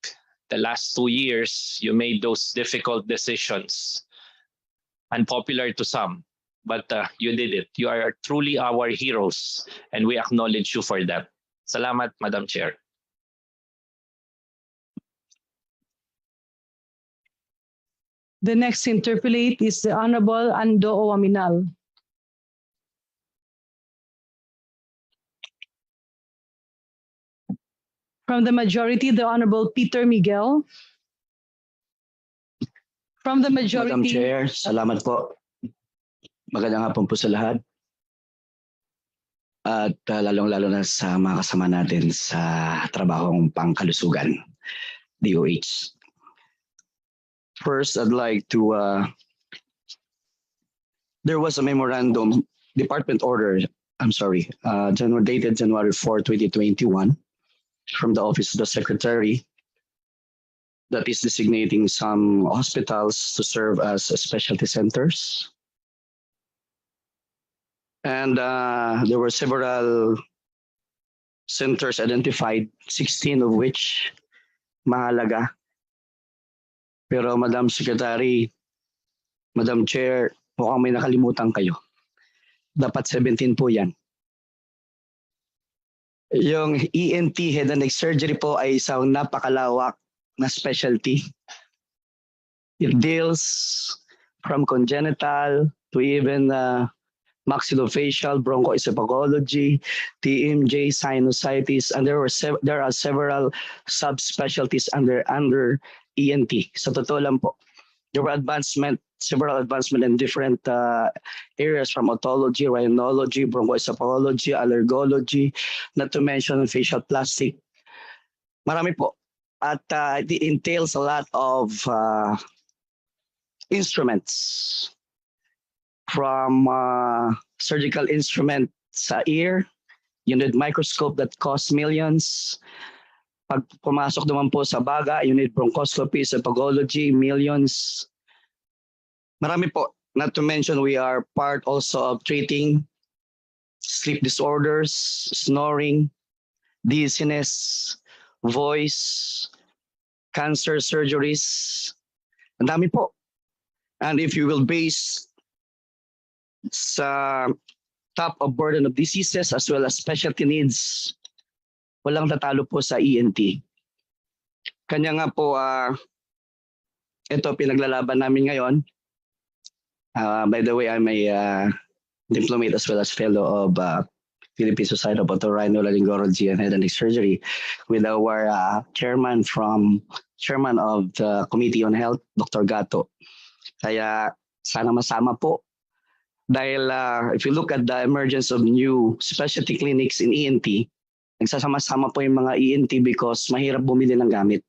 the last 2 years, you made those difficult decisions, unpopular to some. But you did it. You are truly our heroes, and we acknowledge you for that. Salamat, Madam Chair. The next interpellate is the Honorable Ando Owaminal. From the majority, the Honorable Peter Miguel. From the majority. Madam Chair, salamat po. Magandang hapon po sa lahat. at lalong-lalo na sa mga kasama natin sa trabahong pangkalusugan, DOH. First, I'd like to, there was a memorandum, department order, dated January 4, 2021, from the Office of the Secretary that is designating some hospitals to serve as specialty centers. And there were several centers identified, 16 of which mahalaga. Pero Madam Secretary, Madam Chair, mukhang may nakalimutan kayo. Dapat 17 po yan. Yung ENT, head and neck surgery po ay isang napakalawak na specialty. It deals from congenital to even maxillofacial, bronchoesophageology, TMJ, sinusitis, and there are several subspecialties under ENT. Sa totoo lang po, there were several advancement in different areas from otology, rhinology, bronchoesophageology, allergology, not to mention facial plastic. Marami po. At it entails a lot of instruments, from surgical instrument sa ear, you need microscope that costs millions. Pag pumasok naman po sa baga, you need bronchoscopy, esophageology, millions. Marami po. Not to mention, we are part also of treating sleep disorders, snoring, dizziness, voice, cancer surgeries. Ang dami po. And if you will base sa top of burden of diseases as well as specialty needs, walang tatalo po sa ENT. Kanya nga po, ito pinaglalaban namin ngayon. By the way, I'm a diplomate as well as fellow of Philippine Society of Otorhinolaryngology and Head and Neck Surgery with our chairman of the Committee on Health, Dr. Gato. Kaya sana masama po. Dahil if you look at the emergence of new specialty clinics in ENT, nagsasama-sama po yung mga ENT because mahirap bumili ng gamit.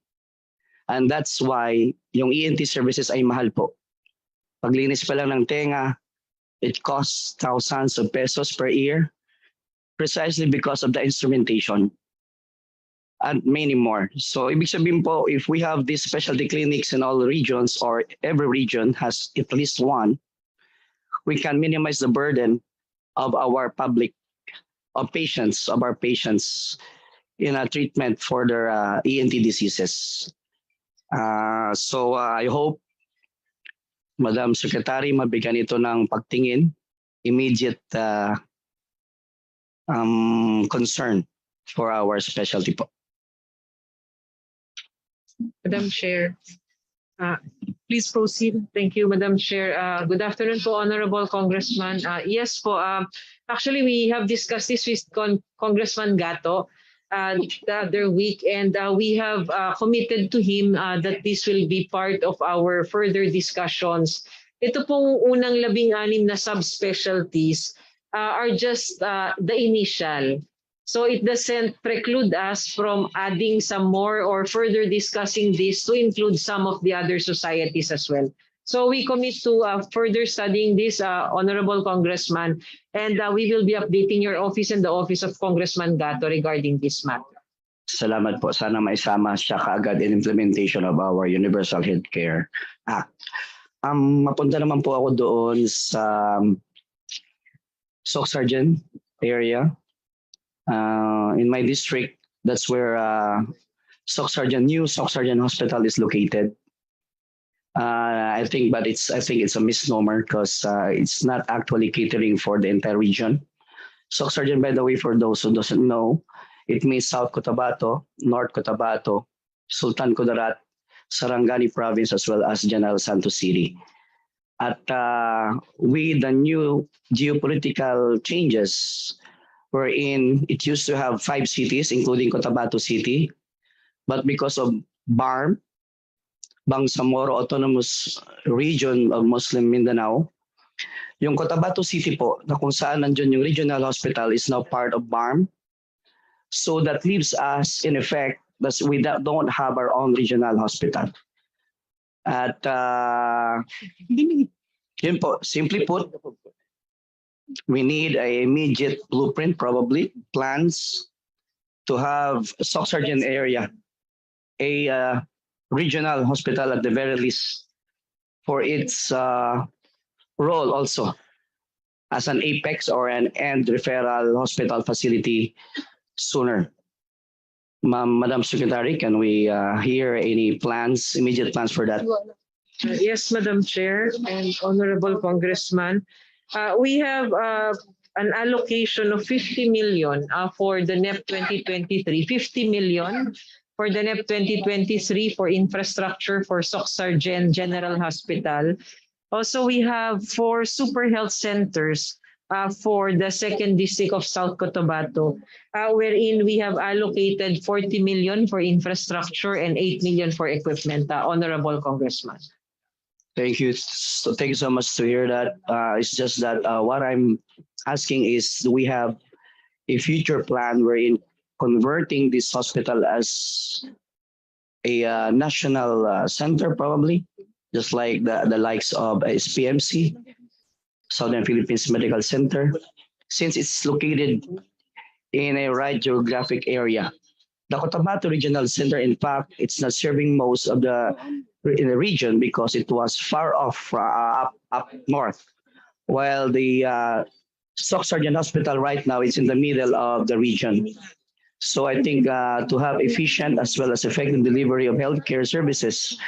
And that's why yung ENT services ay mahal po. Paglinis pa lang ng tenga, it costs thousands of pesos per year precisely because of the instrumentation and many more. So ibig sabihin po, if we have these specialty clinics in all regions or every region has at least one, we can minimize the burden of our patients in a treatment for their ENT diseases. So I hope, Madam Secretary, mabigyan ito ng pagtingin, immediate concern for our specialty po. Madam Chair, please proceed. Thank you, Madam Chair. Good afternoon po, Honorable Congressman. Yes po, actually we have discussed this with Congressman Gato the other week, and we have committed to him that this will be part of our further discussions. Ito pong unang 16 na subspecialties are just the initial. So it doesn't preclude us from adding some more or further discussing this to include some of the other societies as well. So we commit to further studying this, Honorable Congressman, and we will be updating your office and the office of Congressman Gato regarding this matter. Salamat po. Sana maisama siya kaagad in implementation of our Universal Healthcare Act. Mapunta naman po ako doon sa SOC Sergeant area. In my district, that's where new SOC Sergeant Hospital is located. I think it's a misnomer because it's not actually catering for the entire region. SOC Sergeant, by the way, for those who doesn't know, it means South Cotabato, North Cotabato, Sultan Kudarat, Sarangani Province, as well as General Santos City. At with the new geopolitical changes, wherein it used to have 5 cities, including Cotabato City, but because of BARM, Bangsamoro Autonomous Region of Muslim Mindanao, Yung Cotabato City po, na kung saan nandiyan yung regional hospital is now part of BARM. So that leaves us in effect that we don't have our own regional hospital. At yun po, simply put, we need an immediate blueprint, probably plans to have Soc Sargent area, a regional hospital at the very least, for its role also as an apex or an end referral hospital facility sooner. Madam Secretary, can we hear any plans, immediate plans for that? Yes, Madam Chair and Honorable Congressman. We have an allocation of 50 million for the NEP 2023, 50 million for the NEP 2023 for infrastructure for Soc Sargent General Hospital. Also, we have 4 super health centers for the 2nd District of South Cotabato, wherein we have allocated 40 million for infrastructure and 8 million for equipment, Honorable Congressman. Thank you. So thank you so much to hear that. It's just that what I'm asking is, do we have a future plan wherein converting this hospital as a national center, probably, just like the likes of SPMC, Southern Philippines Medical Center, since it's located in a right geographic area. The Cotabato Regional Center, in fact, it's not serving most of in the region because it was far off up north, while the Soc Sargent Hospital right now is in the middle of the region. So I think to have efficient as well as effective delivery of healthcare services,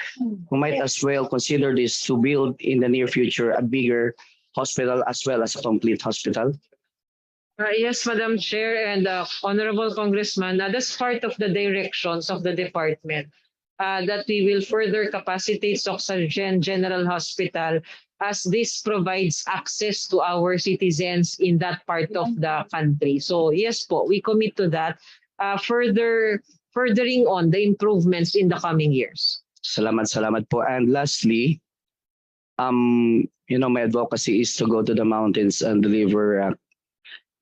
we might as well consider this to build in the near future a bigger hospital as well as a complete hospital. Yes, Madam Chair and Honorable Congressman, that's part of the directions of the department, that we will further capacitate Soc Sargent General Hospital as this provides access to our citizens in that part of the country. So yes po, we commit to that, furthering on the improvements in the coming years. Salamat po. And lastly, my advocacy is to go to the mountains and deliver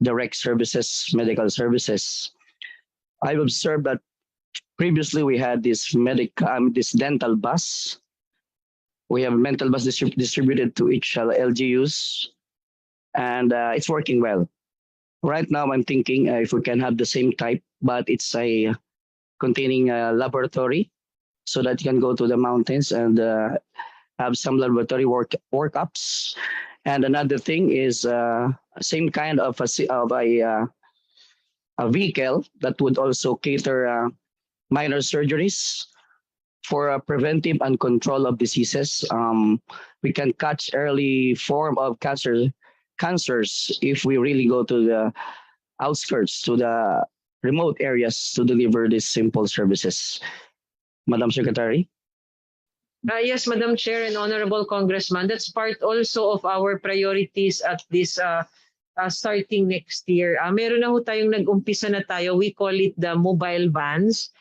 direct services, medical services. I've observed that previously we had this dental bus. We have mental bus distributed to each LGUs, and it's working well. Right now, I'm thinking if we can have the same type, but it's containing a laboratory, so that you can go to the mountains and have some laboratory workups. And another thing is same kind of a vehicle that would also cater minor surgeries for preventive and control of diseases. We can catch early form of cancers if we really go to the outskirts, to the remote areas to deliver these simple services. Madam Secretary? Yes, Madam Chair and Honorable Congressman, that's part also of our priorities at this starting next year. Meron na ho tayong nag-umpisa na tayo. We call it the mobile vans.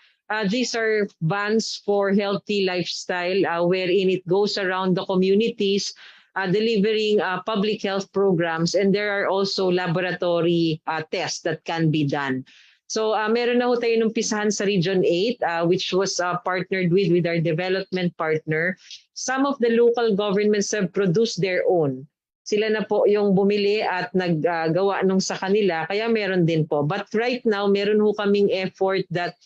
These are vans for healthy lifestyle, wherein it goes around the communities delivering public health programs, and there are also laboratory tests that can be done. So meron na ho tayo numpisahan sa Region 8, which was partnered with our development partner. Some of the local governments have produced their own. Sila na po yung bumili at naggawa nung sa kanila, kaya meron din po. But right now, meron ho kaming effort that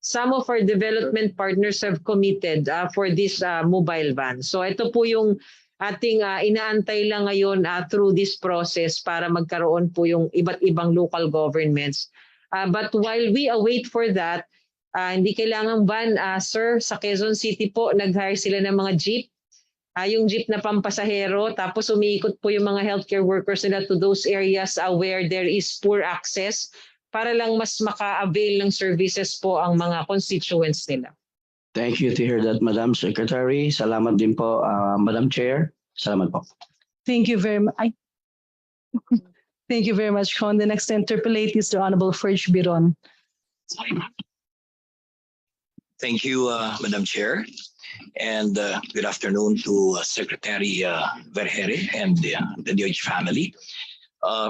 some of our development partners have committed for this mobile van. So ito po yung ating inaantay lang ngayon through this process para magkaroon po yung iba't ibang local governments. But while we await for that, hindi kailangang van, sir, sa Quezon City po, nag-hire sila ng mga jeep. Yung jeep na pampasahero, tapos umiikot po yung mga healthcare workers nila to those areas where there is poor access para lang mas maka-avail ng services po ang mga constituents nila. Thank you to hear that, Madam Secretary. Salamat din po, Madam Chair. Salamat po. Thank you very much. Thank you very much, Con. The next interpellate is the Honorable Ferj Biron. Thank you, Madam Chair, and good afternoon to Secretary Vergere and the DOH family.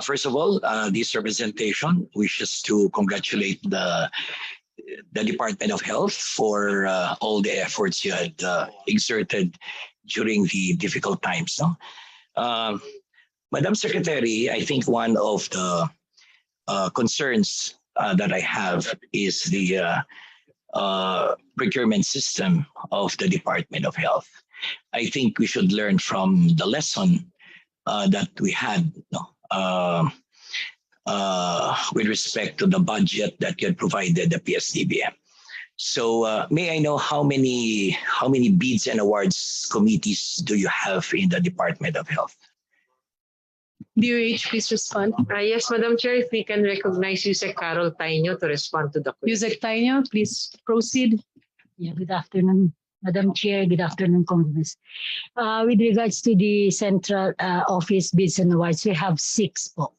First of all, this representation wishes to congratulate the Department of Health for all the efforts you had exerted during the difficult times. No? Madam Secretary, I think one of the concerns that I have is the procurement system of the Department of Health. I think we should learn from the lesson that we had with respect to the budget that you had provided the PSDBM. So may I know how many bids and awards committees do you have in the Department of Health? DOH, please respond. Yes, Madam Chair, if we can recognize Yusek Carol Taino to respond to the question. Yusek Taino, please proceed. Yeah, good afternoon, Madam Chair. Good afternoon, Congress. With regards to the central office bids and awards, we have 6 po.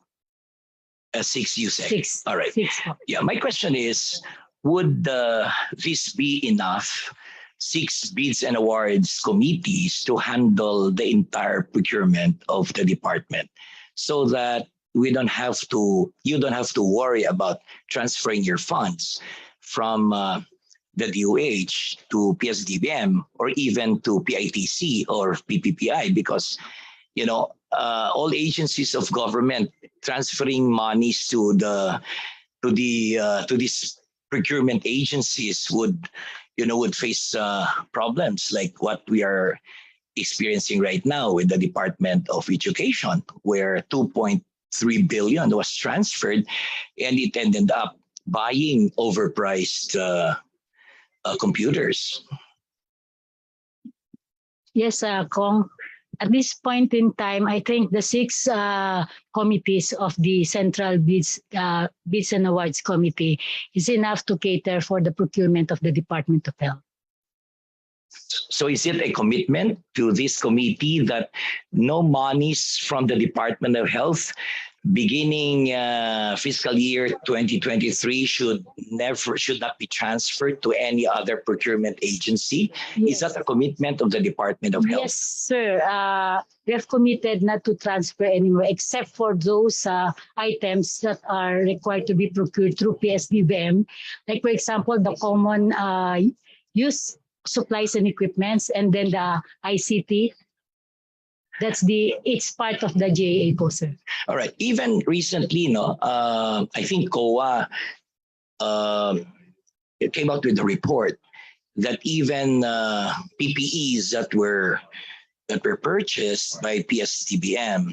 6 Yusek. 6. All right. 6 po. Yeah, my question is, would this be enough 6 bids and awards committees to handle the entire procurement of the department, so that you don't have to worry about transferring your funds from the DOH to PSDBM or even to PITC or PPPI, because all agencies of government transferring monies to these procurement agencies would face problems like what we are experiencing right now with the Department of Education, where 2.3 billion was transferred and it ended up buying overpriced computers. Yes, Kong. At this point in time, I think the 6 committees of the Central Bids and Awards Committee is enough to cater for the procurement of the Department of Health. So is it a commitment to this committee that no monies from the Department of Health beginning fiscal year 2023 should not be transferred to any other procurement agency? Yes. Is that a commitment of the Department of Health? Yes, sir. We have committed not to transfer anymore, except for those items that are required to be procured through PSDBM. Like, for example, the common use supplies and equipments, and then the ICT. It's part of the JA po, sir. All right. Even recently, I think COA it came out with a report that even PPEs that were purchased by PSDBM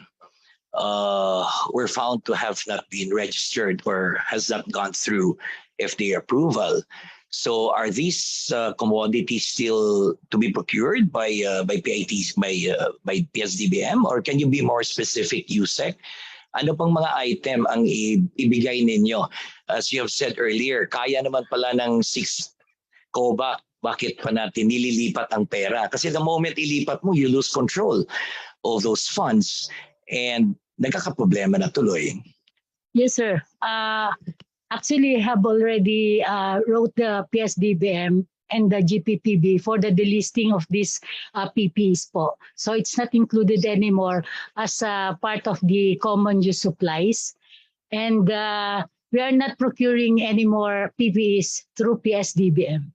were found to have not been registered or has not gone through FDA approval. So are these commodities still to be procured by PSDBM, or can you be more specific, Yusek? Ano pang mga item ang ibigay ninyo? As you have said earlier, kaya naman pala ng 6 COBA. Bakit pa natin nililipat ang pera? Kasi the moment ilipat mo, you lose control of those funds and nagkakaproblema na tuloy. Yes, sir. Actually, I have already wrote the PSDBM and the GPPB for the delisting of these PPEs po. So it's not included anymore as part of the common use supplies. And we are not procuring any more PPEs through PSDBM.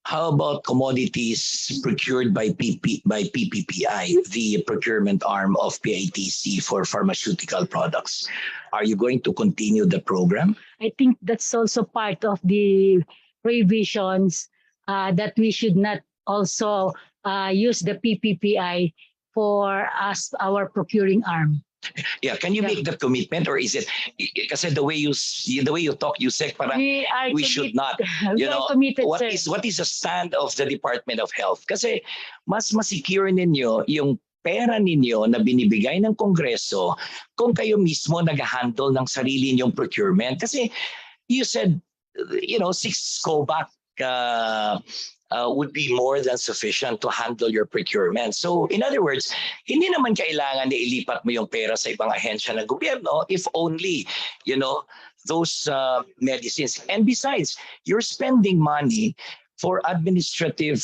How about commodities procured by PPPI, the procurement arm of PITC for pharmaceutical products? Are you going to continue the program? I think that's also part of the provisions that we should not also use the PPPI for our procuring arm. Yeah, can you make that commitment, or is it kasi the way you talk, Yusek, parang we should not, what is the stand of the Department of Health? Kasi mas secure ninyo yung pera ninyo na binibigay ng Kongreso kung kayo mismo nag-handle ng sarili ninyong procurement. Kasi you said 6 COBAC would be more than sufficient to handle your procurement. So in other words, hindi naman kailangan na ilipat mo yung pera sa ibang ahensya ng gobyerno if only, those medicines. And besides, you're spending money for administrative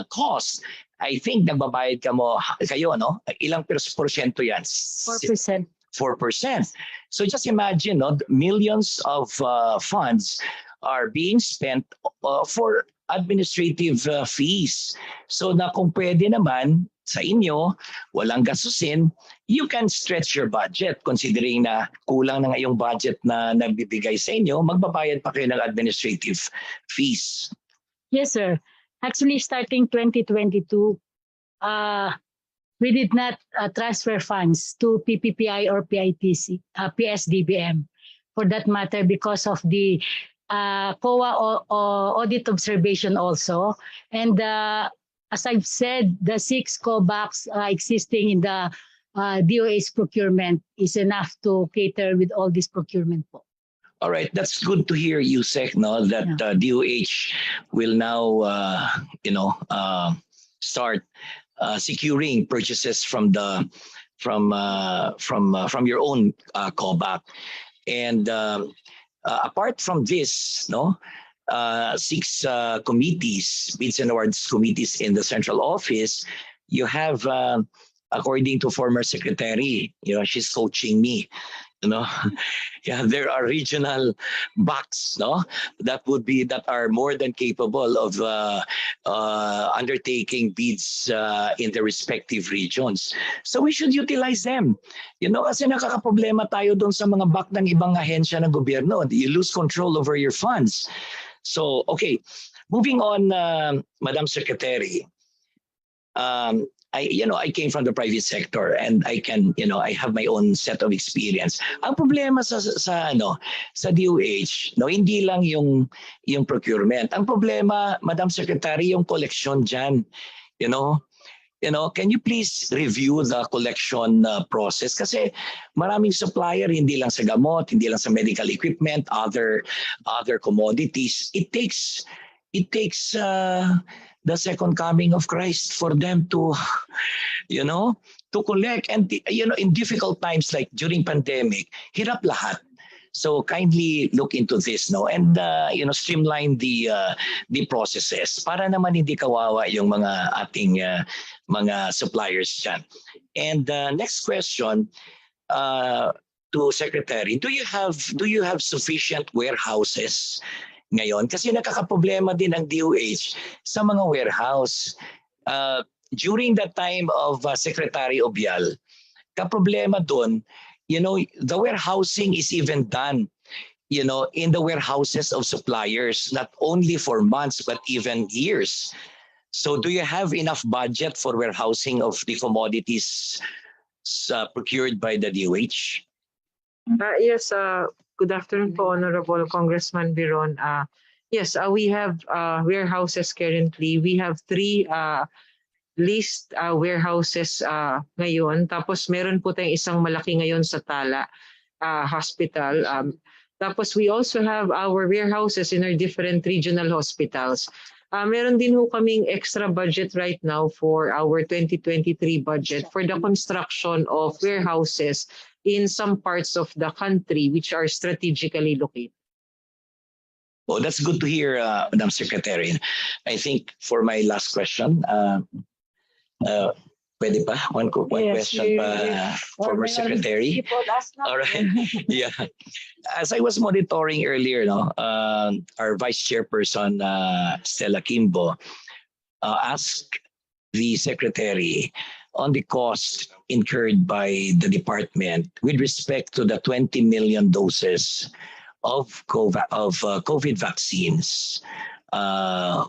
costs. I think nagbabayad kayo, no? Ilang porsyento yan? 4%. 4%. So just imagine, no, millions of funds are being spent for administrative fees. So na kung pwede naman sa inyo, walang gastusin, you can stretch your budget considering na kulang na nga yung budget na nagbibigay sa inyo, magbabayad pa kayo ng administrative fees. Yes, sir. Actually, starting 2022, we did not transfer funds to PPPI or PITC, PSDBM, for that matter, because of the COA audit observation also. And as I've said, the 6 COBACs existing in the DOH procurement is enough to cater with all this procurement. All right, that's good to hear, Yusek, no, that DOH will now, start securing purchases from your own COBAC. And apart from this, no, 6 committees, bids and awards committees in the central office, you have, according to former secretary, she's coaching me. Yeah, there are regional BACs, no, that are more than capable of undertaking bids in the respective regions. So we should utilize them. Kasi nakakaproblema tayo doon sa mga BAC ng ibang ahensya ng gobyerno. You lose control over your funds. So, okay, moving on, Madam Secretary. I came from the private sector and I can, I have my own set of experience. Ang problema sa DOH, no, hindi lang yung procurement. Ang problema, Madam Secretary, yung collection dyan. Can you please review the collection process? Kasi maraming supplier, hindi lang sa gamot, hindi lang sa medical equipment, other commodities. It takes the second coming of Christ for them to, to collect. And, in difficult times like during pandemic, hirap lahat. So kindly look into this, no, and streamline the processes para naman hindi kawawa yung mga ating mga suppliers dyan. And next question to Secretary, do you have sufficient warehouses ngayon? Kasi nakakaproblema din ang DOH sa mga warehouse. During the time of Secretary Obial, kaproblema doon, the warehousing is even done, in the warehouses of suppliers, not only for months, but even years. So do you have enough budget for warehousing of the commodities procured by the DOH? Yes, good afternoon po, Honorable Congressman Biron. Yes, we have warehouses currently. We have 3 leased warehouses ngayon. Tapos meron po tayong isang malaki ngayon sa Tala Hospital. Tapos we also have our warehouses in our different regional hospitals. Meron din ho kaming extra budget right now for our 2023 budget for the construction of warehouses in some parts of the country which are strategically located. Oh, that's good to hear, Madam Secretary. I think for my last question, pwede pa? One question pa, former Secretary. All right. Yeah. As I was monitoring earlier, our Vice Chairperson, Stella Kimbo, asked the Secretary on the cost incurred by the department with respect to the 20 million doses of COVID vaccines,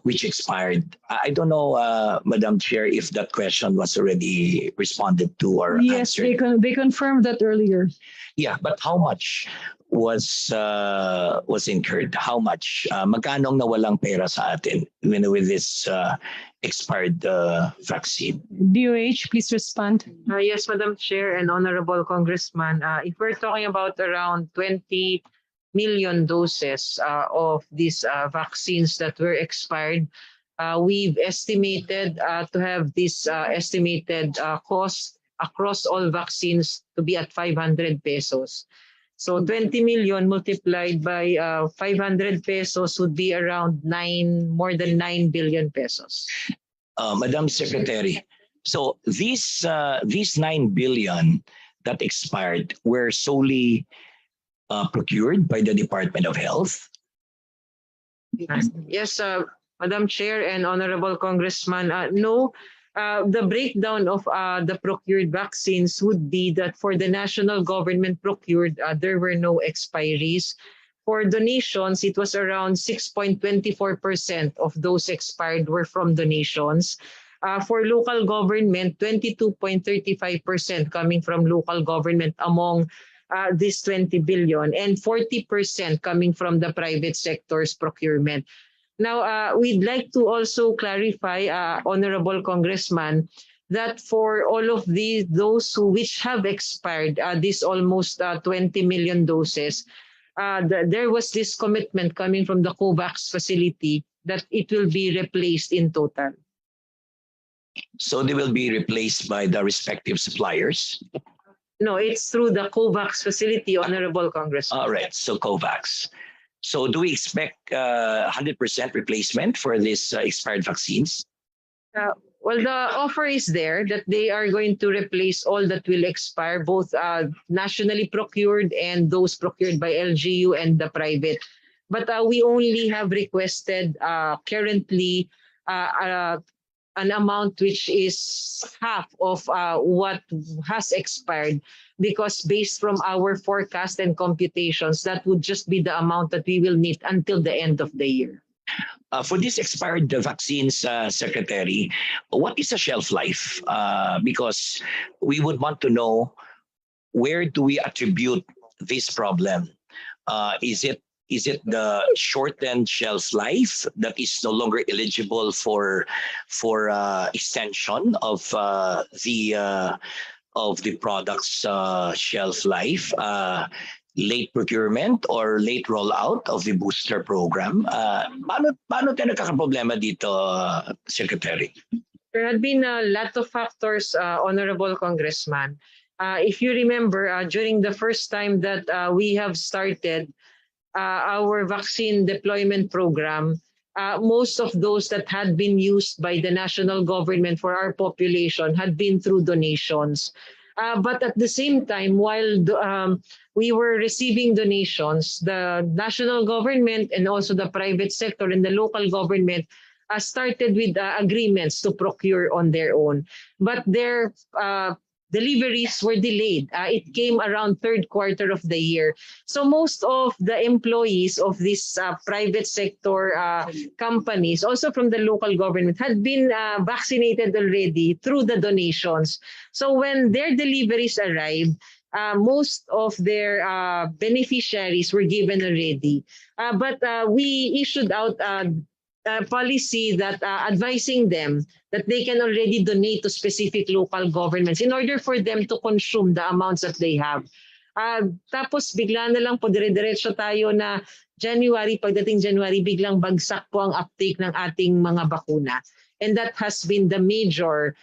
which expired. I don't know, Madam Chair, if that question was already responded to or answered. Yes, they confirmed that earlier. Yeah, but how much was incurred? How much? Magkano nawalang pera sa atin with this expired vaccine? DOH, please respond. Yes, Madam Chair and Honorable Congressman. If we're talking about around 20 million doses of these vaccines that were expired, we've estimated to have this estimated cost across all vaccines to be at 500 pesos. So 20 million multiplied by 500 pesos would be around more than 9 billion pesos. Madam Secretary, so these 9 billion that expired were solely procured by the Department of Health? Yes, Madam Chair and Honorable Congressman, no. The breakdown of the procured vaccines would be that for the national government procured, there were no expiries. For donations, it was around 6.24% of those expired were from donations. For local government, 22.35% coming from local government among this 20 billion and 40% coming from the private sector's procurement. Now, we'd like to also clarify, Honorable Congressman, that for all of those which have expired, this almost 20 million doses, there was this commitment coming from the COVAX facility that it will be replaced in total. So they will be replaced by the respective suppliers? No, it's through the COVAX facility, Honorable Congressman. All right, so COVAX. So do we expect 100% replacement for these expired vaccines? Well, the offer is there that they are going to replace all that will expire, both nationally procured and those procured by LGU and the private. But we only have requested currently an amount which is half of what has expired, because based from our forecast and computations, that would just be the amount that we will need until the end of the year. For these expired vaccines, Secretary, what is the shelf life? Because we would want to know, where do we attribute this problem? Is it the shortened shelf life that is no longer eligible for extension of the product's shelf life, late procurement or late rollout of the booster program? Paano tayo nagkakaproblema dito, Secretary? There had been a lot of factors, Honorable Congressman. If you remember, during the first time that we have started our vaccine deployment program, most of those that had been used by the national government for our population had been through donations. But at the same time, while we were receiving donations, the national government and also the private sector and the local government started with agreements to procure on their own. But their deliveries were delayed. It came around third quarter of the year. So most of the employees of these private sector companies, also from the local government, had been vaccinated already through the donations. So when their deliveries arrived, most of their beneficiaries were given already. But we issued out policy that advising them that they can already donate to specific local governments in order for them to consume the amounts that they have. Tapos bigla na lang po dire-diretso tayo na January, pagdating January, biglang bagsak po ang uptake ng ating mga bakuna. And that has been the major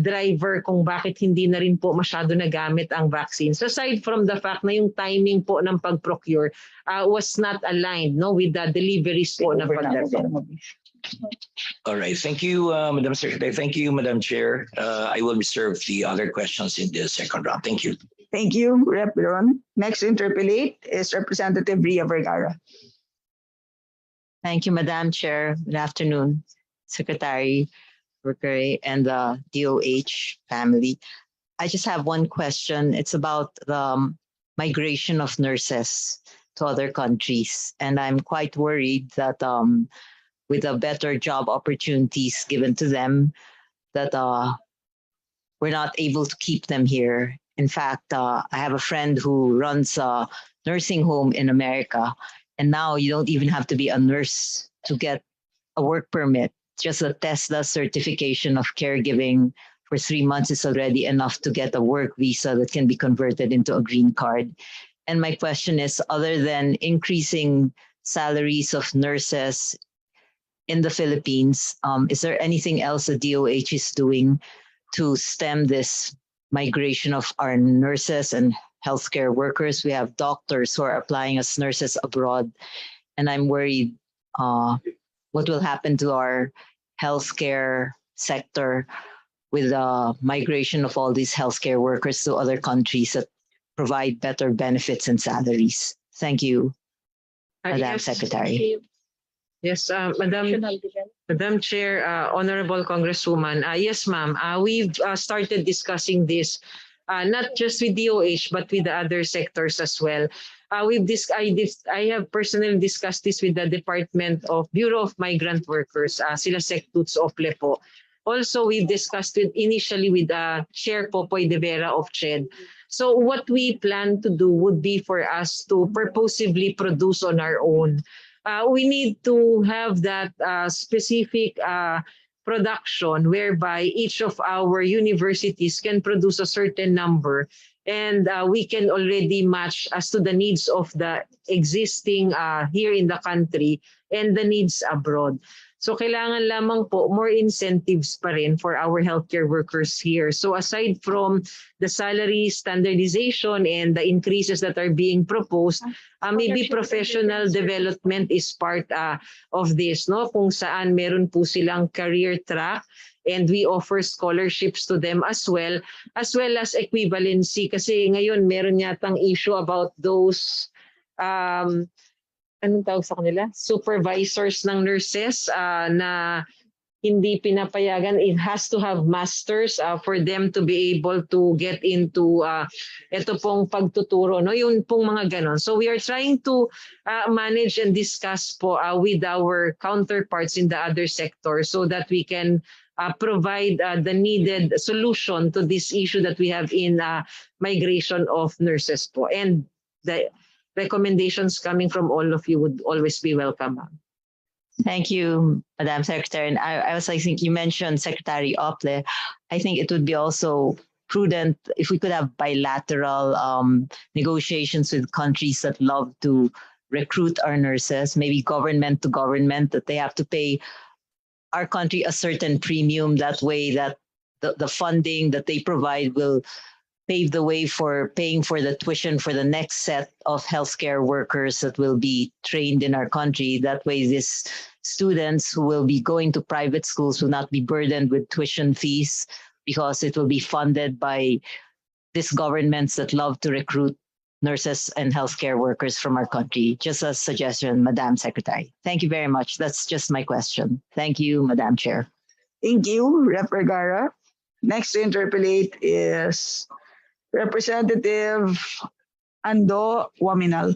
driver kung bakit hindi na rin po masyado nagamit ang vaccines. Aside from the fact na yung timing po ng pag-procure was not aligned with the deliveries po na pagdating. All right. Thank you, Madam Secretary. Thank you, Madam Chair. I will reserve the other questions in the second round. Thank you. Thank you, Rep. Ron. Next to interpolate is Representative Ria Vergara. Thank you, Madam Chair. Good afternoon, Secretary and the DOH family. I just have one question. It's about the migration of nurses to other countries. And I'm quite worried that with the better job opportunities given to them, that we're not able to keep them here. In fact, I have a friend who runs a nursing home in America, and now you don't even have to be a nurse to get a work permit. Just a TESDA certification of caregiving for 3 months is already enough to get a work visa that can be converted into a green card. And my question is, other than increasing salaries of nurses in the Philippines, is there anything else the DOH is doing to stem this migration of our nurses and healthcare workers. We have doctors who are applying as nurses abroad. And I'm worried what will happen to our healthcare sector with the migration of all these healthcare workers to other countries that provide better benefits and salaries. Thank you, Madam Yes. Secretary. Yes, Madam Chair, Honorable Congresswoman. Yes, ma'am. We've started discussing this, not just with DOH, but with the other sectors as well. I have personally discussed this with the Department of Bureau of Migrant Workers, sila Sectuts Ople po. Also, we've discussed initially with Chair Popoy de Vera of CHED. So what we plan to do would be for us to purposively produce on our own. We need to have that specific production whereby each of our universities can produce a certain number, and we can already match as to the needs of the existing here in the country and the needs abroad. So kailangan lamang po more incentives pa rin for our healthcare workers here. So aside from the salary standardization and the increases that are being proposed, maybe professional development is part of this, no? Kung saan meron po silang career track, and we offer scholarships to them as well as equivalency. Kasi ngayon meron yatang issue about those anong tawag sa kanila? Supervisors ng nurses na hindi pinapayagan. It has to have masters for them to be able to get into ito pong pagtuturo, no? Yun pong mga ganon. So we are trying to manage and discuss po with our counterparts in the other sector so that we can provide the needed solution to this issue that we have in migration of nurses po. And the recommendations coming from all of you would always be welcome. Thank you, Madam Secretary. And I was like, think you mentioned Secretary Ople. I think it would be also prudent if we could have bilateral negotiations with countries that love to recruit our nurses, maybe government to government, that they have to pay our country a certain premium. That way that the funding that they provide will pave the way for paying for the tuition for the next set of healthcare workers that will be trained in our country. That way, these students who will be going to private schools will not be burdened with tuition fees because it will be funded by these governments that love to recruit nurses and healthcare workers from our country. Just a suggestion, Madam Secretary. Thank you very much. That's just my question. Thank you, Madam Chair. Thank you, Rep. Vergara. Next to interpolate is Representative Ando Waminal.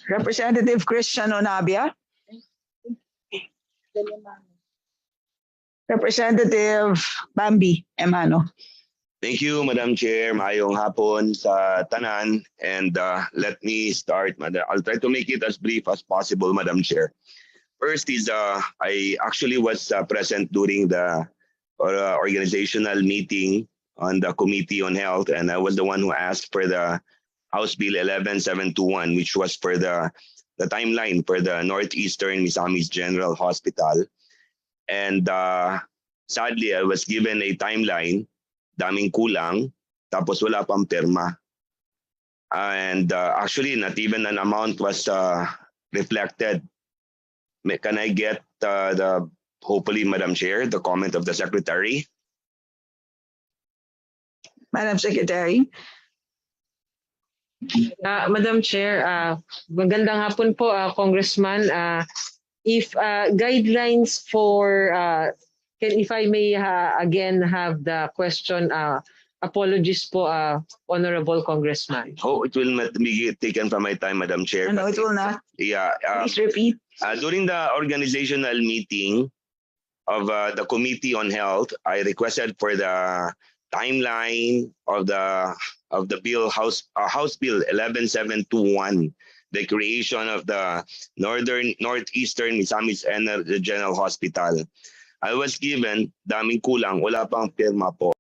Representative Christian Onabia. Representative Bambi Emano. Thank you, Madam Chair. Maayong hapon sa tanan. And let me start. I'll try to make it as brief as possible, Madam Chair. First is I actually was present during the organizational meeting on the Committee on Health, and I was the one who asked for the House Bill 11721, which was for the timeline for the Northeastern Misamis General Hospital. And sadly, I was given a timeline, daming kulang, tapos wala pang pirma. And actually, not even an amount was reflected. Can I get hopefully, Madam Chair, the comment of the Secretary? Madam Secretary. Madam Chair, magandang hapon po, Congressman. If guidelines for, if I may again have the question, apologies po, Honorable Congressman. Oh, it will not be taken from my time, Madam Chair. No, it will not. Yeah. Please repeat. During the organizational meeting of the Committee on Health, I requested for the timeline of the bill, House Bill 11721, the creation of the Northeastern Misamis General Hospital. I was given daming kulang, wala pang pirma po.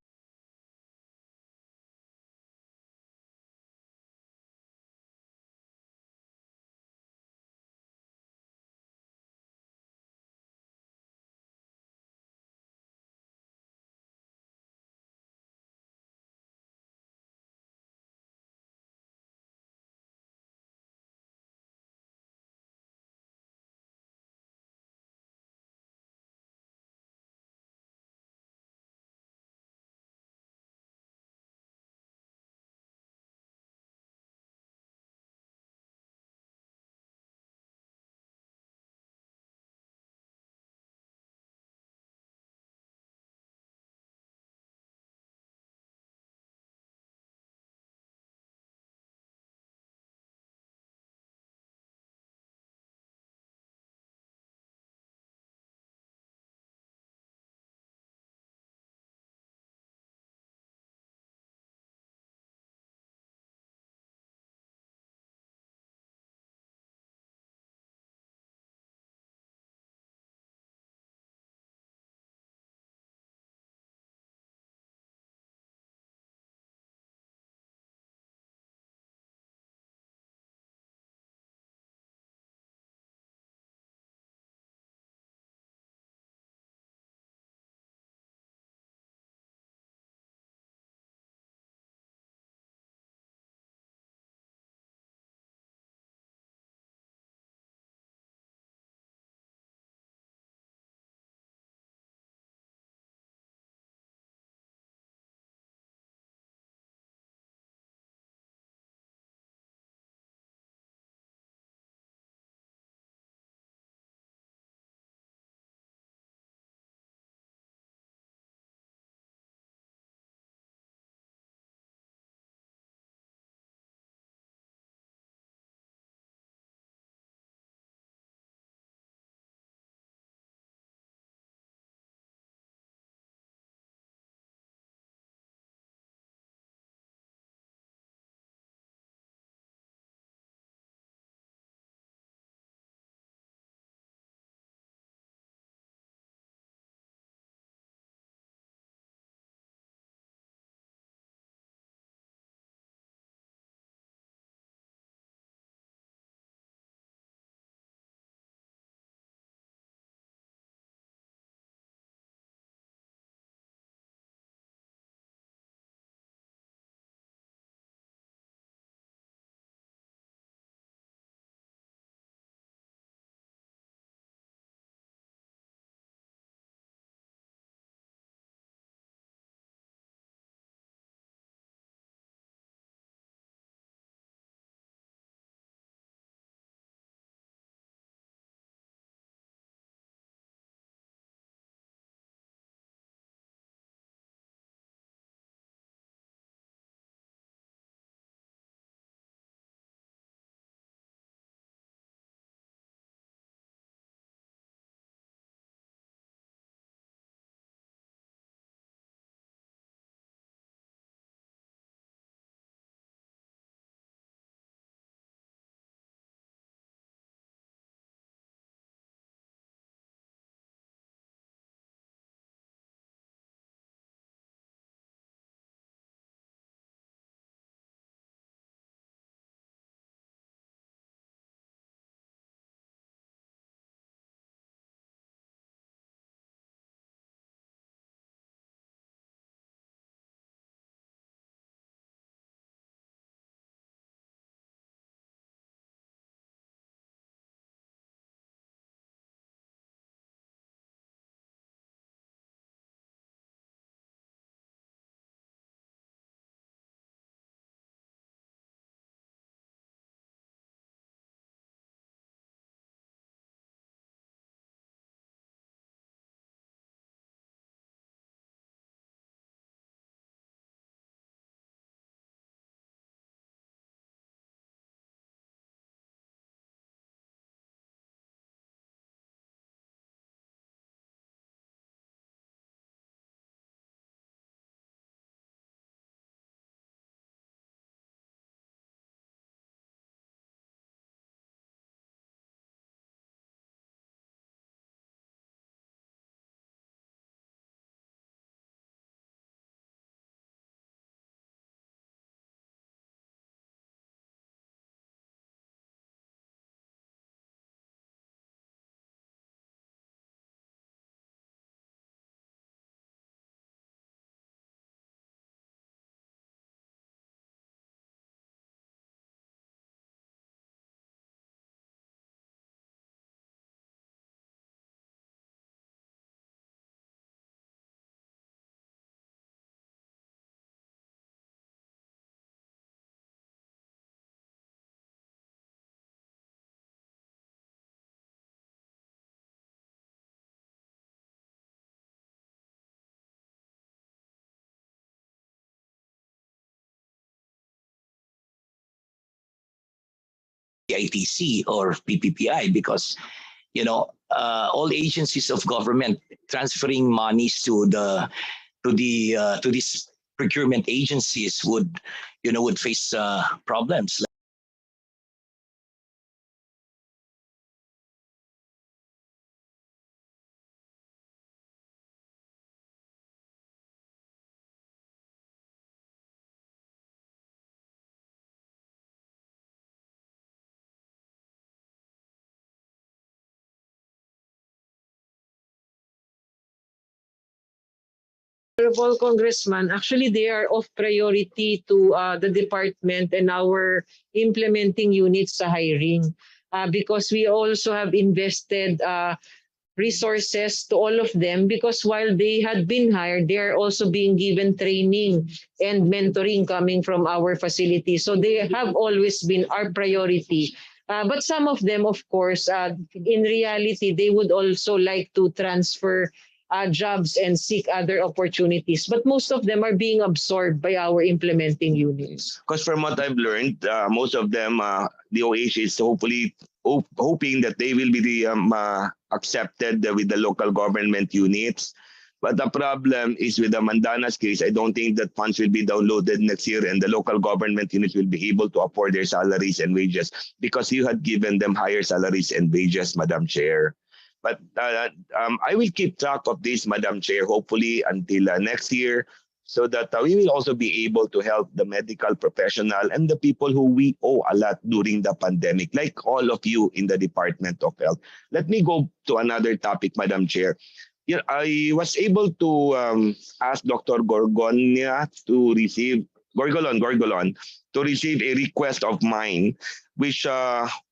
ITC or PPPI, because all agencies of government transferring monies to these procurement agencies would face problems. Honorable Congressman, actually they are of priority to the department and our implementing units sa hiring because we also have invested resources to all of them, because while they had been hired, they are also being given training and mentoring coming from our facility. So they have always been our priority. But some of them, of course, in reality, they would also like to transfer jobs and seek other opportunities. But most of them are being absorbed by our implementing units. Because from what I've learned, most of them, DOH is hopefully hoping that they will be accepted with the local government units. But the problem is with the Mandana's case, I don't think that funds will be downloaded next year and the local government units will be able to afford their salaries and wages because you had given them higher salaries and wages, Madam Chair. But I will keep track of this, Madam Chair, hopefully until next year, so that we will also be able to help the medical professional and the people who we owe a lot during the pandemic, like all of you in the Department of Health. Let me go to another topic, Madam Chair. Yeah, I was able to ask Dr. Gorgolon to receive a request of mine, which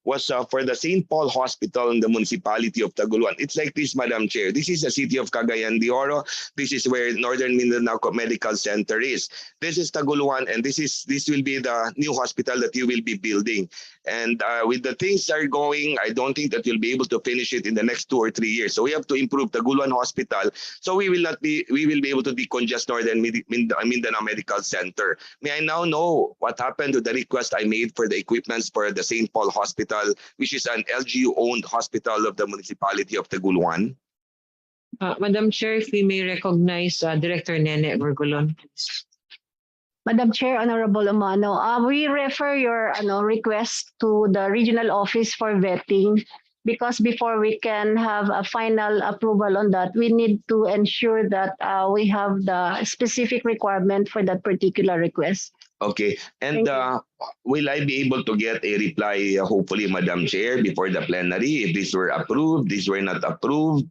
was for the St. Paul Hospital in the municipality of Taguluan. It's like this, Madam Chair. This is the city of Cagayan de Oro. This is where Northern Mindanao Medical Center is. This is Taguluan, and this will be the new hospital that you will be building. And with the things that are going, I don't think that you'll be able to finish it in the next 2 or 3 years. So we have to improve Taguluan Hospital. So we will be able to decongest Northern Mindanao Medical Center. May I now know what happened to the request I made for the equipments for the St. Paul Hospital, which is an LGU-owned hospital of the municipality of Taguluan? Madam Chair, if we may recognize Director Nene Gorgolon, please. Madam Chair, Honorable Umano, we refer your request to the regional office for vetting, because before we can have a final approval on that, we need to ensure that we have the specific requirement for that particular request. Okay. And will I be able to get a reply, hopefully, Madam Chair, before the plenary, if these were approved, these were not approved?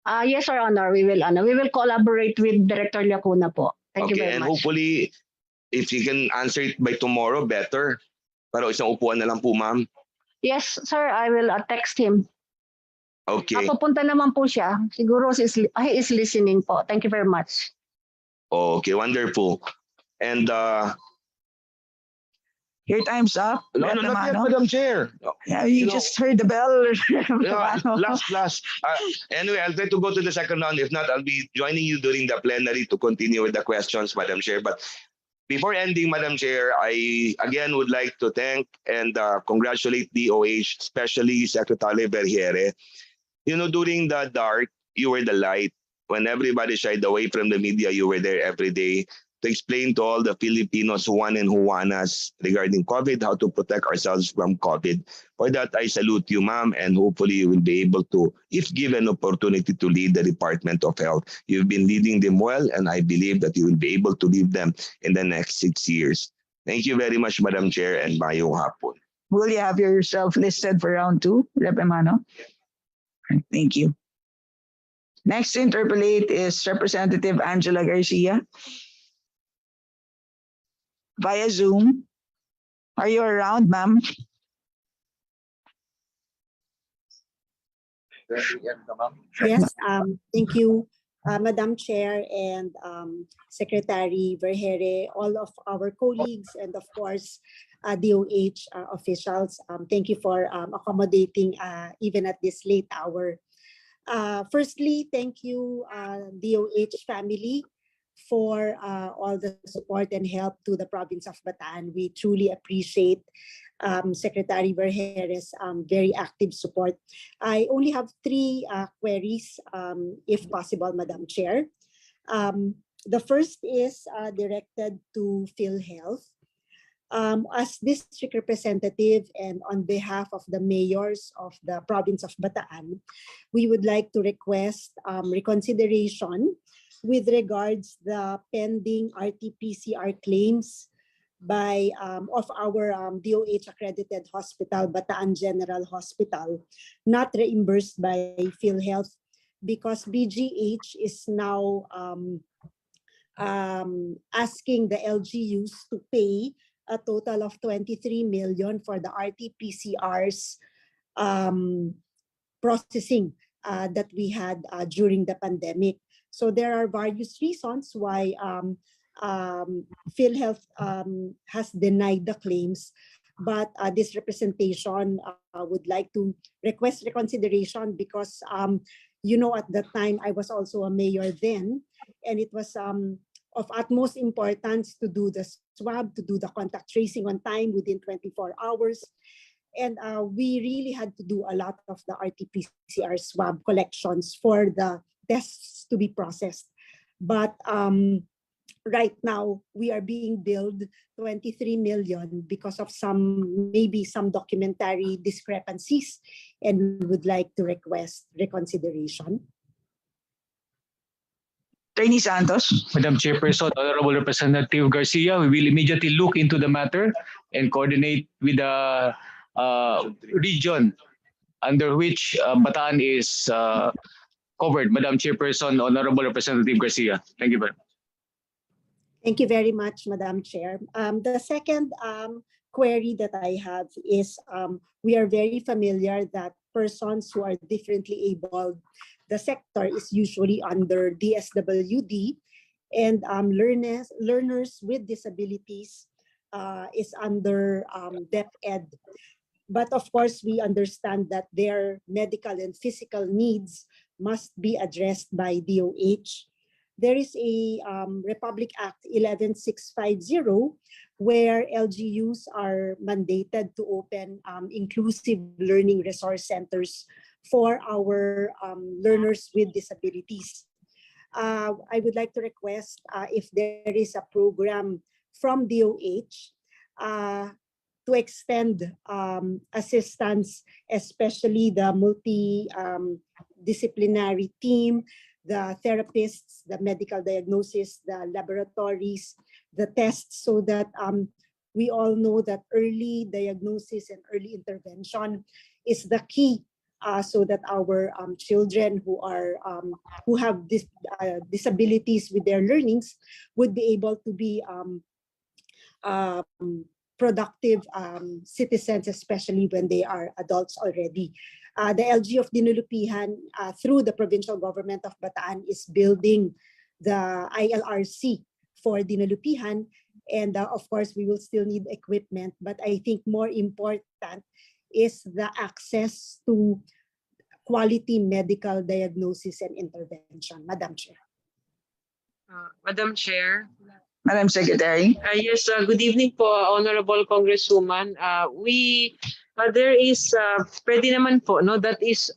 Yes, Your Honor, we will collaborate with Director Lacuna po. Thank you very and much. Hopefully, if you can answer it by tomorrow, better. Pero isang upuan na lang po, ma'am. Yes, sir, I will text him. Okay. Papunta naman po siya. Siguro he is listening po. Thank you very much. Okay, wonderful. And your time's up. No, not yet, Madam Chair. Yeah, you just heard the bell. Last. Anyway, I'll try to go to the second round. If not, I'll be joining you during the plenary to continue with the questions, Madam Chair. But before ending, Madam Chair, I again would like to thank and congratulate DOH, especially Secretary Verhiere. During the dark, you were the light. When everybody shied away from the media, you were there every day to explain to all the Filipinos, Juan and Juanas, regarding COVID, how to protect ourselves from COVID. For that, I salute you, ma'am, and hopefully you will be able to, if given opportunity, to lead the Department of Health. You've been leading them well, and I believe that you will be able to lead them in the next 6 years. Thank you very much, Madam Chair, and mayong hapon. Will you have yourself listed for round 2, Rep. Emano? Thank you. Next to interpolate is Representative Angela Garcia via Zoom. Are you around, ma'am? Yes, thank you, Madam Chair and Secretary Verhiere, all of our colleagues, and of course, DOH officials. Thank you for accommodating even at this late hour. Firstly, thank you, DOH family, for all the support and help to the province of Bataan. We truly appreciate Secretary Vergere's very active support. I only have three queries, if possible, Madam Chair. The first is directed to PhilHealth. As district representative and on behalf of the mayors of the province of Bataan, we would like to request reconsideration with regards the pending RT-PCR claims by of our DOH accredited hospital, Bataan General Hospital, not reimbursed by PhilHealth because BGH is now asking the LGUs to pay a total of 23 million for the RT-PCRs processing that we had during the pandemic. So there are various reasons why PhilHealth has denied the claims, but this representation would like to request reconsideration because, you know, at the time I was also a mayor then, and it was of utmost importance to do the swab, to do the contact tracing on time within 24 hours. And we really had to do a lot of the RT-PCR swab collections for the tests to be processed. But right now, we are being billed 23 million because of maybe some documentary discrepancies, and we would like to request reconsideration. Attorney Santos. Madam Chairperson, Honorable Representative Garcia, we will immediately look into the matter and coordinate with the region under which Bataan is covered. Madam Chairperson, Honorable Representative Garcia. Thank you very much. Thank you very much, Madam Chair. The second query that I have is we are very familiar that persons who are differently abled, the sector is usually under DSWD, and learners with disabilities is under DepEd. But of course, we understand that their medical and physical needs must be addressed by DOH. There is a Republic Act 11650 where LGUs are mandated to open inclusive learning resource centers for our learners with disabilities. I would like to request if there is a program from DOH to extend assistance, especially the multidisciplinary team, the therapists, the medical diagnosis, the laboratories, the tests, so that we all know that early diagnosis and early intervention is the key, so that our children who have disabilities with their learnings would be able to be productive citizens, especially when they are adults already. The LG of Dinulupihan, through the provincial government of Bataan, is building the ILRC for Dinulupihan. And of course, we will still need equipment. But I think more important is the access to quality medical diagnosis and intervention. Madam Chair. Madam Chair. Madam Secretary. Yes, good evening po, Honorable Congresswoman. There is, pwede naman po, no, that is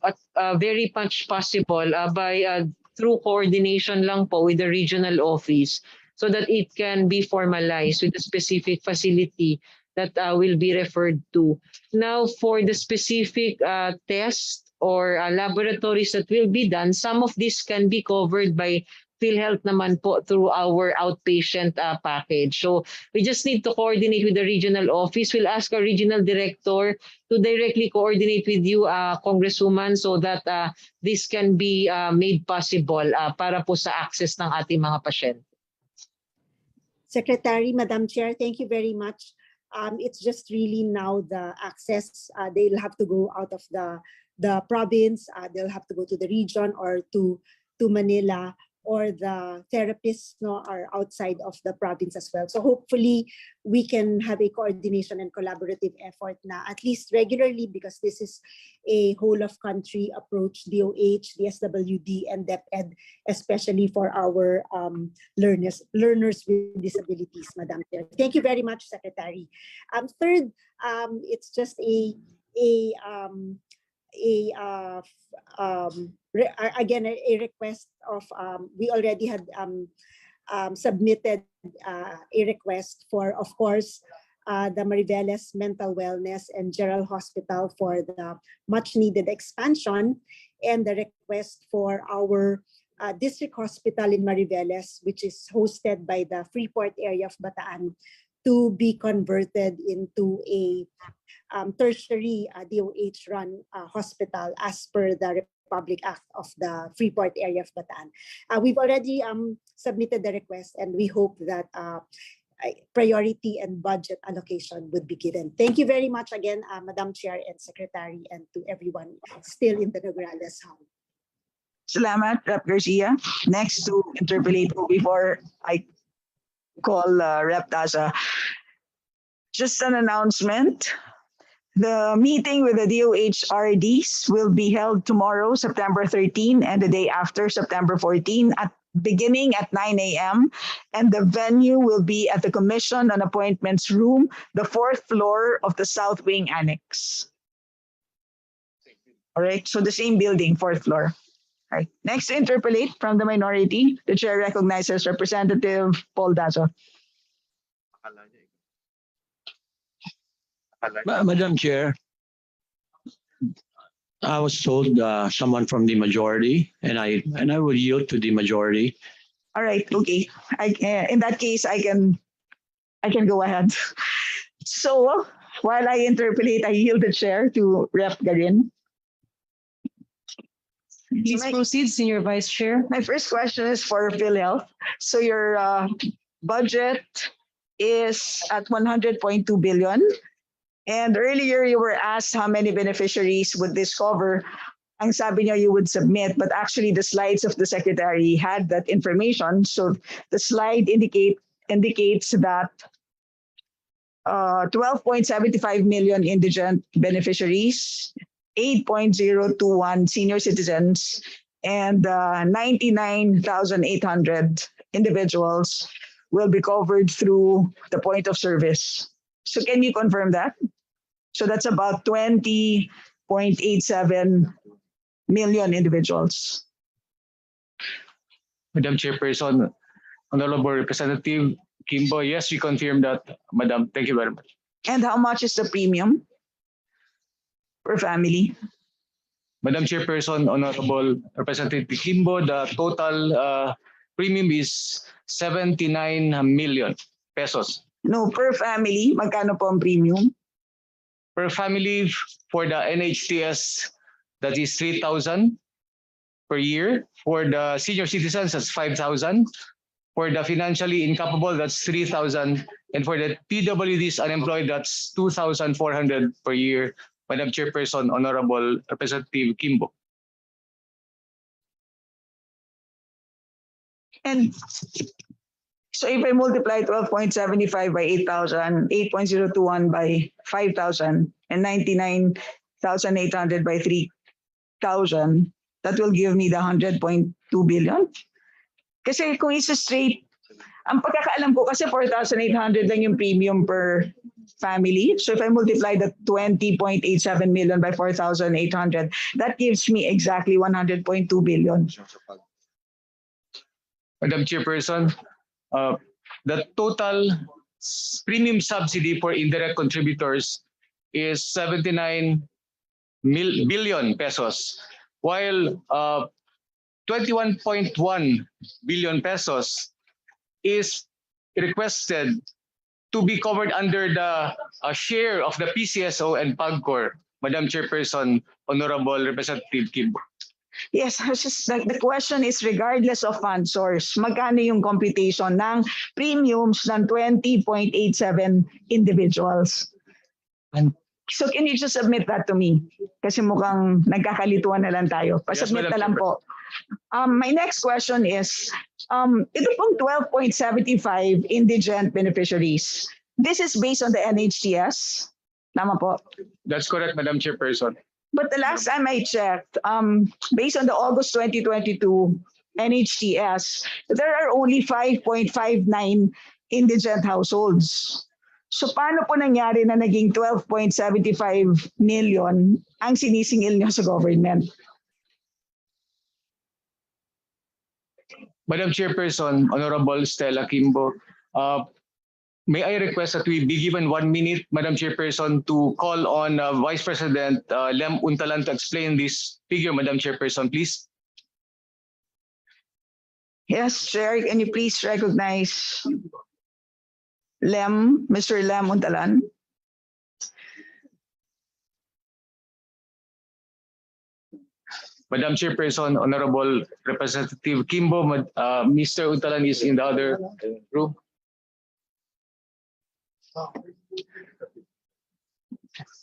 very much possible by through coordination lang po with the regional office so that it can be formalized with a specific facility that will be referred to. Now, for the specific tests or laboratories that will be done, some of this can be covered by PhilHealth naman po through our outpatient package. So we just need to coordinate with the regional office. We'll ask our regional director to directly coordinate with you, Congresswoman, so that this can be made possible para po sa access ng ating mga pasyente. Secretary, Madam Chair, thank you very much. It's just really now the access. They'll have to go out of the province. They'll have to go to the region or to Manila, or the therapists are outside of the province as well. So hopefully we can have a coordination and collaborative effort na at least regularly, because this is a whole of country approach, DOH, DSWD, and DepEd, especially for our learners with disabilities, Madam Chair. Thank you very much, Secretary. Third, it's just again a request of we already had submitted a request for, of course, the Mariveles Mental Wellness and General Hospital for the much needed expansion, and the request for our district hospital in Mariveles, which is hosted by the Freeport area of Bataan, to be converted into a tertiary DOH-run hospital as per the Republic Act of the Freeport area of Bataan. We've already submitted the request, and we hope that priority and budget allocation would be given. Thank you very much again, Madam Chair and Secretary, and to everyone still in the Nograles Hall. Salamat, Rep. Garcia. Next to interpolate ko before I call Rep. Daza. Just an announcement. The meeting with the DOH RDs will be held tomorrow, September 13, and the day after, September 14, beginning at 9 a.m. And the venue will be at the Commission on Appointments room, the 4th floor of the South Wing Annex. All right, so the same building, 4th floor. All right. Next to interpolate from the minority, the chair recognizes Representative Paul Dazo. Madam Chair, I was told someone from the majority, and I will yield to the majority. All right, okay. In that case, I can go ahead. So while I interpolate, I yield the chair to Rep. Garin. Please proceed, Senior Vice Chair. My first question is for PhilHealth. So your budget is at 100.2 billion. And earlier you were asked how many beneficiaries would this cover. Ang sabi niya you would submit, but actually the slides of the secretary had that information. So the slide indicates that 12.75 million indigent beneficiaries, 8.021 senior citizens, and 99,800 individuals will be covered through the point of service. So can you confirm that? So that's about 20.87 million individuals. Madam Chairperson, Honorable Representative Kimbo, yes, we confirm that, Madam. Thank you very much. And how much is the premium per family? Madam Chairperson, Honorable Representative Kimbo, the total premium is 79 million pesos. No, per family, magkano po ang premium? Per family for the NHTS, that is 3,000 per year. For the senior citizens, that's 5,000. For the financially incapable, that's 3,000. And for the PWDs unemployed, that's 2,400 per year. Madam Chairperson, Honorable Representative Kimbo. And so if I multiply 12.75 by 8,000, 8.021 by 5,000, and 99,800 by 3,000, that will give me the 100.2 billion. Kasi kung isa straight, ang pagkakaalam ko kasi 4,800 lang yung premium per family. So if I multiply the 20.87 million by 4,800, that gives me exactly 100.2 billion. Madam Chairperson, the total premium subsidy for indirect contributors is 79 billion pesos, while 21.1 billion pesos is requested to be covered under the share of the PCSO and PAGCOR. Madam Chairperson, Honorable Representative Kimbo. Yes, just the question is regardless of fund source, magkano yung computation ng premiums ng 20.87 individuals? And So can you just submit that to me? Kasi mukhang nagkakalituan na lang tayo. Pasubmit Madam na lang po. My next question is, ito pong 12.75 indigent beneficiaries. This is based on the NHTS? Tama po? That's correct, Madam Chairperson. But the last time I checked, based on the August 2022 NHTS, there are only 5.59 indigent households. So paano po nangyari na naging 12.75 million ang sinisingil niyo sa government? Madam Chairperson, Honorable Stella Kimbo, may I request that we be given 1 minute, Madam Chairperson, to call on Vice President Lem Untalan to explain this figure, Madam Chairperson, please. Yes, Chair, can you please recognize Mr. Lem Untalan? Madam Chairperson, Honorable Representative Kimbo, Mr. Untalan is in the other room.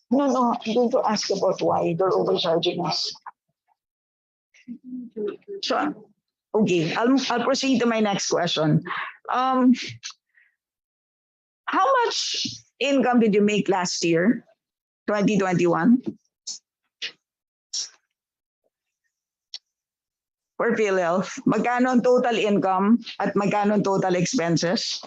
No, I'm going to ask about why they're overcharging us. So, okay, I'll proceed to my next question. How much income did you make last year, 2021? For PhilHealth, magkano ang total income at magkano ang total expenses?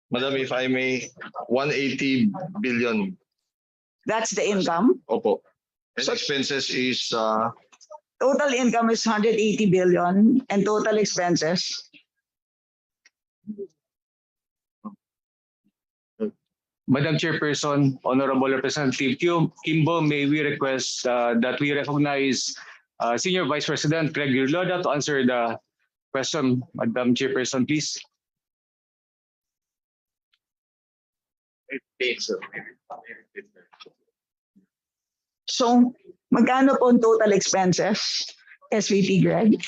Madam, if I may, 180 billion. That's the income. Opo. And expenses is Total income is 180 billion and total expenses. Madam Chairperson, Honorable Representative Kimbo, may we request that we recognize Senior Vice President Craig Girloda to answer the question. Madam Chairperson, please. So, magkano po ang total expenses, SVP Greg?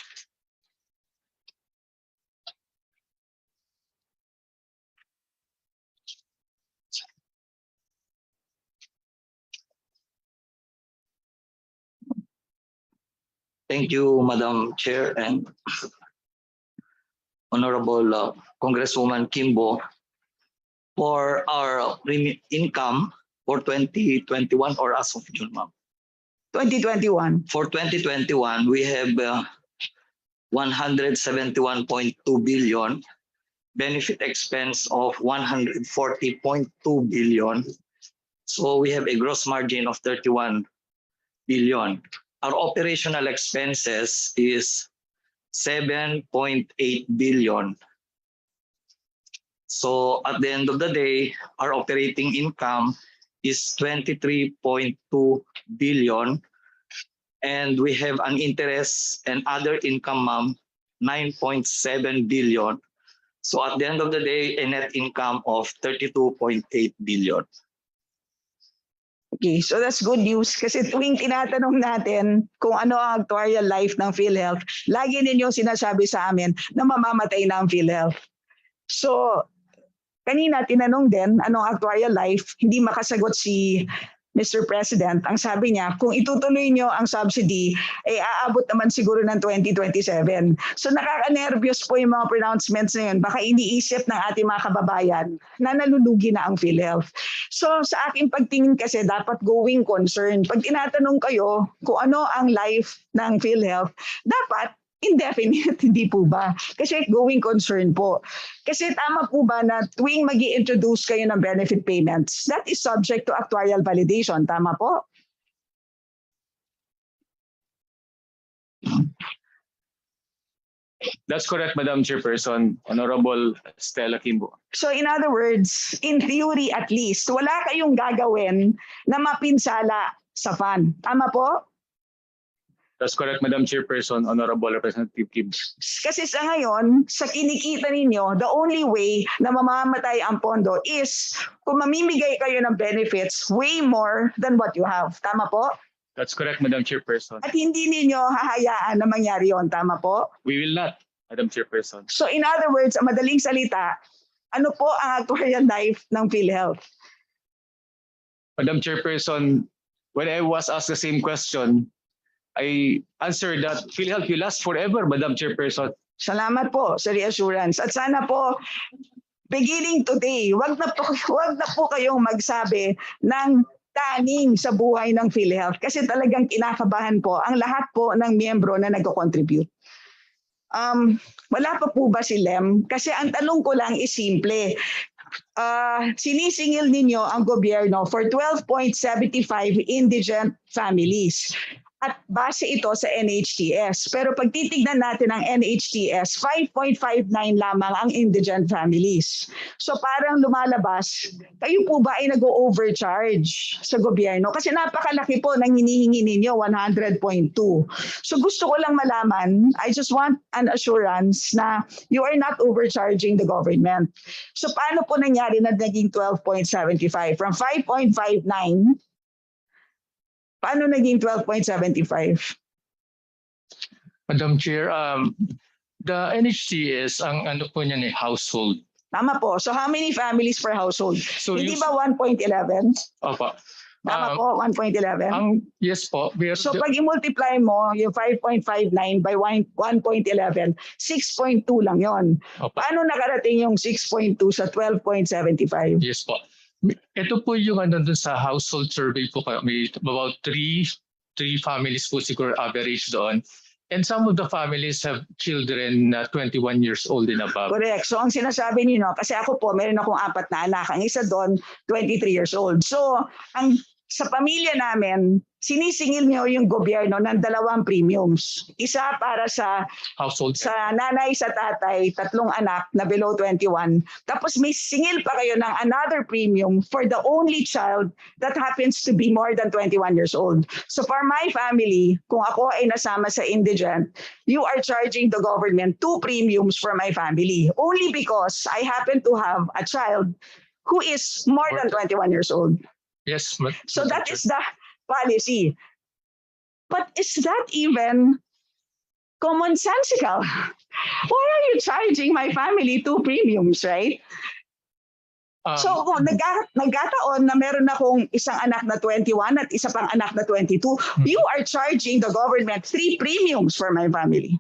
Thank you, Madam Chair and Honorable Congresswoman Kimbo. For our income for 2021 or as of June, ma'am? 2021. For 2021, we have 171.2 billion, benefit expense of 140.2 billion. So we have a gross margin of 31 billion. Our operational expenses is 7.8 billion. So at the end of the day, our operating income is 23.2 billion. And we have an interest and other income, ma'am, 9.7 billion. So at the end of the day, a net income of 32.8 billion. Okay, so that's good news kasi tuwing tinatanong natin kung ano ang actuarial life ng PhilHealth, lagi ninyong sinasabi sa amin na mamamatay na ang PhilHealth. So, kanina tinanong din anong actuarial life, hindi makasagot si Mr. President. Ang sabi niya, kung itutuloy niyo ang subsidy, ay aabot naman siguro ng 2027. So nakaka-nervyos po yung mga pronouncements na yun. Baka iniisip ng ating mga kababayan na nalulugi na ang PhilHealth. So sa aking pagtingin kasi dapat going concern. Pag tinatanong kayo kung ano ang life ng PhilHealth, dapat indefinite, hindi po ba? Kasi going concern po. Kasi tama po ba na tuwing mag-i-introduce kayo ng benefit payments, that is subject to actuarial validation. Tama po? That's correct, Madam Chairperson, Honorable Stella Kimbo. So in other words, in theory at least, wala kayong gagawin na mapinsala sa fund. Tama po? That's correct, Madam Chairperson, Honorable Representative Kim. Kasi sa ngayon, sa kinikita ninyo, the only way na mamamatay ang pondo is kung mamimigay kayo ng benefits way more than what you have. Tama po? That's correct, Madam Chairperson. At hindi ninyo hahayaan na mangyari yon, tama po? We will not, Madam Chairperson. So in other words, ang madaling salita, ano po ang actuarial life ng PhilHealth? Madam Chairperson, when I was asked the same question, I answered that PhilHealth will last forever, Madam Chairperson. Salamat po sa reassurance. At sana po, beginning today, wag na po kayong magsabi ng taning sa buhay ng PhilHealth kasi talagang kinakabahan po ang lahat po ng miyembro na nagko-contribute. Wala pa po ba si Lem? Kasi ang tanong ko lang is simple. Sinisingil ninyo ang gobyerno for 12.75 indigent families. At base ito sa NHTS. Pero pag titignan natin ang NHTS, 5.59 lamang ang indigent families. So parang lumalabas, kayo po ba ay nag-overcharge sa gobyerno? Kasi napakalaki po ng hinihingi ninyo, 100.2. So gusto ko lang malaman, I just want an assurance na you are not overcharging the government. So paano po nangyari na naging 12.75? From 5.59, paano naging 12.75? Madam Chair, the NHTS, ang ano po niyan household. Tama po. So how many families per household? So Hindi ba 1.11? Opo. Tama po, 1.11? Yes po. So pag i-multiply mo yung 5.59 by 1.11, 6.2 lang yon. Paano nakarating yung 6.2 sa 12.75? Yes po. Ito po yung ano dun sa household survey po kayo. May about three families po siguro average doon. And some of the families have children na 21 years old and above. Correct. So ang sinasabi niyo, kasi ako po, meron akong 4 na anak. Ang isa doon, 23 years old. So sa pamilya namin, sinisingil niyo yung gobyerno ng 2 premiums. Isa para sa household, sa nanay, sa tatay, 3 anak na below 21. Tapos may singil pa kayo ng another premium for the only child that happens to be more than 21 years old. So for my family, kung ako ay nasama sa indigent, you are charging the government 2 premiums for my family. Only because I happen to have a child who is more than 21 years old. Yes. So that is the policy. But is that even commonsensical? Why are you charging my family 2 premiums, right? So kung nagkataon na meron akong isang anak na 21 at isa pang anak na 22, you are charging the government 3 premiums for my family.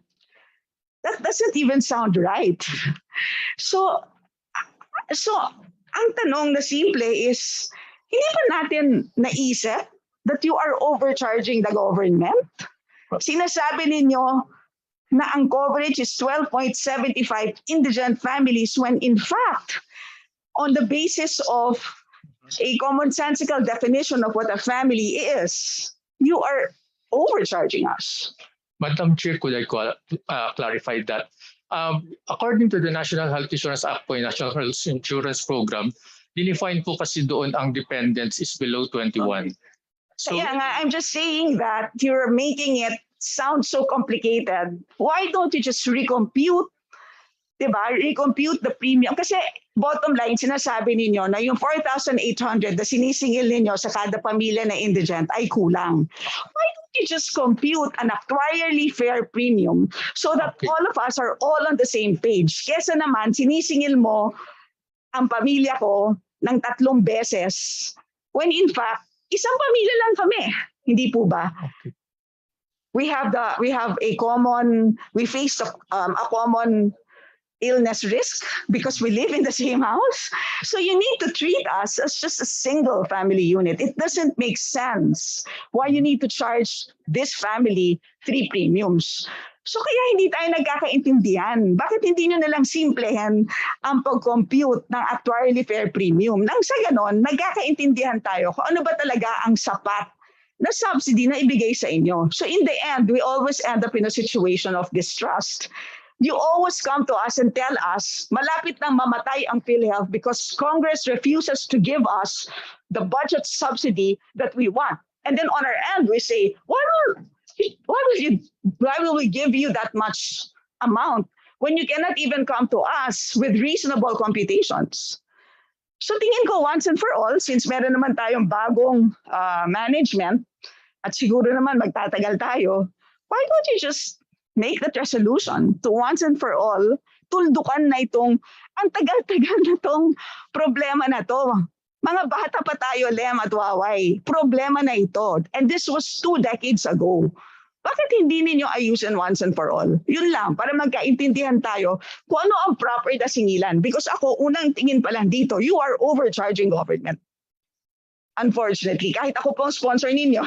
That doesn't even sound right. So ang tanong na simple is, hindi ba natin naisip that you are overcharging the government? Sinasabi ninyo na ang coverage is 12.75 indigent families when in fact, on the basis of a commonsensical definition of what a family is, you are overcharging us. Madam Chair, could I clarify that? According to the National Health Insurance Act po, National Health Insurance Program, dinefine po kasi doon ang dependents is below 21. So Kaya nga, I'm just saying that you're making it sound so complicated. Why don't you just recompute, diba? Recompute the premium. Kasi bottom line, sinasabi ninyo na yung 4,800 na sinisingil ninyo sa kada pamilya na indigent ay kulang. Why don't you just compute an actuarially fair premium so that all of us are all on the same page? Kesa naman, sinisingil mo ang pamilya ko ng 3 beses when in fact, isang pamilya lang kami. Hindi po ba? Okay. We face a common illness risk because we live in the same house. So you need to treat us as just a single family unit. It doesn't make sense why you need to charge this family 3 premiums. So kaya hindi tayo nagkakaintindihan. Bakit hindi nyo nalang simplehen ang pag-compute ng actuarially fair premium? Nang sa ganon, nagkakaintindihan tayo kung ano ba talaga ang sapat na subsidy na ibigay sa inyo. So in the end, we always end up in a situation of distrust. You always come to us and tell us, malapit nang mamatay ang PhilHealth because Congress refuses to give us the budget subsidy that we want. And then on our end, we say, why will we give you that much amount when you cannot even come to us with reasonable computations? So tingin ko once and for all, since meron naman tayong bagong management, at siguro naman magtatagal tayo, why don't you just make that resolution to once and for all, tuldukan na itong, ang tagal-tagal na itong problema na to. Mga bata pa tayo, Lem at Waway. Problema na ito. And this was 2 decades ago. Bakit hindi ninyo ayusin once and for all? Yun lang, para magkaintindihan tayo kung ano ang proper na singilan. Because ako, unang tingin pa lang dito, you are overcharging government. Unfortunately, kahit ako pong sponsor ninyo,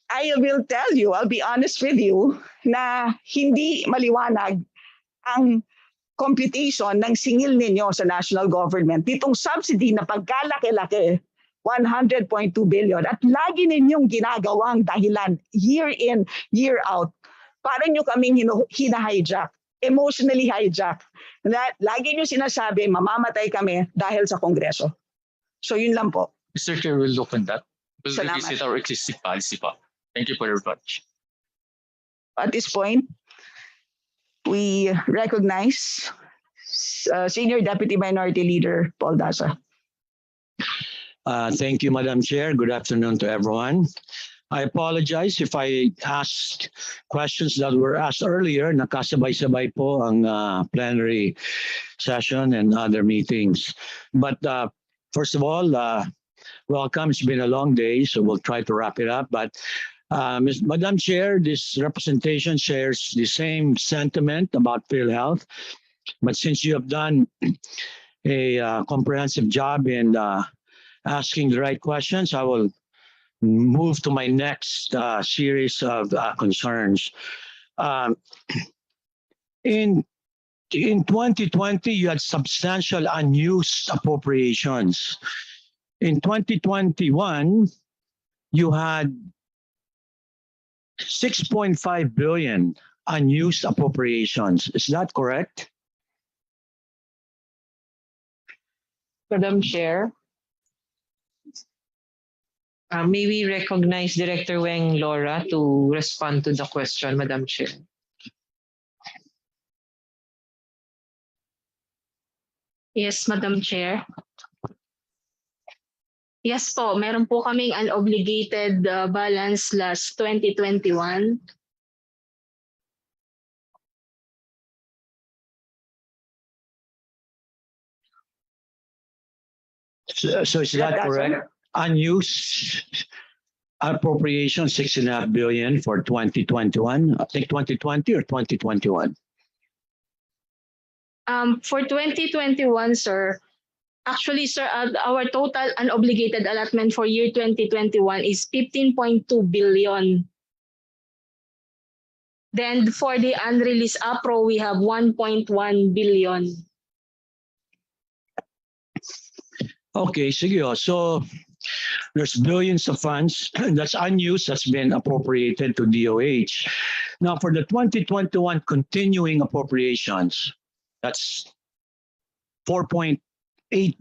I will tell you, I'll be honest with you, na hindi maliwanag ang computation ng singil ninyo sa national government. Ditong subsidy na pagkalaki-laki, 100.2 billion. At lagi ninyong ginagawang dahilan, year in, year out, para nyo kaming hina-hijack, emotionally hijack. Lagi nyo sinasabi, mamamatay kami dahil sa Kongreso. So yun lang po. Mr. Chair, we'll look on that. We'll Salamat. revisit our existing policy pa. Thank you for your watch. At this point, we recognize Senior Deputy Minority Leader Paul Daza. Thank you, Madam Chair. Good afternoon to everyone. I apologize if I asked questions that were asked earlier. Nakasabay-sabay po ang plenary session and other meetings. But first of all, welcome. It's been a long day, so we'll try to wrap it up. But Madam Chair, this representation shares the same sentiment about PhilHealth. But since you have done a comprehensive job in asking the right questions, I will move to my next series of concerns. In 2020, you had substantial unused appropriations. In 2021, you had 6.5 billion unused appropriations. Is that correct? Madam Chair, may we recognize Director Weng Laura to respond to the question, Madam Chair. Yes, Madam Chair. Yes po, meron po kaming unobligated balance last 2021. So is that correct? Unused appropriation 6.5 billion for 2021. I think 2020 or 2021. For 2021, sir, actually, sir, our total unobligated allotment for year 2021 is 15.2 billion. Then for the unreleased APRO, we have 1.1 billion. Okay, sige. So there's billions of funds that's unused, that's been appropriated to DOH. Now for the 2021 continuing appropriations, that's 4.8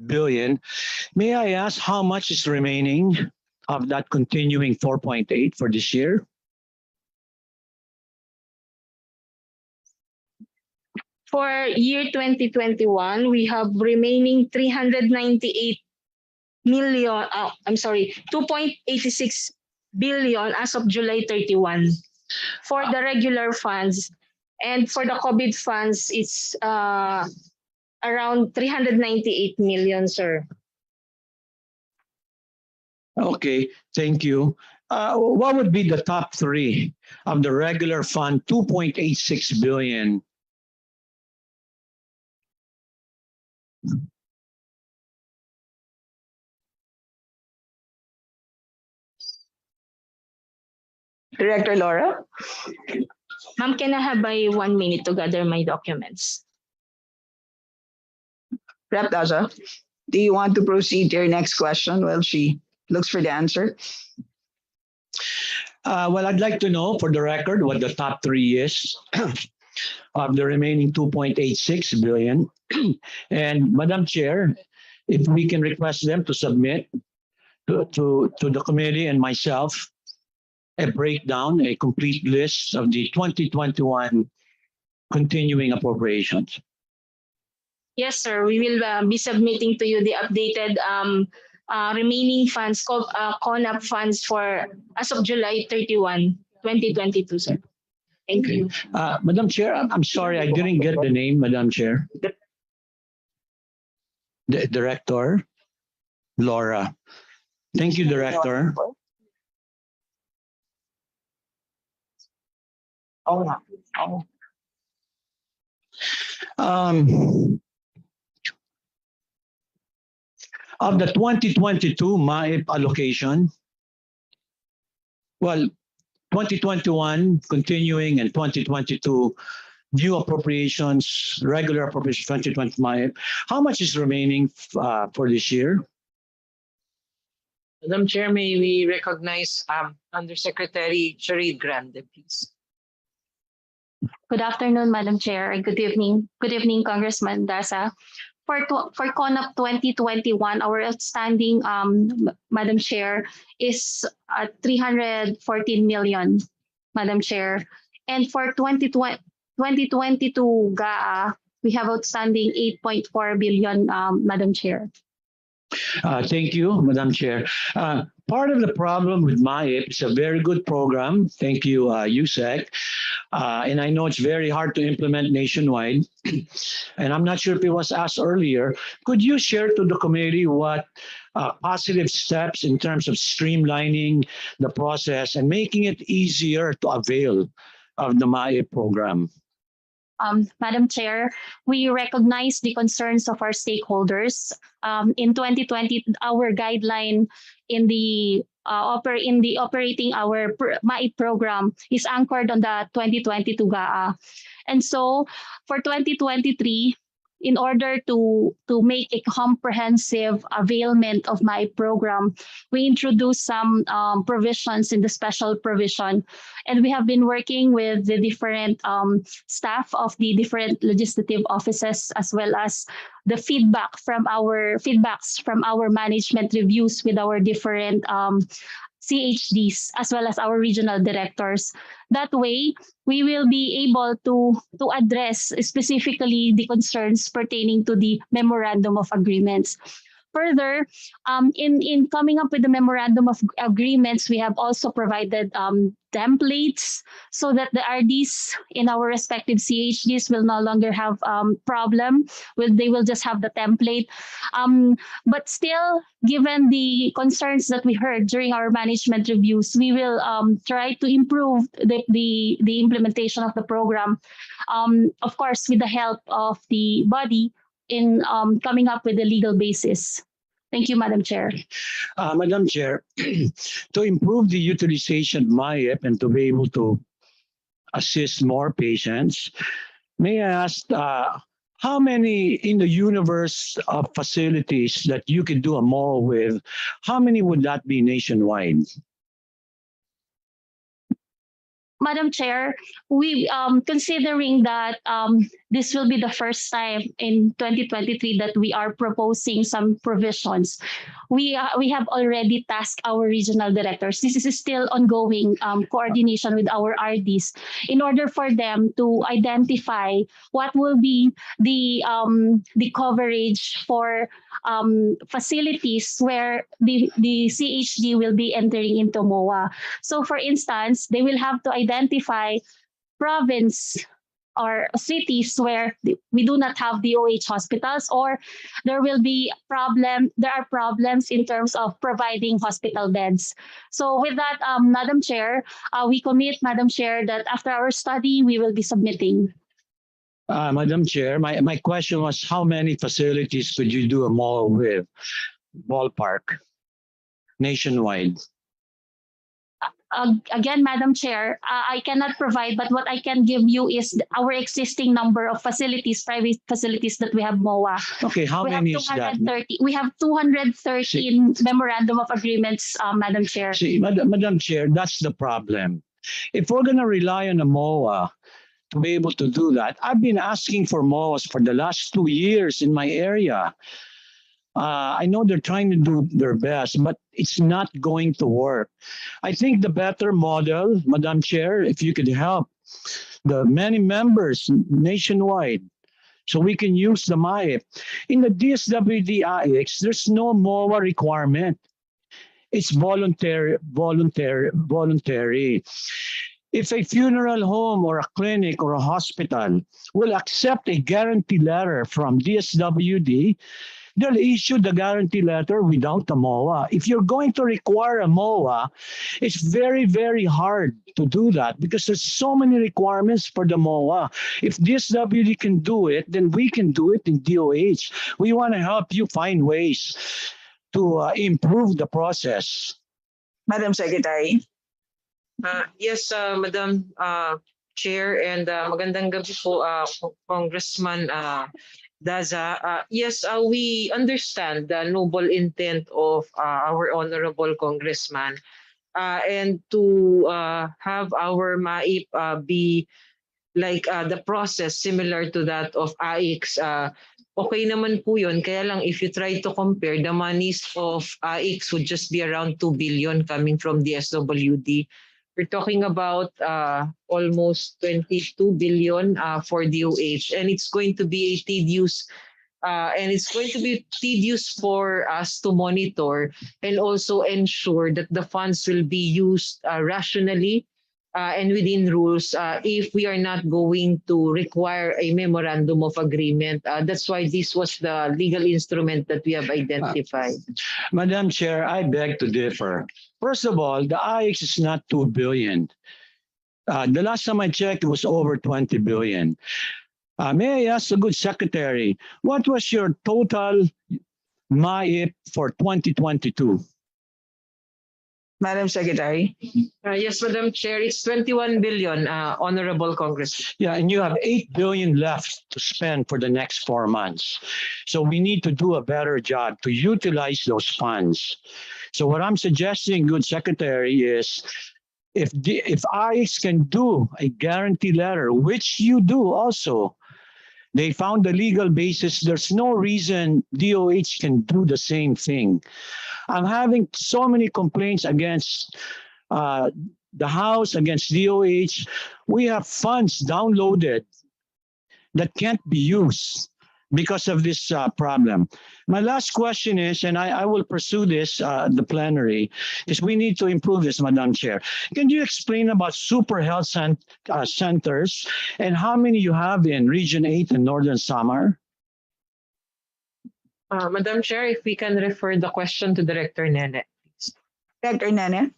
billion. May I ask how much is remaining of that continuing 4.8 for this year? For year 2021, we have remaining 398 million, 2.86 billion as of July 31 for the regular funds. And for the COVID funds, it's around 398 million, sir. Okay, thank you. What would be the top three of the regular fund, 2.86 billion? Director Laura? Ma'am, can I have 1 minute to gather my documents? Rep. Daza, do you want to proceed to your next question while she looks for the answer? Well, I'd like to know for the record what the top three is of the remaining 2.86 billion. And Madam Chair, if we can request them to submit to the committee and myself a breakdown, a complete list of the 2021 continuing appropriations. Yes, sir. We will be submitting to you the updated remaining funds, CONAP funds for as of July 31, 2022, sir. Thank you. Madam Chair, I'm sorry, I didn't get the name, Madam Chair. The Director, Laura. Thank you, Director. Of the 2022 MAIP allocation, well, 2021 continuing and 2022 new appropriations, regular appropriations 2020 MAIP, how much is remaining for this year? Madam Chair, may we recognize Undersecretary Charid Grande, please. Good afternoon, Madam Chair, and good evening. Good evening, Congressman Dasa. For CONAP 2021, our outstanding, Madam Chair, is 314 million, Madam Chair. And for 2022 GAA, we have outstanding 8.4 billion, Madam Chair. Thank you, Madam Chair. Part of the problem with MAIP is a very good program. Thank you, USEC. And I know it's very hard to implement nationwide. And I'm not sure if it was asked earlier. Could you share to the committee what positive steps in terms of streamlining the process and making it easier to avail of the MAIP program? Madam Chair, we recognize the concerns of our stakeholders. In 2020, our guideline in the operating our MAIP program is anchored on the 2022 GAA. And so for 2023, in order to make a comprehensive availment of my program, we introduced some provisions in the special provision. And we have been working with the different staff of the different legislative offices, as well as the feedbacks from our management reviews with our different CHDs, as well as our regional directors. That way, we will be able to address specifically the concerns pertaining to the memorandum of agreements. Further, in coming up with the memorandum of agreements, we have also provided templates so that the RDs in our respective CHDs will no longer have problem. They will just have the template. But still, given the concerns that we heard during our management reviews, we will try to improve the implementation of the program, of course, with the help of the body in coming up with a legal basis. Thank you, Madam Chair. Madam Chair, to improve the utilization of MAIP and to be able to assist more patients, may I ask how many in the universe of facilities that you could do a mall with, how many would that be nationwide? Madam Chair, we considering that this will be the first time in 2023 that we are proposing some provisions. We have already tasked our regional directors. This is still ongoing coordination with our RDs in order for them to identify what will be the coverage for facilities where the CHD will be entering into MOA. So for instance, they will have to identify province or cities where we do not have DOH hospitals, or there are problems in terms of providing hospital beds. So with that, Madam Chair, we commit, Madam Chair, that after our study, we will be submitting. Madam Chair, my question was how many facilities could you do a mall with, ballpark, nationwide? Again, Madam Chair, I cannot provide, but what I can give you is our existing number of facilities, private facilities that we have MOA. Okay, how many is that? We have 213 memorandum of agreements, Madam Chair. See, Madam Chair, that's the problem. If we're going to rely on a MOA to be able to do that, I've been asking for MOAs for the last 2 years in my area. I know they're trying to do their best, but it's not going to work. I think the better model, Madam Chair, if you could help the many members nationwide so we can use the MAIP. In the DSWD AIX, there's no MOA requirement. It's voluntary. If a funeral home or a clinic or a hospital will accept a guarantee letter from DSWD, they'll issue the guarantee letter without a MOA. If you're going to require a MOA, it's very, very hard to do that because there's so many requirements for the MOA. If DSWD can do it, then we can do it in DOH. We want to help you find ways to improve the process. Madam Secretary. Yes, Madam Chair, and magandang gabi po, Congressman Daza. Yes, we understand the noble intent of our honorable congressman, and to have our MAIP be like the process similar to that of AIX. Okay naman po yun. Kaya lang if you try to compare, the monies of AIX would just be around 2 billion coming from DSWD. We're talking about almost 22 billion for DOH, and it's going to be a tedious for us to monitor and also ensure that the funds will be used rationally and within rules if we are not going to require a memorandum of agreement. That's why this was the legal instrument that we have identified. Madam Chair, I beg to differ. First of all, the AIX is not 2 billion. The last time I checked, it was over 20 billion. May I ask the good secretary, what was your total MAIP for 2022? Madam Secretary. Yes, Madam Chair, it's 21 billion, Honorable Congressman. Yeah, and you have 8 billion left to spend for the next 4 months. So we need to do a better job to utilize those funds. So what I'm suggesting, good secretary, is if AIX can do a guarantee letter, which you do also, they found the legal basis. There's no reason DOH can do the same thing. I'm having so many complaints against the House, against DOH. We have funds downloaded that can't be used because of this problem. My last question is, and I will pursue this, the plenary, is we need to improve this, Madam Chair. Can you explain about super health centers and how many you have in Region 8 and Northern Samar? Madam Chair, if we can refer the question to Director Nene. Director Nene.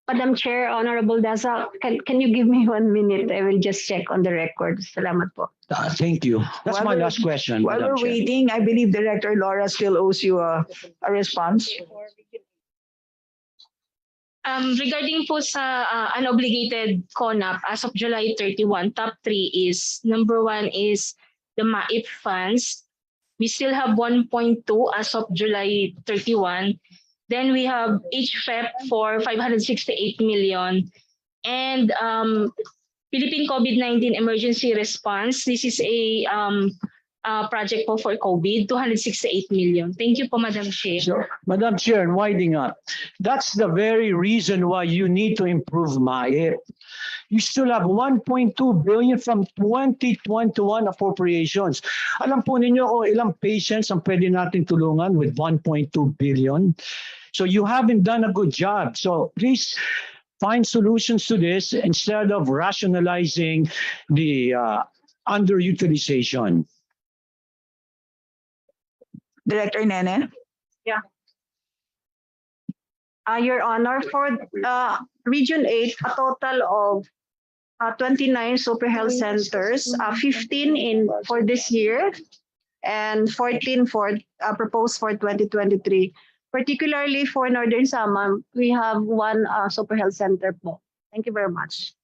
Madam Chair, Honorable Daza, can you give me 1 minute? I will just check on the record. Salamat po. Thank you. That's my last question. While we're waiting, I believe Director Laura still owes you a response. Regarding po sa unobligated CONAP, as of July 31, top 3 is, number 1 is the MAIP funds. We still have 1.2 as of July 31. Then we have HFEP for 568 million. And Philippine COVID-19 Emergency Response. This is a project po for COVID, 268 million. Thank you po, Madam Chair. So, Madam Chair, winding up, that's the very reason why you need to improve MAIP. You still have 1.2 billion from 2021 appropriations. Alam po ninyo kung ilang patients ang pwede natin tulungan with 1.2 billion. So you haven't done a good job. So please find solutions to this instead of rationalizing the underutilization. Director Nene. Yeah. Your Honor, for Region 8, a total of 29 super health centers, 15 for this year, and 14 proposed for 2023. Particularly for Northern Samar, we have 1 super health center po. Thank you very much.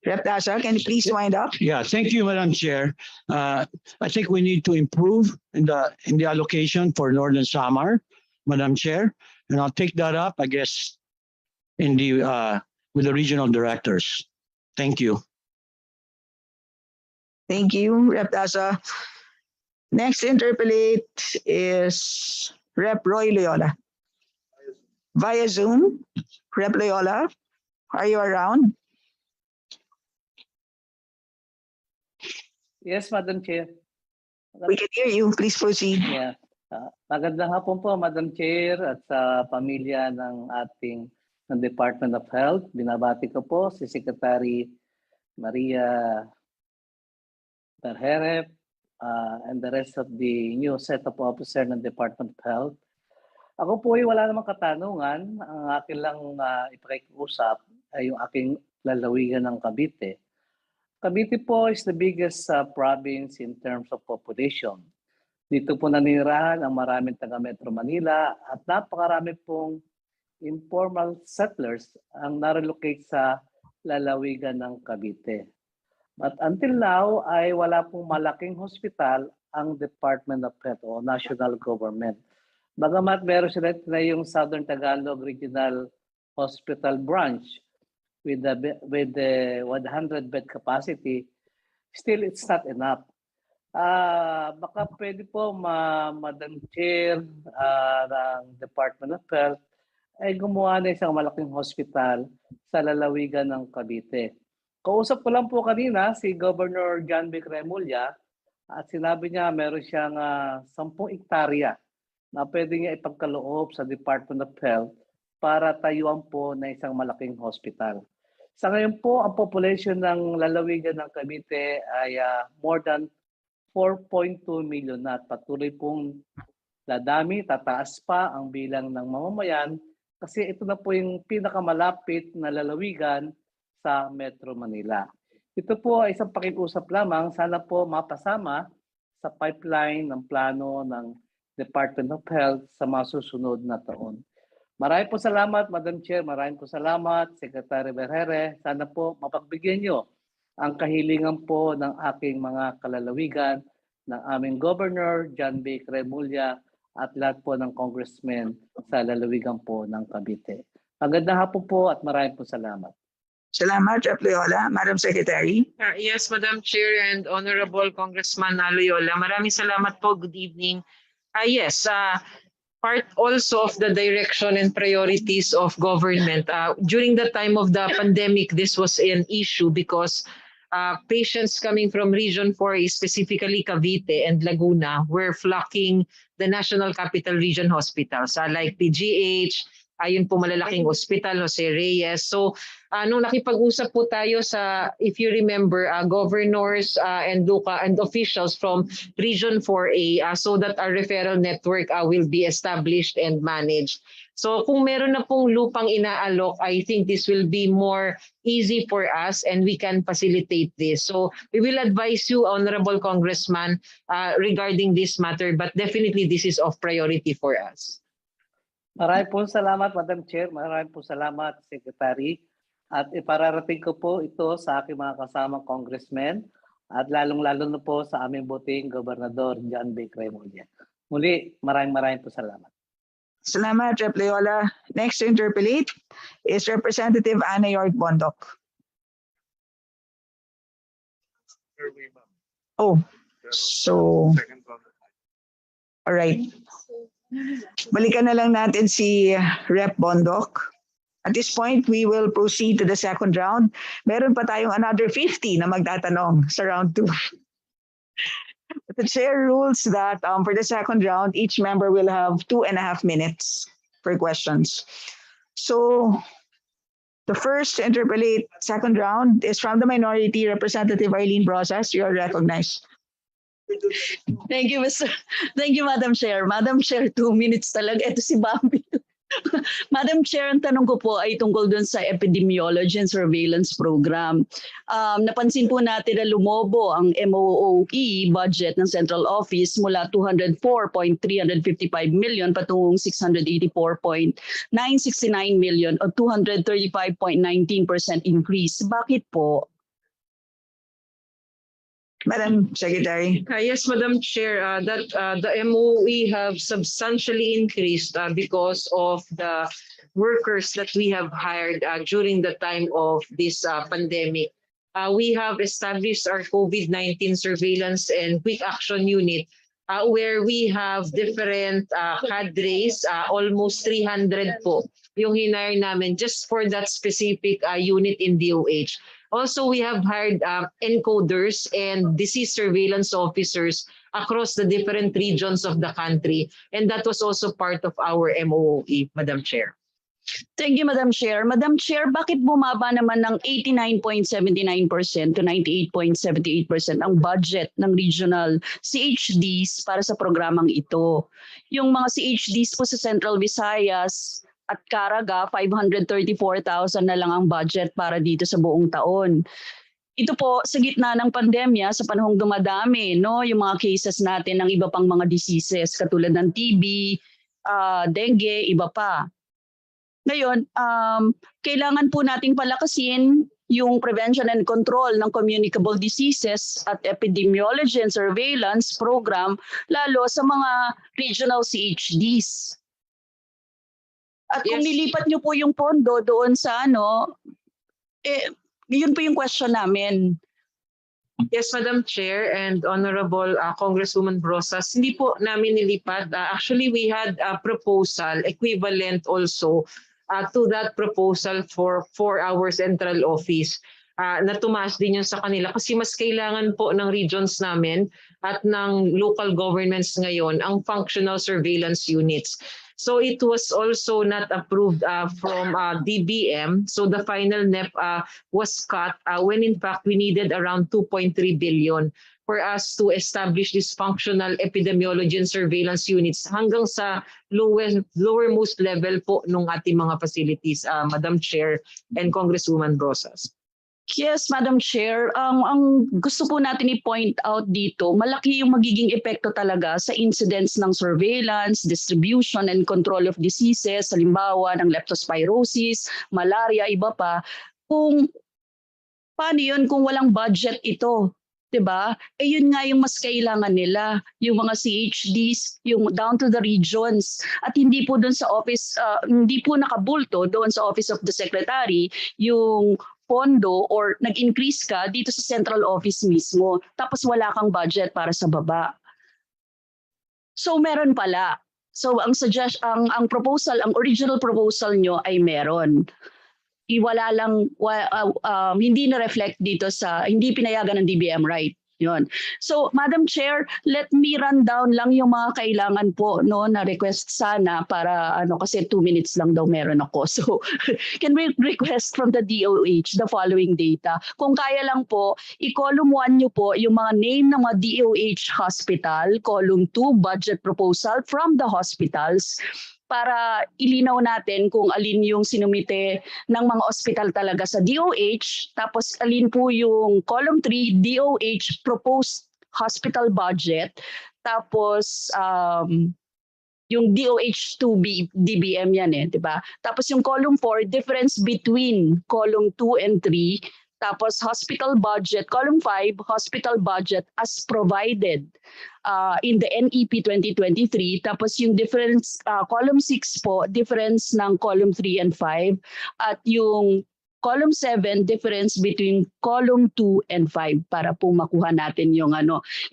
Rep. Daza, can you please wind up? Yeah, thank you, Madam Chair. I think we need to improve in the allocation for Northern Samar, Madam Chair, and I'll take that up, I guess, in the with the regional directors. Thank you. Thank you, Rep. Daza. Next interpolate is Rep. Roy Loyola. Via Zoom, Rep. Loyola, are you around? Yes, Madam Chair. We can hear you. Please proceed. Yeah. Magandang hapon po, Madam Chair, at sa pamilya ng ating ng Department of Health. Binabati ko po si Secretary Maria Berhere and the rest of the new set of officers ng Department of Health. Ako po ay wala namang katanungan. Ang akin lang ipakiusap ay yung aking lalawigan ng Cavite. Cavite po is the biggest province in terms of population. Dito po nanirahan ang maraming taga Metro Manila at napakarami pong informal settlers ang narelocate sa lalawigan ng Cavite. But until now ay wala pong malaking hospital ang Department of Health o National Government. Bagamat meron sila na yung Southern Tagalog Regional Hospital Branch with the 100 bed capacity, still it's not enough. Baka pwede po Madam Chair ng Department of Health ay gumawa na isang malaking hospital sa lalawigan ng Cavite. Kausap ko lang po kanina si Governor John B. Remulla at sinabi niya meron siyang 10 hektarya na pwede niya ipagkaloob sa Department of Health para tayuan po na isang malaking hospital. Sa ngayon po, ang population ng lalawigan ng Cavite ay more than 4.2 million na at patuloy pong dadami, tataas pa ang bilang ng mamamayan kasi ito na po yung pinakamalapit na lalawigan sa Metro Manila. Ito po ay isang pakiusap lamang, sana po mapasama sa pipeline ng plano ng Department of Health sa mga susunod na taon. Maraming po salamat, Madam Chair. Maraming po salamat, Secretary Berhere. Sana po mapagbigyan nyo ang kahilingan po ng aking mga kalalawigan, ng aming Governor, John B. Remulla, at lahat po ng congressmen sa lalawigan po ng Cavite. Magandang hapon po at maraming po salamat. Salamat, Rep. Loyola. Madam Secretary. Yes, Madam Chair and Honorable Congressman Loyola. Maraming salamat po. Good evening. Yes, part also of the direction and priorities of government. During the time of the pandemic, this was an issue because patients coming from Region 4, specifically Cavite and Laguna, were flocking the National Capital Region hospitals like PGH, ayun po malalaking hospital, Jose Reyes. So nung nakipag-usap po tayo sa, if you remember, governors and officials from Region 4A so that our referral network will be established and managed. So kung meron na pong lupang inaalok, I think this will be more easy for us and we can facilitate this. So we will advise you, Honorable Congressman, regarding this matter, but definitely this is of priority for us. Maraming po salamat, Madam Chair. Maraming po salamat, Secretary. At ipararating ko po ito sa aking mga kasamang congressmen at lalong-lalo na po sa aming buting Gobernador John B. Remulla. Muli, maraming po salamat. Salamat, Rep. Loyola. Next to interpolate is Representative Ana York Bondok. Oh, so, all right. Balikan na lang natin si Rep. Bondok. At this point, we will proceed to the second round. Meron pa tayong another 50 na magtatanong sa round 2. The chair rules that for the second round, each member will have 2.5 minutes for questions. So the first to interpolate second round is from the minority, Representative Arlene Brosas. You are recognized. Thank you, Madam Chair. Madam Chair, 2 minutes talaga. Ito si Bambi. Madam Chair, ang tanong ko po ay tungkol dun sa epidemiology and surveillance program. Napansin po natin na lumobo ang MOOE budget ng Central Office mula 204.355 million patungong 684.969 million o 235.19% increase. Bakit po? Madam Secretary. Yes, Madam Chair, that the MOE have substantially increased because of the workers that we have hired during the time of this pandemic. We have established our COVID-19 surveillance and quick action unit where we have different cadres, almost 300 po yung hinire namin just for that specific unit in DOH. Also, we have hired encoders and disease surveillance officers across the different regions of the country. And that was also part of our MOE, Madam Chair. Thank you, Madam Chair. Madam Chair, bakit bumaba naman ng 89.79% to 98.78% ang budget ng regional CHDs para sa programang ito? Yung mga CHDs po sa Central Visayas at Caraga, 534,000 na lang ang budget para dito sa buong taon. Ito po sa gitna ng pandemya, sa panahong dumadami, no, yung mga cases natin ng iba pang mga diseases katulad ng TB, dengue, iba pa. Ngayon, kailangan po nating palakasin yung prevention and control ng communicable diseases at epidemiology and surveillance program, lalo sa mga regional CHDs. At kung nilipat nyo po yung pondo doon sa yun po yung question namin. Yes, Madam Chair and Honorable Congresswoman Brosas, hindi po namin nilipat. Actually, we had a proposal equivalent also to that proposal for our central office na tumaas din yun sa kanila kasi mas kailangan po ng regions namin at ng local governments ngayon ang functional surveillance units. So it was also not approved from DBM. So the final NEP was cut when in fact we needed around 2.3 billion for us to establish this functional epidemiology and surveillance units hanggang sa lowermost level po ng ating mga facilities, Madam Chair and Congresswoman Brosas. Yes, Madam Chair. Ang gusto po natin i-point out dito, malaki yung magiging epekto talaga sa incidence ng surveillance, distribution and control of diseases, halimbawa ng leptospirosis, malaria, iba pa. Kung paano yun kung walang budget ito? Diba? Yun nga yung mas kailangan nila, yung mga CHDs, yung down to the regions. At hindi po doon sa office, hindi po nakabulto doon sa Office of the Secretary, yung pondo or nag-increase ka dito sa central office mismo. Tapos wala kang budget para sa baba. So meron pala. So ang proposal, ang original proposal nyo ay meron. Iwala lang, hindi na-reflect dito sa, hindi pinayagan ng DBM, right? Yun. So, Madam Chair, let me run down lang yung mga kailangan po na request sana para kasi 2 minutes lang daw meron ako. So, can we request from the DOH the following data? Kung kaya lang po, i-column 1 nyo po yung mga name ng mga DOH hospital, column 2, budget proposal from the hospitals, para ilinaw natin kung alin yung sinumite ng mga ospital talaga sa DOH, tapos alin po yung column 3, DOH proposed hospital budget, tapos yung DOH2 DBM yan diba? Tapos yung column 4, difference between column 2 and 3, tapos hospital budget, column 5, hospital budget as provided in the NEP 2023. Tapos yung difference, column 6 po, difference ng column 3 and 5. At yung column 7, difference between column 2 and 5 para po makuha natin yung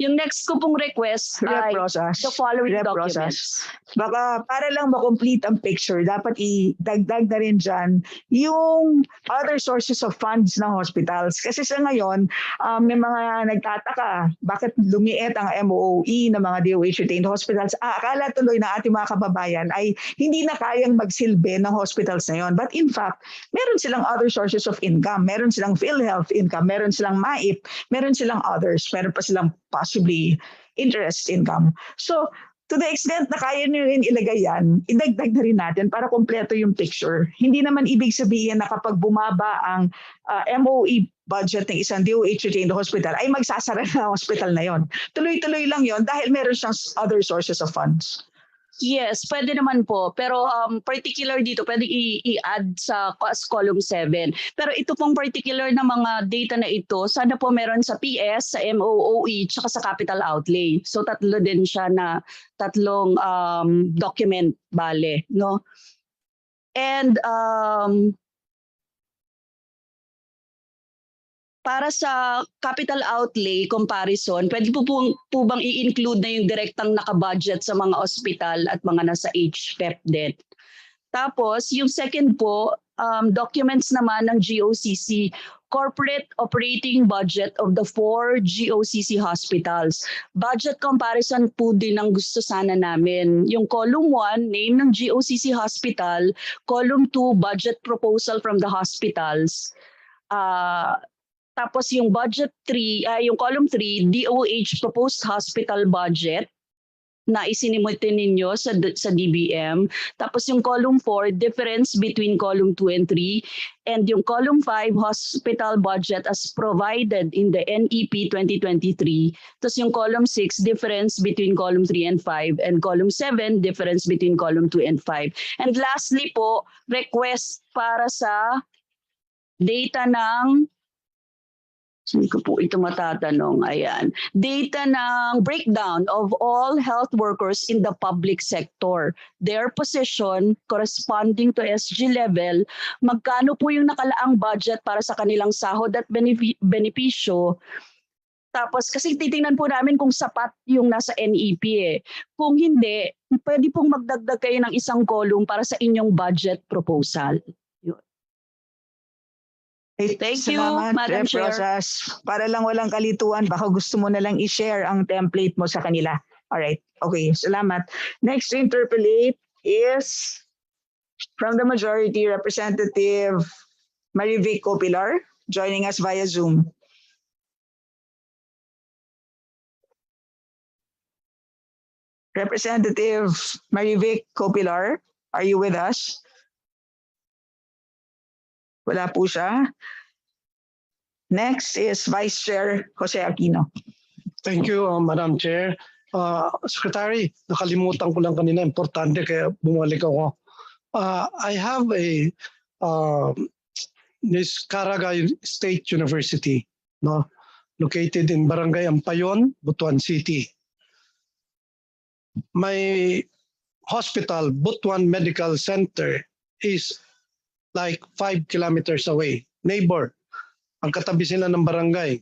Yung next ko pong request ay the following documents. Baka para lang ma-complete ang picture, dapat idagdag na rin dyan yung other sources of funds ng hospitals. Kasi sa ngayon, may mga nagtataka, bakit lumiit ang MOE ng mga DOH-retained hospitals? Akala tuloy na ating mga kababayan ay hindi na kayang magsilbi ng hospitals na yun. But in fact, meron silang other sources of income. Meron silang PhilHealth income, meron silang MAIP, meron silang others, meron pa silang possibly interest income. So, to the extent na kaya nyo rin ilagay yan, idagdag na rin natin para kompleto yung picture. Hindi naman ibig sabihin na kapag bumaba ang MOE budget ng isang DOH-retained hospital, ay magsasara na ang hospital na yon. Tuloy-tuloy lang yon dahil meron siyang other sources of funds. Yes, pwede naman po. Pero particular dito, pwede i-add sa column 7. Pero ito pong particular na mga data na ito, sana po meron sa PS, sa MOOE, tsaka sa capital outlay. So tatlo din siya na tatlong document bale, no? And para sa capital outlay comparison, pwede po bang i-include na yung direktang nakabudget sa mga ospital at mga nasa HPEP din. Tapos, yung second po, documents naman ng GOCC. corporate operating budget of the 4 GOCC hospitals. Budget comparison po din ang gusto sana namin. Yung column 1, name ng GOCC hospital. Column 2, budget proposal from the hospitals. Tapos yung budget 3, yung column 3, DOH proposed hospital budget na isinimutin ninyo sa DBM. Tapos yung column 4, difference between column 2 and 3. And yung column 5, hospital budget as provided in the NEP 2023. Tapos yung column 6, difference between column 3 and 5. And column 7, difference between column 2 and 5. And lastly po, request para sa data ng saan ko po ito matatanong? Ayan. Data ng breakdown of all health workers in the public sector. Their position corresponding to SG level. Magkano po yung nakalaang budget para sa kanilang sahod at benepisyo. Tapos kasi titingnan po namin kung sapat yung nasa NEP eh. Kung hindi, pwede pong magdagdag kayo ng isang column para sa inyong budget proposal. Thank you, Madam Chair. Para lang walang kalituan, baka gusto mo na lang i-share ang template mo sa kanila. Alright, okay, salamat. Next to interpolate is from the majority, Representative Marivic Copilar, joining us via Zoom. Representative Marivic Copilar, are you with us? Wala po siya. Next is Vice Chair Jose Aquino. Thank you, Madam Chair. Secretary, nakalimutan ko lang kanina, importante kaya bumalik ako. I have this Caragay State University, no, located in Barangay Ampayon, Butuan City. My hospital, Butuan Medical Center, is like 5 kilometers away. Neighbor, ang katabi sila ng barangay,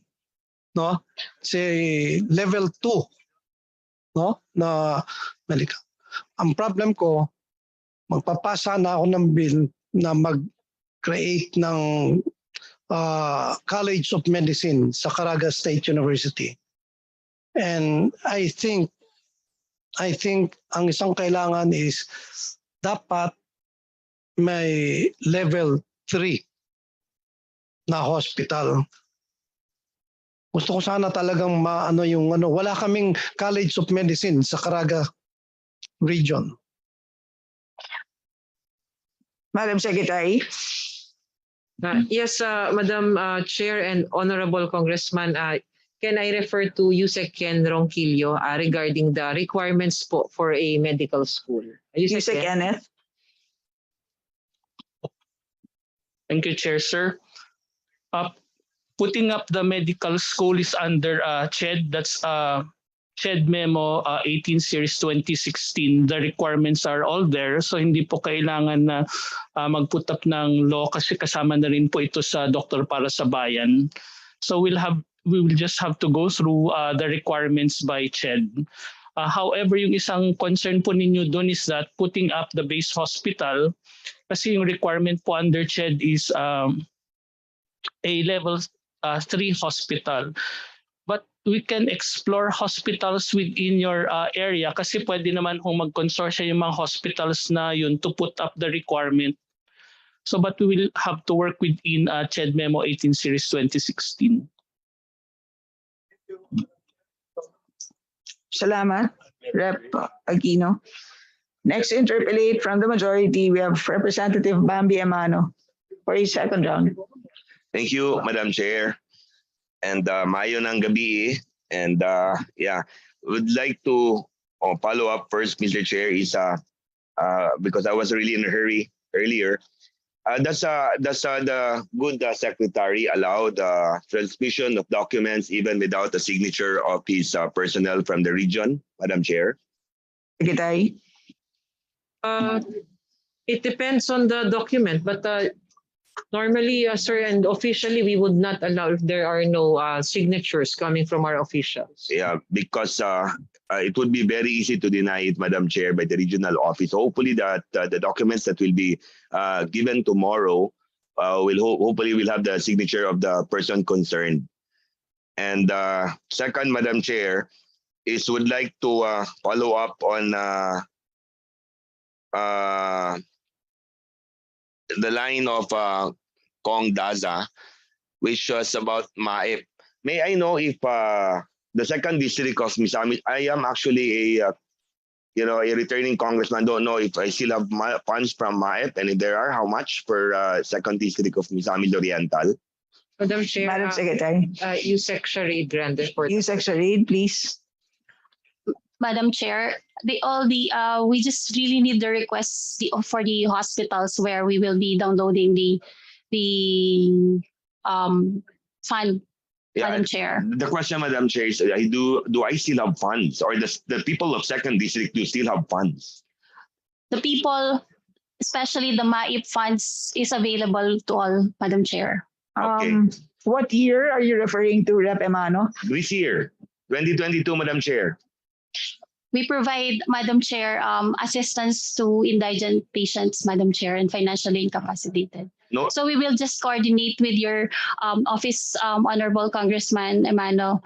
no? Si level 2, no? Na medical. Ang problem ko, magpapasa na ako ng bill na mag-create ng College of Medicine sa Caraga State University. And I think ang isang kailangan is dapat may level 3 na hospital. Gusto ko sana talagang wala kaming College of Medicine sa Caraga region. Madam Secretary. Yes, Madam Chair and Honorable Congressman, can I refer to Yusek Ken Ronquillo regarding the requirements for a medical school? Yusek Kenneth. Thank you, Chair, sir. Putting up the medical school is under CHED. That's CHED Memo 18 Series 2016. The requirements are all there. So hindi po kailangan na mag-put up ng law kasi kasama na rin po ito sa Doktor para sa Bayan. So we will just have to go through the requirements by CHED. However, yung isang concern po ninyo doon is that putting up the base hospital, kasi yung requirement po under CHED is a level 3 hospital. But we can explore hospitals within your area kasi pwede naman kung mag-consortia yung mga hospitals na yun to put up the requirement. So but we will have to work within CHED Memo 18 Series 2016. Salamat, Rep. Aquino. Next interpolate from the majority, we have Representative Bambi Amano for a second round. Thank you, Madam Chair. And mayo ng gabi. And would like to follow up first, Mr. Chair, is because I was really in a hurry earlier. Does the good secretary allow the transmission of documents even without the signature of his personnel from the region, Madam Chair? Secretary? It depends on the document, but normally, sir, and officially, we would not allow if there are no signatures coming from our officials. Yeah, because it would be very easy to deny it, Madam Chair, by the regional office. Hopefully that the documents that will be given tomorrow hopefully we'll have the signature of the person concerned. And second, Madam Chair, is would like to follow up on the line of Kong Daza, which was about MAIP. May I know if the second district of Misamis, I am actually a returning congressman. Don't know if I still have funds from MAIP, and if there are, how much for second district of Misamis Oriental? Madam Chair, Madam Secretary. USEC Sharade Grand Report. USEC Sharade, please. Madam Chair, we just really need the requests for the hospitals where we will be downloading the fund. Yeah, Madam Chair. The question, Madam Chair, is do I still have funds, or the people of second district do still have funds? The people, especially the MAIP funds, is available to all, Madam Chair. Okay. What year are you referring to, Rep. Emano? This year, 2022, Madam Chair. We provide, Madam Chair, assistance to indigent patients, Madam Chair, and financially incapacitated. No. So we will just coordinate with your office, Honorable Congressman Emano,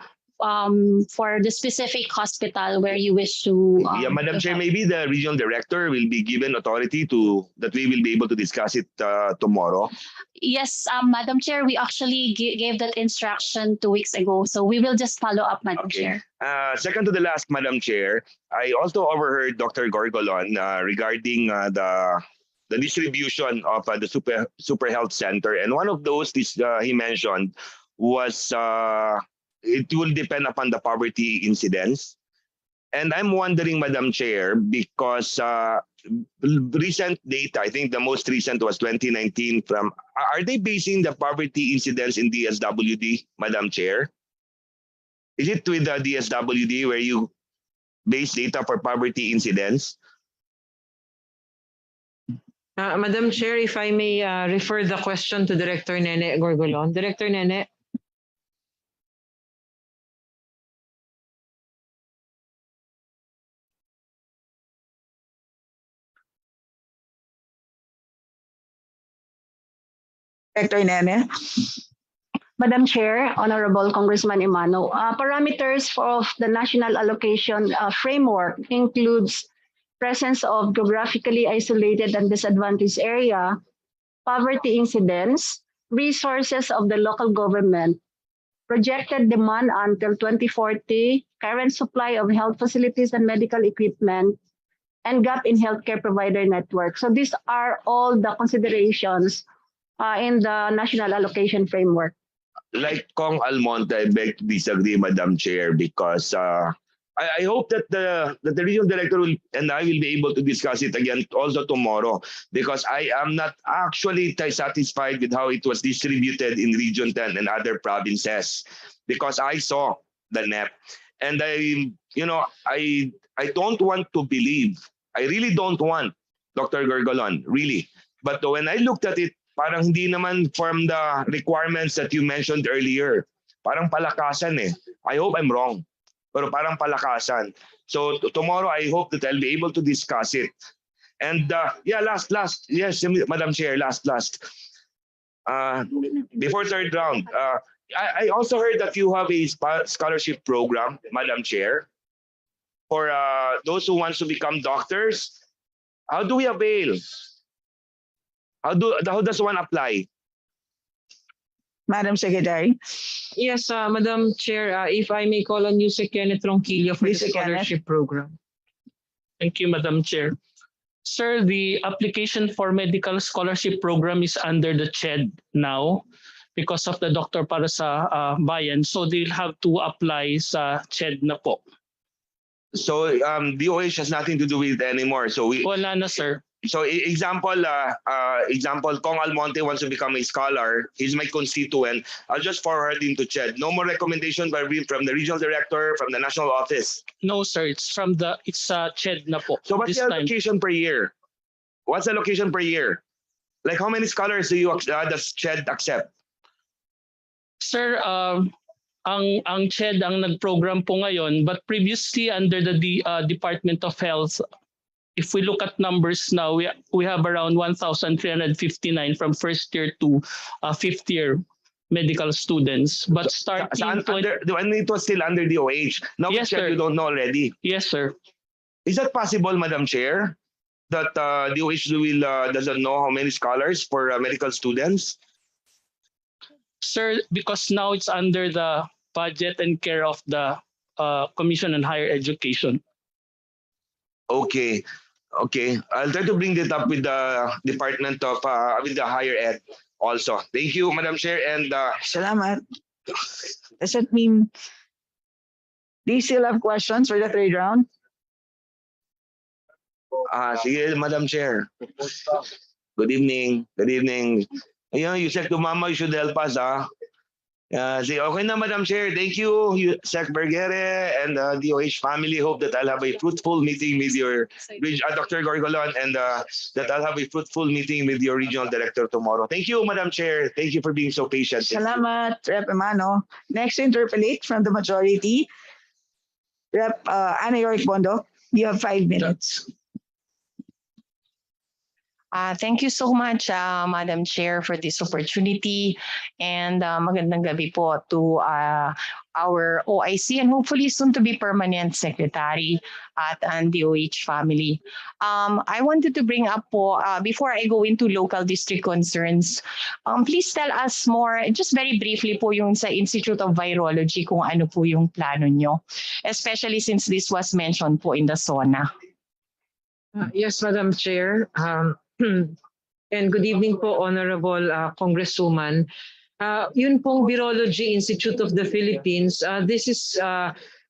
for the specific hospital where you wish to. Yeah, Madam Chair, maybe the regional director will be given authority that we will be able to discuss it tomorrow. Yes, Madam Chair, we actually gave that instruction 2 weeks ago. So we will just follow up, Madam Chair. Second to the last, Madam Chair, I also overheard Dr. Gorgolon regarding the distribution of the super health center, and one of those he mentioned was it will depend upon the poverty incidence. And I'm wondering, Madam Chair, because recent data, I think the most recent was 2019 are they basing the poverty incidence in DSWD, Madam Chair? Is it with the DSWD where you base data for poverty incidence? Madam Chair, if I may refer the question to Director Nene Gorgolon. Director Nene. Director Nene. Madam Chair, Honorable Congressman Emano, parameters of the national allocation framework includes presence of geographically isolated and disadvantaged area, poverty incidence, resources of the local government, projected demand until 2040, current supply of health facilities and medical equipment, and gap in healthcare provider network. So these are all the considerations in the national allocation framework. Like Kong Almonte, I beg to disagree, Madam Chair, because I hope that the regional director and I will be able to discuss it again also tomorrow, because I am not actually satisfied with how it was distributed in Region 10 and other provinces, because I saw the NEP and I don't want to believe, I really don't want, Dr. Gorgolon, really. But when I looked at it, parang hindi naman from the requirements that you mentioned earlier. Parang palakasan eh. I hope I'm wrong. Pero parang palakasan. So tomorrow I hope that I'll be able to discuss it. And last. Yes, Madam Chair, last. Before third round, I also heard that you have a scholarship program, Madam Chair, for those who want to become doctors. How do we avail? How does one apply? Madam Secretary. Yes, Madam Chair, if I may call on you, Sir Kenneth Ronquillo, for the scholarship program. Thank you, Madam Chair. Sir, the application for medical scholarship program is under the CHED now because of the Doctor para sa Bayan. So they'll have to apply sa CHED na po. So DOH has nothing to do with it anymore. So wala na, sir. So example, Kong Almonte wants to become a scholar. He's my constituent. I'll just forward him to CHED. No more recommendation from the regional director, from the national office. No, sir. It's CHED na po. So what's the allocation per year? What's the allocation per year? Like how many scholars does CHED accept? Sir, ang CHED ang nag-program po ngayon, but previously under the Department of Health, if we look at numbers now, we have around 1,359 from first year to fifth year medical students. But starting when it was still under DOH. Now Yes, sir. you don't know already. Yes, sir. Is that possible, Madam Chair? That DOH will doesn't know how many scholars for medical students? Sir, because now it's under the budget and care of the Commission on Higher Education. Okay. Okay. I'll try to bring that up with the Department of with the Higher Ed also. Thank you, Madam Chair. And Salamat. Does that mean, do you still have questions for the third round? sige, Madam Chair. Good evening. Good evening. Ayun, you said to Mama, you should help us, sige, okay na, Madam Chair. Thank you, Sec Bergere and DOH family. Hope that I'll have a fruitful meeting with your Dr. Gorgolon and that I'll have a fruitful meeting with your regional director tomorrow. Thank you, Madam Chair. Thank you for being so patient. Salamat, Rep. Emano. Next to interpolate from the majority, Rep. Ana York Bondo. You have 5 minutes. Thank you so much, Madam Chair, for this opportunity. And magandang gabi po to our OIC and hopefully soon to be permanent secretary at DOH family. I wanted to bring up po, before I go into local district concerns, please tell us more, just very briefly po yung sa Institute of Virology kung ano po yung plano nyo, especially since this was mentioned po in the SONA. Yes, Madam Chair. And good evening po, Honorable Congresswoman. Yun pong Virology Institute of the Philippines, this is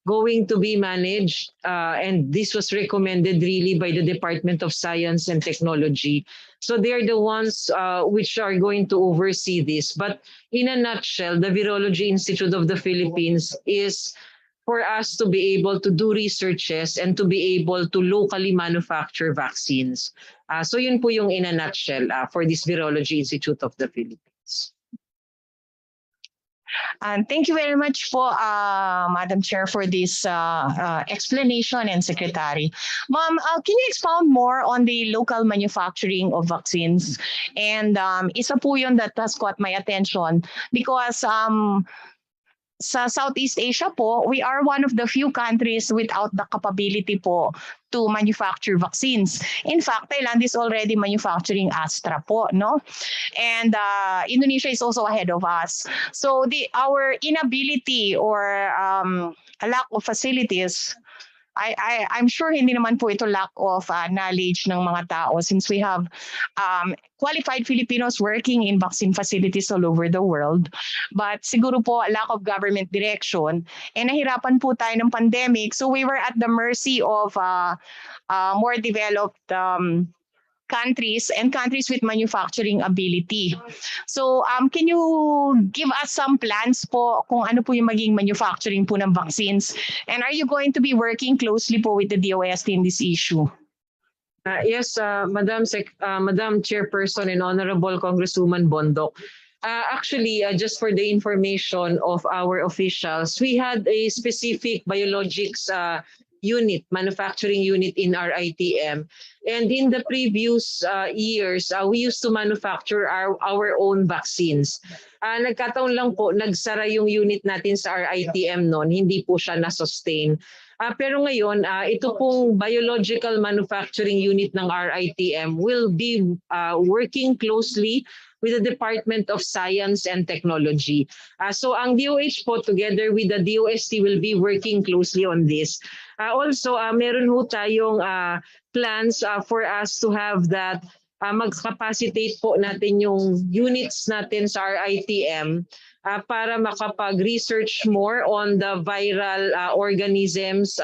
going to be managed and this was recommended really by the Department of Science and Technology. So they're the ones which are going to oversee this. But in a nutshell, the Virology Institute of the Philippines is for us to be able to do researches and to be able to locally manufacture vaccines. So yun po yung in a nutshell for this Virology Institute of the Philippines. And thank you very much po, Madam Chair, for this explanation and Secretary. Ma'am, can you expound more on the local manufacturing of vaccines? And isa po yun that has caught my attention because sa Southeast Asia po, we are one of the few countries without the capability po to manufacture vaccines. In fact, Thailand is already manufacturing Astra po, no? And Indonesia is also ahead of us. So our inability or a lack of facilities, I'm sure hindi naman po ito lack of knowledge ng mga tao since we have qualified Filipinos working in vaccine facilities all over the world. But siguro po lack of government direction and nahirapan po tayo ng pandemic. So we were at the mercy of more developed countries and countries with manufacturing ability. So can you give us some plans po kung ano po yung maging manufacturing po ng vaccines? And are you going to be working closely po with the DOST in this issue? Yes, Madam Chairperson and Honorable Congresswoman Bondok. Actually, just for the information of our officials, we had a specific biologics unit, manufacturing unit in our ITM. And in the previous years, we used to manufacture our own vaccines. Nagkataon lang po, nagsara yung unit natin sa our ITM noon, hindi po siya na-sustain. Pero ngayon, ito pong biological manufacturing unit ng RITM will be working closely with the Department of Science and Technology. So ang DOH po together with the DOST will be working closely on this. Also, meron ho tayong plans for us to have that mag-capacitate po natin yung units natin sa RITM para makapag-research more on the viral organisms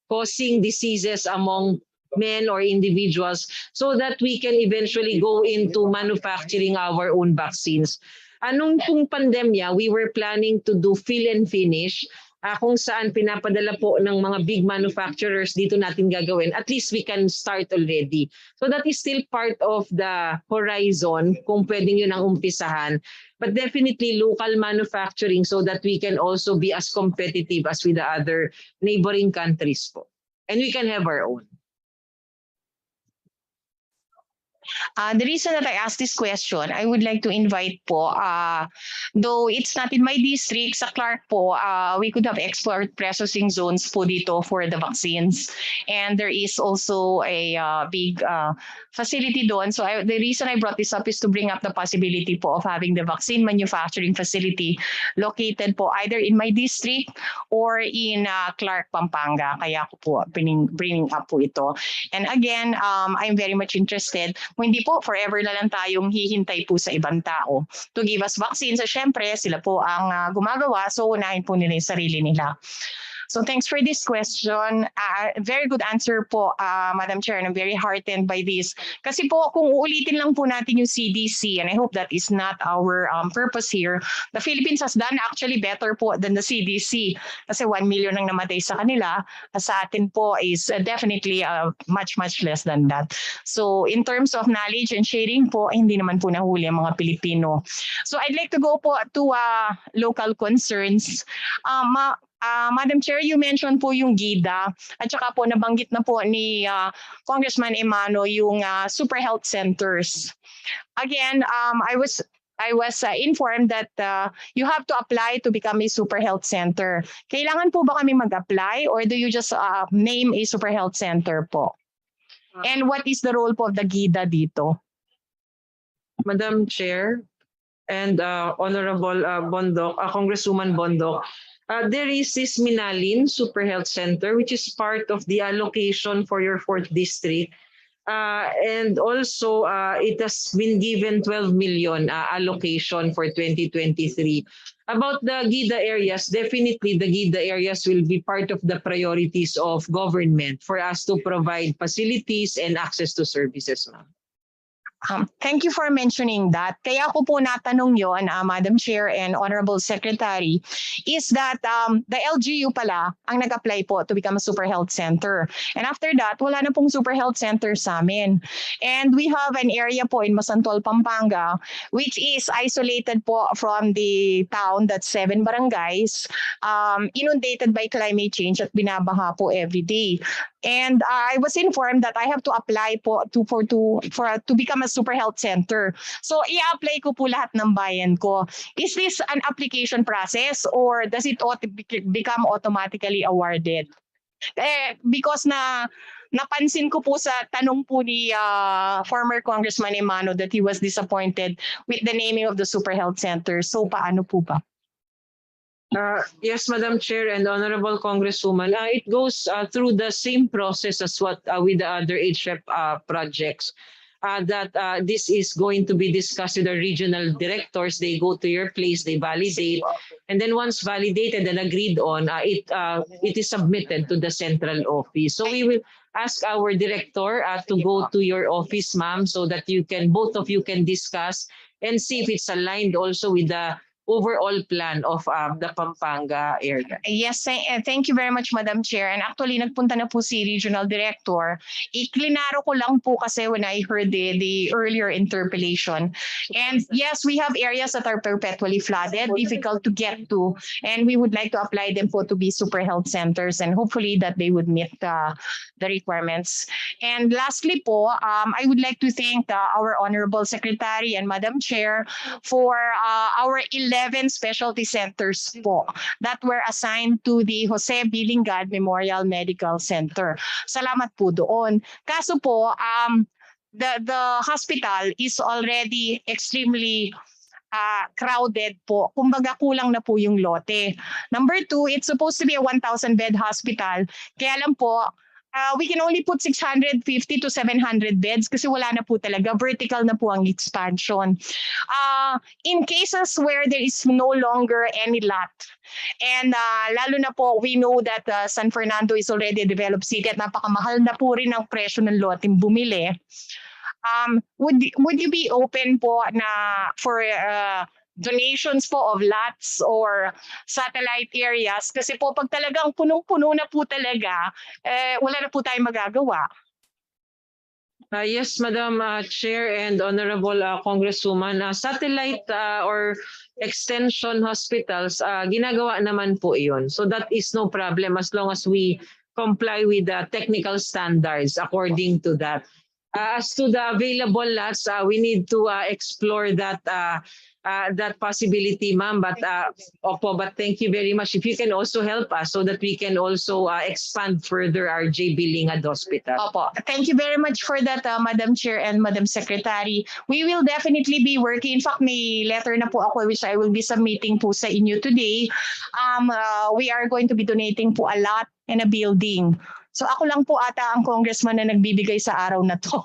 causing diseases among men or individuals so that we can eventually go into manufacturing our own vaccines. Anong pong pandemya, we were planning to do fill and finish kung saan pinapadala po ng mga big manufacturers dito natin gagawin. At least we can start already. So that is still part of the horizon kung pwedeng yun ang umpisahan. But definitely local manufacturing so that we can also be as competitive as with the other neighboring countries po. And we can have our own. The reason that I asked this question, I would like to invite po, though it's not in my district, sa Clark po, we could have export processing zones po dito for the vaccines. And there is also a big facility doon. So the reason I brought this up is to bring up the possibility po of having the vaccine manufacturing facility located po either in my district or in Clark, Pampanga. Kaya ko po bringing up po ito. And again, I'm very much interested. Kung hindi po, forever na lang tayong hihintay po sa ibang tao to give us vaccines. So syempre, sila po ang gumagawa. So unahin po nila yung sarili nila. So thanks for this question. Very good answer po, Madam Chair, and I'm very heartened by this. Kasi po, kung uulitin lang po natin yung CDC, and I hope that is not our purpose here, the Philippines has done actually better po than the CDC. Kasi 1 million ang namatay sa kanila. Sa atin po is definitely much, much less than that. So in terms of knowledge and sharing po, hindi naman po nahuli ang mga Pilipino. So I'd like to go po to local concerns. Madam Chair, you mentioned po yung GIDA at saka po nabanggit na po ni Congressman Emano yung super health centers. Again, I was informed that you have to apply to become a super health center. Kailangan po ba kami mag-apply or do you just name a super health center po? And what is the role po of the GIDA dito? Madam Chair and Honorable Bondok, Congresswoman Bondok, there is this Minalin Super Health Center, which is part of the allocation for your 4th district. And also, it has been given 12 million allocation for 2023. About the GIDA areas, definitely the GIDA areas will be part of the priorities of government for us to provide facilities and access to services, ma'am. Thank you for mentioning that. Kaya ko po natanong yon, Madam Chair and Honorable Secretary, is that the LGU pala ang nag-apply po to become a super health center. And after that, wala na pong super health center sa amin. And we have an area po in Masantol, Pampanga, which is isolated po from the town, that's 7 barangays, inundated by climate change at binabaha po every day. And I was informed that I have to apply po to become a super health center. So i-apply ko po lahat ng bayan ko. Is this an application process or does it become automatically awarded? Because napansin ko po sa tanong po ni former Congressman Emano that he was disappointed with the naming of the super health center. So paano po ba? Yes, Madam Chair and Honorable Congresswoman, it goes through the same process as what with the other HREP projects. That this is going to be discussed with the regional directors. They go to your place, they validate, and then once validated and agreed on, it is submitted to the central office. So we will ask our director to go to your office, ma'am, so that both of you can discuss and see if it's aligned also with the overall plan of the Pampanga area. Yes, thank you very much, Madam Chair. And actually, nagpunta na po si Regional Director. Iklinaro ko lang po kasi when I heard the earlier interpellation. And yes, we have areas that are perpetually flooded, difficult to get to. And we would like to apply them po to be super health centers and hopefully that they would meet the requirements. And lastly po, I would like to thank our Honorable Secretary and Madam Chair for our 11 specialty centers po that were assigned to the Jose Bilingad Memorial Medical Center. Salamat po doon. Kaso po, the hospital is already extremely crowded po. Kumbaga kulang na po yung lote. Number 2, it's supposed to be a 1,000-bed hospital. Kaya lang po, we can only put 650 to 700 beds kasi wala na po talaga. Vertical na po ang expansion. In cases where there is no longer any lot, and lalo na po, we know that San Fernando is already a developed city at napakamahal na po rin ang presyo ng loting bumili. Would you be open po na for donations po of lots or satellite areas kasi po pag talagang punong-puno na po talaga, wala na po tayong magagawa. Yes, Madam Chair and Honorable Congresswoman, satellite or extension hospitals, ginagawa naman po iyon. So that is no problem as long as we comply with the technical standards according to that. As to the available lots, we need to explore that possibility, ma'am. But but thank you very much. If you can also help us so that we can also expand further our J. Bilingad Hospital. Opo. Thank you very much for that, Madam Chair and Madam Secretary. We will definitely be working. In fact, may letter na po ako which I will be submitting po sa inyo today. We are going to be donating po a lot and a building. So ako lang po ata ang congressman na nagbibigay sa araw na to.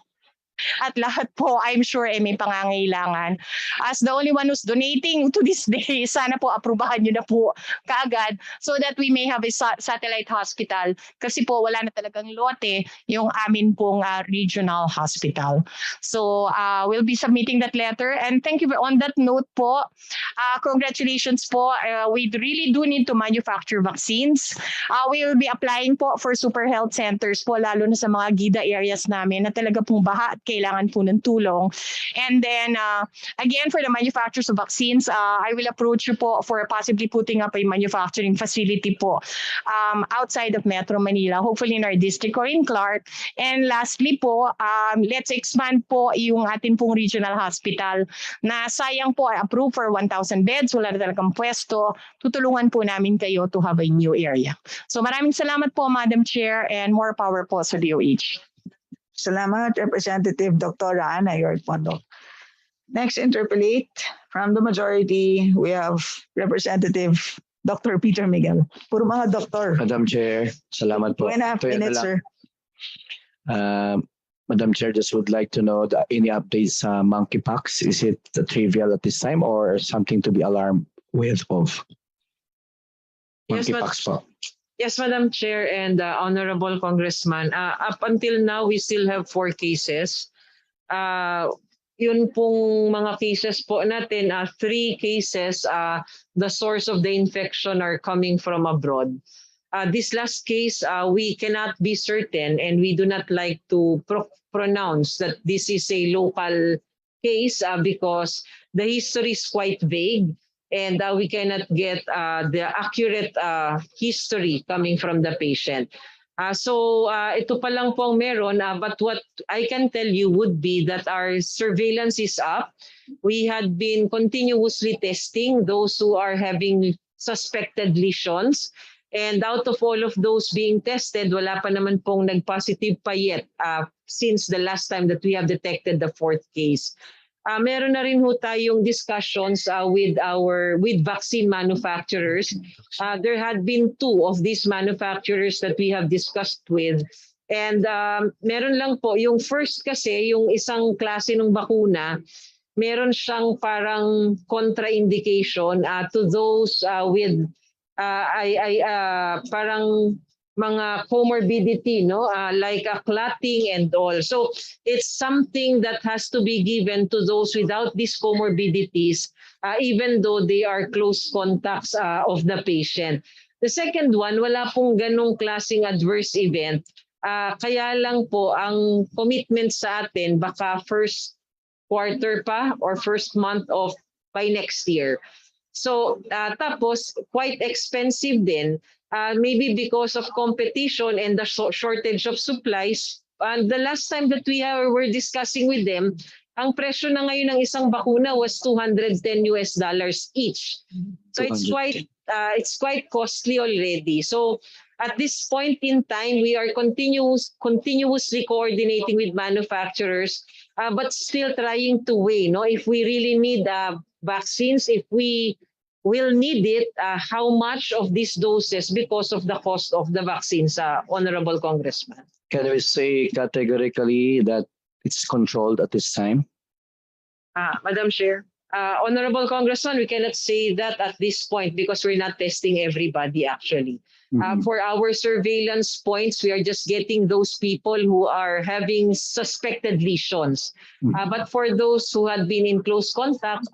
At lahat po, I'm sure, may pangangailangan. As the only one who's donating to this day, sana po aprubahan nyo na po kaagad so that we may have a satellite hospital. Kasi po wala na talagang lote yung amin pong regional hospital. So we'll be submitting that letter. And thank you on that note po. Congratulations po. We really do need to manufacture vaccines. We will be applying po for super health centers po, lalo na sa mga GIDA areas namin na talaga pong baha at kailangan po ng tulong. And then, again, for the manufacturers of vaccines, I will approach you po for possibly putting up a manufacturing facility po outside of Metro Manila, hopefully in our district or in Clark. And lastly po, let's expand po yung ating pong regional hospital na sayang po ay approved for 1,000 beds, wala na talagang pwesto. Tutulungan po namin kayo to have a new area. So maraming salamat po, Madam Chair, and more power po sa DOH. Salamat, Representative Dr. Ana Yorkpondo. Next, interpolate. From the majority, we have Representative Dr. Peter Miguel. Puro mga doktor. Madam Chair, salamat po. 2.5 minutes, sir. Madam Chair, just would like to know any updates sa monkeypox. Is it trivial at this time or something to be alarmed with of? Monkeypox po. Yes, Madam Chair and Honorable Congressman. Up until now, we still have 4 cases. Yun pong mga cases po natin, 3 cases, the source of the infection are coming from abroad. This last case, we cannot be certain and we do not like to pronounce that this is a local case because the history is quite vague. And we cannot get the accurate history coming from the patient. So ito pa lang po ang meron, but what I can tell you would be that our surveillance is up. We had been continuously testing those who are having suspected lesions. And out of all of those being tested, wala pa naman pong nag-positive pa yet since the last time that we have detected the 4th case. Meron na rin ho tayong discussions with vaccine manufacturers. There had been 2 of these manufacturers that we have discussed with. And meron lang po, yung first kasi, yung isang klase ng bakuna, meron siyang parang contraindication to those with parang mga comorbidity, no, like clotting and all. So it's something that has to be given to those without these comorbidities, even though they are close contacts of the patient. The second one, wala pong ganong klaseng adverse event. Kaya lang po, ang commitment sa atin, baka first quarter pa or first month of by next year. So tapos, quite expensive din. Maybe because of competition and the shortage of supplies. And the last time that we were discussing with them, ang presyo na ngayon ng isang bakuna was $210 each. So it's quite costly already. So at this point in time, we are continuously coordinating with manufacturers, but still trying to weigh, no, if we really need vaccines, if we will need it, how much of these doses because of the cost of the vaccines, Honorable Congressman? Can we say categorically that it's controlled at this time? Madam Chair, Honorable Congressman, we cannot say that at this point because we're not testing everybody actually. For our surveillance points, we are just getting those people who are having suspected lesions. But for those who had been in close contact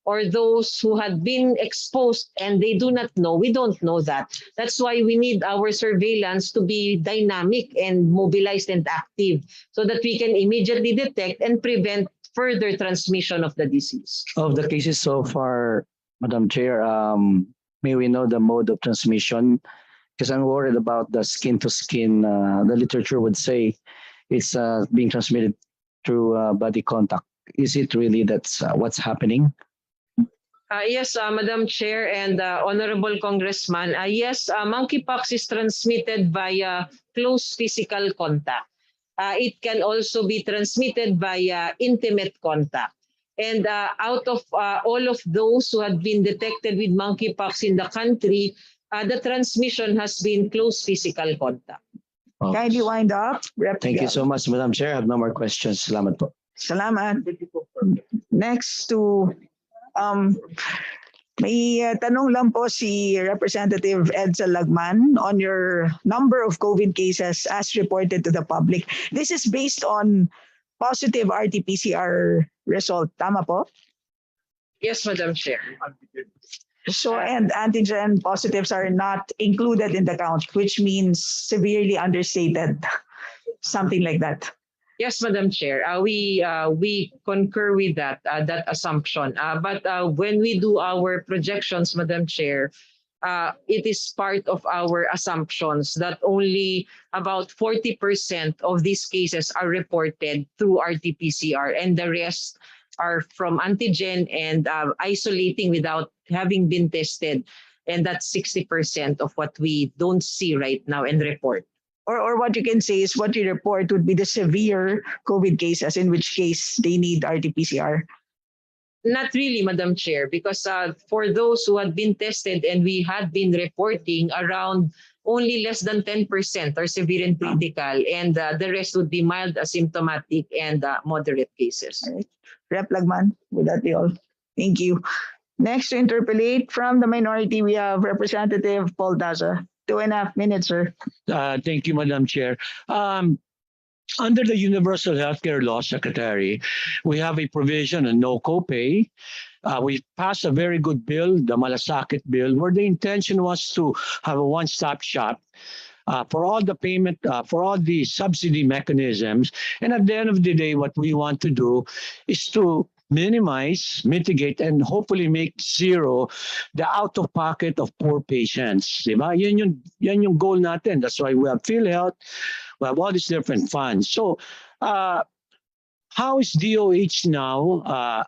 or those who had been exposed and they do not know, we don't know that. That's why we need our surveillance to be dynamic and mobilized and active so that we can immediately detect and prevent further transmission of the disease. Of the cases so far, Madam Chair, may we know the mode of transmission? Because I'm worried about the skin to skin. The literature would say it's being transmitted through body contact. Is it really that's what's happening? Yes, Madam Chair and Honorable Congressman. Yes, monkeypox is transmitted via close physical contact. It can also be transmitted via intimate contact. And out of all of those who had been detected with monkeypox in the country, the transmission has been close physical contact. Kindly wind up. Thank you so much, Madam Chair. I have no more questions. Salamat po. Salamat. Next to may tanong lang po si Representative Edsel Lagman on your number of COVID cases as reported to the public. This is based on positive RT-PCR result. Tama po? Yes, Madam Chair. So, and antigen positives are not included in the count, which means severely understated, something like that. Yes, Madam Chair. We concur with that assumption. But when we do our projections, Madam Chair, it is part of our assumptions that only about 40% of these cases are reported through RT-PCR, and the rest are from antigen and isolating without having been tested. And that's 60% of what we don't see right now and report. Or what you can say is what you report would be the severe COVID cases, in which case they need RT-PCR. Not really, Madam Chair, because for those who had been tested and we had been reporting, around only less than 10% are severe and critical, and the rest would be mild asymptomatic and moderate cases. All right. Rep. Lagman, would that be all? Thank you. Next to interpolate from the minority, we have Representative Paul Daza. 2.5 minutes, sir. Thank you, Madam Chair. Under the Universal Healthcare Law, Secretary, we have a provision on no copay. We passed a very good bill, the Malasakit bill, where the intention was to have a one-stop shop for all the payment, for all the subsidy mechanisms. And at the end of the day, what we want to do is to minimize, mitigate, and hopefully make zero the out-of-pocket of poor patients. Diba? Yan yung goal natin. That's why we have PhilHealth, we have all these different funds. So how is DOH now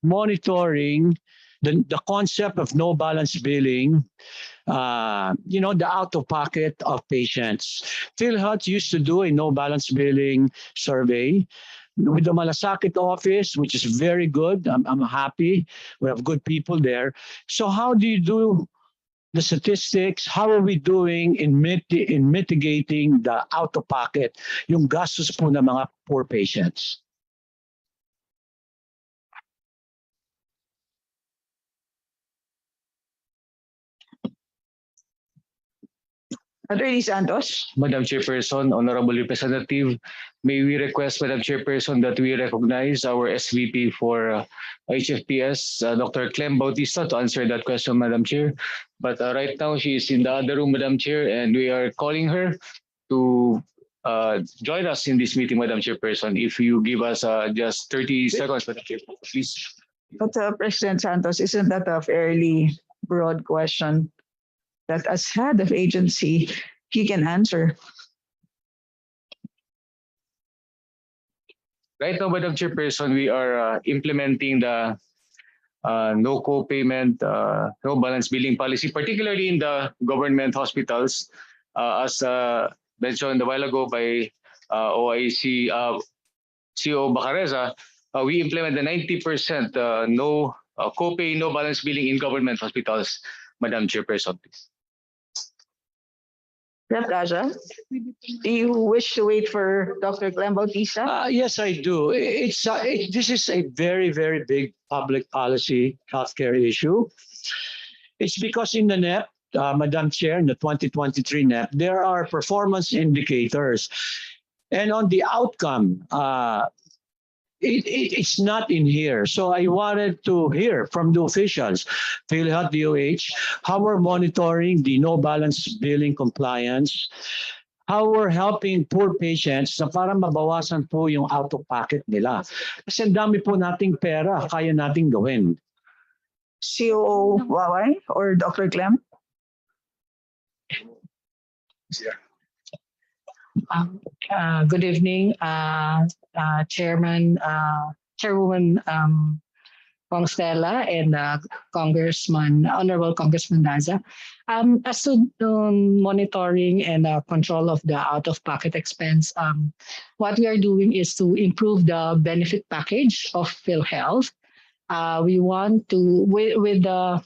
monitoring the concept of no balance billing, the out-of-pocket of patients? PhilHealth used to do a no balance billing survey with the Malasakit office, which is very good. I'm happy. We have good people there. So how do you do the statistics? How are we doing in mitigating the out-of-pocket, yung gastos po ng mga poor patients? Attorney Santos. Madam Chairperson, Honorable Representative, may we request, Madam Chairperson, that we recognize our SVP for HFPS, Dr. Clem Bautista, to answer that question, Madam Chair. But right now, she is in the other room, Madam Chair, and we are calling her to join us in this meeting, Madam Chairperson. If you give us just 30 seconds, Madam Chair, please. But President Santos, isn't that a fairly broad question that as head of agency, he can answer? Right now, Madam Chairperson, we are implementing the no co-payment, no balance billing policy, particularly in the government hospitals. As mentioned a while ago by OIC CO Bacareza, we implement the 90% no co-pay, no balance billing in government hospitals. Madam Chairperson, please. Rep. Raja, do you wish to wait for Dr. Clem Bautista? Yes, I do. This is a very, very big public policy healthcare issue. It's because in the NEP, Madam Chair, in the 2023 NEP, there are performance indicators. And on the outcome, it's not in here. So I wanted to hear from the officials, PhilHealth, DOH, how we're monitoring the no balance billing compliance, how we're helping poor patients na para mabawasan po yung out-of-pocket nila. Kasi ang dami po nating pera, kaya nating gawin. COO Waway or Dr. Clem? Good evening, Chairman, Chairwoman Kong Stella and Honorable Congressman Daza. As to monitoring and control of the out-of-pocket expense, what we are doing is to improve the benefit package of PhilHealth. We want to, with the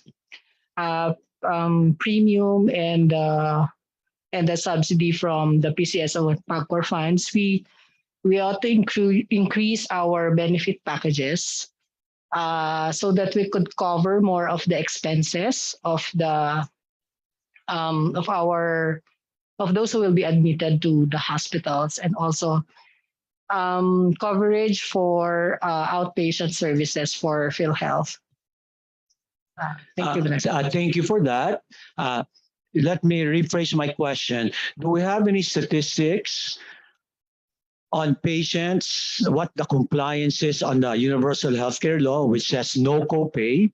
premium and the subsidy from the PCSO and PAGCOR funds, we ought to increase our benefit packages so that we could cover more of the expenses of the of those who will be admitted to the hospitals, and also coverage for outpatient services for PhilHealth. Thank you. Thank you for that. Let me rephrase my question. Do we have any statistics on patients, what the compliance is on the Universal Healthcare Law, which says no copay,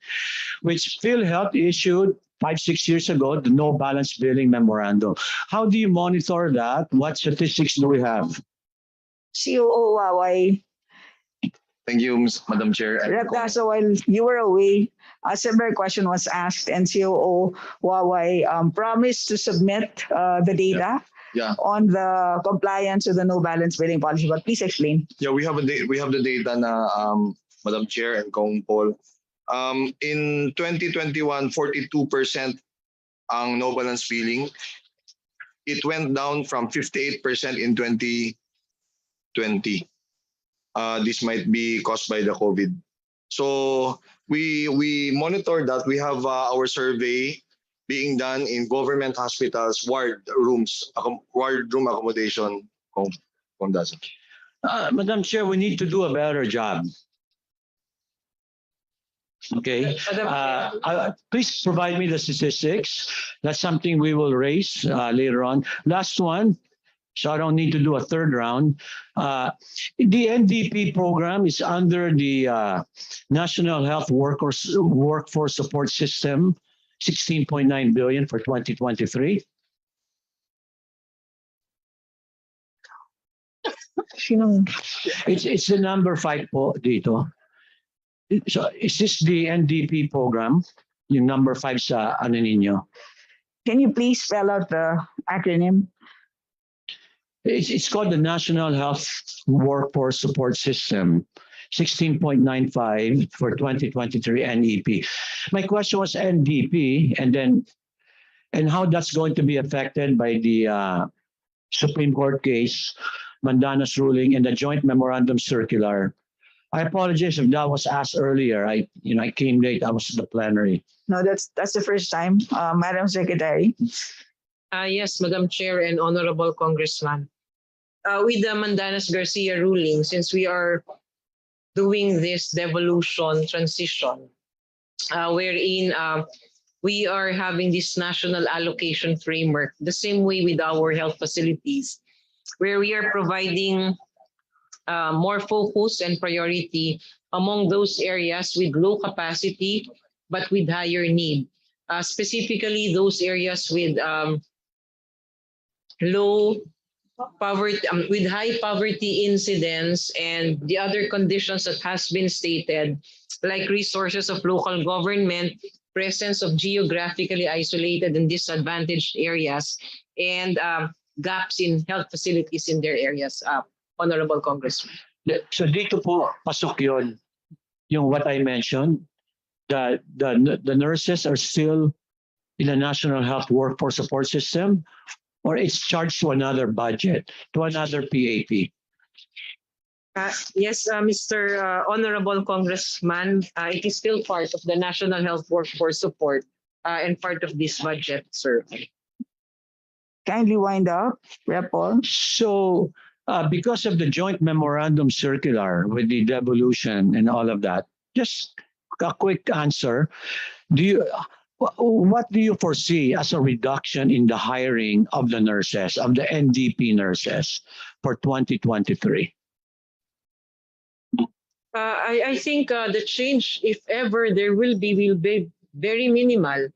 which PhilHealth issued 5-6 years ago, the no balance billing memorandum? How do you monitor that? What statistics do we have? COO Waway. Thank you, Madam Chair. Rep. Daza, while you were away, a similar question was asked, and COO Waway promised to submit the data on the compliance with the no balance billing policy. But please explain. Yeah, we have the data na Madam Chair and Kong Paul. In 2021, 42% ang no balance billing. It went down from 58% in 2020. This might be caused by the COVID. So we monitor that. We have our survey being done in government hospitals, ward room accommodation. Madam Chair, we need to do a better job. Okay. Please provide me the statistics. That's something we will raise later on. Last one, so I don't need to do a third round. The NDP program is under the National Health Workforce Support System, 16.9 billion for 2023. It's the number 5 po dito. So is this the NDP program? Yung number 5 sa ano ninyo? Can you please spell out the acronym? It's called the National Health Workforce Support System, 16.95 for 2023 NEP. My question was NDP, and how that's going to be affected by the Supreme Court case, Mandana's ruling, and the joint memorandum circular. I apologize if that was asked earlier. I came late. I was in the plenary. No, that's the first time, Madam Secretary. Yes, Madam Chair and Honorable Congressman. With the Mandanas Garcia ruling, since we are doing this devolution transition, wherein we are having this national allocation framework, the same way with our health facilities, where we are providing more focus and priority among those areas with low capacity but with higher need, specifically those areas with low poverty, with high poverty incidence, and the other conditions that has been stated, like resources of local government, presence of geographically isolated and disadvantaged areas, and gaps in health facilities in their areas, Honorable Congressman. So dito po pasok yun, yung what I mentioned, the nurses are still in the National Health Workforce Support System, or it's charged to another budget, to another PAP? Yes, Mr. Honorable Congressman, it is still part of the National Health Workforce Support and part of this budget, sir. Kindly wind up, Rep. Paul. So because of the joint memorandum circular with the devolution and all of that, just a quick answer. What do you foresee as a reduction in the hiring of the nurses, of the NDP nurses for 2023? I think the change, if ever there will be very minimal.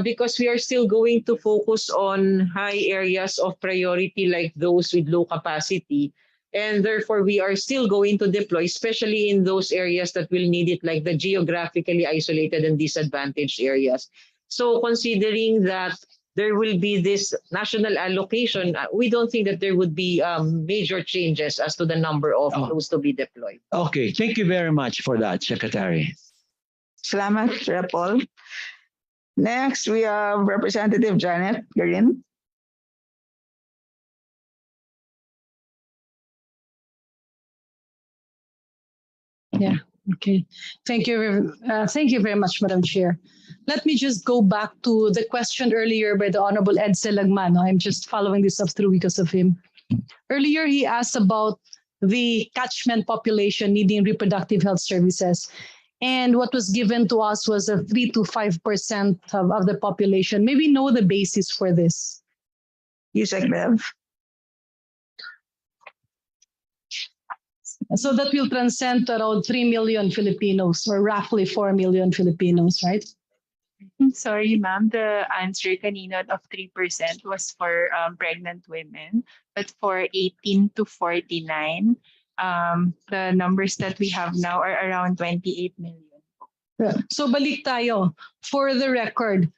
because we are still going to focus on high areas of priority like those with low capacity. And therefore, we are still going to deploy, especially in those areas that will need it, like the geographically isolated and disadvantaged areas. So considering that there will be this national allocation, we don't think that there would be major changes as to the number of those to be deployed. Okay, thank you very much for that, Secretary. Salamat, Sir Paul. Next, we have Representative Janet Garin. Yeah, okay. Thank you very much, Madam Chair. Let me just go back to the question earlier by the Honorable Ed Selagman. I'm just following this up through because of him. Earlier, he asked about the catchment population needing reproductive health services. And what was given to us was a 3 to 5% of the population. May we know the basis for this? Yusek Bev. So that will transcend to around 3 million Filipinos, or roughly 4 million Filipinos, right? Sorry, ma'am. The answer kanina of 3% was for pregnant women, but for 18 to 49, the numbers that we have now are around 28 million. So balik tayo. For the record,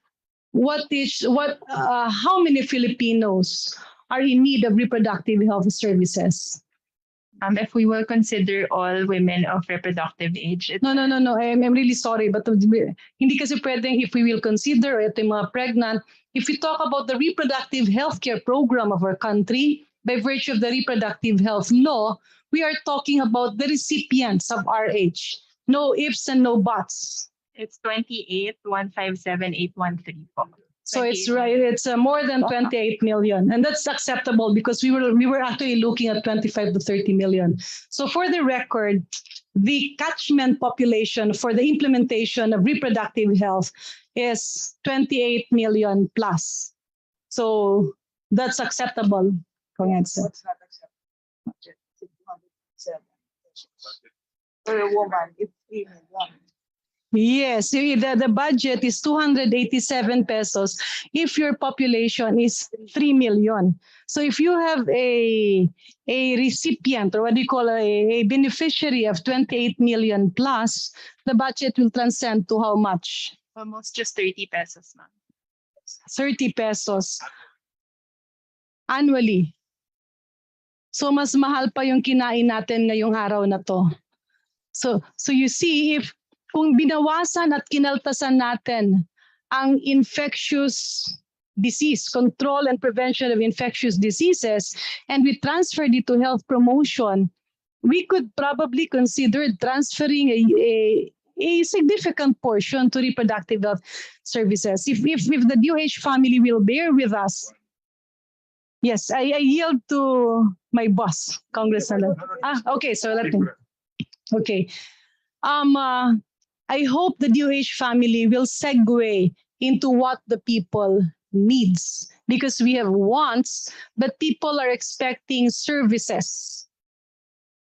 how many Filipinos are in need of reproductive health services? If we will consider all women of reproductive age. No. I'm really sorry, but hindi kasi pwedeng if we will consider ito yung mga pregnant. If we talk about the reproductive healthcare program of our country, by virtue of the reproductive health law, we are talking about the recipients of RH. No ifs and no buts. It's 28,157,813 po. So it's right. It's more than 28 million, and that's acceptable because we were actually looking at 25 to 30 million. So for the record, the catchment population for the implementation of reproductive health is 28 million plus. So that's acceptable. For a woman, it's 3 million. Yes, the budget is 287 pesos if your population is 3 million. So if you have a recipient, or what do you call a beneficiary of 28 million plus, the budget will transcend to how much? Almost just 30 pesos, ma'am. 30 pesos annually. So mas mahal pa yung kinain natin ngayong araw na to. So you see, if kung binawasan at kinaltasan natin ang infectious disease, control and prevention of infectious diseases, and we transferred it to health promotion, we could probably consider transferring a significant portion to reproductive health services. If the DOH family will bear with us. Yes, I yield to my boss, Congressman. Okay, so let me. Okay. I hope the DOH family will segue into what the people needs, because we have wants, but people are expecting services.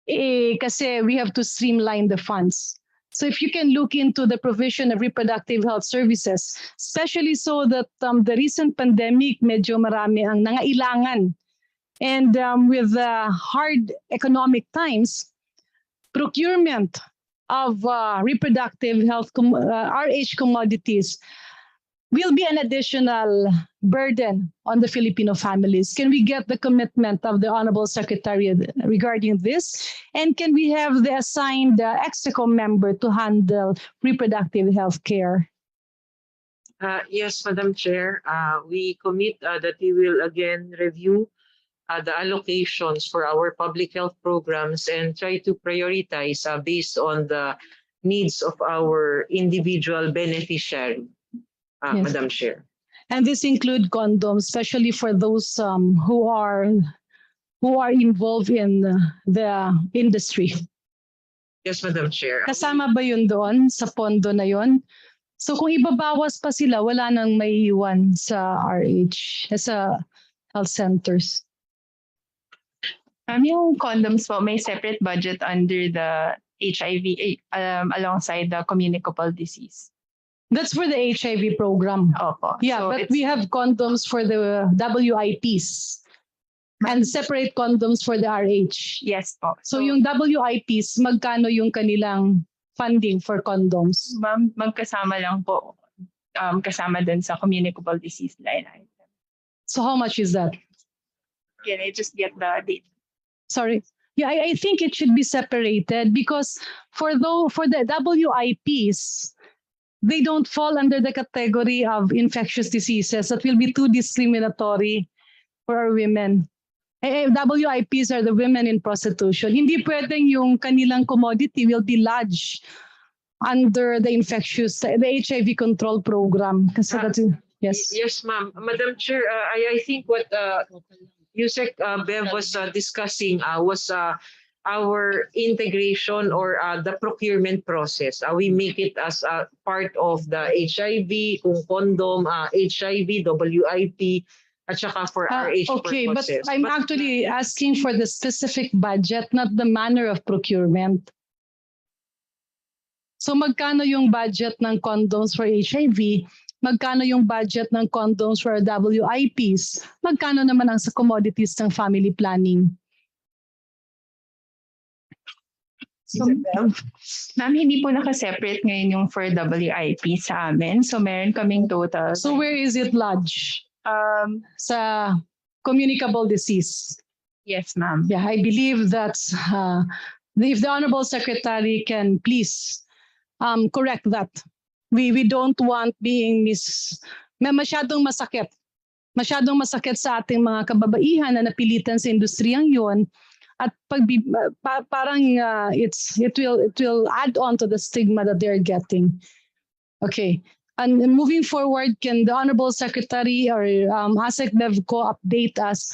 Kasi we have to streamline the funds. So if you can look into the provision of reproductive health services, especially so that the recent pandemic, medyo marami ang nangailangan. And with the hard economic times, procurement of reproductive health RH commodities will be an additional burden on the Filipino families. Can we get the commitment of the Honorable Secretary regarding this? And can we have the assigned EXECO member to handle reproductive health care? Yes, Madam Chair. We commit that we will again review the allocations for our public health programs and try to prioritize based on the needs of our individual beneficiary, Yes. Madam Chair. And this include condoms, especially for those who are involved in the industry. Yes, Madam Chair. Kasama ba yun doon sa pondo na yun? So kung ibabawas pa sila, wala nang maiiwan sa RH, sa health centers. Yung condoms po, may separate budget under the HIV alongside the communicable disease. That's for the HIV program. Opo. Yeah, So but it's- we have condoms for the WIPs and separate condoms for the RH. Yes po. So yung WIPs, magkano yung kanilang funding for condoms? Ma'am, magkasama lang po. Kasama dun sa communicable disease line item. So how much is that? Can I just get the date? Sorry. Yeah, I think it should be separated because for the WIPs, they don't fall under the category of infectious diseases. That will be too discriminatory for our women. WIPs are the women in prostitution. Hindi pwedeng yung kanilang commodity will be lodged under the HIV control program. Kasi that's, yes. Yes, ma'am. Madam Chair, I think what Yusek Bev was discussing was our integration or the procurement process. We make it as a part of the HIV, kung condom, HIV, WIP, at saka for RH Okay, purposes. but I'm actually asking for the specific budget, not the manner of procurement. So magkano yung budget ng condoms for HIV? Magkano yung budget ng condoms for WIPs? Magkano naman ang sa commodities ng family planning? So, ma'am, hindi po naka-separate ngayon yung for WIP sa amin. So, meron kaming total. So where is it lodged? Sa communicable disease. Yes, ma'am. Yeah, I believe that's if the Honorable Secretary can please correct that. We don't want being masyadong masakit. Masyadong masakit sa ating mga kababaihan na napilitan sa industriyang yon. At parang it will add on to the stigma that they're getting. Okay. And moving forward, can the Honorable Secretary or ASEC DevCo update us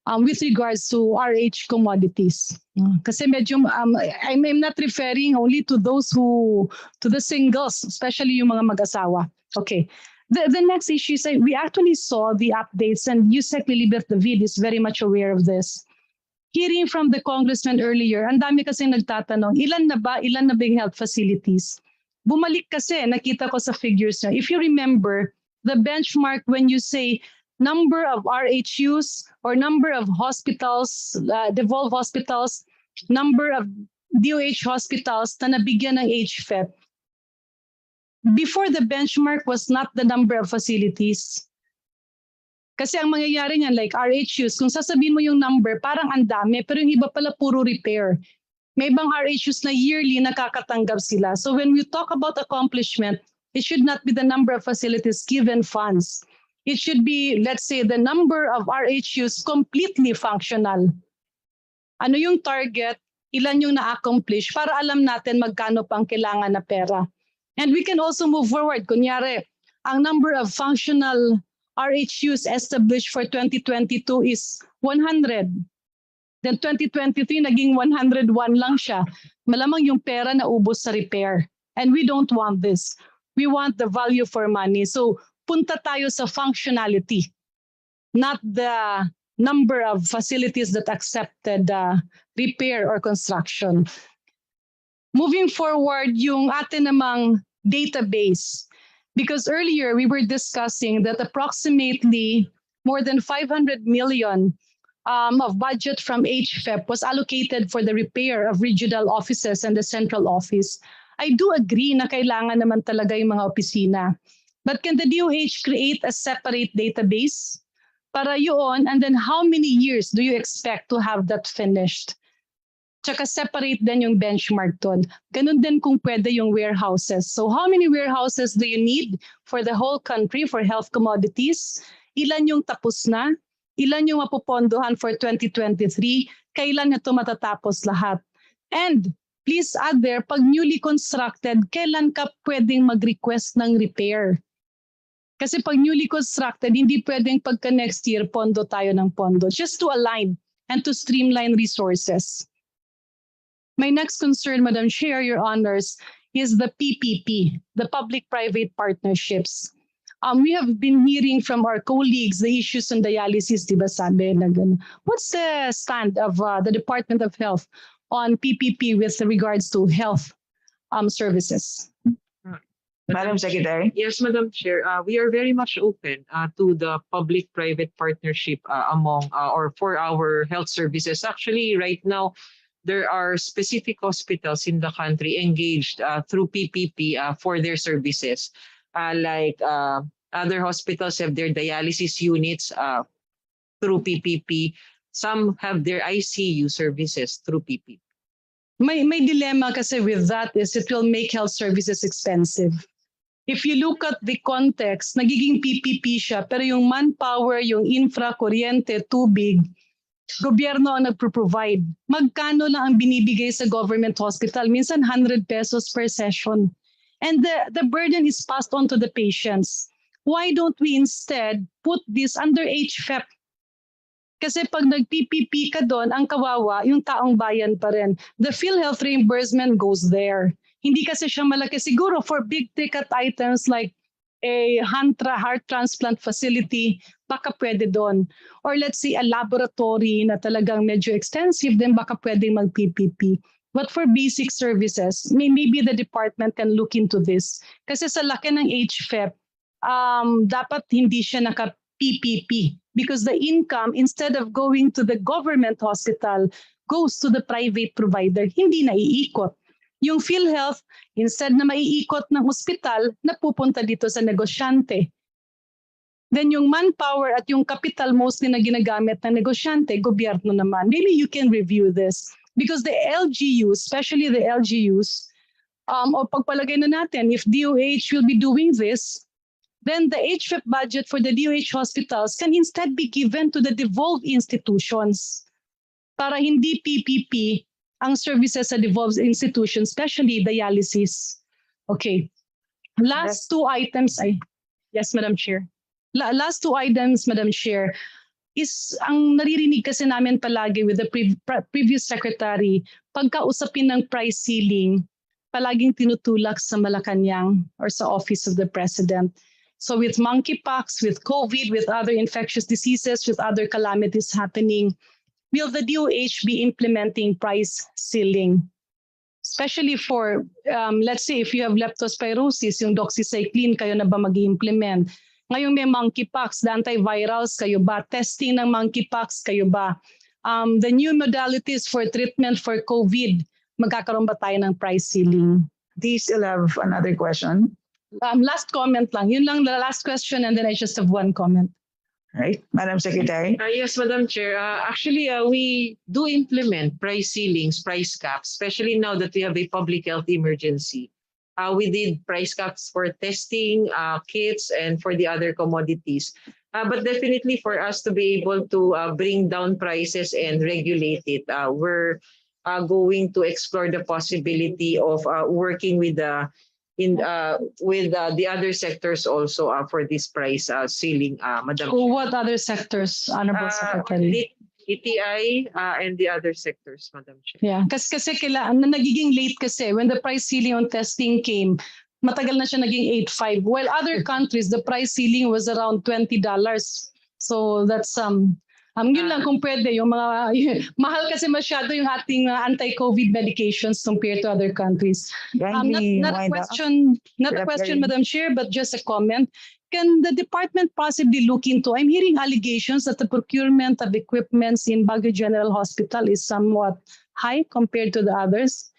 with regards to RH commodities? Kasi medyo, I'm not referring only to to the singles, especially yung mga mag-asawa. Okay. The next issue is we actually saw the updates and Yusek Lilibert David is very much aware of this. Hearing from the congressman earlier, ang dami kasi nagtatanong, ilan na ba yung health facilities? Bumalik kasi, nakita ko sa figures niya. If you remember, the benchmark when you say number of RHUs or number of hospitals, devolved hospitals, number of DOH hospitals na nabigyan ng HFEP, before the benchmark was not the number of facilities. Kasi ang mangyayari niyan, like RHUs, kung sasabihin mo yung number, parang ang dami, pero yung iba pala puro repair. May ibang RHUs na yearly nakakatanggap sila. So when we talk about accomplishment, it should not be the number of facilities given funds. It should be, let's say, the number of RHUs completely functional. Ano yung target, ilan yung na-accomplish, para alam natin magkano pang kailangan na pera. And we can also move forward. Kunyari, ang number of functional RHUs established for 2022 is 100. Then 2023, naging 101 lang siya. Malamang yung pera na ubos sa repair. And we don't want this. We want the value for money. So punta tayo sa functionality, not the number of facilities that accepted repair or construction. Moving forward, yung atin namang database. Because earlier we were discussing that approximately more than 500 million of budget from HFEP was allocated for the repair of regional offices and the central office. I do agree na kailangan naman talaga yung mga opisina. But can the DOH create a separate database para yun? And then how many years do you expect to have that finished? Tsaka separate din yung benchmark doon. Ganun din kung pwede yung warehouses. So how many warehouses do you need for the whole country for health commodities? Ilan yung tapos na? Ilan yung mapupondohan for 2023? Kailan ito matatapos lahat? And please add there, pag newly constructed, kailan ka pwedeng mag-request ng repair? Kasi pag newly constructed, hindi pwedeng pagka next year, pondo tayo ng pondo. Just to align and to streamline resources. My next concern, Madam Chair, Your Honors, is the PPP, the public-private partnerships. We have been hearing from our colleagues the issues on dialysis, di ba sabi na ganun. What's the stand of the Department of Health on PPP with regards to health services? Madam Secretary. Yes, Madam Chair. We are very much open to the public-private partnership among or for our health services. Actually, right now, there are specific hospitals in the country engaged through PPP for their services. Like other hospitals have their dialysis units through PPP. Some have their ICU services through PPP. May dilemma kasi with that is it will make health services expensive. If you look at the context, nagiging PPP siya, pero yung manpower, yung infra, kuryente, tubig, gobyerno ang nagpro-provide. Magkano lang ang binibigay sa government hospital? Minsan 100 pesos per session. And the burden is passed on to the patients. Why don't we instead put this under HFEP? Kasi pag nag-PPP ka doon, ang kawawa, yung taong bayan pa rin. The PhilHealth reimbursement goes there. Hindi kasi siya malaki. Siguro for big ticket items like a heart transplant facility, baka pwede doon. Or let's say a laboratory na talagang medyo extensive, then baka pwede mag-PPP. But for basic services, maybe the department can look into this. Kasi sa laki ng HFEP, dapat hindi siya naka-PPP. Because the income, instead of going to the government hospital, goes to the private provider. Hindi naiikot. Yung PhilHealth, instead na maiikot ng ospital, napupunta dito sa negosyante. Then yung manpower at yung capital mostly na ginagamit ng negosyante, gobyerno naman. Maybe you can review this. Because the LGUs, especially the LGUs, o pagpalagay na natin, if DOH will be doing this, then the HFEP budget for the DOH hospitals can instead be given to the devolved institutions para hindi PPP ang services sa devolved institutions, especially dialysis. Okay. Last two items, yes, Madam Chair. Last two items, Madam Chair, is ang naririnig kasi namin palagi with the previous secretary, pagkausapin ng price ceiling, palaging tinutulak sa Malacanang or sa Office of the President. So with monkeypox, with COVID, with other infectious diseases, with other calamities happening, will the DOH be implementing price ceiling? Especially for, let's say, if you have leptospirosis, yung doxycycline, kayo na ba mag-implement? Ngayong may monkeypox, the antivirals, kayo ba? Testing ng monkeypox, kayo ba? The new modalities for treatment for COVID, magkakaroon ba tayo ng price ceiling? Do you still have another question? Last comment lang. Yun lang the last question and then I just have one comment. Right, Madam Secretary. Yes, Madam Chair. Actually, we do implement price ceilings, price caps, especially now that we have a public health emergency. We did price caps for testing, kits, and for the other commodities. But definitely for us to be able to bring down prices and regulate it, we're going to explore the possibility of working with the other sectors also for this price ceiling, Madam. What other sectors, Honorable Secretary? ETI and the other sectors, Madam Chair. Yeah, kasi nagiging late kasi when the price ceiling on testing came, matagal na siya naging 8.5. While other countries, the price ceiling was around $20. So that's yun lang kung pwede, yung mga mahal kasi masyado yung ating anti-COVID medications compared to other countries. Not a question, Madam Chair, but just a comment. Can the department possibly look into, I'm hearing allegations that the procurement of equipments in Baguio General Hospital is somewhat high compared to the others.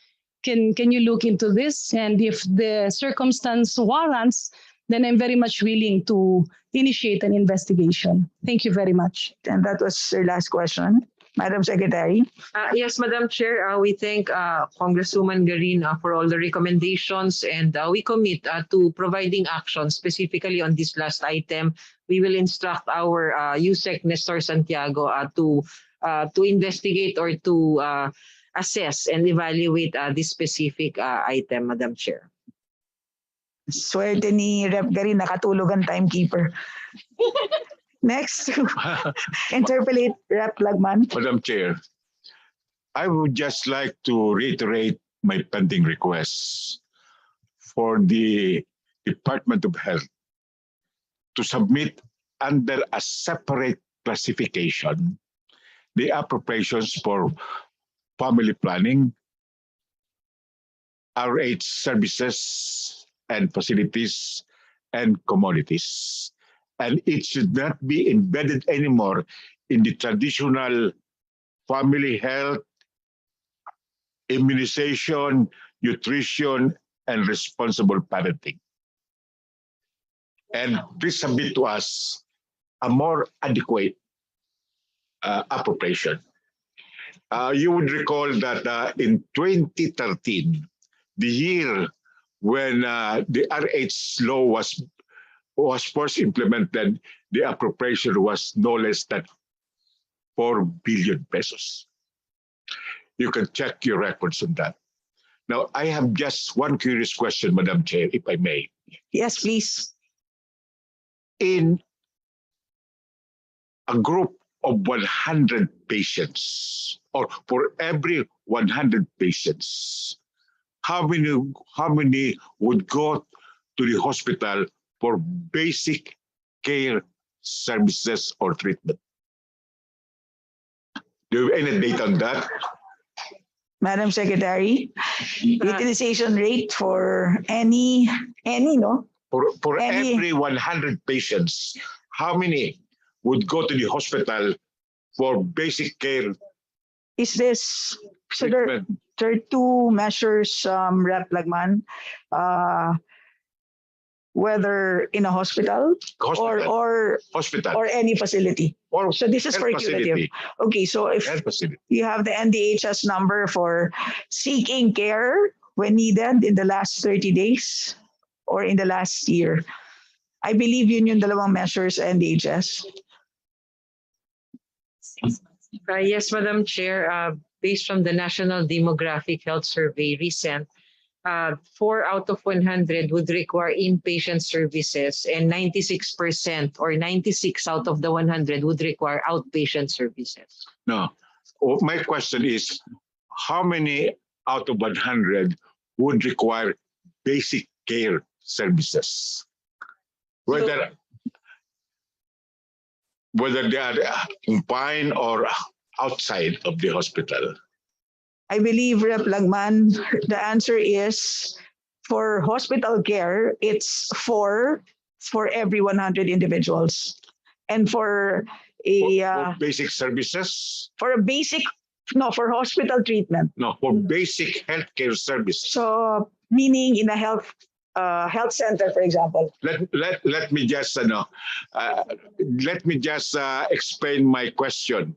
Can you look into this? And if the circumstance warrants, then I'm very much willing to initiate an investigation. Thank you very much. And that was your last question. Madam Secretary. Yes, Madam Chair, we thank Congresswoman Garin for all the recommendations, and we commit to providing action specifically on this last item. We will instruct our USEC Nestor Santiago to investigate or to assess and evaluate this specific item, Madam Chair. Swerte ni Rep Garin, nakatulog ang timekeeper. Next, interpolate Rep Lagman. Madam Chair, I would just like to reiterate my pending request for the Department of Health to submit under a separate classification the appropriations for family planning, RH services, and facilities and commodities. And it should not be embedded anymore in the traditional family health, immunization, nutrition, and responsible parenting. And please submit to us a more adequate appropriation. You would recall that in 2013, the year when the RH law was first implemented, the appropriation was no less than 4 billion pesos. You can check your records on that. Now, I have just one curious question, Madam Chair, if I may. Yes, please. In a group of 100 patients, or for every 100 patients, how many would go to the hospital for basic care services or treatment? Do you have any data on that? Madam Secretary, utilization rate for any no? For every 100 patients, how many would go to the hospital for basic care? Is this, so there are two measures, Rep. Lagman, whether in a hospital, or any facility. So this is for curative. Okay, so if you have the NDHS number for seeking care when needed in the last 30 days or in the last year. I believe yun yung dalawang measures NDHS. Yes, Madam Chair, based from the National Demographic Health Survey recent, 4 out of 100 would require inpatient services, and 96% or 96 out of the 100 would require outpatient services. No, my question is, how many out of 100 would require basic care services? Whether they are confined or outside of the hospital. I believe, Rep. Lagman, the answer is for hospital care, it's for every 100 individuals. And for basic services? For a basic, no, for hospital treatment. No, for basic healthcare services. So meaning in a health center, for example. Let me just explain my question.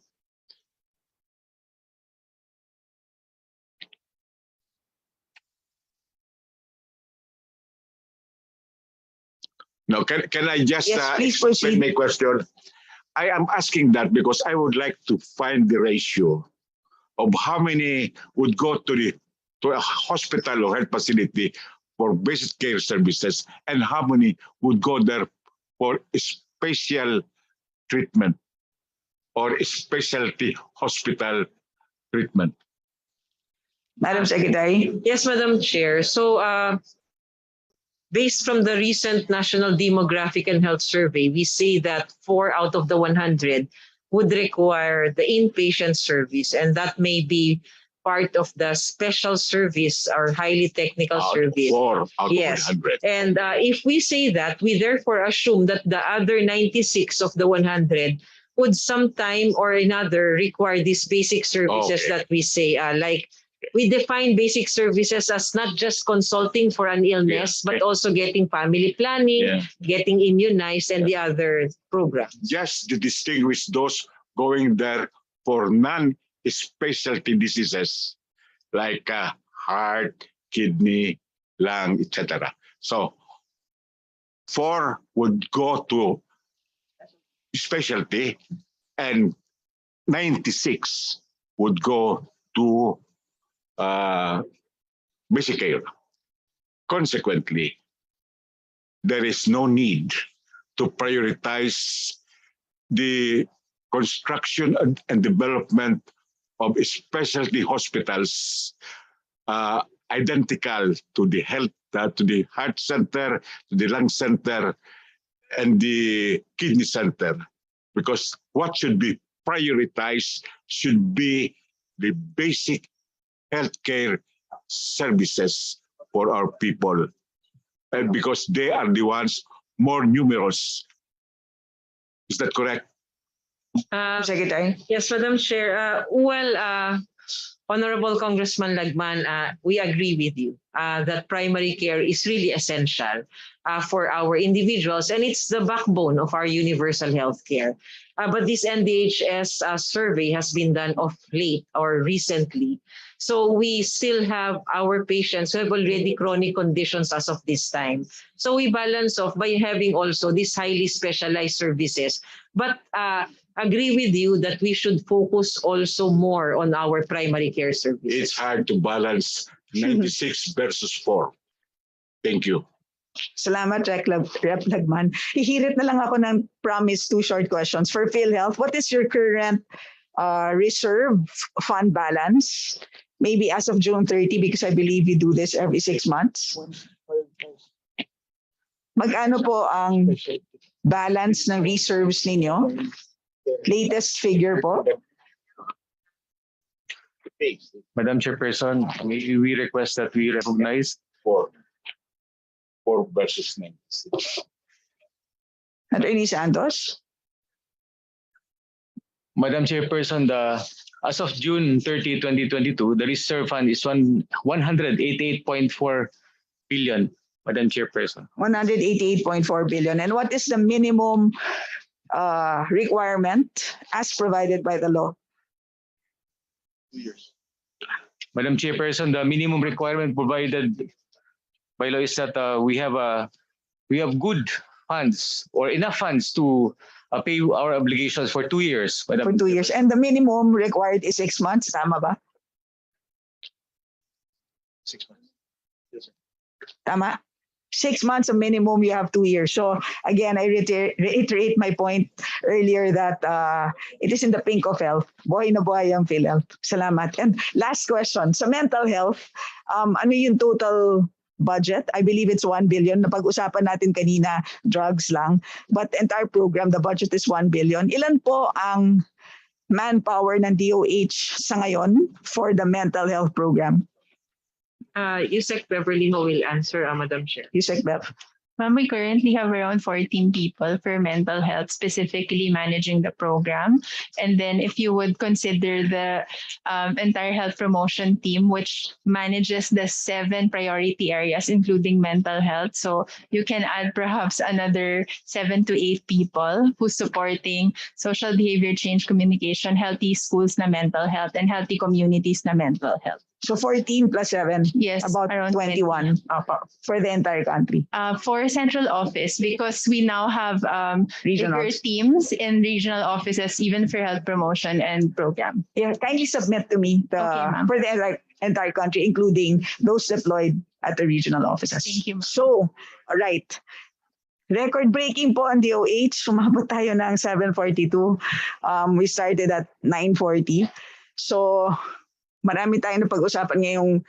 Now, can I just explain my question? I am asking that because I would like to find the ratio of how many would go to a hospital or health facility for basic care services and how many would go there for special treatment or specialty hospital treatment. Madam Secretary. Yes, Madam Chair. So based from the recent National Demographic and Health Survey, we say that 4 out of the 100 would require the inpatient service, and that may be part of the special service or highly technical service. 4 out Yes. of 100. And if we say that, we therefore assume that the other 96 of the 100 would sometime or another require these basic services that we say, like we define basic services as not just consulting for an illness, but also getting family planning, getting immunized, and the other programs. Just to distinguish those going there for non-specialty diseases like heart, kidney, lung, etc. So 4 would go to specialty and 96 would go to basic care. Consequently, there is no need to prioritize the construction and development of specialty hospitals identical to the heart center, to the lung center, and the kidney center, because what should be prioritized should be the basic healthcare services for our people and because they are the ones more numerous. Is that correct? Secretary. Yes, Madam Chair. Honorable Congressman Lagman, we agree with you that primary care is really essential for our individuals, and it's the backbone of our universal health care. But this NDHS survey has been done of late or recently. So we still have our patients who have already chronic conditions as of this time. So we balance off by having also these highly specialized services. But agree with you that we should focus also more on our primary care services. It's hard to balance 96 versus 4. Thank you. Salamat, Rep. Lagman. Hihirit na lang ako ng promise 2 short questions. For PhilHealth, what is your current reserve fund balance? Maybe as of June 30, because I believe you do this every 6 months. Magkano po ang balance ng reserves ninyo? Latest figure po? Madam Chairperson, we request that we recognize 4 versus 96. Attorney Santos? Madam Chairperson, as of June 30, 2022, the reserve fund is 188.4 billion, Madam Chairperson. 188.4 billion. And what is the minimum requirement as provided by the law? 2 years. Madam Chairperson, the minimum requirement provided by law is that we have good funds or enough funds to pay our obligations for 2 years. For 2 years. And the minimum required is 6 months. Tama ba? 6 months. Yes, sir. Tama? 6 months of minimum, you have 2 years. So again, I reiterate my point earlier that it is in the pink of health. Buhay na buhay ang PhilHealth. Salamat. And last question, sa mental health, ano yung total budget? I believe it's 1 billion. Napag-usapan natin kanina, drugs lang. But the entire program, the budget is 1 billion. Ilan po ang manpower ng DOH sa ngayon for the mental health program? Yusek Beverly Ho will answer, Madam Chair. Yusek Bev. Ma'am, we currently have around 14 people for mental health, specifically managing the program. And then if you would consider the entire health promotion team, which manages the 7 priority areas, including mental health. So you can add perhaps another 7 to 8 people who's supporting social behavior change communication, healthy schools na mental health, and healthy communities na mental health. So 14 plus 7, yes, about around 21 for the entire country. For central office, because we now have Regional bigger teams in regional offices, even for health promotion and program. Yeah, kindly submit to me for the entire country, including those deployed at the regional offices. Thank you. So, all right. Record-breaking po ang DOH. Sumabot tayo ng 7:42. We started at 9:40. So, marami tayong napag-usapan ngayong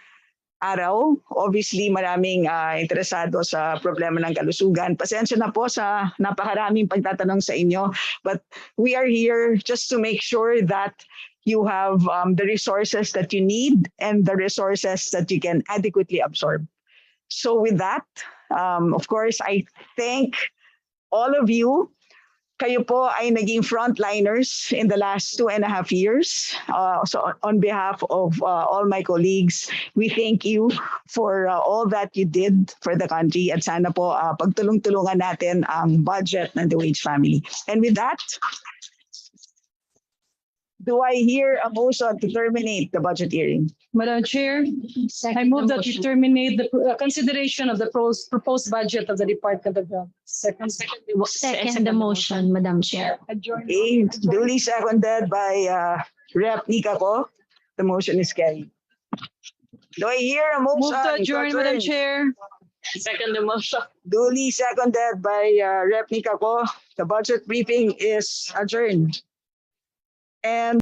araw. Obviously, maraming interesado sa problema ng kalusugan. Pasensya na po sa napakaraming pagtatanong sa inyo. But we are here just to make sure that you have the resources that you need and the resources that you can adequately absorb. So with that, of course, I thank all of you. Kayo po ay naging frontliners in the last 2.5 years. So on behalf of all my colleagues, we thank you for all that you did for the country. At sana po pagtulong-tulungan natin ang budget ng DOH family. And with that, do I hear a motion to terminate the budget hearing? Madam Chair, I move that you terminate the consideration of the proposed budget of the Department of Health. Second Second the motion, Madam Chair. Okay, duly seconded by Rep. Nika ko. The motion is carried. Do I hear a motion? Move to adjourn, Madam Chair. Second the motion. Duly seconded by Rep. Nika ko. The budget briefing is adjourned. And